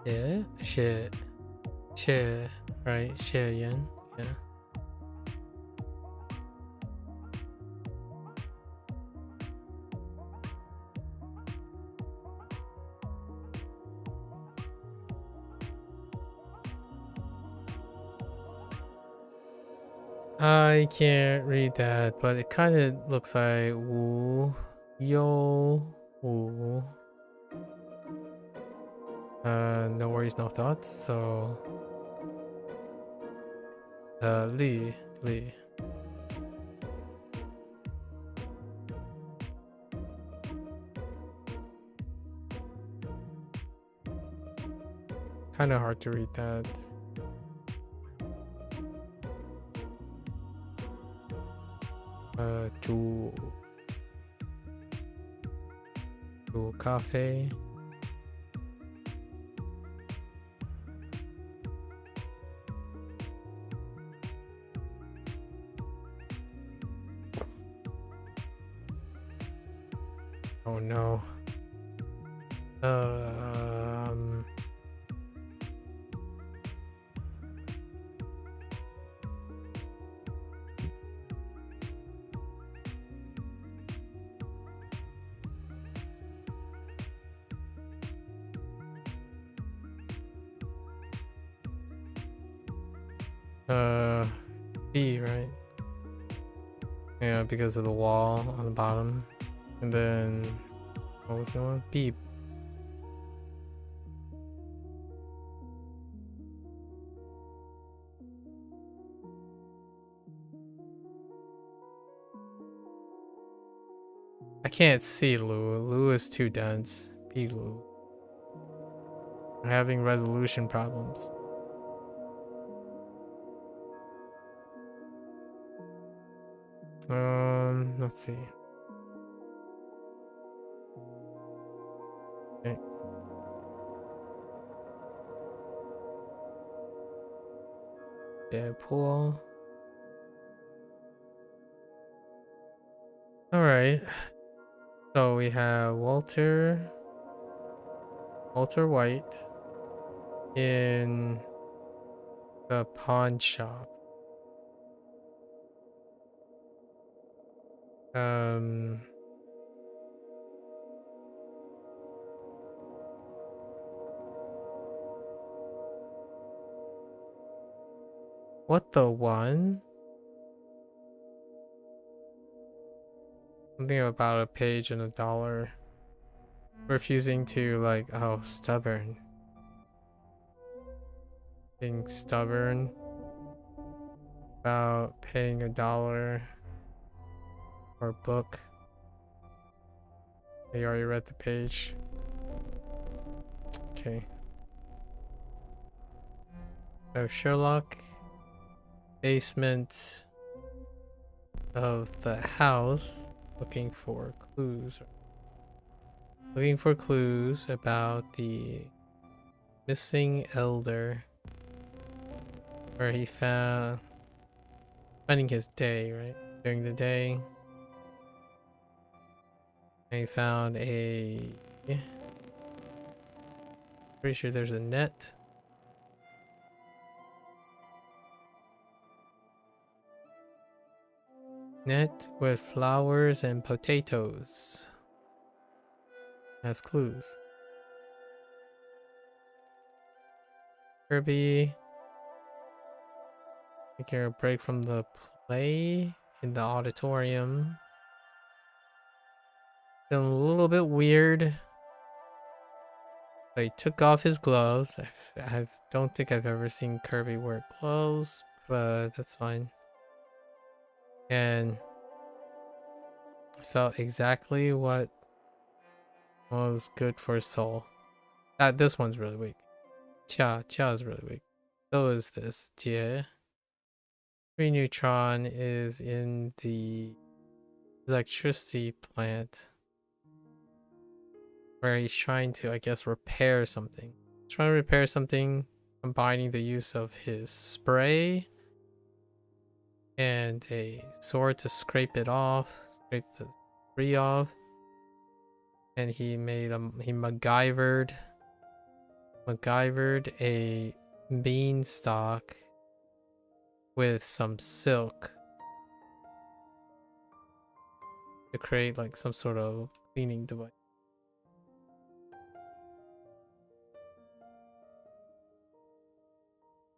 Yeah, share, right? Share Yan, yeah. I can't read that, but it kind of looks like woo, yo, woo. No worries, no thoughts. So, Lee. Kind of hard to read that. Ju cafe. Oh no. B, right? Yeah, because of the wall on the bottom. And then, what was the one? B. I can't see Lou. Lou is too dense. B Lou. We're having resolution problems. Let's see. Okay. Deadpool. All right. So we have Walter White in the pawn shop. What the one? Something about a page and $1. Refusing to like, oh, stubborn. Being stubborn about paying $1 for a book. You already read the page. Okay. So Sherlock, basement of the house, looking for clues. Looking for clues about the missing elder, where he found finding his day, right? During the day, and he found a. Pretty sure there's a net. Net with flowers and potatoes. As clues. Kirby. Taking a break from the play in the auditorium. Feeling a little bit weird. But he took off his gloves. I don't think I've ever seen Kirby wear gloves, but that's fine. And felt exactly what was good for his soul. This one's really weak. Chia is really weak. So is this. Jie. Free neutron is in the electricity plant where he's trying to, I guess, repair something. Trying to repair something, combining the use of his spray and a sword to scrape it off, scrape the debris off. And he made he MacGyvered a beanstalk with some silk to create like some sort of cleaning device.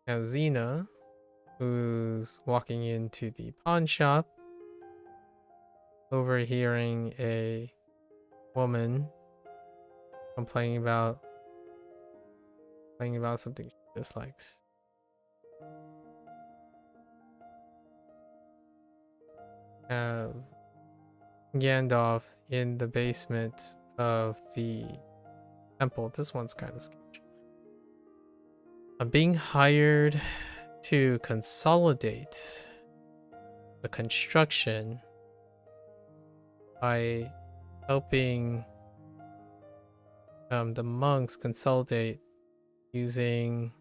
Now Xena who's walking into the pawn shop, overhearing a woman complaining about something she dislikes. Have Gandalf in the basement of the temple. This one's kind of sketchy. I'm being hired to consolidate the construction by helping the monks consolidate using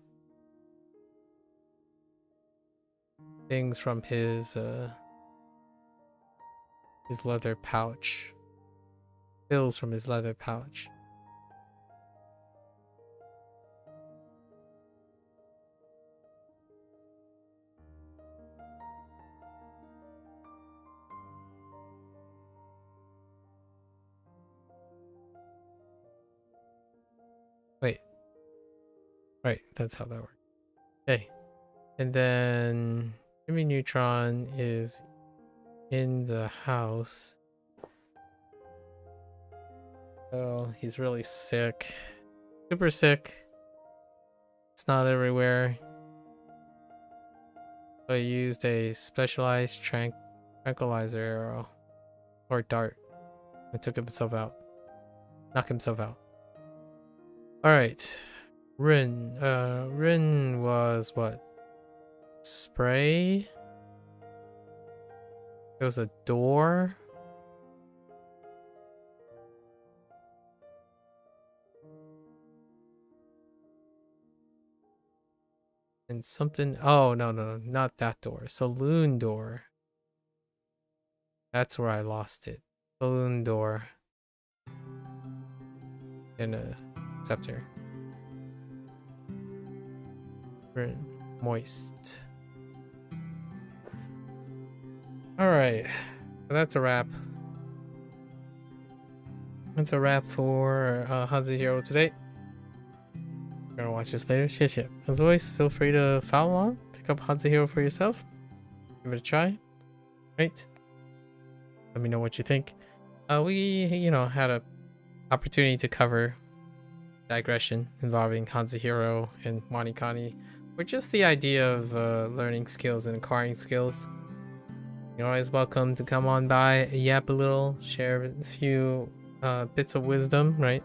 things from his leather pouch. Pills from his leather pouch. Wait. Right, that's how that works. Okay. And then Jimmy Neutron is in the house. Oh, he's really sick. Super sick. It's not everywhere. So I used a specialized tranquilizer arrow. Or dart. And took himself out. Knock himself out. Alright. Rin. Rin was what? Spray? It was a door? And something. Oh, no, not that door. Saloon door. That's where I lost it. Saloon door. And a scepter. Moist. Alright. So that's a wrap. That's a wrap for HanziHero today. You're gonna watch this later. 谢谢. As always, feel free to follow along. Pick up HanziHero for yourself. Give it a try. Right? Let me know what you think. We, had a opportunity to cover digression involving HanziHero and WaniKani, or just the idea of learning skills and acquiring skills. You're always welcome to come on by, yap a little, share a few bits of wisdom, right?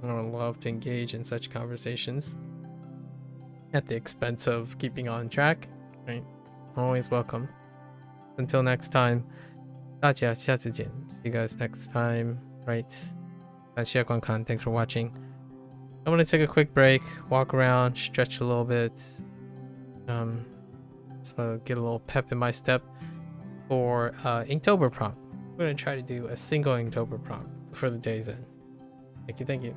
I would love to engage in such conversations at the expense of keeping on track, right? Always welcome. Until next time, 大家下次见. See you guys next time, right? 感谢观看. Thanks for watching. I'm gonna take a quick break, walk around, stretch a little bit, so get a little pep in my step for Inktober prompt. We're gonna try to do a single Inktober prompt before the day's end. Thank you.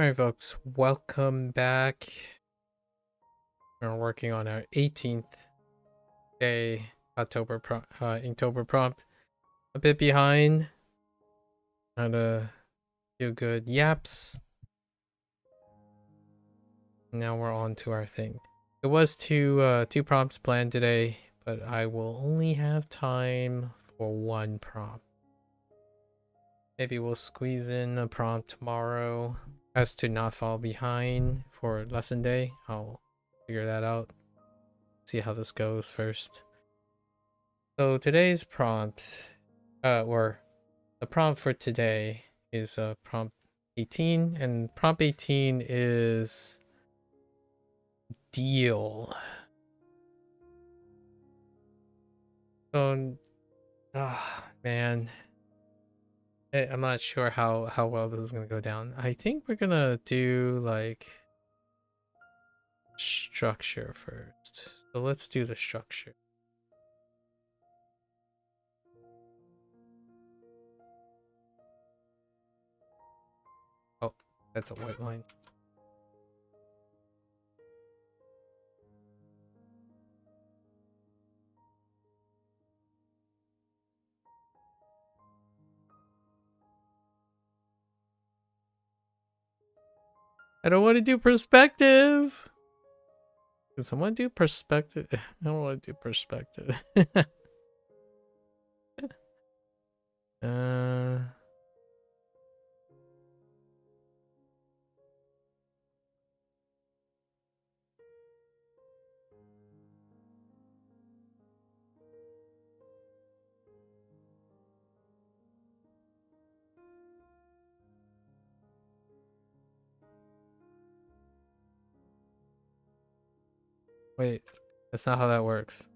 Alright, folks, welcome back. We're working on our 18th day Inktober prompt. A bit behind. Trying to do good yaps. Now we're on to our thing. It was two prompts planned today, but I will only have time for one prompt. Maybe we'll squeeze in a prompt tomorrow as to not fall behind for lesson day. I'll figure that out. See how this goes first. So today's prompt, or the prompt for today is prompt 18, and prompt 18 is deal. So, man, I'm not sure how well this is gonna go down. I think we're gonna do like structure first. So let's do the structure. Oh, that's a white line. I don't want to do perspective. Can someone do perspective? I don't want to do perspective. Wait, that's not how that works.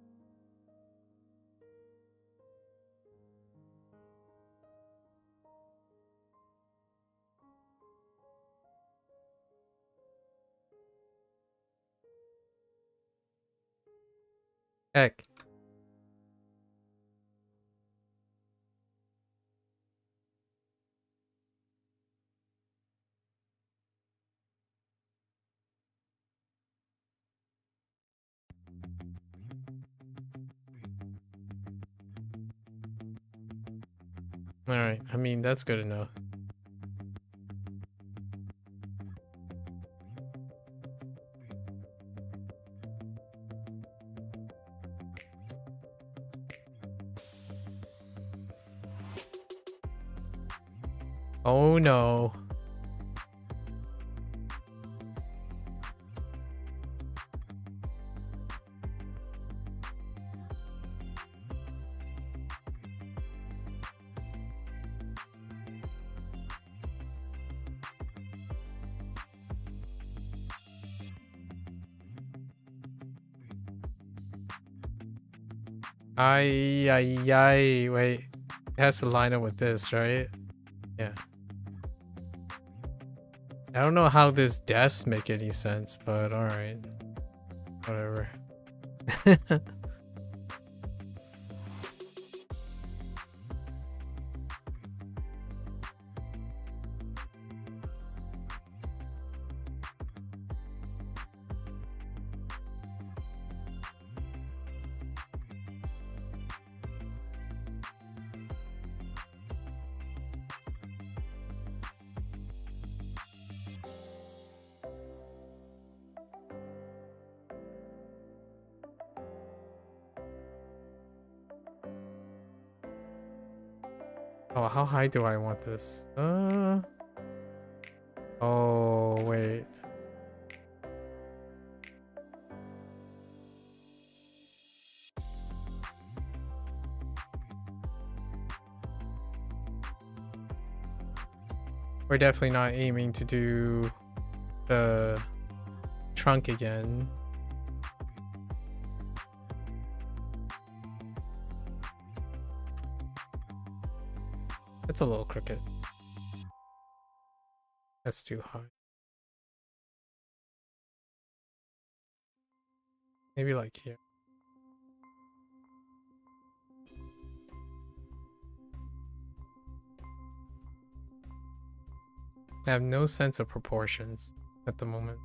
Heck. Alright, I mean, that's good enough. Oh no. Wait. It has to line up with this, right? Yeah. I don't know how this desk make any sense, but alright. Whatever. Oh, how high do I want this? Oh, wait. We're definitely not aiming to do the trunk again. It's a little crooked. That's too high. Maybe like here. I have no sense of proportions at the moment.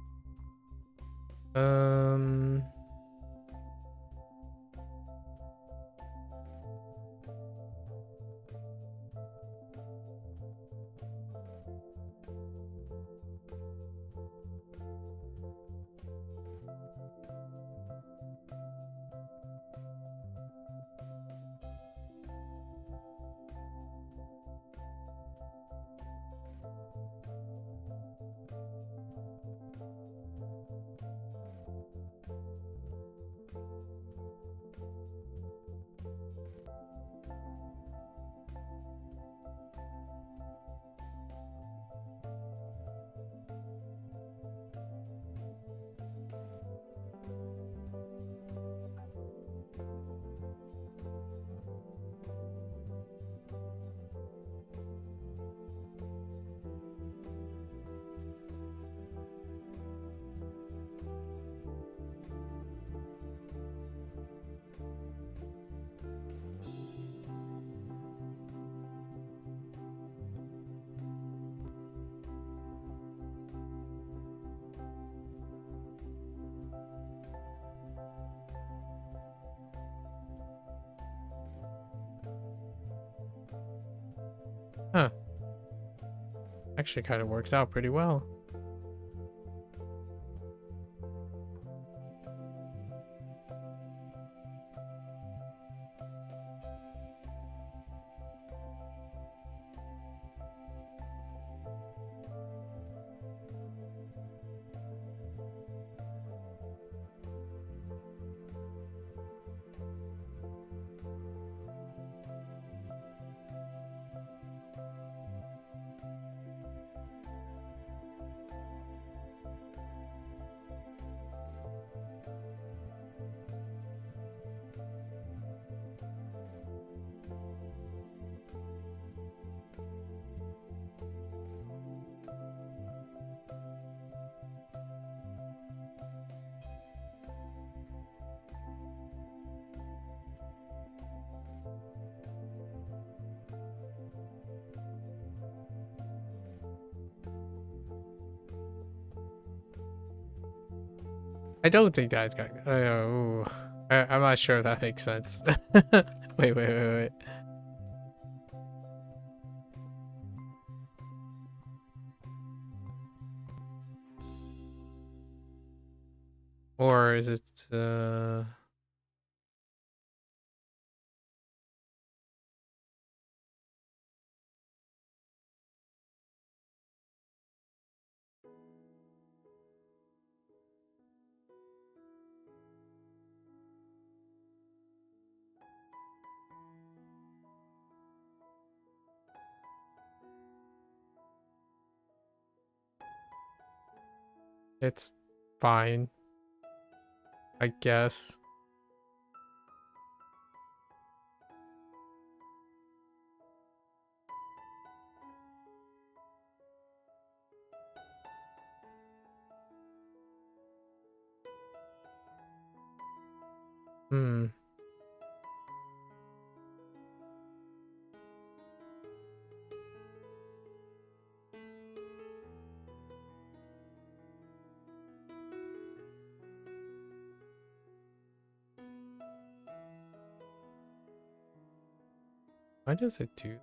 Huh. Actually kind of works out pretty well. I don't think that guy. I'm not sure if that makes sense. Wait. Or is it? It's fine, I guess. Hmm. Why does it do?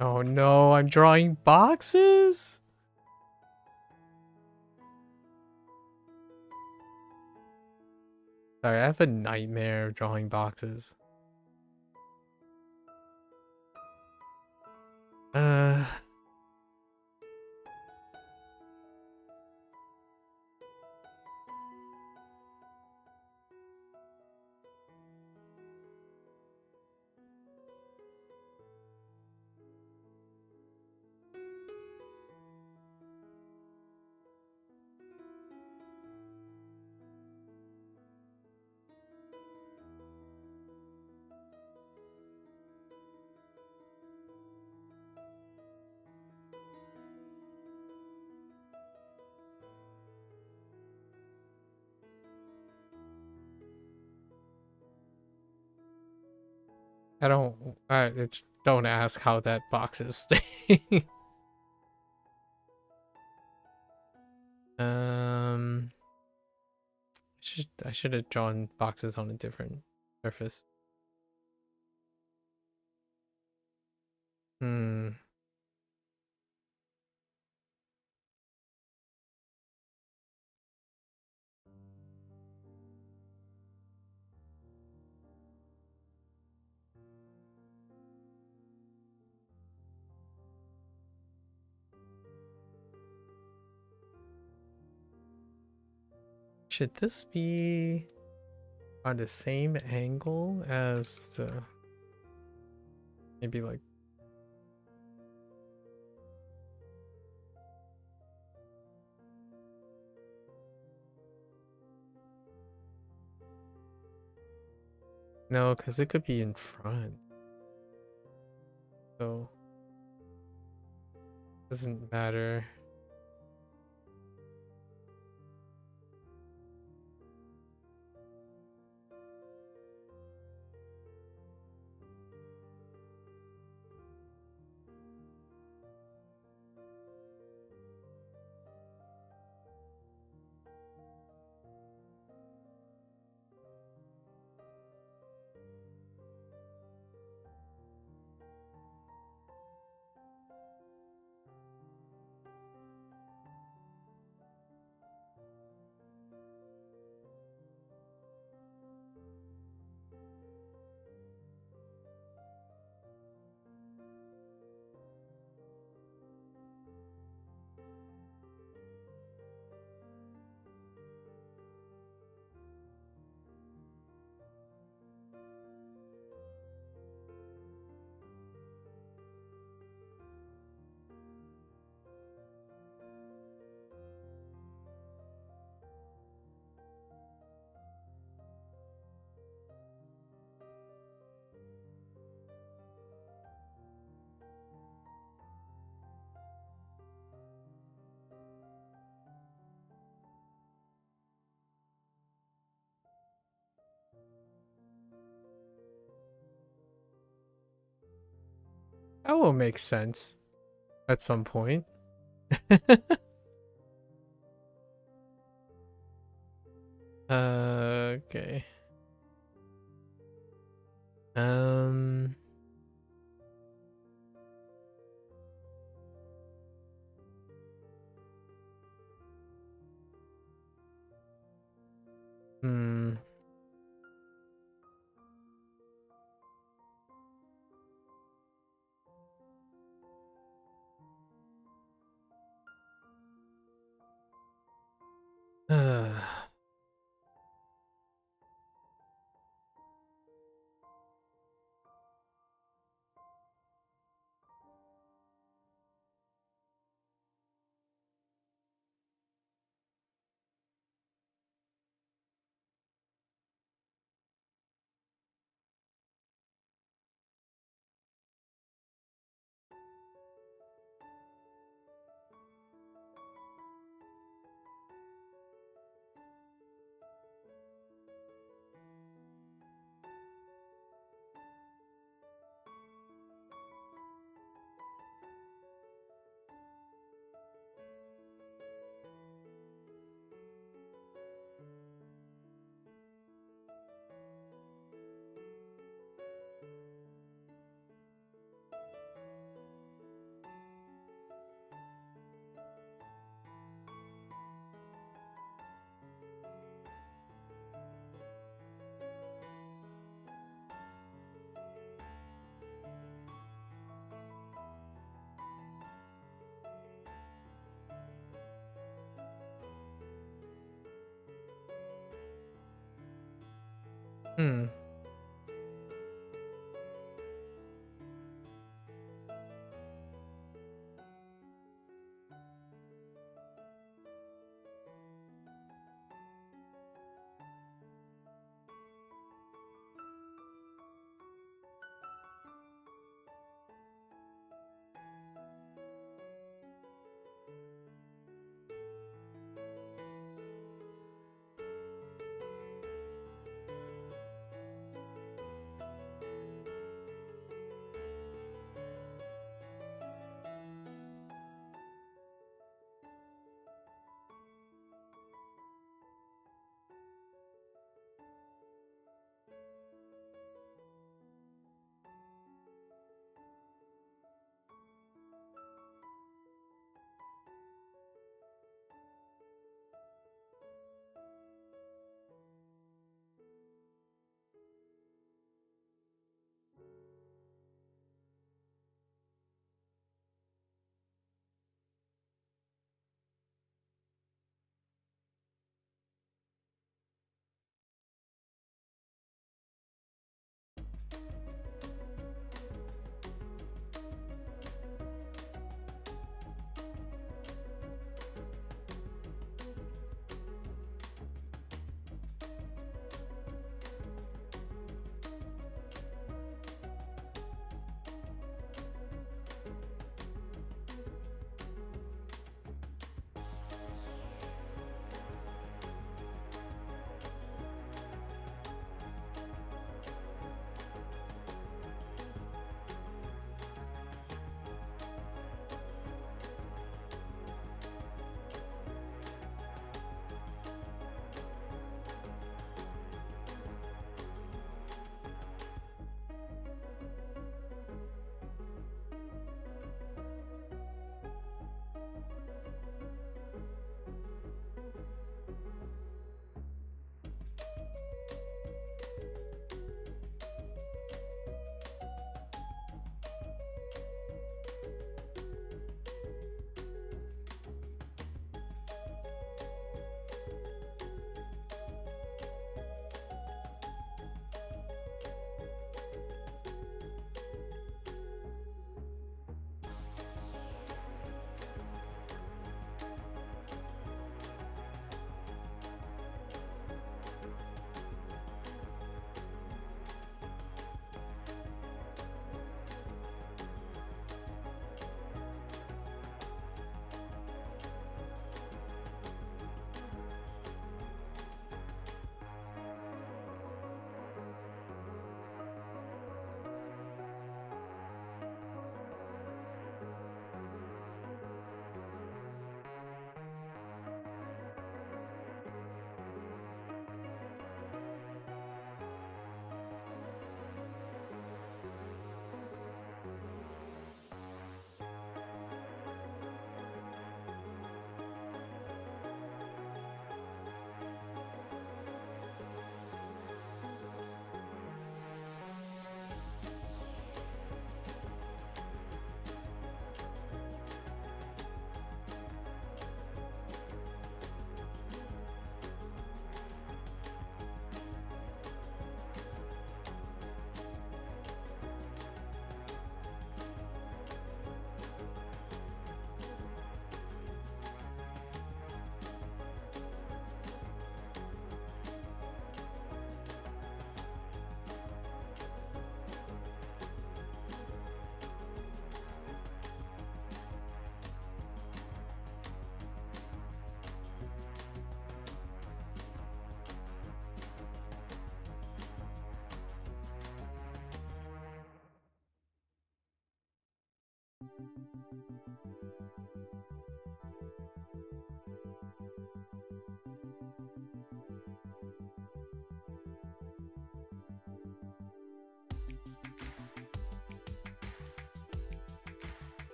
Oh no, I'm drawing boxes? Sorry, I have a nightmare of drawing boxes. Uh... don't ask how that box is staying. I should have drawn boxes on a different surface. Should this be on the same angle as the maybe like no, because it could be in front. So doesn't matter. That will make sense at some point. Okay. Hmm. Hmm.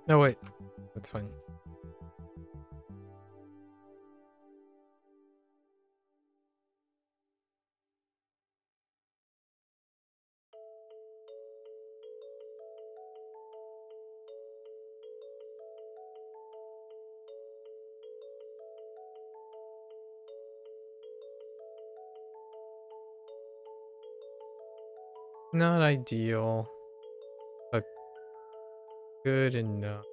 No, wait. That's fine. Not ideal, but good enough.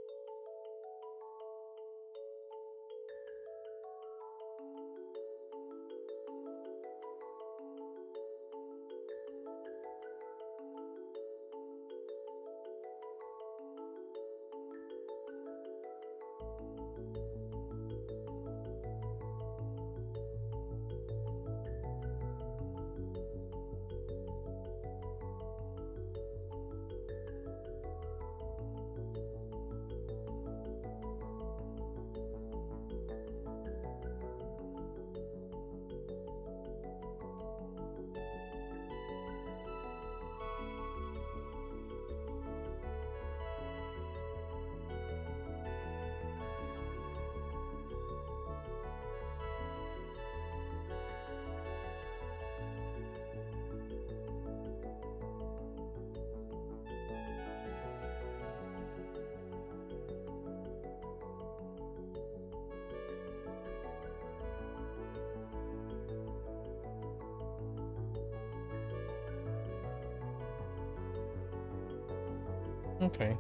Okay.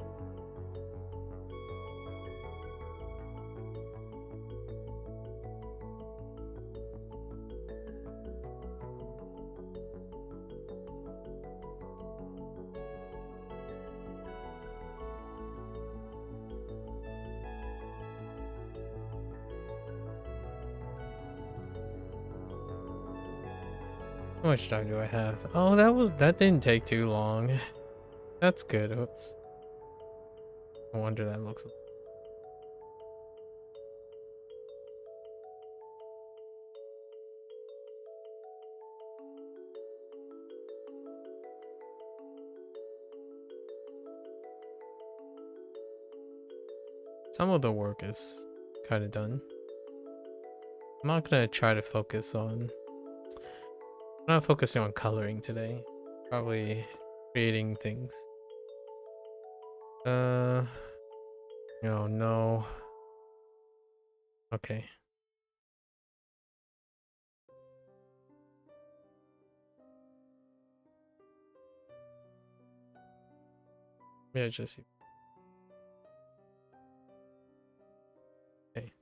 How much time do I have? Oh, that didn't take too long. That's good. Oops. No wonder that looks. Some of the work is kind of done. I'm not gonna try to focus on. I'm not focusing on coloring today. Probably creating things. Oh no. Okay. Yeah, just okay.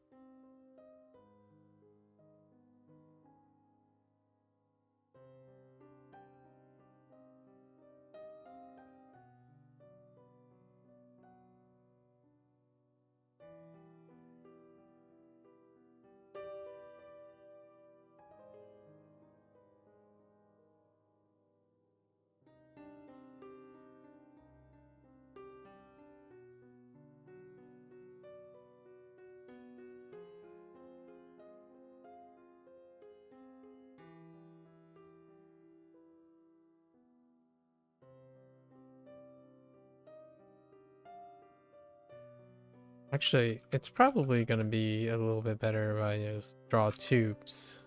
Actually, it's probably gonna be a little bit better if I just draw tubes.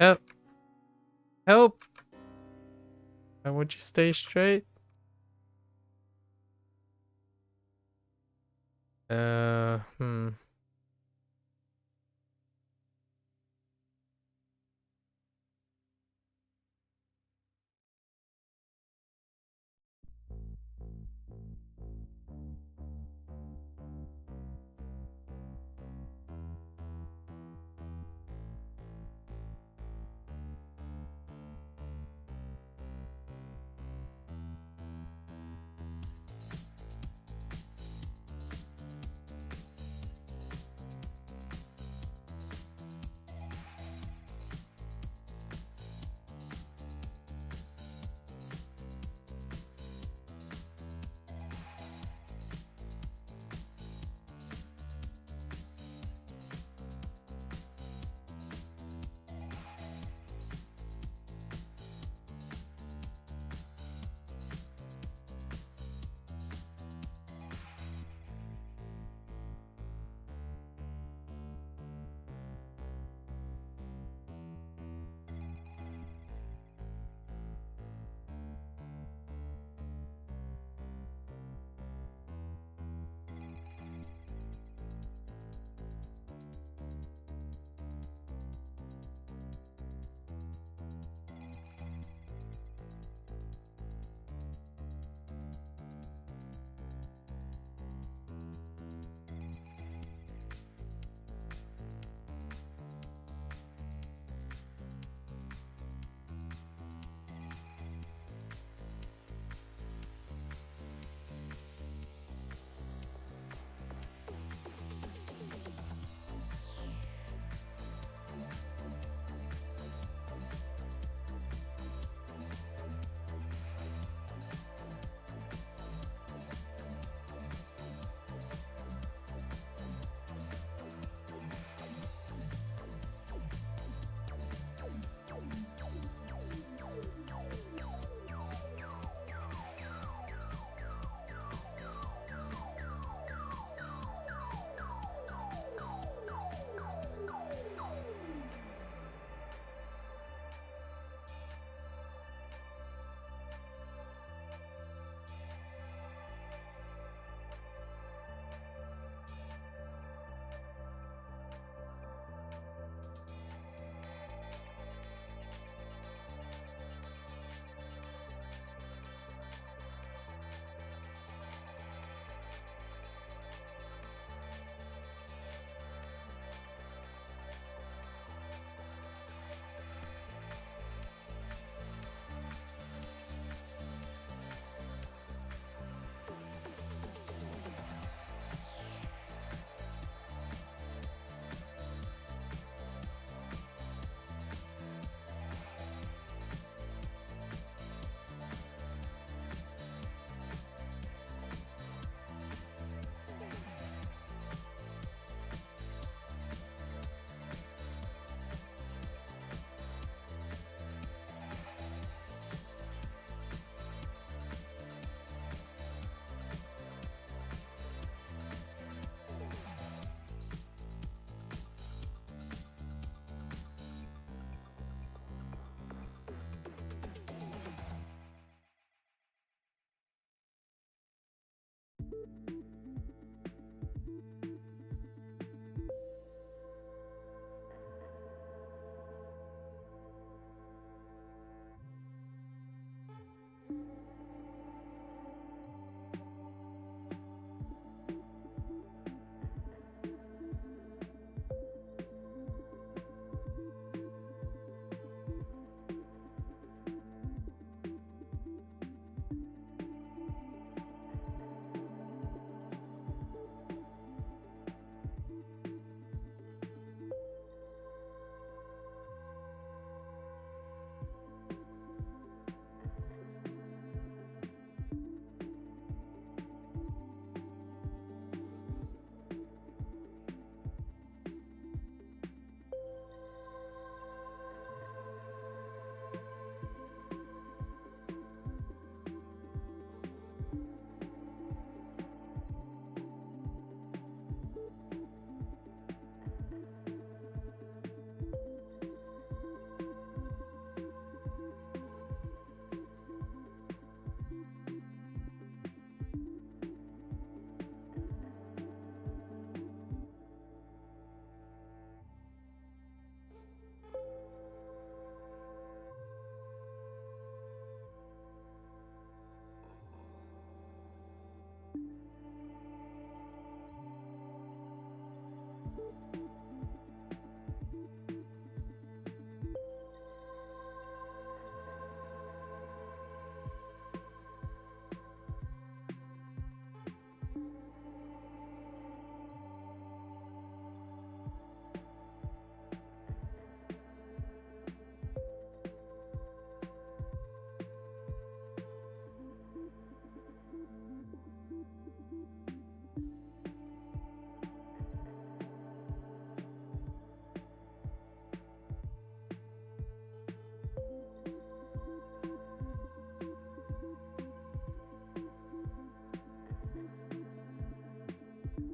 Help! Help! Would you stay straight? Hmm.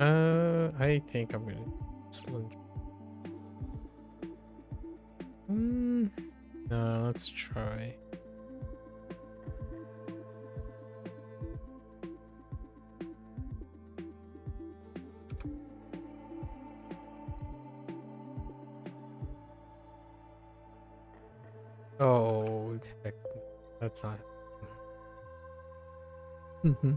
I think I'm gonna cylinder. No, let's try. Oh, heck, that's not. Mm-hmm.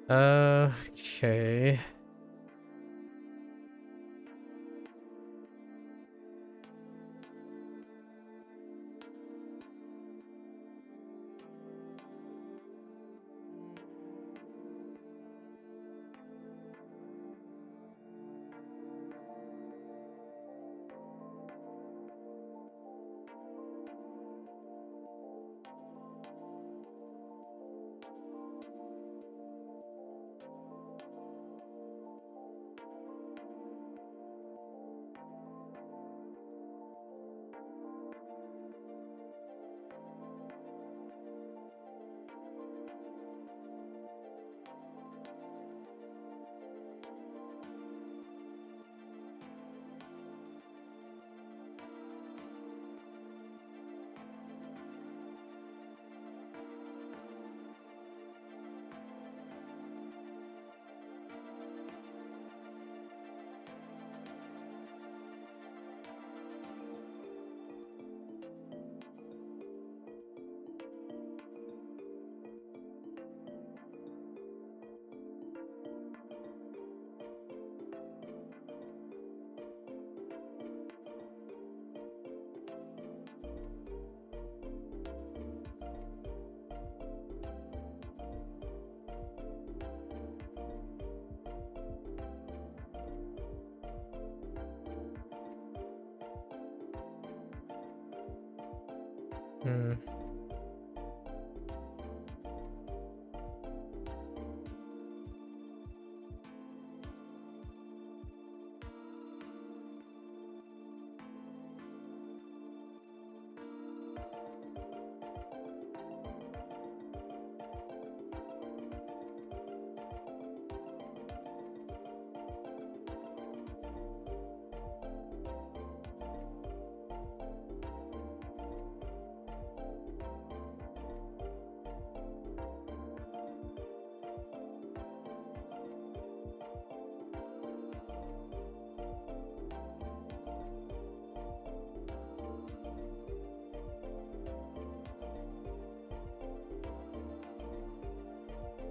Okay. Hmm.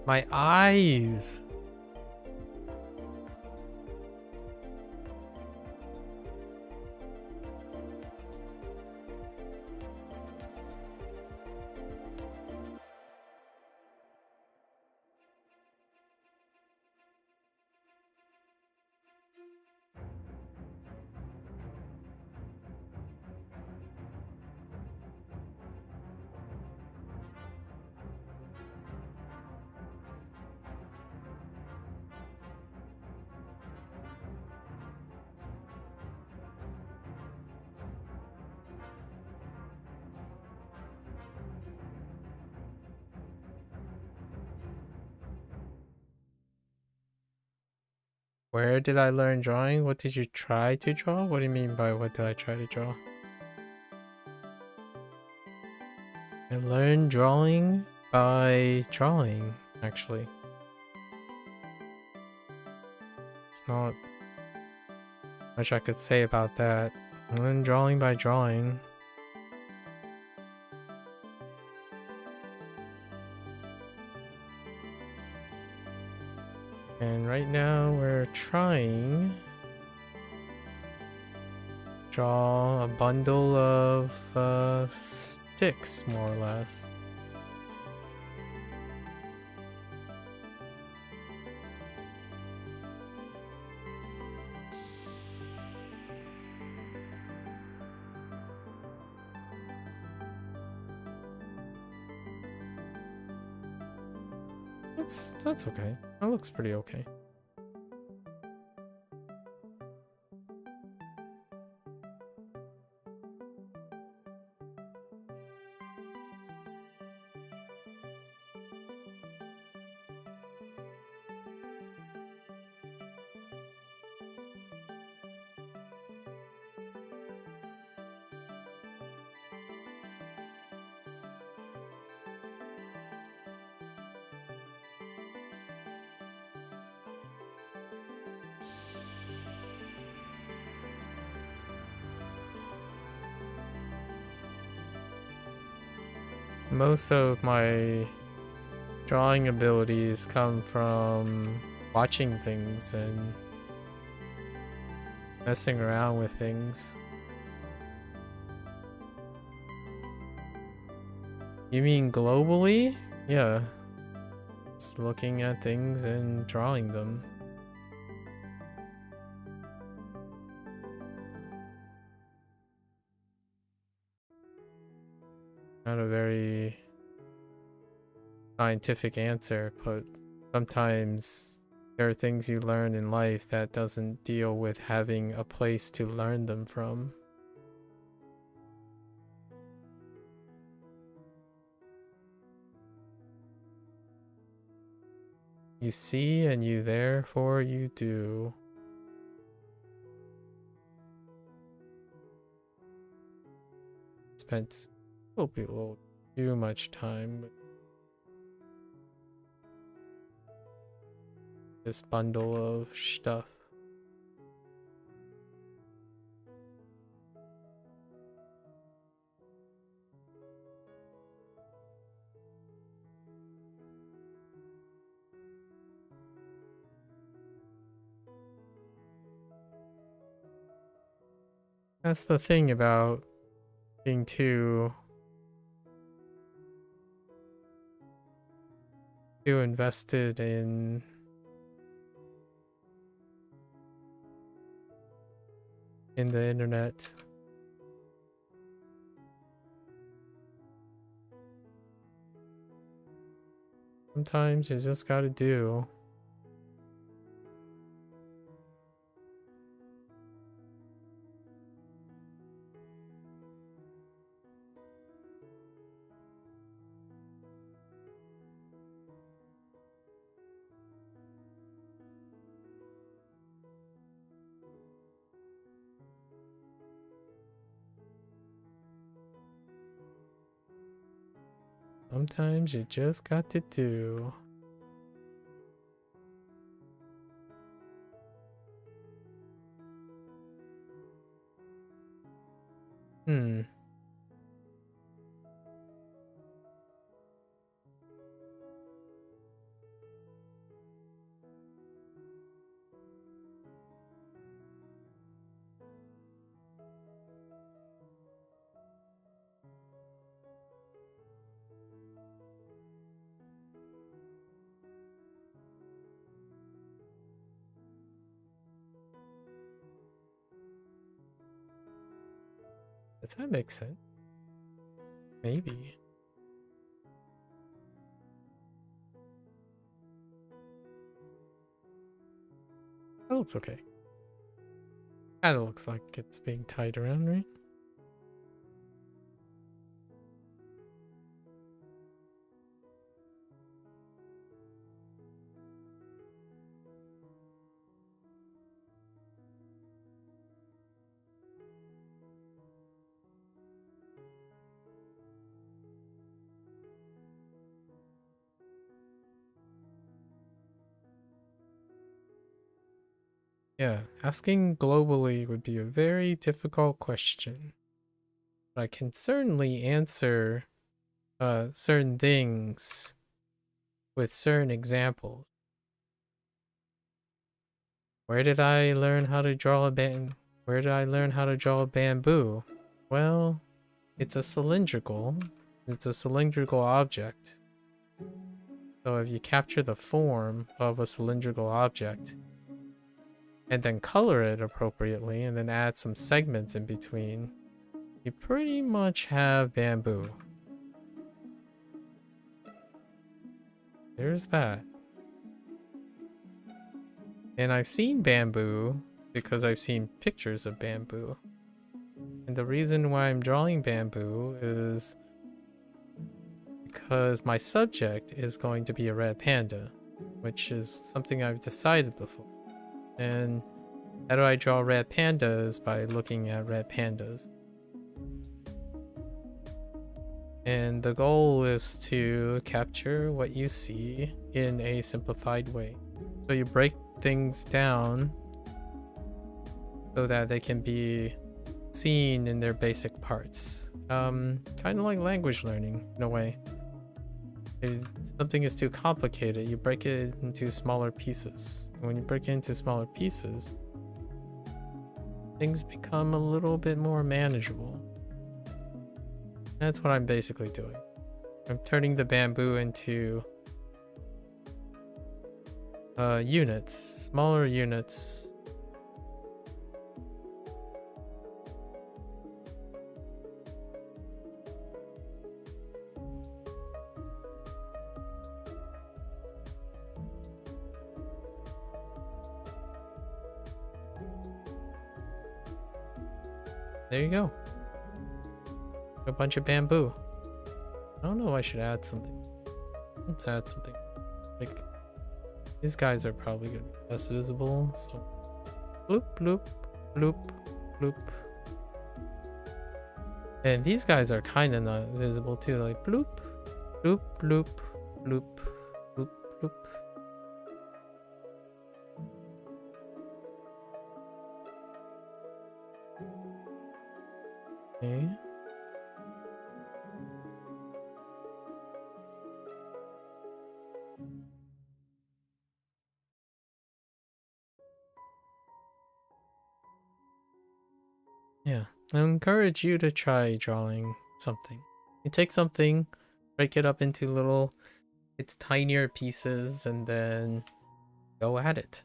My eyes. Where did I learn drawing? What did you try to draw? What do you mean by what did I try to draw? I learned drawing by drawing, actually. It's not much I could say about that. I learned drawing by drawing. And right now we're trying to draw a bundle of sticks, more or less. That's okay. That looks pretty okay. Most of my drawing abilities come from watching things and messing around with things. You mean globally? Yeah. Just looking at things and drawing them. Not a very scientific answer, but sometimes there are things you learn in life that doesn't deal with having a place to learn them from. You see and you therefore you do. Spent a little too much time with this bundle of stuff. That's the thing about being too invested in the internet. Sometimes you just gotta do. Sometimes you just got to do. Does that make sense? Maybe. That looks okay. Kinda looks like it's being tied around, right? Yeah, asking globally would be a very difficult question. But I can certainly answer certain things with certain examples. Where did I learn how to draw a Where did I learn how to draw a bamboo? Well, it's a cylindrical object. So if you capture the form of a cylindrical object and then color it appropriately and then add some segments in between, you pretty much have bamboo. There's that. And I've seen bamboo because I've seen pictures of bamboo. And the reason why I'm drawing bamboo is because my subject is going to be a red panda, which is something I've decided before. And how do I draw red pandas? By looking at red pandas. And the goal is to capture what you see in a simplified way. So you break things down so that they can be seen in their basic parts. Kind of like language learning in a way. If something is too complicated, you break it into smaller pieces. And when you break it into smaller pieces, things become a little bit more manageable. That's what I'm basically doing. I'm turning the bamboo into units, smaller units. There you go. A bunch of bamboo. I don't know if I should add something. Let's add something. Like, these guys are probably gonna be less visible, so bloop, bloop, bloop, bloop. And these guys are kind of not visible too, like bloop, bloop, bloop, bloop, bloop, bloop. Okay. Yeah, I encourage you to try drawing something. You take something, break it up into its tinier pieces, and then go at it.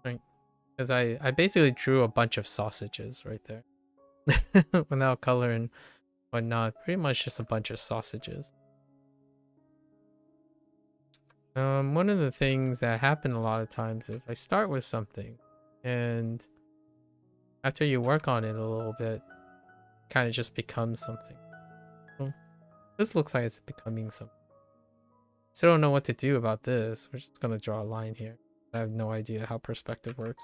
Right? Because I basically drew a bunch of sausages right there. Without color and whatnot. Pretty much just a bunch of sausages. One of the things that happen a lot of times is I start with something, and after you work on it a little bit, it kind of just becomes something. Well, this looks like it's becoming something. Still don't know what to do about this. We're just gonna draw a line here. I have no idea how perspective works.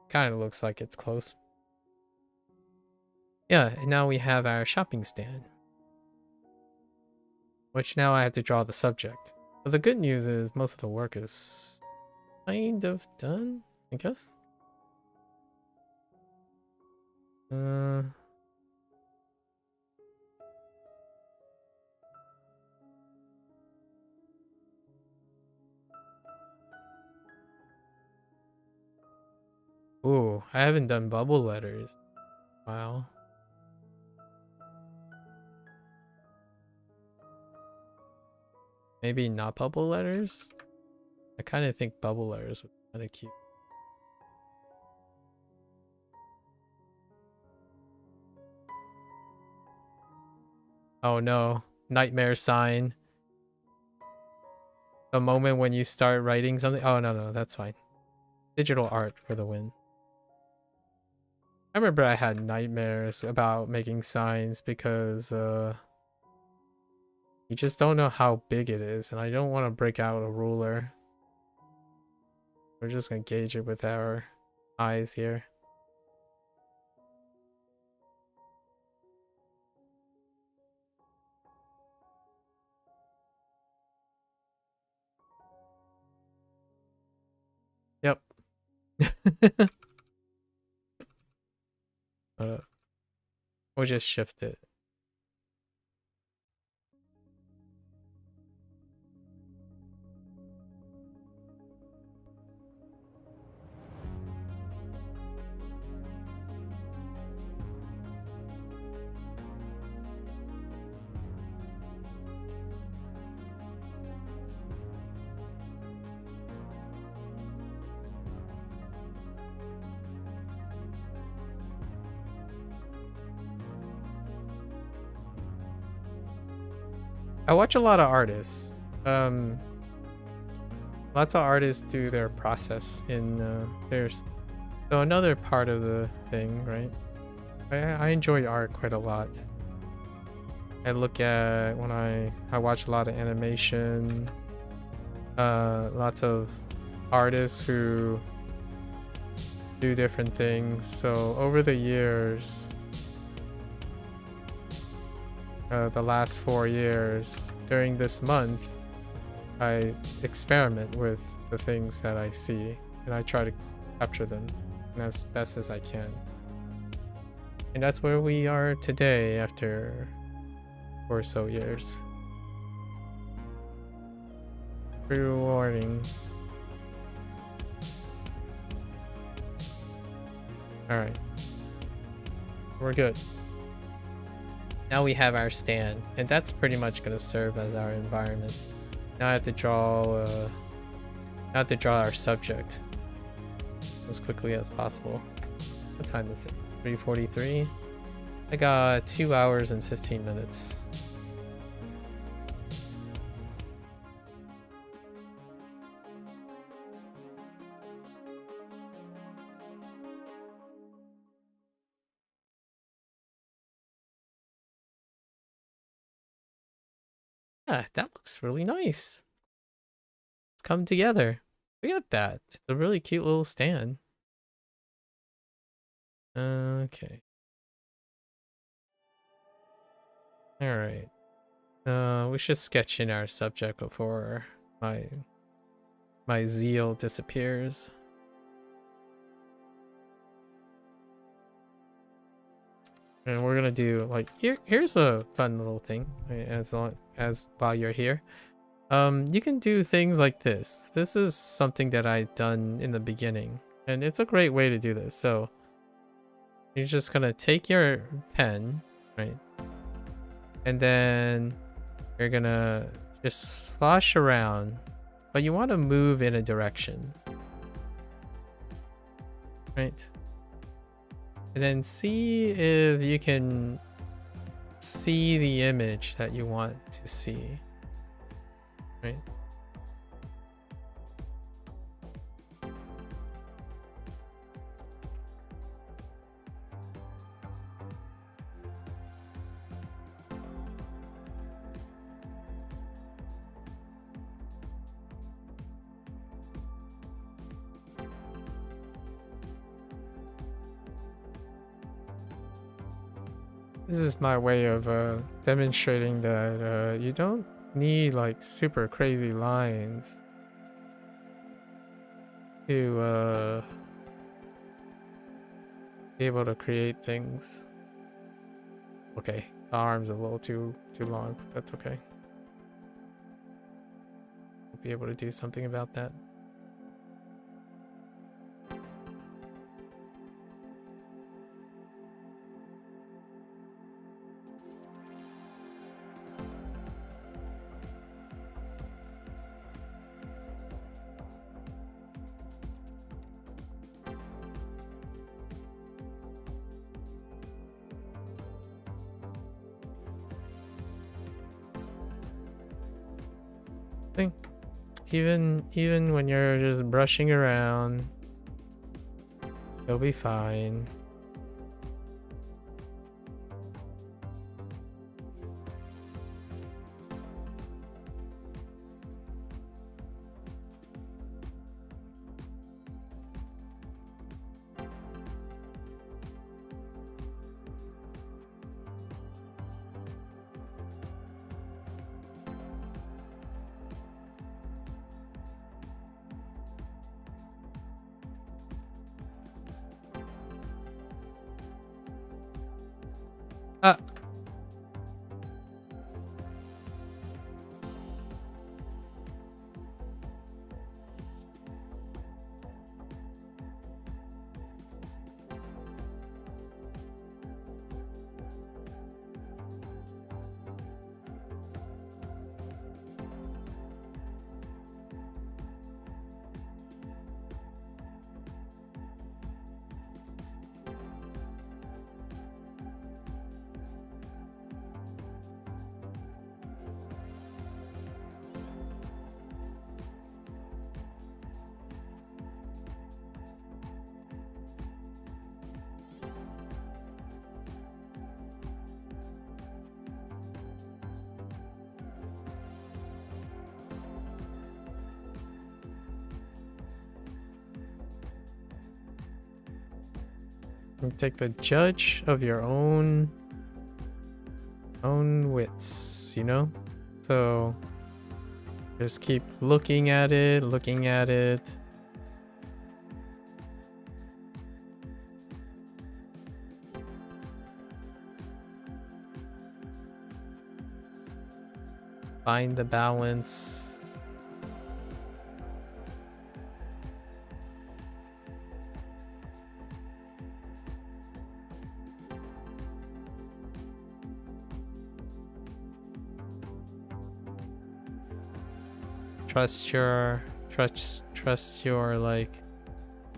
Kind of looks like it's close. Yeah, and now we have our shopping stand, which now I have to draw the subject. But the good news is most of the work is kind of done, I guess. Ooh, I haven't done bubble letters. Wow. Maybe not bubble letters? I kind of think bubble letters would be kind of cute. Oh no, nightmare sign. The moment when you start writing something. Oh no, that's fine. Digital art for the win. I remember I had nightmares about making signs because you just don't know how big it is, and I don't want to break out a ruler. We're just gonna gauge it with our eyes here. We'll just shift it. I watch a lot of artists. Lots of artists do their process in theirs. So another part of the thing, right? I enjoy art quite a lot. I look at when I watch a lot of animation. Lots of artists who do different things. So over the years, the last 4 years, during this month, I experiment with the things that I see and I try to capture them as best as I can. And that's where we are today after 4 or so years. Pretty rewarding. Alright. We're good. Now we have our stand, and that's pretty much going to serve as our environment. Now I have to draw our subject as quickly as possible. What time is it? 3:43. I got 2 hours and 15 minutes. Yeah, that looks really nice. It's come together. Look at that. It's a really cute little stand. Okay. Alright. We should sketch in our subject before my zeal disappears. And we're gonna do like here's a fun little thing as while you're here. You can do things like this. This is something that I've done in the beginning, and it's a great way to do this. So you're just gonna take your pen, right? And then you're gonna just slosh around, but you want to move in a direction, right? And then see if you can see the image that you want to see, right? This is my way of demonstrating that you don't need like super crazy lines to be able to create things. Okay, the arm's a little too long, but that's okay. We'll be able to do something about that. Even when you're just brushing around, you'll be fine. Ah. You take the judge of your own wits, you know? So just keep looking at it, looking at it. Find the balance. Trust your like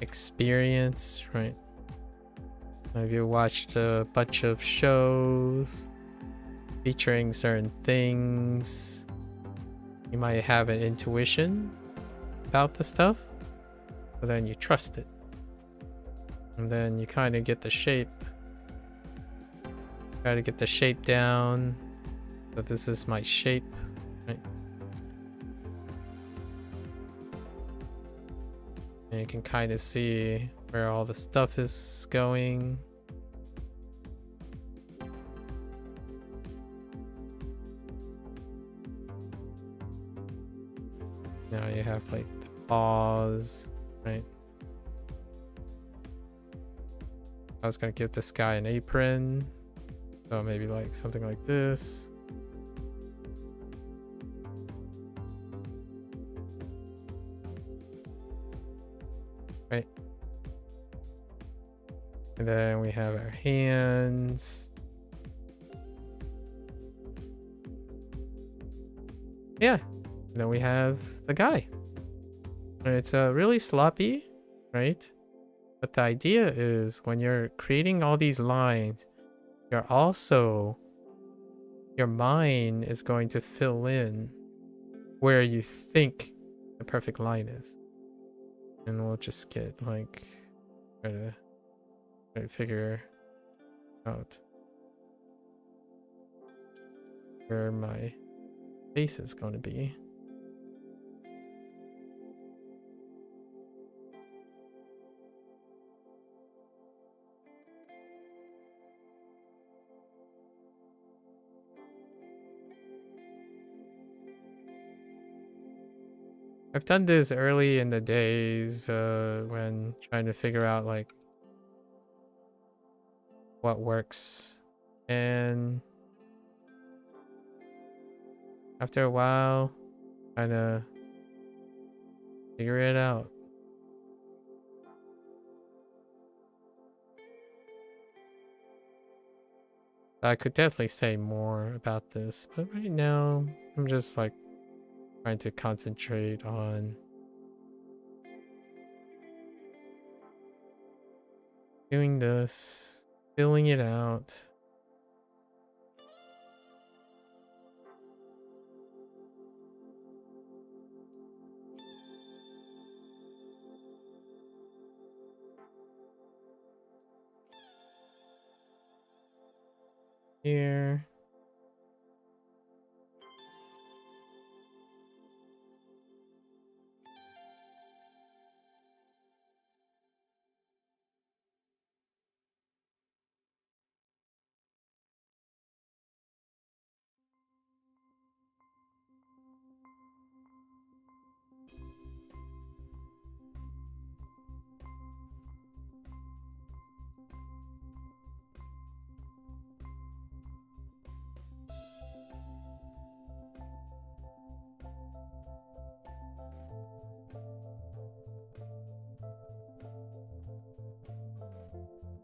experience, right? Have you watched a bunch of shows featuring certain things? You might have an intuition about the stuff, but then you trust it. And then you kind of get the shape. Try to get the shape down. So this is my shape, right? And you can kind of see where all the stuff is going. Now you have like the paws, right? I was gonna give this guy an apron. So maybe like something like this. Right. And then we have our hands. Yeah. And then we have the guy. And it's really sloppy, right? But the idea is when you're creating all these lines, you're also, your mind is going to fill in where you think the perfect line is. And we'll just get like, try to figure out where my face is going to be. I've done this early in the days when trying to figure out like what works, and after a while kind of figure it out. I could definitely say more about this, but right now I'm just like trying to concentrate on doing this, filling it out. Here.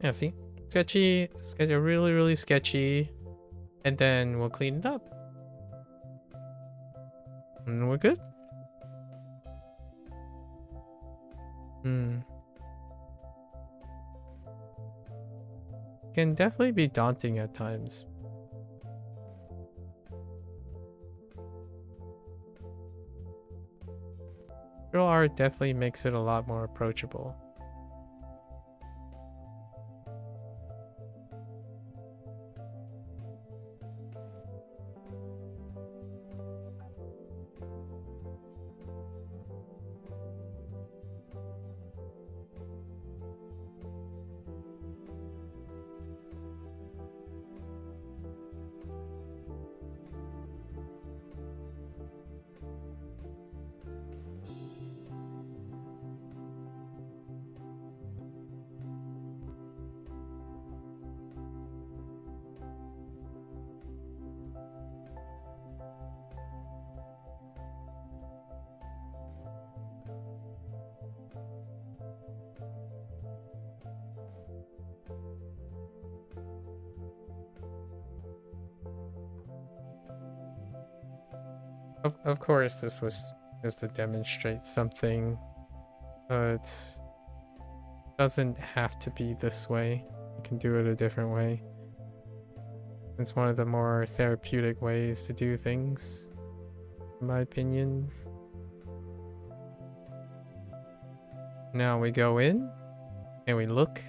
Yeah, see? Sketchy, sketchy, really, really sketchy. And then we'll clean it up. And we're good. Can definitely be daunting at times. Real art definitely makes it a lot more approachable. Of course, this was just to demonstrate something, but it doesn't have to be this way. You can do it a different way. It's one of the more therapeutic ways to do things, in my opinion. Now we go in and we look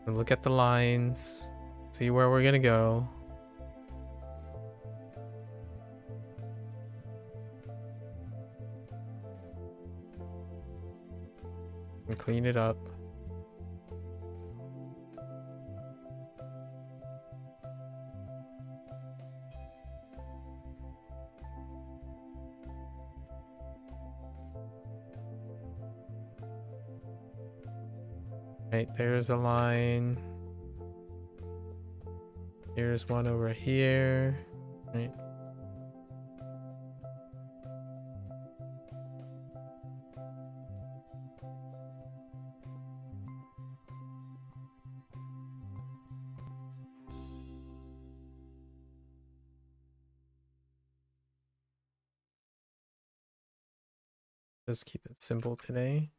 at the lines, see where we're gonna go. And clean it up. Right, there's a line. Here's one over here. Right. Just keep it simple today.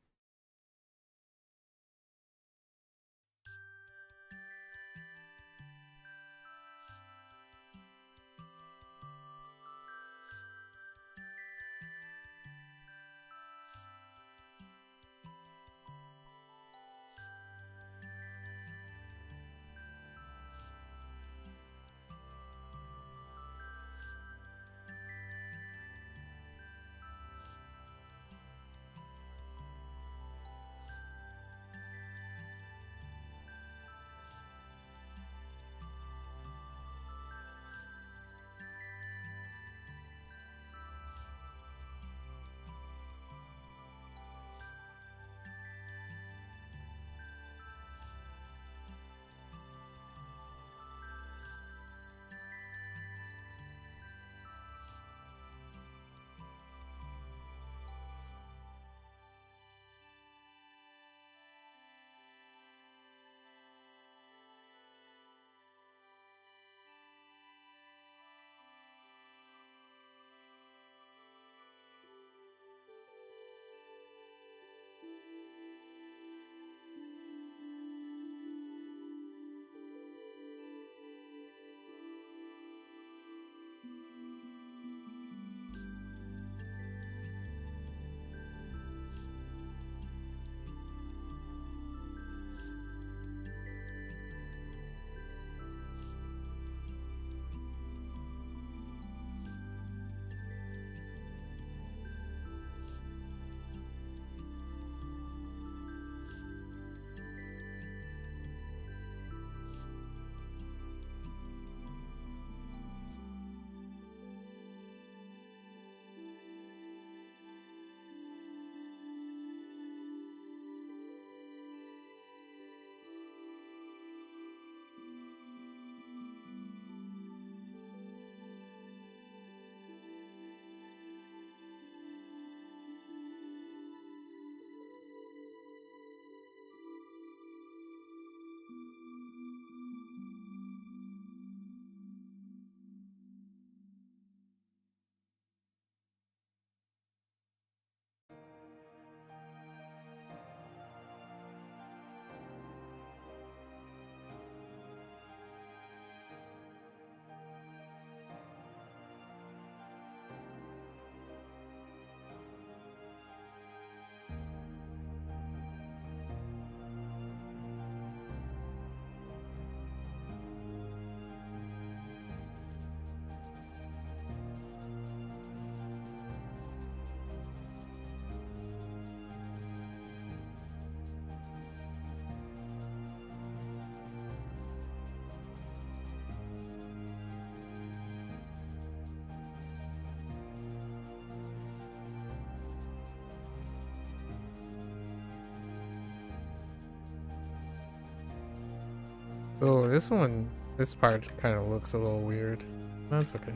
Oh, this part kind of looks a little weird. That's okay.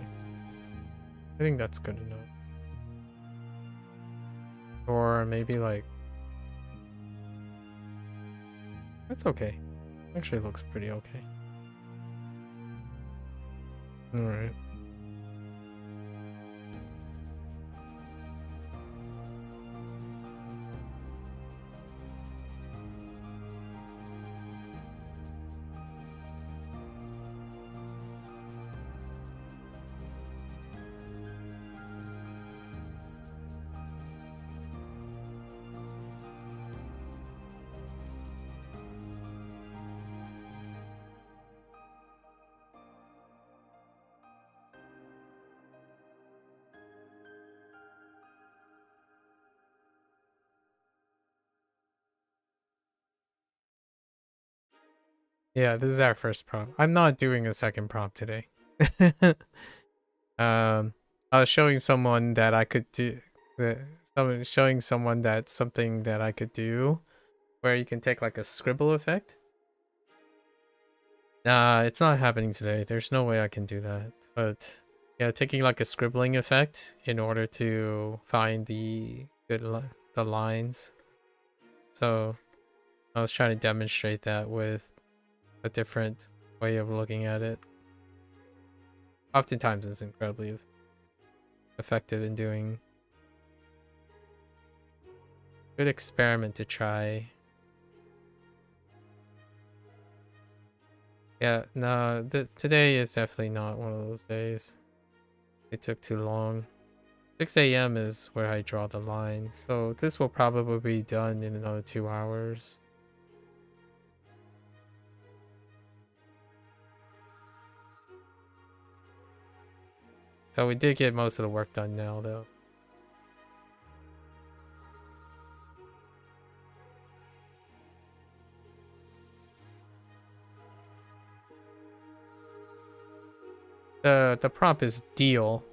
I think that's good enough. Or maybe like... That's okay. Actually looks pretty okay. Alright. Yeah, this is our first prompt. I'm not doing a second prompt today. I was showing someone that I could do showing someone that something that I could do where you can take like a scribble effect. It's not happening today. There's no way I can do that. But yeah, taking like a scribbling effect in order to find the the lines. So I was trying to demonstrate that with a different way of looking at it. Oftentimes it's incredibly effective in doing. Good experiment to try. Yeah, no, today is definitely not one of those days. It took too long. 6 a.m. is where I draw the line, so this will probably be done in another 2 hours. So we did get most of the work done now, though. The prompt is deal.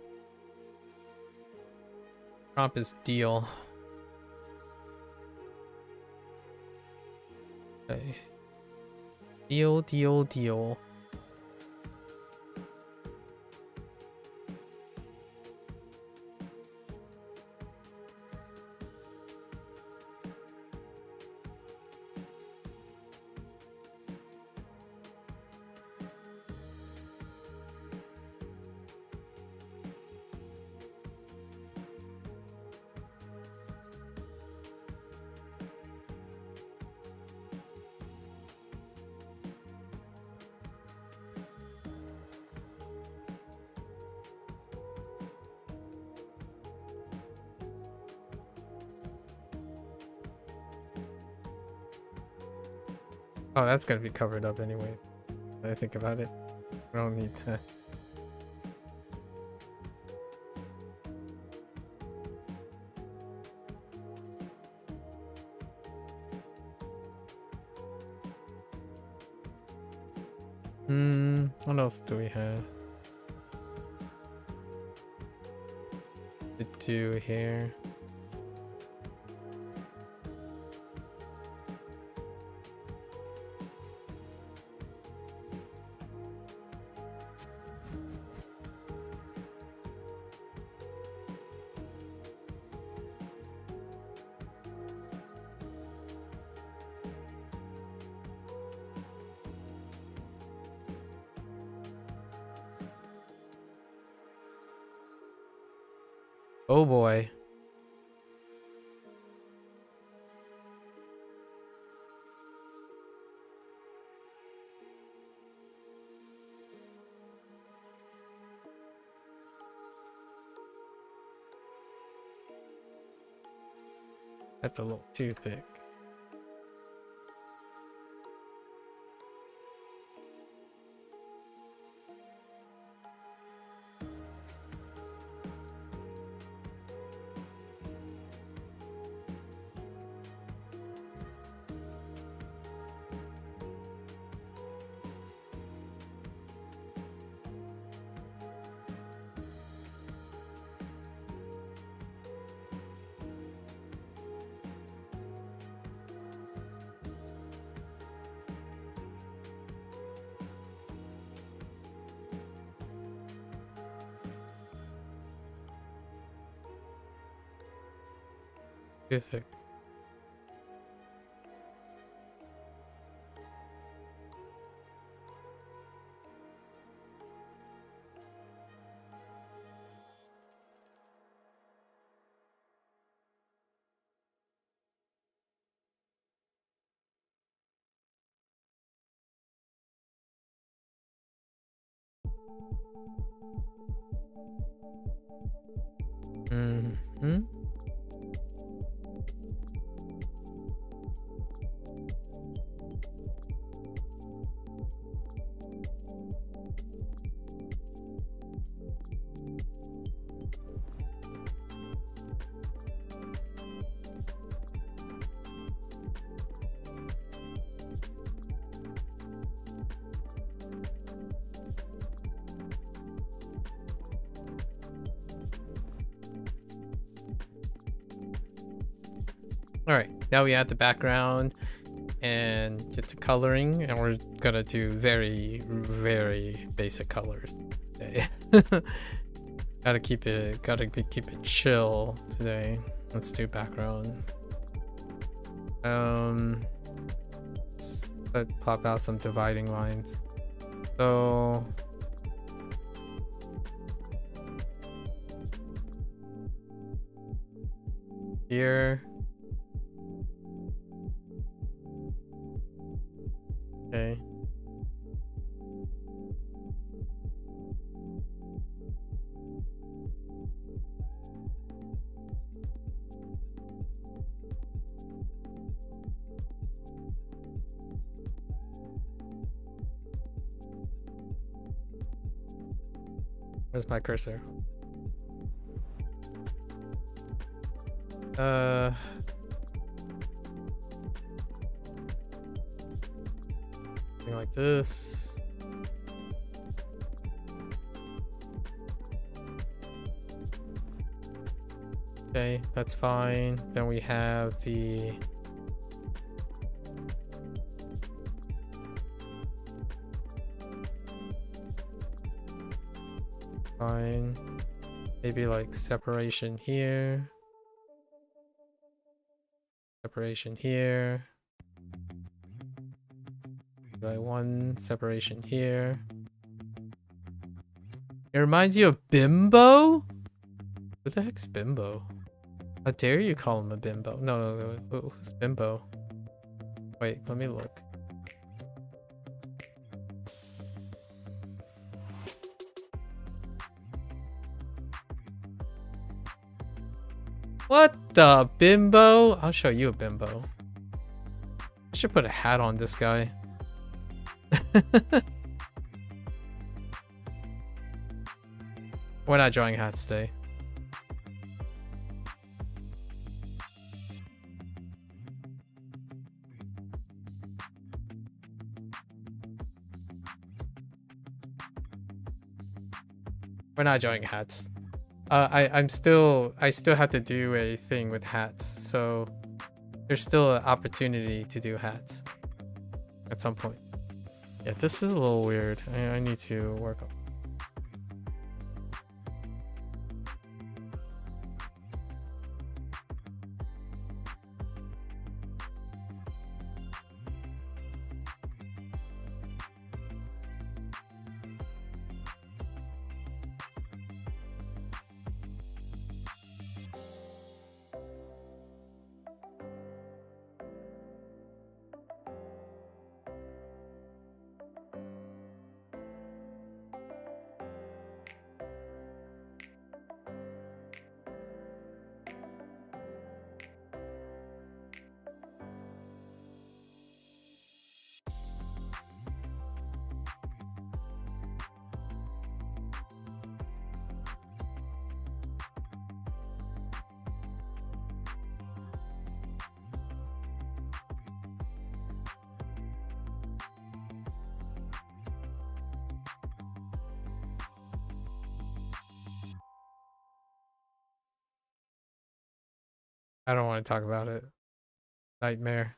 Prompt is deal. Okay. Deal, deal, deal. Oh, that's gonna be covered up anyway. I think about it. I don't need that. What else do we have to do here? Oh boy. That's a little too thick. Too thick. Mm-hmm. All right, now we add the background and get to coloring, and we're gonna do very, very basic colors today. Keep it chill today. Let's do background. Let's pop out some dividing lines. So here. Okay. Where's my cursor? Something like this. Okay, that's fine. Then we have the fine. Maybe like separation here. Separation here. Like one separation here. It reminds you of Bimbo? Who the heck's Bimbo? How dare you call him a bimbo? No. Who's Bimbo? Wait, let me look. What the bimbo? I'll show you a bimbo. I should put a hat on this guy. We're not drawing hats today. We're not drawing hats. I still have to do a thing with hats, so there's still an opportunity to do hats at some point. Yeah, this is a little weird. I need to work on. I don't want to talk about it. Nightmare.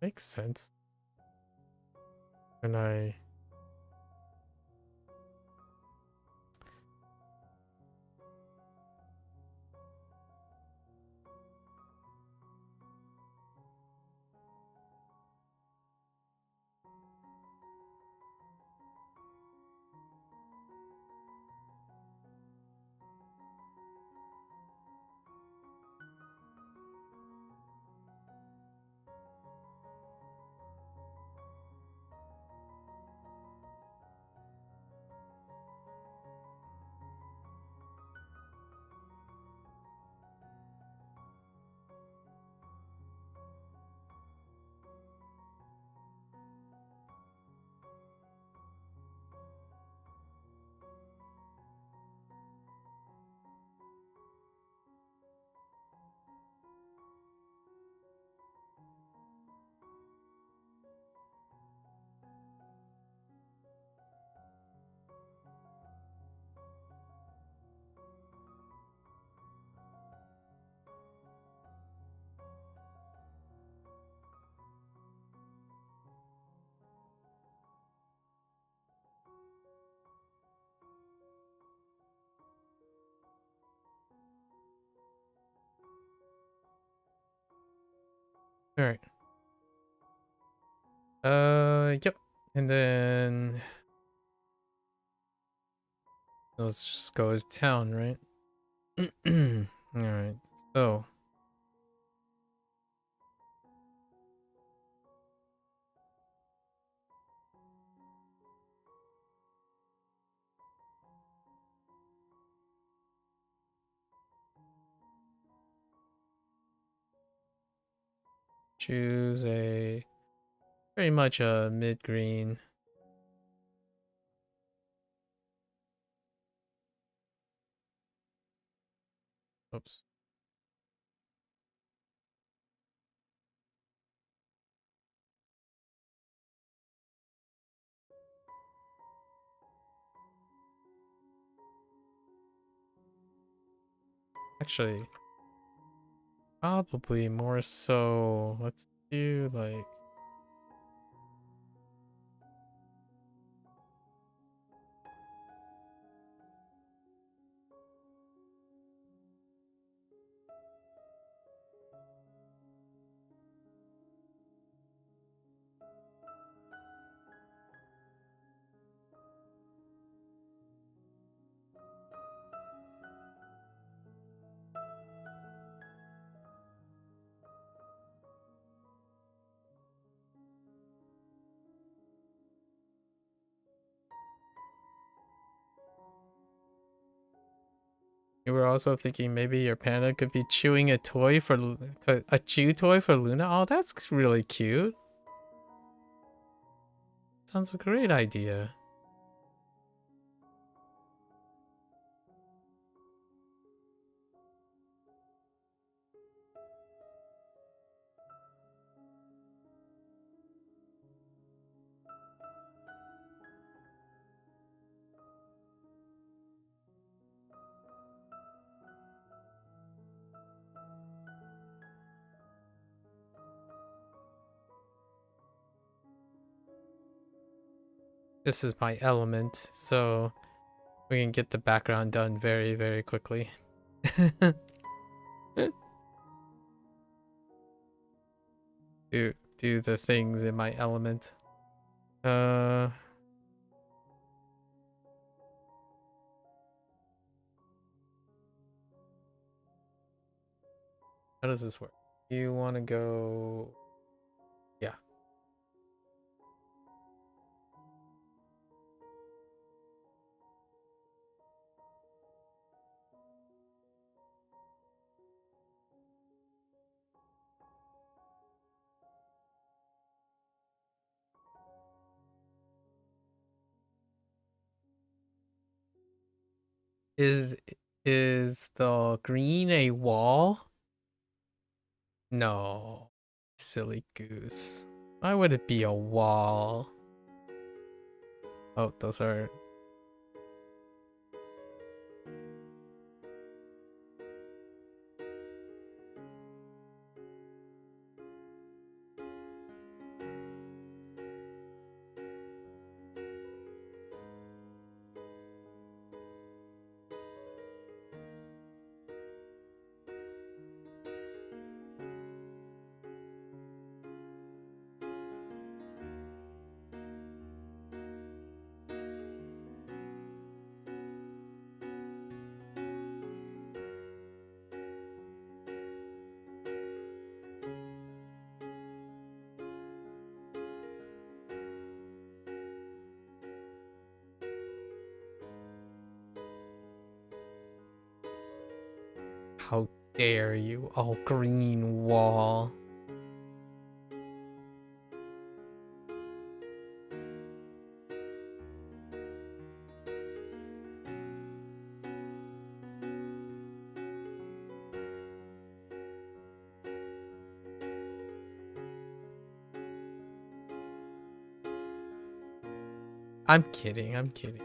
Makes sense. And I... Alright. Yep. And then... let's just go to town, right? Alright, so... choose a... pretty much a mid-green. Oops. Actually, probably more so. Let's do like... you were also thinking maybe your panda could be chewing a toy for a chew toy for Luna. Oh, that's really cute. Sounds a great idea. This is my element, so we can get the background done very, very quickly. do the things in my element. How does this work? You want to go... yeah. Is the green a wall? No. Silly goose. Why would it be a wall? Oh, those are... dare you? Oh, green wall. I'm kidding, I'm kidding.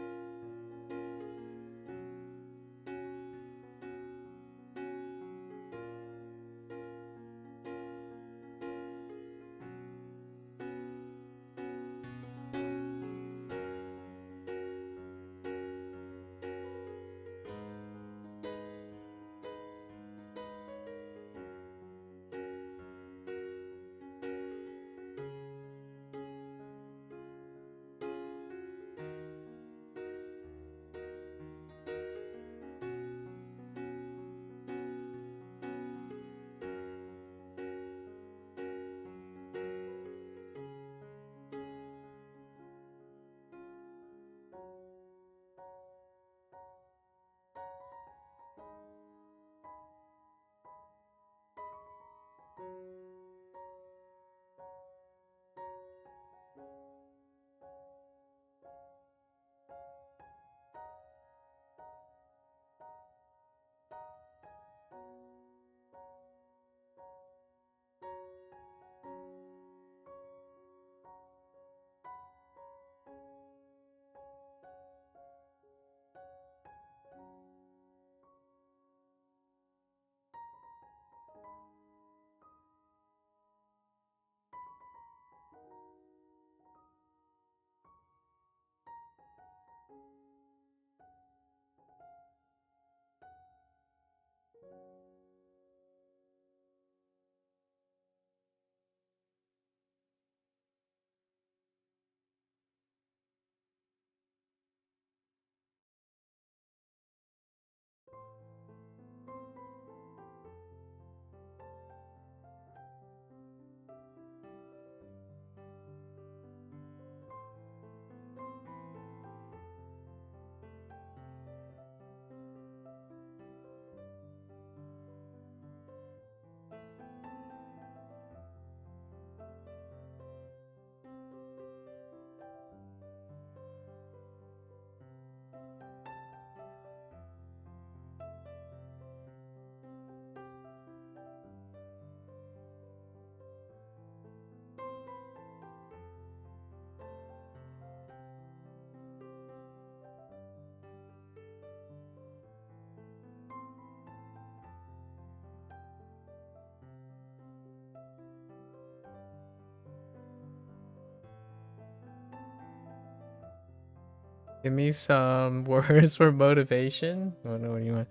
Give me some words for motivation. Oh no, what do you want?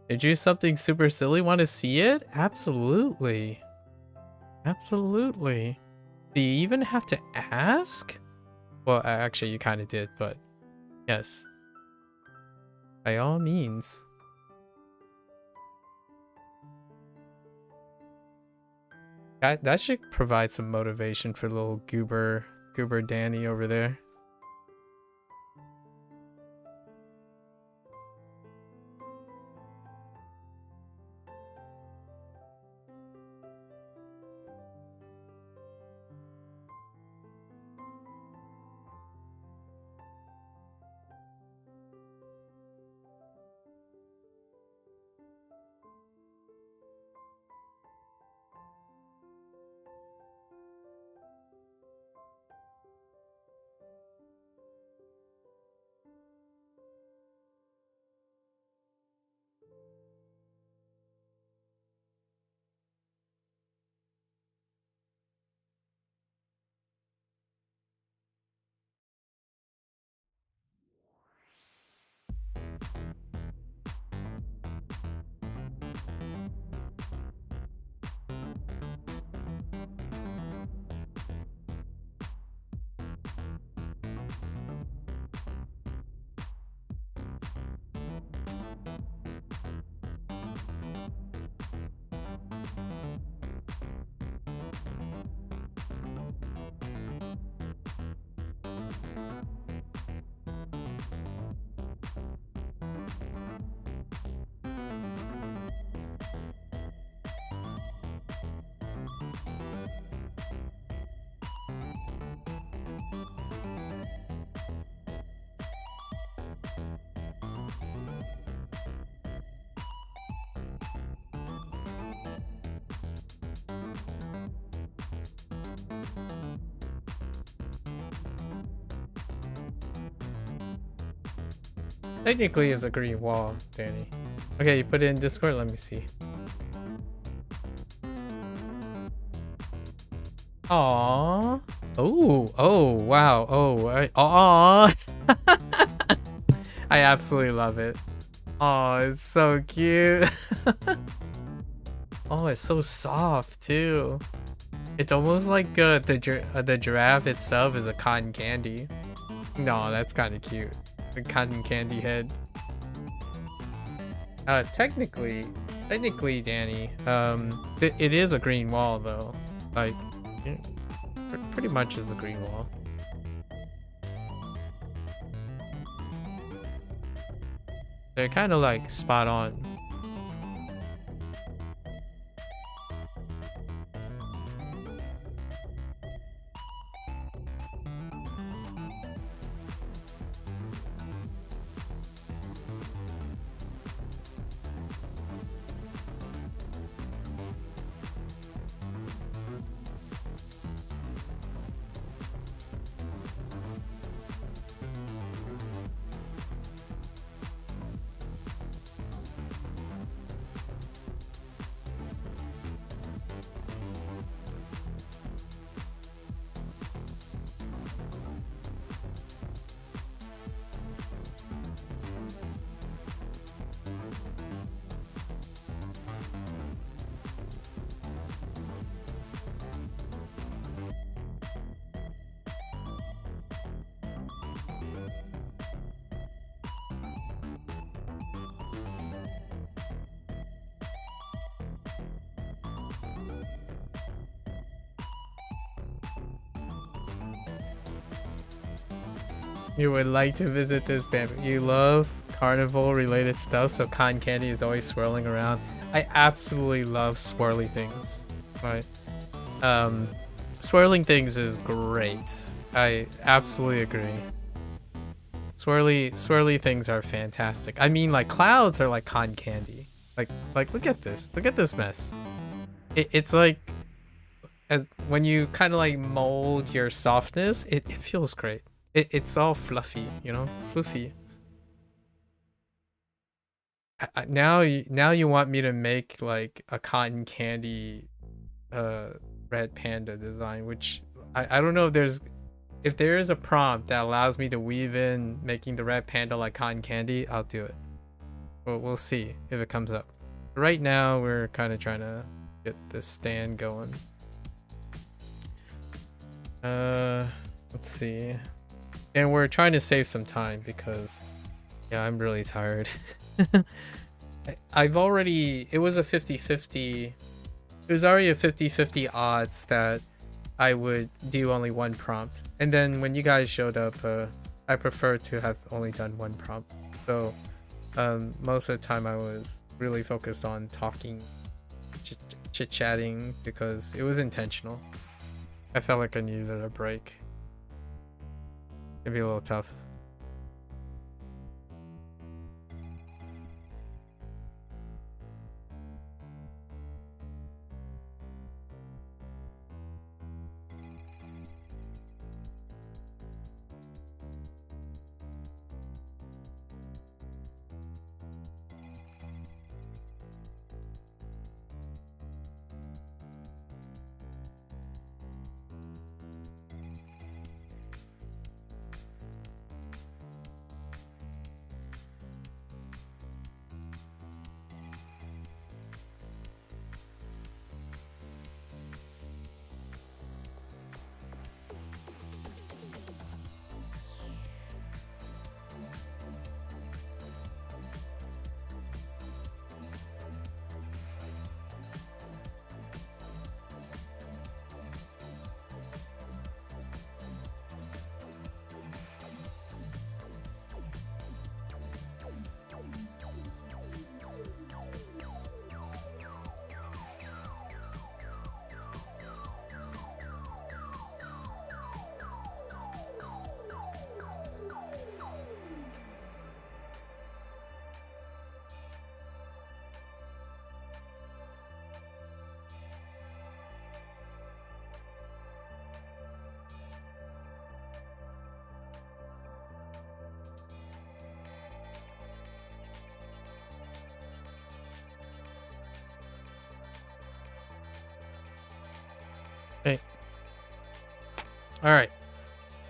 Did you do something super silly? Want to see it? Absolutely. Absolutely. Do you even have to ask? Well, actually, you kind of did, but yes. By all means. That should provide some motivation for little goober Danny over there. Technically, it's a green wall, Danny. Okay, you put it in Discord. Let me see. Aww. Oh, wow. Aww. I absolutely love it. Oh, it's so cute. Oh, it's so soft too. It's almost like the giraffe itself is a cotton candy. No, that's kind of cute. The cotton candy head. Technically, Danny, it is a green wall though. Like, pretty much is a green wall. They're kind of like spot on. You would like to visit this bamboo. You love carnival related stuff, so cotton candy is always swirling around. I absolutely love swirly things. Right. Swirling things is great. I absolutely agree. Swirly things are fantastic. I mean, like clouds are like cotton candy. Like look at this. Look at this mess. It's like as when you kind of like mold your softness, it feels great. It's all fluffy, you know, fluffy. Now you want me to make like a cotton candy red panda design, which I don't know if there is a prompt that allows me to weave in making the red panda like cotton candy, I'll do it. We'll see if it comes up. Right now we're kind of trying to get this stand going. Let's see. And we're trying to save some time because, yeah, I'm really tired. It was a 50-50. It was already a 50-50 odds that I would do only one prompt. And then when you guys showed up, I preferred to have only done one prompt. So most of the time I was really focused on talking, chit-chatting because it was intentional. I felt like I needed a break. It'd be a little tough. Okay. All right.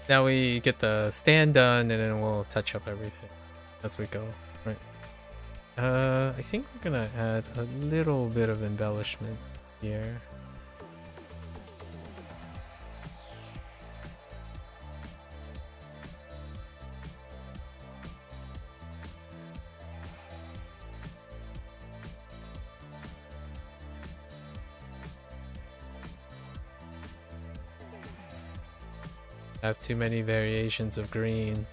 Now we get the stand done, and then we'll touch up everything as we go. Right. I think we're gonna add a little bit of embellishment here. Have too many variations of green.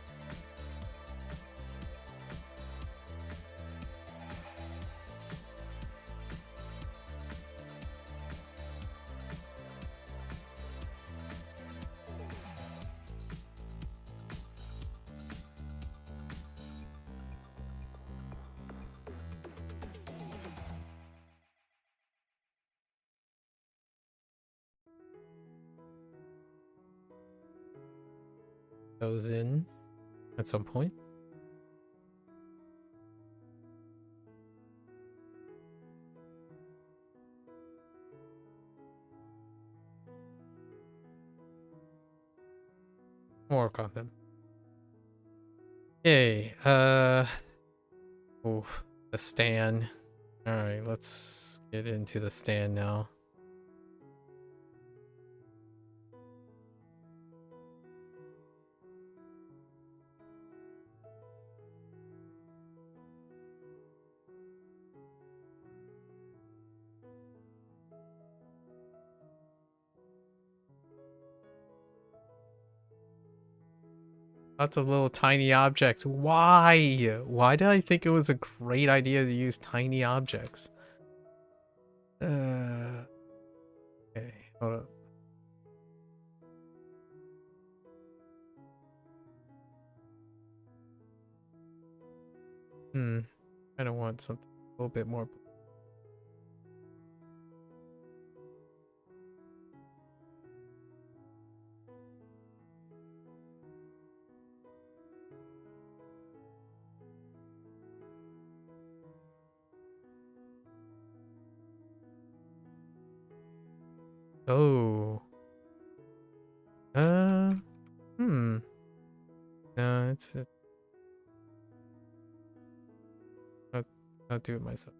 Those in at some point. Work on them. Yay. Oh, the stand. All right, let's get into the stand now. Lots of little tiny objects. Why? Why did I think it was a great idea to use tiny objects? Okay, hold up. I don't want something a little bit more. Oh. No, it's it. I'll do it myself.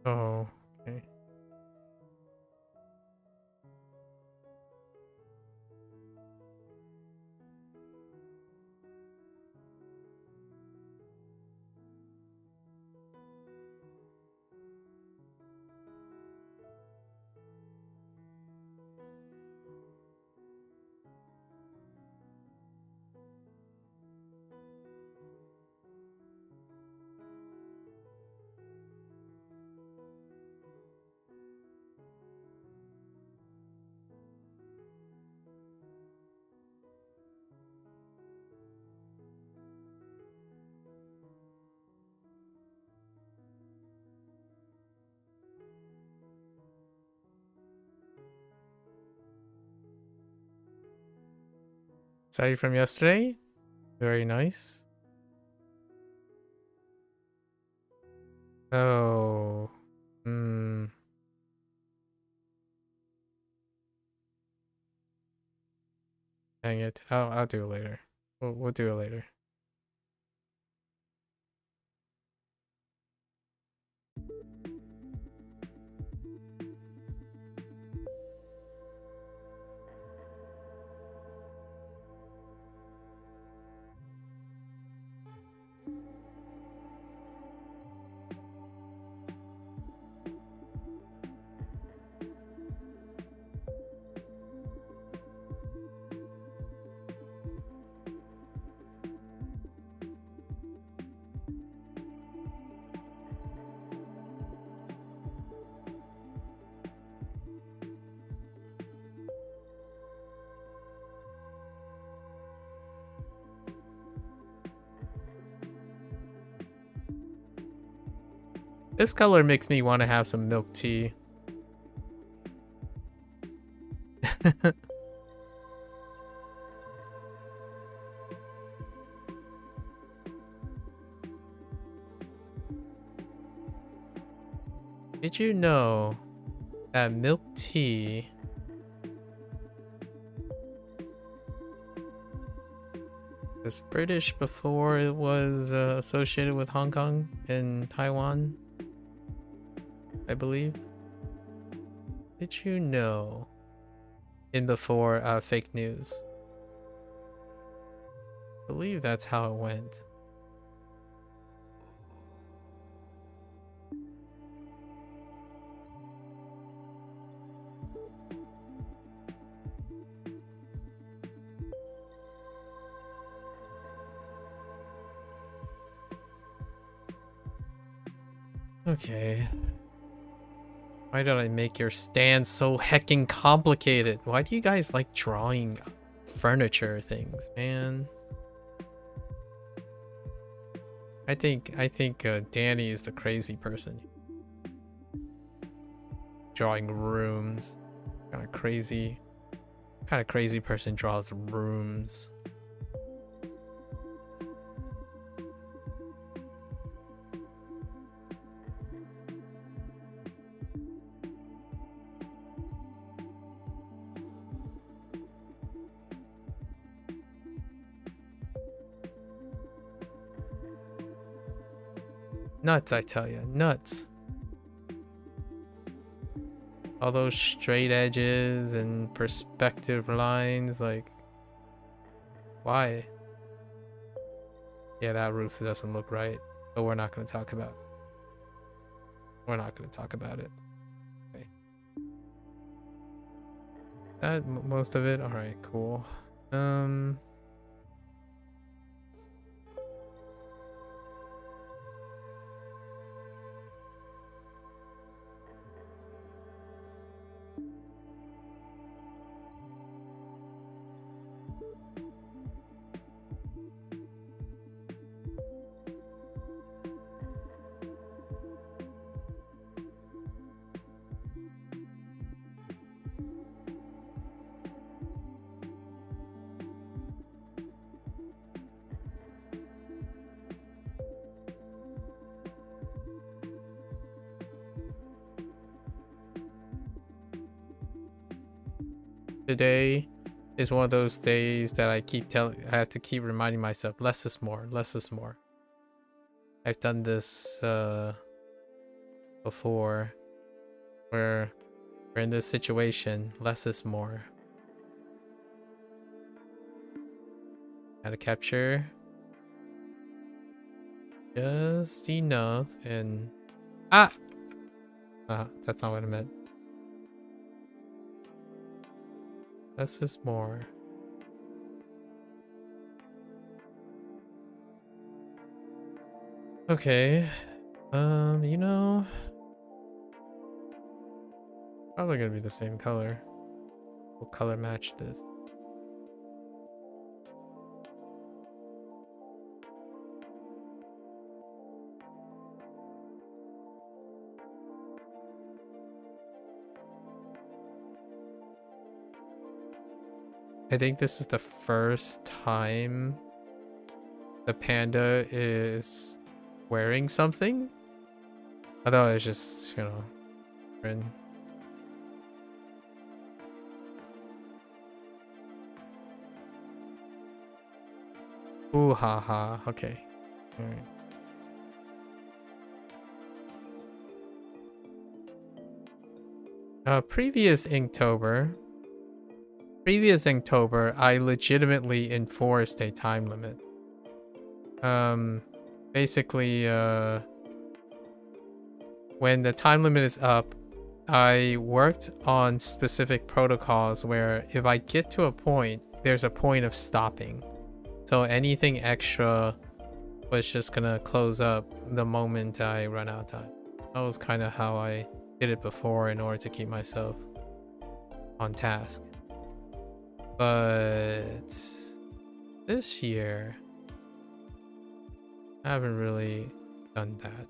Oh, okay. Sorry from yesterday. Very nice. Oh. Dang it. I'll do it later. We'll do it later. This color makes me want to have some milk tea. Did you know that milk tea was British before it was associated with Hong Kong and Taiwan? I believe. Did you know? In before fake news. I believe that's how it went. Okay. Why did I make your stand so heckin' complicated? Why do you guys like drawing furniture things, man? I think Danny is the crazy person. Drawing rooms. Kind of crazy person draws rooms. Nuts, I tell you, nuts. All those straight edges and perspective lines, like, why? Yeah, that roof doesn't look right, but we're not going to talk about it. We're not going to talk about it. Okay. That most of it. All right, cool. Today is one of those days that I have to keep reminding myself, less is more, less is more. I've done this before, where we're in this situation, less is more. How to capture just enough and that's not what I meant. Less is more. Okay. You know, probably gonna be the same color. We'll color match this. I think this is the first time the panda is wearing something. I thought it was just, you know, friend. Ooh, haha. Okay. All right. Previous Inktober, I legitimately enforced a time limit. Basically, when the time limit is up, I worked on specific protocols where if I get to a point, there's a point of stopping. So anything extra was just gonna close up the moment I run out of time. That was kind of how I did it before in order to keep myself on task. But this year, I haven't really done that.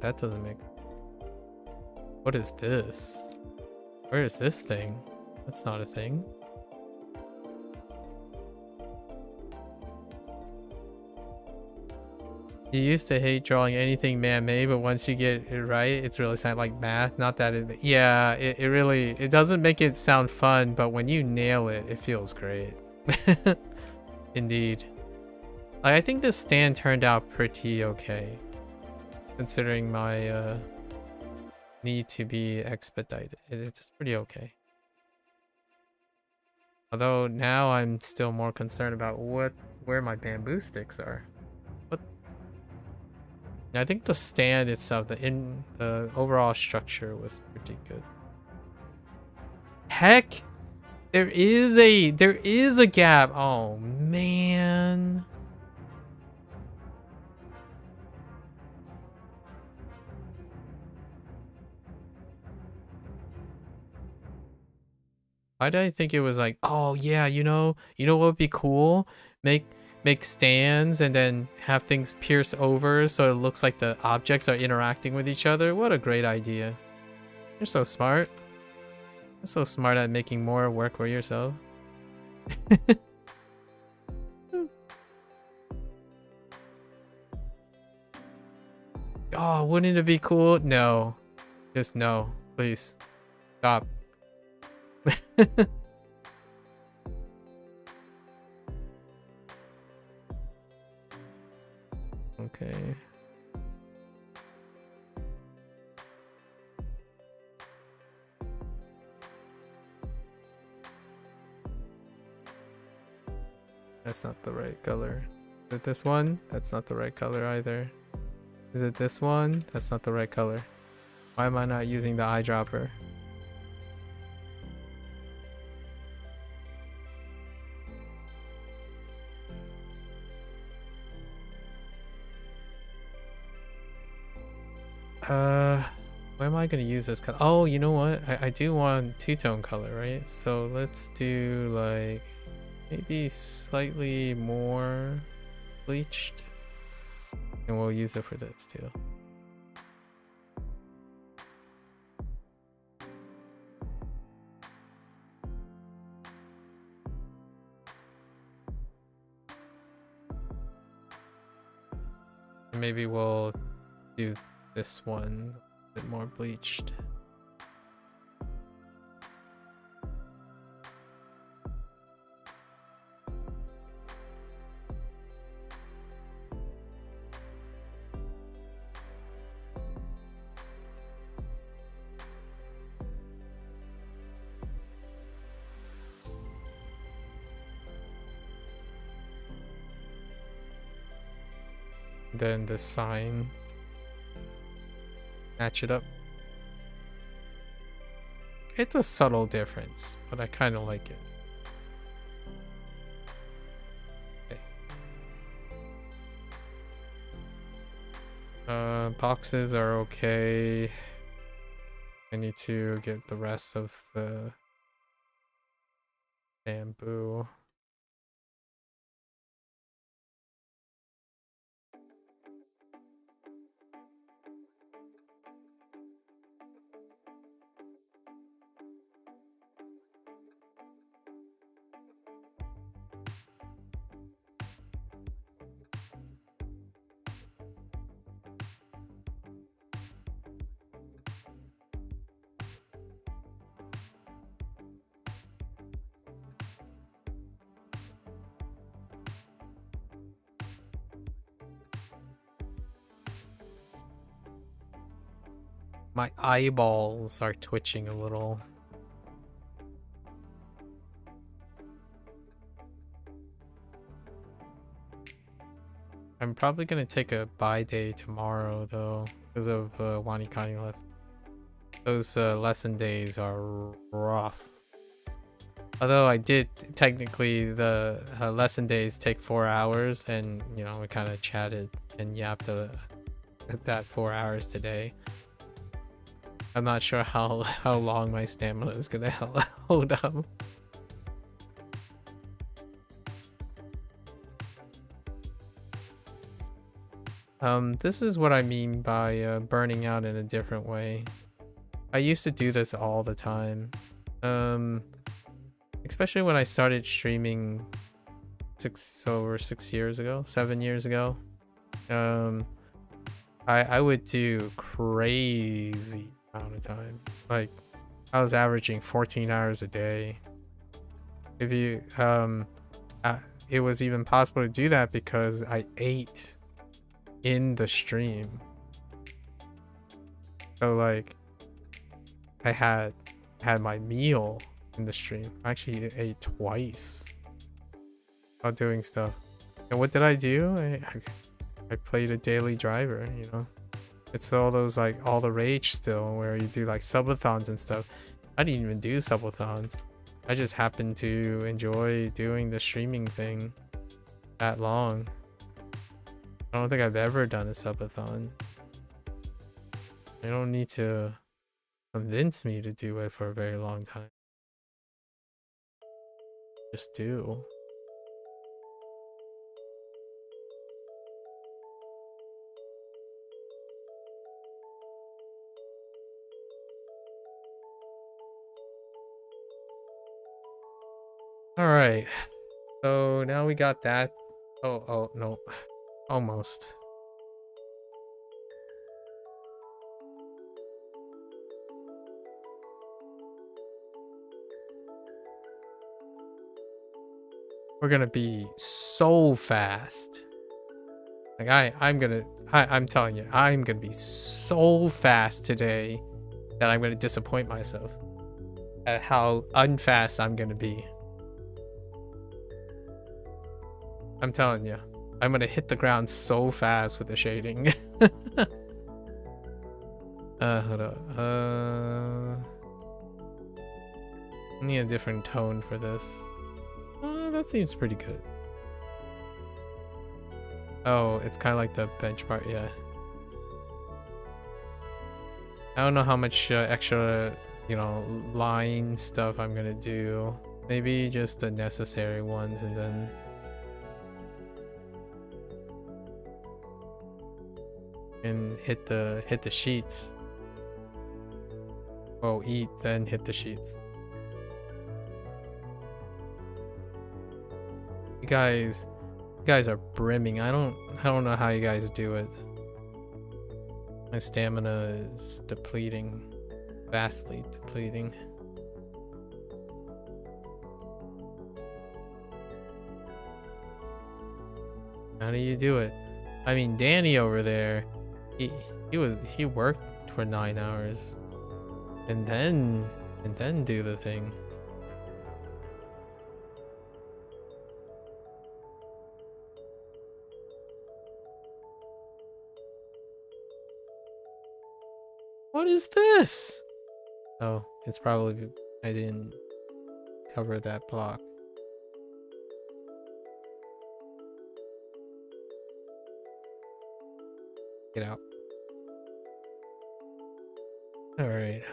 That doesn't make... What is this? Where is this thing? That's not a thing. You used to hate drawing anything man-made, but once you get it right, it's really sound like math. Not that it... Yeah, it really... It doesn't make it sound fun, but when you nail it, it feels great. Indeed. Like, I think this stand turned out pretty okay, considering my need to be expedited. It's pretty okay. Although now I'm still more concerned about where my bamboo sticks are. What? I think the stand itself, the overall structure was pretty good. Heck, there is a gap. Oh man. Why did I think it was like, oh yeah, you know what would be cool? Make stands and then have things pierce over so it looks like the objects are interacting with each other. What a great idea. You're so smart. You're so smart at making more work for yourself. Oh, wouldn't it be cool? No. Just no. Please. Stop. Okay. That's not the right color. Is it this one? That's not the right color either. Is it this one? That's not the right color. Why am I not using the eyedropper? Where am I gonna use this color? Oh, you know what? I do want two-tone color, right? So let's do like maybe slightly more bleached, and we'll use it for this too. Maybe we'll do this one a bit more bleached. Then the sign, match it up. It's a subtle difference, but I kind of like it. Okay. Boxes are okay. I need to get the rest of the bamboo. My eyeballs are twitching a little. I'm probably gonna take a bye day tomorrow though, because of WaniKani lesson. Those lesson days are rough. Although I did technically the lesson days take 4 hours, and you know we kind of chatted and yapped that 4 hours today. I'm not sure how long my stamina is gonna hold up. This is what I mean by burning out in a different way. I used to do this all the time. Especially when I started streaming 6 years ago, 7 years ago. I would do crazy amount of time. Like I was averaging 14 hours a day. If you it was even possible to do that because I ate in the stream. So like I had my meal in the stream. I actually ate twice while doing stuff. And what did I do? I played a daily driver, you know. It's all those like all the rage still where you do like subathons and stuff. I didn't even do subathons. I just happened to enjoy doing the streaming thing that long. I don't think I've ever done a subathon. You don't need to convince me to do it for a very long time. Just do. All right. So now we got that. Oh no. Almost. We're gonna be so fast. Like I'm telling you, I'm gonna be so fast today that I'm gonna disappoint myself at how unfast I'm gonna be. I'm telling you, I'm gonna hit the ground so fast with the shading. Hold on. I need a different tone for this. That seems pretty good. Oh, it's kind of like the benchmark, yeah. I don't know how much extra, you know, line stuff I'm gonna do. Maybe just the necessary ones, and then hit the sheets. Oh, eat, then hit the sheets. You guys are brimming. I don't know how you guys do it. My stamina is depleting, vastly depleting. How do you do it? I mean, Danny over there, he worked for 9 hours, and then do the thing. What is this? Oh, it's probably I didn't cover that block. Get out. All right.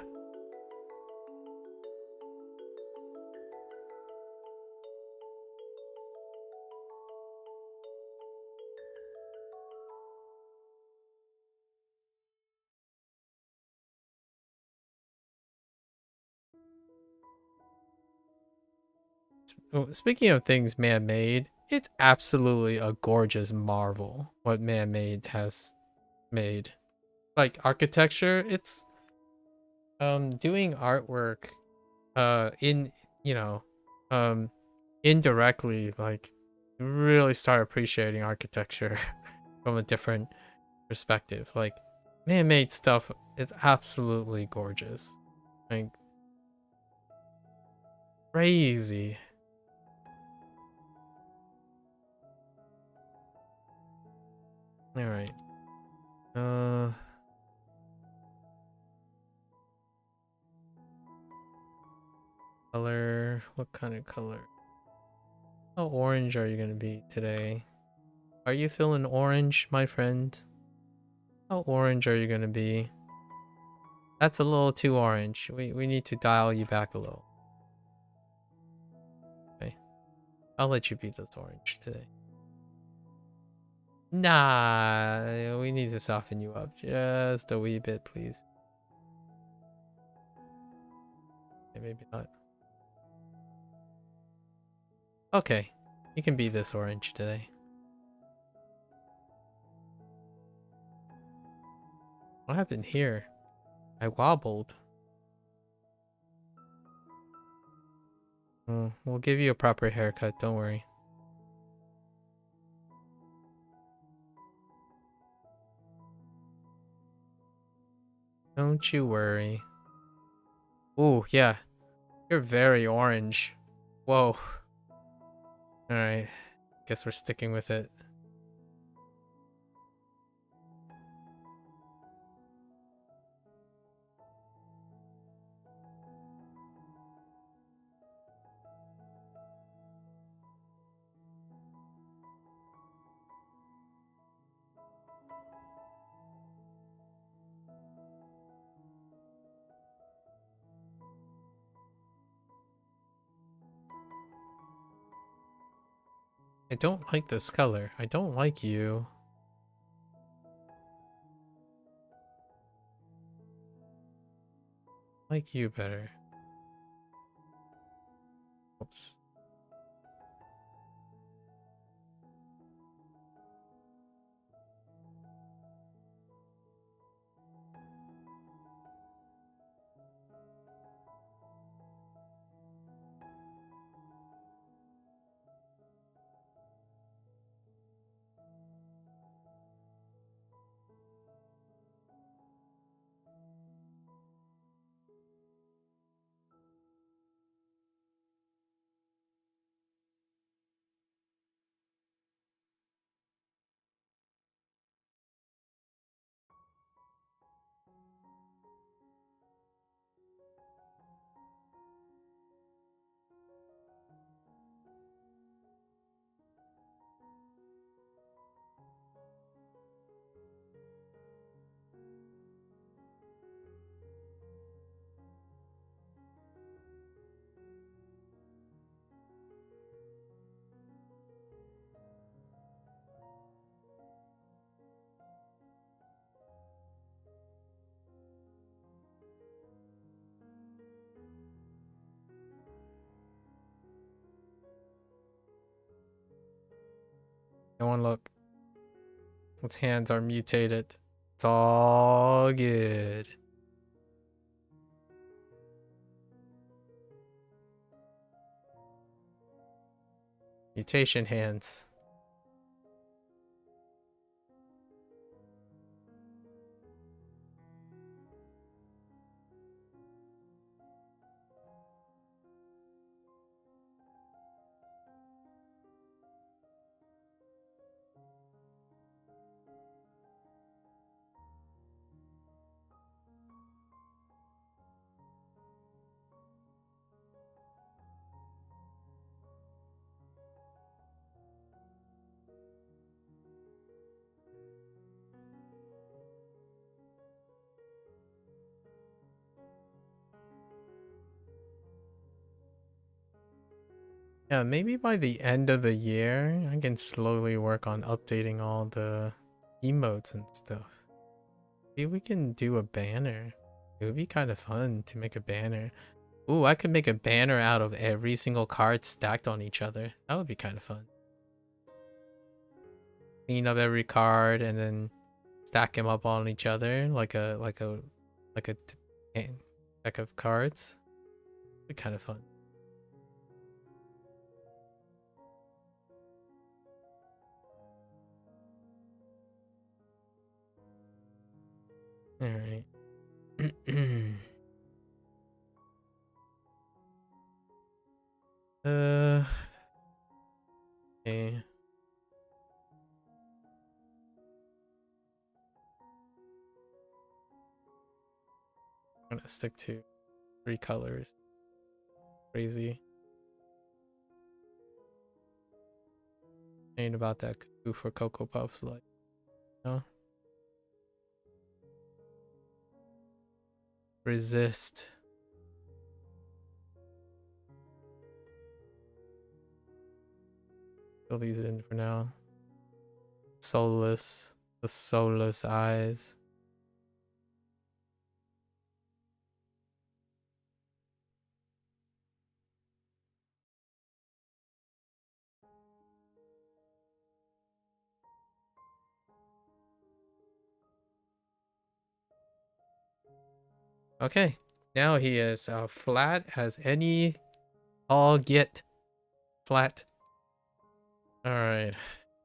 Oh, speaking of things man-made, it's absolutely a gorgeous marvel what man-made has made. Like architecture, it's doing artwork in, you know, indirectly, like really start appreciating architecture from a different perspective. Like man-made stuff is absolutely gorgeous. Like crazy. All right. Color. What kind of color? How orange are you gonna be today? Are you feeling orange, my friend? How orange are you gonna be? That's a little too orange. We need to dial you back a little. Okay. I'll let you be this orange today. Nah, we need to soften you up just a wee bit, please. Okay, maybe not. Okay, you can be this orange today. What happened here? I wobbled. We'll give you a proper haircut, don't worry. Don't you worry. Ooh, yeah. You're very orange. Whoa. Alright. Guess we're sticking with it. I don't like this color. I don't like you. I like you better. Oops. No one look. Its hands are mutated. It's all good. Mutation hands. Yeah, maybe by the end of the year, I can slowly work on updating all the emotes and stuff. Maybe we can do a banner. It would be kind of fun to make a banner. Ooh, I could make a banner out of every single card stacked on each other. That would be kind of fun. Clean up every card and then stack them up on each other like a deck of cards. It'd be kind of fun. All right. Okay. I'm gonna stick to 3 colors. Crazy. Ain't about that cuckoo for Cocoa Puffs, like, no. Resist. Fill these in for now. Soulless. The soulless eyes. Okay, now he is flat as any all get flat. All right,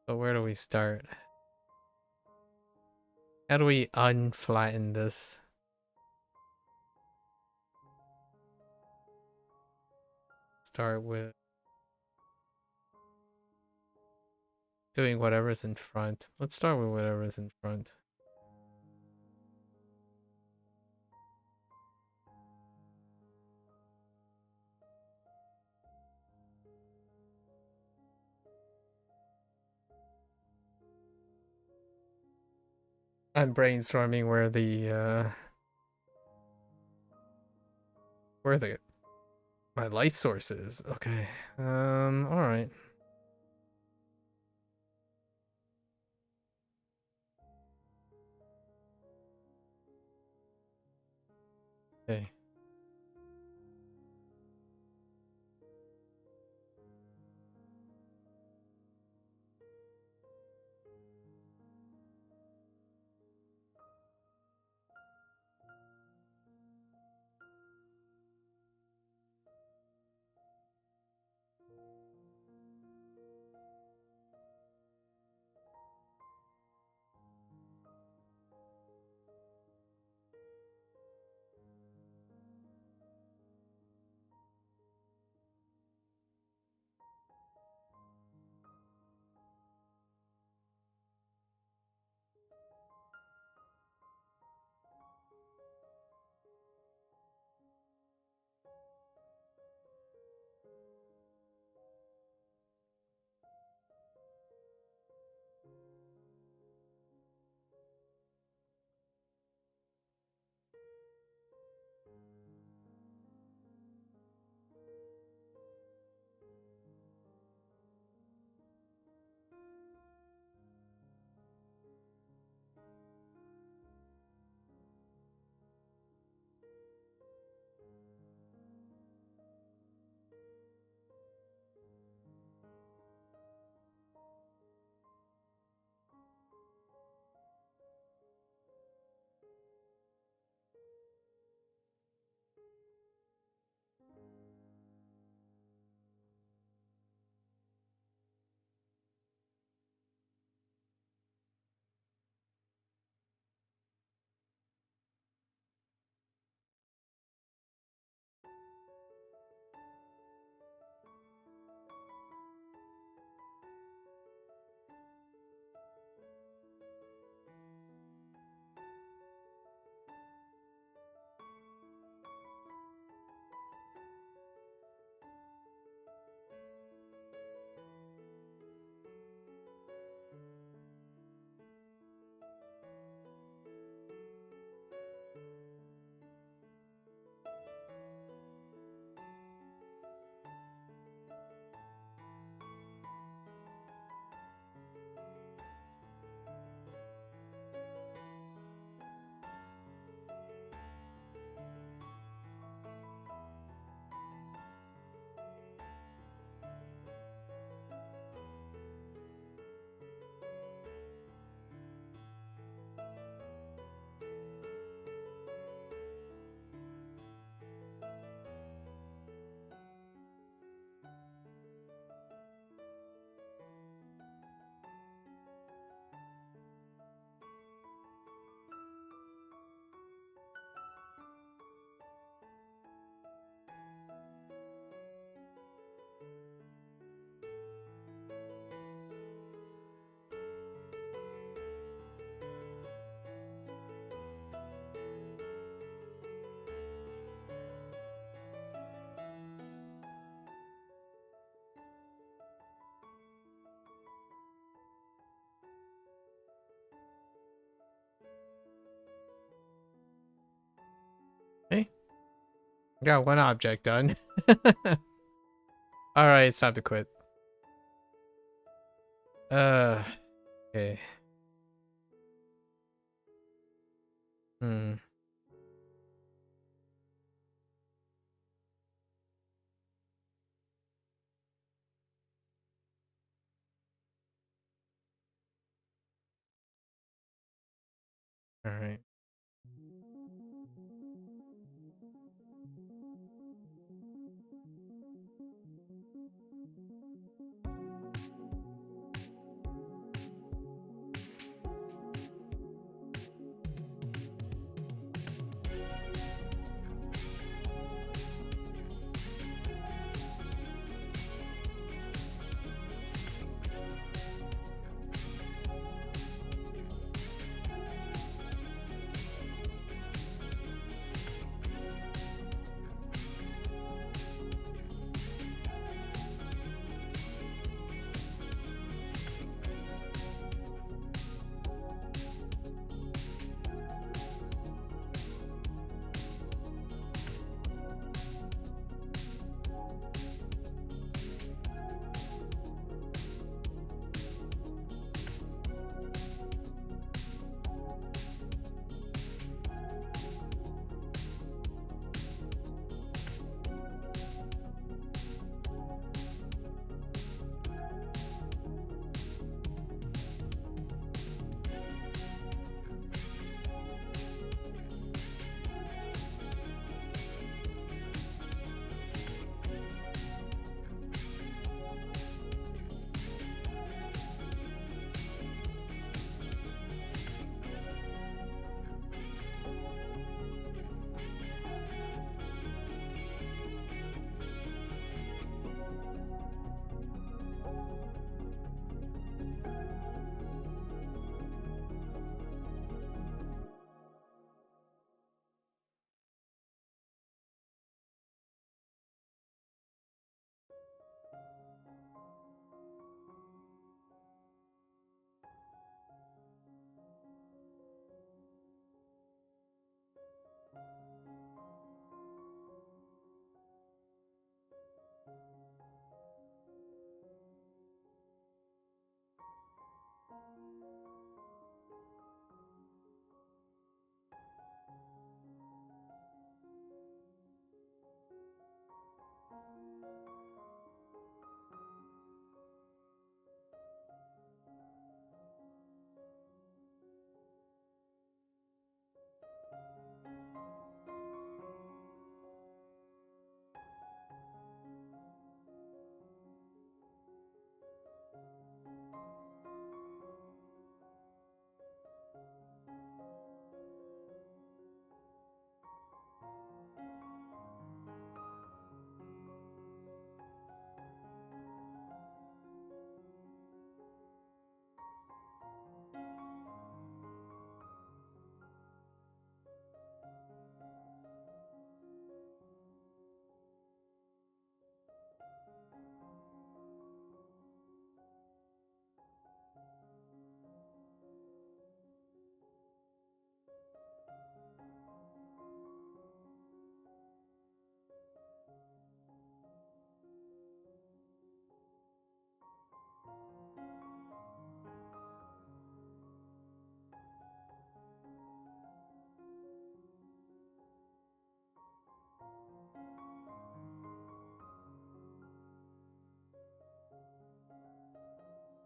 so where do we start? How do we unflatten this? Start with doing whatever's in front. Let's start with whatever's in front. I'm brainstorming where my light source is. Okay. All right. Okay. Hey, got one object done. All right, it's time to quit. Okay. Hmm. All right.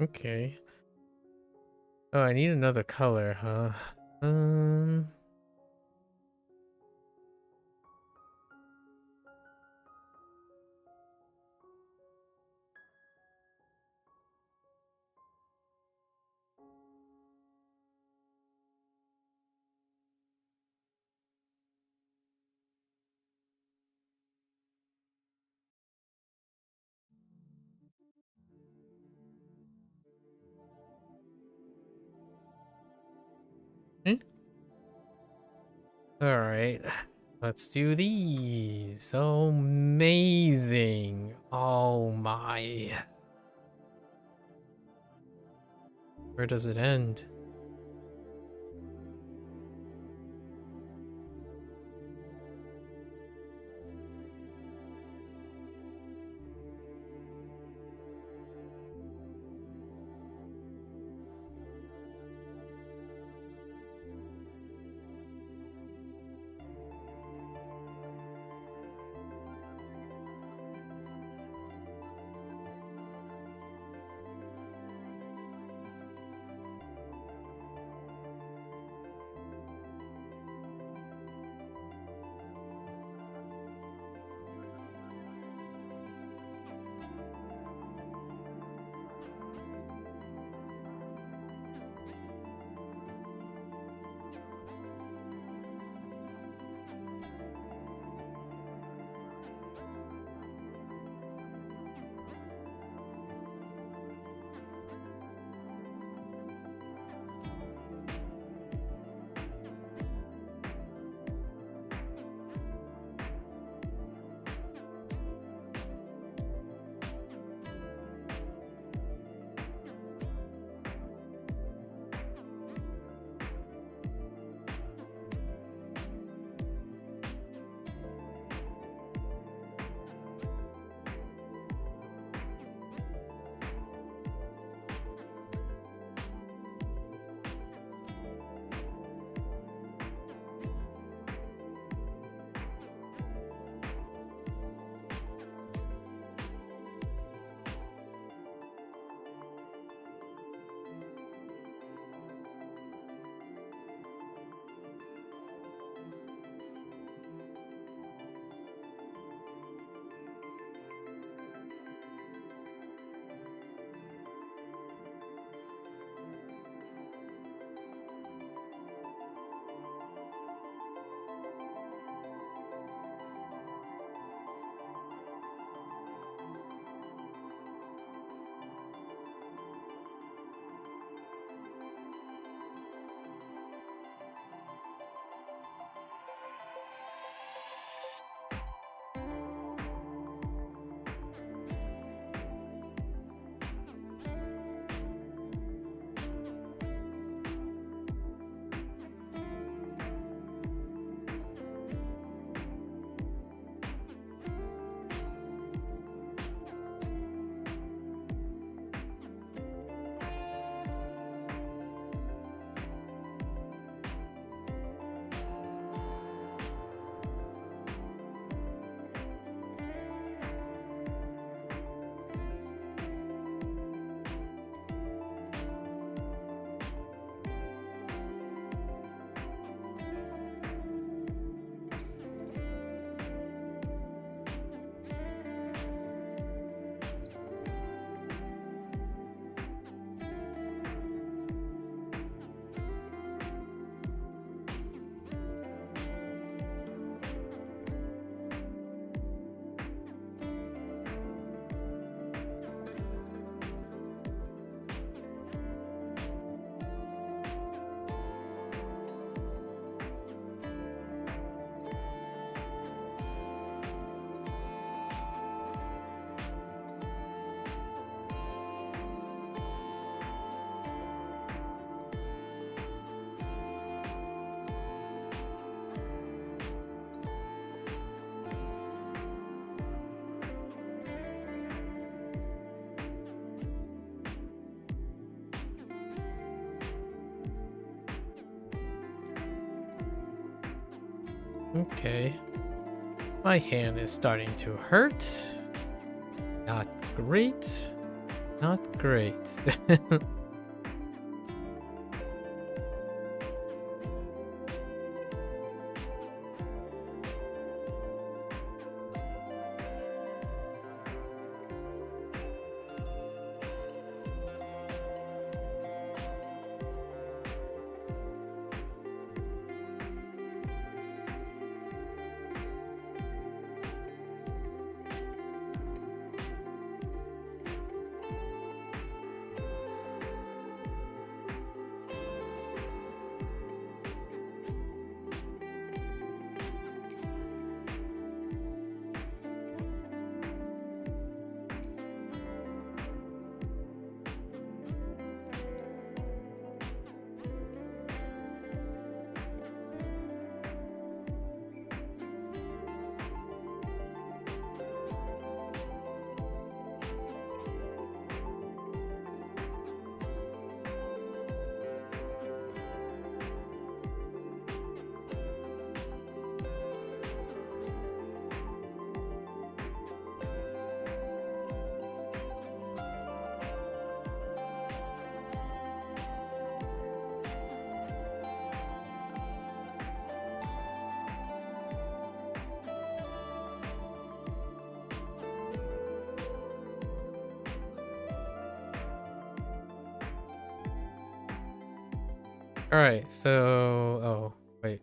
Okay. Oh, I need another color, huh? Um. All right. Let's do these. Amazing. Oh my. Where does it end? Okay. My hand is starting to hurt. Not great. Not great. All right, so oh wait.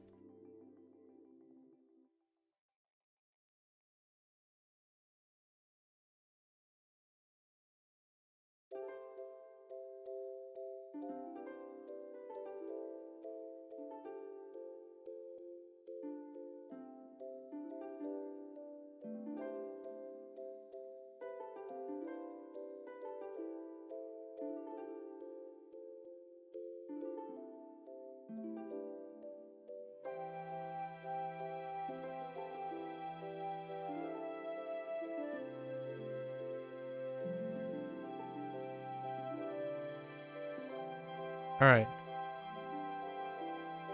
All right.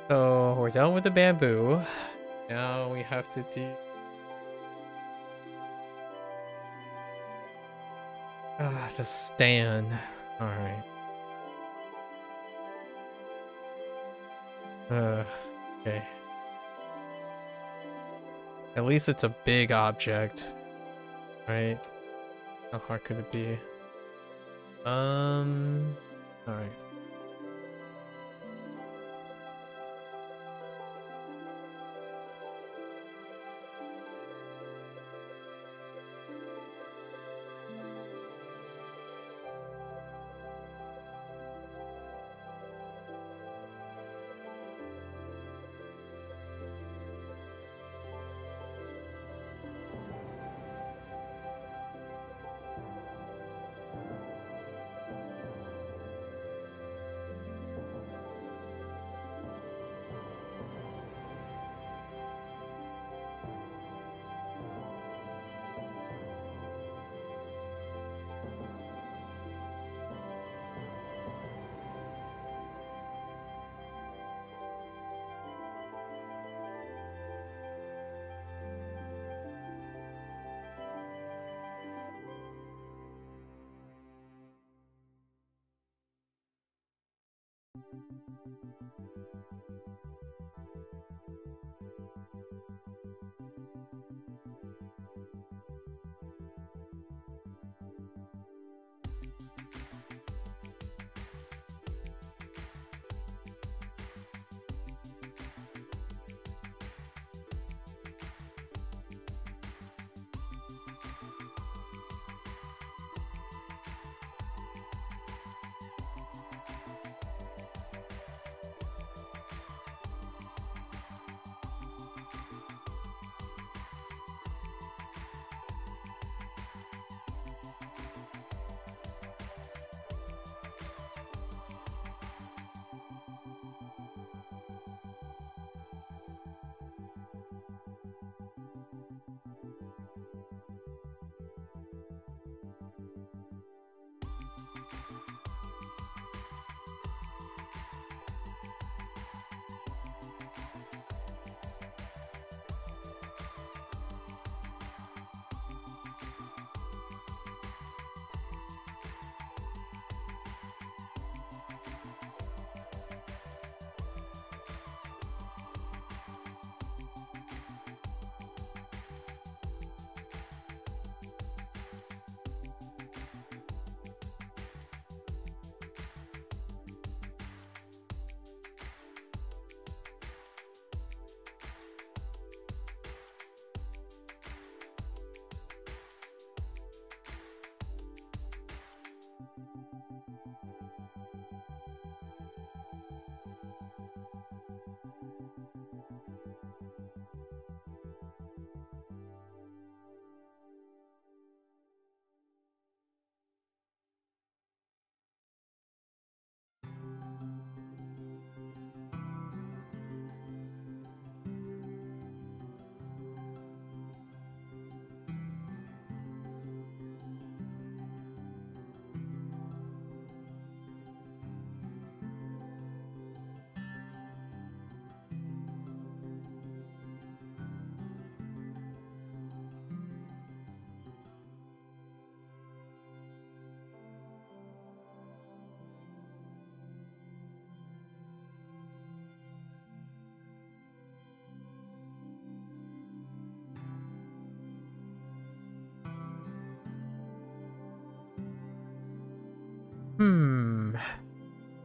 So we're done with the bamboo. Now we have to do the stand. All right. Okay. At least it's a big object, right? How hard could it be? All right.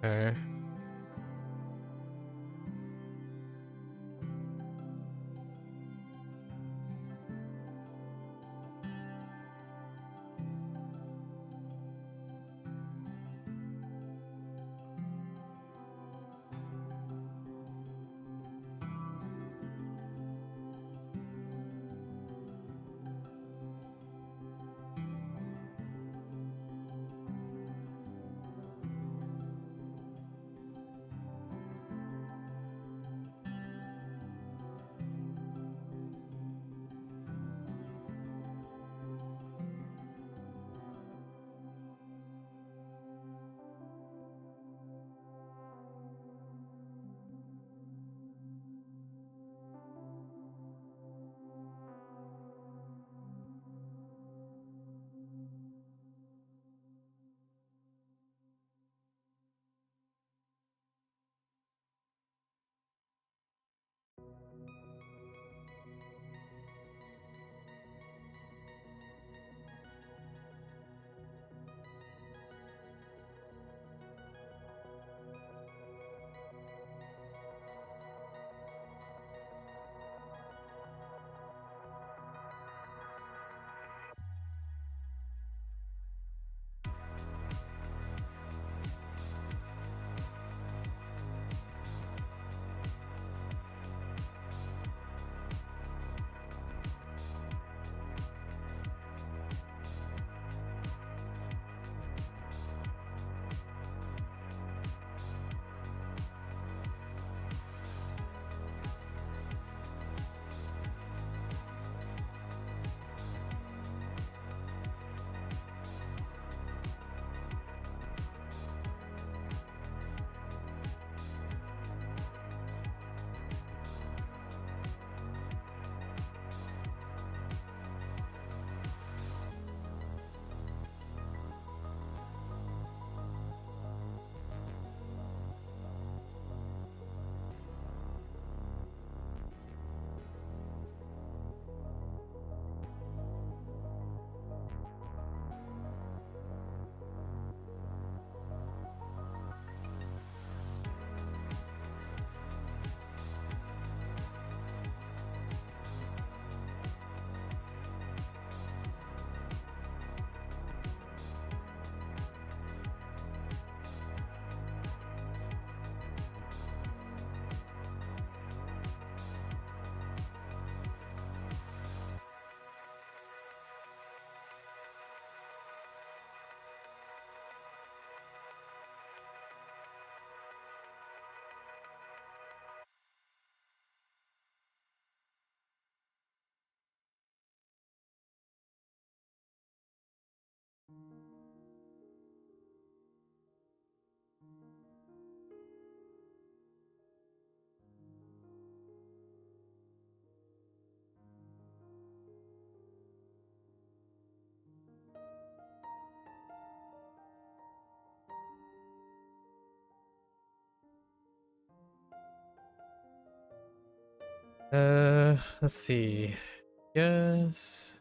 Okay. Let's see. Yes.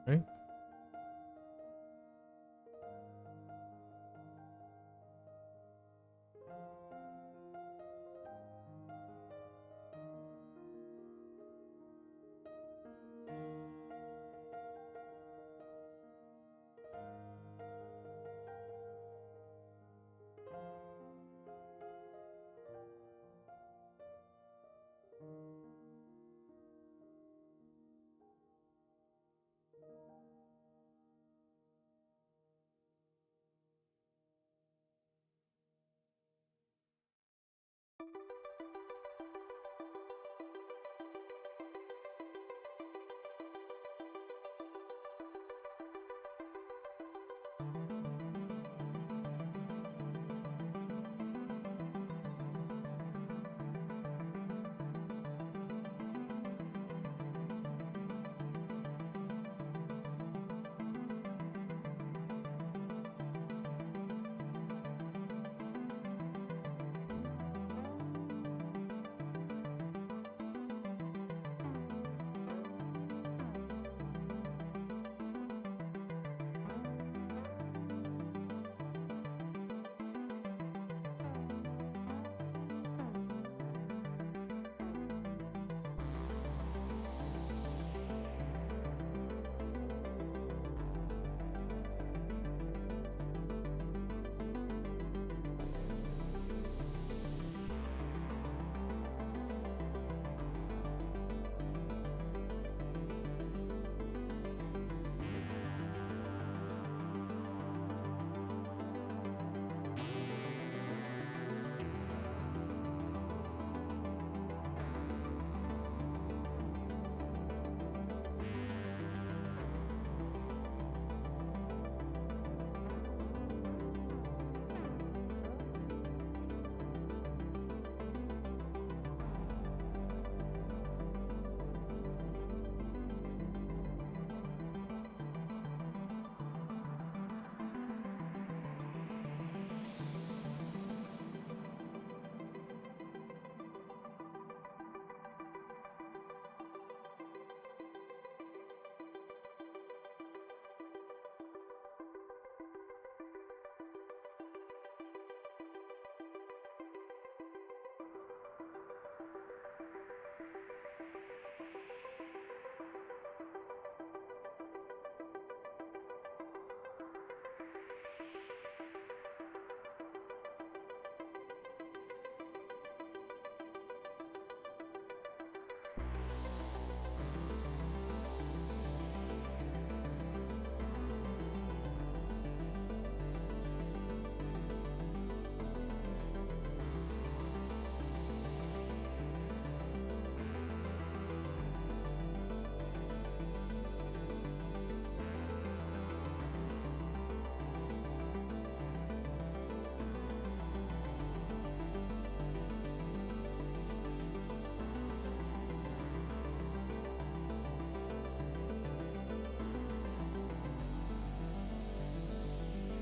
Right?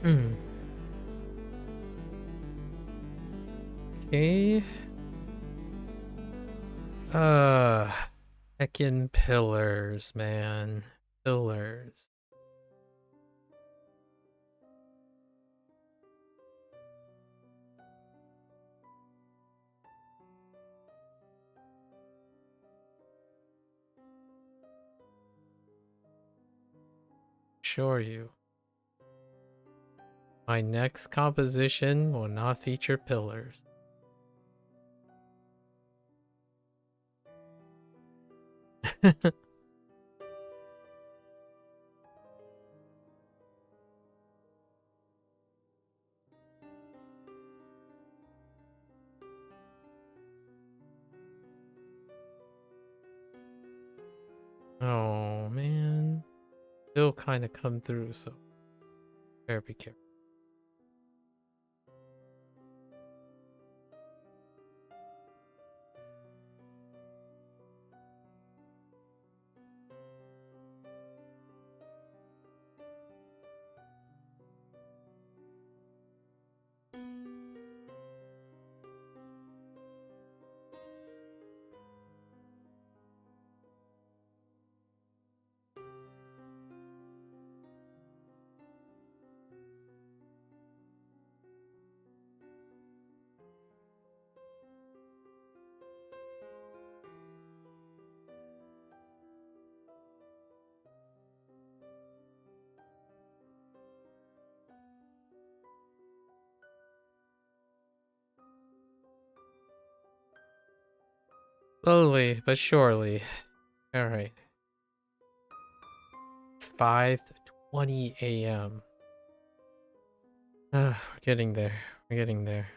Hmm. Okay. Heckin' pillars, man. Pillars. Assure you. My next composition will not feature pillars. Oh man. Still kind of come through, so better be careful. Slowly but surely. All right. It's 5:20 a.m. We're getting there. We're getting there.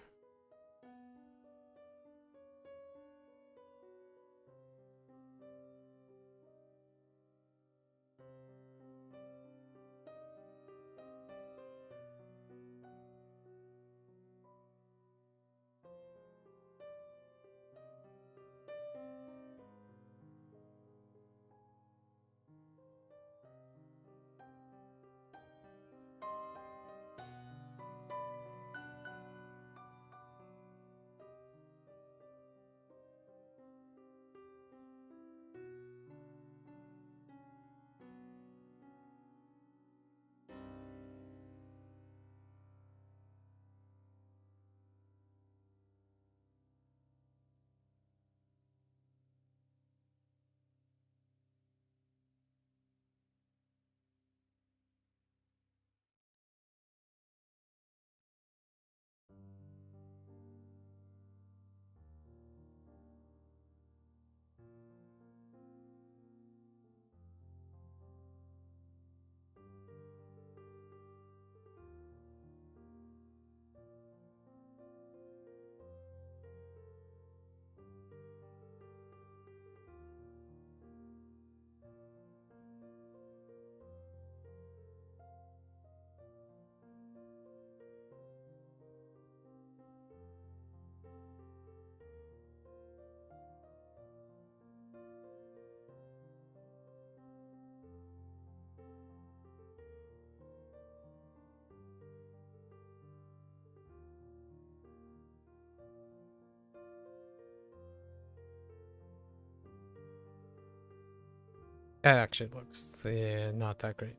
That actually looks not that great.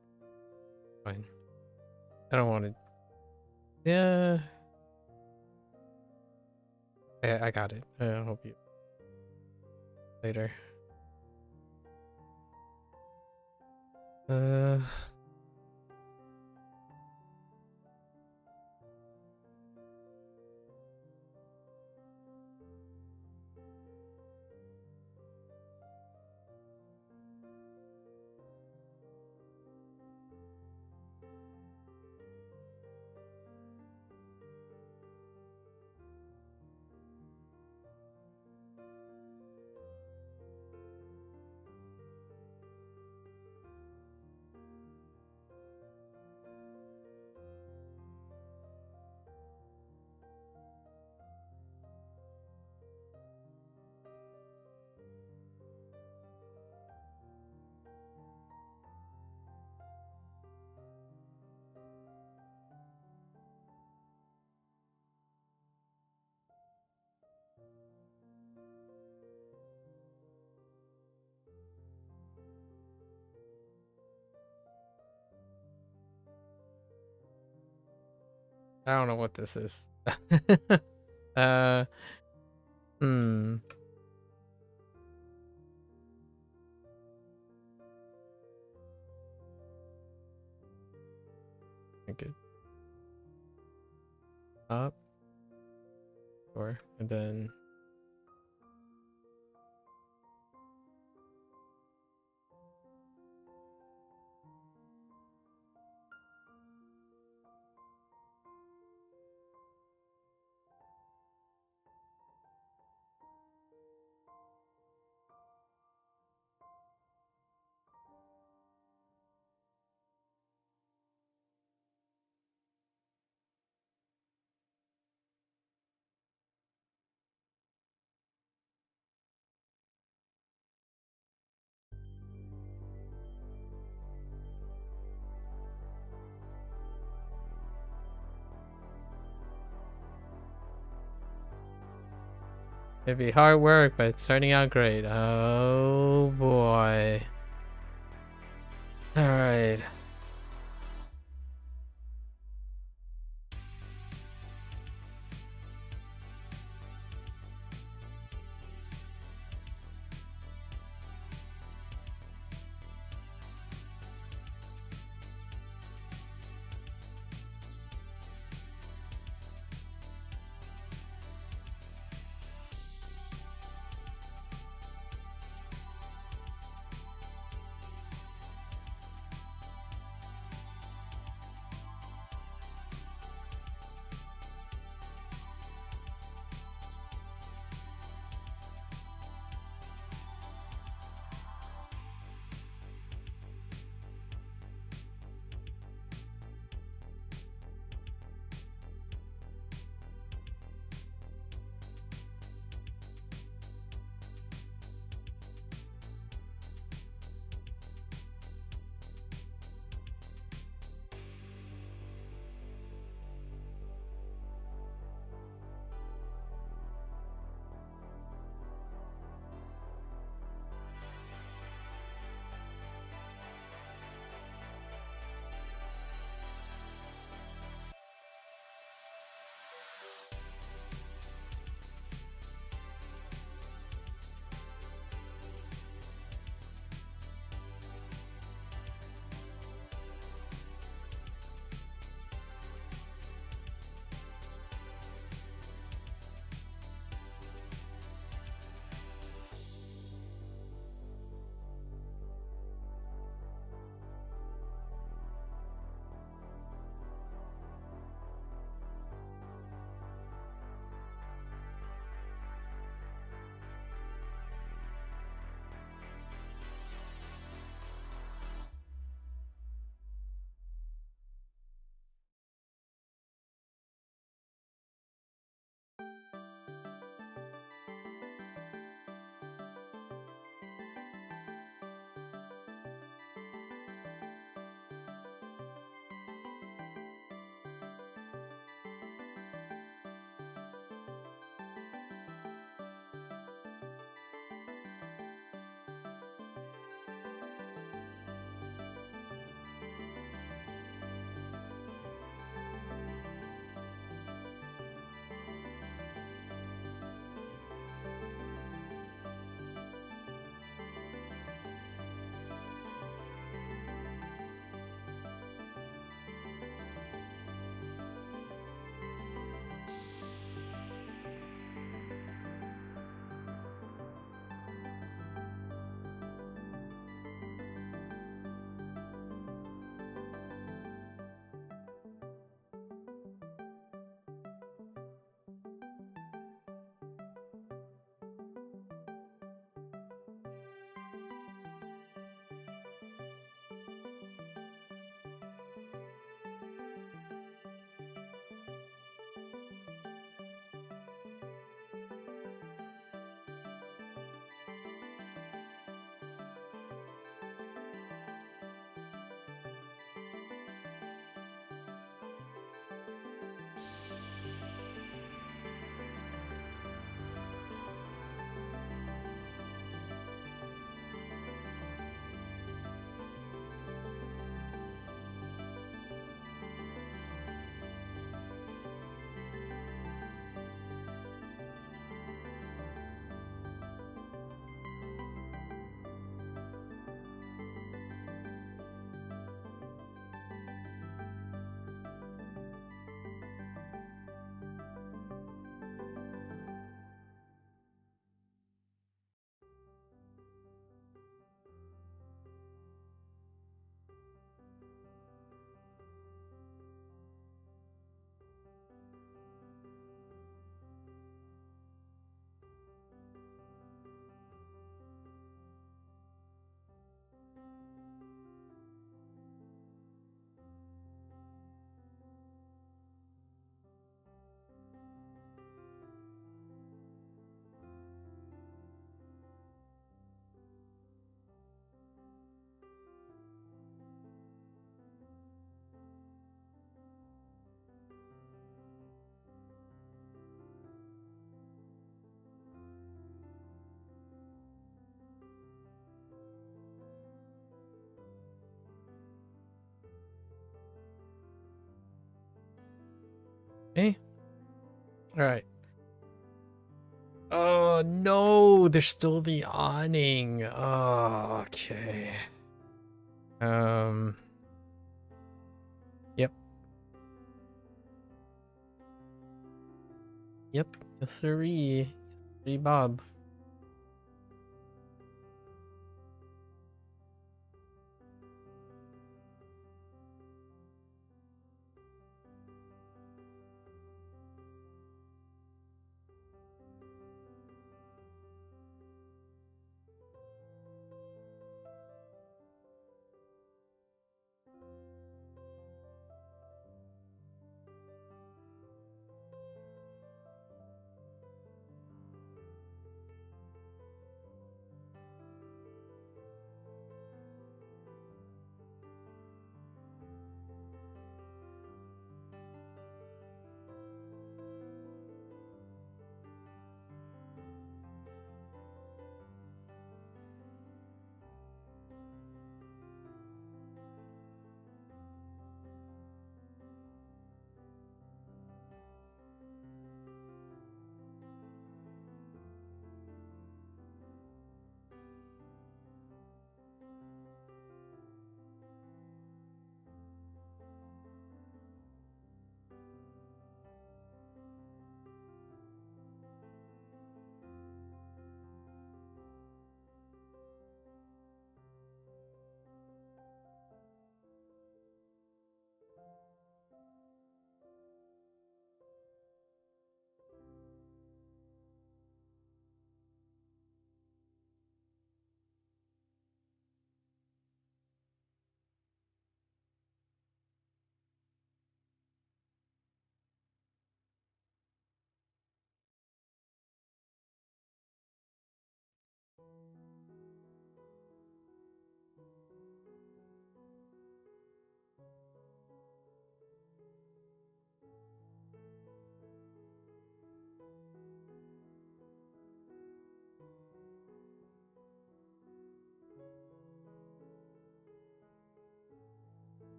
Fine. I don't want to. Yeah. I got it. I hope you later. I don't know what this is. uh, hmm. Okay. Up. Or and then. It'd be hard work, but it's turning out great. Oh boy. Alright. Me? Alright. Oh no, there's still the awning. Oh, okay. Yep. Yep. Yes, sirree. Yes, sirree, Bob.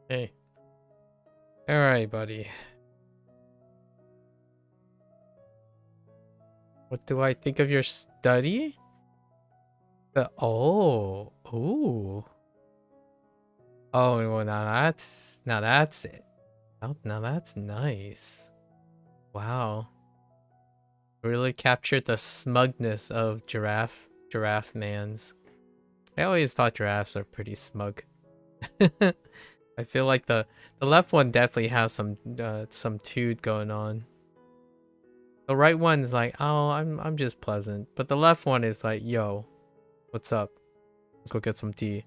Hey. Alright, buddy. What do I think of your study? Ooh. Oh, well, now that's it. Now that's nice. Wow. Really captured the smugness of giraffe mans. I always thought giraffes are pretty smug. I feel like the left one definitely has some tood going on. The right one's like, oh, I'm just pleasant, but the left one is like, yo, what's up? Let's go get some tea.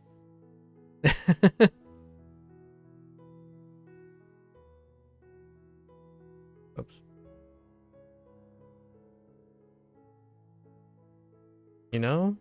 Oops. You know?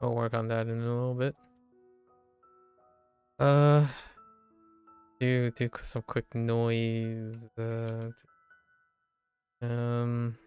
I'll work on that in a little bit. Uh, do some quick noise. Um.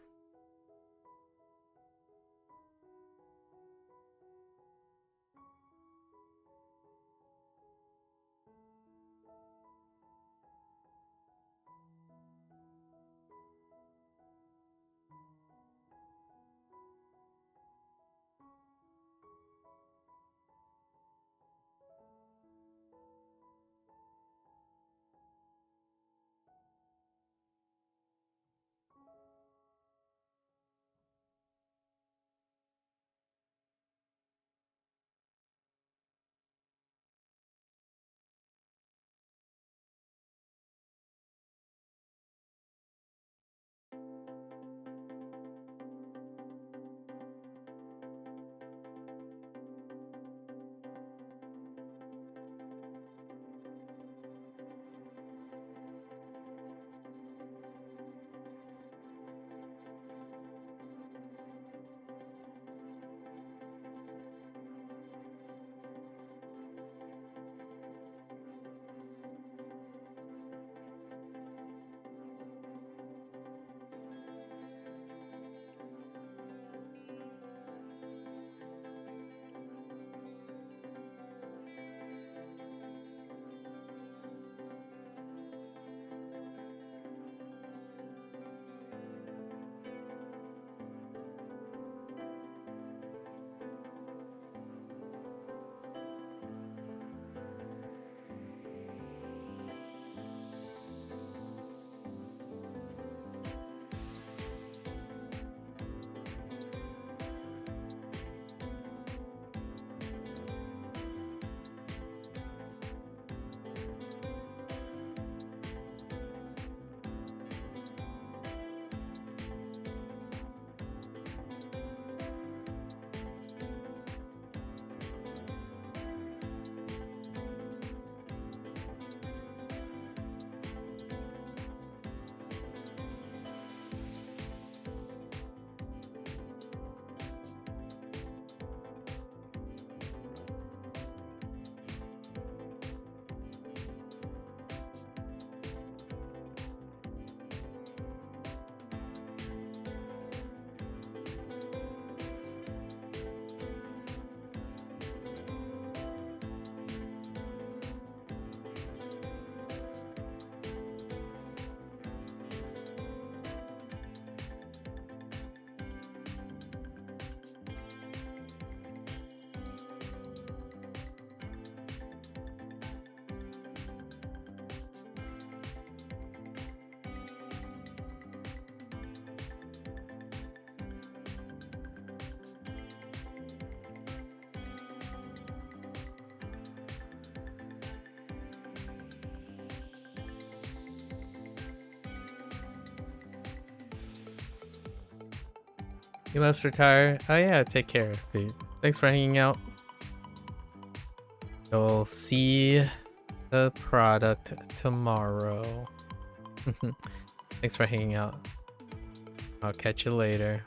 You must retire. Oh yeah, take care. Pete. Thanks for hanging out. You'll see the product tomorrow. Thanks for hanging out. I'll catch you later.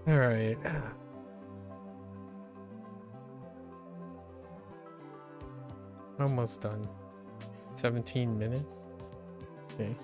All right. Almost done. 17 minutes. Okay.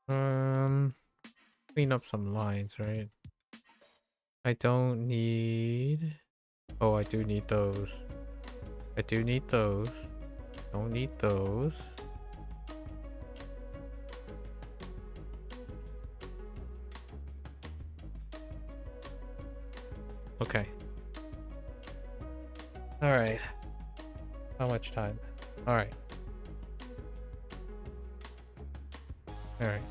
Clean up some lines, right? I don't need... Oh, I do need those. I do need those. Don't need those. Okay. Alright. How much time? Alright. Alright.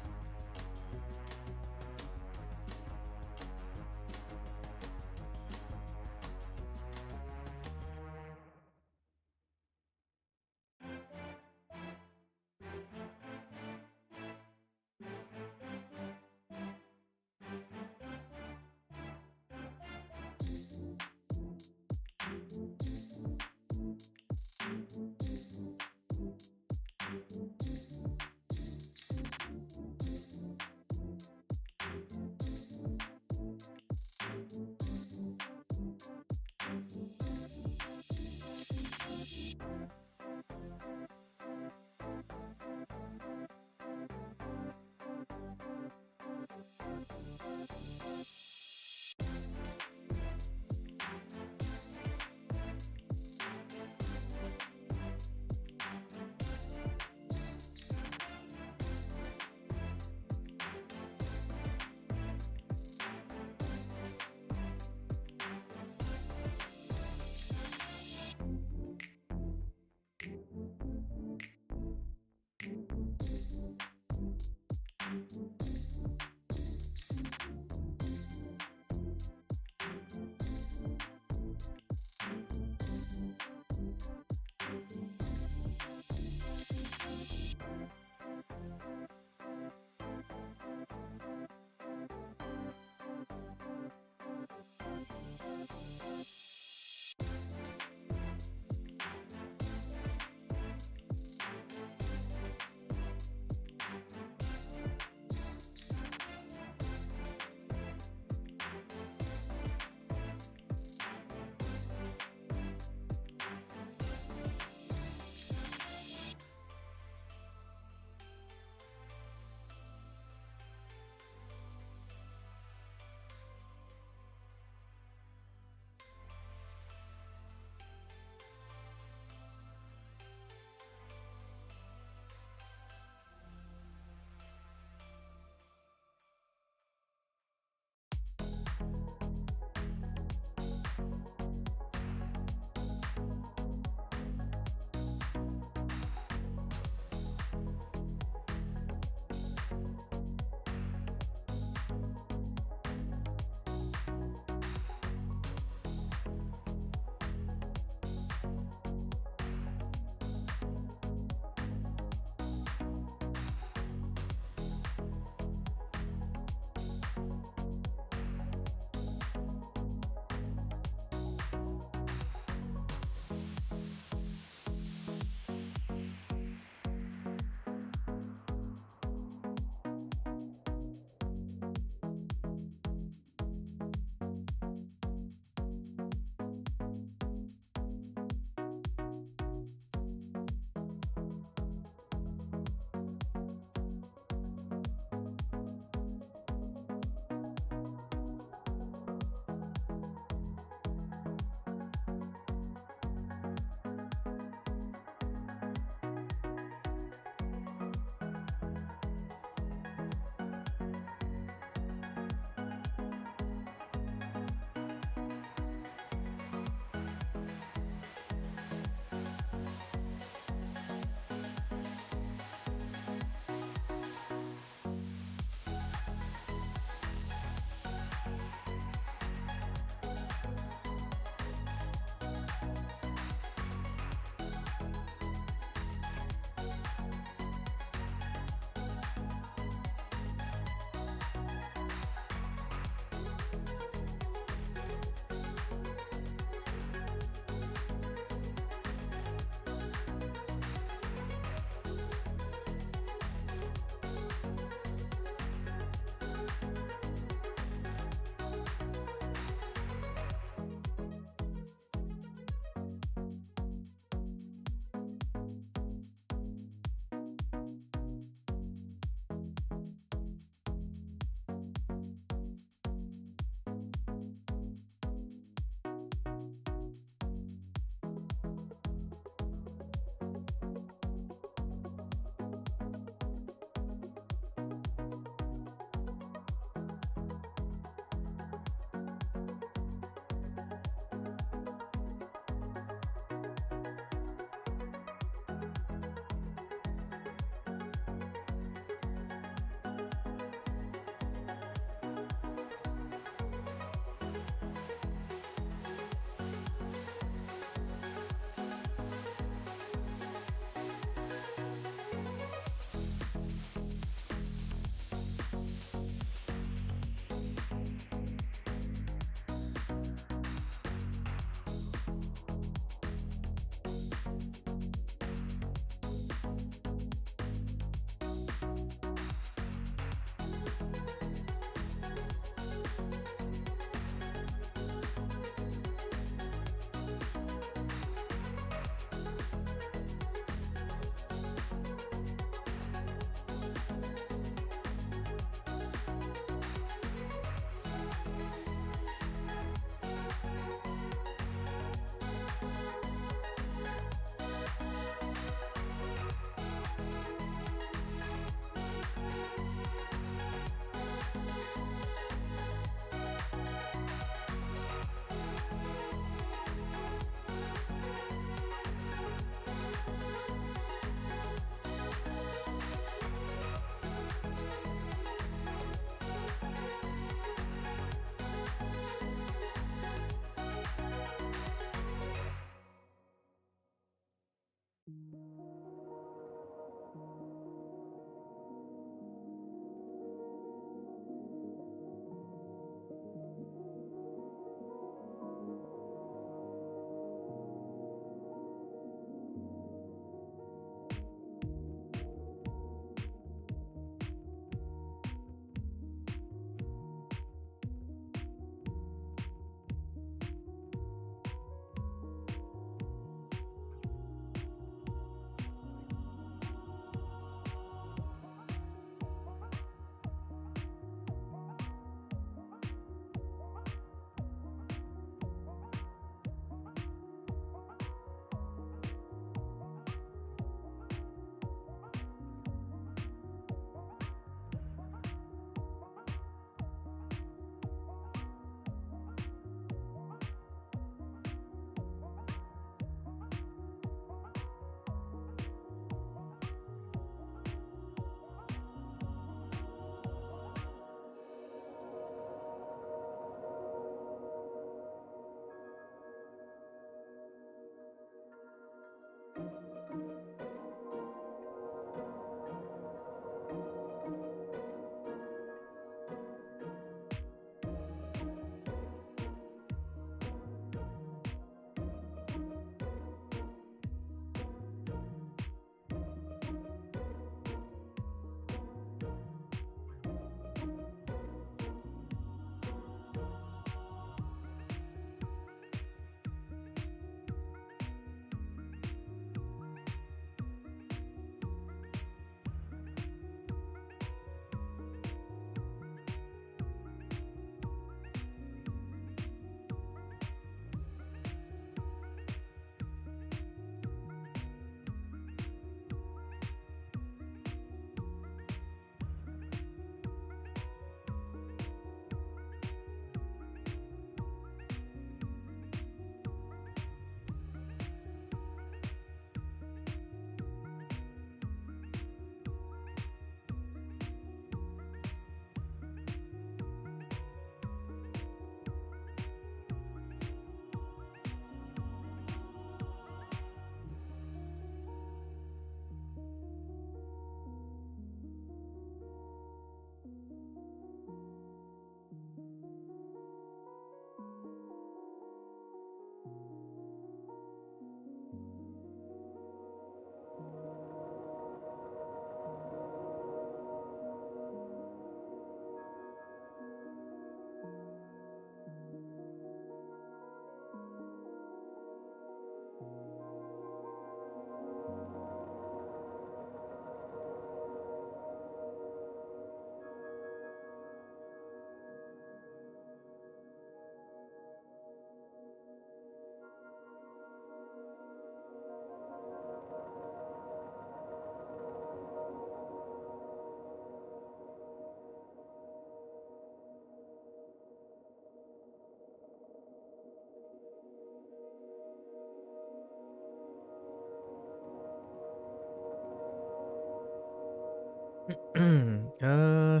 uh,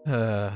uh,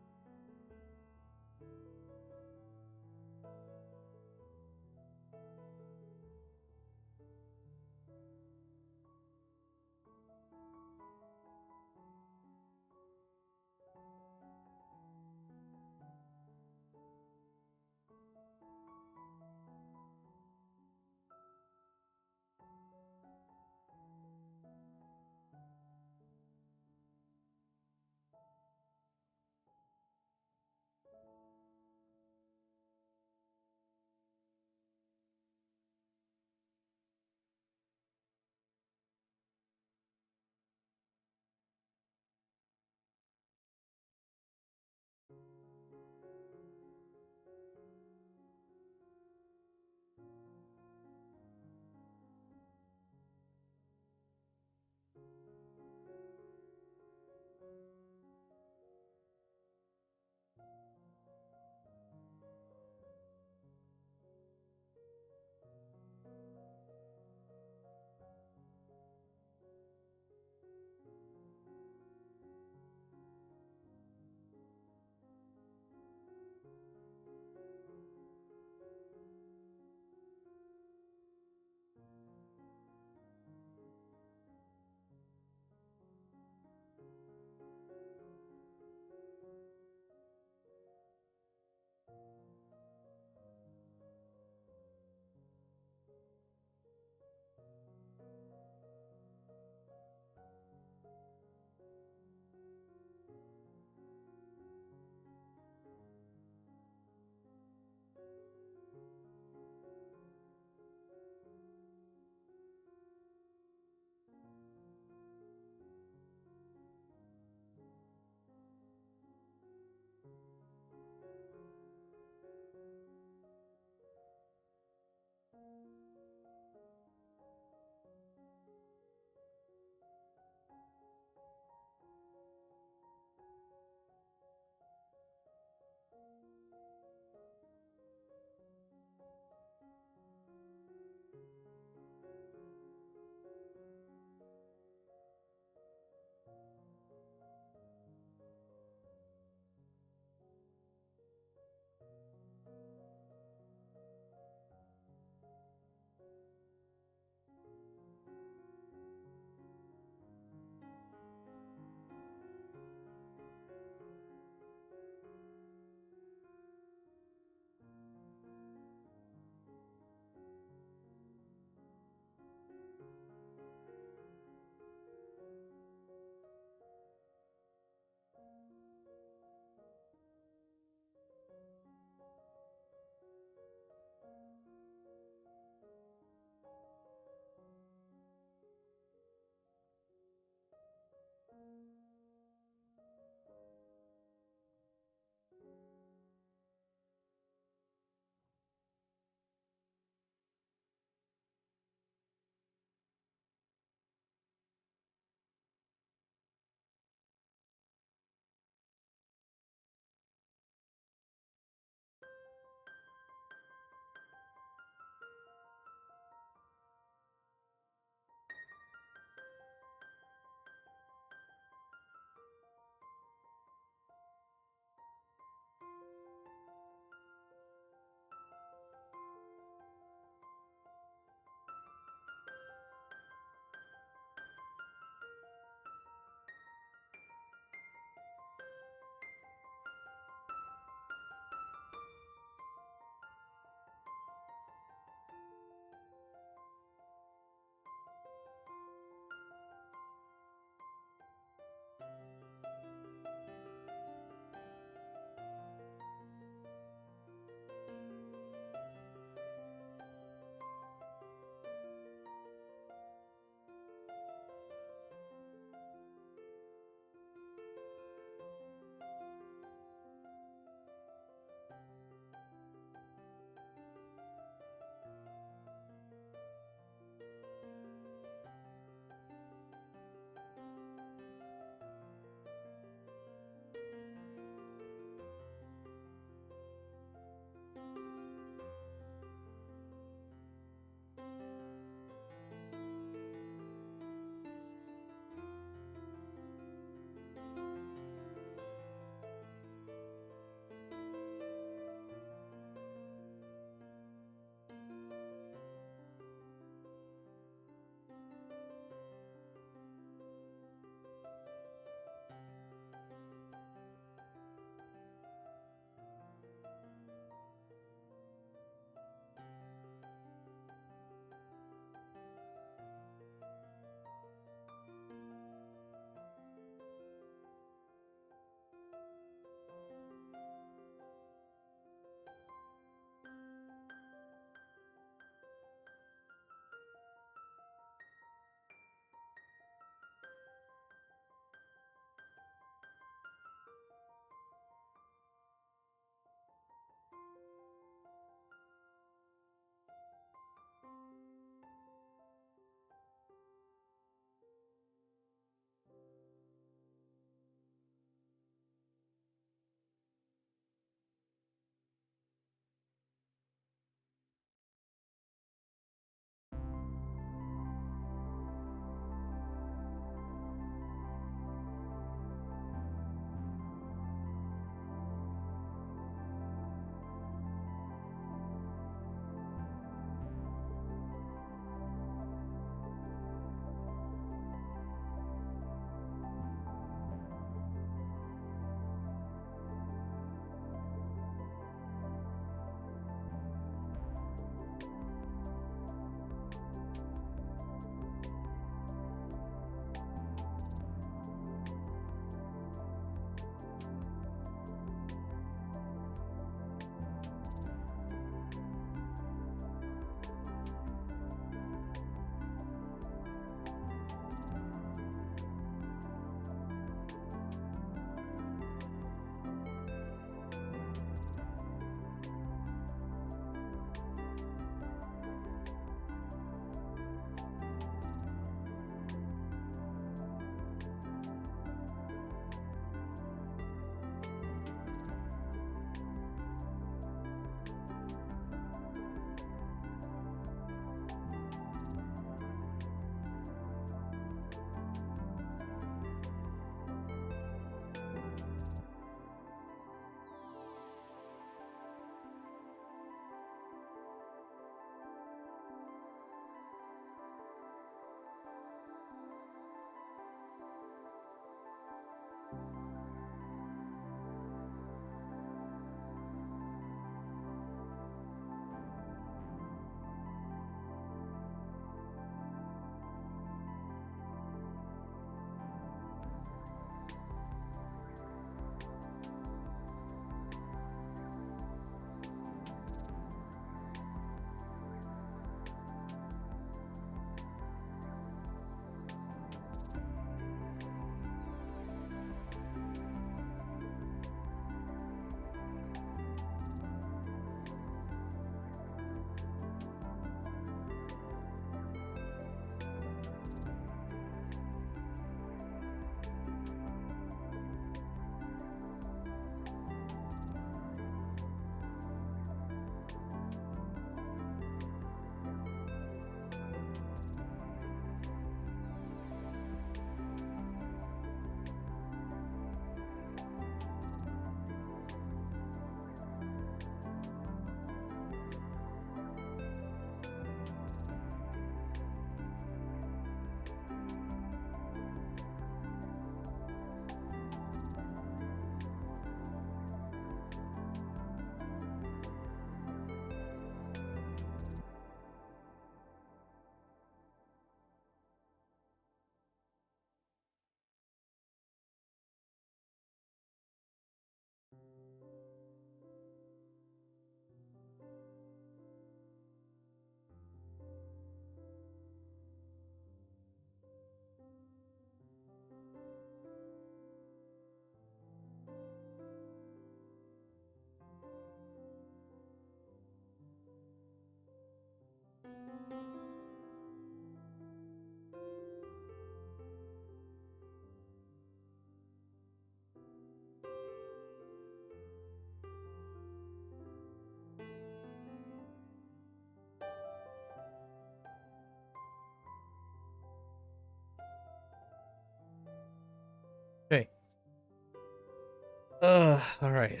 All right.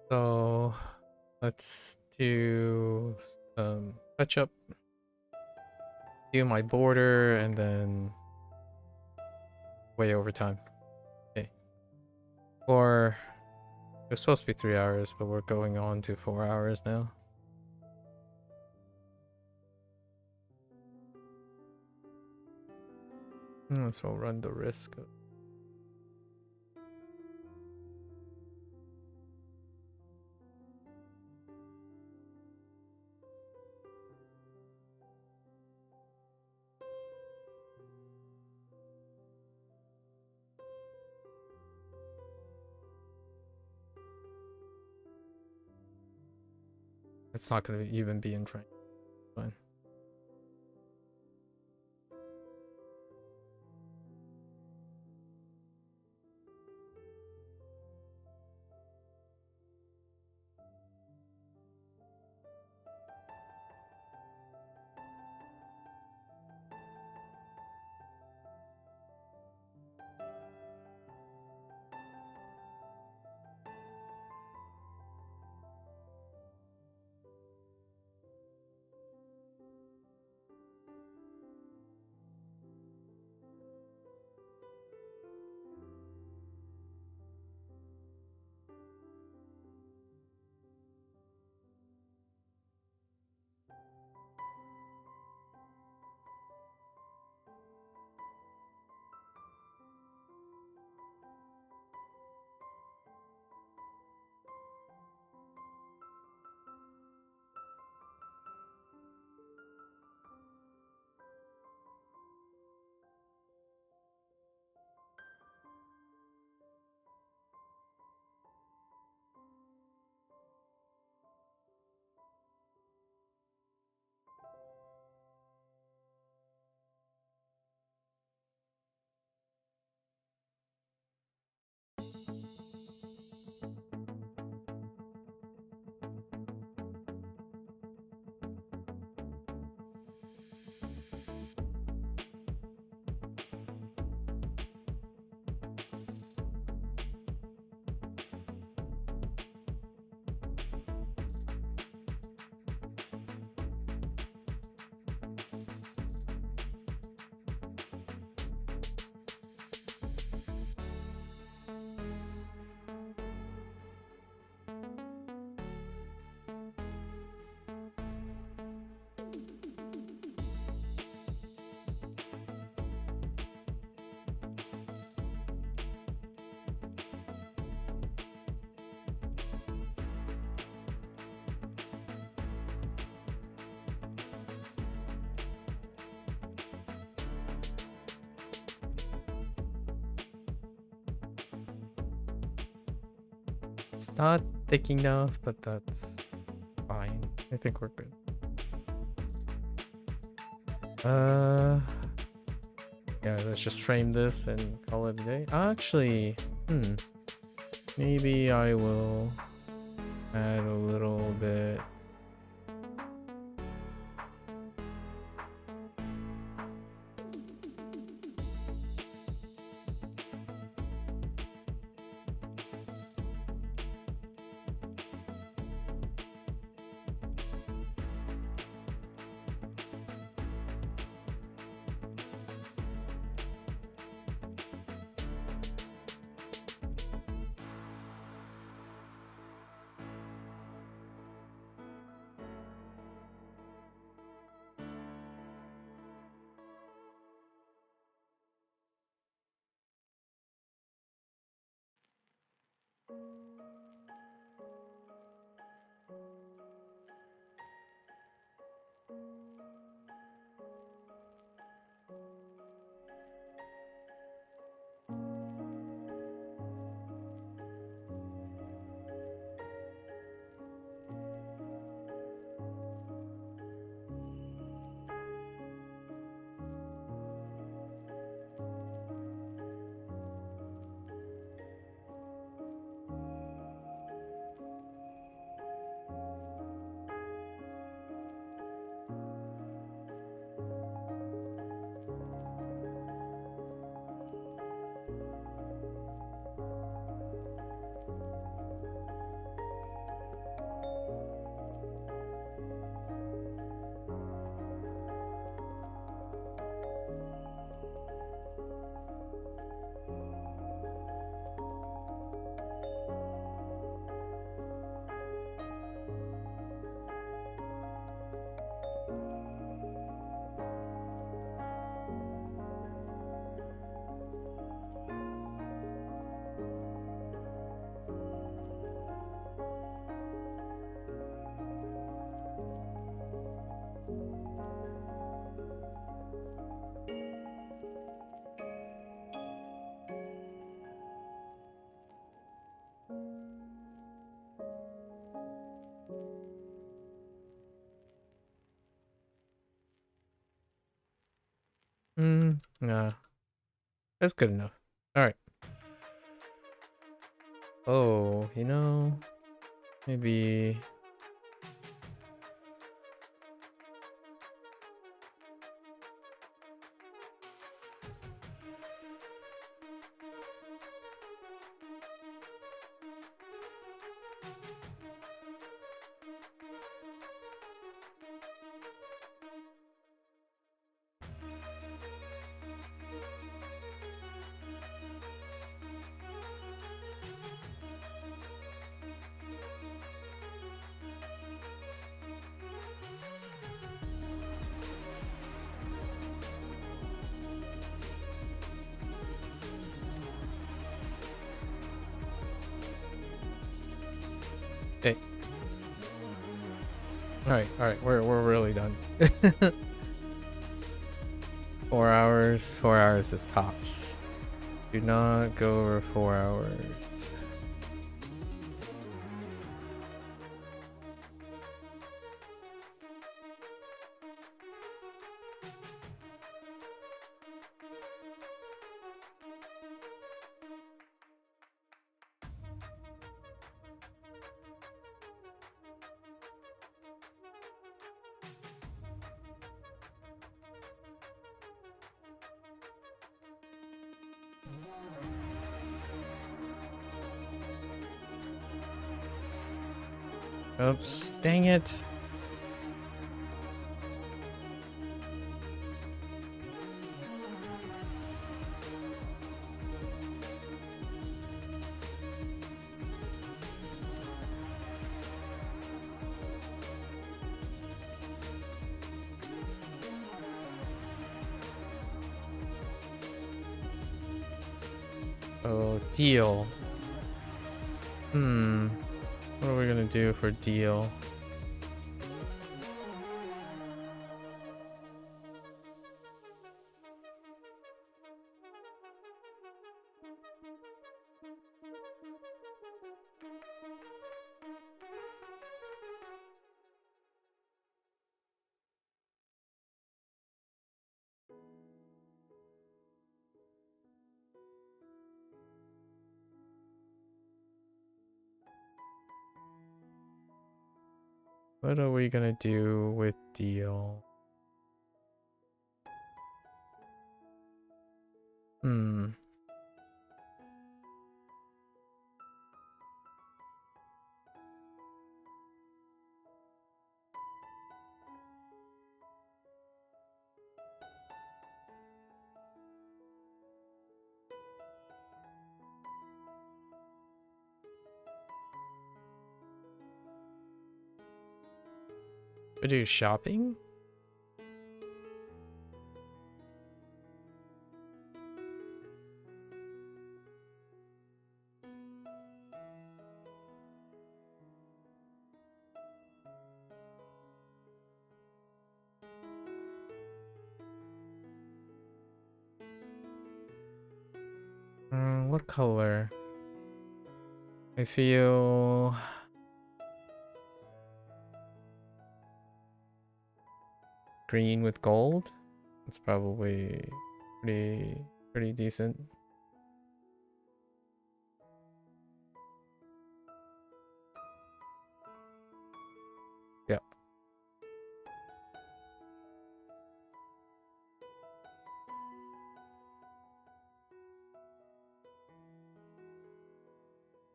So let's do touch up, do my border, and then way over time. Okay. Or it was supposed to be 3 hours, but we're going on to 4 hours now. So we'll run the risk of it's not going to even be in French. Fine. It's not thick enough, but that's fine. I think we're good. Yeah, let's just frame this and call it a day. Actually, maybe I will add a little bit. Nah. That's good enough. Alright. Oh, you know, maybe... Okay. Alright, we're really done. 4 hours. 4 hours is tops. Do not go over 4 hours. Oops, dang it. Oh, deal. What are we gonna do for deal? What are we gonna do with deal? We do shopping? What color? I feel green with gold. It's probably pretty decent. Yep.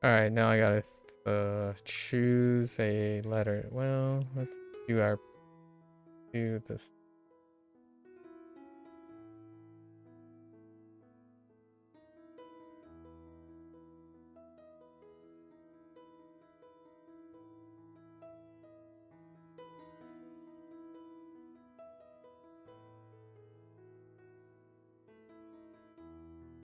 All right, now I gotta choose a letter. Well, let's do this